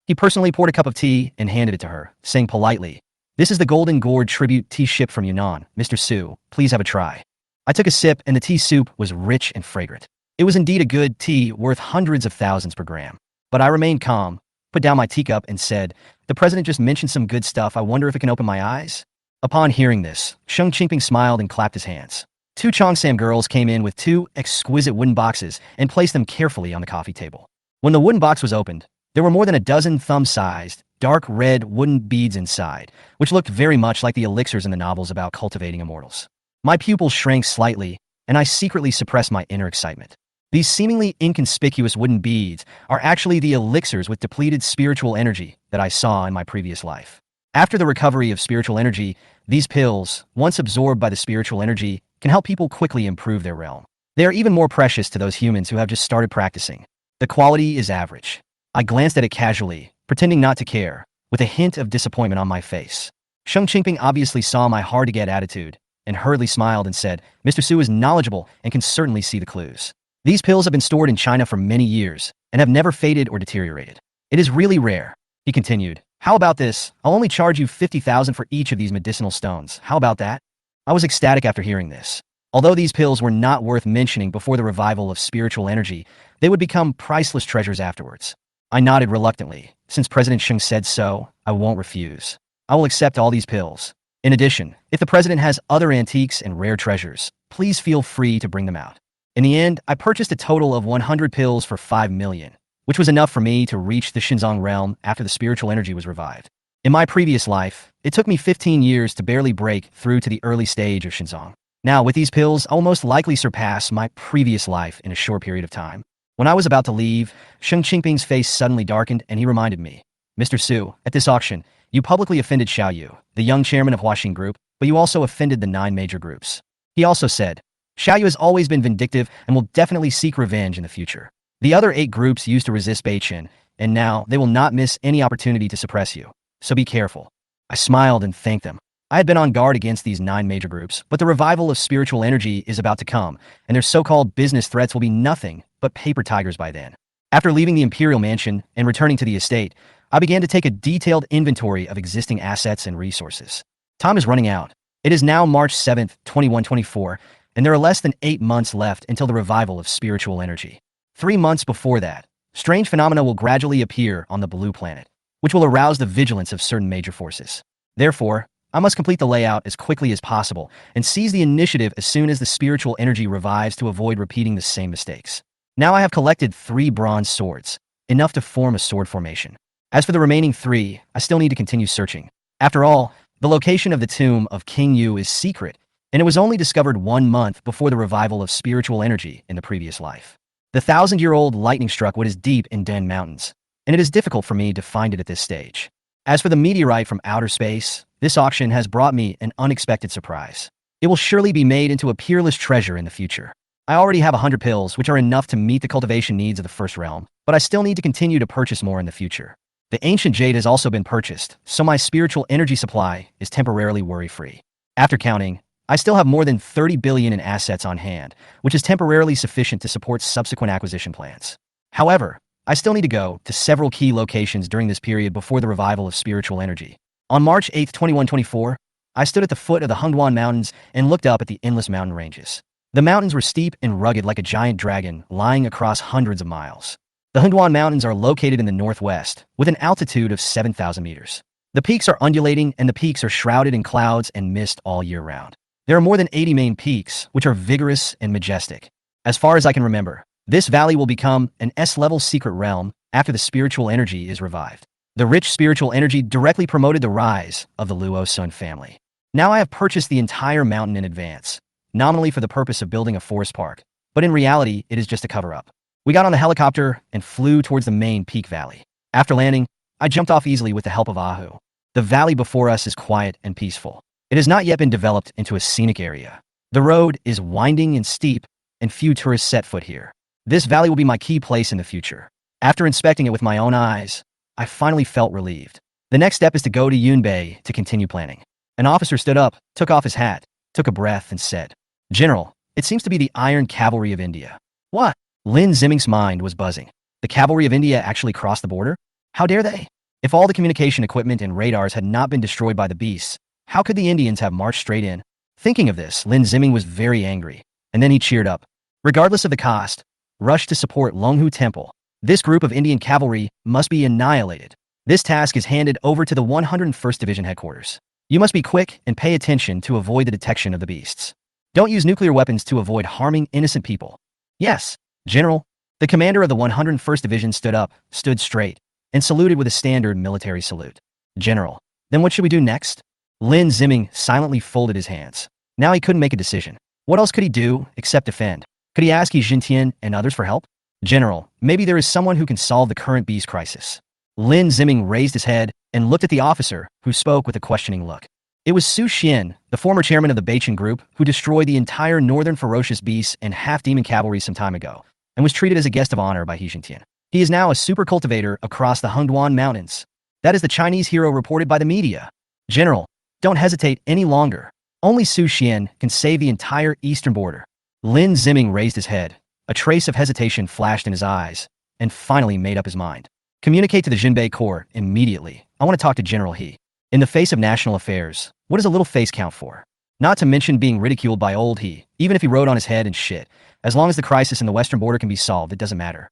Speaker 1: He personally poured a cup of tea and handed it to her, saying politely, "This is the Golden Gourd tribute tea shipped from Yunnan. Mr. Su, please have a try." I took a sip and the tea soup was rich and fragrant. It was indeed a good tea worth hundreds of thousands per gram. But I remained calm, put down my teacup and said, "The president just mentioned some good stuff. I wonder if it can open my eyes." Upon hearing this, Sheng Qingping smiled and clapped his hands. Two Chongsam girls came in with two exquisite wooden boxes and placed them carefully on the coffee table. When the wooden box was opened, there were more than a dozen thumb-sized, dark red wooden beads inside, which looked very much like the elixirs in the novels about cultivating immortals. My pupils shrank slightly, and I secretly suppressed my inner excitement. These seemingly inconspicuous wooden beads are actually the elixirs with depleted spiritual energy that I saw in my previous life. After the recovery of spiritual energy, these pills, once absorbed by the spiritual energy, can help people quickly improve their realm. They are even more precious to those humans who have just started practicing. The quality is average. I glanced at it casually, pretending not to care, with a hint of disappointment on my face. Sheng Qingping obviously saw my hard-to-get attitude, and hurriedly smiled and said, "Mr. Su is knowledgeable and can certainly see the clues. These pills have been stored in China for many years and have never faded or deteriorated. It is really rare." He continued, "How about this? I'll only charge you 50,000 for each of these medicinal stones. How about that?" I was ecstatic after hearing this. Although these pills were not worth mentioning before the revival of spiritual energy, they would become priceless treasures afterwards. I nodded reluctantly. Since President Sheng said so, I won't refuse. I will accept all these pills. In addition, if the president has other antiques and rare treasures, please feel free to bring them out. In the end, I purchased a total of 100 pills for 5 million, which was enough for me to reach the Xinzong realm after the spiritual energy was revived. In my previous life, it took me 15 years to barely break through to the early stage of Xinzong. Now, with these pills, I will most likely surpass my previous life in a short period of time. When I was about to leave, Sheng Qingping's face suddenly darkened and he reminded me, "Mr. Su, at this auction, you publicly offended Xiaoyu, the young chairman of Huaxing Group, but you also offended the 9 major groups." He also said, "Xiaoyu has always been vindictive and will definitely seek revenge in the future. The other 8 groups used to resist Beichen, and now they will not miss any opportunity to suppress you. So be careful." I smiled and thanked them. I had been on guard against these 9 major groups, but the revival of spiritual energy is about to come, and their so-called business threats will be nothing but paper tigers by then. After leaving the Imperial Mansion and returning to the estate, I began to take a detailed inventory of existing assets and resources. Time is running out. It is now March 7th, 2124, and there are less than 8 months left until the revival of spiritual energy. 3 months before that, strange phenomena will gradually appear on the blue planet, which will arouse the vigilance of certain major forces. Therefore, I must complete the layout as quickly as possible and seize the initiative as soon as the spiritual energy revives to avoid repeating the same mistakes. Now I have collected 3 bronze swords, enough to form a sword formation. As for the remaining 3, I still need to continue searching. After all, the location of the tomb of King Yu is secret, and it was only discovered 1 month before the revival of spiritual energy in the previous life. The 1,000-year-old lightning struck what is deep in Den Mountains, and it is difficult for me to find it at this stage. As for the meteorite from outer space, this auction has brought me an unexpected surprise. It will surely be made into a peerless treasure in the future. I already have 100 pills, which are enough to meet the cultivation needs of the first realm, but I still need to continue to purchase more in the future. The ancient jade has also been purchased, so my spiritual energy supply is temporarily worry-free. After counting, I still have more than 30 billion in assets on hand, which is temporarily sufficient to support subsequent acquisition plans. However, I still need to go to several key locations during this period before the revival of spiritual energy. On March 8, 2124, I stood at the foot of the Hengduan Mountains and looked up at the endless mountain ranges. The mountains were steep and rugged like a giant dragon lying across hundreds of miles. The Hunduan Mountains are located in the northwest, with an altitude of 7,000 meters. The peaks are undulating and the peaks are shrouded in clouds and mist all year round. There are more than 80 main peaks, which are vigorous and majestic. As far as I can remember, this valley will become an S-level secret realm after the spiritual energy is revived. The rich spiritual energy directly promoted the rise of the Luo Sun family. Now I have purchased the entire mountain in advance, nominally for the purpose of building a forest park, but in reality, it is just a cover-up. We got on the helicopter and flew towards the main peak valley. After landing, I jumped off easily with the help of Ahu. The valley before us is quiet and peaceful. It has not yet been developed into a scenic area. The road is winding and steep, and few tourists set foot here. This valley will be my key place in the future. After inspecting it with my own eyes, I finally felt relieved. The next step is to go to Yunbei to continue planning. An officer stood up, took off his hat, took a breath, and said, "General, it seems to be the Iron Cavalry of India." What? Lin Ziming's mind was buzzing. The cavalry of India actually crossed the border? How dare they? If all the communication equipment and radars had not been destroyed by the beasts, how could the Indians have marched straight in? Thinking of this, Lin Ziming was very angry, and then he cheered up. Regardless of the cost, rush to support Longhu Temple. This group of Indian cavalry must be annihilated. This task is handed over to the 101st Division headquarters. You must be quick and pay attention to avoid the detection of the beasts. Don't use nuclear weapons to avoid harming innocent people. Yes, General. The commander of the 101st Division stood up, stood straight, and saluted with a standard military salute. General, then what should we do next? Lin Ziming silently folded his hands. Now he couldn't make a decision. What else could he do except defend? Could he ask Yi Jintian and others for help? General, maybe there is someone who can solve the current beast crisis. Lin Ziming raised his head and looked at the officer, who spoke with a questioning look. It was Su Xian, the former chairman of the Beichen Group, who destroyed the entire northern ferocious beasts and half-demon cavalry some time ago, and was treated as a guest of honor by Yi Jintian. He is now a super cultivator across the Hunduan Mountains. That is the Chinese hero reported by the media. General, don't hesitate any longer. Only Su Xian can save the entire eastern border. Lin Ziming raised his head. A trace of hesitation flashed in his eyes, and finally made up his mind. Communicate to the Jinbei Corps immediately. I want to talk to General He. In the face of national affairs, what does a little face count for? Not to mention being ridiculed by old He, even if he rode on his head and shit. As long as the crisis in the western border can be solved, it doesn't matter.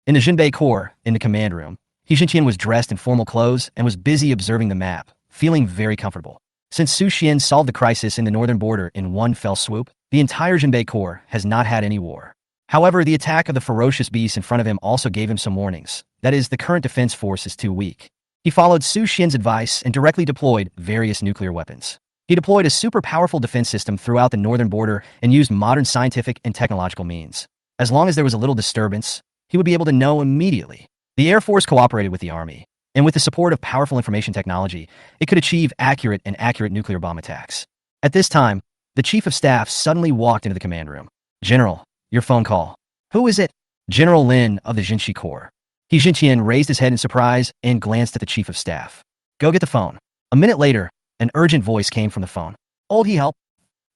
Speaker 1: In the Jinbei Corps, in the command room, He Jintian was dressed in formal clothes and was busy observing the map, feeling very comfortable. Since Su Xian solved the crisis in the northern border in one fell swoop, the entire Jinbei Corps has not had any war. However, the attack of the ferocious beasts in front of him also gave him some warnings. That is, the current defense force is too weak. He followed Su Xian's advice and directly deployed various nuclear weapons. He deployed a super powerful defense system throughout the northern border and used modern scientific and technological means. As long as there was a little disturbance, he would be able to know immediately. The Air Force cooperated with the Army, and with the support of powerful information technology, it could achieve accurate nuclear bomb attacks. At this time, the Chief of Staff suddenly walked into the command room. General, your phone call. Who is it? General Lin of the Jinshi Corps. He Jintian raised his head in surprise and glanced at the Chief of Staff. Go get the phone. A minute later, an urgent voice came from the phone. Old He help.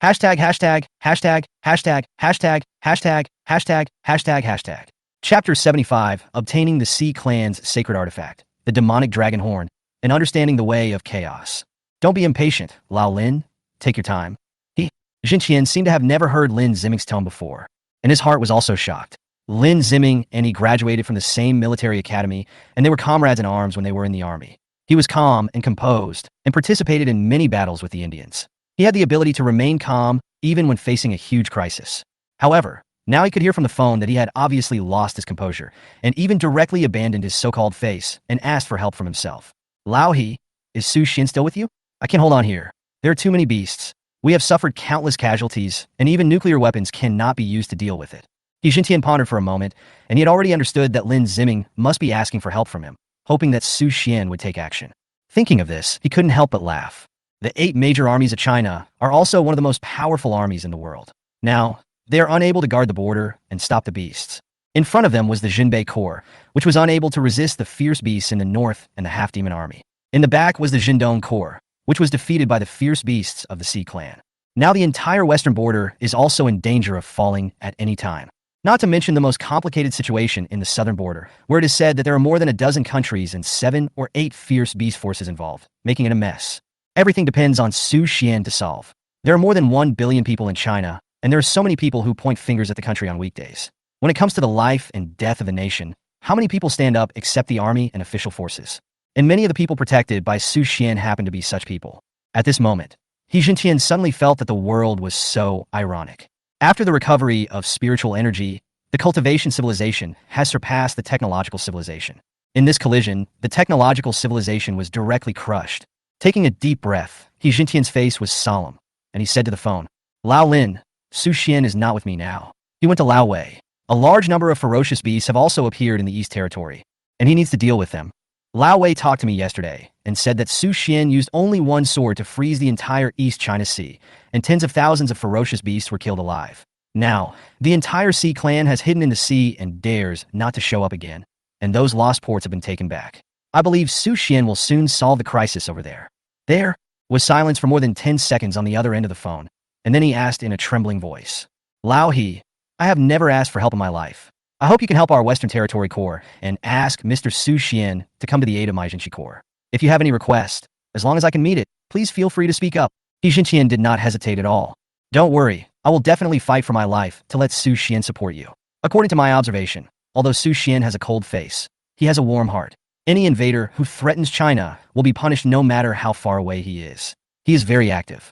Speaker 1: Hashtag, hashtag, hashtag, hashtag, hashtag, hashtag, hashtag, hashtag, hashtag. Chapter 75, Obtaining the Sea Clan's Sacred Artifact, the Demonic Dragon Horn, and Understanding the Way of Chaos. Don't be impatient, Lao Lin. Take your time. He Jintian seemed to have never heard Lin Ziming's tone before, and his heart was also shocked. Lin Ziming and he graduated from the same military academy, and they were comrades in arms when they were in the army. He was calm and composed, and participated in many battles with the Indians. He had the ability to remain calm, even when facing a huge crisis. However, now he could hear from the phone that he had obviously lost his composure, and even directly abandoned his so-called face, and asked for help from himself. Lao He, is Su Xian still with you? I can't hold on here. There are too many beasts. We have suffered countless casualties, and even nuclear weapons cannot be used to deal with it. He Jintian pondered for a moment, and he had already understood that Lin Ziming must be asking for help from him, hoping that Su Xian would take action. Thinking of this, he couldn't help but laugh. The 8 major armies of China are also one of the most powerful armies in the world. Now, they are unable to guard the border and stop the beasts. In front of them was the Jinbei Corps, which was unable to resist the fierce beasts in the north and the half-demon army. In the back was the Jindong Corps, which was defeated by the fierce beasts of the Sea Clan. Now the entire western border is also in danger of falling at any time. Not to mention the most complicated situation in the southern border, where it is said that there are more than a dozen countries and 7 or 8 fierce beast forces involved, making it a mess. Everything depends on Su Xian to solve. There are more than 1 billion people in China, and there are so many people who point fingers at the country on weekdays. When it comes to the life and death of the nation, How many people stand up except the army and official forces? And many of the people protected by Su Xian happened to be such people. At this moment, He Jintian suddenly felt that the world was so ironic. After the recovery of spiritual energy, the cultivation civilization has surpassed the technological civilization. In this collision, the technological civilization was directly crushed. Taking a deep breath, He Jintian's face was solemn, and he said to the phone, Lao Lin, Su Xian is not with me now. He went to Lao Wei. A large number of ferocious beasts have also appeared in the East Territory, and he needs to deal with them. Lao Wei talked to me yesterday and said that Su Xian used only one sword to freeze the entire East China Sea, and tens of thousands of ferocious beasts were killed alive. Now, the entire Sea clan has hidden in the sea and dares not to show up again, and those lost ports have been taken back. I believe Su Xian will soon solve the crisis over there. There was silence for more than 10 seconds on the other end of the phone, and then he asked in a trembling voice, Lao He, I have never asked for help in my life. I hope you can help our Western Territory Corps and ask Mr. Su Xian to come to the aid of my Jinchi Corps. If you have any request, as long as I can meet it, please feel free to speak up. He Jintian did not hesitate at all. Don't worry, I will definitely fight for my life to let Su Xian support you. According to my observation, although Su Xian has a cold face, he has a warm heart. Any invader who threatens China will be punished no matter how far away he is. He is very active.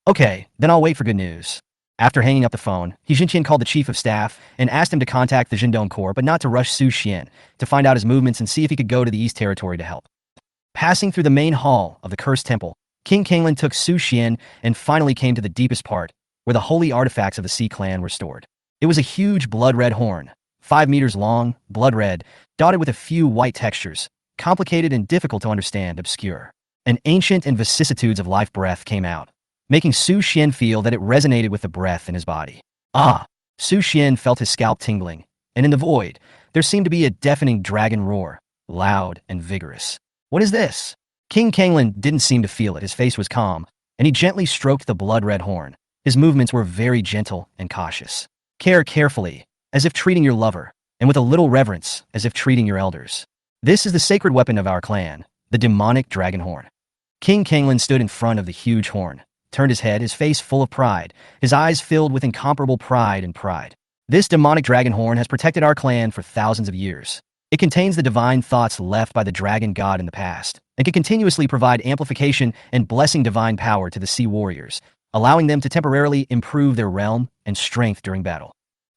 Speaker 1: Okay, then I'll wait for good news. After hanging up the phone, He Jintian called the chief of staff and asked him to contact the Jindong Corps but not to rush Su Xian, to find out his movements and see if he could go to the East Territory to help. Passing through the main hall of the Cursed Temple, King Kanglin took Su Xian and finally came to the deepest part, where the holy artifacts of the Sea clan were stored. It was a huge blood-red horn, 5 meters long, blood-red, dotted with a few white textures, complicated and difficult to understand, obscure. An ancient and vicissitudes of life breath came out, making Su Xian feel that it resonated with the breath in his body. Ah! Su Xian felt his scalp tingling, and in the void, there seemed to be a deafening dragon roar, loud and vigorous. What is this? King Kanglin didn't seem to feel it. His face was calm, and he gently stroked the blood-red horn. His movements were very gentle and cautious. Care carefully, as if treating your lover, and with a little reverence, as if treating your elders. This is the sacred weapon of our clan, the demonic dragon horn. King Kanglin stood in front of the huge horn, turned his head, his face full of pride, his eyes filled with incomparable pride and pride. This demonic dragon horn has protected our clan for thousands of years. It contains the divine thoughts left by the dragon god in the past, and can continuously provide amplification and blessing divine power to the sea warriors, allowing them to temporarily improve their realm and strength during battle.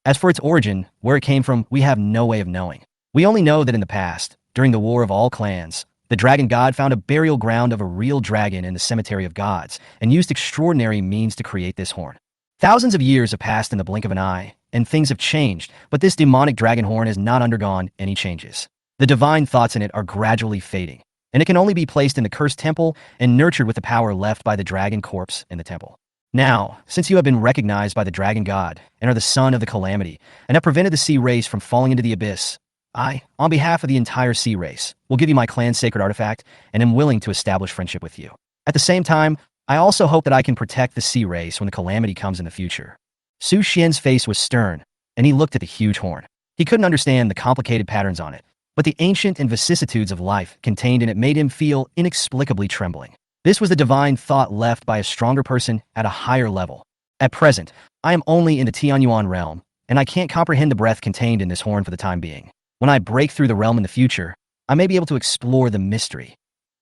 Speaker 1: As for its origin, where it came from, we have no way of knowing. We only know that in the past, during the War of All Clans, the dragon god found a burial ground of a real dragon in the cemetery of gods, and used extraordinary means to create this horn. Thousands of years have passed in the blink of an eye, and things have changed, but this demonic dragon horn has not undergone any changes. The divine thoughts in it are gradually fading, and it can only be placed in the cursed temple and nurtured with the power left by the dragon corpse in the temple. Now, since you have been recognized by the dragon god, and are the son of the calamity, and have prevented the sea race from falling into the abyss, I, on behalf of the entire sea race, will give you my clan's sacred artifact, and am willing to establish friendship with you. At the same time, I also hope that I can protect the sea race when the calamity comes in the future. Su Xian's face was stern, and he looked at the huge horn. He couldn't understand the complicated patterns on it, but the ancient and vicissitudes of life contained in it made him feel inexplicably trembling. This was the divine thought left by a stronger person at a higher level. At present, I am only in the Tianyuan realm, and I can't comprehend the breath contained in this horn for the time being. When I break through the realm in the future, I may be able to explore the mystery.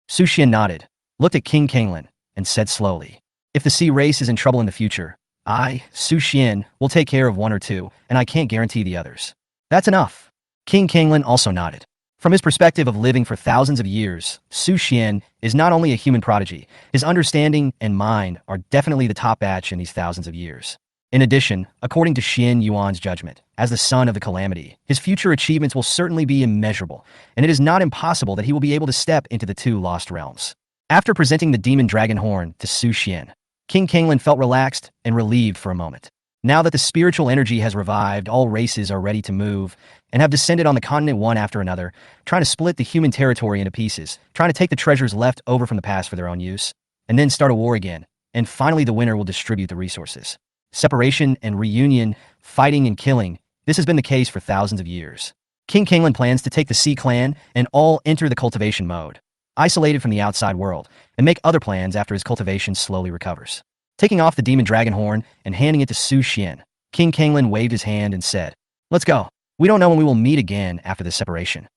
Speaker 1: Su Xian nodded, looked at King Kanglin, and said slowly, if the sea race is in trouble in the future, I, Su Xian, will take care of one or two, and I can't guarantee the others. That's enough. King Kanglin also nodded. From his perspective of living for thousands of years, Su Xian is not only a human prodigy, his understanding and mind are definitely the top batch in these thousands of years. In addition, according to Xian Yuan's judgment, as the son of the calamity, his future achievements will certainly be immeasurable, and it is not impossible that he will be able to step into the two lost realms. After presenting the demon dragon horn to Su Xian, King Kanglin felt relaxed and relieved for a moment. Now that the spiritual energy has revived, all races are ready to move and have descended on the continent one after another, trying to split the human territory into pieces, trying to take the treasures left over from the past for their own use, and then start a war again, and finally the winner will distribute the resources. Separation and reunion, fighting and killing, this has been the case for thousands of years. King Kanglin plans to take the Sea Clan and all enter the cultivation mode, isolated from the outside world, and make other plans after his cultivation slowly recovers. Taking off the demon dragon horn and handing it to Su Xian, King Kanglin waved his hand and said, let's go. We don't know when we will meet again after this separation.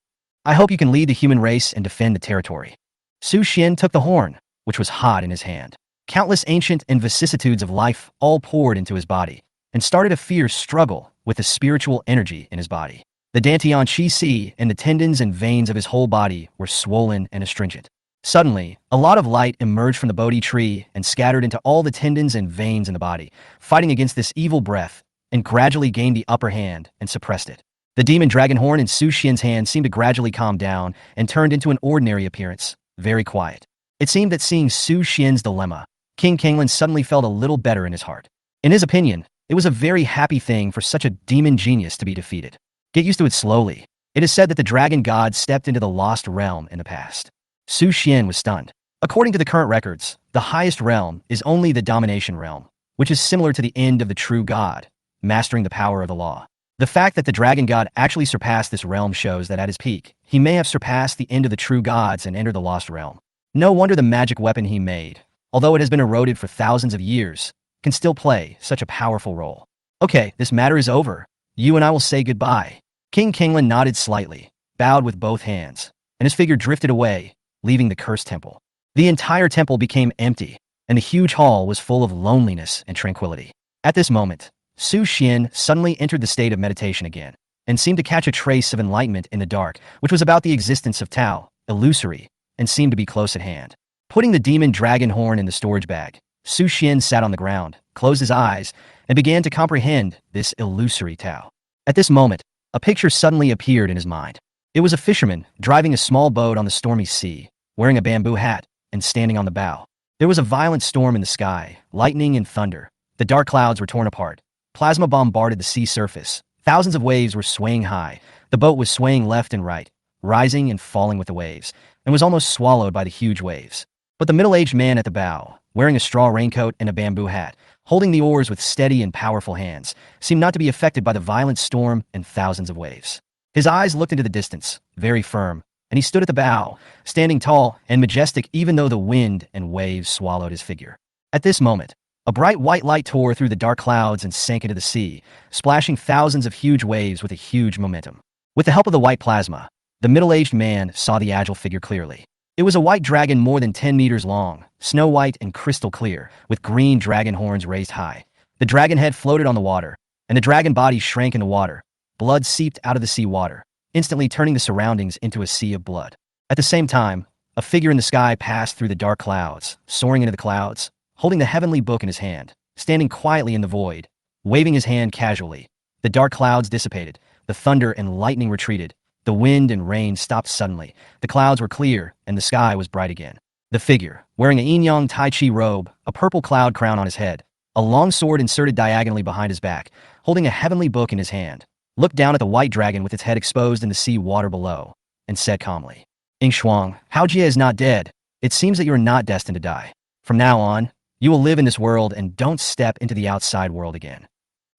Speaker 1: I hope you can lead the human race and defend the territory. Su Xian took the horn, which was hot in his hand. Countless ancient and vicissitudes of life all poured into his body, and started a fierce struggle with the spiritual energy in his body. The dantian qi si and the tendons and veins of his whole body were swollen and astringent. Suddenly, a lot of light emerged from the Bodhi tree and scattered into all the tendons and veins in the body, fighting against this evil breath, and gradually gained the upper hand and suppressed it. The demon dragon horn in Su Xian's hand seemed to gradually calm down and turned into an ordinary appearance, very quiet. It seemed that seeing Su Xian's dilemma, King Kanglin suddenly felt a little better in his heart. In his opinion, it was a very happy thing for such a demon genius to be defeated. Get used to it slowly. It is said that the dragon god stepped into the lost realm in the past. Su Xian was stunned. According to the current records, the highest realm is only the domination realm, which is similar to the end of the true god, mastering the power of the law. The fact that the dragon god actually surpassed this realm shows that at his peak, he may have surpassed the end of the true gods and entered the lost realm. No wonder the magic weapon he made, although it has been eroded for thousands of years, can still play such a powerful role. Okay, this matter is over. You and I will say goodbye. King Kanglin nodded slightly, bowed with both hands, and his figure drifted away, leaving the cursed temple. The entire temple became empty, and the huge hall was full of loneliness and tranquility. At this moment, Su Xian suddenly entered the state of meditation again, and seemed to catch a trace of enlightenment in the dark, which was about the existence of Tao, illusory, and seemed to be close at hand. Putting the demon dragon horn in the storage bag, Su Xian sat on the ground, closed his eyes, and began to comprehend this illusory Tao. At this moment, a picture suddenly appeared in his mind. It was a fisherman driving a small boat on the stormy sea, wearing a bamboo hat, and standing on the bow. There was a violent storm in the sky, lightning and thunder. The dark clouds were torn apart. Plasma bombarded the sea surface. Thousands of waves were swaying high. The boat was swaying left and right, rising and falling with the waves, and was almost swallowed by the huge waves. But the middle-aged man at the bow, wearing a straw raincoat and a bamboo hat, holding the oars with steady and powerful hands, seemed not to be affected by the violent storm and thousands of waves. His eyes looked into the distance, very firm, and he stood at the bow, standing tall and majestic even though the wind and waves swallowed his figure. At this moment, a bright white light tore through the dark clouds and sank into the sea, splashing thousands of huge waves with a huge momentum. With the help of the white plasma, the middle-aged man saw the agile figure clearly. It was a white dragon more than 10 meters long, snow-white and crystal clear, with green dragon horns raised high. The dragon head floated on the water, and the dragon body shrank in the water. Blood seeped out of the sea water, instantly turning the surroundings into a sea of blood. At the same time, a figure in the sky passed through the dark clouds, soaring into the clouds, holding the heavenly book in his hand, standing quietly in the void, waving his hand casually. The dark clouds dissipated, the thunder and lightning retreated, the wind and rain stopped suddenly, the clouds were clear, and the sky was bright again. The figure, wearing a yin-yang tai chi robe, a purple cloud crown on his head, a long sword inserted diagonally behind his back, holding a heavenly book in his hand, looked down at the white dragon with its head exposed in the sea water below, and said calmly, "Shuang, Hao Jie is not dead. It seems that you are not destined to die. From now on, you will live in this world and don't step into the outside world again."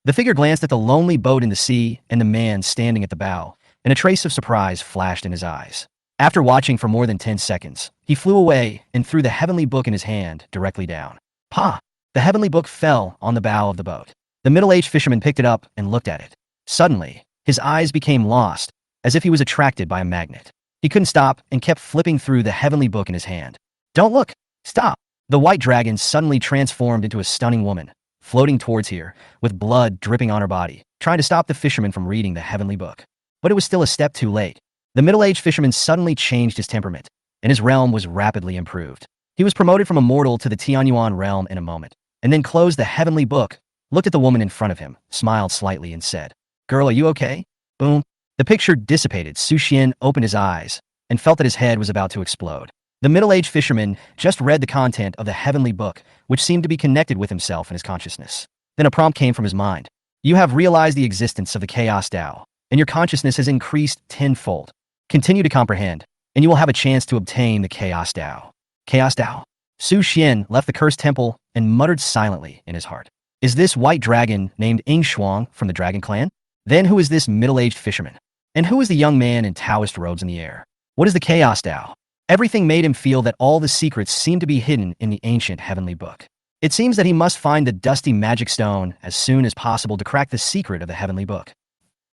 Speaker 1: The figure glanced at the lonely boat in the sea and the man standing at the bow, and a trace of surprise flashed in his eyes. After watching for more than 10 seconds, he flew away and threw the heavenly book in his hand directly down. Pa! The heavenly book fell on the bow of the boat. The middle-aged fisherman picked it up and looked at it. Suddenly, his eyes became lost, as if he was attracted by a magnet. He couldn't stop and kept flipping through the heavenly book in his hand. "Don't look! Stop!" The white dragon suddenly transformed into a stunning woman, floating towards here, with blood dripping on her body, trying to stop the fisherman from reading the heavenly book. But it was still a step too late. The middle-aged fisherman suddenly changed his temperament, and his realm was rapidly improved. He was promoted from a mortal to the Tianyuan realm in a moment, and then closed the heavenly book, looked at the woman in front of him, smiled slightly and said, "Girl, are you okay?" Boom. The picture dissipated. Su Xian opened his eyes and felt that his head was about to explode. The middle-aged fisherman just read the content of the heavenly book, which seemed to be connected with himself and his consciousness. Then a prompt came from his mind. "You have realized the existence of the chaos Tao, and your consciousness has increased tenfold. Continue to comprehend, and you will have a chance to obtain the chaos Tao." Chaos Tao? Su Xian left the cursed temple and muttered silently in his heart. Is this white dragon named Shuang from the dragon clan? Then who is this middle-aged fisherman? And who is the young man in Taoist robes in the air? What is the chaos Tao? Everything made him feel that all the secrets seemed to be hidden in the ancient heavenly book. It seems that he must find the dusty magic stone as soon as possible to crack the secret of the heavenly book.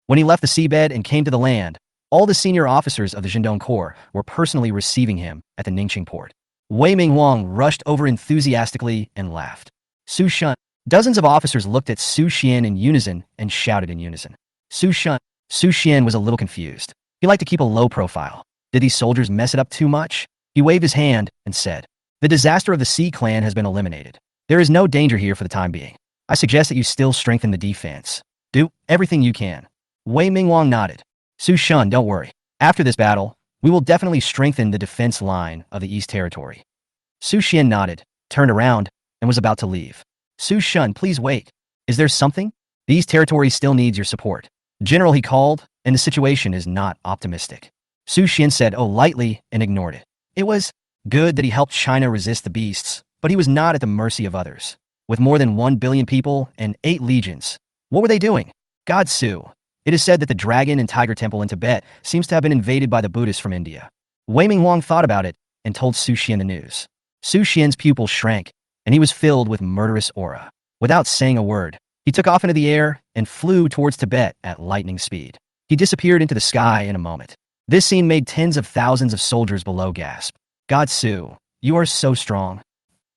Speaker 1: When he left the seabed and came to the land, all the senior officers of the Shandong Corps were personally receiving him at the Ningqing port. Wei Mingwang rushed over enthusiastically and laughed. Su Shun. Dozens of officers looked at Su Xian in unison and shouted in unison. Su Shun. Su Xian was a little confused. He liked to keep a low profile. Did these soldiers mess it up too much? He waved his hand and said, "The disaster of the Sea clan has been eliminated. There is no danger here for the time being. I suggest that you still strengthen the defense. Do everything you can." Wei Mingwang nodded. Su Shun, don't worry. After this battle, we will definitely strengthen the defense line of the East Territory. Su Xian nodded, turned around, and was about to leave. Su Shun, please wait. Is there something? The East Territory still needs your support. General, he called, and the situation is not optimistic. Su Xian said, oh, lightly, and ignored it. It was good that he helped China resist the beasts, but he was not at the mercy of others. With more than 1 billion people and 8 legions, what were they doing? God Su. It is said that the Dragon and Tiger Temple in Tibet seems to have been invaded by the Buddhists from India. Wei Mingwang thought about it and told Su Xian the news. Su Xian's pupil shrank, and he was filled with murderous aura. Without saying a word, he took off into the air and flew towards Tibet at lightning speed. He disappeared into the sky in a moment. This scene made tens of thousands of soldiers below gasp. God Su, you are so strong.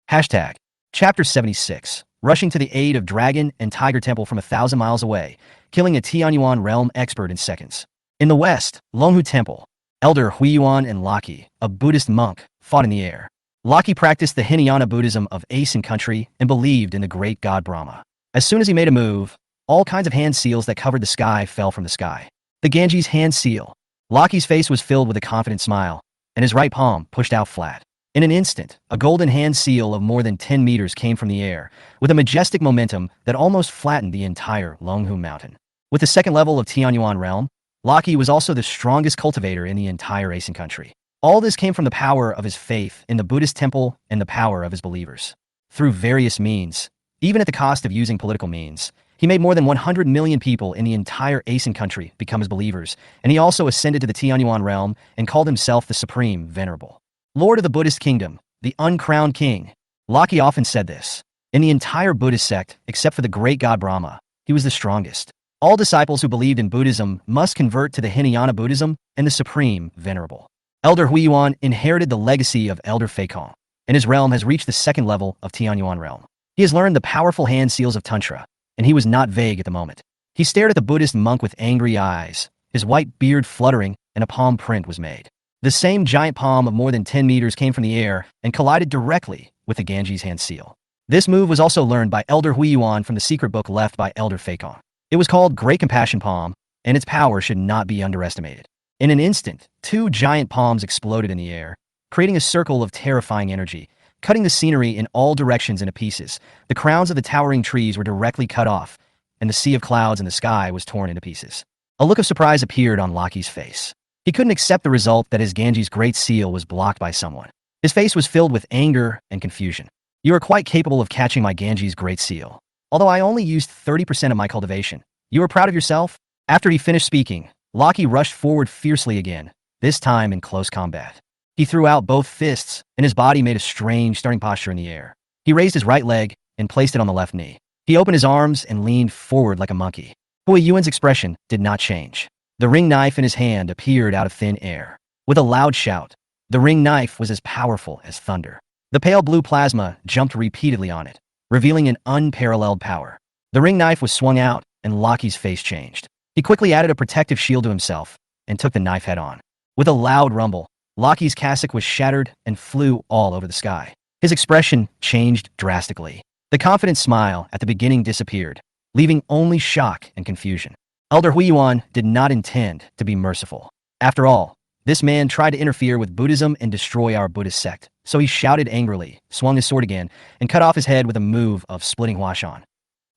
Speaker 1: Hashtag. Chapter 76. Rushing to the aid of Dragon and Tiger Temple from 1,000 miles away, killing a Tianyuan realm expert in seconds. In the west, Longhu Temple. Elder Huiyuan and Laki, a Buddhist monk, fought in the air. Laki practiced the Hinayana Buddhism of Asen country and believed in the great god Brahma. As soon as he made a move, all kinds of hand seals that covered the sky fell from the sky. The Ganges hand seal. Laki's face was filled with a confident smile, and his right palm pushed out flat. In an instant, a golden hand seal of more than 10 meters came from the air, with a majestic momentum that almost flattened the entire Longhu mountain. With the second level of Tianyuan realm, Laki was also the strongest cultivator in the entire Asen country. All this came from the power of his faith in the Buddhist temple and the power of his believers. Through various means, even at the cost of using political means, he made more than 100 million people in the entire Asen country become his believers, and he also ascended to the Tianyuan realm and called himself the Supreme Venerable Lord of the Buddhist Kingdom, the uncrowned king. Laki often said this. In the entire Buddhist sect, except for the great god Brahma, he was the strongest. All disciples who believed in Buddhism must convert to the Hinayana Buddhism and the Supreme Venerable. Elder Huiyuan inherited the legacy of Elder Feikong, and his realm has reached the second level of Tianyuan realm. He has learned the powerful hand seals of Tantra, and he was not vague at the moment. He stared at the Buddhist monk with angry eyes, his white beard fluttering, and a palm print was made. The same giant palm of more than 10 meters came from the air and collided directly with the Ganges hand seal. This move was also learned by Elder Huiyuan from the secret book left by Elder Feikong. It was called Great Compassion Palm, and its power should not be underestimated. In an instant, 2 giant palms exploded in the air, creating a circle of terrifying energy, cutting the scenery in all directions into pieces. The crowns of the towering trees were directly cut off, and the sea of clouds in the sky was torn into pieces. A look of surprise appeared on Laki's face. He couldn't accept the result that his Ganges Great Seal was blocked by someone. His face was filled with anger and confusion. You are quite capable of catching my Ganges Great Seal. Although I only used 30% of my cultivation, you are proud of yourself? After he finished speaking, Laki rushed forward fiercely again, this time in close combat. He threw out both fists, and his body made a strange starting posture in the air. He raised his right leg and placed it on the left knee. He opened his arms and leaned forward like a monkey. Huiyuan's expression did not change. The ring knife in his hand appeared out of thin air. With a loud shout, the ring knife was as powerful as thunder. The pale blue plasma jumped repeatedly on it, revealing an unparalleled power. The ring knife was swung out, and Laki's face changed. He quickly added a protective shield to himself and took the knife head on. With a loud rumble, Laki's cassock was shattered and flew all over the sky. His expression changed drastically. The confident smile at the beginning disappeared, leaving only shock and confusion. Elder Huiyuan did not intend to be merciful. After all, this man tried to interfere with Buddhism and destroy our Buddhist sect, so he shouted angrily, swung his sword again, and cut off his head with a move of splitting Huashan.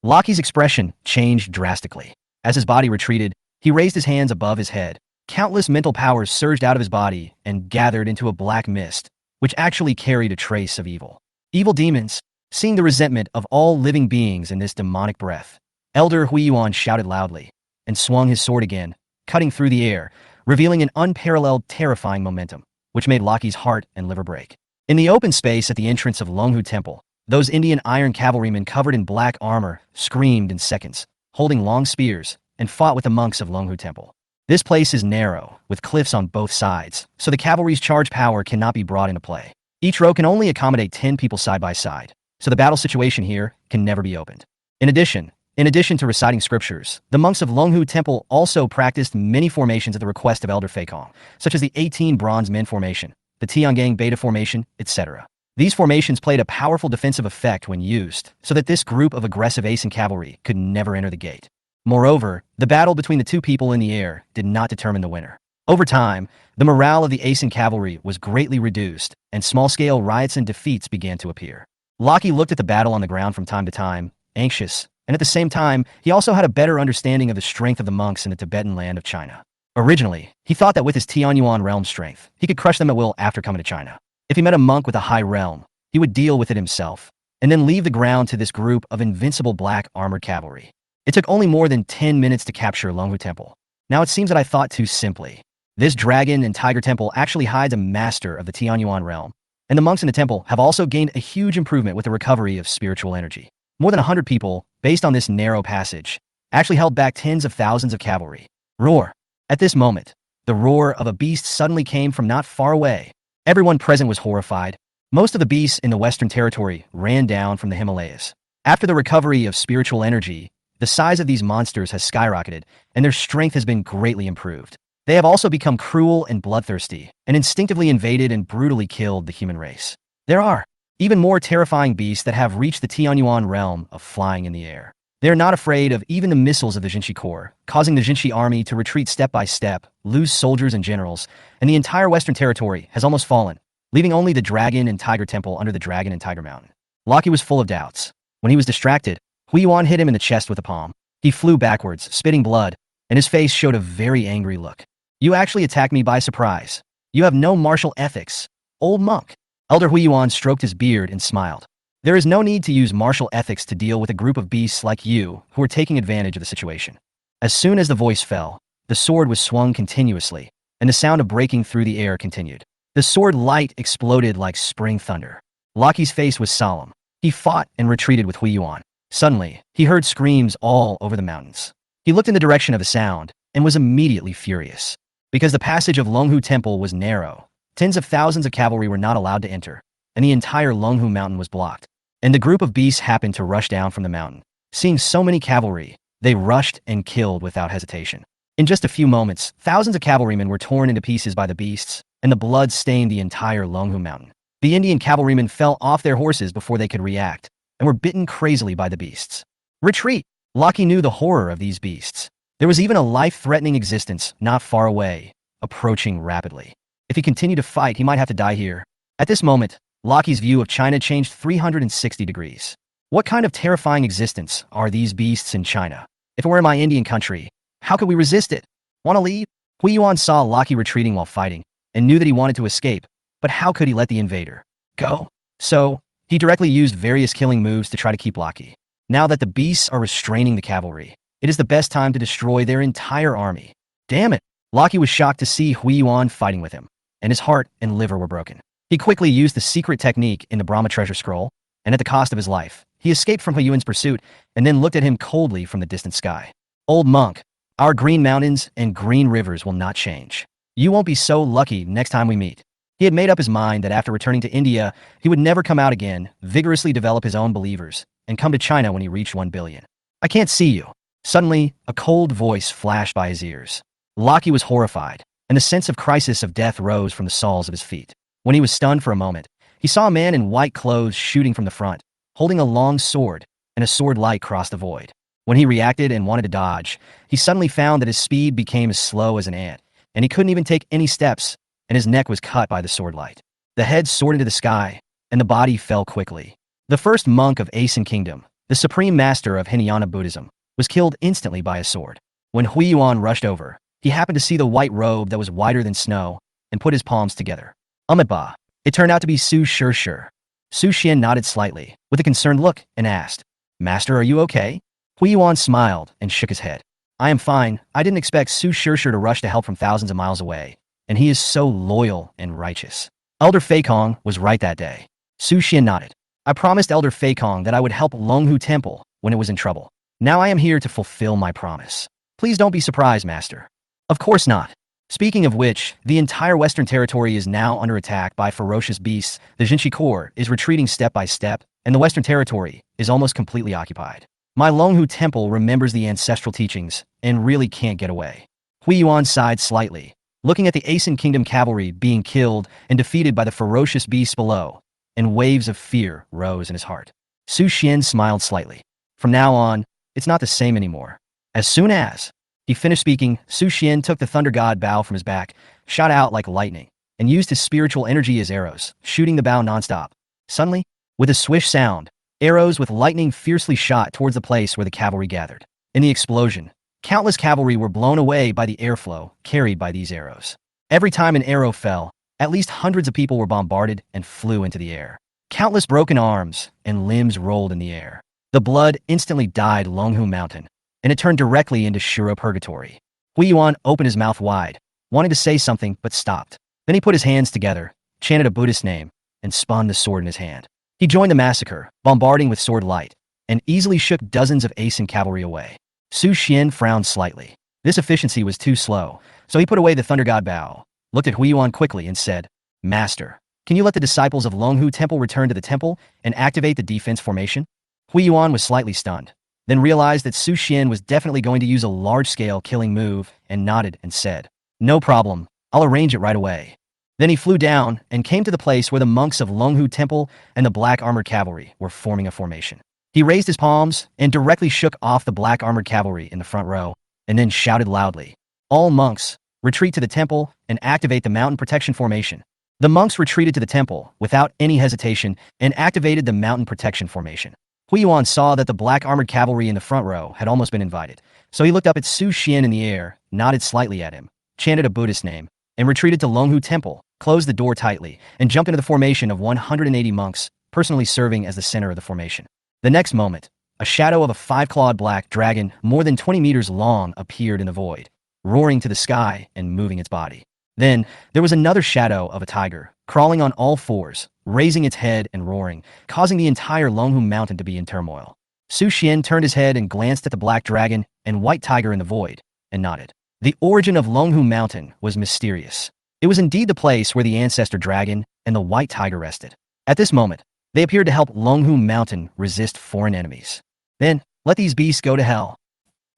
Speaker 1: Laki's expression changed drastically. As his body retreated, he raised his hands above his head. Countless mental powers surged out of his body and gathered into a black mist, which actually carried a trace of evil. Evil demons, seeing the resentment of all living beings in this demonic breath, Elder Huiyuan shouted loudly and swung his sword again, cutting through the air, revealing an unparalleled, terrifying momentum, which made Laki's heart and liver break. In the open space at the entrance of Longhu Temple, those Indian iron cavalrymen covered in black armor screamed in seconds, holding long spears and fought with the monks of Longhu Temple. This place is narrow, with cliffs on both sides, so the cavalry's charge power cannot be brought into play. Each row can only accommodate 10 people side by side, so the battle situation here can never be opened. In addition to reciting scriptures, the monks of Longhu Temple also practiced many formations at the request of Elder Feikong, such as the 18 Bronze Men formation, the Tiangang Beta formation, etc. These formations played a powerful defensive effect when used, so that this group of aggressive Asin cavalry could never enter the gate. Moreover, the battle between the two people in the air did not determine the winner. Over time, the morale of the Asin cavalry was greatly reduced, and small-scale riots and defeats began to appear. Locke looked at the battle on the ground from time to time, anxious, and at the same time, he also had a better understanding of the strength of the monks in the Tibetan land of China. Originally, he thought that with his Tianyuan realm strength, he could crush them at will after coming to China. If he met a monk with a high realm, he would deal with it himself, and then leave the ground to this group of invincible black armored cavalry. It took only more than 10 minutes to capture Longhu Temple. Now it seems that I thought too simply. This dragon and tiger temple actually hides a master of the Tianyuan realm, and the monks in the temple have also gained a huge improvement with the recovery of spiritual energy. More than 100 people, based on this narrow passage, actually held back tens of thousands of cavalry. Roar! At this moment, the roar of a beast suddenly came from not far away. Everyone present was horrified. Most of the beasts in the Western Territory ran down from the Himalayas. After the recovery of spiritual energy, the size of these monsters has skyrocketed, and their strength has been greatly improved. They have also become cruel and bloodthirsty, and instinctively invaded and brutally killed the human race. There are even more terrifying beasts that have reached the Tianyuan realm of flying in the air. They are not afraid of even the missiles of the Jinshi Corps, causing the Jinshi army to retreat step by step, lose soldiers and generals, and the entire Western Territory has almost fallen, leaving only the Dragon and Tiger Temple under the Dragon and Tiger Mountain. Locke was full of doubts. When he was distracted, Huiyuan hit him in the chest with a palm. He flew backwards, spitting blood, and his face showed a very angry look. You actually attacked me by surprise. You have no martial ethics, old monk. Elder Huiyuan stroked his beard and smiled. There is no need to use martial ethics to deal with a group of beasts like you who are taking advantage of the situation. As soon as the voice fell, the sword was swung continuously, and the sound of breaking through the air continued. The sword light exploded like spring thunder. Locke's face was solemn. He fought and retreated with Huiyuan. Suddenly, he heard screams all over the mountains. He looked in the direction of the sound and was immediately furious. Because the passage of Longhu Temple was narrow, tens of thousands of cavalry were not allowed to enter, and the entire Longhu mountain was blocked. And the group of beasts happened to rush down from the mountain. Seeing so many cavalry, they rushed and killed without hesitation. In just a few moments, thousands of cavalrymen were torn into pieces by the beasts, and the blood stained the entire Longhu mountain. The Indian cavalrymen fell off their horses before they could react, and were bitten crazily by the beasts. Retreat! Locke knew the horror of these beasts. There was even a life-threatening existence not far away, approaching rapidly. If he continued to fight, he might have to die here. At this moment, Locke's view of China changed 360 degrees. What kind of terrifying existence are these beasts in China? If it were in my Indian country, how could we resist it? Want to leave? Huiyuan saw Locke retreating while fighting, and knew that he wanted to escape, but how could he let the invader go? So, he directly used various killing moves to try to keep Locke. Now that the beasts are restraining the cavalry, it is the best time to destroy their entire army. Damn it! Locke was shocked to see Huiyuan fighting with him, and his heart and liver were broken. He quickly used the secret technique in the Brahma treasure scroll, and at the cost of his life, he escaped from Huiyuan's pursuit and then looked at him coldly from the distant sky. Old monk, our green mountains and green rivers will not change. You won't be so lucky next time we meet. He had made up his mind that after returning to India, he would never come out again, vigorously develop his own believers, and come to China when he reached 1 billion. I can't see you. Suddenly, a cold voice flashed by his ears. Locke was horrified, and the sense of crisis of death rose from the soles of his feet. When he was stunned for a moment, he saw a man in white clothes shooting from the front, holding a long sword, and a sword light crossed the void. When he reacted and wanted to dodge, he suddenly found that his speed became as slow as an ant, and he couldn't even take any steps, and his neck was cut by the sword light. The head soared into the sky, and the body fell quickly. The first monk of Asin Kingdom, the supreme master of Hinayana Buddhism, was killed instantly by a sword. When Huiyuan rushed over, he happened to see the white robe that was whiter than snow, and put his palms together. Ba. It turned out to be Su Shishir. Su Xian nodded slightly, with a concerned look, and asked, Master, are you okay? Huiyuan smiled and shook his head. I am fine. I didn't expect Su Shishir to rush to help from thousands of miles away, and he is so loyal and righteous. Elder Feikong was right that day. Su Xian nodded. I promised Elder Feikong that I would help Longhu Temple when it was in trouble. Now I am here to fulfill my promise. Please don't be surprised, Master. Of course not. Speaking of which, the entire Western Territory is now under attack by ferocious beasts. The Jinshi Corps is retreating step by step, and the Western Territory is almost completely occupied. My Longhu Temple remembers the ancestral teachings and really can't get away. Hui Yuan sighed slightly, looking at the Ancient Kingdom cavalry being killed and defeated by the ferocious beasts below, and waves of fear rose in his heart. Su Xian smiled slightly. From now on, it's not the same anymore. As soon as he finished speaking, Su Xian took the Thunder God bow from his back, shot out like lightning, and used his spiritual energy as arrows, shooting the bow nonstop. Suddenly, with a swish sound, arrows with lightning fiercely shot towards the place where the cavalry gathered. In the explosion, countless cavalry were blown away by the airflow carried by these arrows. Every time an arrow fell, at least hundreds of people were bombarded and flew into the air. Countless broken arms and limbs rolled in the air. The blood instantly dyed Longhu Mountain, and it turned directly into Shiro Purgatory. Hui Yuan opened his mouth wide, wanting to say something but stopped. Then he put his hands together, chanted a Buddhist name, and spun the sword in his hand. He joined the massacre, bombarding with sword light, and easily shook dozens of Ancient cavalry away. Su Xian frowned slightly. This efficiency was too slow, so he put away the Thunder God bow, looked at Hui Yuan quickly and said, "Master, can you let the disciples of Longhu Temple return to the temple and activate the defense formation?" Hui Yuan was slightly stunned, then realized that Su Xian was definitely going to use a large-scale killing move and nodded and said, "No problem, I'll arrange it right away." Then he flew down and came to the place where the monks of Longhu Temple and the Black Armored Cavalry were forming a formation. He raised his palms and directly shook off the Black Armored Cavalry in the front row, and then shouted loudly, "All monks, retreat to the temple and activate the mountain protection formation." The monks retreated to the temple without any hesitation and activated the mountain protection formation. Hui Yuan saw that the Black Armored Cavalry in the front row had almost been invited, so he looked up at Su Xian in the air, nodded slightly at him, chanted a Buddhist name, and retreated to Longhu Temple, closed the door tightly, and jumped into the formation of 180 monks, personally serving as the center of the formation. The next moment, a shadow of a 5-clawed black dragon more than 20 meters long appeared in the void, roaring to the sky and moving its body. Then, there was another shadow of a tiger, crawling on all fours, raising its head and roaring, causing the entire Longhu Mountain to be in turmoil. Su Xian turned his head and glanced at the black dragon and white tiger in the void, and nodded. The origin of Longhu Mountain was mysterious. It was indeed the place where the ancestor dragon and the white tiger rested. At this moment, they appeared to help Longhu Mountain resist foreign enemies. Then, let these beasts go to hell.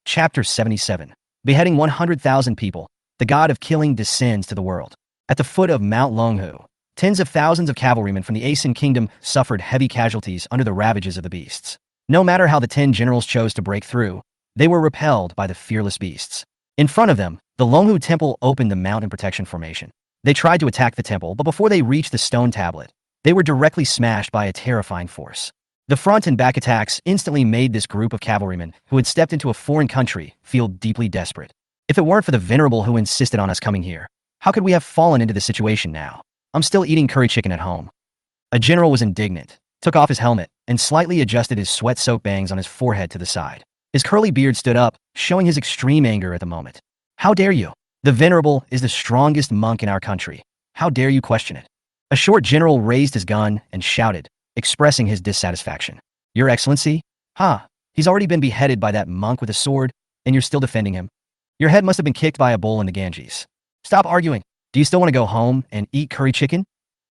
Speaker 1: Chapter 77. Beheading 100,000 people, the god of killing descends to the world. At the foot of Mount Longhu, tens of thousands of cavalrymen from the Ancient Kingdom suffered heavy casualties under the ravages of the beasts. No matter how the 10 generals chose to break through, they were repelled by the fearless beasts. In front of them, the Longhu Temple opened the mountain protection formation. They tried to attack the temple, but before they reached the stone tablet, they were directly smashed by a terrifying force. The front and back attacks instantly made this group of cavalrymen who had stepped into a foreign country feel deeply desperate. If it weren't for the venerable who insisted on us coming here, how could we have fallen into this situation now? I'm still eating curry chicken at home. A general was indignant, took off his helmet, and slightly adjusted his sweat-soaked bangs on his forehead to the side. His curly beard stood up, showing his extreme anger at the moment. How dare you? The venerable is the strongest monk in our country. How dare you question it? A short general raised his gun and shouted, expressing his dissatisfaction. Your Excellency? He's already been beheaded by that monk with a sword, and you're still defending him? Your head must have been kicked by a bull in the Ganges. Stop arguing. Do you still want to go home and eat curry chicken?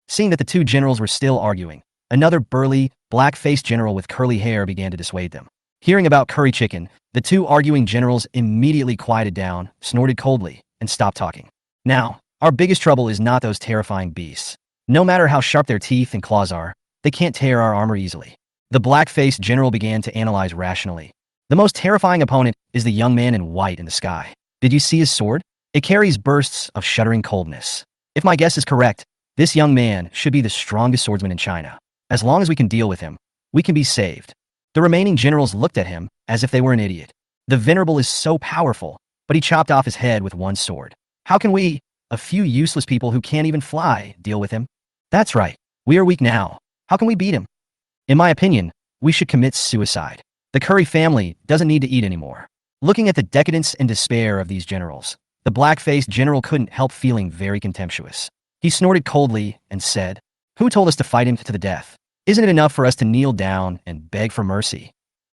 Speaker 1: Seeing that the two generals were still arguing, another burly, black-faced general with curly hair began to dissuade them. Hearing about curry chicken, the two arguing generals immediately quieted down, snorted coldly, and stopped talking. Now, our biggest trouble is not those terrifying beasts. No matter how sharp their teeth and claws are, they can't tear our armor easily. The black-faced general began to analyze rationally. The most terrifying opponent is the young man in white in the sky. Did you see his sword? It carries bursts of shuddering coldness. If my guess is correct, this young man should be the strongest swordsman in China. As long as we can deal with him, we can be saved. The remaining generals looked at him as if they were an idiot. The venerable is so powerful, but he chopped off his head with one sword. How can we, a few useless people who can't even fly, deal with him? That's right. We are weak now. How can we beat him? In my opinion, we should commit suicide. The Curry family doesn't need to eat anymore. Looking at the decadence and despair of these generals, the black-faced general couldn't help feeling very contemptuous. He snorted coldly and said, "Who told us to fight him to the death? Isn't it enough for us to kneel down and beg for mercy?"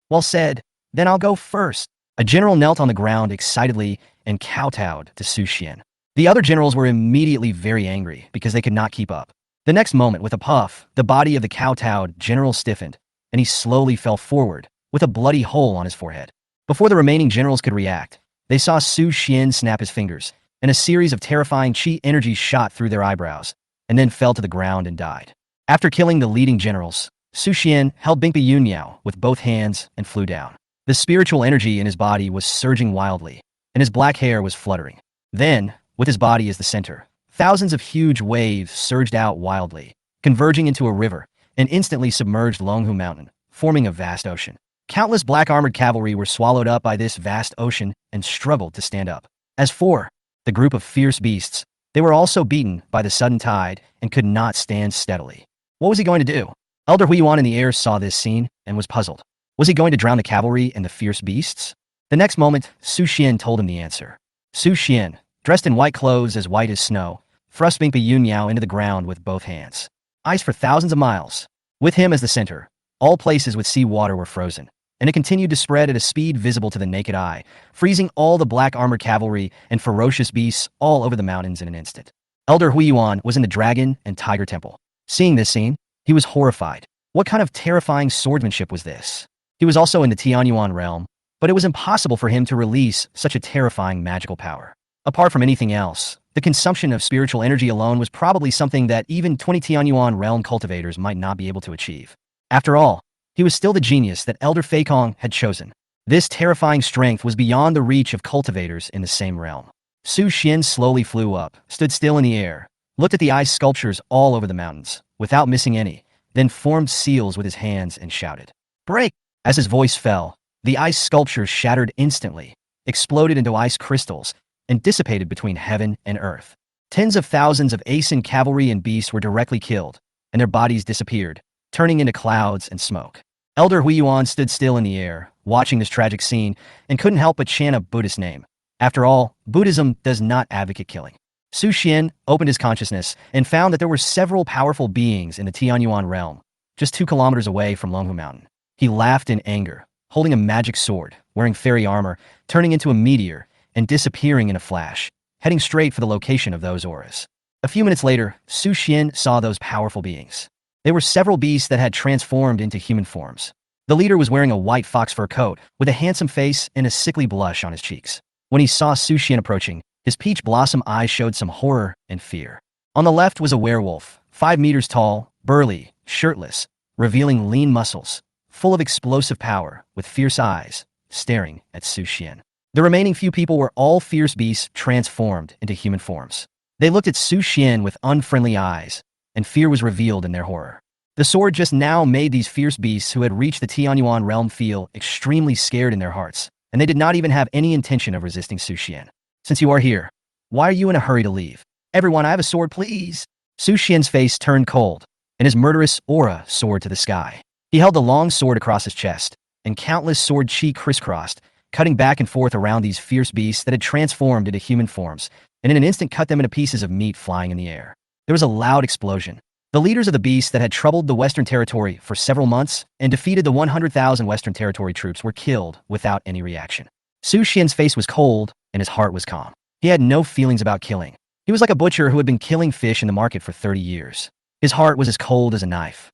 Speaker 1: Well said. Then I'll go first. A general knelt on the ground excitedly and kowtowed to Su Xian. The other generals were immediately very angry because they could not keep up. The next moment, with a puff, the body of the kowtowed general stiffened, and he slowly fell forward, with a bloody hole on his forehead. Before the remaining generals could react, they saw Su Xian snap his fingers, and a series of terrifying chi energy shot through their eyebrows, and then fell to the ground and died. After killing the leading generals, Su Xian held Bingpi Yunyao with both hands and flew down. The spiritual energy in his body was surging wildly, and his black hair was fluttering. Then, with his body as the center, thousands of huge waves surged out wildly, converging into a river, and instantly submerged Longhu Mountain, forming a vast ocean. Countless black armored cavalry were swallowed up by this vast ocean and struggled to stand up. As for the group of fierce beasts, they were also beaten by the sudden tide and could not stand steadily. What was he going to do? Elder Huiyuan in the air saw this scene and was puzzled. Was he going to drown the cavalry and the fierce beasts? The next moment, Su Xian told him the answer. Su Xian, dressed in white clothes as white as snow, thrust Bingpi Yunyao into the ground with both hands. Ice for thousands of miles. With him as the center, all places with sea water were frozen, and it continued to spread at a speed visible to the naked eye, freezing all the black armored cavalry and ferocious beasts all over the mountains in an instant. Elder Huiyuan was in the Dragon and Tiger Temple. Seeing this scene, he was horrified. What kind of terrifying swordsmanship was this? He was also in the Tianyuan realm, but it was impossible for him to release such a terrifying magical power. Apart from anything else, the consumption of spiritual energy alone was probably something that even 20 Tianyuan realm cultivators might not be able to achieve. After all, he was still the genius that Elder Feikong had chosen. This terrifying strength was beyond the reach of cultivators in the same realm. Su Xian slowly flew up, stood still in the air, looked at the ice sculptures all over the mountains, without missing any, then formed seals with his hands and shouted, "Break!" As his voice fell, the ice sculptures shattered instantly, exploded into ice crystals, and dissipated between heaven and earth. Tens of thousands of Aeson cavalry and beasts were directly killed, and their bodies disappeared, turning into clouds and smoke. Elder Huiyuan stood still in the air, watching this tragic scene, and couldn't help but chant a Buddhist name. After all, Buddhism does not advocate killing. Su Xian opened his consciousness and found that there were several powerful beings in the Tianyuan realm, just 2 kilometers away from Longhu Mountain. He laughed in anger, holding a magic sword, wearing fairy armor, turning into a meteor, and disappearing in a flash, heading straight for the location of those auras. A few minutes later, Su Xian saw those powerful beings. They were several beasts that had transformed into human forms. The leader was wearing a white fox fur coat, with a handsome face and a sickly blush on his cheeks. When he saw Su Xian approaching, his peach blossom eyes showed some horror and fear. On the left was a werewolf, 5 meters tall, burly, shirtless, revealing lean muscles, full of explosive power, with fierce eyes, staring at Su Xian. The remaining few people were all fierce beasts transformed into human forms. They looked at Su Xian with unfriendly eyes, and fear was revealed in their horror. The sword just now made these fierce beasts who had reached the Tianyuan realm feel extremely scared in their hearts, and they did not even have any intention of resisting Su Xian. "Since you are here, why are you in a hurry to leave? Everyone, I have a sword, please." Su Xian's face turned cold, and his murderous aura soared to the sky. He held the long sword across his chest, and countless sword chi crisscrossed, cutting back and forth around these fierce beasts that had transformed into human forms, and in an instant cut them into pieces of meat flying in the air. There was a loud explosion. The leaders of the beasts that had troubled the Western Territory for several months and defeated the 100,000 Western Territory troops were killed without any reaction. Su Xian's face was cold, and his heart was calm. He had no feelings about killing. He was like a butcher who had been killing fish in the market for 30 years. His heart was as cold as a knife.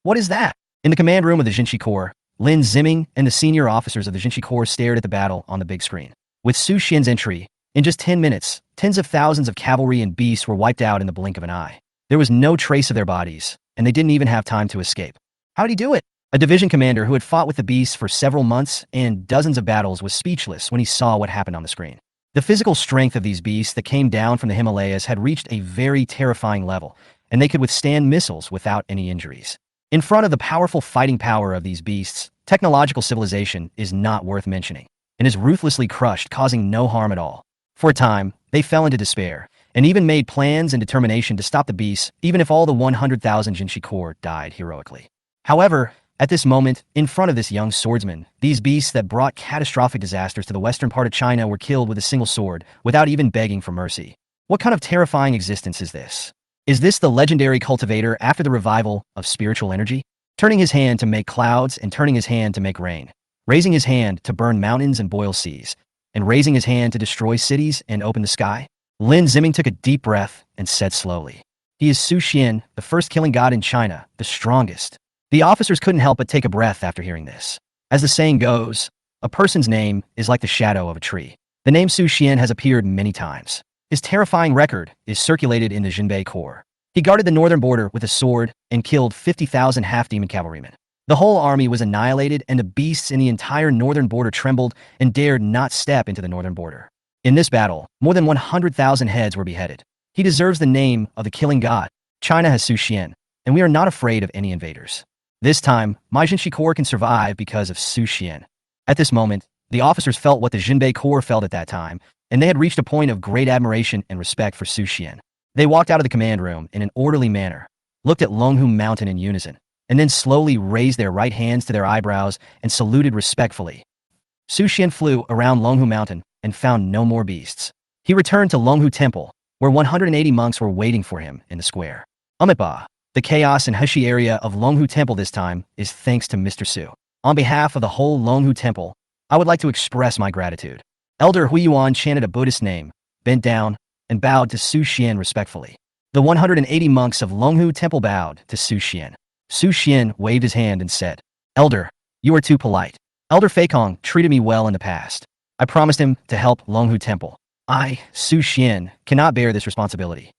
Speaker 1: "What is that?" In the command room of the Jinshi Corps, Lin Ziming and the senior officers of the Jinshi Corps stared at the battle on the big screen. With Su Xian's entry, in just 10 minutes, tens of thousands of cavalry and beasts were wiped out in the blink of an eye. There was no trace of their bodies, and they didn't even have time to escape. How'd he do it? A division commander who had fought with the beasts for several months and dozens of battles was speechless when he saw what happened on the screen. The physical strength of these beasts that came down from the Himalayas had reached a very terrifying level, and they could withstand missiles without any injuries. In front of the powerful fighting power of these beasts, technological civilization is not worth mentioning, and is ruthlessly crushed, causing no harm at all. For a time, they fell into despair, and even made plans and determination to stop the beasts, even if all the 100,000 Jinshi Corps died heroically. However, at this moment, in front of this young swordsman, these beasts that brought catastrophic disasters to the western part of China were killed with a single sword, without even begging for mercy. What kind of terrifying existence is this? Is this the legendary cultivator after the revival of spiritual energy? Turning his hand to make clouds and turning his hand to make rain. raising his hand to burn mountains and boil seas, and raising his hand to destroy cities and open the sky? Lin Ziming took a deep breath and said slowly, "He is Su Xian, the first killing god in China, the strongest." The officers couldn't help but take a breath after hearing this. As the saying goes, a person's name is like the shadow of a tree. The name Su Xian has appeared many times. His terrifying record is circulated in the Jinbei Corps. He guarded the northern border with a sword and killed 50,000 half-demon cavalrymen. The whole army was annihilated, and the beasts in the entire northern border trembled and dared not step into the northern border. In this battle, more than 100,000 heads were beheaded. He deserves the name of the killing god. China has Su Xian, and we are not afraid of any invaders. This time, Maijinshi Corps can survive because of Su Xian. At this moment, the officers felt what the Jinbei Corps felt at that time, and they had reached a point of great admiration and respect for Su Xian. They walked out of the command room in an orderly manner, looked at Longhu Mountain in unison, and then slowly raised their right hands to their eyebrows and saluted respectfully. Su Xian flew around Longhu Mountain and found no more beasts. He returned to Longhu Temple, where 180 monks were waiting for him in the square. Amitabha, the chaos and hushy area of Longhu Temple this time is thanks to Mr. Su. On behalf of the whole Longhu Temple, I would like to express my gratitude. Elder Huiyuan chanted a Buddhist name, bent down, and bowed to Su Xian respectfully. The 180 monks of Longhu Temple bowed to Su Xian. Su Xian waved his hand and said, "Elder, you are too polite. Elder Feikong treated me well in the past. I promised him to help Longhu Temple. I, Su Xian, cannot bear this responsibility."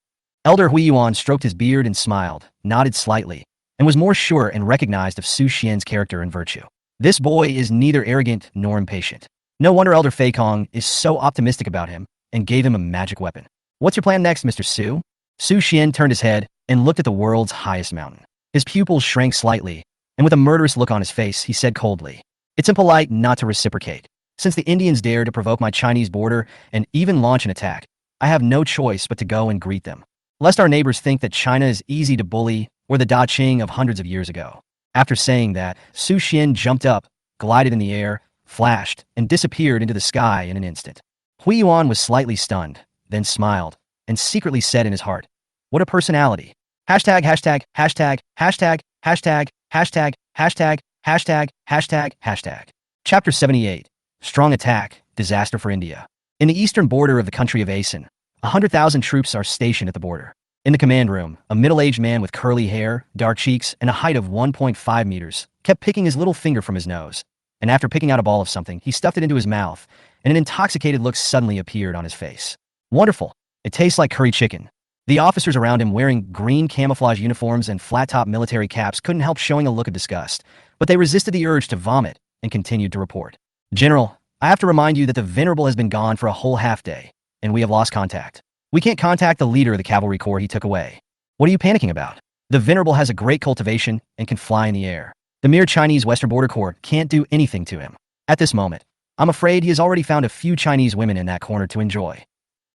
Speaker 1: Elder Huiyuan stroked his beard and smiled, nodded slightly, and was more sure and recognized of Su Xian's character and virtue. This boy is neither arrogant nor impatient. No wonder Elder Feikong is so optimistic about him and gave him a magic weapon. "What's your plan next, Mr. Su?" Su Xian turned his head and looked at the world's highest mountain. His pupils shrank slightly, and with a murderous look on his face, he said coldly, "It's impolite not to reciprocate. Since the Indians dare to provoke my Chinese border and even launch an attack, I have no choice but to go and greet them, lest our neighbors think that China is easy to bully or the Da Qing of hundreds of years ago." After saying that, Su Xian jumped up, glided in the air, flashed, and disappeared into the sky in an instant. Huiyuan was slightly stunned, then smiled, and secretly said in his heart, "What a personality. Hashtag, hashtag, hashtag, hashtag, hashtag, hashtag, hashtag, hashtag, hashtag, hashtag." Chapter 78. Strong Attack, Disaster for India. In the eastern border of the country of Asen, 100,000 troops are stationed at the border. In the command room, a middle-aged man with curly hair, dark cheeks, and a height of 1.5 meters kept picking his little finger from his nose, and after picking out a ball of something, he stuffed it into his mouth, and an intoxicated look suddenly appeared on his face. "Wonderful. It tastes like curry chicken." The officers around him, wearing green camouflage uniforms and flat-top military caps, couldn't help showing a look of disgust, but they resisted the urge to vomit and continued to report. "General, I have to remind you that the Venerable has been gone for a whole half-day, and we have lost contact. We can't contact the leader of the cavalry corps he took away. What are you panicking about? The Venerable has a great cultivation and can fly in the air. The mere Chinese Western Border Corps can't do anything to him. At this moment, I'm afraid he has already found a few Chinese women in that corner to enjoy."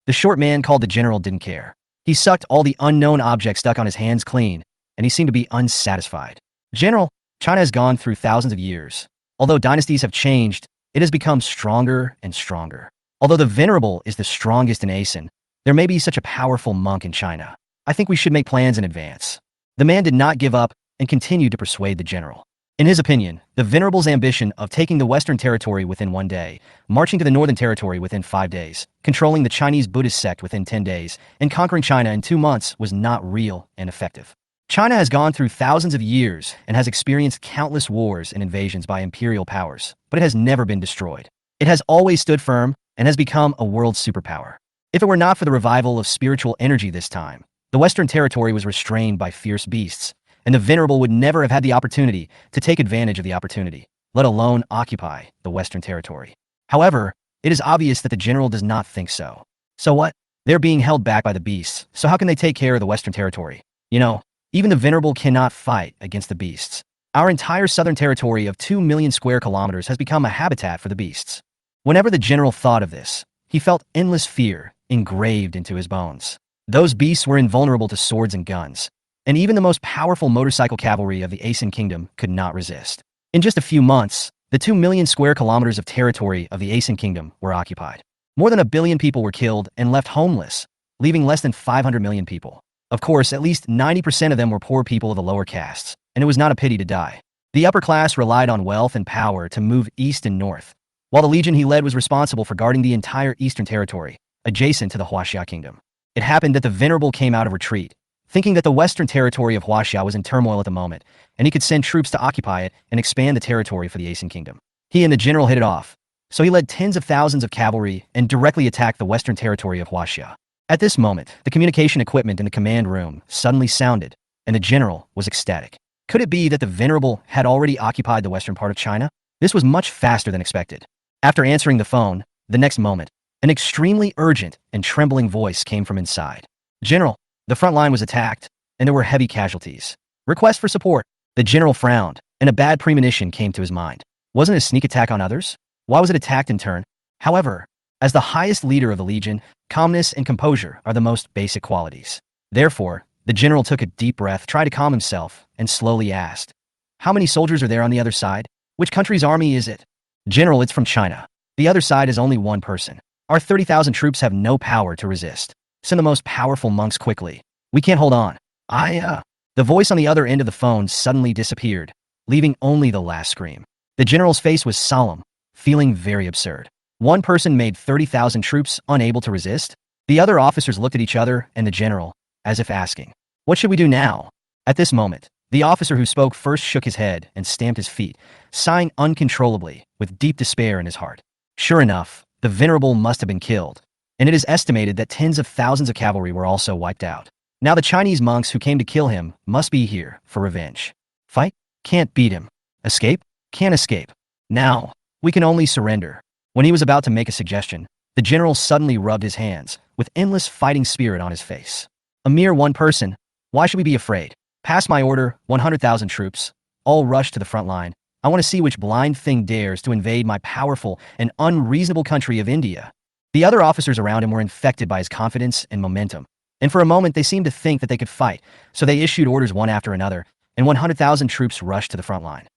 Speaker 1: The short man called the general didn't care. He sucked all the unknown objects stuck on his hands clean, and he seemed to be unsatisfied. "General, China has gone through thousands of years. Although dynasties have changed, it has become stronger and stronger. Although the Venerable is the strongest in Asen, there may be such a powerful monk in China. I think we should make plans in advance." The man did not give up and continued to persuade the general. In his opinion, the Venerable's ambition of taking the Western Territory within 1 day, marching to the Northern Territory within 5 days, controlling the Chinese Buddhist sect within 10 days, and conquering China in 2 months was not real and effective. China has gone through thousands of years and has experienced countless wars and invasions by imperial powers, but it has never been destroyed. It has always stood firm and has become a world superpower. If it were not for the revival of spiritual energy this time, the Western Territory was restrained by fierce beasts, and the Venerable would never have had the opportunity to take advantage of the opportunity, let alone occupy the Western Territory. However, it is obvious that the general does not think so. So what? They're being held back by the beasts, so how can they take care of the Western Territory? You know, even the Venerable cannot fight against the beasts. Our entire Southern Territory of 2 million square kilometers has become a habitat for the beasts. Whenever the general thought of this, he felt endless fear engraved into his bones. Those beasts were invulnerable to swords and guns, and even the most powerful motorcycle cavalry of the Asen Kingdom could not resist. In just a few months, the 2 million square kilometers of territory of the Asen Kingdom were occupied. More than 1 billion people were killed and left homeless, leaving less than 500 million people. Of course, at least 90% of them were poor people of the lower castes, and it was not a pity to die. The upper class relied on wealth and power to move east and north, while the legion he led was responsible for guarding the entire eastern territory, adjacent to the Huaxia kingdom. It happened that the Venerable came out of retreat, thinking that the western territory of Huaxia was in turmoil at the moment, and he could send troops to occupy it and expand the territory for the Asian kingdom. He and the general hit it off, so he led tens of thousands of cavalry and directly attacked the western territory of Huaxia. At this moment, the communication equipment in the command room suddenly sounded, and the general was ecstatic. Could it be that the Venerable had already occupied the western part of China? This was much faster than expected. After answering the phone, the next moment, an extremely urgent and trembling voice came from inside. General, the front line was attacked, and there were heavy casualties. Request for support. The general frowned, and a bad premonition came to his mind. Wasn't it a sneak attack on others? Why was it attacked in turn? However, as the highest leader of the legion, calmness and composure are the most basic qualities. Therefore, the general took a deep breath, tried to calm himself, and slowly asked, "How many soldiers are there on the other side? Which country's army is it?" "General, it's from China. The other side is only one person. Our 30,000 troops have no power to resist. Send the most powerful monks quickly. We can't hold on." The voice on the other end of the phone suddenly disappeared, leaving only the last scream. The general's face was solemn, feeling very absurd. One person made 30,000 troops unable to resist? The other officers looked at each other and the general, as if asking, "What should we do now?" At this moment, the officer who spoke first shook his head and stamped his feet, sighing uncontrollably with deep despair in his heart. Sure enough, the Venerable must have been killed, and it is estimated that tens of thousands of cavalry were also wiped out. Now the Chinese monks who came to kill him must be here for revenge. Fight? Can't beat him. Escape? Can't escape. Now, we can only surrender. When he was about to make a suggestion, the general suddenly rubbed his hands, with endless fighting spirit on his face. A mere one person? Why should we be afraid? Pass my order, 100,000 troops. All rush to the front line. I want to see which blind thing dares to invade my powerful and unreasonable country of India. The other officers around him were infected by his confidence and momentum, and for a moment they seemed to think that they could fight, so they issued orders one after another, and 100,000 troops rushed to the front line.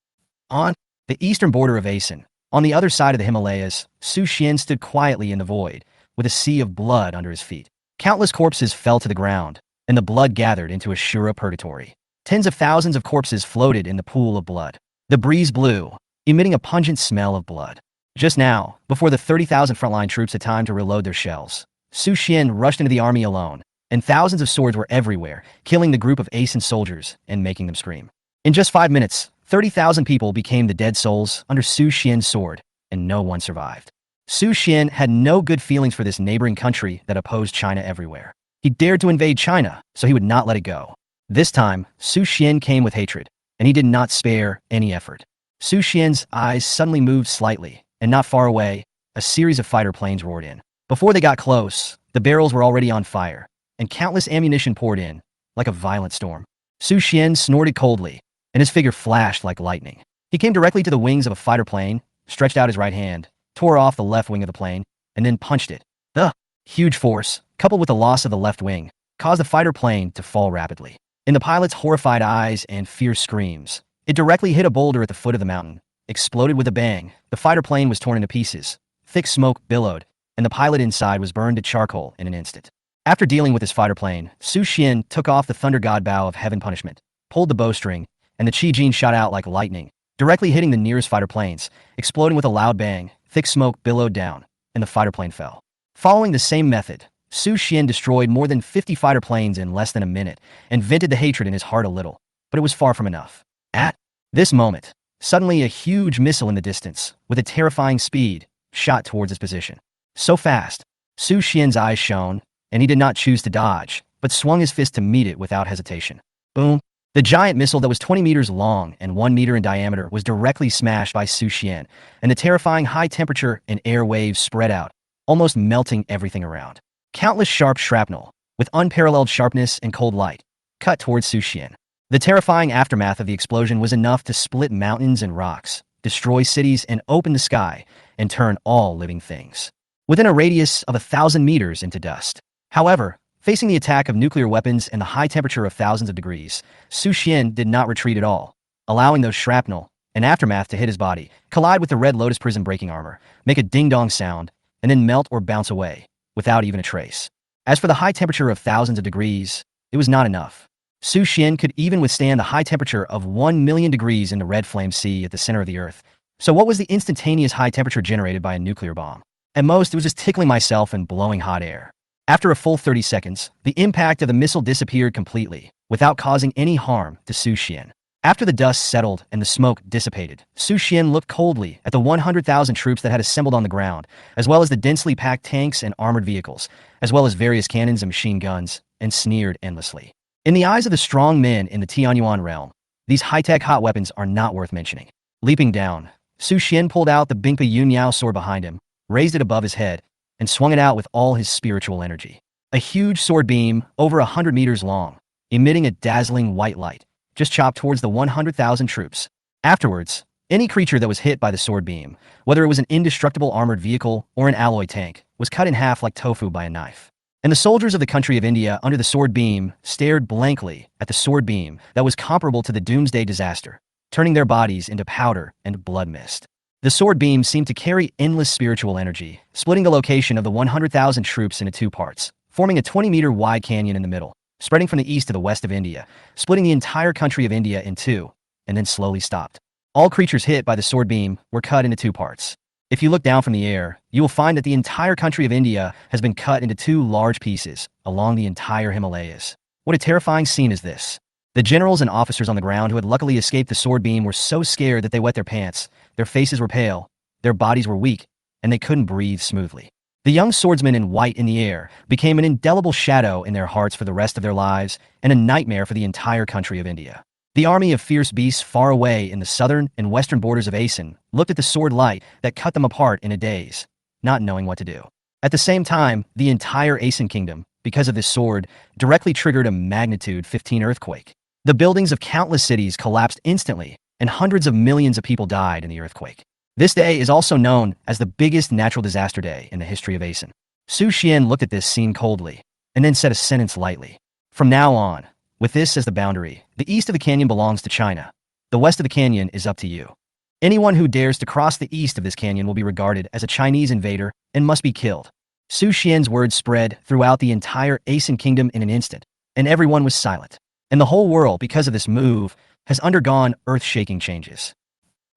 Speaker 1: On the eastern border of Asen, on the other side of the Himalayas, Su Xian stood quietly in the void, with a sea of blood under his feet. Countless corpses fell to the ground, and the blood gathered into a Shura purgatory. Tens of thousands of corpses floated in the pool of blood. The breeze blew, emitting a pungent smell of blood. Just now, before the 30,000 frontline troops had time to reload their shells, Su Xian rushed into the army alone, and thousands of swords were everywhere, killing the group of Asen soldiers and making them scream. In just 5 minutes, 30,000 people became the dead souls under Su Xian's sword, and no one survived. Su Xian had no good feelings for this neighboring country that opposed China everywhere. He dared to invade China, so he would not let it go. This time, Su Xian came with hatred, and he did not spare any effort. Su Xian's eyes suddenly moved slightly, and not far away, a series of fighter planes roared in. Before they got close, the barrels were already on fire, and countless ammunition poured in, like a violent storm. Su Xian snorted coldly, and his figure flashed like lightning. He came directly to the wings of a fighter plane, stretched out his right hand, tore off the left wing of the plane, and then punched it. The huge force, coupled with the loss of the left wing, caused the fighter plane to fall rapidly. In the pilot's horrified eyes and fierce screams, it directly hit a boulder at the foot of the mountain, exploded with a bang. The fighter plane was torn into pieces. Thick smoke billowed, and the pilot inside was burned to charcoal in an instant. After dealing with his fighter plane, Su Xian took off the thunder god bow of heaven punishment, pulled the bowstring, and the Qi Jin shot out like lightning, directly hitting the nearest fighter planes, exploding with a loud bang. Thick smoke billowed down, and the fighter plane fell. Following the same method, Su Xian destroyed more than 50 fighter planes in less than a minute and vented the hatred in his heart a little, but it was far from enough. At this moment, suddenly a huge missile in the distance, with a terrifying speed, shot towards his position. So fast, Su Xian's eyes shone, and he did not choose to dodge, but swung his fist to meet it without hesitation. Boom! The giant missile that was 20 meters long and 1 meter in diameter was directly smashed by Su Xian, and the terrifying high temperature and air waves spread out, almost melting everything around. Countless sharp shrapnel, with unparalleled sharpness and cold light, cut towards Su Xian. The terrifying aftermath of the explosion was enough to split mountains and rocks, destroy cities and open the sky, and turn all living things within a radius of 1,000 meters into dust. However, facing the attack of nuclear weapons and the high temperature of thousands of degrees, Su Xian did not retreat at all, allowing those shrapnel and aftermath to hit his body, collide with the Red Lotus prison breaking armor, make a ding-dong sound, and then melt or bounce away, without even a trace. As for the high temperature of thousands of degrees, it was not enough. Su Xian could even withstand the high temperature of 1 million degrees in the red flame sea at the center of the Earth. So what was the instantaneous high temperature generated by a nuclear bomb? At most, it was just tickling myself and blowing hot air. After a full 30 seconds, the impact of the missile disappeared completely, without causing any harm to Su Xian. After the dust settled and the smoke dissipated, Su Xian looked coldly at the 100,000 troops that had assembled on the ground, as well as the densely packed tanks and armored vehicles, as well as various cannons and machine guns, and sneered endlessly. In the eyes of the strong men in the Tianyuan realm, these high-tech hot weapons are not worth mentioning. Leaping down, Su Xian pulled out the Bingpa Yunyao sword behind him, raised it above his head, and swung it out with all his spiritual energy. A huge sword beam, over 100 meters long, emitting a dazzling white light, just chopped towards the 100,000 troops. Afterwards, any creature that was hit by the sword beam, whether it was an indestructible armored vehicle or an alloy tank, was cut in half like tofu by a knife. And the soldiers of the country of India under the sword beam stared blankly at the sword beam that was comparable to the doomsday disaster, turning their bodies into powder and blood mist. The sword beam seemed to carry endless spiritual energy, splitting the location of the 100,000 troops into two parts, forming a 20-meter wide canyon in the middle, spreading from the east to the west of India, splitting the entire country of India in two, and then slowly stopped. All creatures hit by the sword beam were cut into two parts. If you look down from the air, you will find that the entire country of India has been cut into two large pieces along the entire Himalayas. What a terrifying scene is this. The generals and officers on the ground who had luckily escaped the sword beam were so scared that they wet their pants, their faces were pale, their bodies were weak, and they couldn't breathe smoothly. The young swordsmen in white in the air became an indelible shadow in their hearts for the rest of their lives and a nightmare for the entire country of India. The army of fierce beasts far away in the southern and western borders of Asen looked at the sword light that cut them apart in a daze, not knowing what to do. At the same time, the entire Asen kingdom, because of this sword, directly triggered a magnitude 15 earthquake. The buildings of countless cities collapsed instantly, and hundreds of millions of people died in the earthquake. This day is also known as the biggest natural disaster day in the history of Asen. Su Xian looked at this scene coldly, and then said a sentence lightly. From now on, with this as the boundary, the east of the canyon belongs to China. The west of the canyon is up to you. Anyone who dares to cross the east of this canyon will be regarded as a Chinese invader and must be killed. Su Xian's words spread throughout the entire Asen kingdom in an instant, and everyone was silent. And the whole world, because of this move, has undergone earth-shaking changes.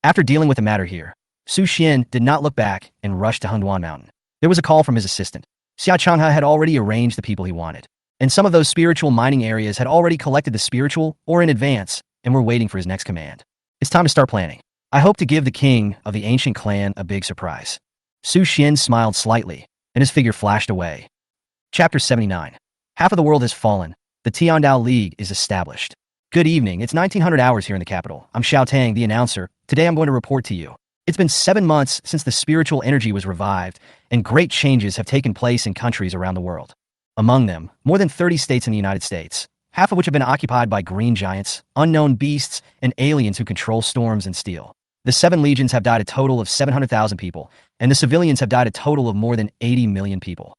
Speaker 1: After dealing with the matter here, Su Xian did not look back and rushed to Hunduan Mountain. There was a call from his assistant. Xia Changhe had already arranged the people he wanted, and some of those spiritual mining areas had already collected the spiritual or in advance and were waiting for his next command. It's time to start planning. I hope to give the king of the ancient clan a big surprise. Su Xian smiled slightly, and his figure flashed away. Chapter 79. Half of the world has fallen. The Tiandao League is established. Good evening, it's 1900 hours here in the capital. I'm Xiao Tang, the announcer. Today I'm going to report to you. It's been 7 months since the spiritual energy was revived, and great changes have taken place in countries around the world. Among them, more than 30 states in the United States, half of which have been occupied by green giants, unknown beasts, and aliens who control storms and steel. The 7 legions have died a total of 700,000 people, and the civilians have died a total of more than 80 million people.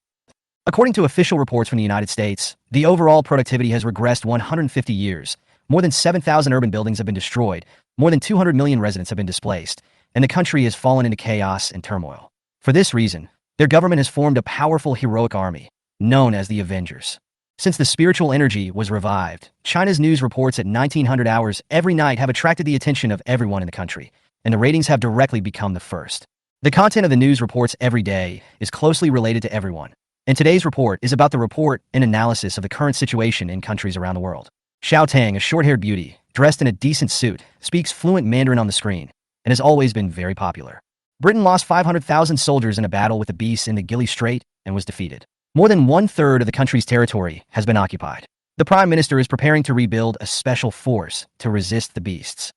Speaker 1: According to official reports from the United States, the overall productivity has regressed 150 years. More than 7,000 urban buildings have been destroyed, more than 200 million residents have been displaced, and the country has fallen into chaos and turmoil. For this reason, their government has formed a powerful heroic army, known as the Avengers. Since the spiritual energy was revived, China's news reports at 1900 hours every night have attracted the attention of everyone in the country, and the ratings have directly become the first. The content of the news reports every day is closely related to everyone, and today's report is about the report and analysis of the current situation in countries around the world. Xiao Tang, a short-haired beauty, dressed in a decent suit, speaks fluent Mandarin on the screen, and has always been very popular. Britain lost 500,000 soldiers in a battle with the beasts in the Gili Strait and was defeated. More than 1/3 of the country's territory has been occupied. The Prime Minister is preparing to rebuild a special force to resist the beasts.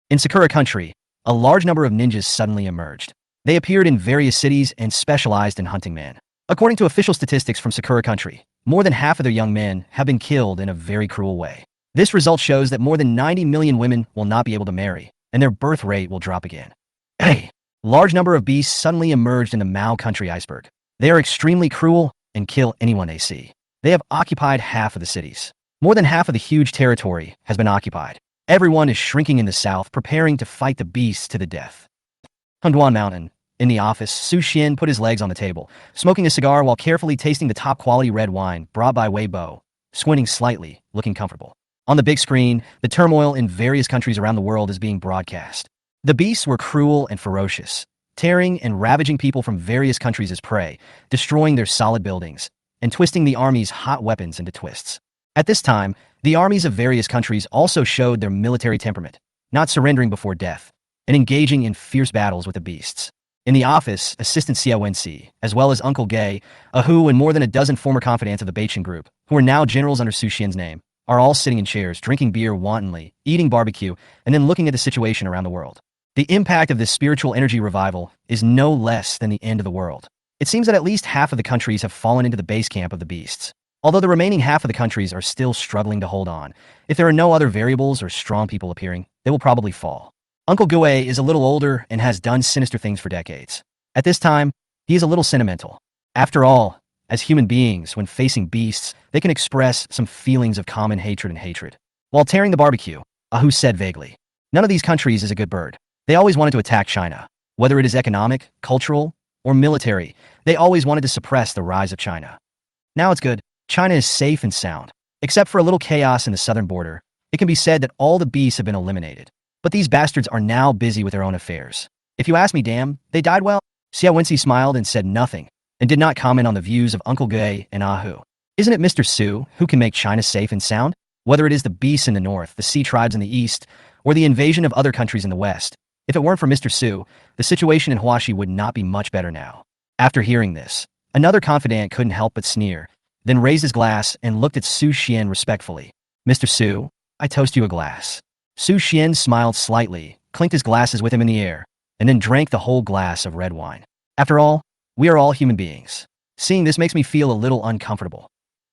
Speaker 1: In Sakura country, a large number of ninjas suddenly emerged. They appeared in various cities and specialized in hunting men. According to official statistics from Sakura country, more than half of their young men have been killed in a very cruel way. This result shows that more than 90 million women will not be able to marry, and their birth rate will drop again. A large number of beasts suddenly emerged in the Mao country iceberg. They are extremely cruel and kill anyone they see. They have occupied half of the cities. More than half of the huge territory has been occupied. Everyone is shrinking in the south, preparing to fight the beasts to the death. Hunduan Mountain. In the office, Su Xian put his legs on the table, smoking a cigar while carefully tasting the top-quality red wine brought by Wei Bo, squinting slightly, looking comfortable. On the big screen, the turmoil in various countries around the world is being broadcast. The beasts were cruel and ferocious, tearing and ravaging people from various countries as prey, destroying their solid buildings, and twisting the army's hot weapons into twists. At this time, the armies of various countries also showed their military temperament, not surrendering before death, and engaging in fierce battles with the beasts. In the office, Assistant Xia Wenxi, as well as Uncle Gay, Ahu, and more than a dozen former confidants of the Beichen group, who are now generals under Su Xian's name, are all sitting in chairs, drinking beer wantonly, eating barbecue, and then looking at the situation around the world. The impact of this spiritual energy revival is no less than the end of the world. It seems that at least half of the countries have fallen into the base camp of the beasts, although the remaining half of the countries are still struggling to hold on. If there are no other variables or strong people appearing, they will probably fall. Uncle Gue is a little older and has done sinister things for decades. At this time, he is a little sentimental. After all, as human beings, when facing beasts, they can express some feelings of common hatred. While tearing the barbecue, Ahu said vaguely, "None of these countries is a good bird. They always wanted to attack China. Whether it is economic, cultural, or military, they always wanted to suppress the rise of China. Now it's good. China is safe and sound. Except for a little chaos in the southern border, it can be said that all the beasts have been eliminated. But these bastards are now busy with their own affairs. If you ask me, damn, they died well." Xia Wenxi smiled and said nothing, and did not comment on the views of Uncle Gay and Ahu. Isn't it Mr. Su who can make China safe and sound? Whether it is the beasts in the north, the sea tribes in the east, or the invasion of other countries in the west, if it weren't for Mr. Su, the situation in Huaxi would not be much better now. After hearing this, another confidant couldn't help but sneer, then raised his glass and looked at Su Xian respectfully. "Mr. Su, I toast you a glass." Su Xian smiled slightly, clinked his glasses with him in the air, and then drank the whole glass of red wine. After all, we are all human beings. Seeing this makes me feel a little uncomfortable.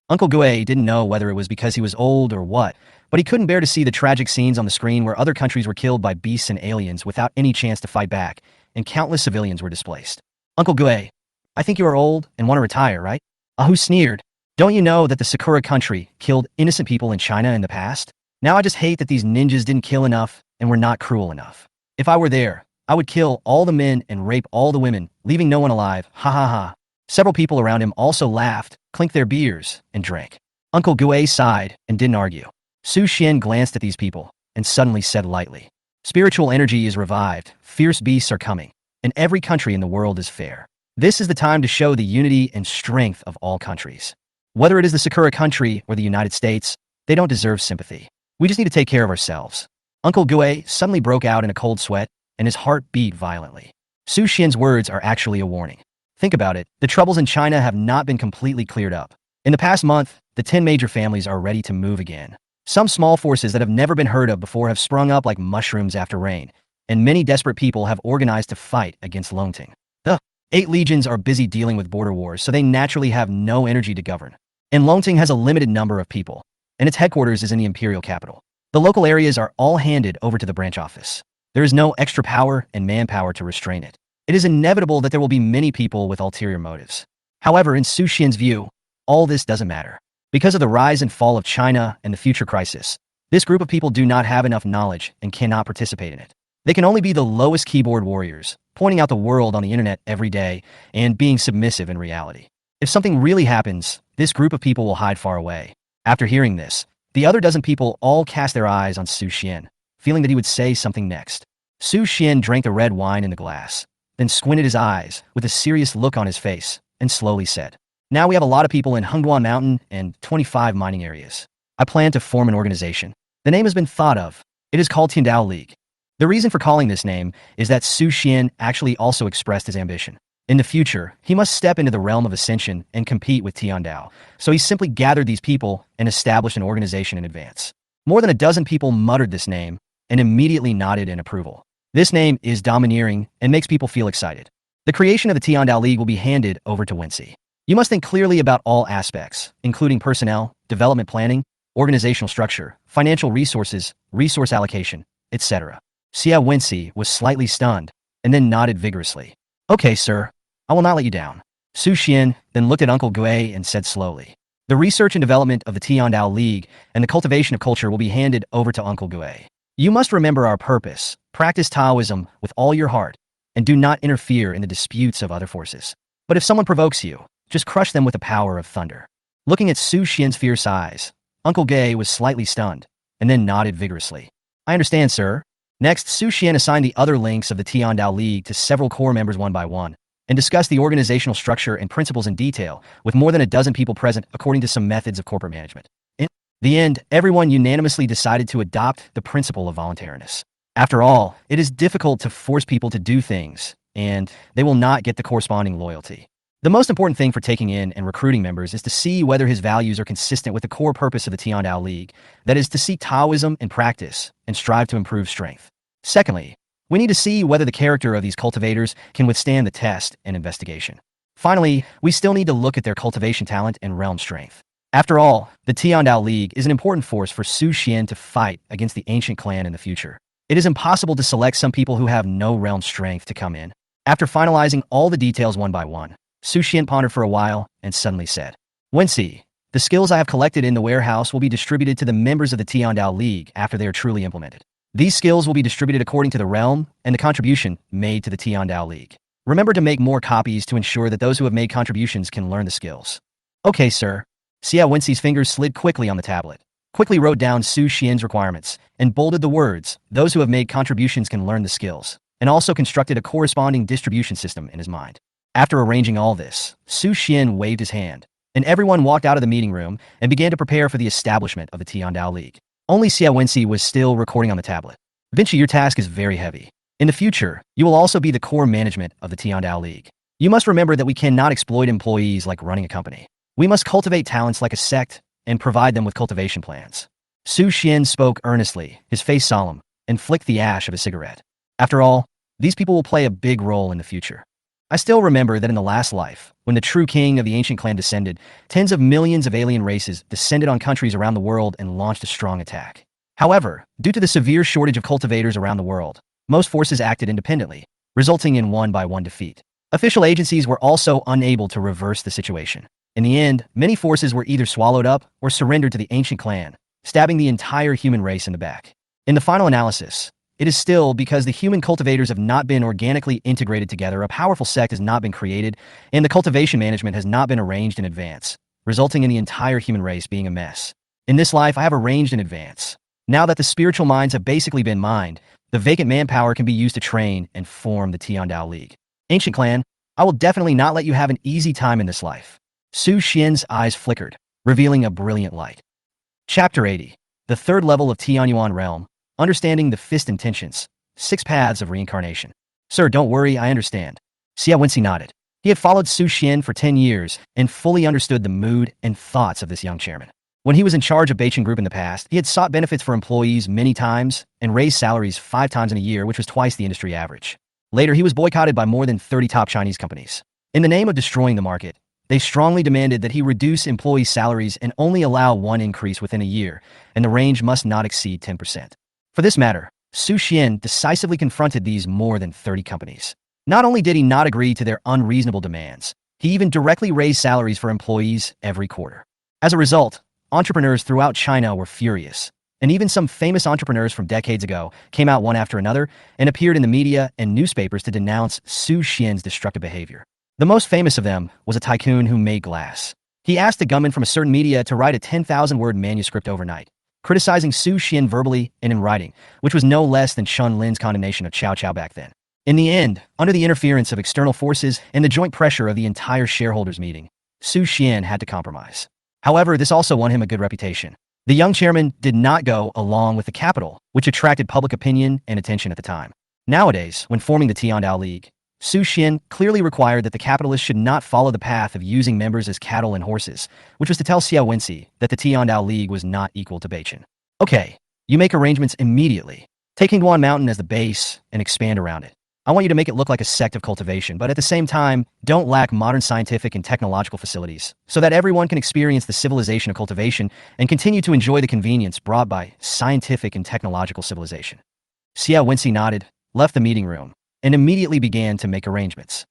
Speaker 1: Uncle Gue didn't know whether it was because he was old or what, but he couldn't bear to see the tragic scenes on the screen where other countries were killed by beasts and aliens without any chance to fight back, and countless civilians were displaced. "Uncle Gue, I think you are old and want to retire, right?" Ahu sneered. "Don't you know that the Sakura country killed innocent people in China in the past? Now I just hate that these ninjas didn't kill enough and were not cruel enough. If I were there, I would kill all the men and rape all the women, leaving no one alive. Ha ha ha." Several people around him also laughed, clinked their beers, and drank. Uncle Gue sighed and didn't argue. Su Xian glanced at these people and suddenly said lightly, "Spiritual energy is revived, fierce beasts are coming, and every country in the world is fair. This is the time to show the unity and strength of all countries. Whether it is the Sakura country or the United States, they don't deserve sympathy. We just need to take care of ourselves." Uncle Gue suddenly broke out in a cold sweat, and his heart beat violently. Su Xian's words are actually a warning. Think about it, the troubles in China have not been completely cleared up. In the past month, the 10 major families are ready to move again. Some small forces that have never been heard of before have sprung up like mushrooms after rain, and many desperate people have organized to fight against Longting. The 8 legions are busy dealing with border wars, so they naturally have no energy to govern. And Longting has a limited number of people, and its headquarters is in the imperial capital. The local areas are all handed over to the branch office. There is no extra power and manpower to restrain it. It is inevitable that there will be many people with ulterior motives. However, in Su Xian's view, all this doesn't matter. Because of the rise and fall of China and the future crisis, this group of people do not have enough knowledge and cannot participate in it. They can only be the lowest keyboard warriors, pointing out the world on the internet every day and being submissive in reality. If something really happens, this group of people will hide far away. After hearing this, the other dozen people all cast their eyes on Su Xian, feeling that he would say something next. Su Xian drank the red wine in the glass, then squinted his eyes with a serious look on his face, and slowly said, "Now we have a lot of people in Hengduan Mountain and 25 mining areas. I plan to form an organization. The name has been thought of. It is called Tiandao League. The reason for calling this name is that Su Xian actually also expressed his ambition. In the future, he must step into the realm of ascension and compete with Tiandao, so he simply gathered these people and established an organization in advance. More than a dozen people muttered this name and immediately nodded in approval. This name is domineering and makes people feel excited. The creation of the Tiandao League will be handed over to Wenxi. You must think clearly about all aspects, including personnel, development planning, organizational structure, financial resources, resource allocation, etc." Xia Wenxi was slightly stunned, and then nodded vigorously. "Okay, sir. I will not let you down." Su Xian then looked at Uncle Gue and said slowly, "The research and development of the Tiandao League and the cultivation of culture will be handed over to Uncle Gue. You must remember our purpose, practice Taoism with all your heart, and do not interfere in the disputes of other forces. But if someone provokes you, just crush them with the power of thunder." Looking at Su Xian's fierce eyes, Uncle Gue was slightly stunned, and then nodded vigorously. I understand, sir. Next, Su Xian assigned the other links of the Tiandao League to several core members one by one, and discussed the organizational structure and principles in detail, with more than a dozen people present according to some methods of corporate management. In the end, everyone unanimously decided to adopt the principle of voluntariness. After all, it is difficult to force people to do things, and they will not get the corresponding loyalty. The most important thing for taking in and recruiting members is to see whether his values are consistent with the core purpose of the Tiandao League, that is to seek Taoism in practice and strive to improve strength. Secondly, we need to see whether the character of these cultivators can withstand the test and investigation. Finally, we still need to look at their cultivation talent and realm strength. After all, the Tiandao League is an important force for Su Xian to fight against the ancient clan in the future. It is impossible to select some people who have no realm strength to come in. After finalizing all the details one by one, Su Xian pondered for a while and suddenly said, Wensi, the skills I have collected in the warehouse will be distributed to the members of the Tiandao League after they are truly implemented. These skills will be distributed according to the realm and the contribution made to the Tiandao League. Remember to make more copies to ensure that those who have made contributions can learn the skills. Okay, sir. Xia Wenxi's fingers slid quickly on the tablet, quickly wrote down Su Xian's requirements, and bolded the words, those who have made contributions can learn the skills, and also constructed a corresponding distribution system in his mind. After arranging all this, Su Xian waved his hand, and everyone walked out of the meeting room and began to prepare for the establishment of the Tiandao League. Only Xia Wenxi was still recording on the tablet. Vinci, your task is very heavy. In the future, you will also be the core management of the Tiandao League. You must remember that we cannot exploit employees like running a company. We must cultivate talents like a sect and provide them with cultivation plans. Su Xian spoke earnestly, his face solemn, and flicked the ash of a cigarette. After all, these people will play a big role in the future. I still remember that in the last life, when the true king of the ancient clan descended, tens of millions of alien races descended on countries around the world and launched a strong attack. However, due to the severe shortage of cultivators around the world, most forces acted independently, resulting in one-by-one defeat. Official agencies were also unable to reverse the situation. In the end, many forces were either swallowed up or surrendered to the ancient clan, stabbing the entire human race in the back. In the final analysis, it is still because the human cultivators have not been organically integrated together, a powerful sect has not been created, and the cultivation management has not been arranged in advance, resulting in the entire human race being a mess. In this life, I have arranged in advance. Now that the spiritual minds have basically been mined, the vacant manpower can be used to train and form the Tiandao League. Ancient clan, I will definitely not let you have an easy time in this life. Su Xian's eyes flickered, revealing a brilliant light. Chapter 80. The third level of Tianyuan realm. Understanding the fist intentions. 6 paths of reincarnation. Sir, don't worry, I understand. Xia Wenxi nodded. He had followed Su Xian for 10 years and fully understood the mood and thoughts of this young chairman. When he was in charge of Beichin Group in the past, he had sought benefits for employees many times and raised salaries 5 times in a year, which was twice the industry average. Later, he was boycotted by more than 30 top Chinese companies. In the name of destroying the market, they strongly demanded that he reduce employee salaries and only allow one increase within a year, and the range must not exceed 10%. For this matter, Su Xian decisively confronted these more than 30 companies. Not only did he not agree to their unreasonable demands, he even directly raised salaries for employees every quarter. As a result, entrepreneurs throughout China were furious, and even some famous entrepreneurs from decades ago came out one after another and appeared in the media and newspapers to denounce Su Xian's destructive behavior. The most famous of them was a tycoon who made glass. He asked a gunman from a certain media to write a 10,000-word manuscript overnight, criticizing Su Xian verbally and in writing, which was no less than Shun Lin's condemnation of Cao Cao back then. In the end, under the interference of external forces and the joint pressure of the entire shareholders' meeting, Su Xian had to compromise. However, this also won him a good reputation. The young chairman did not go along with the capital, which attracted public opinion and attention at the time. Nowadays, when forming the Tiandao League, Su Xian clearly required that the capitalists should not follow the path of using members as cattle and horses, which was to tell Xia Wenxi that the Tiandao League was not equal to Beichin. Okay, you make arrangements immediately. Take Hingguan Mountain as the base and expand around it. I want you to make it look like a sect of cultivation, but at the same time, don't lack modern scientific and technological facilities, so that everyone can experience the civilization of cultivation and continue to enjoy the convenience brought by scientific and technological civilization. Xia Wenxi nodded, left the meeting room, and immediately began to make arrangements.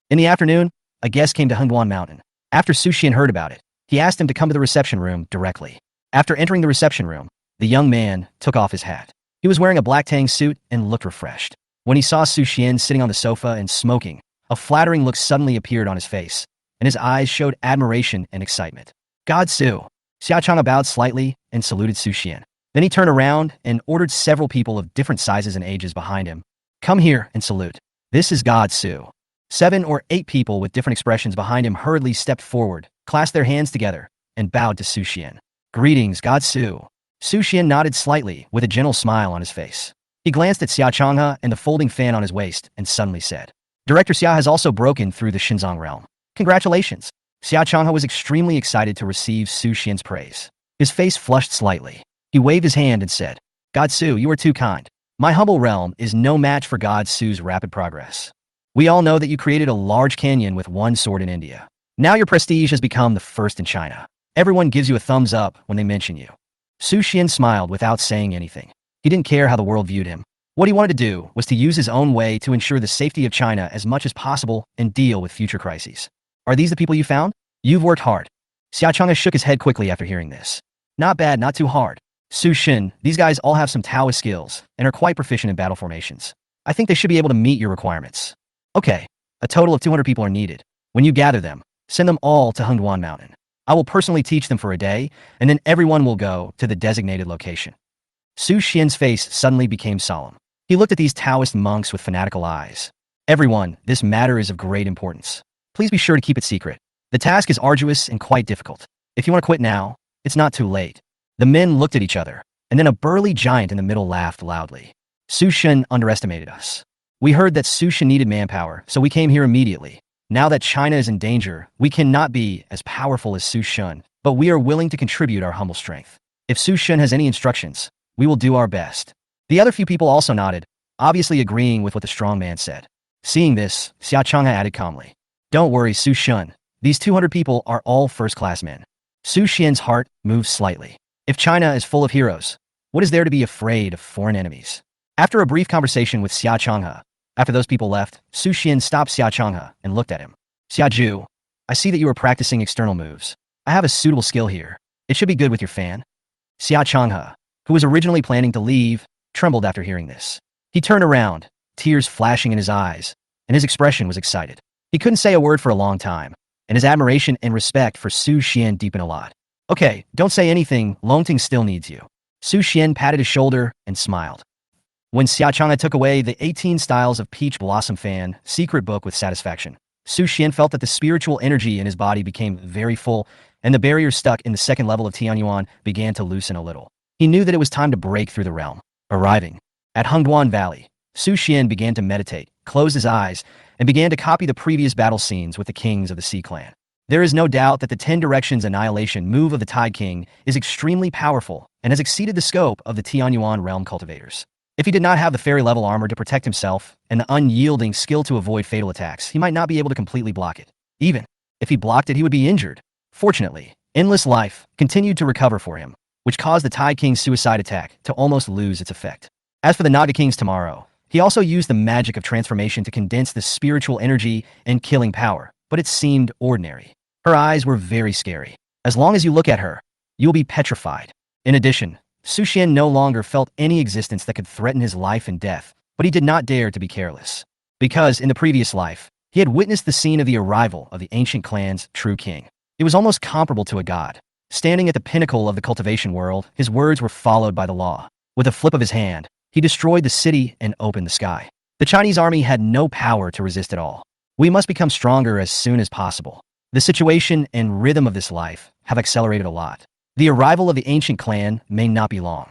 Speaker 1: In the afternoon, a guest came to Hengguan Mountain. After Su Xian heard about it, he asked him to come to the reception room directly. After entering the reception room, the young man took off his hat. He was wearing a black tang suit and looked refreshed. When he saw Su Xian sitting on the sofa and smoking, a flattering look suddenly appeared on his face, and his eyes showed admiration and excitement. God Su. Xia Chang'e bowed slightly and saluted Su Xian. Then he turned around and ordered several people of different sizes and ages behind him. Come here and salute. This is God Su. 7 or 8 people with different expressions behind him hurriedly stepped forward, clasped their hands together, and bowed to Su Xian. Greetings, God Su. Su Xian nodded slightly with a gentle smile on his face. He glanced at Xia Changhe and the folding fan on his waist and suddenly said, Director Xia has also broken through the Xinjiang realm. Congratulations. Xia Changhe was extremely excited to receive Su Xian's praise. His face flushed slightly. He waved his hand and said, God Su, you are too kind. My humble realm is no match for God Su's rapid progress. We all know that you created a large canyon with one sword in India. Now your prestige has become the first in China. Everyone gives you a thumbs up when they mention you. Su Xian smiled without saying anything. He didn't care how the world viewed him. What he wanted to do was to use his own way to ensure the safety of China as much as possible and deal with future crises. Are these the people you found? You've worked hard. Xia Changhe shook his head quickly after hearing this. Not bad, not too hard. Su Xian, these guys all have some Taoist skills and are quite proficient in battle formations. I think they should be able to meet your requirements. Okay, a total of 200 people are needed. When you gather them, send them all to Hengduan Mountain. I will personally teach them for a day, and then everyone will go to the designated location. Su Xian's face suddenly became solemn. He looked at these Taoist monks with fanatical eyes. Everyone, this matter is of great importance. Please be sure to keep it secret. The task is arduous and quite difficult. If you want to quit now, it's not too late. The men looked at each other, and then a burly giant in the middle laughed loudly. Su Xian underestimated us. We heard that Su Xian needed manpower, so we came here immediately. Now that China is in danger, we cannot be as powerful as Su Xian, but we are willing to contribute our humble strength. If Su Xian has any instructions, we will do our best. The other few people also nodded, obviously agreeing with what the strong man said. Seeing this, Xia Changhe added calmly, Don't worry, Su Xian. These 200 people are all first-class men. Su Xian's heart moved slightly. If China is full of heroes, what is there to be afraid of foreign enemies? After a brief conversation with Xia Changhe, after those people left, Su Xian stopped Xia Changhe and looked at him. Xia Ju, I see that you are practicing external moves. I have a suitable skill here. It should be good with your fan. Xia Changhe, who was originally planning to leave, trembled after hearing this. He turned around, tears flashing in his eyes, and his expression was excited. He couldn't say a word for a long time, and his admiration and respect for Su Xian deepened a lot. Okay, don't say anything, Longting still needs you. Su Xian patted his shoulder and smiled. When Xia Changhe took away the 18 styles of peach blossom fan secret book with satisfaction, Su Xian felt that the spiritual energy in his body became very full, and the barriers stuck in the second level of Tianyuan began to loosen a little. He knew that it was time to break through the realm. Arriving at Hengduan Valley, Su Xian began to meditate, closed his eyes, and began to copy the previous battle scenes with the kings of the Sea Clan. There is no doubt that the 10 Directions Annihilation move of the Tide King is extremely powerful and has exceeded the scope of the Tianyuan realm cultivators. If he did not have the fairy-level armor to protect himself and the unyielding skill to avoid fatal attacks, he might not be able to completely block it. Even if he blocked it, he would be injured. Fortunately, Endless Life continued to recover for him, which caused the Tide King's suicide attack to almost lose its effect. As for the Naga King's tomorrow, he also used the magic of transformation to condense the spiritual energy and killing power, but it seemed ordinary. Her eyes were very scary. As long as you look at her, you will be petrified. In addition, Su Xian no longer felt any existence that could threaten his life and death, but he did not dare to be careless. Because in the previous life, he had witnessed the scene of the arrival of the ancient clan's true king. It was almost comparable to a god. Standing at the pinnacle of the cultivation world, his words were followed by the law. With a flip of his hand, he destroyed the city and opened the sky. The Chinese army had no power to resist at all. We must become stronger as soon as possible. The situation and rhythm of this life have accelerated a lot. The arrival of the ancient clan may not be long.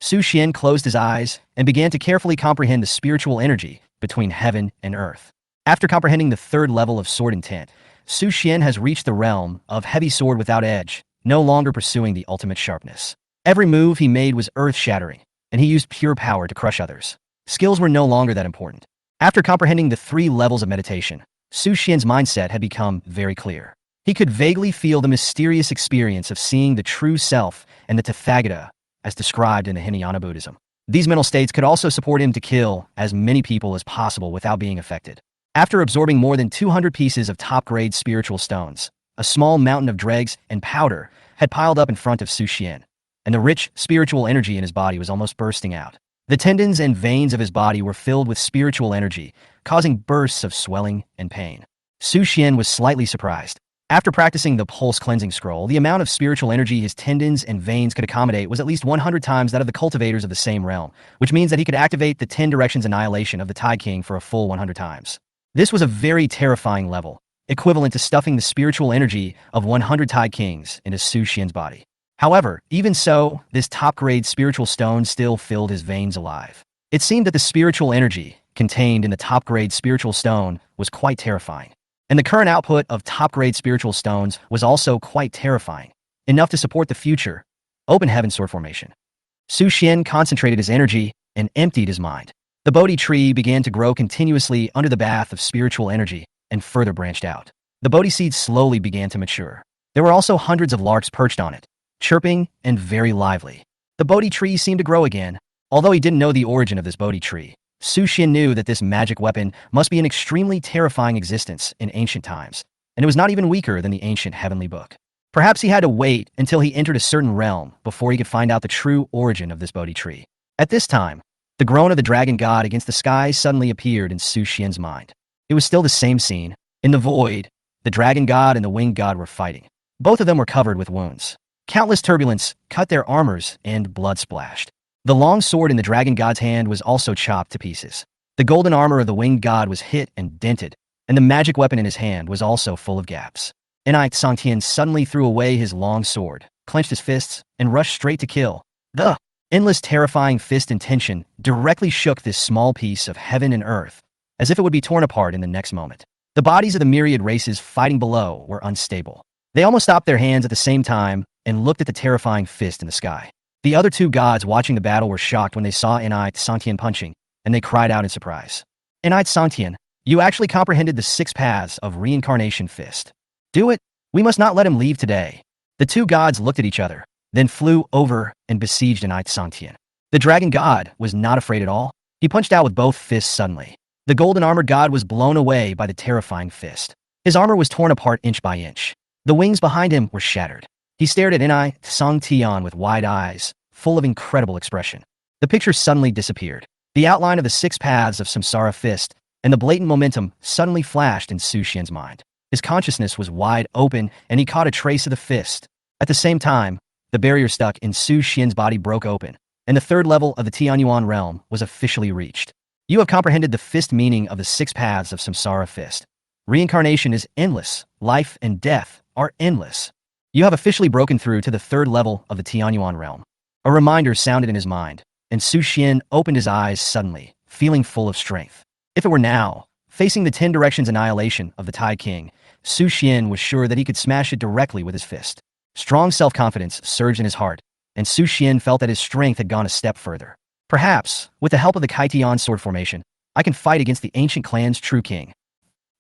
Speaker 1: Su Xian closed his eyes and began to carefully comprehend the spiritual energy between heaven and earth. After comprehending the third level of sword intent, Su Xian has reached the realm of heavy sword without edge, no longer pursuing the ultimate sharpness. Every move he made was earth-shattering, and he used pure power to crush others. Skills were no longer that important. After comprehending the 3 levels of meditation, Su Xian's mindset had become very clear. He could vaguely feel the mysterious experience of seeing the true self and the Tathagata, as described in the Hinayana Buddhism. These mental states could also support him to kill as many people as possible without being affected. After absorbing more than 200 pieces of top-grade spiritual stones, a small mountain of dregs and powder had piled up in front of Su Xian, and the rich spiritual energy in his body was almost bursting out. The tendons and veins of his body were filled with spiritual energy, causing bursts of swelling and pain. Su Xian was slightly surprised. After practicing the pulse cleansing scroll, the amount of spiritual energy his tendons and veins could accommodate was at least 100 times that of the cultivators of the same realm, which means that he could activate the 10 directions annihilation of the Tide King for a full 100 times. This was a very terrifying level, equivalent to stuffing the spiritual energy of 100 Tide Kings into Su Xian's body. However, even so, this top-grade spiritual stone still filled his veins alive. It seemed that the spiritual energy contained in the top-grade spiritual stone was quite terrifying. And the current output of top-grade spiritual stones was also quite terrifying, enough to support the future open heaven sword formation. Su Xian concentrated his energy and emptied his mind. The Bodhi tree began to grow continuously under the bath of spiritual energy and further branched out. The Bodhi seed slowly began to mature. There were also hundreds of larks perched on it, chirping and very lively. The Bodhi tree seemed to grow again. Although he didn't know the origin of this Bodhi tree, Su Xian knew that this magic weapon must be an extremely terrifying existence in ancient times, and it was not even weaker than the ancient heavenly book. Perhaps he had to wait until he entered a certain realm before he could find out the true origin of this Bodhi tree. At this time, the groan of the dragon god against the sky suddenly appeared in Su Xian's mind. It was still the same scene. In the void, the dragon god and the winged god were fighting. Both of them were covered with wounds. Countless turbulence cut their armors and blood splashed. The long sword in the dragon god's hand was also chopped to pieces. The golden armor of the winged god was hit and dented, and the magic weapon in his hand was also full of gaps. Sangtian suddenly threw away his long sword, clenched his fists, and rushed straight to kill. The endless terrifying fist and tension directly shook this small piece of heaven and earth, as if it would be torn apart in the next moment. The bodies of the myriad races fighting below were unstable. They almost stopped their hands at the same time and looked at the terrifying fist in the sky. The other two gods watching the battle were shocked when they saw Sangtian punching, and they cried out in surprise. Sangtian, you actually comprehended the 6 paths of reincarnation fist. Do it. We must not let him leave today. The two gods looked at each other, then flew over and besieged Sangtian. The dragon god was not afraid at all. He punched out with both fists suddenly. The golden armored god was blown away by the terrifying fist. His armor was torn apart inch by inch. The wings behind him were shattered. He stared at Sangtian with wide eyes, full of incredible expression. The picture suddenly disappeared. The outline of the 6 paths of Samsara fist and the blatant momentum suddenly flashed in Su Xian's mind. His consciousness was wide open, and he caught a trace of the fist. At the same time, the barrier stuck in Su Xian's body broke open, and the 3rd level of the Tianyuan realm was officially reached. You have comprehended the fist meaning of the 6 paths of Samsara fist. Reincarnation is endless. Life and death are endless. You have officially broken through to the 3rd level of the Tianyuan realm. A reminder sounded in his mind, and Su Xian opened his eyes suddenly, feeling full of strength. If it were now, facing the 10 directions annihilation of the Tide King, Su Xian was sure that he could smash it directly with his fist. Strong self-confidence surged in his heart, and Su Xian felt that his strength had gone a step further. Perhaps, with the help of the Kaitian sword formation, I can fight against the ancient clan's true king.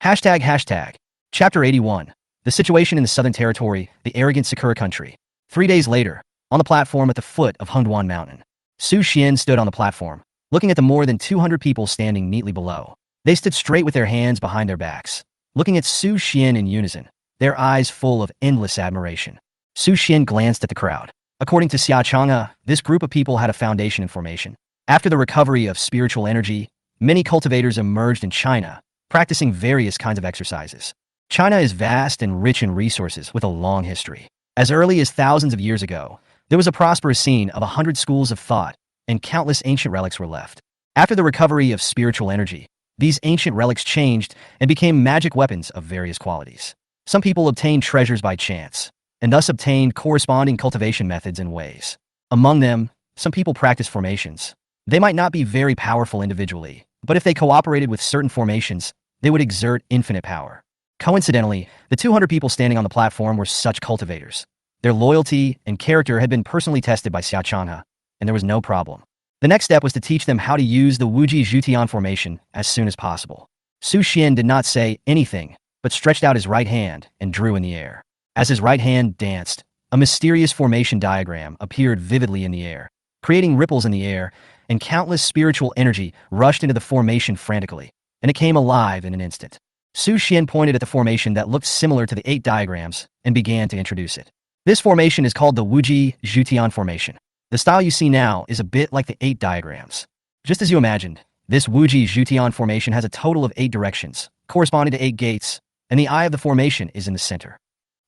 Speaker 1: ##. Chapter 81. The situation in the Southern Territory, the arrogant Sakura country. 3 days later, on the platform at the foot of Hengduan Mountain, Su Xian stood on the platform, looking at the more than 200 people standing neatly below. They stood straight with their hands behind their backs, looking at Su Xian in unison, their eyes full of endless admiration. Su Xian glanced at the crowd. According to Xia Chang'e, this group of people had a foundation in formation. After the recovery of spiritual energy, many cultivators emerged in China, practicing various kinds of exercises. China is vast and rich in resources with a long history. As early as thousands of years ago, there was a prosperous scene of 100 schools of thought, and countless ancient relics were left. After the recovery of spiritual energy, these ancient relics changed and became magic weapons of various qualities. Some people obtained treasures by chance, and thus obtained corresponding cultivation methods and ways. Among them, some people practiced formations. They might not be very powerful individually, but if they cooperated with certain formations, they would exert infinite power. Coincidentally, the 200 people standing on the platform were such cultivators. Their loyalty and character had been personally tested by Xia Chang'e, and there was no problem. The next step was to teach them how to use the Wuji Zhutian formation as soon as possible. Su Xian did not say anything, but stretched out his right hand and drew in the air. As his right hand danced, a mysterious formation diagram appeared vividly in the air, creating ripples in the air, and countless spiritual energy rushed into the formation frantically, and it came alive in an instant. Su Xian pointed at the formation that looked similar to the 8 diagrams and began to introduce it. This formation is called the Wuji Zhutian formation. The style you see now is a bit like the 8 diagrams. Just as you imagined, this Wuji Zhutian formation has a total of 8 directions, corresponding to 8 gates, and the eye of the formation is in the center.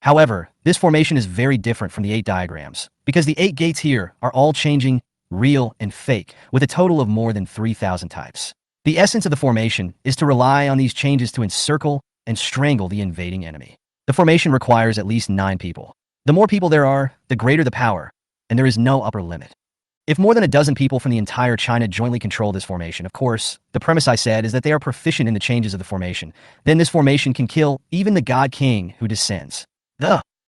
Speaker 1: However, this formation is very different from the 8 diagrams, because the 8 gates here are all changing, real and fake, with a total of more than 3,000 types. The essence of the formation is to rely on these changes to encircle and strangle the invading enemy. The formation requires at least 9 people. The more people there are, the greater the power, and there is no upper limit. If more than a dozen people from the entire China jointly control this formation, of course, the premise I said is that they are proficient in the changes of the formation, then this formation can kill even the God King who descends.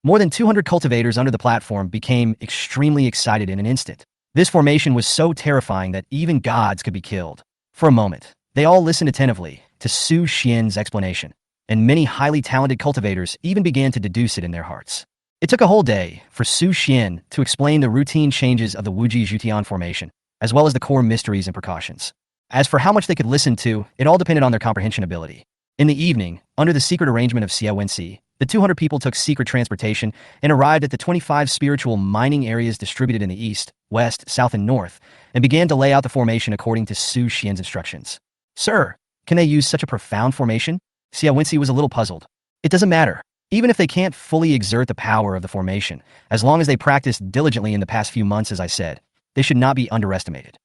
Speaker 1: More than 200 cultivators under the platform became extremely excited in an instant. This formation was so terrifying that even gods could be killed. For a moment, they all listened attentively to Su Xian's explanation, and many highly talented cultivators even began to deduce it in their hearts. It took a whole day for Su Xian to explain the routine changes of the Wuji Jutian formation, as well as the core mysteries and precautions. As for how much they could listen to, it all depended on their comprehension ability. In the evening, under the secret arrangement of Xia Wenxi, the 200 people took secret transportation and arrived at the 25 spiritual mining areas distributed in the east, west, south, and north, and began to lay out the formation according to Su Xian's instructions. Sir, can they use such a profound formation? Xia Wenxi was a little puzzled. It doesn't matter. Even if they can't fully exert the power of the formation, as long as they practiced diligently in the past few months, as I said, they should not be underestimated.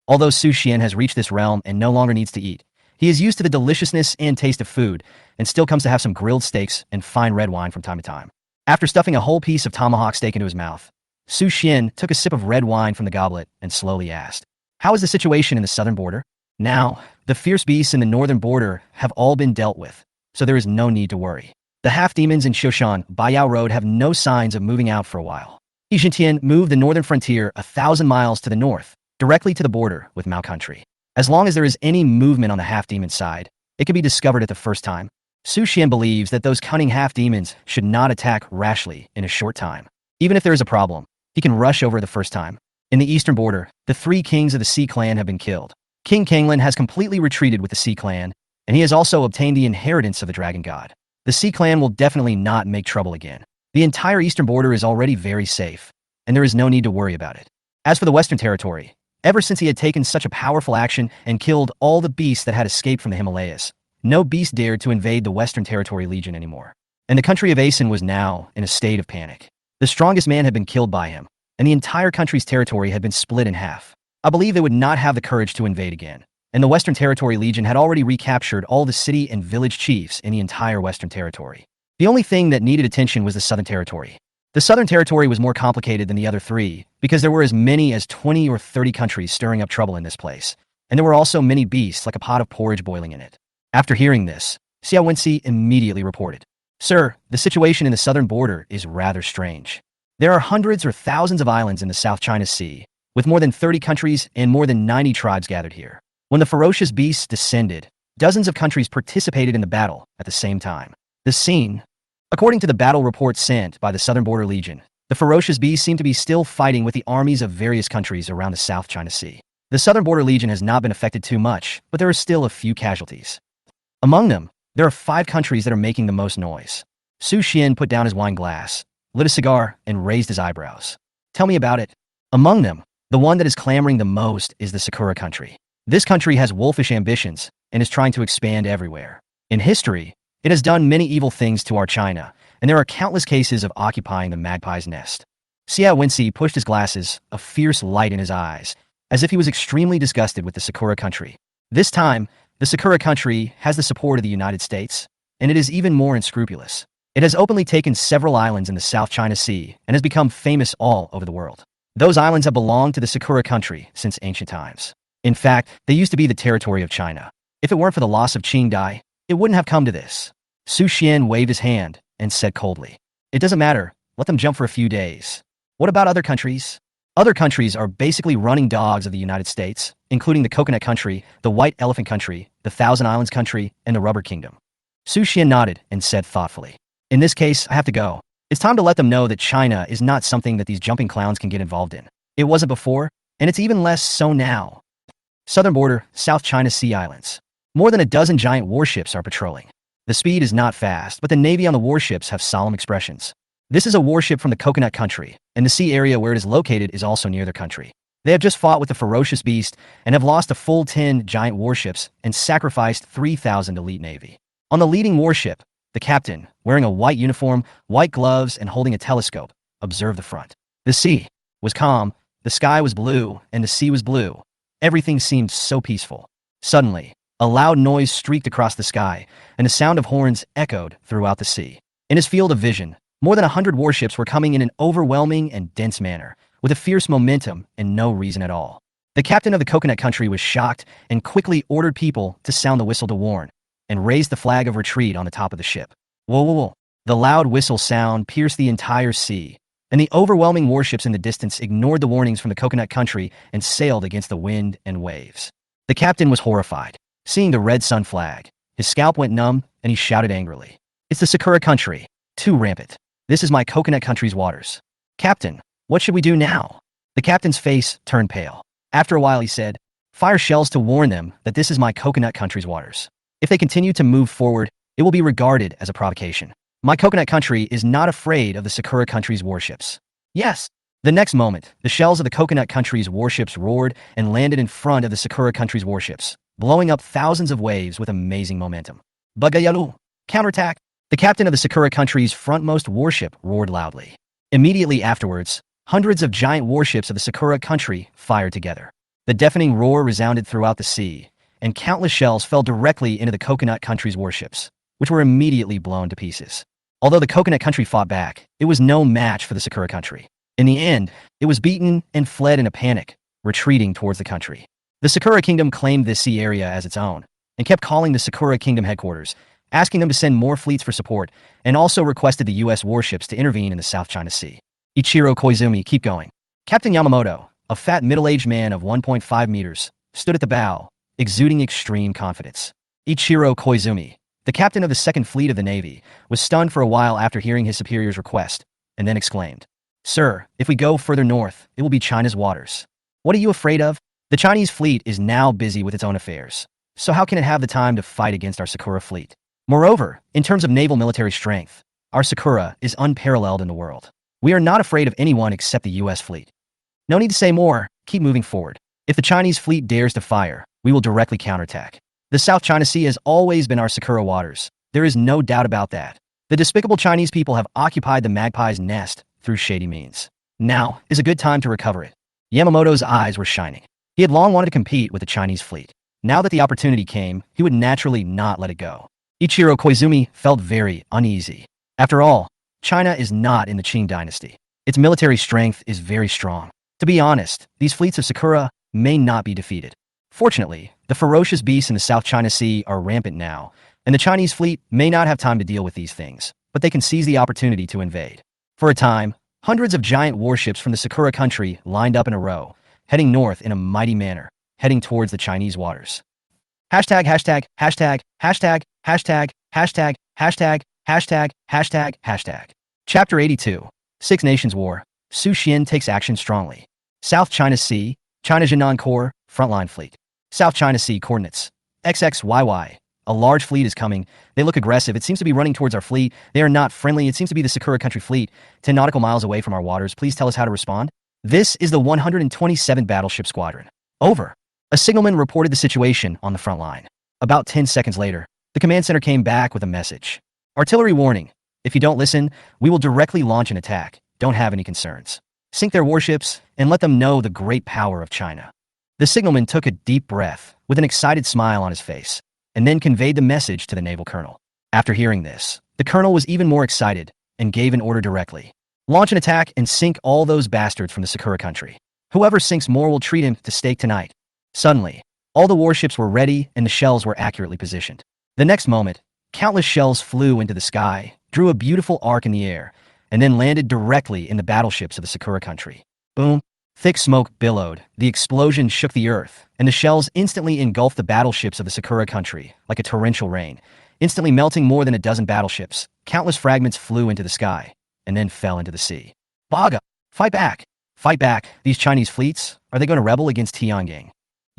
Speaker 1: Although Su Xian has reached this realm and no longer needs to eat, he is used to the deliciousness and taste of food, and still comes to have some grilled steaks and fine red wine from time to time. After stuffing a whole piece of tomahawk steak into his mouth, Su Xian took a sip of red wine from the goblet and slowly asked, "How is the situation in the southern border?" Now, the fierce beasts in the northern border have all been dealt with, so there is no need to worry. The half-demons in Shoshan, Baiyao Road have no signs of moving out for a while. Yixintian moved the northern frontier 1,000 miles to the north, directly to the border with Mao country. As long as there is any movement on the half-demon side, it can be discovered at the first time. Su Xian believes that those cunning half-demons should not attack rashly in a short time. Even if there is a problem, he can rush over the first time. In the eastern border, the 3 kings of the Sea clan have been killed. King Kanglin has completely retreated with the Sea clan, and he has also obtained the inheritance of the dragon god. The Sea clan will definitely not make trouble again. The entire eastern border is already very safe, and there is no need to worry about it. As for the western territory, ever since he had taken such a powerful action and killed all the beasts that had escaped from the Himalayas, no beast dared to invade the Western Territory Legion anymore. And the country of Asen was now in a state of panic. The strongest man had been killed by him, and the entire country's territory had been split in half. I believe they would not have the courage to invade again, and the Western Territory Legion had already recaptured all the city and village chiefs in the entire Western Territory. The only thing that needed attention was the Southern Territory. The Southern Territory was more complicated than the other 3, because there were as many as 20 or 30 countries stirring up trouble in this place, and there were also many beasts like a pot of porridge boiling in it. After hearing this, Xia Wenxi immediately reported, "Sir, the situation in the southern border is rather strange. There are hundreds or thousands of islands in the South China Sea, with more than 30 countries and more than 90 tribes gathered here. When the ferocious beasts descended, dozens of countries participated in the battle at the same time. The scene, according to the battle report sent by the Southern Border Legion, the ferocious beasts seem to be still fighting with the armies of various countries around the South China Sea. The Southern Border Legion has not been affected too much, but there are still a few casualties. Among them, there are 5 countries that are making the most noise." Su Xian put down his wine glass, lit a cigar, and raised his eyebrows. "Tell me about it." "Among them, the one that is clamoring the most is the Sakura country. This country has wolfish ambitions and is trying to expand everywhere. In history, it has done many evil things to our China, and there are countless cases of occupying the magpie's nest." Xia Wenxi pushed his glasses, a fierce light in his eyes, as if he was extremely disgusted with the Sakura country. This time, the Sakura country has the support of the United States, and it is even more unscrupulous. It has openly taken several islands in the South China Sea and has become famous all over the world. Those islands have belonged to the Sakura country since ancient times. In fact, they used to be the territory of China. If it weren't for the loss of Qingdai, it wouldn't have come to this. Su Xian waved his hand and said coldly, "It doesn't matter. Let them jump for a few days. What about other countries?" "Other countries are basically running dogs of the United States, including the Coconut Country, the White Elephant Country, the Thousand Islands Country, and the Rubber Kingdom." Su Xian nodded and said thoughtfully, "In this case, I have to go. It's time to let them know that China is not something that these jumping clowns can get involved in. It wasn't before, and it's even less so now." Southern border, South China Sea Islands. More than a dozen giant warships are patrolling. The speed is not fast, but the navy on the warships have solemn expressions. This is a warship from the Coconut Country, and the sea area where it is located is also near their country. They have just fought with the ferocious beast and have lost a full 10 giant warships and sacrificed 3,000 elite navy. On the leading warship, The captain, wearing a white uniform, white gloves, and holding a telescope, observed the front. The sea was calm, the sky was blue, and the sea was blue. Everything seemed so peaceful. Suddenly, a loud noise streaked across the sky, and the sound of horns echoed throughout the sea. In his field of vision, more than 100 warships were coming in an overwhelming and dense manner, with a fierce momentum and no reason at all. The captain of the coconut country was shocked and quickly ordered people to sound the whistle to warn, and raised the flag of retreat on the top of the ship. Whoa, whoa, whoa. The loud whistle sound pierced the entire sea, and the overwhelming warships in the distance ignored the warnings from the coconut country and sailed against the wind and waves. The captain was horrified. Seeing the red sun flag, his scalp went numb, and he shouted angrily, "It's the Sakura country. Too rampant. This is my coconut country's waters. Captain, what should we do now?" The captain's face turned pale. After a while he said, "Fire shells to warn them that this is my coconut country's waters. If they continue to move forward, it will be regarded as a provocation. My coconut country is not afraid of the Sakura country's warships." Yes. The next moment, the shells of the coconut country's warships roared and landed in front of the Sakura country's warships, blowing up thousands of waves with amazing momentum. Bagayalu! Counterattack! The captain of the Sakura country's frontmost warship roared loudly. Immediately afterwards, hundreds of giant warships of the Sakura country fired together. The deafening roar resounded throughout the sea, and countless shells fell directly into the coconut country's warships, which were immediately blown to pieces. Although the coconut country fought back, it was no match for the Sakura country. In the end, it was beaten and fled in a panic, retreating towards the country. The Sakura Kingdom claimed this sea area as its own, and kept calling the Sakura Kingdom headquarters, asking them to send more fleets for support, and also requested the U.S. warships to intervene in the South China Sea. Ichiro Koizumi, keep going. Captain Yamamoto, a fat middle-aged man of 1.5 meters, stood at the bow, exuding extreme confidence. Ichiro Koizumi, the captain of the Second Fleet of the Navy, was stunned for a while after hearing his superior's request, and then exclaimed, "Sir, if we go further north, it will be China's waters. What are you afraid of? The Chinese fleet is now busy with its own affairs, so how can it have the time to fight against our Sakura fleet? Moreover, in terms of naval military strength, our Sakura is unparalleled in the world. We are not afraid of anyone except the U.S. fleet. No need to say more, keep moving forward. If the Chinese fleet dares to fire, we will directly counterattack. The South China Sea has always been our Sakura waters. There is no doubt about that. The despicable Chinese people have occupied the magpie's nest through shady means. Now is a good time to recover it." Yamamoto's eyes were shining. He had long wanted to compete with the Chinese fleet. Now that the opportunity came, he would naturally not let it go. Ichiro Koizumi felt very uneasy. After all, China is not in the Qing dynasty. Its military strength is very strong. To be honest, these fleets of Sakura may not be defeated. Fortunately, the ferocious beasts in the South China Sea are rampant now, and the Chinese fleet may not have time to deal with these things, but they can seize the opportunity to invade. For a time, hundreds of giant warships from the Sakura country lined up in a row, heading north in a mighty manner, heading towards the Chinese waters. Hashtag, hashtag, hashtag, hashtag, hashtag, hashtag, hashtag, hashtag, hashtag, hashtag. Chapter 82. Six Nations War. Su Xian takes action strongly. South China Sea, China Jinan Corps, frontline fleet. South China Sea coordinates. XXYY. A large fleet is coming. They look aggressive. It seems to be running towards our fleet. They are not friendly. It seems to be the Sakura country fleet. 10 nautical miles away from our waters. Please tell us how to respond. This is the 127 Battleship Squadron. Over. A signalman reported the situation on the front line. About 10 seconds later, the command center came back with a message. Artillery warning. If you don't listen, we will directly launch an attack. Don't have any concerns. Sink their warships and let them know the great power of China. The signalman took a deep breath with an excited smile on his face, and then conveyed the message to the naval colonel. After hearing this, the colonel was even more excited and gave an order directly. Launch an attack and sink all those bastards from the Sakura country. Whoever sinks more will treat him to steak tonight. Suddenly, all the warships were ready and the shells were accurately positioned. The next moment, countless shells flew into the sky, drew a beautiful arc in the air, and then landed directly in the battleships of the Sakura country. Boom! Thick smoke billowed, the explosion shook the earth, and the shells instantly engulfed the battleships of the Sakura country like a torrential rain, instantly melting more than a dozen battleships. Countless fragments flew into the sky, and then fell into the sea. Baga! Fight back! Fight back! These Chinese fleets, are they going to rebel against Tianjin?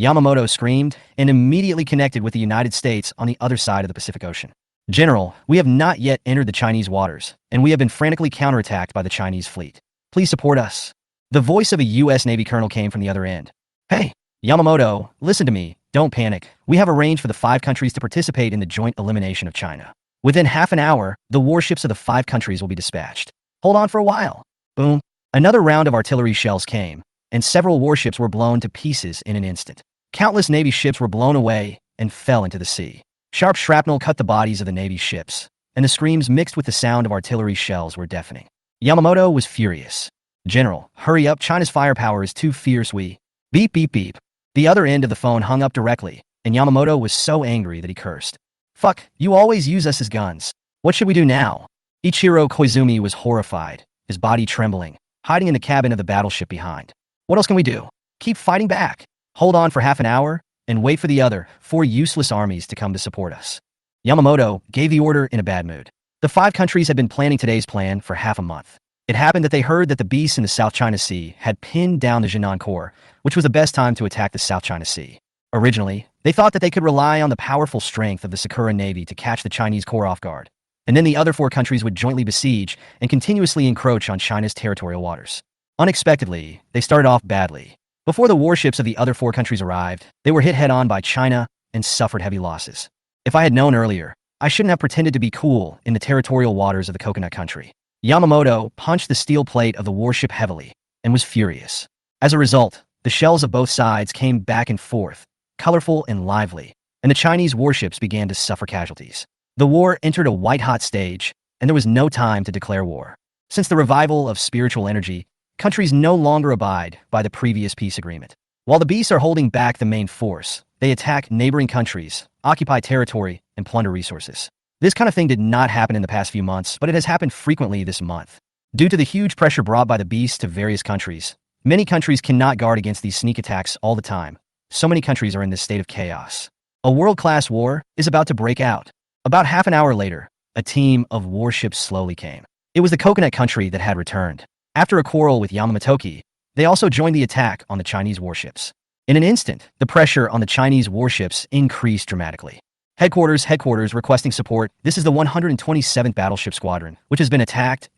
Speaker 1: Yamamoto screamed, and immediately connected with the United States on the other side of the Pacific Ocean. General, we have not yet entered the Chinese waters, and we have been frantically counterattacked by the Chinese fleet. Please support us. The voice of a U.S. Navy colonel came from the other end. Hey, Yamamoto, listen to me. Don't panic. We have arranged for the 5 countries to participate in the joint elimination of China. Within half an hour, the warships of the 5 countries will be dispatched. Hold on for a while. Boom. Another round of artillery shells came, and several warships were blown to pieces in an instant. Countless Navy ships were blown away and fell into the sea. Sharp shrapnel cut the bodies of the Navy ships, and the screams mixed with the sound of artillery shells were deafening. Yamamoto was furious. "General, hurry up, China's firepower is too fierce, we..." Beep beep beep. The other end of the phone hung up directly, and Yamamoto was so angry that he cursed. "Fuck, you always use us as guns. What should we do now?" Ichiro Koizumi was horrified, his body trembling, hiding in the cabin of the battleship behind. "What else can we do? Keep fighting back. Hold on for half an hour, and wait for the other 4 useless armies to come to support us." Yamamoto gave the order in a bad mood. The 5 countries had been planning today's plan for half a month. It happened that they heard that the beasts in the South China Sea had pinned down the Jinan Corps, which was the best time to attack the South China Sea. Originally, they thought that they could rely on the powerful strength of the Sakura Navy to catch the Chinese Corps off guard, and then the other 4 countries would jointly besiege and continuously encroach on China's territorial waters. Unexpectedly, they started off badly. Before the warships of the other 4 countries arrived, they were hit head-on by China and suffered heavy losses. If I had known earlier, I shouldn't have pretended to be cool in the territorial waters of the Coconut Country. Yamamoto punched the steel plate of the warship heavily and was furious. As a result, the shells of both sides came back and forth, colorful and lively, and the Chinese warships began to suffer casualties. The war entered a white-hot stage, and there was no time to declare war. Since the revival of spiritual energy, countries no longer abide by the previous peace agreement. While the beasts are holding back the main force, they attack neighboring countries, occupy territory, and plunder resources. This kind of thing did not happen in the past few months, but it has happened frequently this month. Due to the huge pressure brought by the beasts to various countries, many countries cannot guard against these sneak attacks all the time. So many countries are in this state of chaos. A world-class war is about to break out. About half an hour later, a team of warships slowly came. It was the Coconut Country that had returned. After a quarrel with Yamamotoki, they also joined the attack on the Chinese warships. In an instant, the pressure on the Chinese warships increased dramatically. Headquarters requesting support. This is the 127th Battleship Squadron, which has been attacked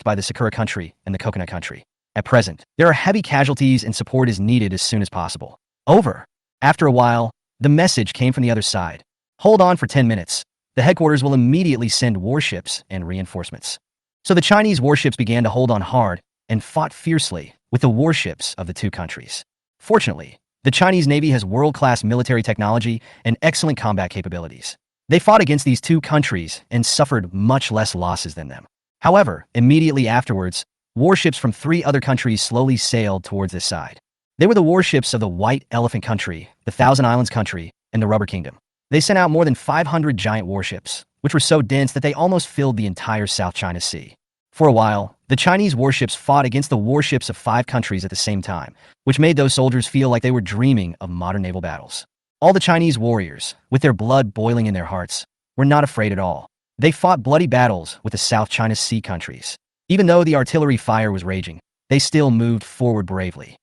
Speaker 1: by the Sakura Country and the Coconut Country. At present, there are heavy casualties and support is needed as soon as possible. Over. After a while, the message came from the other side. Hold on for 10 minutes. The headquarters will immediately send warships and reinforcements. So the Chinese warships began to hold on hard and fought fiercely with the warships of the 2 countries. Fortunately, the Chinese Navy has world-class military technology and excellent combat capabilities. They fought against these 2 countries and suffered much less losses than them. However, immediately afterwards, warships from 3 other countries slowly sailed towards this side. They were the warships of the White Elephant Country, the Thousand Islands Country, and the Rubber Kingdom. They sent out more than 500 giant warships, which were so dense that they almost filled the entire South China Sea. For a while, the Chinese warships fought against the warships of 5 countries at the same time, which made those soldiers feel like they were dreaming of modern naval battles. All the Chinese warriors, with their blood boiling in their hearts, were not afraid at all. They fought bloody battles with the South China Sea countries. Even though the artillery fire was raging, they still moved forward bravely.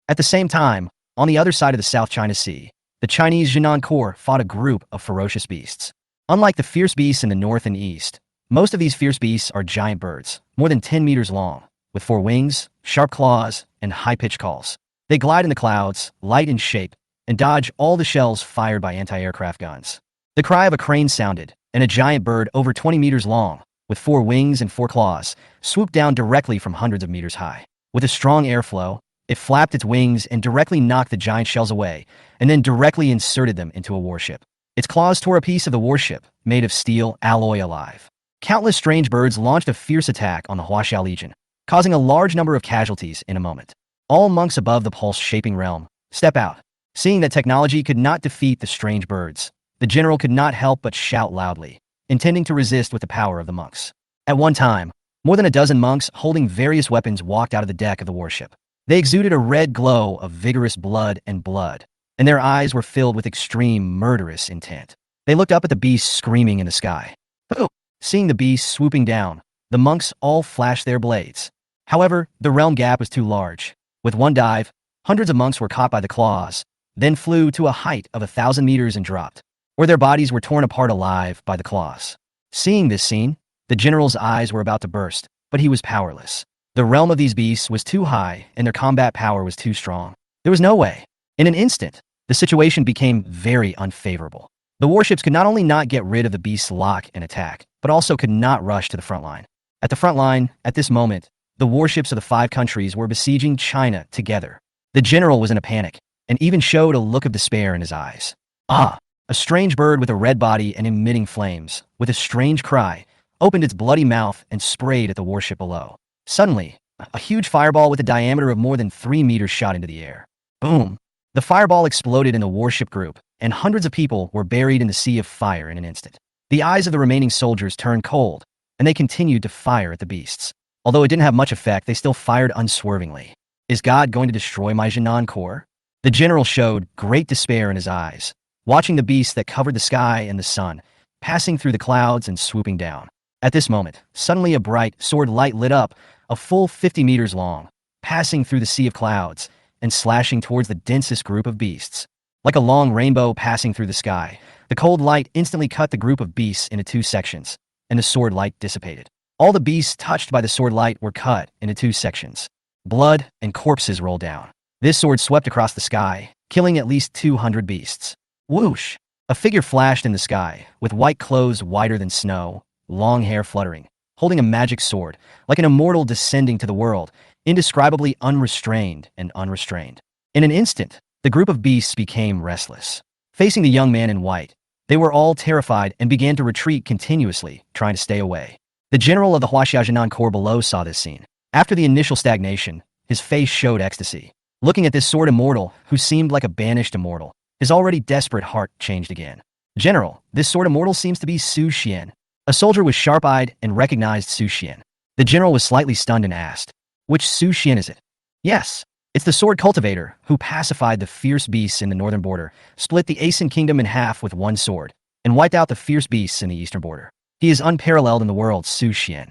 Speaker 1: At the same time, on the other side of the South China Sea, the Chinese Jinan Corps fought a group of ferocious beasts. Unlike the fierce beasts in the north and east, most of these fierce beasts are giant birds, more than 10 meters long, with 4 wings, sharp claws, and high-pitched calls. They glide in the clouds, light in shape, and dodge all the shells fired by anti-aircraft guns. The cry of a crane sounded, and a giant bird over 20 meters long, with 4 wings and 4 claws, swooped down directly from hundreds of meters high. With a strong airflow, it flapped its wings and directly knocked the giant shells away, and then directly inserted them into a warship. Its claws tore a piece of the warship, made of steel alloy alive. Countless strange birds launched a fierce attack on the Huaxiao Legion, causing a large number of casualties in a moment. All monks above the pulse-shaping realm, step out. Seeing that technology could not defeat the strange birds, the general could not help but shout loudly, intending to resist with the power of the monks. At one time, more than a dozen monks holding various weapons walked out of the deck of the warship. They exuded a red glow of vigorous blood, and their eyes were filled with extreme murderous intent. They looked up at the beasts screaming in the sky. Boom! Seeing the beasts swooping down, the monks all flashed their blades. However, the realm gap was too large. With one dive, hundreds of monks were caught by the claws, then flew to a height of 1,000 meters and dropped, where their bodies were torn apart alive by the claws. Seeing this scene, the general's eyes were about to burst, but he was powerless. The realm of these beasts was too high, and their combat power was too strong. There was no way. In an instant, the situation became very unfavorable. The warships could not only not get rid of the beast's lock and attack, but also could not rush to the front line. At the front line, at this moment, the warships of the 5 countries were besieging China together. The general was in a panic, and even showed a look of despair in his eyes. Ah! A strange bird with a red body and emitting flames, with a strange cry, opened its bloody mouth and sprayed at the warship below. Suddenly, a huge fireball with a diameter of more than 3 meters shot into the air. Boom! The fireball exploded in the warship group, and hundreds of people were buried in the sea of fire in an instant. The eyes of the remaining soldiers turned cold, and they continued to fire at the beasts. Although it didn't have much effect, they still fired unswervingly. Is God going to destroy my Jinan Corps? The general showed great despair in his eyes, watching the beasts that covered the sky and the sun, passing through the clouds and swooping down. At this moment, suddenly a bright sword light lit up, a full 50 meters long, passing through the sea of clouds and slashing towards the densest group of beasts. Like a long rainbow passing through the sky, the cold light instantly cut the group of beasts into 2 sections, and the sword light dissipated. All the beasts touched by the sword light were cut into 2 sections. Blood and corpses rolled down. This sword swept across the sky, killing at least 200 beasts. Whoosh! A figure flashed in the sky, with white clothes whiter than snow, long hair fluttering, holding a magic sword, like an immortal descending to the world, indescribably unrestrained and unrestrained. In an instant, the group of beasts became restless. Facing the young man in white, they were all terrified and began to retreat continuously, trying to stay away. The general of the Jinan Corps below saw this scene. After the initial stagnation, his face showed ecstasy. Looking at this sword immortal, who seemed like a banished immortal, his already desperate heart changed again. General, this sword immortal seems to be Su Xian. A soldier was sharp-eyed and recognized Su Xian. The general was slightly stunned and asked, "Which Su Xian is it?" "Yes, it's the sword cultivator who pacified the fierce beasts in the northern border, split the Asen kingdom in half with one sword, and wiped out the fierce beasts in the eastern border. He is unparalleled in the world, Su Xian."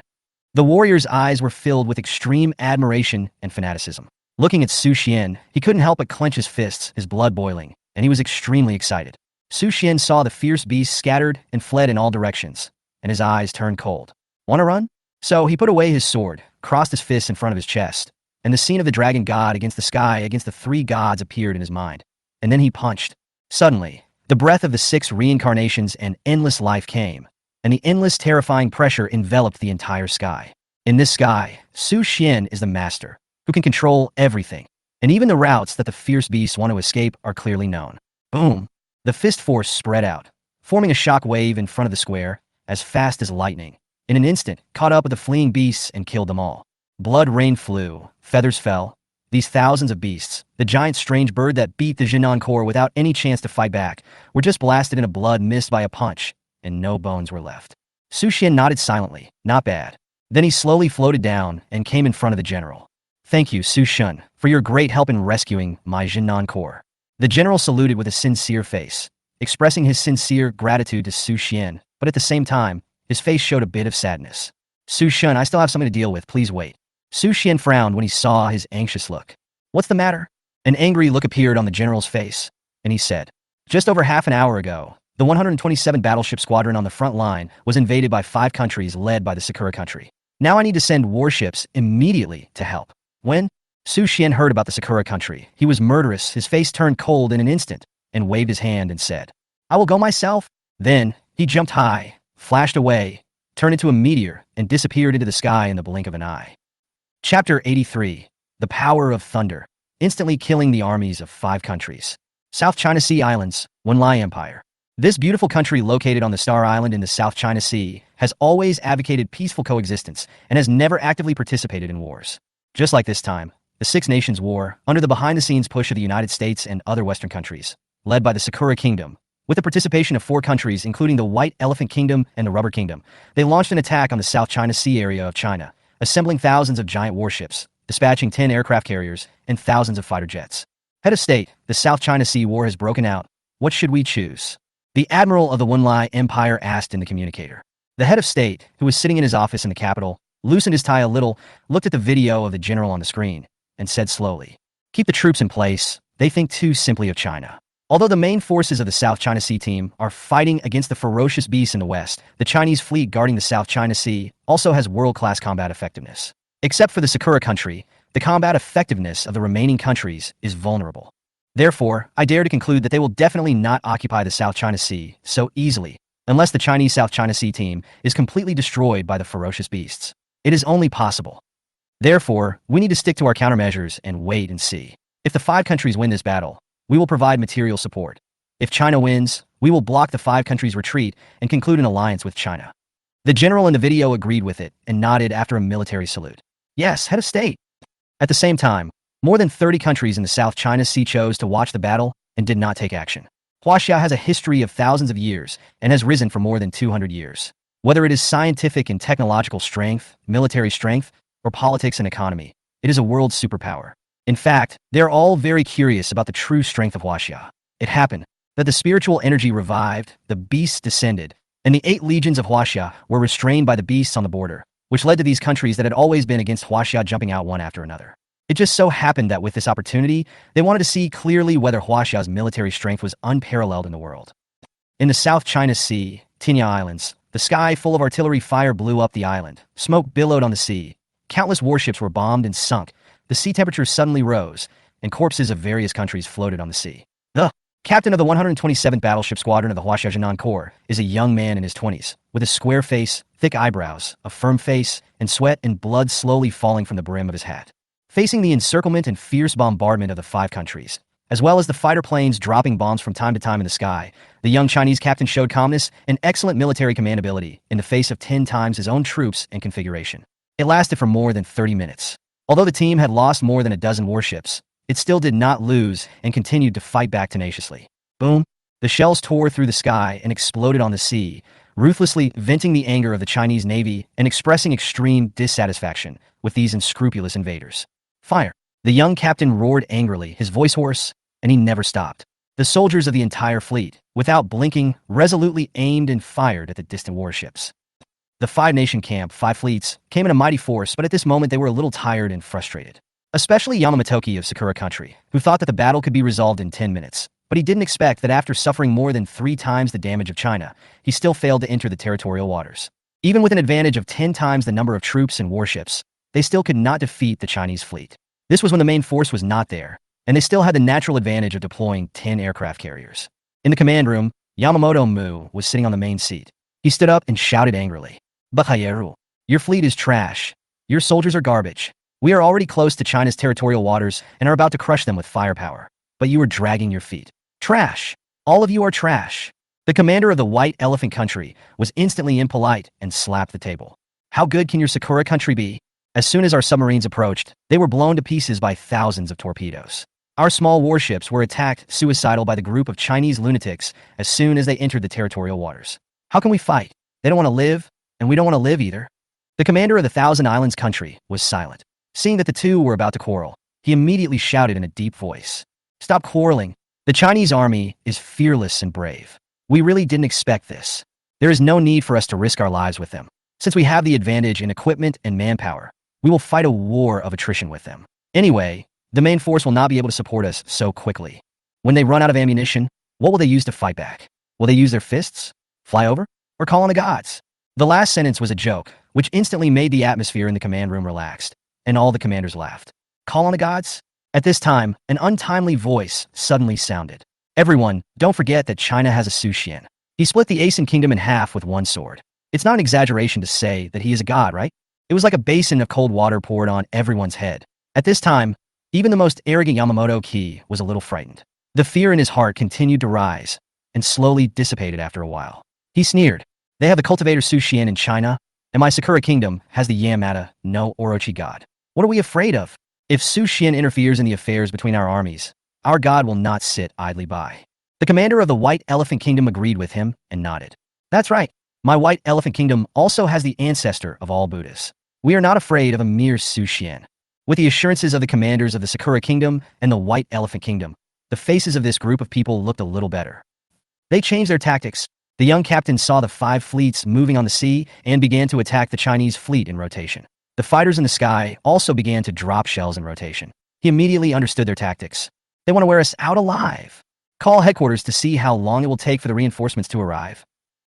Speaker 1: The warrior's eyes were filled with extreme admiration and fanaticism. Looking at Su Xian, he couldn't help but clench his fists, his blood boiling, and he was extremely excited. Su Xian saw the fierce beasts scattered and fled in all directions, and his eyes turned cold. "Wanna run?" So he put away his sword, crossed his fists in front of his chest, and the scene of the dragon god against the sky against the 3 gods appeared in his mind. And then he punched. Suddenly, the breath of the 6 reincarnations and endless life came, and the endless terrifying pressure enveloped the entire sky. In this sky, Su Xian is the master, who can control everything, and even the routes that the fierce beasts want to escape are clearly known. Boom! The fist force spread out, forming a shock wave in front of the square, as fast as lightning. In an instant, caught up with the fleeing beasts and killed them all. Blood rain flew, feathers fell. These thousands of beasts, the giant strange bird that beat the Jinan Corps without any chance to fight back, were just blasted in a blood mist by a punch, and no bones were left. Su Xian nodded silently, not bad. Then he slowly floated down and came in front of the general. "Thank you, Su Xian, for your great help in rescuing my Jinan Corps." The general saluted with a sincere face, expressing his sincere gratitude to Su Xian, but at the same time, his face showed a bit of sadness. "Su Xian, I still have something to deal with, please wait." Su Xian frowned when he saw his anxious look. "What's the matter?" An angry look appeared on the general's face, and he said, "Just over half an hour ago, the 127 battleship squadron on the front line was invaded by 5 countries led by the Sakura country. Now I need to send warships immediately to help." When Su Xian heard about the Sakura country, he was murderous, his face turned cold in an instant, and waved his hand and said, "I will go myself." Then, he jumped high, flashed away, turned into a meteor, and disappeared into the sky in the blink of an eye. Chapter 83. The Power of Thunder. Instantly killing the armies of 5 countries. South China Sea Islands, Wenlai Empire. This beautiful country located on the Star Island in the South China Sea has always advocated peaceful coexistence and has never actively participated in wars. Just like this time, the 6 Nations War, under the behind-the-scenes push of the United States and other Western countries, led by the Sakura Kingdom, with the participation of 4 countries including the White Elephant Kingdom and the Rubber Kingdom, they launched an attack on the South China Sea area of China, assembling thousands of giant warships, dispatching 10 aircraft carriers, and thousands of fighter jets. Head of State, the South China Sea War has broken out. What should we choose? The Admiral of the Wenlai Empire asked in the communicator. The head of state, who was sitting in his office in the capital, loosened his tie a little, looked at the video of the general on the screen, and said slowly, "Keep the troops in place. They think too simply of China." Although the main forces of the South China Sea team are fighting against the ferocious beasts in the west, the Chinese fleet guarding the South China Sea also has world-class combat effectiveness. Except for the Sakura country, the combat effectiveness of the remaining countries is vulnerable. Therefore, I dare to conclude that they will definitely not occupy the South China Sea so easily, unless the Chinese South China Sea team is completely destroyed by the ferocious beasts. It is only possible. Therefore, we need to stick to our countermeasures and wait and see. If the 5 countries win this battle, we will provide material support. If China wins, we will block the 5 countries' retreat and conclude an alliance with China. The general in the video agreed with it and nodded after a military salute. Yes, head of state. At the same time, more than 30 countries in the South China Sea chose to watch the battle and did not take action. Huaxia has a history of thousands of years and has risen for more than 200 years. Whether it is scientific and technological strength, military strength, or politics and economy, it is a world superpower. In fact, they are all very curious about the true strength of Huaxia. It happened that the spiritual energy revived, the beasts descended, and the 8 legions of Huaxia were restrained by the beasts on the border, which led to these countries that had always been against Huaxia jumping out one after another. It just so happened that with this opportunity, they wanted to see clearly whether Huaxia's military strength was unparalleled in the world. In the South China Sea, Tinya Islands, the sky full of artillery fire blew up the island, smoke billowed on the sea, countless warships were bombed and sunk, the sea temperature suddenly rose, and corpses of various countries floated on the sea. The captain of the 127th Battleship Squadron of the Huaxia Jinan Corps is a young man in his 20s, with a square face, thick eyebrows, a firm face, and sweat and blood slowly falling from the brim of his hat. Facing the encirclement and fierce bombardment of the 5 countries, as well as the fighter planes dropping bombs from time to time in the sky, the young Chinese captain showed calmness and excellent military command ability in the face of 10 times his own troops and configuration. It lasted for more than 30 minutes. Although the team had lost more than a dozen warships, it still did not lose and continued to fight back tenaciously. Boom! The shells tore through the sky and exploded on the sea, ruthlessly venting the anger of the Chinese Navy and expressing extreme dissatisfaction with these unscrupulous invaders. Fire! The young captain roared angrily, his voice hoarse, and he never stopped. The soldiers of the entire fleet, without blinking, resolutely aimed and fired at the distant warships. The 5-nation camp, 5 fleets, came in a mighty force, but at this moment they were a little tired and frustrated. Especially Yamamotoki of Sakura Country, who thought that the battle could be resolved in 10 minutes. But he didn't expect that after suffering more than 3 times the damage of China, he still failed to enter the territorial waters. Even with an advantage of 10 times the number of troops and warships, they still could not defeat the Chinese fleet. This was when the main force was not there, and they still had the natural advantage of deploying 10 aircraft carriers. In the command room, Yamamoto Mu was sitting on the main seat. He stood up and shouted angrily, "Bakayeru, your fleet is trash. Your soldiers are garbage. We are already close to China's territorial waters and are about to crush them with firepower. But you are dragging your feet. Trash. All of you are trash." The commander of the White Elephant Country was instantly impolite and slapped the table. "How good can your Sakura Country be?" As soon as our submarines approached, they were blown to pieces by thousands of torpedoes. Our small warships were attacked suicidal by the group of Chinese lunatics as soon as they entered the territorial waters. How can we fight? They don't want to live, and we don't want to live either. The commander of the Thousand Islands Country was silent. Seeing that the two were about to quarrel, he immediately shouted in a deep voice, "Stop quarreling. The Chinese army is fearless and brave. We really didn't expect this. There is no need for us to risk our lives with them. Since we have the advantage in equipment and manpower, we will fight a war of attrition with them. Anyway, the main force will not be able to support us so quickly. When they run out of ammunition, what will they use to fight back? Will they use their fists? Fly over? Or call on the gods?" The last sentence was a joke, which instantly made the atmosphere in the command room relaxed, and all the commanders laughed. Call on the gods? At this time, an untimely voice suddenly sounded. "Everyone, don't forget that China has a Sushian. He split the Asen kingdom in half with one sword. It's not an exaggeration to say that he is a god, right?" It was like a basin of cold water poured on everyone's head. At this time, even the most arrogant Yamamoto Ki was a little frightened. The fear in his heart continued to rise, and slowly dissipated after a while. He sneered. "They have the cultivator Sushian in China, and my Sakura kingdom has the Yamata no Orochi god. What are we afraid of? If Sushian interferes in the affairs between our armies, our god will not sit idly by." The commander of the White Elephant Kingdom agreed with him and nodded. "That's right. My White Elephant Kingdom also has the ancestor of all Buddhas. We are not afraid of a mere Sushian." With the assurances of the commanders of the Sakura Kingdom and the White Elephant Kingdom, the faces of this group of people looked a little better. They changed their tactics. The young captain saw the 5 fleets moving on the sea and began to attack the Chinese fleet in rotation. The fighters in the sky also began to drop shells in rotation. He immediately understood their tactics. They want to wear us out alive. Call headquarters to see how long it will take for the reinforcements to arrive.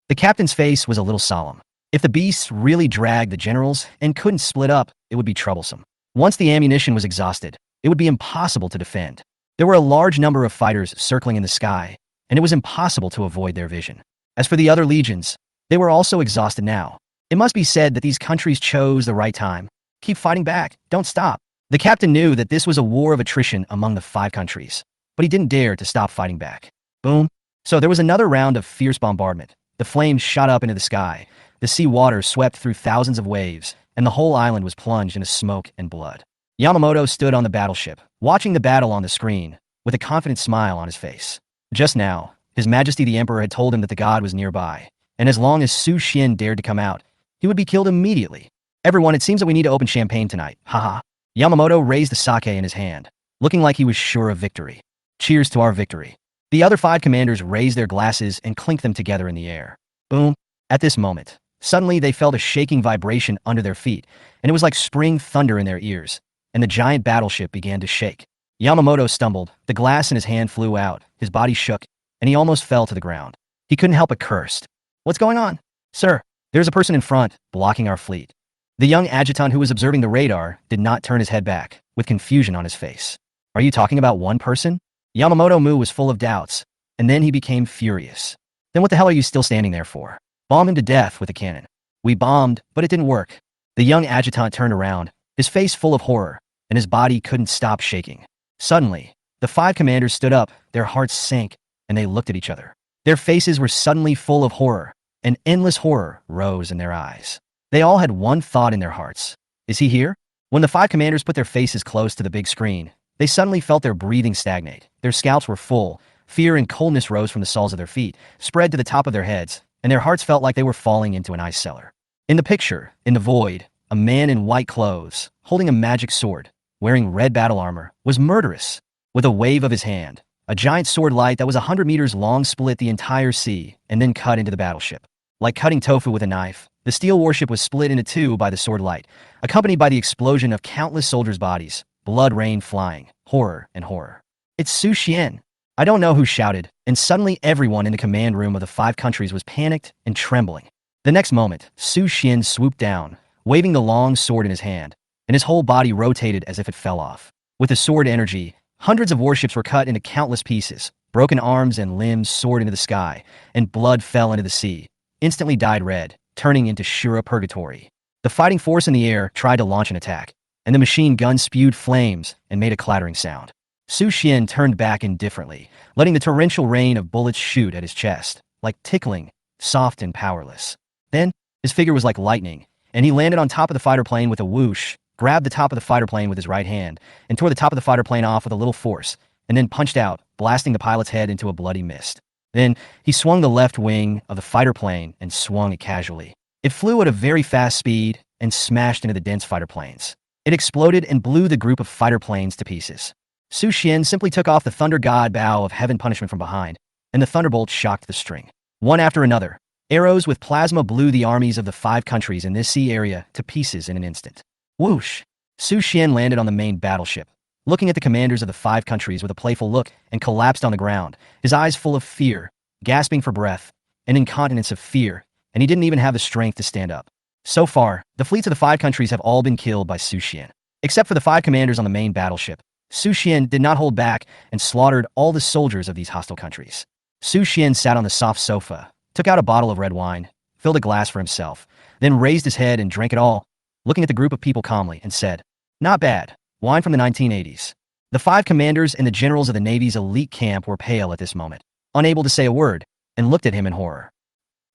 Speaker 1: The captain's face was a little solemn. If the beasts really dragged the generals and couldn't split up, it would be troublesome. Once the ammunition was exhausted, it would be impossible to defend. There were a large number of fighters circling in the sky, and it was impossible to avoid their vision. As for the other legions, they were also exhausted now. It must be said that these countries chose the right time. Keep fighting back, don't stop. The captain knew that this was a war of attrition among the 5 countries, but he didn't dare to stop fighting back. Boom. So there was another round of fierce bombardment. The flames shot up into the sky. The sea water swept through thousands of waves, and the whole island was plunged into smoke and blood. Yamamoto stood on the battleship, watching the battle on the screen, with a confident smile on his face. Just now, His Majesty the Emperor had told him that the god was nearby, and as long as Su Xian dared to come out, he would be killed immediately. Everyone, it seems that we need to open champagne tonight. Haha. Yamamoto raised the sake in his hand, looking like he was sure of victory. Cheers to our victory. The other 5 commanders raised their glasses and clinked them together in the air. Boom. At this moment, suddenly they felt a shaking vibration under their feet, and it was like spring thunder in their ears, and the giant battleship began to shake. Yamamoto stumbled, the glass in his hand flew out, his body shook, and he almost fell to the ground. He couldn't help but curse. What's going on? Sir, there's a person in front, blocking our fleet. The young adjutant who was observing the radar did not turn his head back, with confusion on his face. Are you talking about one person? Yamamoto-mu was full of doubts, and then he became furious. Then what the hell are you still standing there for? Bomb him to death with a cannon. We bombed, but it didn't work. The young adjutant turned around, his face full of horror, and his body couldn't stop shaking. Suddenly, the 5 commanders stood up, their hearts sank, and they looked at each other. Their faces were suddenly full of horror, and endless horror rose in their eyes. They all had one thought in their hearts. Is he here? When the 5 commanders put their faces close to the big screen, they suddenly felt their breathing stagnate. Their scalps were full. Fear and coldness rose from the soles of their feet, spread to the top of their heads, and their hearts felt like they were falling into an ice cellar. In the picture, in the void, a man in white clothes, holding a magic sword, wearing red battle armor, was murderous. With a wave of his hand, a giant sword light that was 100 meters long split the entire sea and then cut into the battleship. Like cutting tofu with a knife, the steel warship was split into 2 by the sword light, accompanied by the explosion of countless soldiers' bodies. Blood rained flying, horror and horror. It's Su Xian. I don't know who shouted, and suddenly everyone in the command room of the 5 countries was panicked and trembling. The next moment, Su Xian swooped down, waving the long sword in his hand, and his whole body rotated as if it fell off. With the sword energy, hundreds of warships were cut into countless pieces, broken arms and limbs soared into the sky, and blood fell into the sea, instantly dyed red, turning into Shura purgatory. The fighting force in the air tried to launch an attack, and the machine gun spewed flames and made a clattering sound. Su Xian turned back indifferently, letting the torrential rain of bullets shoot at his chest, like tickling, soft and powerless. Then, his figure was like lightning, and he landed on top of the fighter plane with a whoosh, grabbed the top of the fighter plane with his right hand, and tore the top of the fighter plane off with a little force, and then punched out, blasting the pilot's head into a bloody mist. Then, he swung the left wing of the fighter plane and swung it casually. It flew at a very fast speed and smashed into the dense fighter planes. It exploded and blew the group of fighter planes to pieces. Su Xian simply took off the Thunder God bow of heaven punishment from behind, and the thunderbolt shocked the string. One after another, arrows with plasma blew the armies of the 5 countries in this sea area to pieces in an instant. Whoosh! Su Xian landed on the main battleship, looking at the commanders of the 5 countries with a playful look, and collapsed on the ground, his eyes full of fear, gasping for breath, an incontinence of fear, and he didn't even have the strength to stand up. So far, the fleets of the 5 countries have all been killed by Su Xian. Except for the 5 commanders on the main battleship, Su Xian did not hold back and slaughtered all the soldiers of these hostile countries. Su Xian sat on the soft sofa, took out a bottle of red wine, filled a glass for himself, then raised his head and drank it all, looking at the group of people calmly, and said, "Not bad. Wine from the 1980s. The 5 commanders and the generals of the Navy's elite camp were pale at this moment, unable to say a word, and looked at him in horror.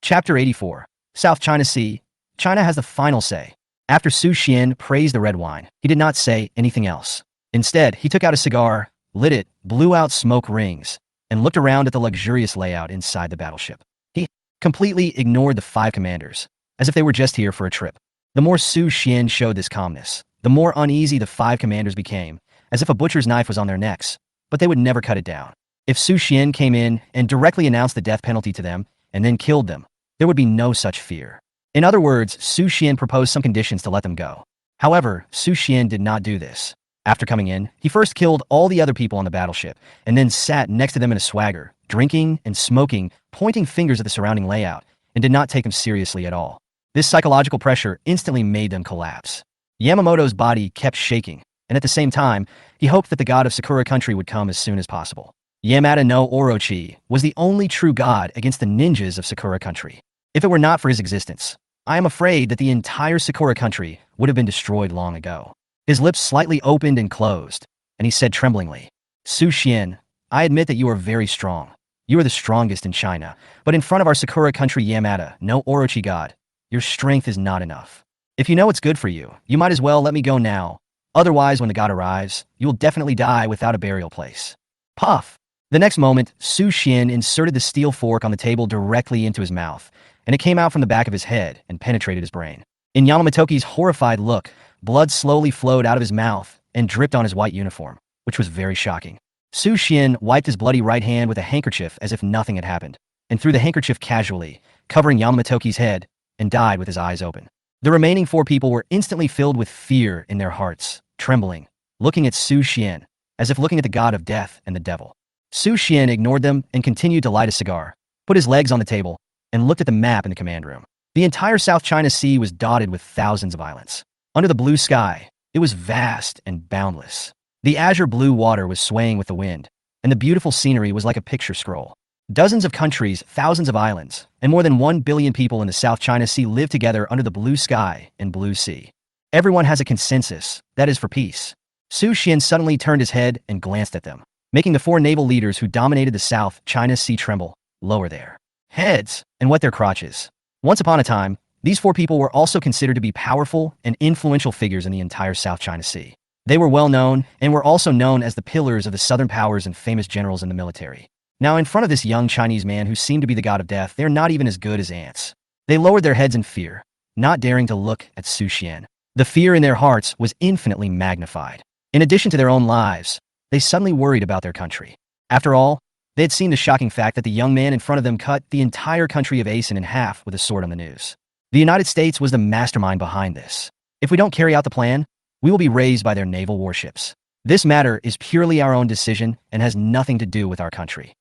Speaker 1: Chapter 84. South China Sea. China has the final say. After Su Xian praised the red wine, he did not say anything else. Instead, he took out a cigar, lit it, blew out smoke rings, and looked around at the luxurious layout inside the battleship. He completely ignored the 5 commanders, as if they were just here for a trip. The more Su Xian showed this calmness, the more uneasy the 5 commanders became, as if a butcher's knife was on their necks, but they would never cut it down. If Su Xian came in and directly announced the death penalty to them, and then killed them, there would be no such fear. In other words, Su Xian proposed some conditions to let them go. However, Su Xian did not do this. After coming in, he first killed all the other people on the battleship, and then sat next to them in a swagger, drinking and smoking, pointing fingers at the surrounding layout, and did not take them seriously at all. This psychological pressure instantly made them collapse. Yamamoto's body kept shaking, and at the same time, he hoped that the god of Sakura country would come as soon as possible. Yamada no Orochi was the only true god against the ninjas of Sakura country. If it were not for his existence, I am afraid that the entire Sakura country would have been destroyed long ago. His lips slightly opened and closed, and he said tremblingly, Su Xian, I admit that you are very strong. You are the strongest in China, but in front of our Sakura country Yamada, no Orochi god, your strength is not enough. If you know what's good for you, you might as well let me go now. Otherwise, when the god arrives, you will definitely die without a burial place. Puff! The next moment, Su Xian inserted the steel fork on the table directly into his mouth, and it came out from the back of his head and penetrated his brain. In Yamamotoki's horrified look, blood slowly flowed out of his mouth and dripped on his white uniform, which was very shocking. Su Xian wiped his bloody right hand with a handkerchief as if nothing had happened, and threw the handkerchief casually, covering Yamamotoki's head, and died with his eyes open. The remaining 4 people were instantly filled with fear in their hearts, trembling, looking at Su Xian, as if looking at the god of death and the devil. Su Xian ignored them and continued to light a cigar, put his legs on the table, and looked at the map in the command room. The entire South China Sea was dotted with thousands of islands. Under the blue sky, it was vast and boundless. The azure blue water was swaying with the wind, and the beautiful scenery was like a picture scroll. Dozens of countries, thousands of islands, and more than 1 billion people in the South China Sea live together under the blue sky and blue sea. Everyone has a consensus, that is for peace. Su Xian suddenly turned his head and glanced at them, making the 4 naval leaders who dominated the South China Sea tremble, lower their heads, and wet their crotches. Once upon a time, these 4 people were also considered to be powerful and influential figures in the entire South China Sea. They were well known and were also known as the pillars of the southern powers and famous generals in the military. Now, in front of this young Chinese man who seemed to be the god of death, they're not even as good as ants. They lowered their heads in fear, not daring to look at Su Xian. The fear in their hearts was infinitely magnified. In addition to their own lives, they suddenly worried about their country. After all, they had seen the shocking fact that the young man in front of them cut the entire country of Asen in half with a sword on the news. The United States was the mastermind behind this. If we don't carry out the plan, we will be raised by their naval warships. This matter is purely our own decision and has nothing to do with our country.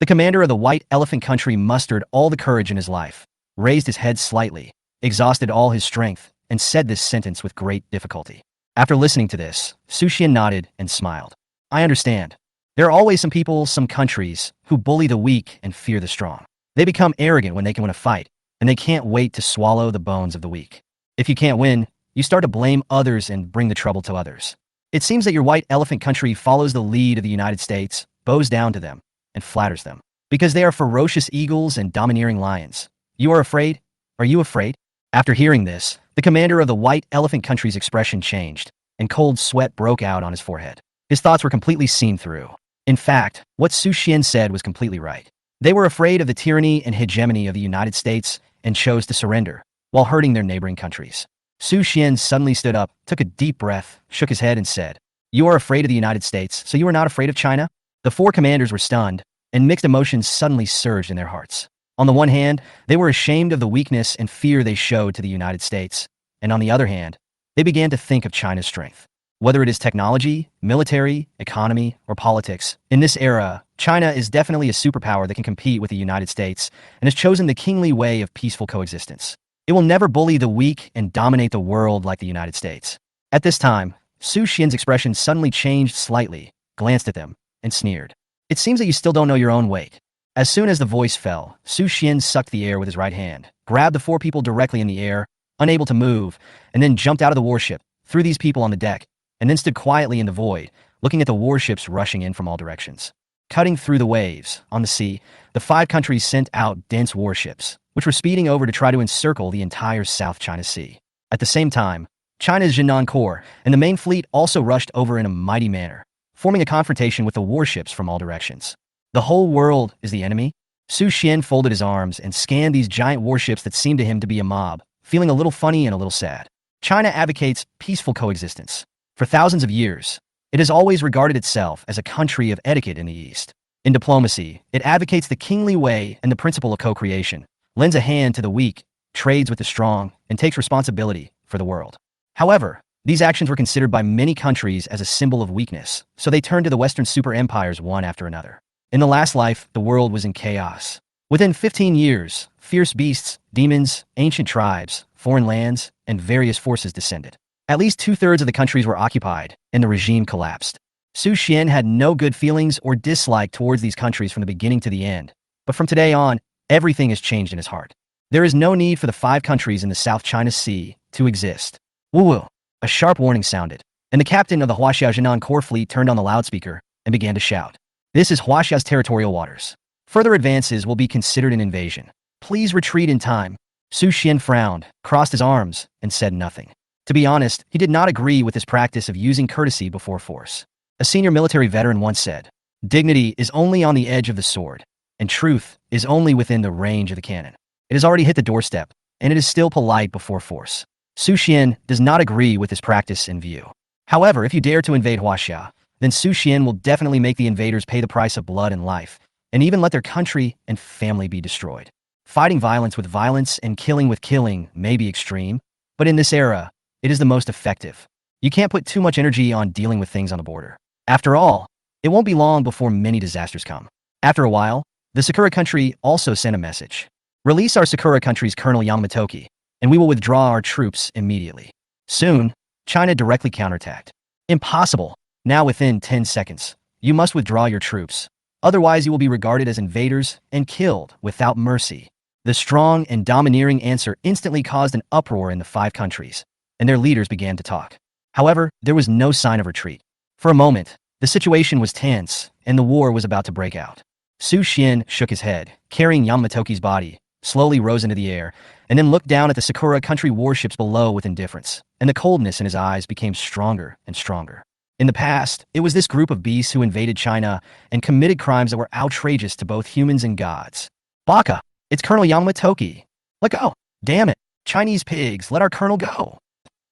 Speaker 1: The commander of the White Elephant Country mustered all the courage in his life, raised his head slightly, exhausted all his strength, and said this sentence with great difficulty. After listening to this, Su Xian nodded and smiled. I understand. There are always some people, some countries, who bully the weak and fear the strong. They become arrogant when they can win a fight, and they can't wait to swallow the bones of the weak. If you can't win, you start to blame others and bring the trouble to others. It seems that your White Elephant Country follows the lead of the United States, bows down to them, and flatters them. Because they are ferocious eagles and domineering lions. You are afraid? Are you afraid? After hearing this, the commander of the White Elephant Country's expression changed, and cold sweat broke out on his forehead. His thoughts were completely seen through. In fact, what Su Xian said was completely right. They were afraid of the tyranny and hegemony of the United States and chose to surrender, while hurting their neighboring countries. Su Xian suddenly stood up, took a deep breath, shook his head and said, You are afraid of the United States, so you are not afraid of China? The 4 commanders were stunned, and mixed emotions suddenly surged in their hearts. On the one hand, they were ashamed of the weakness and fear they showed to the United States, and on the other hand, they began to think of China's strength. Whether it is technology, military, economy, or politics, in this era, China is definitely a superpower that can compete with the United States and has chosen the kingly way of peaceful coexistence. It will never bully the weak and dominate the world like the United States. At this time, Su Xian's expression suddenly changed slightly, glanced at them, and sneered. It seems that you still don't know your own weight. As soon as the voice fell, Su Xian sucked the air with his right hand, grabbed the 4 people directly in the air, unable to move, and then jumped out of the warship, threw these people on the deck, and then stood quietly in the void, looking at the warships rushing in from all directions. Cutting through the waves, on the sea, the 5 countries sent out dense warships, which were speeding over to try to encircle the entire South China Sea. At the same time, China's Jinan Corps and the main fleet also rushed over in a mighty manner, forming a confrontation with the warships from all directions. The whole world is the enemy? Su Xian folded his arms and scanned these giant warships that seemed to him to be a mob, feeling a little funny and a little sad. China advocates peaceful coexistence. For thousands of years, it has always regarded itself as a country of etiquette in the East. In diplomacy, it advocates the kingly way and the principle of co-creation, lends a hand to the weak, trades with the strong, and takes responsibility for the world. However, these actions were considered by many countries as a symbol of weakness, so they turned to the Western super empires one after another. In the last life, the world was in chaos. Within 15 years, fierce beasts, demons, ancient tribes, foreign lands, and various forces descended. At least two-thirds of the countries were occupied, and the regime collapsed. Su Xian had no good feelings or dislike towards these countries from the beginning to the end, but from today on, everything has changed in his heart. There is no need for the 5 countries in the South China Sea to exist. Woo-woo! A sharp warning sounded, and the captain of the Huaxia Jinan Corps fleet turned on the loudspeaker and began to shout. This is Huaxia's territorial waters. Further advances will be considered an invasion. Please retreat in time. Su Xian frowned, crossed his arms, and said nothing. To be honest, he did not agree with this practice of using courtesy before force. A senior military veteran once said, "Dignity is only on the edge of the sword, and truth is only within the range of the cannon." It has already hit the doorstep, and it is still polite before force. Su Xian does not agree with this practice in view. However, if you dare to invade Huaxia, then Su Xian will definitely make the invaders pay the price of blood and life, and even let their country and family be destroyed. Fighting violence with violence and killing with killing may be extreme, but in this era, it is the most effective. You can't put too much energy on dealing with things on the border. After all, it won't be long before many disasters come. After a while, the Sakura country also sent a message. Release our Sakura country's Colonel Yamamotoki, and we will withdraw our troops immediately. Soon, China directly counterattacked. Impossible. Now within 10 seconds, you must withdraw your troops. Otherwise you will be regarded as invaders and killed without mercy. The strong and domineering answer instantly caused an uproar in the 5 countries, and their leaders began to talk. However, there was no sign of retreat. For a moment, the situation was tense, and the war was about to break out. Su Xian shook his head, carrying Yamamotoki's body, slowly rose into the air, and then looked down at the Sakura country warships below with indifference, and the coldness in his eyes became stronger and stronger. In the past, it was this group of beasts who invaded China and committed crimes that were outrageous to both humans and gods. Baka, it's Colonel Yamamotoki. Let go. Damn it. Chinese pigs, let our colonel go.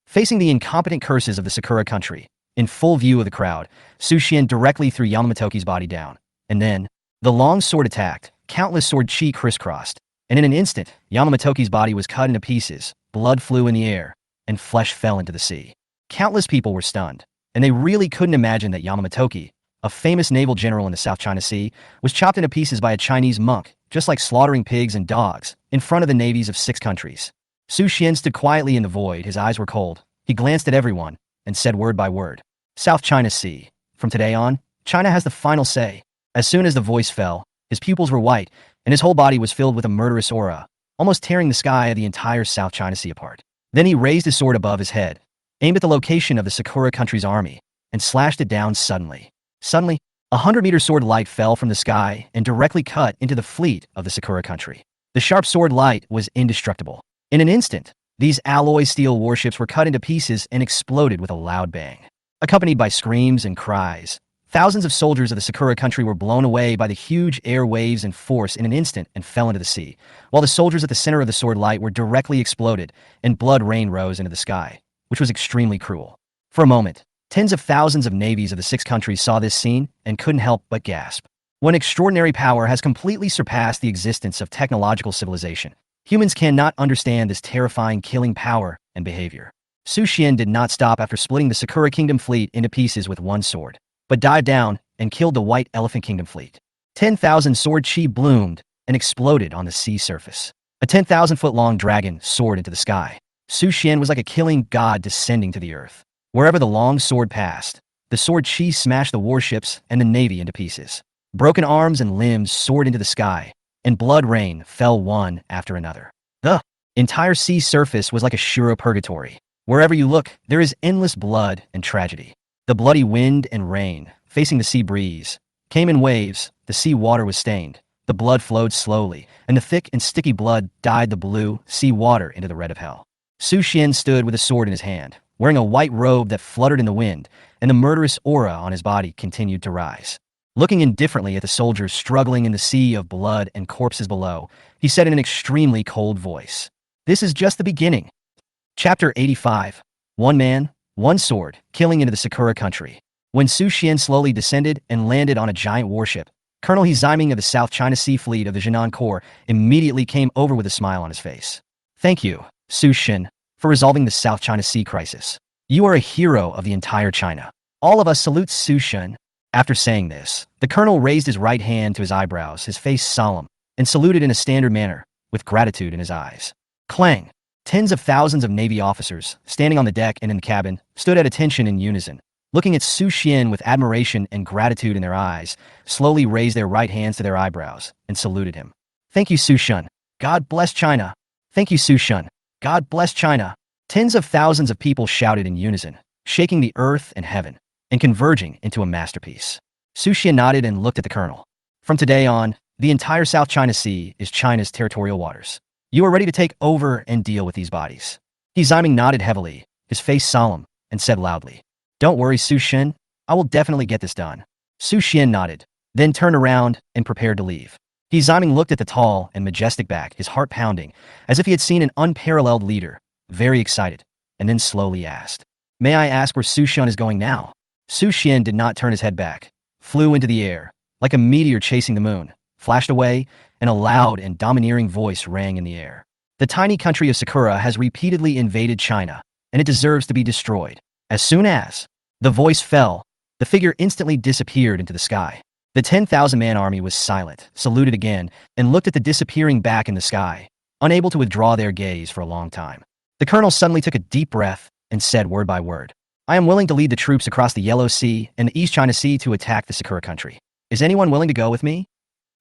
Speaker 1: Facing the incompetent curses of the Sakura country, in full view of the crowd, Su Xian directly threw Yamamotoki's body down, and then, the long sword attacked, countless sword chi crisscrossed, and in an instant, Yamamotoki's body was cut into pieces, blood flew in the air, and flesh fell into the sea. Countless people were stunned, and they really couldn't imagine that Yamamotoki, a famous naval general in the South China Sea, was chopped into pieces by a Chinese monk, just like slaughtering pigs and dogs, in front of the navies of 6 countries. Su Xian stood quietly in the void, his eyes were cold. He glanced at everyone, and said word by word, South China Sea. From today on, China has the final say. As soon as the voice fell, his pupils were white, and his whole body was filled with a murderous aura, almost tearing the sky of the entire South China Sea apart. Then he raised his sword above his head, aimed at the location of the Sakura country's army, and slashed it down suddenly. Suddenly, a 100-meter sword light fell from the sky and directly cut into the fleet of the Sakura country. The sharp sword light was indestructible. In an instant, these alloy steel warships were cut into pieces and exploded with a loud bang. Accompanied by screams and cries, thousands of soldiers of the Sakura country were blown away by the huge air waves and force in an instant and fell into the sea, while the soldiers at the center of the sword light were directly exploded, and blood rain rose into the sky, which was extremely cruel. For a moment, tens of thousands of navies of the 6 countries saw this scene and couldn't help but gasp. When extraordinary power has completely surpassed the existence of technological civilization, humans cannot understand this terrifying killing power and behavior. Su Xian did not stop after splitting the Sakura Kingdom fleet into pieces with one sword, but dived down and killed the White Elephant Kingdom fleet. 10,000 sword chi bloomed and exploded on the sea surface. A 10,000-foot-long dragon soared into the sky. Su Xian was like a killing god descending to the earth. Wherever the long sword passed, the sword chi smashed the warships and the navy into pieces. Broken arms and limbs soared into the sky, and blood rain fell one after another. The entire sea surface was like a Shura purgatory. Wherever you look, there is endless blood and tragedy. The bloody wind and rain, facing the sea breeze, came in waves. The sea water was stained. The blood flowed slowly, and the thick and sticky blood dyed the blue sea water into the red of hell. Su Xian stood with a sword in his hand, wearing a white robe that fluttered in the wind, and the murderous aura on his body continued to rise. Looking indifferently at the soldiers struggling in the sea of blood and corpses below, he said in an extremely cold voice, "This is just the beginning." Chapter 85. One man, one sword, killing into the Sakura country. When Su Xian slowly descended and landed on a giant warship, Colonel He Ziming of the South China Sea Fleet of the Jinan Corps immediately came over with a smile on his face. "Thank you, Su Xian, for resolving the South China Sea crisis. You are a hero of the entire China. All of us salute Su Xian." After saying this, the colonel raised his right hand to his eyebrows, his face solemn, and saluted in a standard manner, with gratitude in his eyes. Clang! Tens of thousands of Navy officers, standing on the deck and in the cabin, stood at attention in unison, looking at Su Xian with admiration and gratitude in their eyes, slowly raised their right hands to their eyebrows, and saluted him. Thank you, Su Xian. God bless China. Thank you, Su Xian. God bless China. Tens of thousands of people shouted in unison, shaking the earth and heaven, and converging into a masterpiece. Su Xian nodded and looked at the colonel. From today on, the entire South China Sea is China's territorial waters. You are ready to take over and deal with these bodies. He Ziming nodded heavily, his face solemn, and said loudly, Don't worry, Su Xian. I will definitely get this done. Su Xian nodded, then turned around and prepared to leave. He Ziming looked at the tall and majestic back, his heart pounding, as if he had seen an unparalleled leader, very excited, and then slowly asked, May I ask where Su Xian is going now? Su Xian did not turn his head back, flew into the air, like a meteor chasing the moon, flashed away, and a loud and domineering voice rang in the air. The tiny country of Sakura has repeatedly invaded China, and it deserves to be destroyed. As soon as the voice fell, the figure instantly disappeared into the sky. The 10,000-man army was silent, saluted again, and looked at the disappearing back in the sky, unable to withdraw their gaze for a long time. The colonel suddenly took a deep breath and said word by word, I am willing to lead the troops across the Yellow Sea and the East China Sea to attack the Sakura country. Is anyone willing to go with me?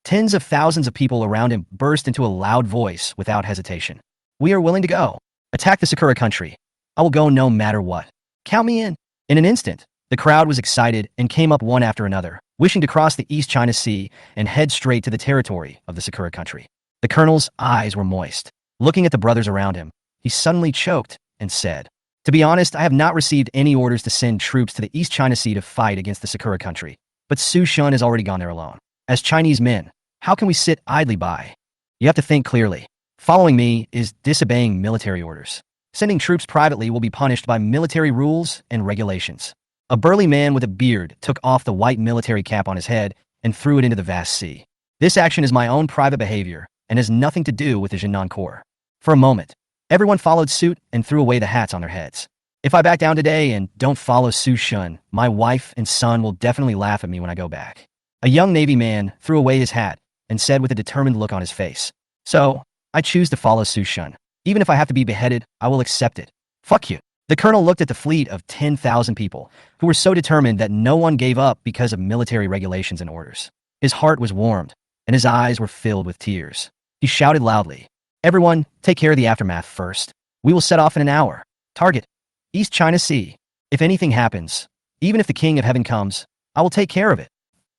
Speaker 1: Tens of thousands of people around him burst into a loud voice without hesitation. We are willing to go. Attack the Sakura country. I will go no matter what. Count me in. In an instant, the crowd was excited and came up one after another, wishing to cross the East China Sea and head straight to the territory of the Sakura country. The colonel's eyes were moist. Looking at the brothers around him, he suddenly choked and said, To be honest, I have not received any orders to send troops to the East China Sea to fight against the Sakura country, but Su Xian has already gone there alone. As Chinese men, how can we sit idly by? You have to think clearly. Following me is disobeying military orders. Sending troops privately will be punished by military rules and regulations. A burly man with a beard took off the white military cap on his head and threw it into the vast sea. This action is my own private behavior and has nothing to do with the Jinan Corps. For a moment, everyone followed suit and threw away the hats on their heads. If I back down today and don't follow Su Xian, my wife and son will definitely laugh at me when I go back. A young Navy man threw away his hat and said with a determined look on his face, So, I choose to follow Su Xian. Even if I have to be beheaded, I will accept it. Fuck you. The colonel looked at the fleet of 10,000 people who were so determined that no one gave up because of military regulations and orders. His heart was warmed, and his eyes were filled with tears. He shouted loudly, Everyone, take care of the aftermath first. We will set off in an hour. Target, East China Sea. If anything happens, even if the King of Heaven comes, I will take care of it.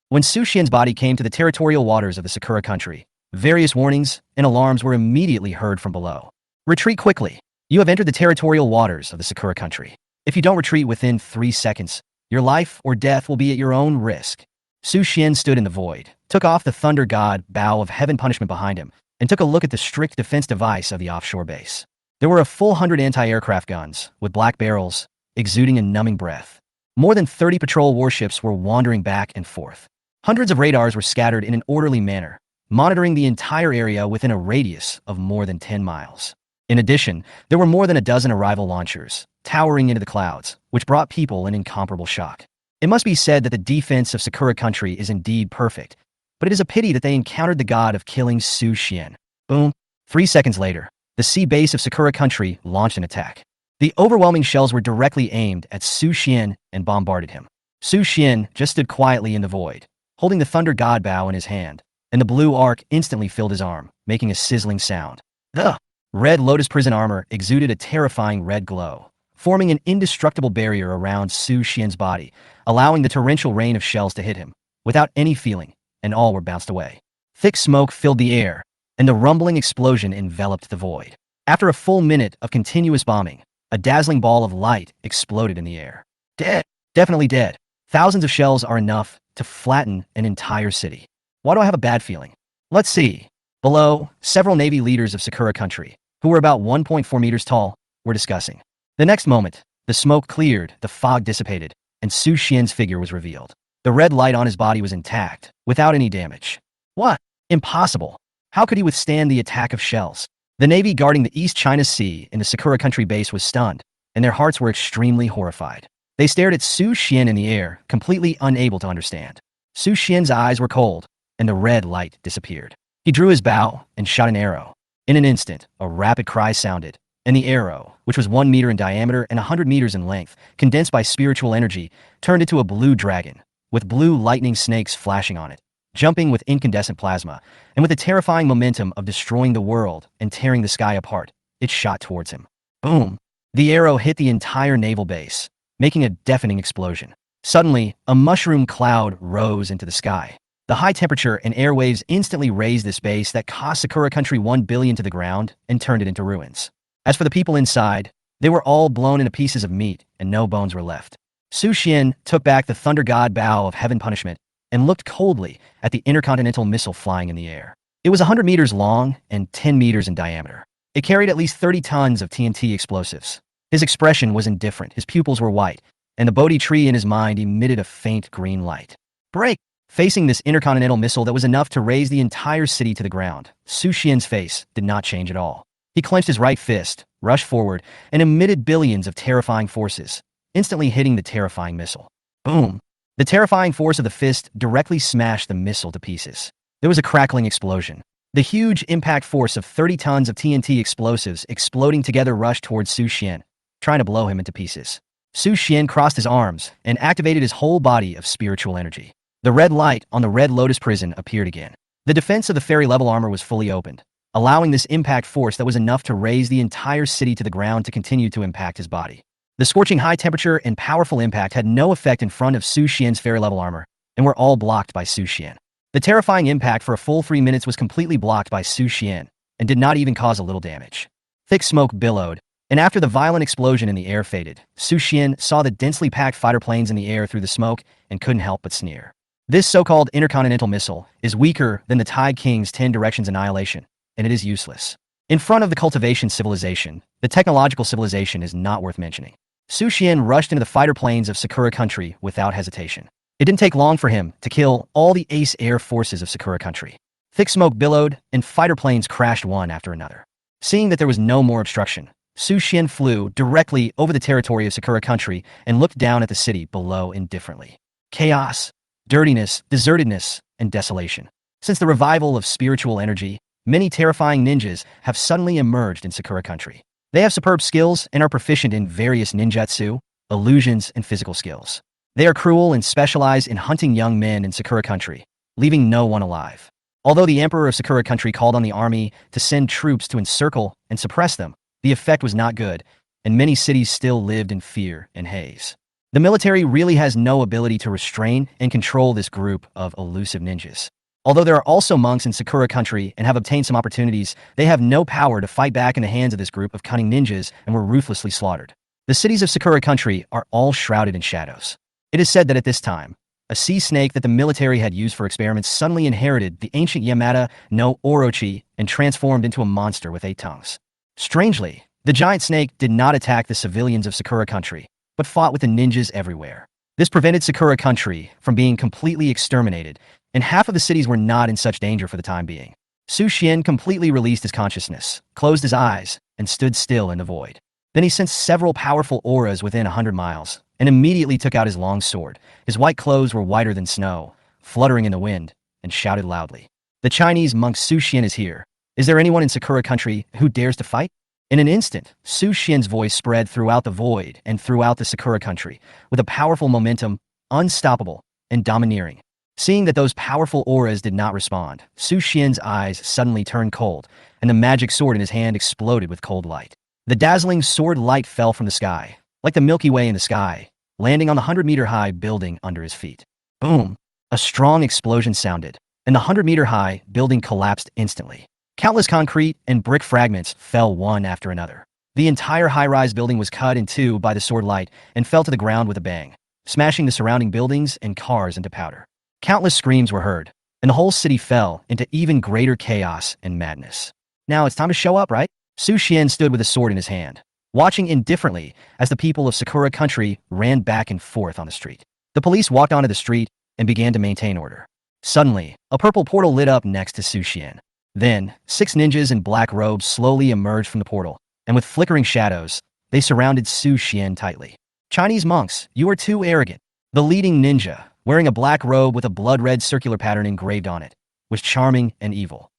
Speaker 1: When Su Xian's body came to the territorial waters of the Sakura country, various warnings and alarms were immediately heard from below. Retreat quickly. You have entered the territorial waters of the Sakura country. If you don't retreat within 3 seconds, your life or death will be at your own risk. Su Xian stood in the void, took off the thunder god bow of heaven punishment behind him, and took a look at the strict defense device of the offshore base. There were a full 100 anti-aircraft guns, with black barrels, exuding a numbing breath. More than 30 patrol warships were wandering back and forth. Hundreds of radars were scattered in an orderly manner, monitoring the entire area within a radius of more than 10 miles. In addition, there were more than a dozen arrival launchers, towering into the clouds, which brought people an incomparable shock. It must be said that the defense of Sakura country is indeed perfect, but it is a pity that they encountered the god of killing Su Xian. Boom. 3 seconds later, the sea base of Sakura country launched an attack. The overwhelming shells were directly aimed at Su Xian and bombarded him. Su Xian just stood quietly in the void, holding the thunder god bow in his hand, and the blue arc instantly filled his arm, making a sizzling sound. The Red Lotus prison armor exuded a terrifying red glow, forming an indestructible barrier around Su Xian's body, allowing the torrential rain of shells to hit him, without any feeling, and all were bounced away. Thick smoke filled the air, and the rumbling explosion enveloped the void. After a full minute of continuous bombing, a dazzling ball of light exploded in the air. Dead. Definitely dead. Thousands of shells are enough to flatten an entire city. Why do I have a bad feeling? Let's see. Below, several Navy leaders of Sakura country, who were about 1.4 meters tall, were discussing. The next moment, the smoke cleared, the fog dissipated, and Su Xian's figure was revealed. The red light on his body was intact, without any damage. What? Impossible. How could he withstand the attack of shells? The Navy guarding the East China Sea in the Sakura country base was stunned, and their hearts were extremely horrified. They stared at Su Xian in the air, completely unable to understand. Su Xian's eyes were cold, and the red light disappeared. He drew his bow and shot an arrow. In an instant, a rapid cry sounded, and the arrow, which was 1 meter in diameter and 100 meters in length, condensed by spiritual energy, turned into a blue dragon, with blue lightning snakes flashing on it, jumping with incandescent plasma, and with a terrifying momentum of destroying the world and tearing the sky apart, it shot towards him. Boom! The arrow hit the entire naval base, making a deafening explosion. Suddenly, a mushroom cloud rose into the sky. The high temperature and air waves instantly razed this base that cost Sakura Country 1 billion to the ground and turned it into ruins. As for the people inside, they were all blown into pieces of meat and no bones were left. Su Xian took back the Thunder God Bow of Heaven Punishment and looked coldly at the intercontinental missile flying in the air. It was 100 meters long and 10 meters in diameter. It carried at least 30 tons of TNT explosives. His expression was indifferent, his pupils were white, and the Bodhi tree in his mind emitted a faint green light. Break! Facing this intercontinental missile that was enough to raise the entire city to the ground, Su Xian's face did not change at all. He clenched his right fist, rushed forward, and emitted billions of terrifying forces, instantly hitting the terrifying missile. Boom! The terrifying force of the fist directly smashed the missile to pieces. There was a crackling explosion. The huge impact force of 30 tons of TNT explosives exploding together rushed towards Su Xian, trying to blow him into pieces. Su Xian crossed his arms and activated his whole body of spiritual energy. The red light on the Red Lotus prison appeared again. The defense of the fairy level armor was fully opened, allowing this impact force that was enough to raise the entire city to the ground to continue to impact his body. The scorching high temperature and powerful impact had no effect in front of Su Xian's fairy level armor, and were all blocked by Su Xian. The terrifying impact for a full 3 minutes was completely blocked by Su Xian, and did not even cause a little damage. Thick smoke billowed, and after the violent explosion in the air faded, Su Xian saw the densely packed fighter planes in the air through the smoke and couldn't help but sneer. This so-called intercontinental missile is weaker than the Tide King's 10 Directions Annihilation, and it is useless. In front of the cultivation civilization, the technological civilization is not worth mentioning. Su Xian rushed into the fighter planes of Sakura Country without hesitation. It didn't take long for him to kill all the ace air forces of Sakura Country. Thick smoke billowed, and fighter planes crashed one after another. Seeing that there was no more obstruction, Su Xian flew directly over the territory of Sakura Country and looked down at the city below indifferently. Chaos, dirtiness, desertedness, and desolation. Since the revival of spiritual energy, many terrifying ninjas have suddenly emerged in Sakura Country. They have superb skills and are proficient in various ninjutsu, illusions, and physical skills. They are cruel and specialize in hunting young men in Sakura Country, leaving no one alive. Although the Emperor of Sakura Country called on the army to send troops to encircle and suppress them, the effect was not good, and many cities still lived in fear and haze. The military really has no ability to restrain and control this group of elusive ninjas. Although there are also monks in Sakura Country and have obtained some opportunities, they have no power to fight back in the hands of this group of cunning ninjas and were ruthlessly slaughtered. The cities of Sakura Country are all shrouded in shadows. It is said that at this time, a sea snake that the military had used for experiments suddenly inherited the ancient Yamata no Orochi and transformed into a monster with 8 tongues. Strangely, the giant snake did not attack the civilians of Sakura Country, but fought with the ninjas everywhere. This prevented Sakura Country from being completely exterminated, and half of the cities were not in such danger for the time being. Su Xian completely released his consciousness, closed his eyes, and stood still in the void. Then he sensed several powerful auras within 100 miles, and immediately took out his long sword. His white clothes were whiter than snow, fluttering in the wind, and shouted loudly. "The Chinese monk Su Xian is here. Is there anyone in Sakura Country who dares to fight?" In an instant, Su Xian's voice spread throughout the void and throughout the Sakura Country, with a powerful momentum, unstoppable, and domineering. Seeing that those powerful auras did not respond, Su Xian's eyes suddenly turned cold, and the magic sword in his hand exploded with cold light. The dazzling sword light fell from the sky, like the Milky Way in the sky, landing on the 100-meter-high building under his feet. Boom! A strong explosion sounded, and the 100-meter-high building collapsed instantly. Countless concrete and brick fragments fell one after another. The entire high-rise building was cut in two by the sword light and fell to the ground with a bang, smashing the surrounding buildings and cars into powder. Countless screams were heard, and the whole city fell into even greater chaos and madness. "Now it's time to show up, right?" Su Xian stood with a sword in his hand, watching indifferently as the people of Sakura Country ran back and forth on the street. The police walked onto the street and began to maintain order. Suddenly, a purple portal lit up next to Su Xian. Then, 6 ninjas in black robes slowly emerged from the portal, and with flickering shadows, they surrounded Su Xian tightly. "Chinese monks, you are too arrogant." The leading ninja, wearing a black robe with a blood-red circular pattern engraved on it, was charming and evil.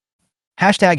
Speaker 1: Hashtag.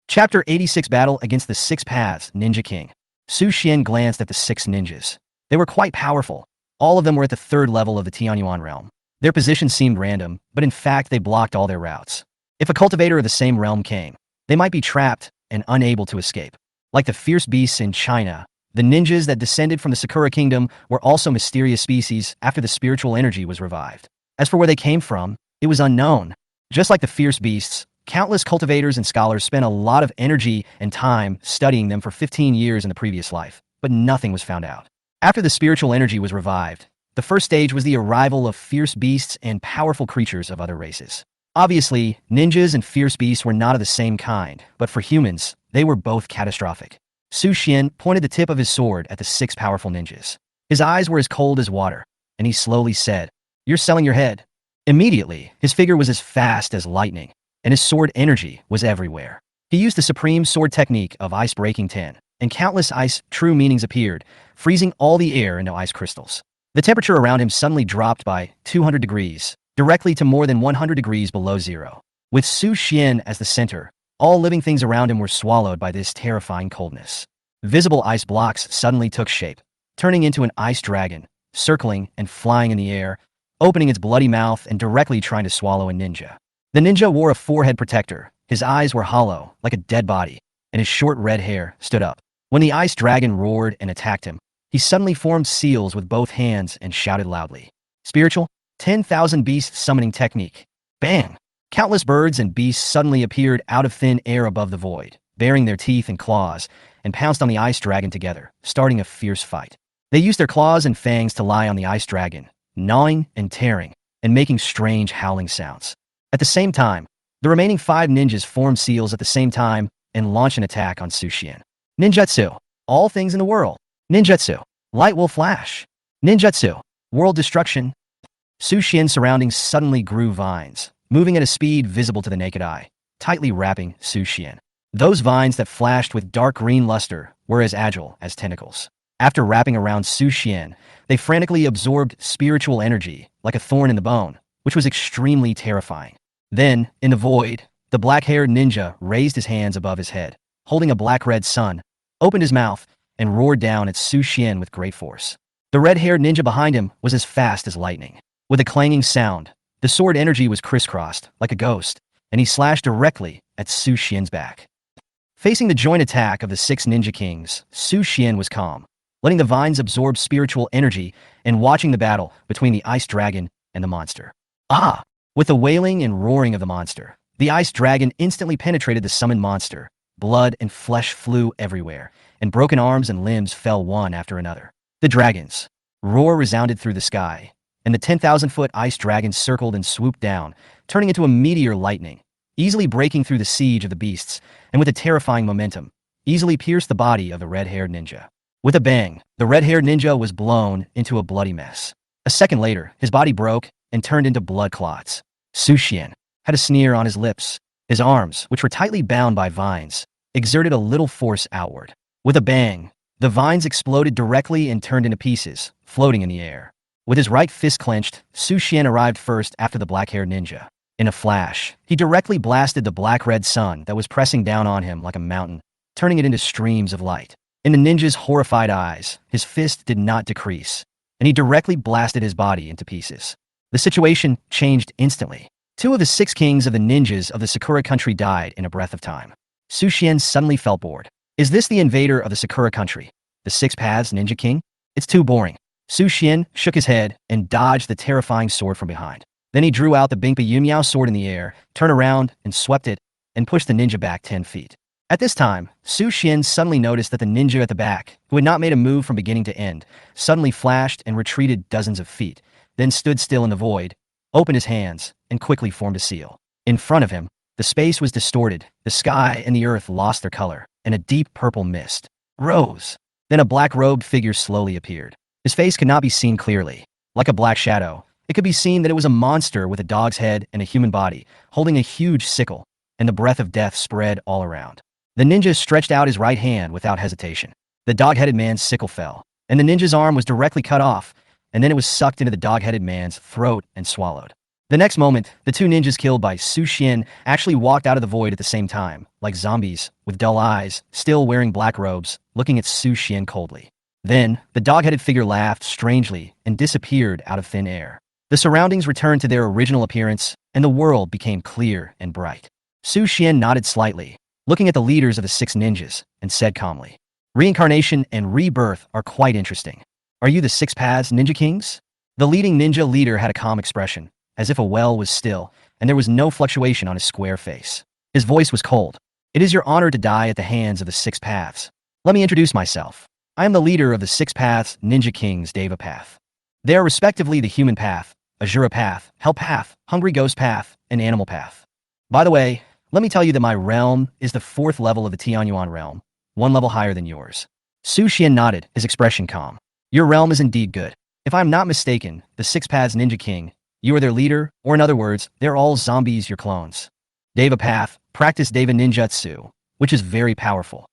Speaker 1: Chapter 86 Battle Against the Six Paths Ninja King. Su Xian glanced at the six ninjas. They were quite powerful. All of them were at the third level of the Tianyuan realm. Their positions seemed random, but in fact they blocked all their routes. If a cultivator of the same realm came, they might be trapped and unable to escape. Like the fierce beasts in China, the ninjas that descended from the Sakura Kingdom were also mysterious species after the spiritual energy was revived. As for where they came from, it was unknown. Just like the fierce beasts, countless cultivators and scholars spent a lot of energy and time studying them for 15 years in the previous life, but nothing was found out. After the spiritual energy was revived, the first stage was the arrival of fierce beasts and powerful creatures of other races. Obviously, ninjas and fierce beasts were not of the same kind, but for humans, they were both catastrophic. Su Xian pointed the tip of his sword at the six powerful ninjas. His eyes were as cold as water, and he slowly said, "You're selling your head." Immediately, his figure was as fast as lightning, and his sword energy was everywhere. He used the supreme sword technique of ice breaking 10, and countless ice true meanings appeared, freezing all the air into ice crystals. The temperature around him suddenly dropped by 200 degrees, directly to more than 100 degrees below zero. With Su Xian as the center, all living things around him were swallowed by this terrifying coldness. Visible ice blocks suddenly took shape, turning into an ice dragon, circling and flying in the air, opening its bloody mouth and directly trying to swallow a ninja. The ninja wore a forehead protector, his eyes were hollow, like a dead body, and his short red hair stood up. When the ice dragon roared and attacked him, he suddenly formed seals with both hands and shouted loudly. Spiritual, 10,000 beast summoning technique. Bang! Countless birds and beasts suddenly appeared out of thin air above the void, baring their teeth and claws, and pounced on the ice dragon together, starting a fierce fight. They used their claws and fangs to lie on the ice dragon, gnawing and tearing, and making strange howling sounds. At the same time, the remaining 5 ninjas formed seals at the same time and launched an attack on Su Xian. Ninjutsu. All things in the world. Ninjutsu. Light will flash. Ninjutsu. World destruction. Su Xian's surroundings suddenly grew vines, moving at a speed visible to the naked eye, tightly wrapping Su Xian. Those vines that flashed with dark green luster were as agile as tentacles. After wrapping around Su Xian, they frantically absorbed spiritual energy like a thorn in the bone, which was extremely terrifying. Then, in the void, the black-haired ninja raised his hands above his head, holding a black-red sun, opened his mouth, and roared down at Su Xian with great force. The red-haired ninja behind him was as fast as lightning. With a clanging sound, the sword energy was crisscrossed, like a ghost, and he slashed directly at Su Xian's back. Facing the joint attack of the 6 ninja kings, Su Xian was calm, letting the vines absorb spiritual energy and watching the battle between the ice dragon and the monster. Ah! With the wailing and roaring of the monster, the ice dragon instantly penetrated the summoned monster. Blood and flesh flew everywhere, and broken arms and limbs fell one after another. The dragon's roar resounded through the sky, and the 10,000-foot ice dragon circled and swooped down, turning into a meteor lightning, easily breaking through the siege of the beasts, and with a terrifying momentum, easily pierced the body of the red-haired ninja. With a bang, the red-haired ninja was blown into a bloody mess. A second later, his body broke and turned into blood clots. Su Xian had a sneer on his lips. His arms, which were tightly bound by vines, exerted a little force outward. With a bang, the vines exploded directly and turned into pieces, floating in the air. With his right fist clenched, Su Xian arrived first after the black-haired ninja. In a flash, he directly blasted the black-red sun that was pressing down on him like a mountain, turning it into streams of light. In the ninja's horrified eyes, his fist did not decrease, and he directly blasted his body into pieces. The situation changed instantly. 2 of the 6 kings of the ninjas of the Sakura country died in a breath of time. Su Xian suddenly felt bored. Is this the invader of the Sakura country? The 6 Paths Ninja King? It's too boring. Su Xian shook his head and dodged the terrifying sword from behind. Then he drew out the Bingpa Yumiao sword in the air, turned around and swept it, and pushed the ninja back 10 feet. At this time, Su Xian suddenly noticed that the ninja at the back, who had not made a move from beginning to end, suddenly flashed and retreated dozens of feet, then stood still in the void, opened his hands, and quickly formed a seal. In front of him, the space was distorted, the sky and the earth lost their color, and a deep purple mist rose. Then a black-robed figure slowly appeared. His face could not be seen clearly. Like a black shadow, it could be seen that it was a monster with a dog's head and a human body, holding a huge sickle, and the breath of death spread all around. The ninja stretched out his right hand without hesitation. The dog-headed man's sickle fell, and the ninja's arm was directly cut off, and then it was sucked into the dog-headed man's throat and swallowed. The next moment, the two ninjas killed by Su Xian actually walked out of the void at the same time, like zombies, with dull eyes, still wearing black robes, looking at Su Xian coldly. Then, the dog-headed figure laughed strangely and disappeared out of thin air. The surroundings returned to their original appearance, and the world became clear and bright. Su Xian nodded slightly, looking at the leaders of the six ninjas, and said calmly, "Reincarnation and rebirth are quite interesting. Are you the Six Paths Ninja Kings?" The leading ninja leader had a calm expression, as if a well was still, and there was no fluctuation on his square face. His voice was cold. "It is your honor to die at the hands of the Six Paths. Let me introduce myself. I am the leader of the Six Paths Ninja Kings Deva Path. They are respectively the Human Path, Azura Path, Hell Path, Hungry Ghost Path, and Animal Path. By the way, let me tell you that my realm is the 4th level of the Tianyuan realm, 1 level higher than yours." Su Xian nodded, his expression calm. "Your realm is indeed good. If I am not mistaken, the Six Paths Ninja King, you are their leader, or in other words, they're all zombies, your clones. Deva Path, practice Deva Ninjutsu, which is very powerful.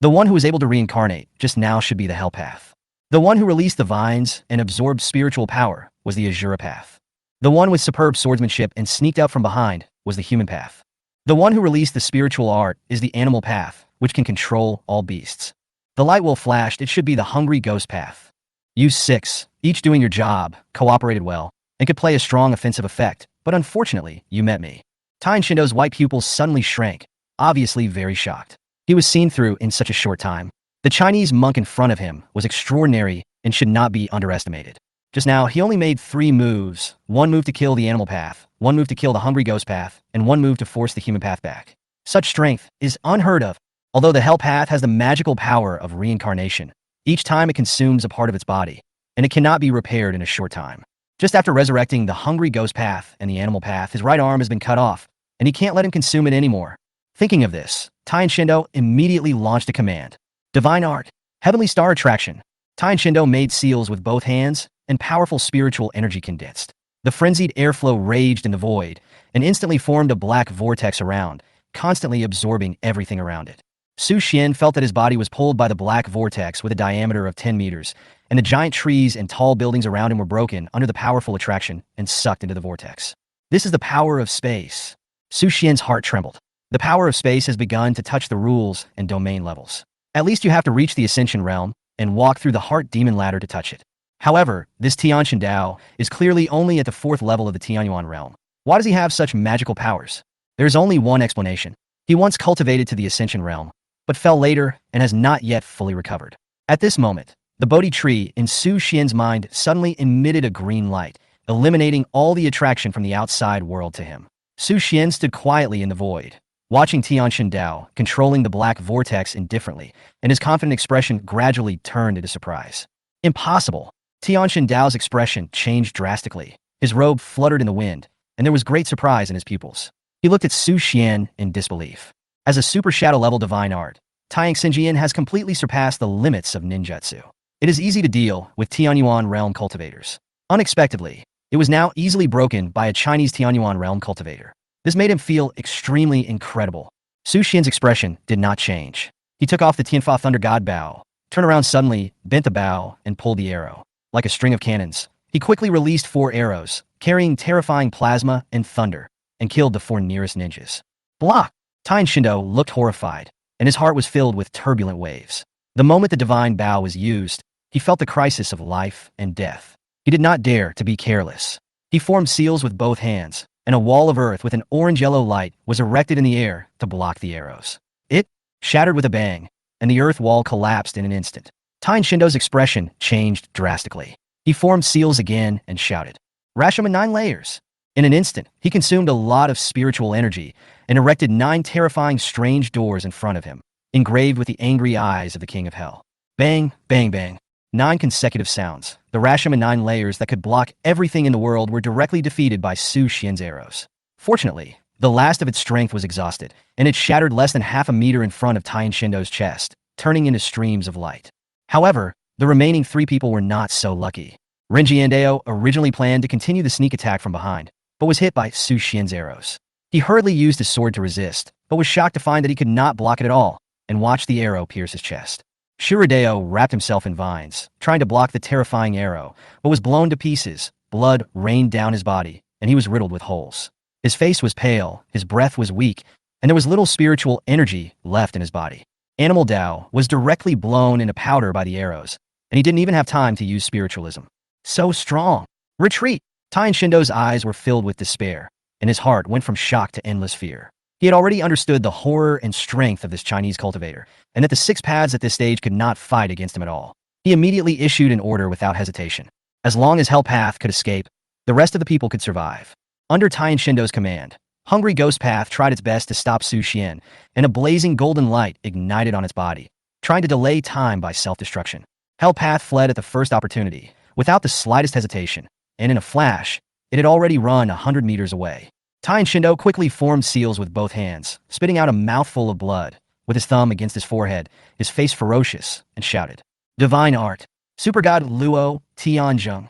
Speaker 1: The one who was able to reincarnate just now should be the Hell Path. The one who released the vines and absorbed spiritual power was the Azura Path. The one with superb swordsmanship and sneaked out from behind was the Human Path. The one who released the spiritual art is the Animal Path, which can control all beasts. The light will flash, it should be the Hungry Ghost Path. You 6, each doing your job, cooperated well, and could play a strong offensive effect, but unfortunately, you met me." Tien Shindo's white pupils suddenly shrank, obviously very shocked. He was seen through in such a short time. The Chinese monk in front of him was extraordinary and should not be underestimated. Just now, he only made 3 moves, 1 move to kill the Animal Path, 1 move to kill the Hungry Ghost Path, and 1 move to force the Human Path back. Such strength is unheard of. Although the Hell Path has the magical power of reincarnation, each time it consumes a part of its body, and it cannot be repaired in a short time. Just after resurrecting the Hungry Ghost Path and the Animal Path, his right arm has been cut off, and he can't let him consume it anymore. Thinking of this, Tien Shindo immediately launched a command. Divine Art, Heavenly Star Attraction. Tien Shindo made seals with both hands, and powerful spiritual energy condensed. The frenzied airflow raged in the void, and instantly formed a black vortex around, constantly absorbing everything around it. Su Xian felt that his body was pulled by the black vortex with a diameter of 10 meters, and the giant trees and tall buildings around him were broken under the powerful attraction and sucked into the vortex. This is the power of space. Su Xian's heart trembled. The power of space has begun to touch the rules and domain levels. At least you have to reach the Ascension realm and walk through the Heart Demon ladder to touch it. However, this Tianshan Dao is clearly only at the 4th level of the Tianyuan realm. Why does he have such magical powers? There's only one explanation. He once cultivated to the Ascension realm, but fell later and has not yet fully recovered. At this moment, the Bodhi tree in Su Xian's mind suddenly emitted a green light, eliminating all the attraction from the outside world to him. Su Xian stood quietly in the void, watching Tianshan Dao controlling the black vortex indifferently, and his confident expression gradually turned into surprise. Impossible! Tianshan Dao's expression changed drastically. His robe fluttered in the wind, and there was great surprise in his pupils. He looked at Su Xian in disbelief. As a super shadow level divine art, Taiyang Xinjian has completely surpassed the limits of ninjutsu. It is easy to deal with Tianyuan realm cultivators. Unexpectedly, it was now easily broken by a Chinese Tianyuan realm cultivator. This made him feel extremely incredible. Su Xian's expression did not change. He took off the Tianfa Thunder God bow, turned around suddenly, bent the bow, and pulled the arrow. Like a string of cannons, he quickly released 4 arrows, carrying terrifying plasma and thunder, and killed the 4 nearest ninjas. Block! Tien Shindo looked horrified, and his heart was filled with turbulent waves. The moment the divine bow was used, he felt the crisis of life and death. He did not dare to be careless. He formed seals with both hands, and a wall of earth with an orange-yellow light was erected in the air to block the arrows. It shattered with a bang, and the earth wall collapsed in an instant. Tien Shindo's expression changed drastically. He formed seals again and shouted, "Rashomon 9 layers!" In an instant, he consumed a lot of spiritual energy and erected 9 terrifying strange doors in front of him, engraved with the angry eyes of the King of Hell. Bang, bang, bang. 9 consecutive sounds. The Rashomon 9 layers that could block everything in the world were directly defeated by Su Xian's arrows. Fortunately, the last of its strength was exhausted, and it shattered less than half a meter in front of Tien Shindo's chest, turning into streams of light. However, the remaining 3 people were not so lucky. Renji Andeo originally planned to continue the sneak attack from behind, but was hit by Su Xian's arrows. He hurriedly used his sword to resist, but was shocked to find that he could not block it at all, and watched the arrow pierce his chest. Shirodeo wrapped himself in vines, trying to block the terrifying arrow, but was blown to pieces. Blood rained down his body, and he was riddled with holes. His face was pale, his breath was weak, and there was little spiritual energy left in his body. Animal Tao was directly blown into powder by the arrows, and he didn't even have time to use spiritualism. So strong. Retreat! Tai Shindo's eyes were filled with despair, and his heart went from shock to endless fear. He had already understood the horror and strength of this Chinese cultivator, and that the six paths at this stage could not fight against him at all. He immediately issued an order without hesitation. As long as Hell Path could escape, the rest of the people could survive. Under Tai Shindo's command, Hungry Ghost Path tried its best to stop Su Xian, and a blazing golden light ignited on its body, trying to delay time by self-destruction. Hell Path fled at the first opportunity, without the slightest hesitation, and in a flash, it had already run 100 meters away. Tai Shindo quickly formed seals with both hands, spitting out a mouthful of blood, with his thumb against his forehead, his face ferocious, and shouted, "Divine Art, Super God Luo Tianzheng."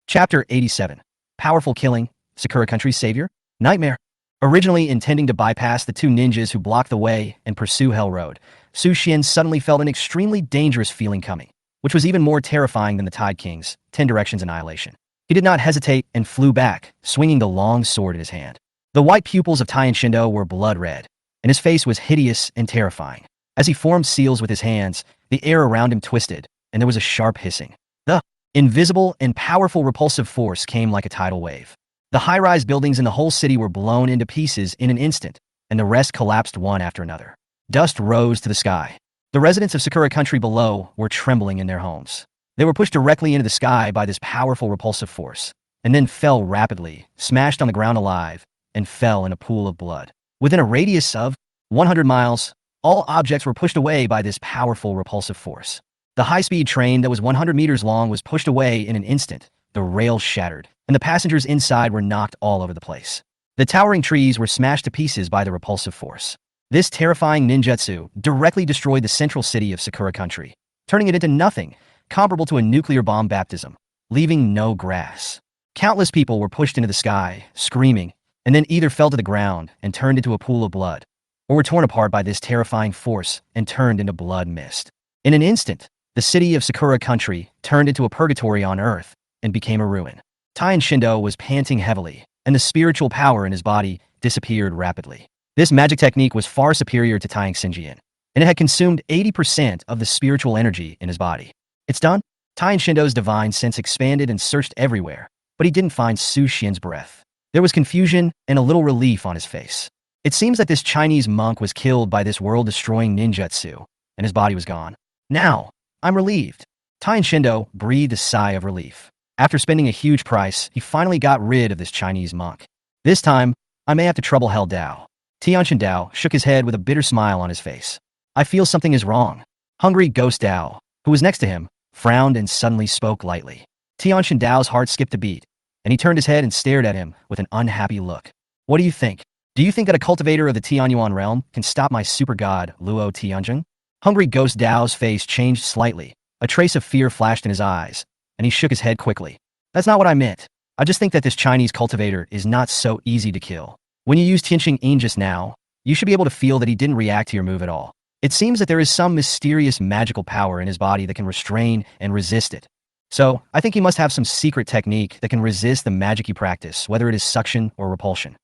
Speaker 1: Chapter 87. Powerful Killing, Sakura Country's Savior? Nightmare. Originally intending to bypass the two ninjas who blocked the way and pursue Hell Road, Su Xian suddenly felt an extremely dangerous feeling coming, which was even more terrifying than the Tide King's 10 Directions Annihilation. He did not hesitate and flew back, swinging the long sword in his hand. The white pupils of Tai Shindo were blood red, and his face was hideous and terrifying. As he formed seals with his hands, the air around him twisted, and there was a sharp hissing. The invisible and powerful repulsive force came like a tidal wave. The high-rise buildings in the whole city were blown into pieces in an instant, and the rest collapsed one after another. Dust rose to the sky. The residents of Sakura Country below were trembling in their homes. They were pushed directly into the sky by this powerful repulsive force, and then fell rapidly, smashed on the ground alive, and fell in a pool of blood. Within a radius of 100 miles, all objects were pushed away by this powerful repulsive force. The high-speed train that was 100 meters long was pushed away in an instant. The rails shattered, and the passengers inside were knocked all over the place. The towering trees were smashed to pieces by the repulsive force. This terrifying ninjutsu directly destroyed the central city of Sakura Country, turning it into nothing, comparable to a nuclear bomb baptism, leaving no grass. Countless people were pushed into the sky, screaming, and then either fell to the ground and turned into a pool of blood, or were torn apart by this terrifying force and turned into blood mist. In an instant, the city of Sakura Country turned into a purgatory on Earth and became a ruin. Tai Shindo was panting heavily, and the spiritual power in his body disappeared rapidly. This magic technique was far superior to Tai Xinjian, and it had consumed 80% of the spiritual energy in his body. It's done? Tai Shindo's divine sense expanded and searched everywhere, but he didn't find Su Xian's breath. There was confusion and a little relief on his face. It seems that this Chinese monk was killed by this world-destroying ninjutsu, and his body was gone. Now, I'm relieved. Tai Shindo breathed a sigh of relief. After spending a huge price, he finally got rid of this Chinese monk. This time, I may have to trouble Hell Dao. Tianqian Dao shook his head with a bitter smile on his face. I feel something is wrong. Hungry Ghost Dao, who was next to him, frowned and suddenly spoke lightly. Tianqian Dao's heart skipped a beat, and he turned his head and stared at him with an unhappy look. What do you think? Do you think that a cultivator of the Tianyuan realm can stop my super god, Luo Tianzheng? Hungry Ghost Dao's face changed slightly. A trace of fear flashed in his eyes, and he shook his head quickly. That's not what I meant. I just think that this Chinese cultivator is not so easy to kill. When you used Tianqing Yin just now, you should be able to feel that he didn't react to your move at all. It seems that there is some mysterious magical power in his body that can restrain and resist it. So, I think he must have some secret technique that can resist the magic you practice, whether it is suction or repulsion.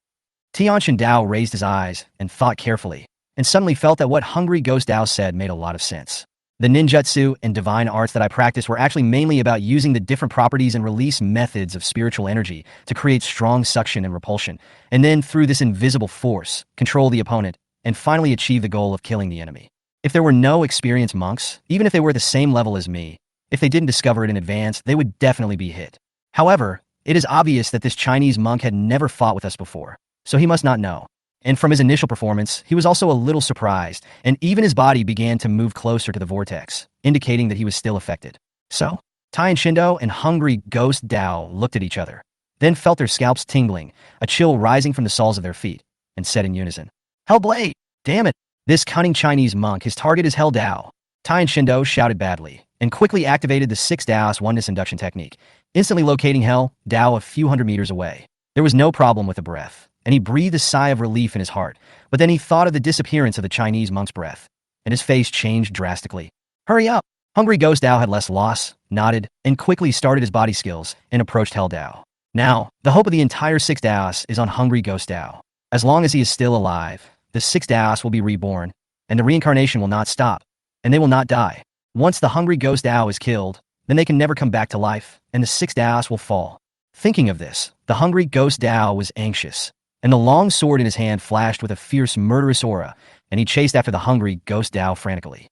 Speaker 1: Tianqian Dao raised his eyes and thought carefully, and suddenly felt that what Hungry Ghost Dao said made a lot of sense. The ninjutsu and divine arts that I practice were actually mainly about using the different properties and release methods of spiritual energy to create strong suction and repulsion, and then through this invisible force, control the opponent, and finally achieve the goal of killing the enemy. If there were no experienced monks, even if they were the same level as me, if they didn't discover it in advance, they would definitely be hit. However, it is obvious that this Chinese monk had never fought with us before, so he must not know. And from his initial performance, he was also a little surprised, and even his body began to move closer to the vortex, indicating that he was still affected. So, Tai Shindo and Hungry Ghost Dao looked at each other, then felt their scalps tingling, a chill rising from the soles of their feet, and said in unison, Hellblade! Damn it! This cunning Chinese monk, his target is Hell Dao. Tai Shindo shouted badly, and quickly activated the 6 Dao's oneness induction technique, instantly locating Hell Dao a few hundred meters away. There was no problem with the breath, and he breathed a sigh of relief in his heart, but then he thought of the disappearance of the Chinese monk's breath, and his face changed drastically. Hurry up! Hungry Ghost Dao had less loss, nodded, and quickly started his body skills and approached Hell Dao. Now, the hope of the entire Sixth House is on Hungry Ghost Dao. As long as he is still alive, the Sixth House will be reborn, and the reincarnation will not stop, and they will not die. Once the Hungry Ghost Dao is killed, then they can never come back to life, and the Sixth House will fall. Thinking of this, the Hungry Ghost Dao was anxious, and the long sword in his hand flashed with a fierce, murderous aura, and he chased after the Hungry Ghost Dao frantically.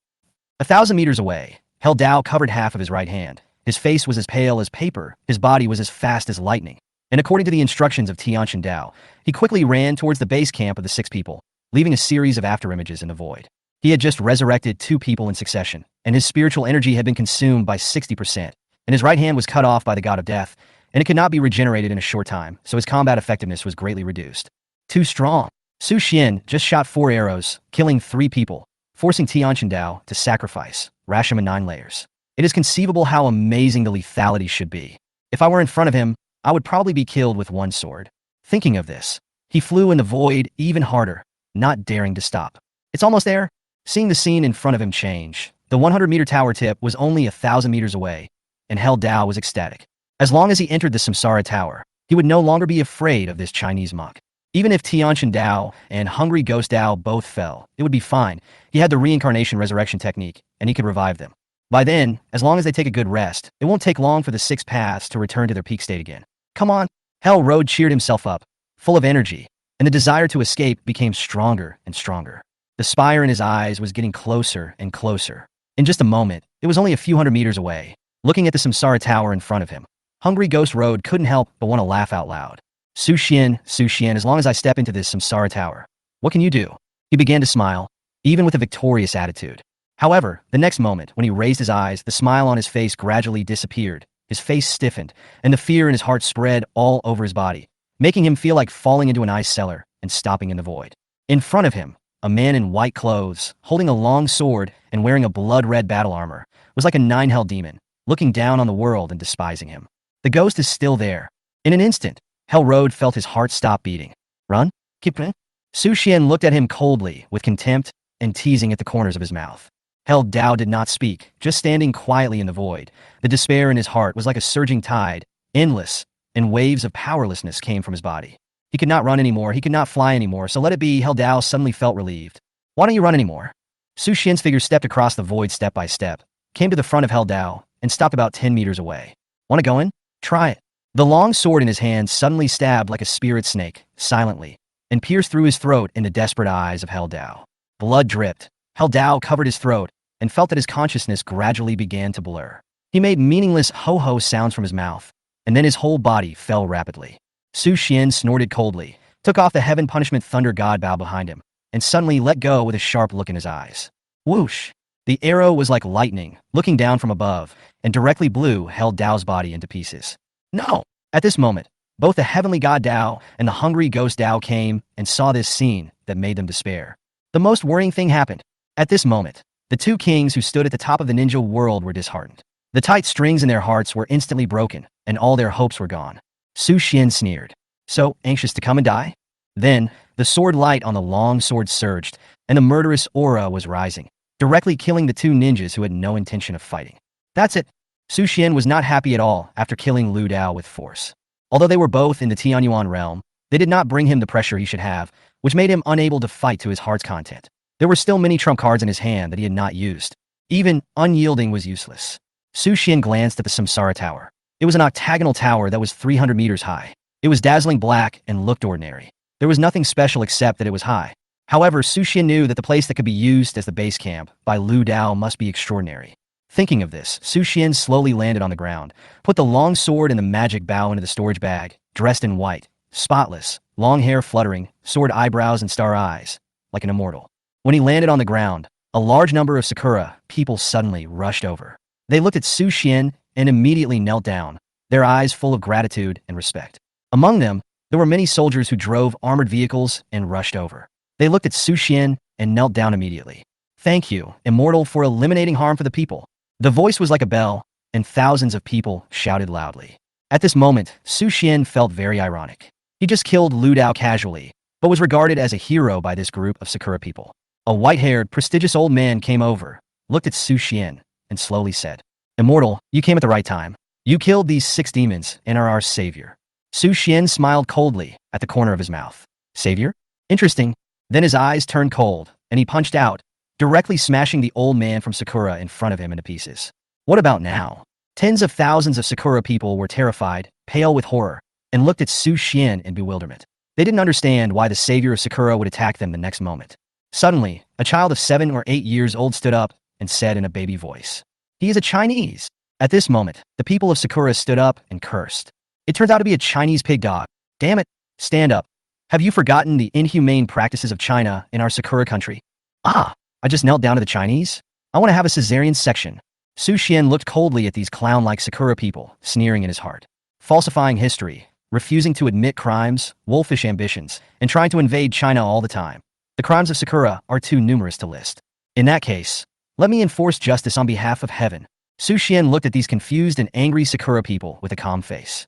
Speaker 1: 1,000 meters away, Hell Dao covered half of his right hand. His face was as pale as paper, his body was as fast as lightning. And according to the instructions of Tianqian Dao, he quickly ran towards the base camp of the 6 people, leaving a series of afterimages in the void. He had just resurrected 2 people in succession, and his spiritual energy had been consumed by 60%, and his right hand was cut off by the god of death, and it could not be regenerated in a short time, so his combat effectiveness was greatly reduced. Too strong. Su Xian just shot 4 arrows, killing 3 people, forcing Tianqian Dao to sacrifice Rashomon 9 layers. It is conceivable how amazing the lethality should be. If I were in front of him, I would probably be killed with 1 sword. Thinking of this, he flew in the void even harder, not daring to stop. It's almost there. Seeing the scene in front of him change, the 100-meter tower tip was only 1,000 meters away, and Hell Dao was ecstatic. As long as he entered the Samsara Tower, he would no longer be afraid of this Chinese monk. Even if Tianqian Dao and Hungry Ghost Dao both fell, it would be fine. He had the reincarnation resurrection technique, and he could revive them. By then, as long as they take a good rest, it won't take long for the 6 paths to return to their peak state again. Come on! Hell Road cheered himself up, full of energy, and the desire to escape became stronger and stronger. The spire in his eyes was getting closer and closer. In just a moment, it was only a few hundred meters away. Looking at the Samsara Tower in front of him, Hungry Ghost Road couldn't help but want to laugh out loud. Su Xian, as long as I step into this Samsara Tower, what can you do? He began to smile, even with a victorious attitude. However, the next moment, when he raised his eyes, the smile on his face gradually disappeared. His face stiffened, and the fear in his heart spread all over his body, making him feel like falling into an ice cellar and stopping in the void. In front of him, a man in white clothes, holding a long sword and wearing a blood-red battle armor, was like a 9-hell demon, looking down on the world and despising him. The ghost is still there. In an instant, Hell Road felt his heart stop beating. Run? Keep running? Su Xian looked at him coldly, with contempt and teasing at the corners of his mouth. Hell Dao did not speak, just standing quietly in the void. The despair in his heart was like a surging tide, endless, and waves of powerlessness came from his body. He could not run anymore, he could not fly anymore, so let it be. Hell Dao suddenly felt relieved. Why don't you run anymore? Su Xian's figure stepped across the void step by step, came to the front of Hell Dao, and stopped about 10 meters away. Want to go in? Try it. The long sword in his hand suddenly stabbed like a spirit snake, silently, and pierced through his throat in the desperate eyes of Hell Dao. Blood dripped. Hell Dao covered his throat, and felt that his consciousness gradually began to blur. He made meaningless ho-ho sounds from his mouth, and then his whole body fell rapidly. Su Xian snorted coldly, took off the heaven punishment thunder god bow behind him, and suddenly let go with a sharp look in his eyes. Whoosh! The arrow was like lightning, looking down from above, and directly blew Hell Dao's body into pieces. No! At this moment, both the heavenly god Dao and the hungry ghost Dao came and saw this scene that made them despair. The most worrying thing happened. At this moment, the 2 kings who stood at the top of the ninja world were disheartened. The tight strings in their hearts were instantly broken, and all their hopes were gone. Su Xian sneered. So, anxious to come and die? Then, the sword light on the long sword surged, and the murderous aura was rising, directly killing the 2 ninjas who had no intention of fighting. That's it. Su Xian was not happy at all after killing Lu Dao with force. Although they were both in the Tianyuan realm, they did not bring him the pressure he should have, which made him unable to fight to his heart's content. There were still many trump cards in his hand that he had not used. Even unyielding was useless. Su Xian glanced at the Samsara Tower. It was an octagonal tower that was 300 meters high. It was dazzling black and looked ordinary. There was nothing special except that it was high. However, Su Xian knew that the place that could be used as the base camp by Lu Dao must be extraordinary. Thinking of this, Su Xian slowly landed on the ground, put the long sword and the magic bow into the storage bag, dressed in white, spotless, long hair fluttering, sword eyebrows and star eyes, like an immortal. When he landed on the ground, a large number of Sakura people suddenly rushed over. They looked at Su Xian and immediately knelt down, their eyes full of gratitude and respect. Among them, there were many soldiers who drove armored vehicles and rushed over. They looked at Su Xian and knelt down immediately. Thank you, Immortal, for eliminating harm for the people. The voice was like a bell, and thousands of people shouted loudly. At this moment, Su Xian felt very ironic. He just killed Lu Dao casually, but was regarded as a hero by this group of Sakura people. A white-haired, prestigious old man came over, looked at Su Xian, and slowly said, Immortal, you came at the right time. You killed these 6 demons and are our savior. Su Xian smiled coldly at the corner of his mouth. Savior? Interesting. Then his eyes turned cold, and he punched out, directly smashing the old man from Sakura in front of him into pieces. What about now? Tens of thousands of Sakura people were terrified, pale with horror, and looked at Su Xian in bewilderment. They didn't understand why the savior of Sakura would attack them the next moment. Suddenly, a child of 7 or 8 years old stood up and said in a baby voice, "He is a Chinese." At this moment, the people of Sakura stood up and cursed. It turns out to be a Chinese pig dog. Damn it, stand up. Have you forgotten the inhumane practices of China in our Sakura country? Ah, I just knelt down to the Chinese? I want to have a cesarean section. Su Xian looked coldly at these clown-like Sakura people, sneering in his heart. Falsifying history, refusing to admit crimes, wolfish ambitions, and trying to invade China all the time. The crimes of Sakura are too numerous to list. In that case, let me enforce justice on behalf of heaven. Su Xian looked at these confused and angry Sakura people with a calm face.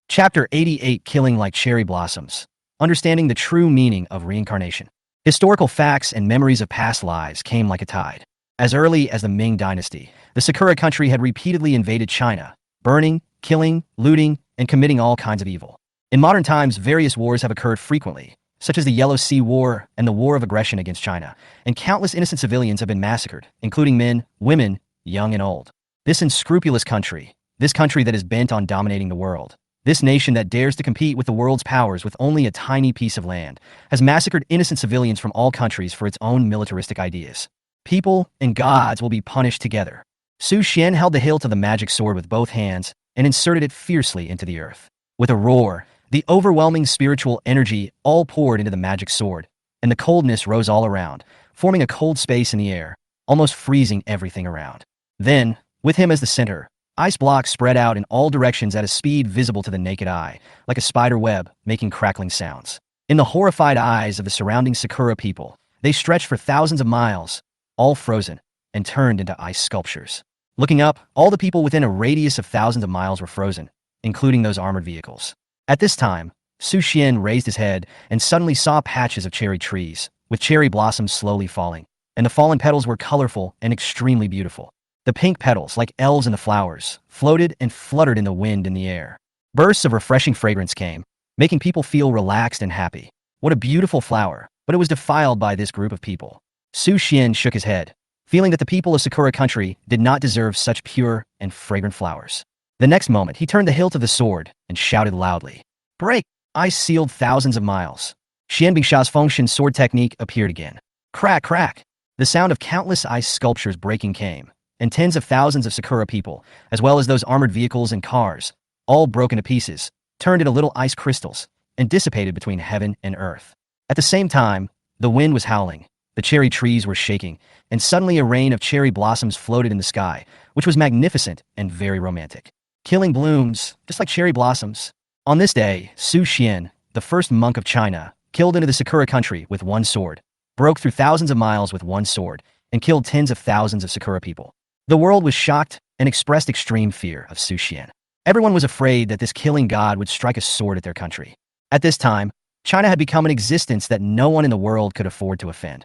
Speaker 1: Chapter 88: Killing Like Cherry Blossoms. Understanding the true meaning of reincarnation. Historical facts and memories of past lives came like a tide. As early as the Ming dynasty, the Sakura country had repeatedly invaded China, burning, killing, looting, and committing all kinds of evil. In modern times, various wars have occurred frequently, such as the Yellow Sea War and the War of Aggression against China, and countless innocent civilians have been massacred, including men, women, young and old. This unscrupulous country, this country that is bent on dominating the world, this nation that dares to compete with the world's powers with only a tiny piece of land, has massacred innocent civilians from all countries for its own militaristic ideas. People and gods will be punished together. Su Xian held the hilt of the magic sword with both hands and inserted it fiercely into the earth. With a roar, the overwhelming spiritual energy all poured into the magic sword, and the coldness rose all around, forming a cold space in the air, almost freezing everything around. Then, with him as the center, ice blocks spread out in all directions at a speed visible to the naked eye, like a spider web, making crackling sounds. In the horrified eyes of the surrounding Sakura people, they stretched for thousands of miles, all frozen, and turned into ice sculptures. Looking up, all the people within a radius of thousands of miles were frozen, including those armored vehicles. At this time, Su Xian raised his head and suddenly saw patches of cherry trees, with cherry blossoms slowly falling, and the fallen petals were colorful and extremely beautiful. The pink petals, like elves in the flowers, floated and fluttered in the wind in the air. Bursts of refreshing fragrance came, making people feel relaxed and happy. What a beautiful flower, but it was defiled by this group of people. Su Xian shook his head, feeling that the people of Sakura country did not deserve such pure and fragrant flowers. The next moment, he turned the hilt of the sword and shouted loudly, "Break!" Ice sealed thousands of miles. Xian Bingsha's Fengshen sword technique appeared again. Crack, crack! The sound of countless ice sculptures breaking came, and tens of thousands of Sakura people, as well as those armored vehicles and cars, all broke into pieces, turned into little ice crystals, and dissipated between heaven and earth. At the same time, the wind was howling, the cherry trees were shaking, and suddenly a rain of cherry blossoms floated in the sky, which was magnificent and very romantic. Killing blooms, just like cherry blossoms. On this day, Su Xian, the first monk of China, killed into the Sakura country with one sword, broke through thousands of miles with one sword, and killed tens of thousands of Sakura people. The world was shocked and expressed extreme fear of Su Xian. Everyone was afraid that this killing god would strike a sword at their country. At this time, China had become an existence that no one in the world could afford to offend.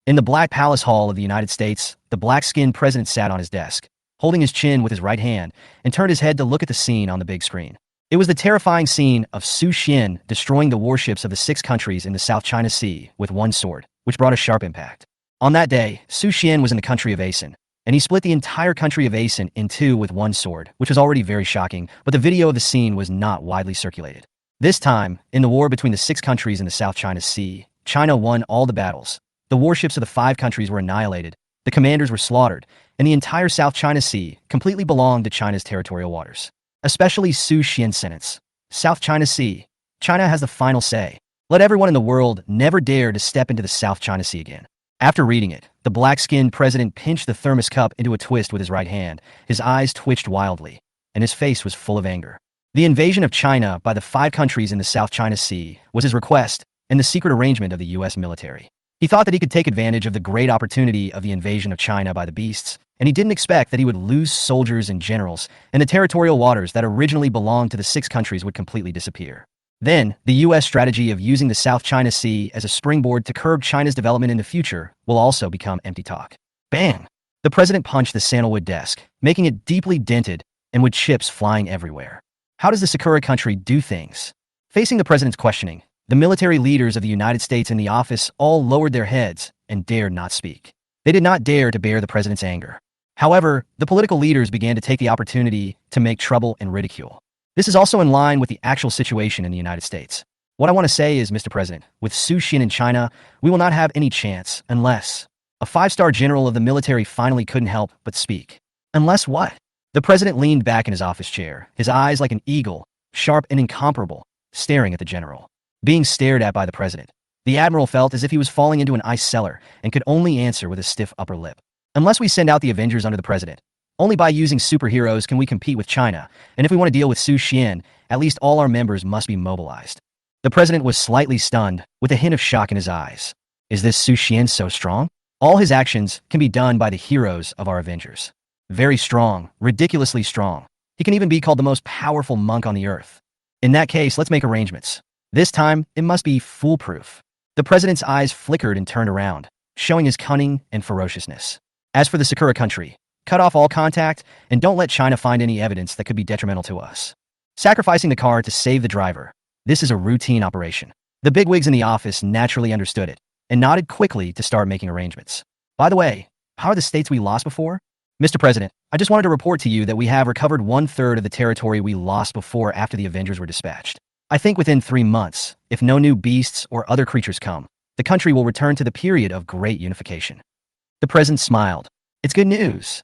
Speaker 1: In the Black Palace Hall of the United States, the black-skinned president sat on his desk, holding his chin with his right hand, and turned his head to look at the scene on the big screen. It was the terrifying scene of Su Xian destroying the warships of the 6 countries in the South China Sea with one sword, which brought a sharp impact. On that day, Su Xian was in the country of Asen, and he split the entire country of Asen in two with one sword, which was already very shocking, but the video of the scene was not widely circulated. This time, in the war between the 6 countries in the South China Sea, China won all the battles. The warships of the 5 countries were annihilated, the commanders were slaughtered, and the entire South China Sea completely belonged to China's territorial waters. Especially Su Xian's sentence. South China Sea. China has the final say. Let everyone in the world never dare to step into the South China Sea again. After reading it, the black-skinned president pinched the thermos cup into a twist with his right hand. His eyes twitched wildly, and his face was full of anger. The invasion of China by the 5 countries in the South China Sea was his request and the secret arrangement of the U.S. military. He thought that he could take advantage of the great opportunity of the invasion of China by the beasts, and he didn't expect that he would lose soldiers and generals, and the territorial waters that originally belonged to the 6 countries would completely disappear. Then, the U.S. strategy of using the South China Sea as a springboard to curb China's development in the future will also become empty talk. Bang! The president punched the sandalwood desk, making it deeply dented and with chips flying everywhere. How does the Sakura country do things? Facing the president's questioning, the military leaders of the United States in the office all lowered their heads and dared not speak. They did not dare to bear the president's anger. However, the political leaders began to take the opportunity to make trouble and ridicule. This is also in line with the actual situation in the United States. What I want to say is, Mr. President, with Su Xian in China, we will not have any chance unless a five-star general of the military finally couldn't help but speak. Unless what? The president leaned back in his office chair, his eyes like an eagle, sharp and incomparable, staring at the general. Being stared at by the president, the admiral felt as if he was falling into an ice cellar and could only answer with a stiff upper lip. Unless we send out the Avengers under the president, only by using superheroes can we compete with China, and if we want to deal with Su Xian, at least all our members must be mobilized. The president was slightly stunned, with a hint of shock in his eyes. Is this Su Xian so strong? All his actions can be done by the heroes of our Avengers. Very strong, ridiculously strong. He can even be called the most powerful monk on the earth. In that case, let's make arrangements. This time, it must be foolproof. The president's eyes flickered and turned around, showing his cunning and ferociousness. As for the Sakura country, cut off all contact and don't let China find any evidence that could be detrimental to us. Sacrificing the car to save the driver. This is a routine operation. The bigwigs in the office naturally understood it and nodded quickly to start making arrangements. By the way, how are the states we lost before? Mr. President, I just wanted to report to you that we have recovered 1/3 of the territory we lost before after the Avengers were dispatched. I think within 3 months, if no new beasts or other creatures come, the country will return to the period of great unification. The president smiled. It's good news.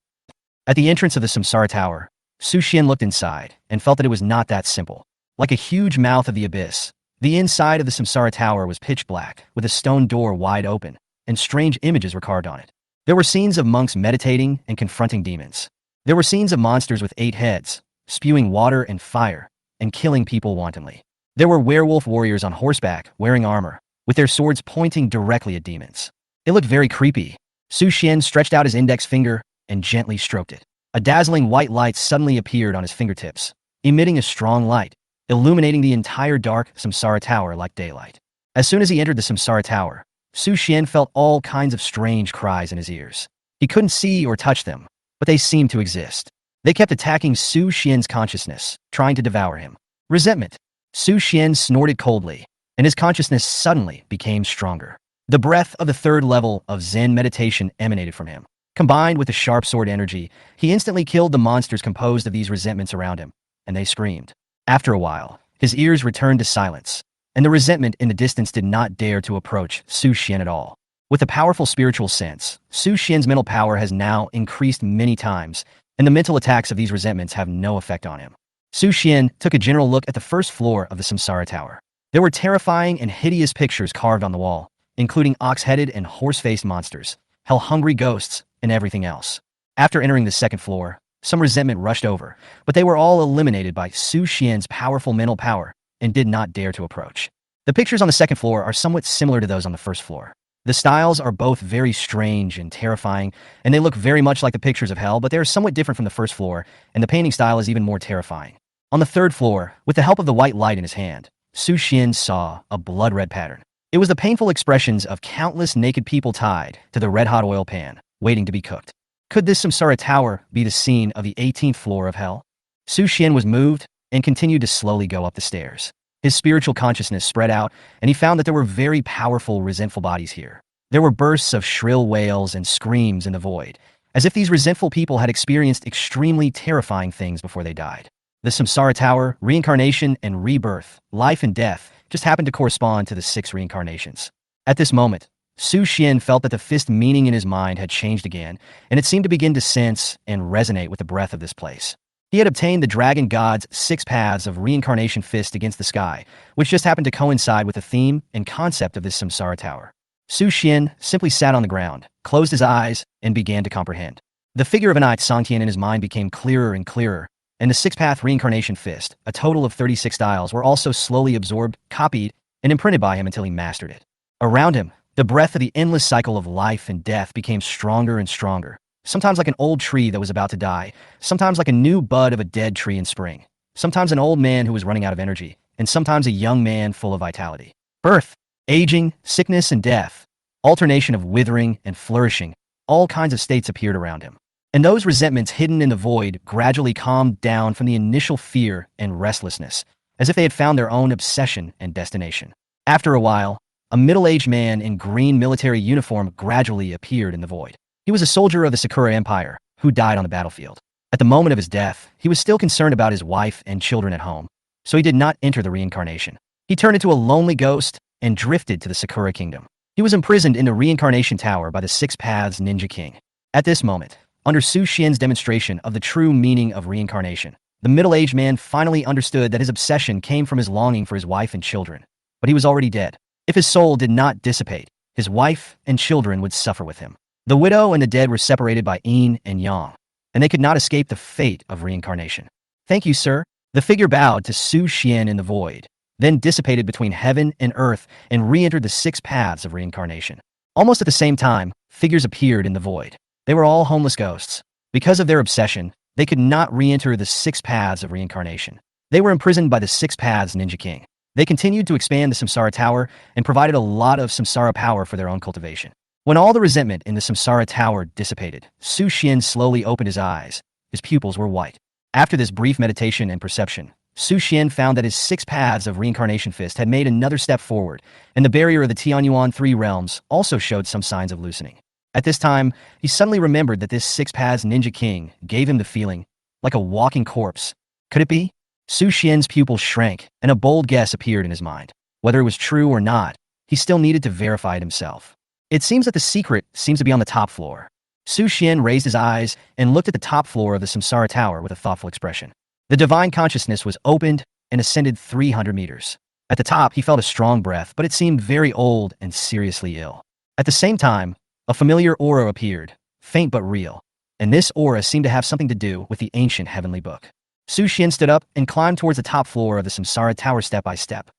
Speaker 1: At the entrance of the Samsara Tower, Su Xian looked inside and felt that it was not that simple. Like a huge mouth of the abyss, the inside of the Samsara Tower was pitch black, with a stone door wide open, and strange images were carved on it. There were scenes of monks meditating and confronting demons. There were scenes of monsters with 8 heads, spewing water and fire, and killing people wantonly. There were werewolf warriors on horseback, wearing armor, with their swords pointing directly at demons. It looked very creepy. Su Xian stretched out his index finger and gently stroked it. A dazzling white light suddenly appeared on his fingertips, emitting a strong light, illuminating the entire dark Samsara Tower like daylight. As soon as he entered the Samsara Tower, Su Xian felt all kinds of strange cries in his ears. He couldn't see or touch them, but they seemed to exist. They kept attacking Su Xian's consciousness, trying to devour him. Resentment. Su Xian snorted coldly, and his consciousness suddenly became stronger. The breath of the 3rd level of Zen meditation emanated from him. Combined with the sharp sword energy, he instantly killed the monsters composed of these resentments around him, and they screamed. After a while, his ears returned to silence, and the resentment in the distance did not dare to approach Su Xian at all. With a powerful spiritual sense, Su Xian's mental power has now increased many times, and the mental attacks of these resentments have no effect on him. Su Xian took a general look at the 1st floor of the Samsara Tower. There were terrifying and hideous pictures carved on the wall, including ox-headed and horse-faced monsters, hell-hungry ghosts, and everything else. After entering the 2nd floor, some resentment rushed over, but they were all eliminated by Su Xian's powerful mental power and did not dare to approach. The pictures on the 2nd floor are somewhat similar to those on the 1st floor. The styles are both very strange and terrifying, and they look very much like the pictures of hell, but they are somewhat different from the 1st floor, and the painting style is even more terrifying. On the 3rd floor, with the help of the white light in his hand, Su Xian saw a blood-red pattern. It was the painful expressions of countless naked people tied to the red-hot oil pan, waiting to be cooked. Could this Samsara Tower be the scene of the 18th floor of hell? Su Xian was moved and continued to slowly go up the stairs. His spiritual consciousness spread out, and he found that there were very powerful, resentful bodies here. There were bursts of shrill wails and screams in the void, as if these resentful people had experienced extremely terrifying things before they died. The Samsara Tower, reincarnation and rebirth, life and death, just happened to correspond to the 6 reincarnations. At this moment, Su Xian felt that the fist meaning in his mind had changed again, and it seemed to begin to sense and resonate with the breath of this place. He had obtained the Dragon God's 6 paths of reincarnation fist against the sky, which just happened to coincide with the theme and concept of this Samsara Tower. Su Xian simply sat on the ground, closed his eyes, and began to comprehend. The figure of an Ait Sangtian in his mind became clearer and clearer, and the 6-path reincarnation fist, a total of 36 styles, were also slowly absorbed, copied, and imprinted by him until he mastered it. Around him, the breath of the endless cycle of life and death became stronger and stronger, sometimes like an old tree that was about to die, sometimes like a new bud of a dead tree in spring, sometimes an old man who was running out of energy, and sometimes a young man full of vitality. Birth, aging, sickness, and death, alternation of withering and flourishing, all kinds of states appeared around him. And those resentments hidden in the void gradually calmed down from the initial fear and restlessness, as if they had found their own obsession and destination. After a while, a middle-aged man in green military uniform gradually appeared in the void. He was a soldier of the Sakura Empire who died on the battlefield. At the moment of his death, he was still concerned about his wife and children at home, so he did not enter the reincarnation. He turned into a lonely ghost and drifted to the Sakura Kingdom. He was imprisoned in the reincarnation tower by the Six Paths Ninja King. At this moment, under Su Xian's demonstration of the true meaning of reincarnation, the middle-aged man finally understood that his obsession came from his longing for his wife and children. But he was already dead. If his soul did not dissipate, his wife and children would suffer with him. The widow and the dead were separated by yin and yang, and they could not escape the fate of reincarnation. "Thank you, sir." The figure bowed to Su Xian in the void, then dissipated between heaven and earth and re-entered the six paths of reincarnation. Almost at the same time, figures appeared in the void. They were all homeless ghosts. Because of their obsession, they could not re-enter the six paths of reincarnation. They were imprisoned by the Six Paths Ninja King. They continued to expand the Samsara Tower and provided a lot of Samsara power for their own cultivation. When all the resentment in the Samsara Tower dissipated, Su Xian slowly opened his eyes. His pupils were white. After this brief meditation and perception, Su Xian found that his six paths of reincarnation fist had made another step forward, and the barrier of the Tianyuan three realms also showed some signs of loosening. At this time, he suddenly remembered that this Six Paths Ninja King gave him the feeling like a walking corpse. Could it be? Su Xian's pupils shrank, and a bold guess appeared in his mind. Whether it was true or not, he still needed to verify it himself. It seems that the secret seems to be on the top floor. Su Xian raised his eyes and looked at the top floor of the Samsara Tower with a thoughtful expression. The divine consciousness was opened and ascended 300 meters. At the top, he felt a strong breath, but it seemed very old and seriously ill. At the same time, a familiar aura appeared, faint but real, and this aura seemed to have something to do with the ancient heavenly book. Su Xian stood up and climbed towards the top floor of the Samsara Tower step by step.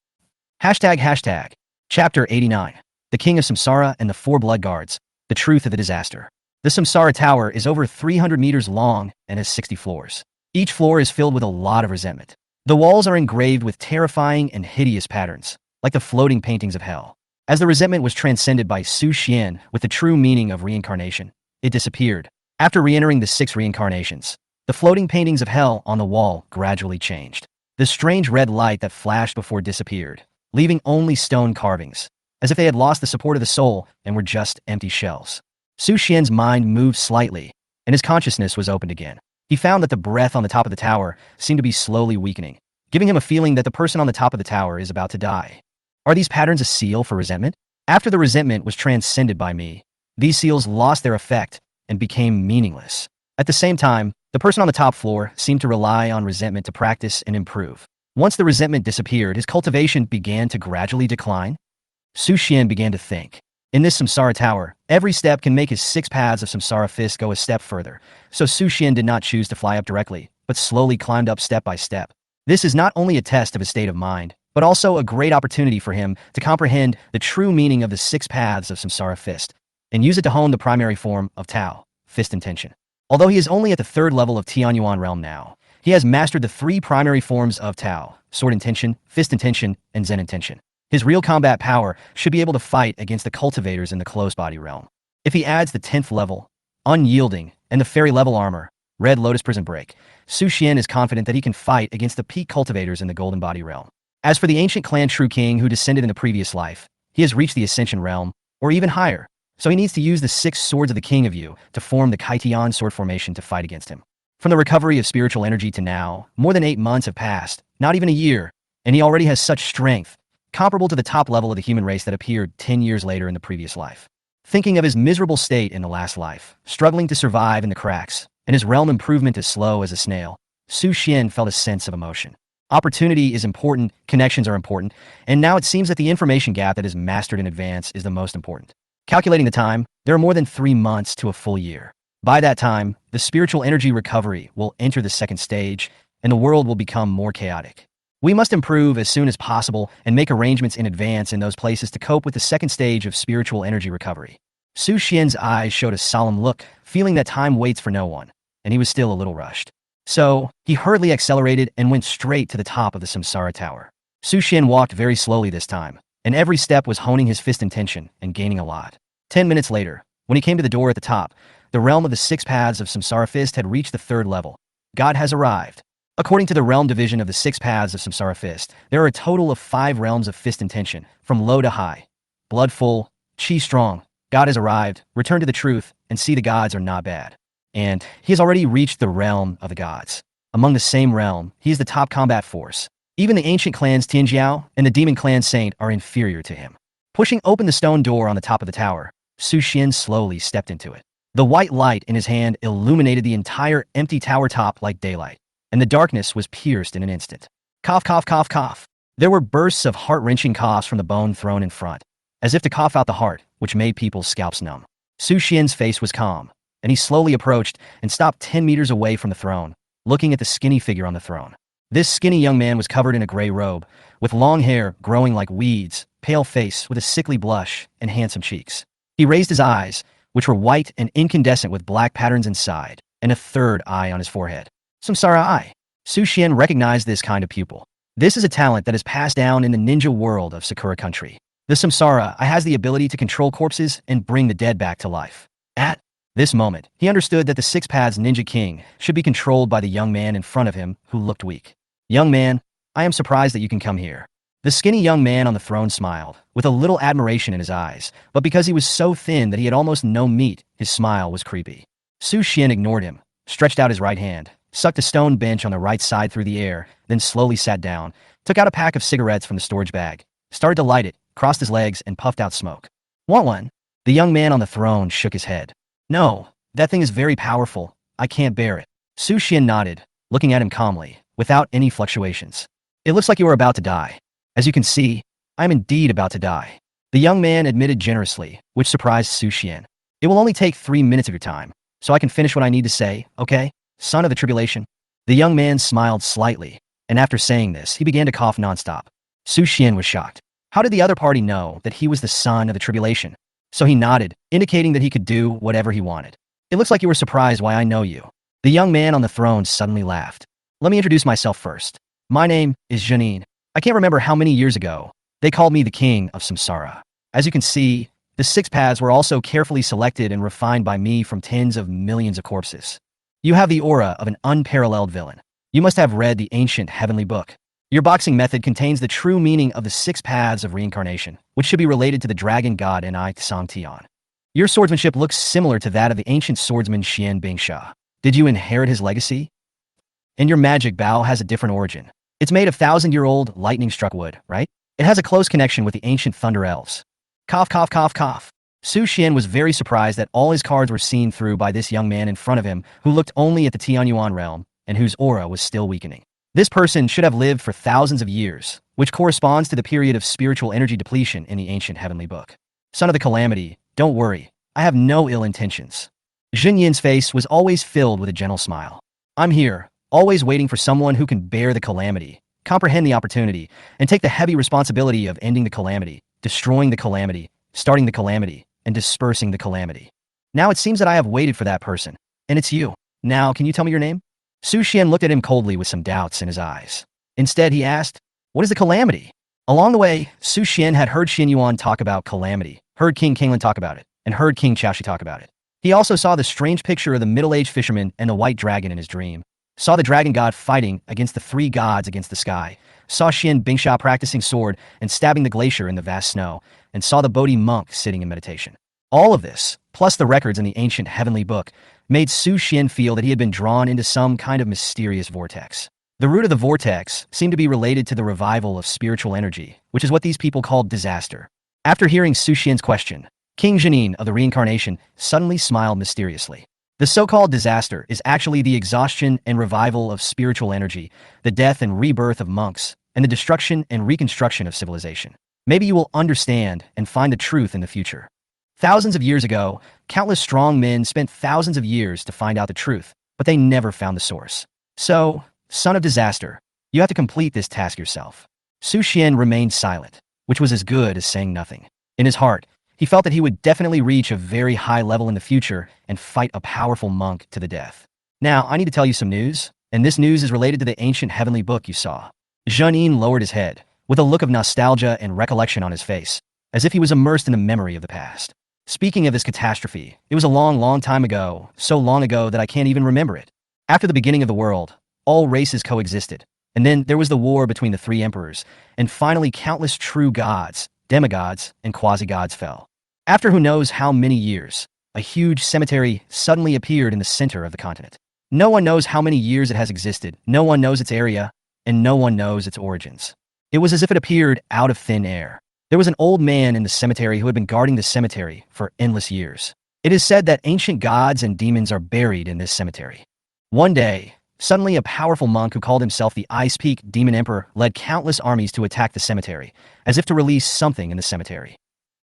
Speaker 1: ##. Chapter 89. The King of Samsara and the Four Blood Guards. The Truth of the Disaster. The Samsara Tower is over 300 meters long and has 60 floors. Each floor is filled with a lot of resentment. The walls are engraved with terrifying and hideous patterns, like the floating paintings of hell. As the resentment was transcended by Su Xian with the true meaning of reincarnation, it disappeared. After re-entering the six reincarnations, the floating paintings of hell on the wall gradually changed. The strange red light that flashed before disappeared, leaving only stone carvings, as if they had lost the support of the soul and were just empty shells. Su Xian's mind moved slightly, and his consciousness was opened again. He found that the breath on the top of the tower seemed to be slowly weakening, giving him a feeling that the person on the top of the tower is about to die. Are these patterns a seal for resentment? After the resentment was transcended by me, these seals lost their effect and became meaningless. At the same time, the person on the top floor seemed to rely on resentment to practice and improve. Once the resentment disappeared, his cultivation began to gradually decline. Su Xian began to think. In this Samsara Tower, every step can make his six paths of Samsara fist go a step further, so Su Xian did not choose to fly up directly, but slowly climbed up step by step. This is not only a test of his state of mind, but also a great opportunity for him to comprehend the true meaning of the six paths of Samsara fist, and use it to hone the primary form of Tao, fist intention. Although he is only at the third level of Tianyuan realm now, he has mastered the three primary forms of Tao, sword intention, fist intention, and Zen intention. His real combat power should be able to fight against the cultivators in the close body realm. If he adds the 10th level, unyielding, and the fairy level armor, red lotus prison break, Su Xian is confident that he can fight against the peak cultivators in the golden body realm. As for the ancient clan True King who descended in the previous life, he has reached the ascension realm, or even higher, so he needs to use the 6 swords of the King of You to form the Kaitian sword formation to fight against him. From the recovery of spiritual energy to now, more than 8 months have passed, not even a year, and he already has such strength, comparable to the top level of the human race that appeared 10 years later in the previous life. Thinking of his miserable state in the last life, struggling to survive in the cracks, and his realm improvement as slow as a snail, Su Xian felt a sense of emotion. Opportunity is important, connections are important, and now it seems that the information gap that is mastered in advance is the most important. Calculating the time, there are more than 3 months to a full year. By that time, the spiritual energy recovery will enter the second stage, and the world will become more chaotic. We must improve as soon as possible and make arrangements in advance in those places to cope with the second stage of spiritual energy recovery. Su Xian's eyes showed a solemn look, feeling that time waits for no one, and he was still a little rushed. So, he hurriedly accelerated and went straight to the top of the Samsara Tower. Su Xian walked very slowly this time, and every step was honing his fist intention and gaining a lot. 10 minutes later, When he came to the door at the top, the realm of the six paths of Samsara Fist had reached the third level. God has arrived. According to the realm division of the six paths of Samsara Fist, there are a total of 5 realms of fist intention, from low to high. Blood full, chi strong, God has arrived, return to the truth, and see the gods are not bad. And he has already reached the realm of the gods. Among the same realm, he is the top combat force. Even the ancient clans Tianjiao and the demon clan Saint are inferior to him. Pushing open the stone door on the top of the tower, Su Xian slowly stepped into it. The white light in his hand illuminated the entire empty tower top like daylight, and the darkness was pierced in an instant. Cough, cough, cough, cough. There were bursts of heart-wrenching coughs from the bone throne in front, as if to cough out the heart, which made people's scalps numb. Su Xian's face was calm, and he slowly approached and stopped 10 meters away from the throne, looking at the skinny figure on the throne. This skinny young man was covered in a gray robe, with long hair growing like weeds, pale face with a sickly blush, and handsome cheeks. He raised his eyes, which were white and incandescent with black patterns inside, and a third eye on his forehead. Samsara Eye. Su Xian recognized this kind of pupil. This is a talent that is passed down in the ninja world of Sakura country. The Samsara Eye has the ability to control corpses and bring the dead back to life. At this moment, he understood that the Six Paths Ninja King should be controlled by the young man in front of him who looked weak. Young man, I am surprised that you can come here. The skinny young man on the throne smiled, with a little admiration in his eyes, but because he was so thin that he had almost no meat, his smile was creepy. Su Xian ignored him, stretched out his right hand, sucked a stone bench on the right side through the air, then slowly sat down, took out a pack of cigarettes from the storage bag, started to light it, crossed his legs, and puffed out smoke. Want one? The young man on the throne shook his head. No, that thing is very powerful. I can't bear it. Su Xian nodded, looking at him calmly, without any fluctuations. It looks like you are about to die. As you can see, I am indeed about to die. The young man admitted generously, which surprised Su Xian. It will only take 3 minutes of your time, so I can finish what I need to say, okay? Son of the tribulation. The young man smiled slightly, and after saying this, he began to cough nonstop. Su Xian was shocked. How did the other party know that he was the son of the tribulation? So he nodded, indicating that he could do whatever he wanted. It looks like you were surprised why I know you. The young man on the throne suddenly laughed. Let me introduce myself first. My name is Janine. I can't remember how many years ago. They called me the king of Samsara. As you can see, the 6 paths were also carefully selected and refined by me from tens of millions of corpses. You have the aura of an unparalleled villain. You must have read the ancient heavenly book. Your boxing method contains the true meaning of the 6 paths of reincarnation, which should be related to the dragon god Nai Tsang Tian. Your swordsmanship looks similar to that of the ancient swordsman Xian Bingsha. Did you inherit his legacy? And your magic bow has a different origin. It's made of 1,000-year-old lightning-struck wood, right? It has a close connection with the ancient thunder elves. Cough, cough, cough, cough. Su Xian was very surprised that all his cards were seen through by this young man in front of him who looked only at the Tianyuan realm and whose aura was still weakening. This person should have lived for thousands of years, which corresponds to the period of spiritual energy depletion in the ancient heavenly book. Son of the calamity, don't worry. I have no ill intentions. Jun Yin's face was always filled with a gentle smile. I'm here, always waiting for someone who can bear the calamity, comprehend the opportunity, and take the heavy responsibility of ending the calamity, destroying the calamity, starting the calamity, and dispersing the calamity. Now it seems that I have waited for that person, and it's you. Now, can you tell me your name? Su Xian looked at him coldly with some doubts in his eyes. Instead, he asked, what is the calamity? Along the way, Su Xian had heard Xin Yuan talk about calamity, heard King Kinglan talk about it, and heard King Chaoshi talk about it. He also saw the strange picture of the middle-aged fisherman and the white dragon in his dream, saw the dragon god fighting against the 3 gods against the sky, saw Xian Bingsha practicing sword and stabbing the glacier in the vast snow, and saw the Bodhi monk sitting in meditation. All of this, plus the records in the ancient heavenly book, made Su Xian feel that he had been drawn into some kind of mysterious vortex. The root of the vortex seemed to be related to the revival of spiritual energy, which is what these people called disaster. After hearing Su Xian's question, King Janine of the reincarnation suddenly smiled mysteriously. The so-called disaster is actually the exhaustion and revival of spiritual energy, the death and rebirth of monks, and the destruction and reconstruction of civilization. Maybe you will understand and find the truth in the future. Thousands of years ago, countless strong men spent thousands of years to find out the truth, but they never found the source. So, son of disaster, you have to complete this task yourself. Su Xian remained silent, which was as good as saying nothing. In his heart, he felt that he would definitely reach a very high level in the future and fight a powerful monk to the death. Now, I need to tell you some news, and this news is related to the ancient heavenly book you saw. Zhenin lowered his head, with a look of nostalgia and recollection on his face, as if he was immersed in the memory of the past. Speaking of this catastrophe, it was a long, long time ago, so long ago that I can't even remember it. After the beginning of the world, all races coexisted, and then there was the war between the three emperors, and finally countless true gods, demigods, and quasi-gods fell. After who knows how many years, a huge cemetery suddenly appeared in the center of the continent. No one knows how many years it has existed, no one knows its area, and no one knows its origins. It was as if it appeared out of thin air. There was an old man in the cemetery who had been guarding the cemetery for endless years. It is said that ancient gods and demons are buried in this cemetery. One day, suddenly a powerful monk who called himself the Ice Peak Demon Emperor led countless armies to attack the cemetery, as if to release something in the cemetery.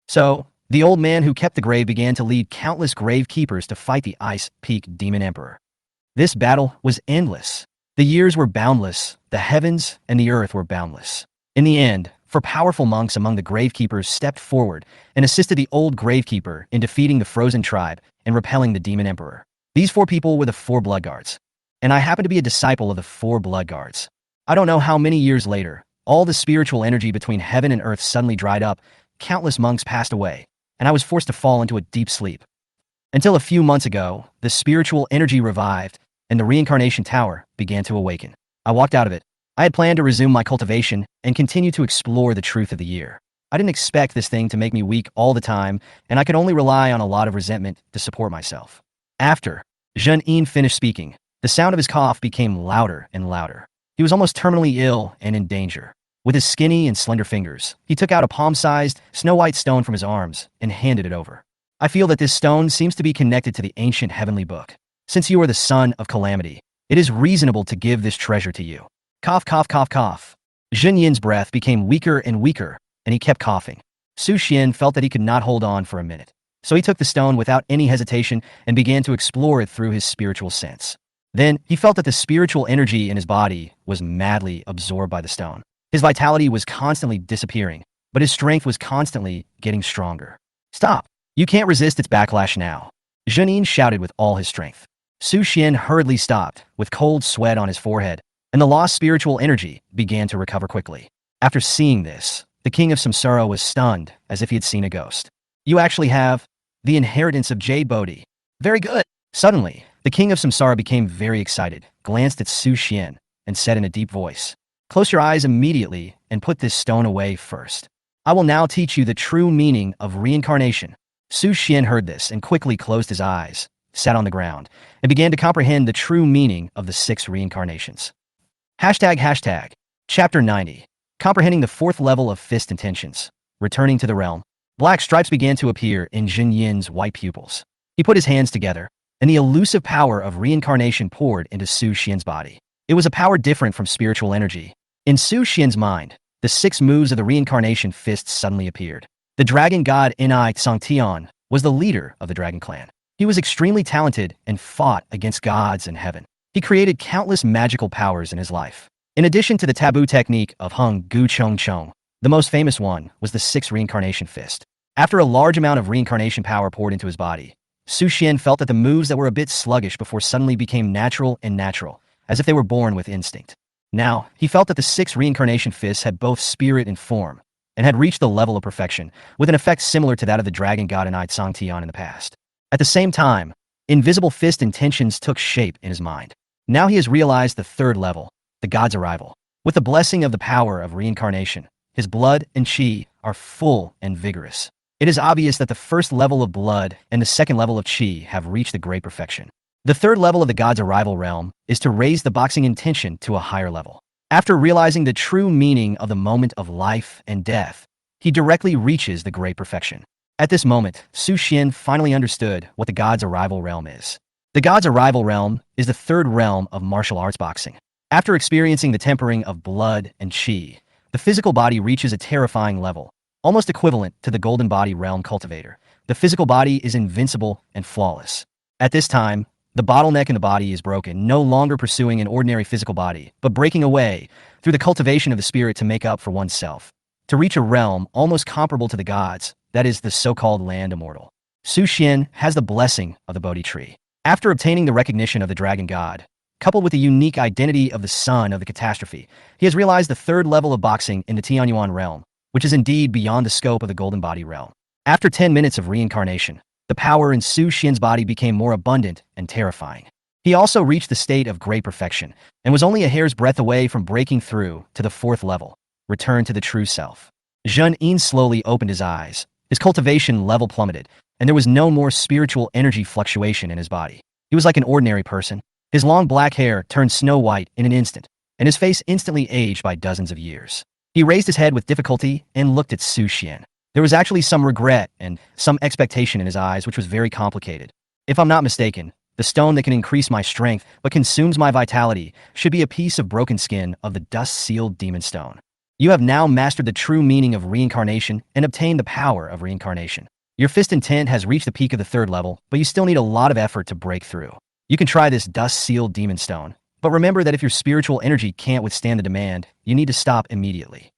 Speaker 1: So, the old man who kept the grave began to lead countless grave keepers to fight the Ice Peak Demon Emperor. This battle was endless. The years were boundless, the heavens and the earth were boundless. In the end, four powerful monks among the gravekeepers stepped forward and assisted the old gravekeeper in defeating the frozen tribe and repelling the demon emperor. These four people were the four blood guards, and I happen to be a disciple of the four blood guards. I don't know how many years later, all the spiritual energy between heaven and earth suddenly dried up, countless monks passed away, and I was forced to fall into a deep sleep. Until a few months ago, the spiritual energy revived, and the reincarnation tower began to awaken. I walked out of it. I had planned to resume my cultivation and continue to explore the truth of the year. I didn't expect this thing to make me weak all the time, and I could only rely on a lot of resentment to support myself. After Zhen finished speaking, the sound of his cough became louder and louder. He was almost terminally ill and in danger. With his skinny and slender fingers, he took out a palm-sized, snow-white stone from his arms and handed it over. I feel that this stone seems to be connected to the ancient heavenly book. Since you are the son of calamity, it is reasonable to give this treasure to you. Cough, cough, cough, cough. Zhen Yin's breath became weaker and weaker, and he kept coughing. Su Xian felt that he could not hold on for a minute. So he took the stone without any hesitation and began to explore it through his spiritual sense. Then, he felt that the spiritual energy in his body was madly absorbed by the stone. His vitality was constantly disappearing, but his strength was constantly getting stronger. Stop! You can't resist its backlash now. Zhen Yin shouted with all his strength. Su Xian hurriedly stopped, with cold sweat on his forehead, and the lost spiritual energy began to recover quickly. After seeing this, the king of Samsara was stunned, as if he had seen a ghost. You actually have the inheritance of Jade Bodhi. Very good. Suddenly, the king of Samsara became very excited, glanced at Su Xian, and said in a deep voice, "Close your eyes immediately and put this stone away first. I will now teach you the true meaning of reincarnation." Su Xian heard this and quickly closed his eyes, sat on the ground, and began to comprehend the true meaning of the 6 reincarnations. ##. Chapter 90. Comprehending the 4th level of fist intentions. Returning to the realm. Black stripes began to appear in Zhen Yin's white pupils. He put his hands together, and the elusive power of reincarnation poured into Su Xian's body. It was a power different from spiritual energy. In Su Xian's mind, the 6 moves of the reincarnation fists suddenly appeared. The dragon god Ni Tsangtian was the leader of the dragon clan. He was extremely talented and fought against gods in heaven. He created countless magical powers in his life. In addition to the taboo technique of Hung Gu Chong Chong, the most famous one was the 6 reincarnation fist. After a large amount of reincarnation power poured into his body, Su Xian felt that the moves that were a bit sluggish before suddenly became natural, as if they were born with instinct. Now, he felt that the 6 reincarnation fists had both spirit and form, and had reached the level of perfection, with an effect similar to that of the dragon god Ni Tsangtian in the past. At the same time, invisible fist intentions took shape in his mind. Now he has realized the 3rd level, the god's arrival. With the blessing of the power of reincarnation, his blood and chi are full and vigorous. It is obvious that the 1st level of blood and the 2nd level of chi have reached the great perfection. The 3rd level of the god's arrival realm is to raise the boxing intention to a higher level. After realizing the true meaning of the moment of life and death, he directly reaches the great perfection. At this moment, Su Xian finally understood what the god's arrival realm is. The god's arrival realm is the 3rd realm of martial arts boxing. After experiencing the tempering of blood and chi, the physical body reaches a terrifying level, almost equivalent to the golden body realm cultivator. The physical body is invincible and flawless. At this time, the bottleneck in the body is broken, no longer pursuing an ordinary physical body, but breaking away through the cultivation of the spirit to make up for oneself, to reach a realm almost comparable to the gods, that is the so-called land immortal. Su Xian has the blessing of the Bodhi tree. After obtaining the recognition of the dragon god, coupled with the unique identity of the son of the catastrophe, he has realized the 3rd level of boxing in the Tianyuan realm, which is indeed beyond the scope of the golden body realm. After 10 minutes of reincarnation, the power in Su Xian's body became more abundant and terrifying. He also reached the state of great perfection and was only a hair's breadth away from breaking through to the fourth level, return to the true self. Zhen Yin slowly opened his eyes. His cultivation level plummeted, and there was no more spiritual energy fluctuation in his body. He was like an ordinary person. His long black hair turned snow white in an instant, and his face instantly aged by dozens of years. He raised his head with difficulty and looked at Su Xian. There was actually some regret and some expectation in his eyes, which was very complicated. If I'm not mistaken, the stone that can increase my strength but consumes my vitality should be a piece of broken skin of the dust-sealed demon stone. You have now mastered the true meaning of reincarnation and obtained the power of reincarnation. Your fist intent has reached the peak of the third level, but you still need a lot of effort to break through. You can try this dust-sealed demon stone, but remember that if your spiritual energy can't withstand the demand, you need to stop immediately.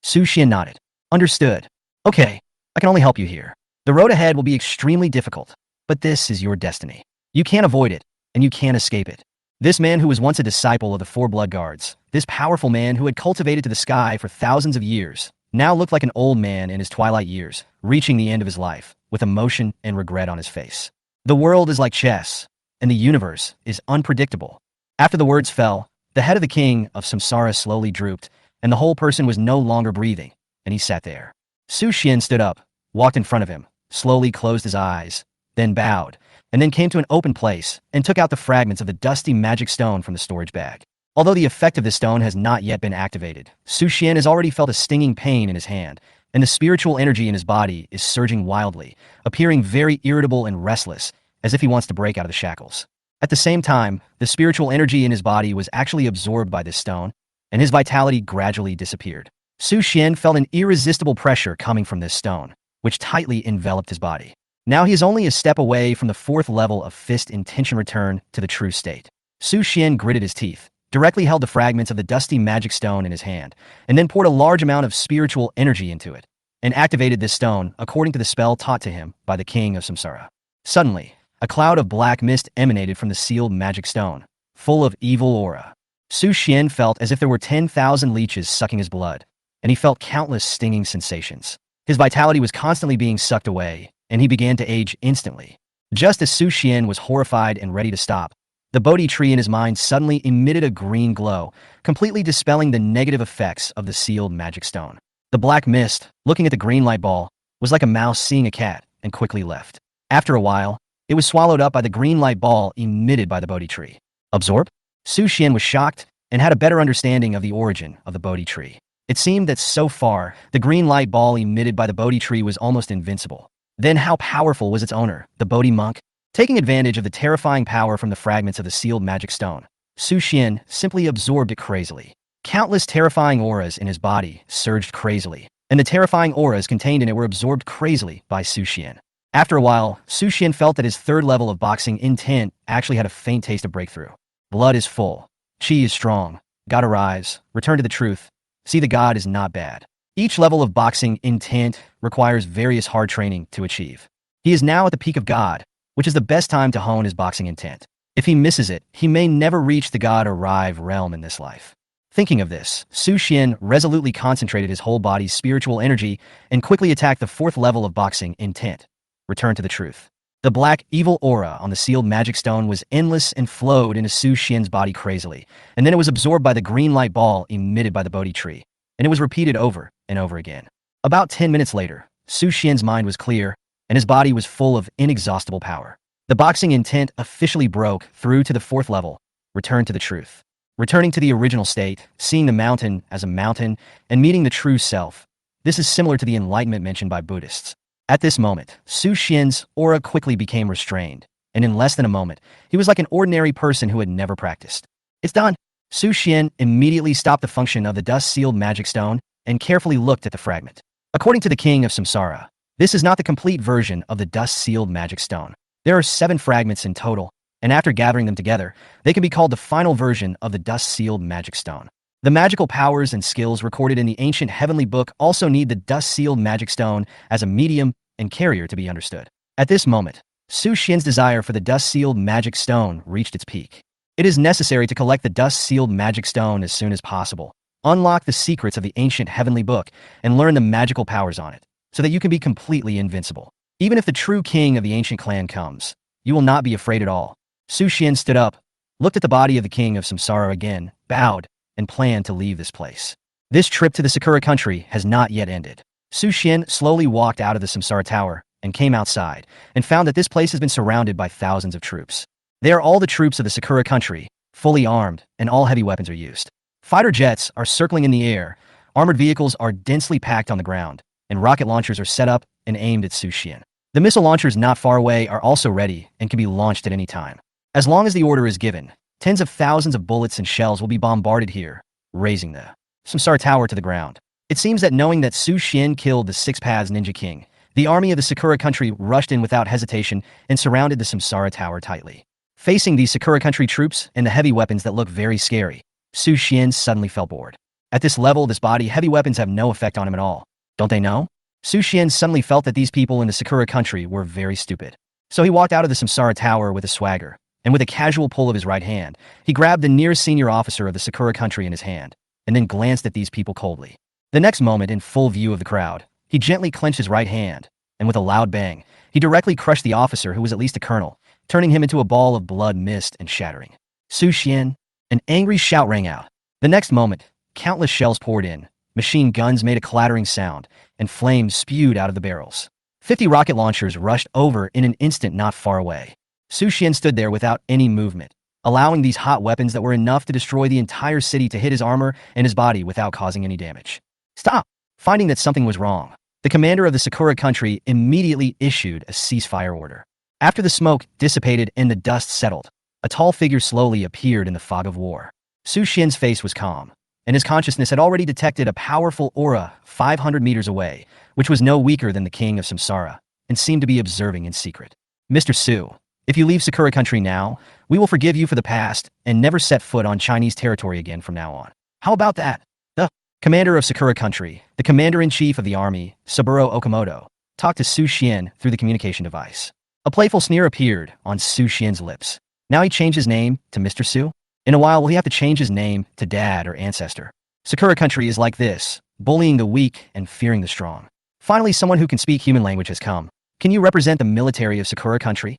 Speaker 1: Su Xian nodded. Understood. Okay, I can only help you here. The road ahead will be extremely difficult, but this is your destiny. You can't avoid it, and you can't escape it. This man who was once a disciple of the four blood guards, this powerful man who had cultivated to the sky for thousands of years, now looked like an old man in his twilight years, reaching the end of his life, with emotion and regret on his face. The world is like chess, and the universe is unpredictable. After the words fell, the head of the king of Samsara slowly drooped, and the whole person was no longer breathing, and he sat there. Su Xian stood up, walked in front of him, slowly closed his eyes, then bowed, and then came to an open place and took out the fragments of the dusty magic stone from the storage bag. Although the effect of this stone has not yet been activated, Su Xian has already felt a stinging pain in his hand, and the spiritual energy in his body is surging wildly, appearing very irritable and restless, as if he wants to break out of the shackles. At the same time, the spiritual energy in his body was actually absorbed by this stone, and his vitality gradually disappeared. Su Xian felt an irresistible pressure coming from this stone, which tightly enveloped his body. Now he is only a step away from the fourth level of fist intention return to the true state. Su Xian gritted his teeth, directly held the fragments of the dusty magic stone in his hand, and then poured a large amount of spiritual energy into it, and activated this stone according to the spell taught to him by the king of Samsara. Suddenly, a cloud of black mist emanated from the sealed magic stone, full of evil aura. Su Xian felt as if there were 10,000 leeches sucking his blood, and he felt countless stinging sensations. His vitality was constantly being sucked away, and he began to age instantly. Just as Su Xian was horrified and ready to stop, the Bodhi tree in his mind suddenly emitted a green glow, completely dispelling the negative effects of the sealed magic stone. The black mist, looking at the green light ball, was like a mouse seeing a cat and quickly left. After a while, it was swallowed up by the green light ball emitted by the Bodhi tree. Absorb? Su Xian was shocked and had a better understanding of the origin of the Bodhi tree. It seemed that so far, the green light ball emitted by the Bodhi tree was almost invincible. Then how powerful was its owner, the Bodhi monk? Taking advantage of the terrifying power from the fragments of the sealed magic stone, Su Xian simply absorbed it crazily. Countless terrifying auras in his body surged crazily, and the terrifying auras contained in it were absorbed crazily by Su Xian. After a while, Su Xian felt that his third level of boxing intent actually had a faint taste of breakthrough. Blood is full. Qi is strong. God arise. Return to the truth. See, the God is not bad. Each level of boxing intent requires various hard training to achieve. He is now at the peak of God, which is the best time to hone his boxing intent. If he misses it, he may never reach the God arrive realm in this life. Thinking of this, Su Xian resolutely concentrated his whole body's spiritual energy and quickly attacked the fourth level of boxing intent. Return to the truth. The black, evil aura on the sealed magic stone was endless and flowed into Su Xian's body crazily, and then it was absorbed by the green light ball emitted by the Bodhi tree, and it was repeated over and over again. About 10 minutes later, Su Xian's mind was clear, and his body was full of inexhaustible power. The boxing intent officially broke through to the fourth level, returned to the truth. Returning to the original state, seeing the mountain as a mountain, and meeting the true self. This is similar to the enlightenment mentioned by Buddhists. At this moment, Su Xian's aura quickly became restrained, and in less than a moment, he was like an ordinary person who had never practiced. It's done. Su Xian immediately stopped the function of the dust-sealed magic stone and carefully looked at the fragment. According to the king of Samsara, this is not the complete version of the dust-sealed magic stone. There are 7 fragments in total, and after gathering them together, they can be called the final version of the dust-sealed magic stone. The magical powers and skills recorded in the ancient heavenly book also need the dust-sealed magic stone as a medium and carrier to be understood. At this moment, Su Xian's desire for the dust-sealed magic stone reached its peak. It is necessary to collect the dust-sealed magic stone as soon as possible, unlock the secrets of the ancient heavenly book, and learn the magical powers on it. so that you can be completely invincible. Even if the true king of the ancient clan comes, you will not be afraid at all. Su Xian stood up, looked at the body of the king of Samsara again, bowed, and planned to leave this place. This trip to the Sakura country has not yet ended. Su Xian slowly walked out of the Samsara tower and came outside, and found that this place has been surrounded by thousands of troops. They are all the troops of the Sakura country, fully armed, and all heavy weapons are used. Fighter jets are circling in the air, armored vehicles are densely packed on the ground, and rocket launchers are set up and aimed at Su Xian. The missile launchers not far away are also ready and can be launched at any time. As long as the order is given, tens of thousands of bullets and shells will be bombarded here, razing the Samsara tower to the ground. It seems that knowing that Su Xian killed the Six Paths Ninja King, the army of the Sakura country rushed in without hesitation and surrounded the Samsara tower tightly. Facing these Sakura country troops and the heavy weapons that look very scary, Su Xian suddenly felt bored. At this level of this body, heavy weapons have no effect on him at all. Don't they know? Su Xian suddenly felt that these people in the Sakura country were very stupid. So he walked out of the Samsara tower with a swagger, and with a casual pull of his right hand, he grabbed the nearest senior officer of the Sakura country in his hand, and then glanced at these people coldly. The next moment, in full view of the crowd, he gently clenched his right hand, and with a loud bang, he directly crushed the officer who was at least a colonel, turning him into a ball of blood, mist, and shattering. Su Xian! An angry shout rang out. The next moment, countless shells poured in, machine guns made a clattering sound, and flames spewed out of the barrels. 50 rocket launchers rushed over in an instant not far away. Su Xian stood there without any movement, allowing these hot weapons that were enough to destroy the entire city to hit his armor and his body without causing any damage. Stop! Finding that something was wrong, the commander of the Sakura country immediately issued a ceasefire order. After the smoke dissipated and the dust settled, a tall figure slowly appeared in the fog of war. Su Xian's face was calm, and his consciousness had already detected a powerful aura 500 meters away, which was no weaker than the king of Samsara, and seemed to be observing in secret. Mr. Su, if you leave Sakura country now, we will forgive you for the past and never set foot on Chinese territory again from now on. How about that? The commander of Sakura country, the commander-in-chief of the army, Saburo Okamoto, talked to Su Xian through the communication device. A playful sneer appeared on Su Xian's lips. Now he changed his name to Mr. Su? In a while, will he have to change his name to Dad or Ancestor? Sakura country is like this, bullying the weak and fearing the strong. Finally, someone who can speak human language has come. Can you represent the military of Sakura country?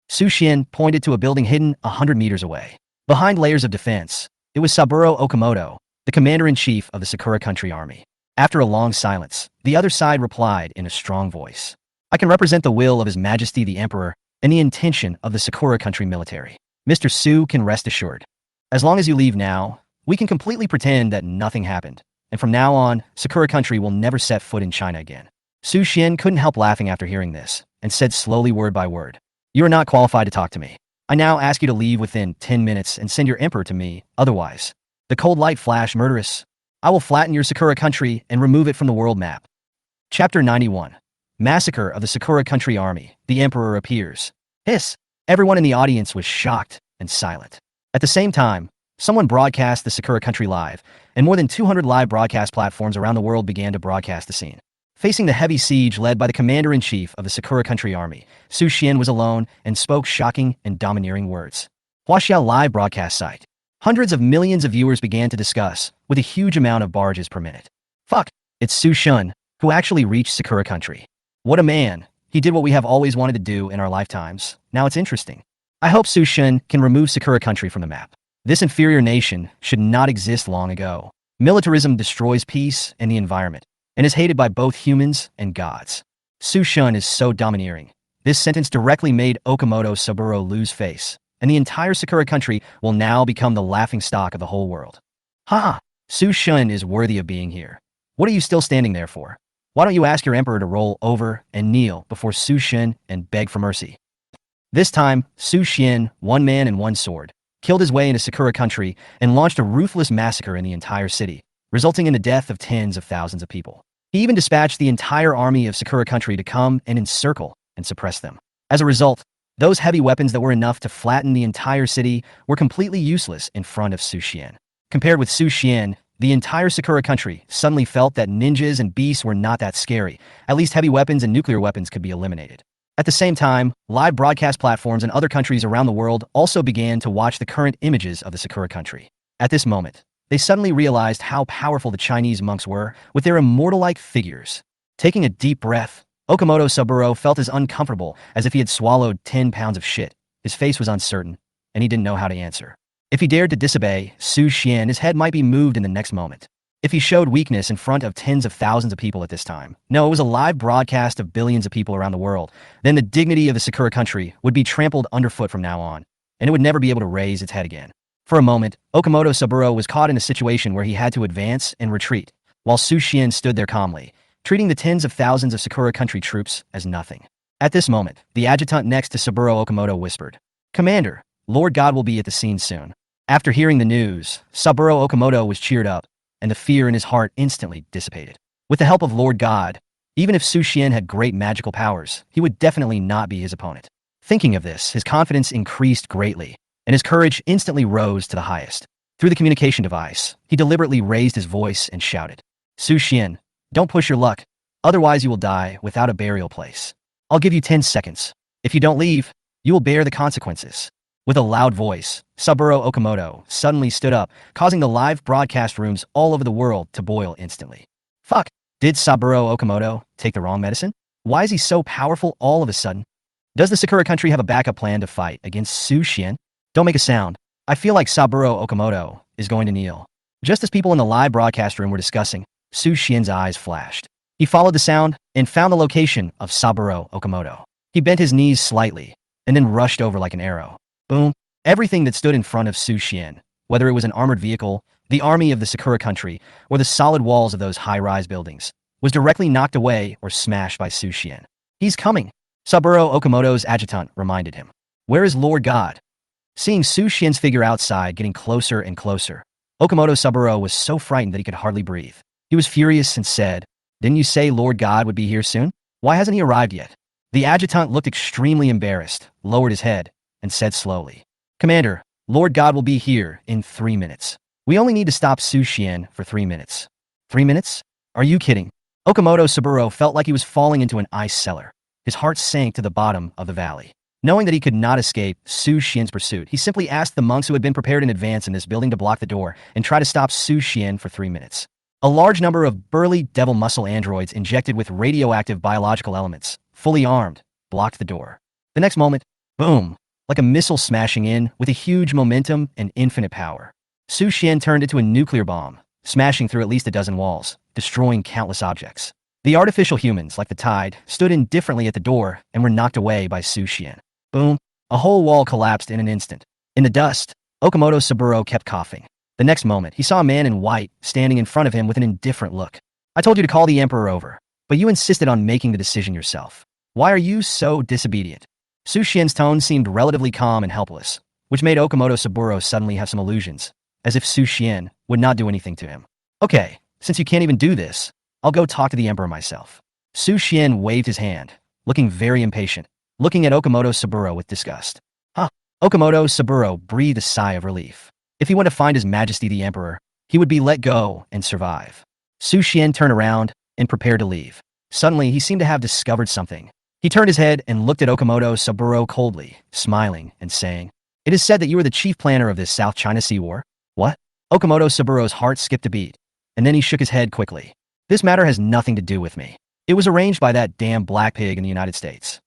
Speaker 1: Su Xian pointed to a building hidden 100 meters away. Behind layers of defense, it was Saburo Okamoto, the commander-in-chief of the Sakura country army. After a long silence, the other side replied in a strong voice. I can represent the will of His Majesty the Emperor and the intention of the Sakura country military. Mr. Su can rest assured. As long as you leave now, we can completely pretend that nothing happened, and from now on, Sakura country will never set foot in China again. Su Xian couldn't help laughing after hearing this, and said slowly word by word, You are not qualified to talk to me. I now ask you to leave within 10 minutes and send your emperor to me, otherwise. The cold light flashed murderous. I will flatten your Sakura country and remove it from the world map. Chapter 91. Massacre of the Sakura country army. The emperor appears. Hiss! Everyone in the audience was shocked and silent. At the same time, someone broadcast the Sakura country live, and more than 200 live broadcast platforms around the world began to broadcast the scene. Facing the heavy siege led by the commander-in-chief of the Sakura country army, Su Xian was alone and spoke shocking and domineering words. Huaxia live broadcast site. Hundreds of millions of viewers began to discuss, with a huge amount of barges per minute. Fuck, it's Su Xian, who actually reached Sakura country. What a man. He did what we have always wanted to do in our lifetimes. Now it's interesting. I hope Su Xian can remove Sakura country from the map. This inferior nation should not exist long ago. Militarism destroys peace and the environment, and is hated by both humans and gods. Su Xian is so domineering. This sentence directly made Okamoto Saburo lose face, and the entire Sakura country will now become the laughingstock of the whole world. Ha! Su Xian is worthy of being here. What are you still standing there for? Why don't you ask your emperor to roll over and kneel before Su Xian and beg for mercy? This time, Su Xian, one man and one sword, killed his way into Sakura country and launched a ruthless massacre in the entire city, resulting in the death of tens of thousands of people. He even dispatched the entire army of Sakura country to come and encircle and suppress them. As a result, those heavy weapons that were enough to flatten the entire city were completely useless in front of Su Xian. Compared with Su Xian, the entire Sakura country suddenly felt that ninjas and beasts were not that scary. At least heavy weapons and nuclear weapons could be eliminated. At the same time, live broadcast platforms in other countries around the world also began to watch the current images of the Sakura country. At this moment, they suddenly realized how powerful the Chinese monks were with their immortal-like figures. Taking a deep breath, Okamoto Saburo felt as uncomfortable as if he had swallowed 10 pounds of shit. His face was uncertain, and he didn't know how to answer. If he dared to disobey Su Xian, his head might be moved in the next moment. If he showed weakness in front of tens of thousands of people at this time, no, it was a live broadcast of billions of people around the world, then the dignity of the Sakura country would be trampled underfoot from now on, and it would never be able to raise its head again. For a moment, Okamoto Saburo was caught in a situation where he had to advance and retreat, while Su Xian stood there calmly, treating the tens of thousands of Sakura country troops as nothing. At this moment, the adjutant next to Saburo Okamoto whispered, "Commander, Lord God will be at the scene soon." After hearing the news, Saburo Okamoto was cheered up, and the fear in his heart instantly dissipated. With the help of Lord God, even if Su Xian had great magical powers, he would definitely not be his opponent. Thinking of this, his confidence increased greatly, and his courage instantly rose to the highest. Through the communication device, he deliberately raised his voice and shouted, "Su Xian, don't push your luck, otherwise you will die without a burial place. I'll give you 10 seconds. If you don't leave, you will bear the consequences." With a loud voice, Saburo Okamoto suddenly stood up, causing the live broadcast rooms all over the world to boil instantly. Fuck, did Saburo Okamoto take the wrong medicine? Why is he so powerful all of a sudden? Does the Sakura country have a backup plan to fight against Su Xian? Don't make a sound. I feel like Saburo Okamoto is going to kneel. Just as people in the live broadcast room were discussing, Su Xian's eyes flashed. He followed the sound and found the location of Saburo Okamoto. He bent his knees slightly and then rushed over like an arrow. Boom. Everything that stood in front of Su Xian, whether it was an armored vehicle, the army of the Sakura country, or the solid walls of those high-rise buildings, was directly knocked away or smashed by Su Xian. "He's coming," Saburo Okamoto's adjutant reminded him. "Where is Lord God?" Seeing Su Xian's figure outside getting closer and closer, Okamoto Saburo was so frightened that he could hardly breathe. He was furious and said, "Didn't you say Lord God would be here soon? Why hasn't he arrived yet?" The adjutant looked extremely embarrassed, lowered his head, and said slowly, "Commander, Lord God will be here in 3 minutes. We only need to stop Su Xian for 3 minutes." 3 minutes? Are you kidding? Okamoto Saburo felt like he was falling into an ice cellar. His heart sank to the bottom of the valley. Knowing that he could not escape Su Xian's pursuit, he simply asked the monks who had been prepared in advance in this building to block the door and try to stop Su Xian for 3 minutes. A large number of burly devil muscle androids injected with radioactive biological elements, fully armed, blocked the door. The next moment, boom, like a missile smashing in with a huge momentum and infinite power. Su Xian turned into a nuclear bomb, smashing through at least a dozen walls, destroying countless objects. The artificial humans, like the tide, stood indifferently at the door and were knocked away by Su Xian. Boom. A whole wall collapsed in an instant. In the dust, Okamoto Saburo kept coughing. The next moment, he saw a man in white standing in front of him with an indifferent look. "I told you to call the Emperor over, but you insisted on making the decision yourself. Why are you so disobedient?" Su Xian's tone seemed relatively calm and helpless, which made Okamoto Saburo suddenly have some illusions, as if Su Xian would not do anything to him. "Okay, since you can't even do this, I'll go talk to the Emperor myself." Su Xian waved his hand, looking very impatient, looking at Okamoto Saburo with disgust. Huh. Okamoto Saburo breathed a sigh of relief. If he went to find His Majesty the Emperor, he would be let go and survive. Su Xian turned around and prepared to leave. Suddenly, he seemed to have discovered something. He turned his head and looked at Okamoto Saburo coldly, smiling and saying, "It is said that you are the chief planner of this South China Sea War." What? Okamoto Saburo's heart skipped a beat, and then he shook his head quickly. "This matter has nothing to do with me. It was arranged by that damn black pig in the United States."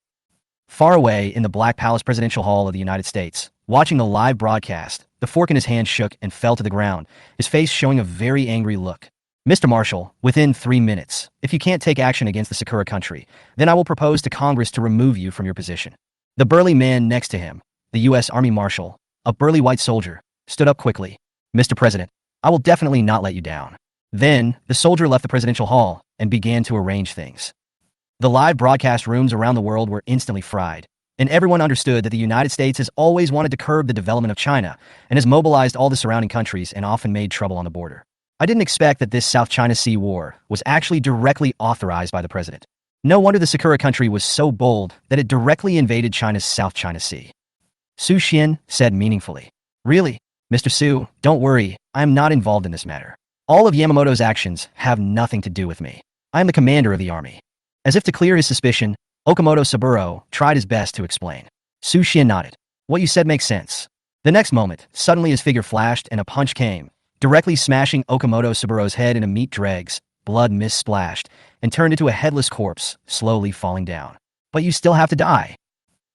Speaker 1: Far away in the Black Palace Presidential Hall of the United States, watching the live broadcast, the fork in his hand shook and fell to the ground, his face showing a very angry look. "Mr. Marshal, within 3 minutes, if you can't take action against the Sakura country, then I will propose to Congress to remove you from your position." The burly man next to him, the U.S. Army Marshal, a burly white soldier, stood up quickly. "Mr. President, I will definitely not let you down." Then, the soldier left the presidential hall and began to arrange things. The live broadcast rooms around the world were instantly fried, and everyone understood that the United States has always wanted to curb the development of China and has mobilized all the surrounding countries and often made trouble on the border. I didn't expect that this South China Sea War was actually directly authorized by the president. No wonder the Sakura country was so bold that it directly invaded China's South China Sea. Su Xian said meaningfully. "Really, Mr. Su, don't worry, I am not involved in this matter. All of Yamamoto's actions have nothing to do with me. I am the commander of the army." As if to clear his suspicion, Okamoto Saburo tried his best to explain. Su Xian nodded. "What you said makes sense." The next moment, suddenly his figure flashed and a punch came, directly smashing Okamoto Saburo's head into meat dregs, blood mist splashed, and turned into a headless corpse, slowly falling down. But you still have to die.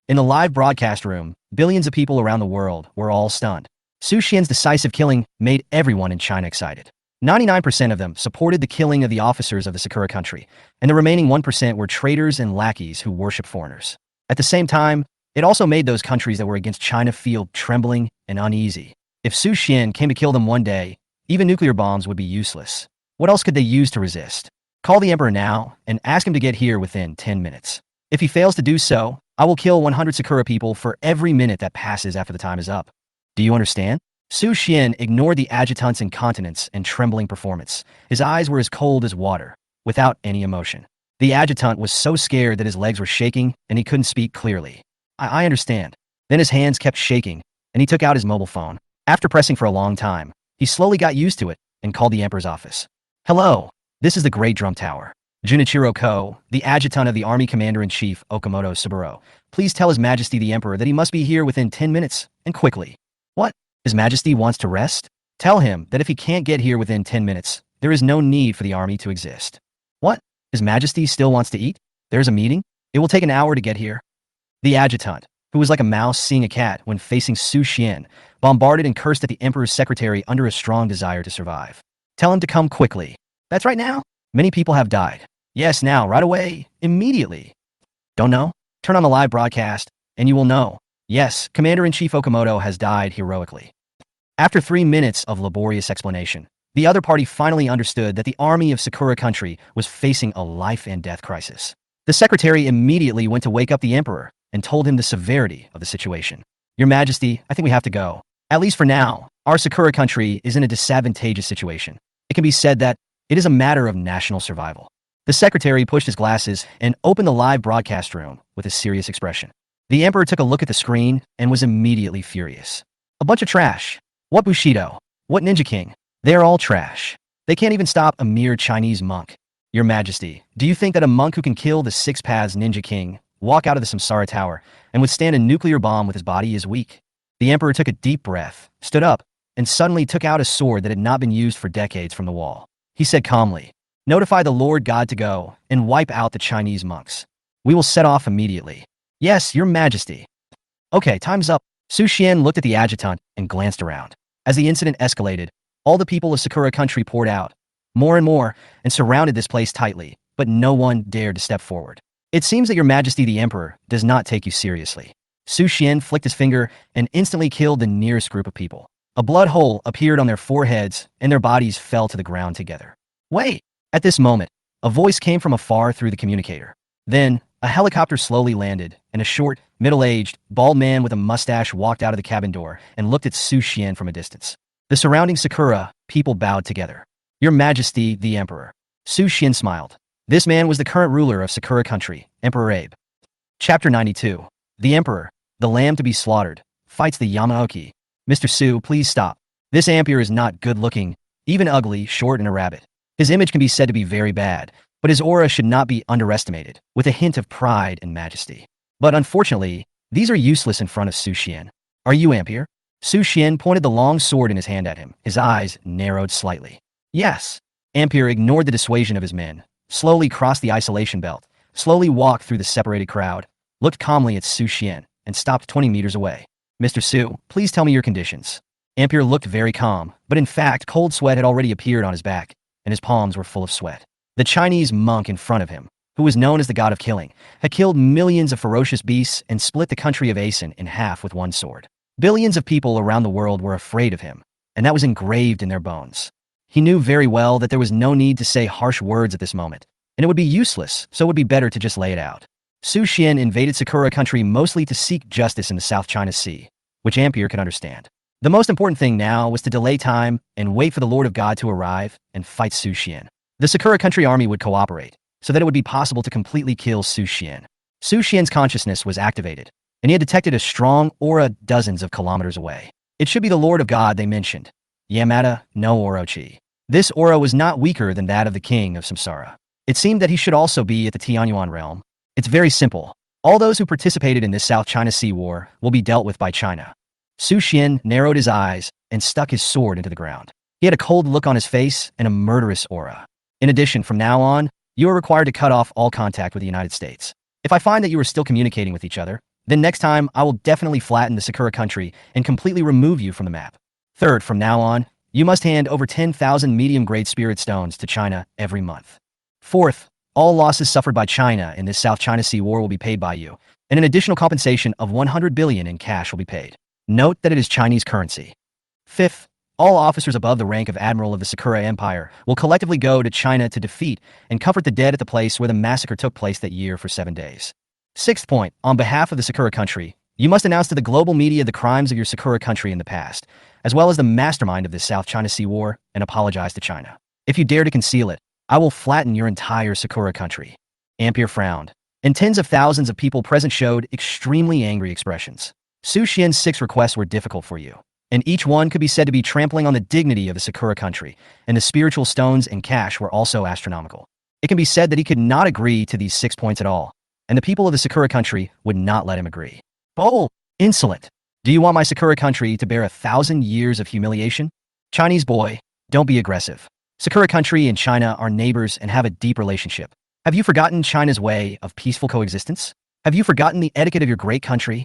Speaker 1: In the live broadcast room, billions of people around the world were all stunned. Su Xian's decisive killing made everyone in China excited. 99% of them supported the killing of the officers of the Sakura country, and the remaining 1% were traitors and lackeys who worship foreigners. At the same time, it also made those countries that were against China feel trembling and uneasy. If Su Xian came to kill them one day, even nuclear bombs would be useless. What else could they use to resist? Call the emperor now and ask him to get here within 10 minutes. If he fails to do so, I will kill 100 Sakura people for every minute that passes after the time is up. Do you understand? Su Xian ignored the adjutant's incontinence and trembling performance. His eyes were as cold as water, without any emotion. The adjutant was so scared that his legs were shaking and he couldn't speak clearly. I understand. Then his hands kept shaking, and he took out his mobile phone. After pressing for a long time, he slowly got used to it and called the emperor's office. Hello, this is the Great Drum Tower. Junichiro Ko, the adjutant of the Army Commander-in-Chief Okamoto Saburo, please tell His Majesty the Emperor that he must be here within 10 minutes, and quickly. What? His Majesty wants to rest? Tell him that if he can't get here within 10 minutes, there is no need for the army to exist. What? His Majesty still wants to eat? There's a meeting? It will take an hour to get here. The adjutant, who was like a mouse seeing a cat when facing Su Xian, bombarded and cursed at the emperor's secretary under a strong desire to survive. Tell him to come quickly. That's right now. Many people have died. Yes, now, right away, immediately. Don't know? Turn on the live broadcast, and you will know. Yes, Commander-in-Chief Okamoto has died heroically. After 3 minutes of laborious explanation, the other party finally understood that the army of Sakura country was facing a life-and-death crisis. The secretary immediately went to wake up the emperor and told him the severity of the situation. Your Majesty, I think we have to go. At least for now, our Sakura country is in a disadvantageous situation. It can be said that it is a matter of national survival. The secretary pushed his glasses and opened the live broadcast room with a serious expression. The emperor took a look at the screen and was immediately furious. A bunch of trash. What Bushido? What Ninja King? They're all trash. They can't even stop a mere Chinese monk. Your Majesty, do you think that a monk who can kill the Six Paths Ninja King, walk out of the Samsara Tower, and withstand a nuclear bomb with his body is weak? The emperor took a deep breath, stood up, and suddenly took out a sword that had not been used for decades from the wall. He said calmly, "Notify the Lord God to go and wipe out the Chinese monks. We will set off immediately." Yes, Your Majesty. Okay, time's up. Su Xian looked at the adjutant and glanced around. As the incident escalated, all the people of Sakura country poured out, more and more, and surrounded this place tightly, but no one dared to step forward. It seems that Your Majesty the Emperor does not take you seriously. Su Xian flicked his finger and instantly killed the nearest group of people. A blood hole appeared on their foreheads and their bodies fell to the ground together. Wait! At this moment, a voice came from afar through the communicator. Then, a helicopter slowly landed, and a short, middle-aged, bald man with a mustache walked out of the cabin door and looked at Su Xian from a distance. The surrounding Sakura people bowed together. Your Majesty, the Emperor. Su Xian smiled. This man was the current ruler of Sakura country, Emperor Abe. Chapter 92. The Emperor, the lamb to be slaughtered, fights the Yamaoki. Mr. Su, please stop. This Emperor is not good-looking, even ugly, short, and a rabbit. His image can be said to be very bad, but his aura should not be underestimated, with a hint of pride and majesty. But unfortunately, these are useless in front of Su Xian. Are you Emperor? Su Xian pointed the long sword in his hand at him. His eyes narrowed slightly. Yes. Emperor ignored the dissuasion of his men, slowly crossed the isolation belt, slowly walked through the separated crowd, looked calmly at Su Xian, and stopped 20 meters away. Mr. Su, please tell me your conditions. Emperor looked very calm, but in fact cold sweat had already appeared on his back, and his palms were full of sweat. The Chinese monk in front of him, who was known as the god of killing, had killed millions of ferocious beasts and split the country of Asen in half with one sword. Billions of people around the world were afraid of him, and that was engraved in their bones. He knew very well that there was no need to say harsh words at this moment, and it would be useless, so it would be better to just lay it out. Su Xian invaded Sakura country mostly to seek justice in the South China Sea, which Emperor could understand. The most important thing now was to delay time and wait for the Lord of God to arrive and fight Su Xian. The Sakura country army would cooperate, so that it would be possible to completely kill Su Xian. Su Xian's consciousness was activated, and he had detected a strong aura dozens of kilometers away. It should be the Lord of God they mentioned. Yamada no Orochi. This aura was not weaker than that of the king of Samsara. It seemed that he should also be at the Tianyuan realm. It's very simple. All those who participated in this South China Sea war will be dealt with by China. Su Xian narrowed his eyes and stuck his sword into the ground. He had a cold look on his face and a murderous aura. In addition, from now on, you are required to cut off all contact with the United States. If I find that you are still communicating with each other, then next time I will definitely flatten the Sakura country and completely remove you from the map. Third, from now on, you must hand over 10,000 medium-grade spirit stones to China every month. Fourth, all losses suffered by China in this South China Sea war will be paid by you, and an additional compensation of 100 billion in cash will be paid. Note that it is Chinese currency. Fifth, all officers above the rank of Admiral of the Sakura Empire will collectively go to China to defeat and comfort the dead at the place where the massacre took place that year for 7 days. Sixth point, on behalf of the Sakura country, you must announce to the global media the crimes of your Sakura country in the past, as well as the mastermind of this South China Sea war, and apologize to China. If you dare to conceal it, I will flatten your entire Sakura country. Ampere frowned, and tens of thousands of people present showed extremely angry expressions. Su Xian's 6 requests were difficult for you, and each one could be said to be trampling on the dignity of the Sakura country, and the spiritual stones and cash were also astronomical. It can be said that he could not agree to these 6 points at all, and the people of the Sakura country would not let him agree. Oh, insolent! Do you want my Sakura country to bear 1,000 years of humiliation? Chinese boy, don't be aggressive. Sakura country and China are neighbors and have a deep relationship. Have you forgotten China's way of peaceful coexistence? Have you forgotten the etiquette of your great country?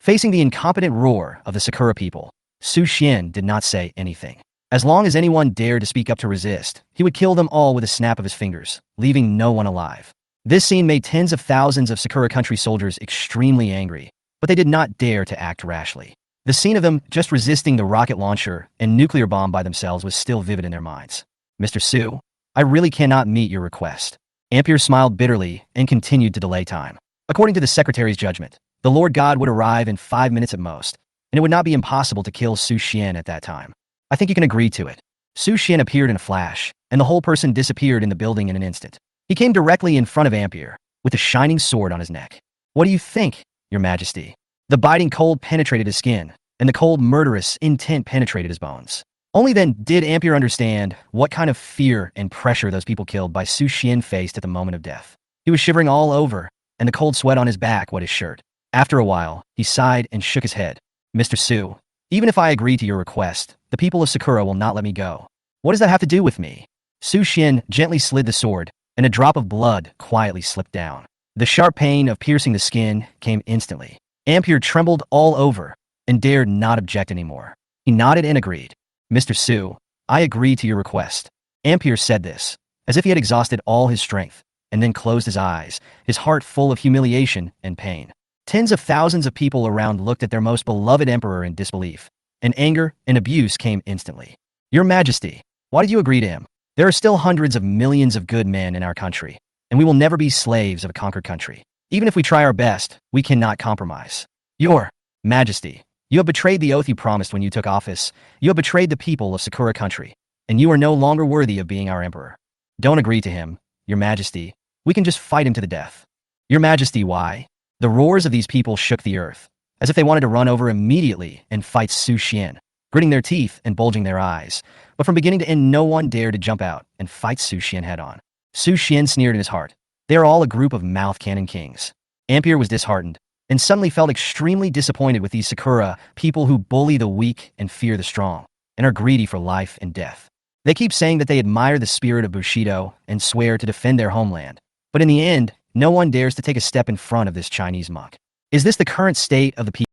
Speaker 1: Facing the incompetent roar of the Sakura people, Su Xian did not say anything. As long as anyone dared to speak up to resist, he would kill them all with a snap of his fingers, leaving no one alive. This scene made tens of thousands of Sakura country soldiers extremely angry, but they did not dare to act rashly. The scene of them just resisting the rocket launcher and nuclear bomb by themselves was still vivid in their minds. Mr. Su, I really cannot meet your request. Ampere smiled bitterly and continued to delay time. According to the secretary's judgment, the Lord God would arrive in 5 minutes at most, and it would not be impossible to kill Su Xian at that time. I think you can agree to it. Su Xian appeared in a flash, and the whole person disappeared in the building in an instant. He came directly in front of Ampere, with a shining sword on his neck. What do you think, Your Majesty? The biting cold penetrated his skin, and the cold murderous intent penetrated his bones. Only then did Ampere understand what kind of fear and pressure those people killed by Su Xian faced at the moment of death. He was shivering all over, and the cold sweat on his back wet his shirt. After a while, he sighed and shook his head. Mr. Su, even if I agree to your request, the people of Sakura will not let me go. What does that have to do with me? Su Xian gently slid the sword, and a drop of blood quietly slipped down. The sharp pain of piercing the skin came instantly. Ampere trembled all over and dared not object anymore. He nodded and agreed. Mr. Su, I agree to your request. Ampere said this, as if he had exhausted all his strength, and then closed his eyes, his heart full of humiliation and pain. Tens of thousands of people around looked at their most beloved emperor in disbelief, and anger and abuse came instantly. Your Majesty, why did you agree to him? There are still hundreds of millions of good men in our country, and we will never be slaves of a conquered country. Even if we try our best, we cannot compromise. Your Majesty, you have betrayed the oath you promised when you took office. You have betrayed the people of Sakura country, and you are no longer worthy of being our emperor. Don't agree to him, Your Majesty. We can just fight him to the death. Your Majesty, why? The roars of these people shook the earth, as if they wanted to run over immediately and fight Su Xian, gritting their teeth and bulging their eyes. But from beginning to end, no one dared to jump out and fight Su Xian head-on. Su Xian sneered in his heart. They are all a group of mouth cannon kings. Ampere was disheartened, and suddenly felt extremely disappointed with these Sakura people who bully the weak and fear the strong, and are greedy for life and death. They keep saying that they admire the spirit of Bushido and swear to defend their homeland. But in the end, no one dares to take a step in front of this Chinese muck. Is this the current state of the people?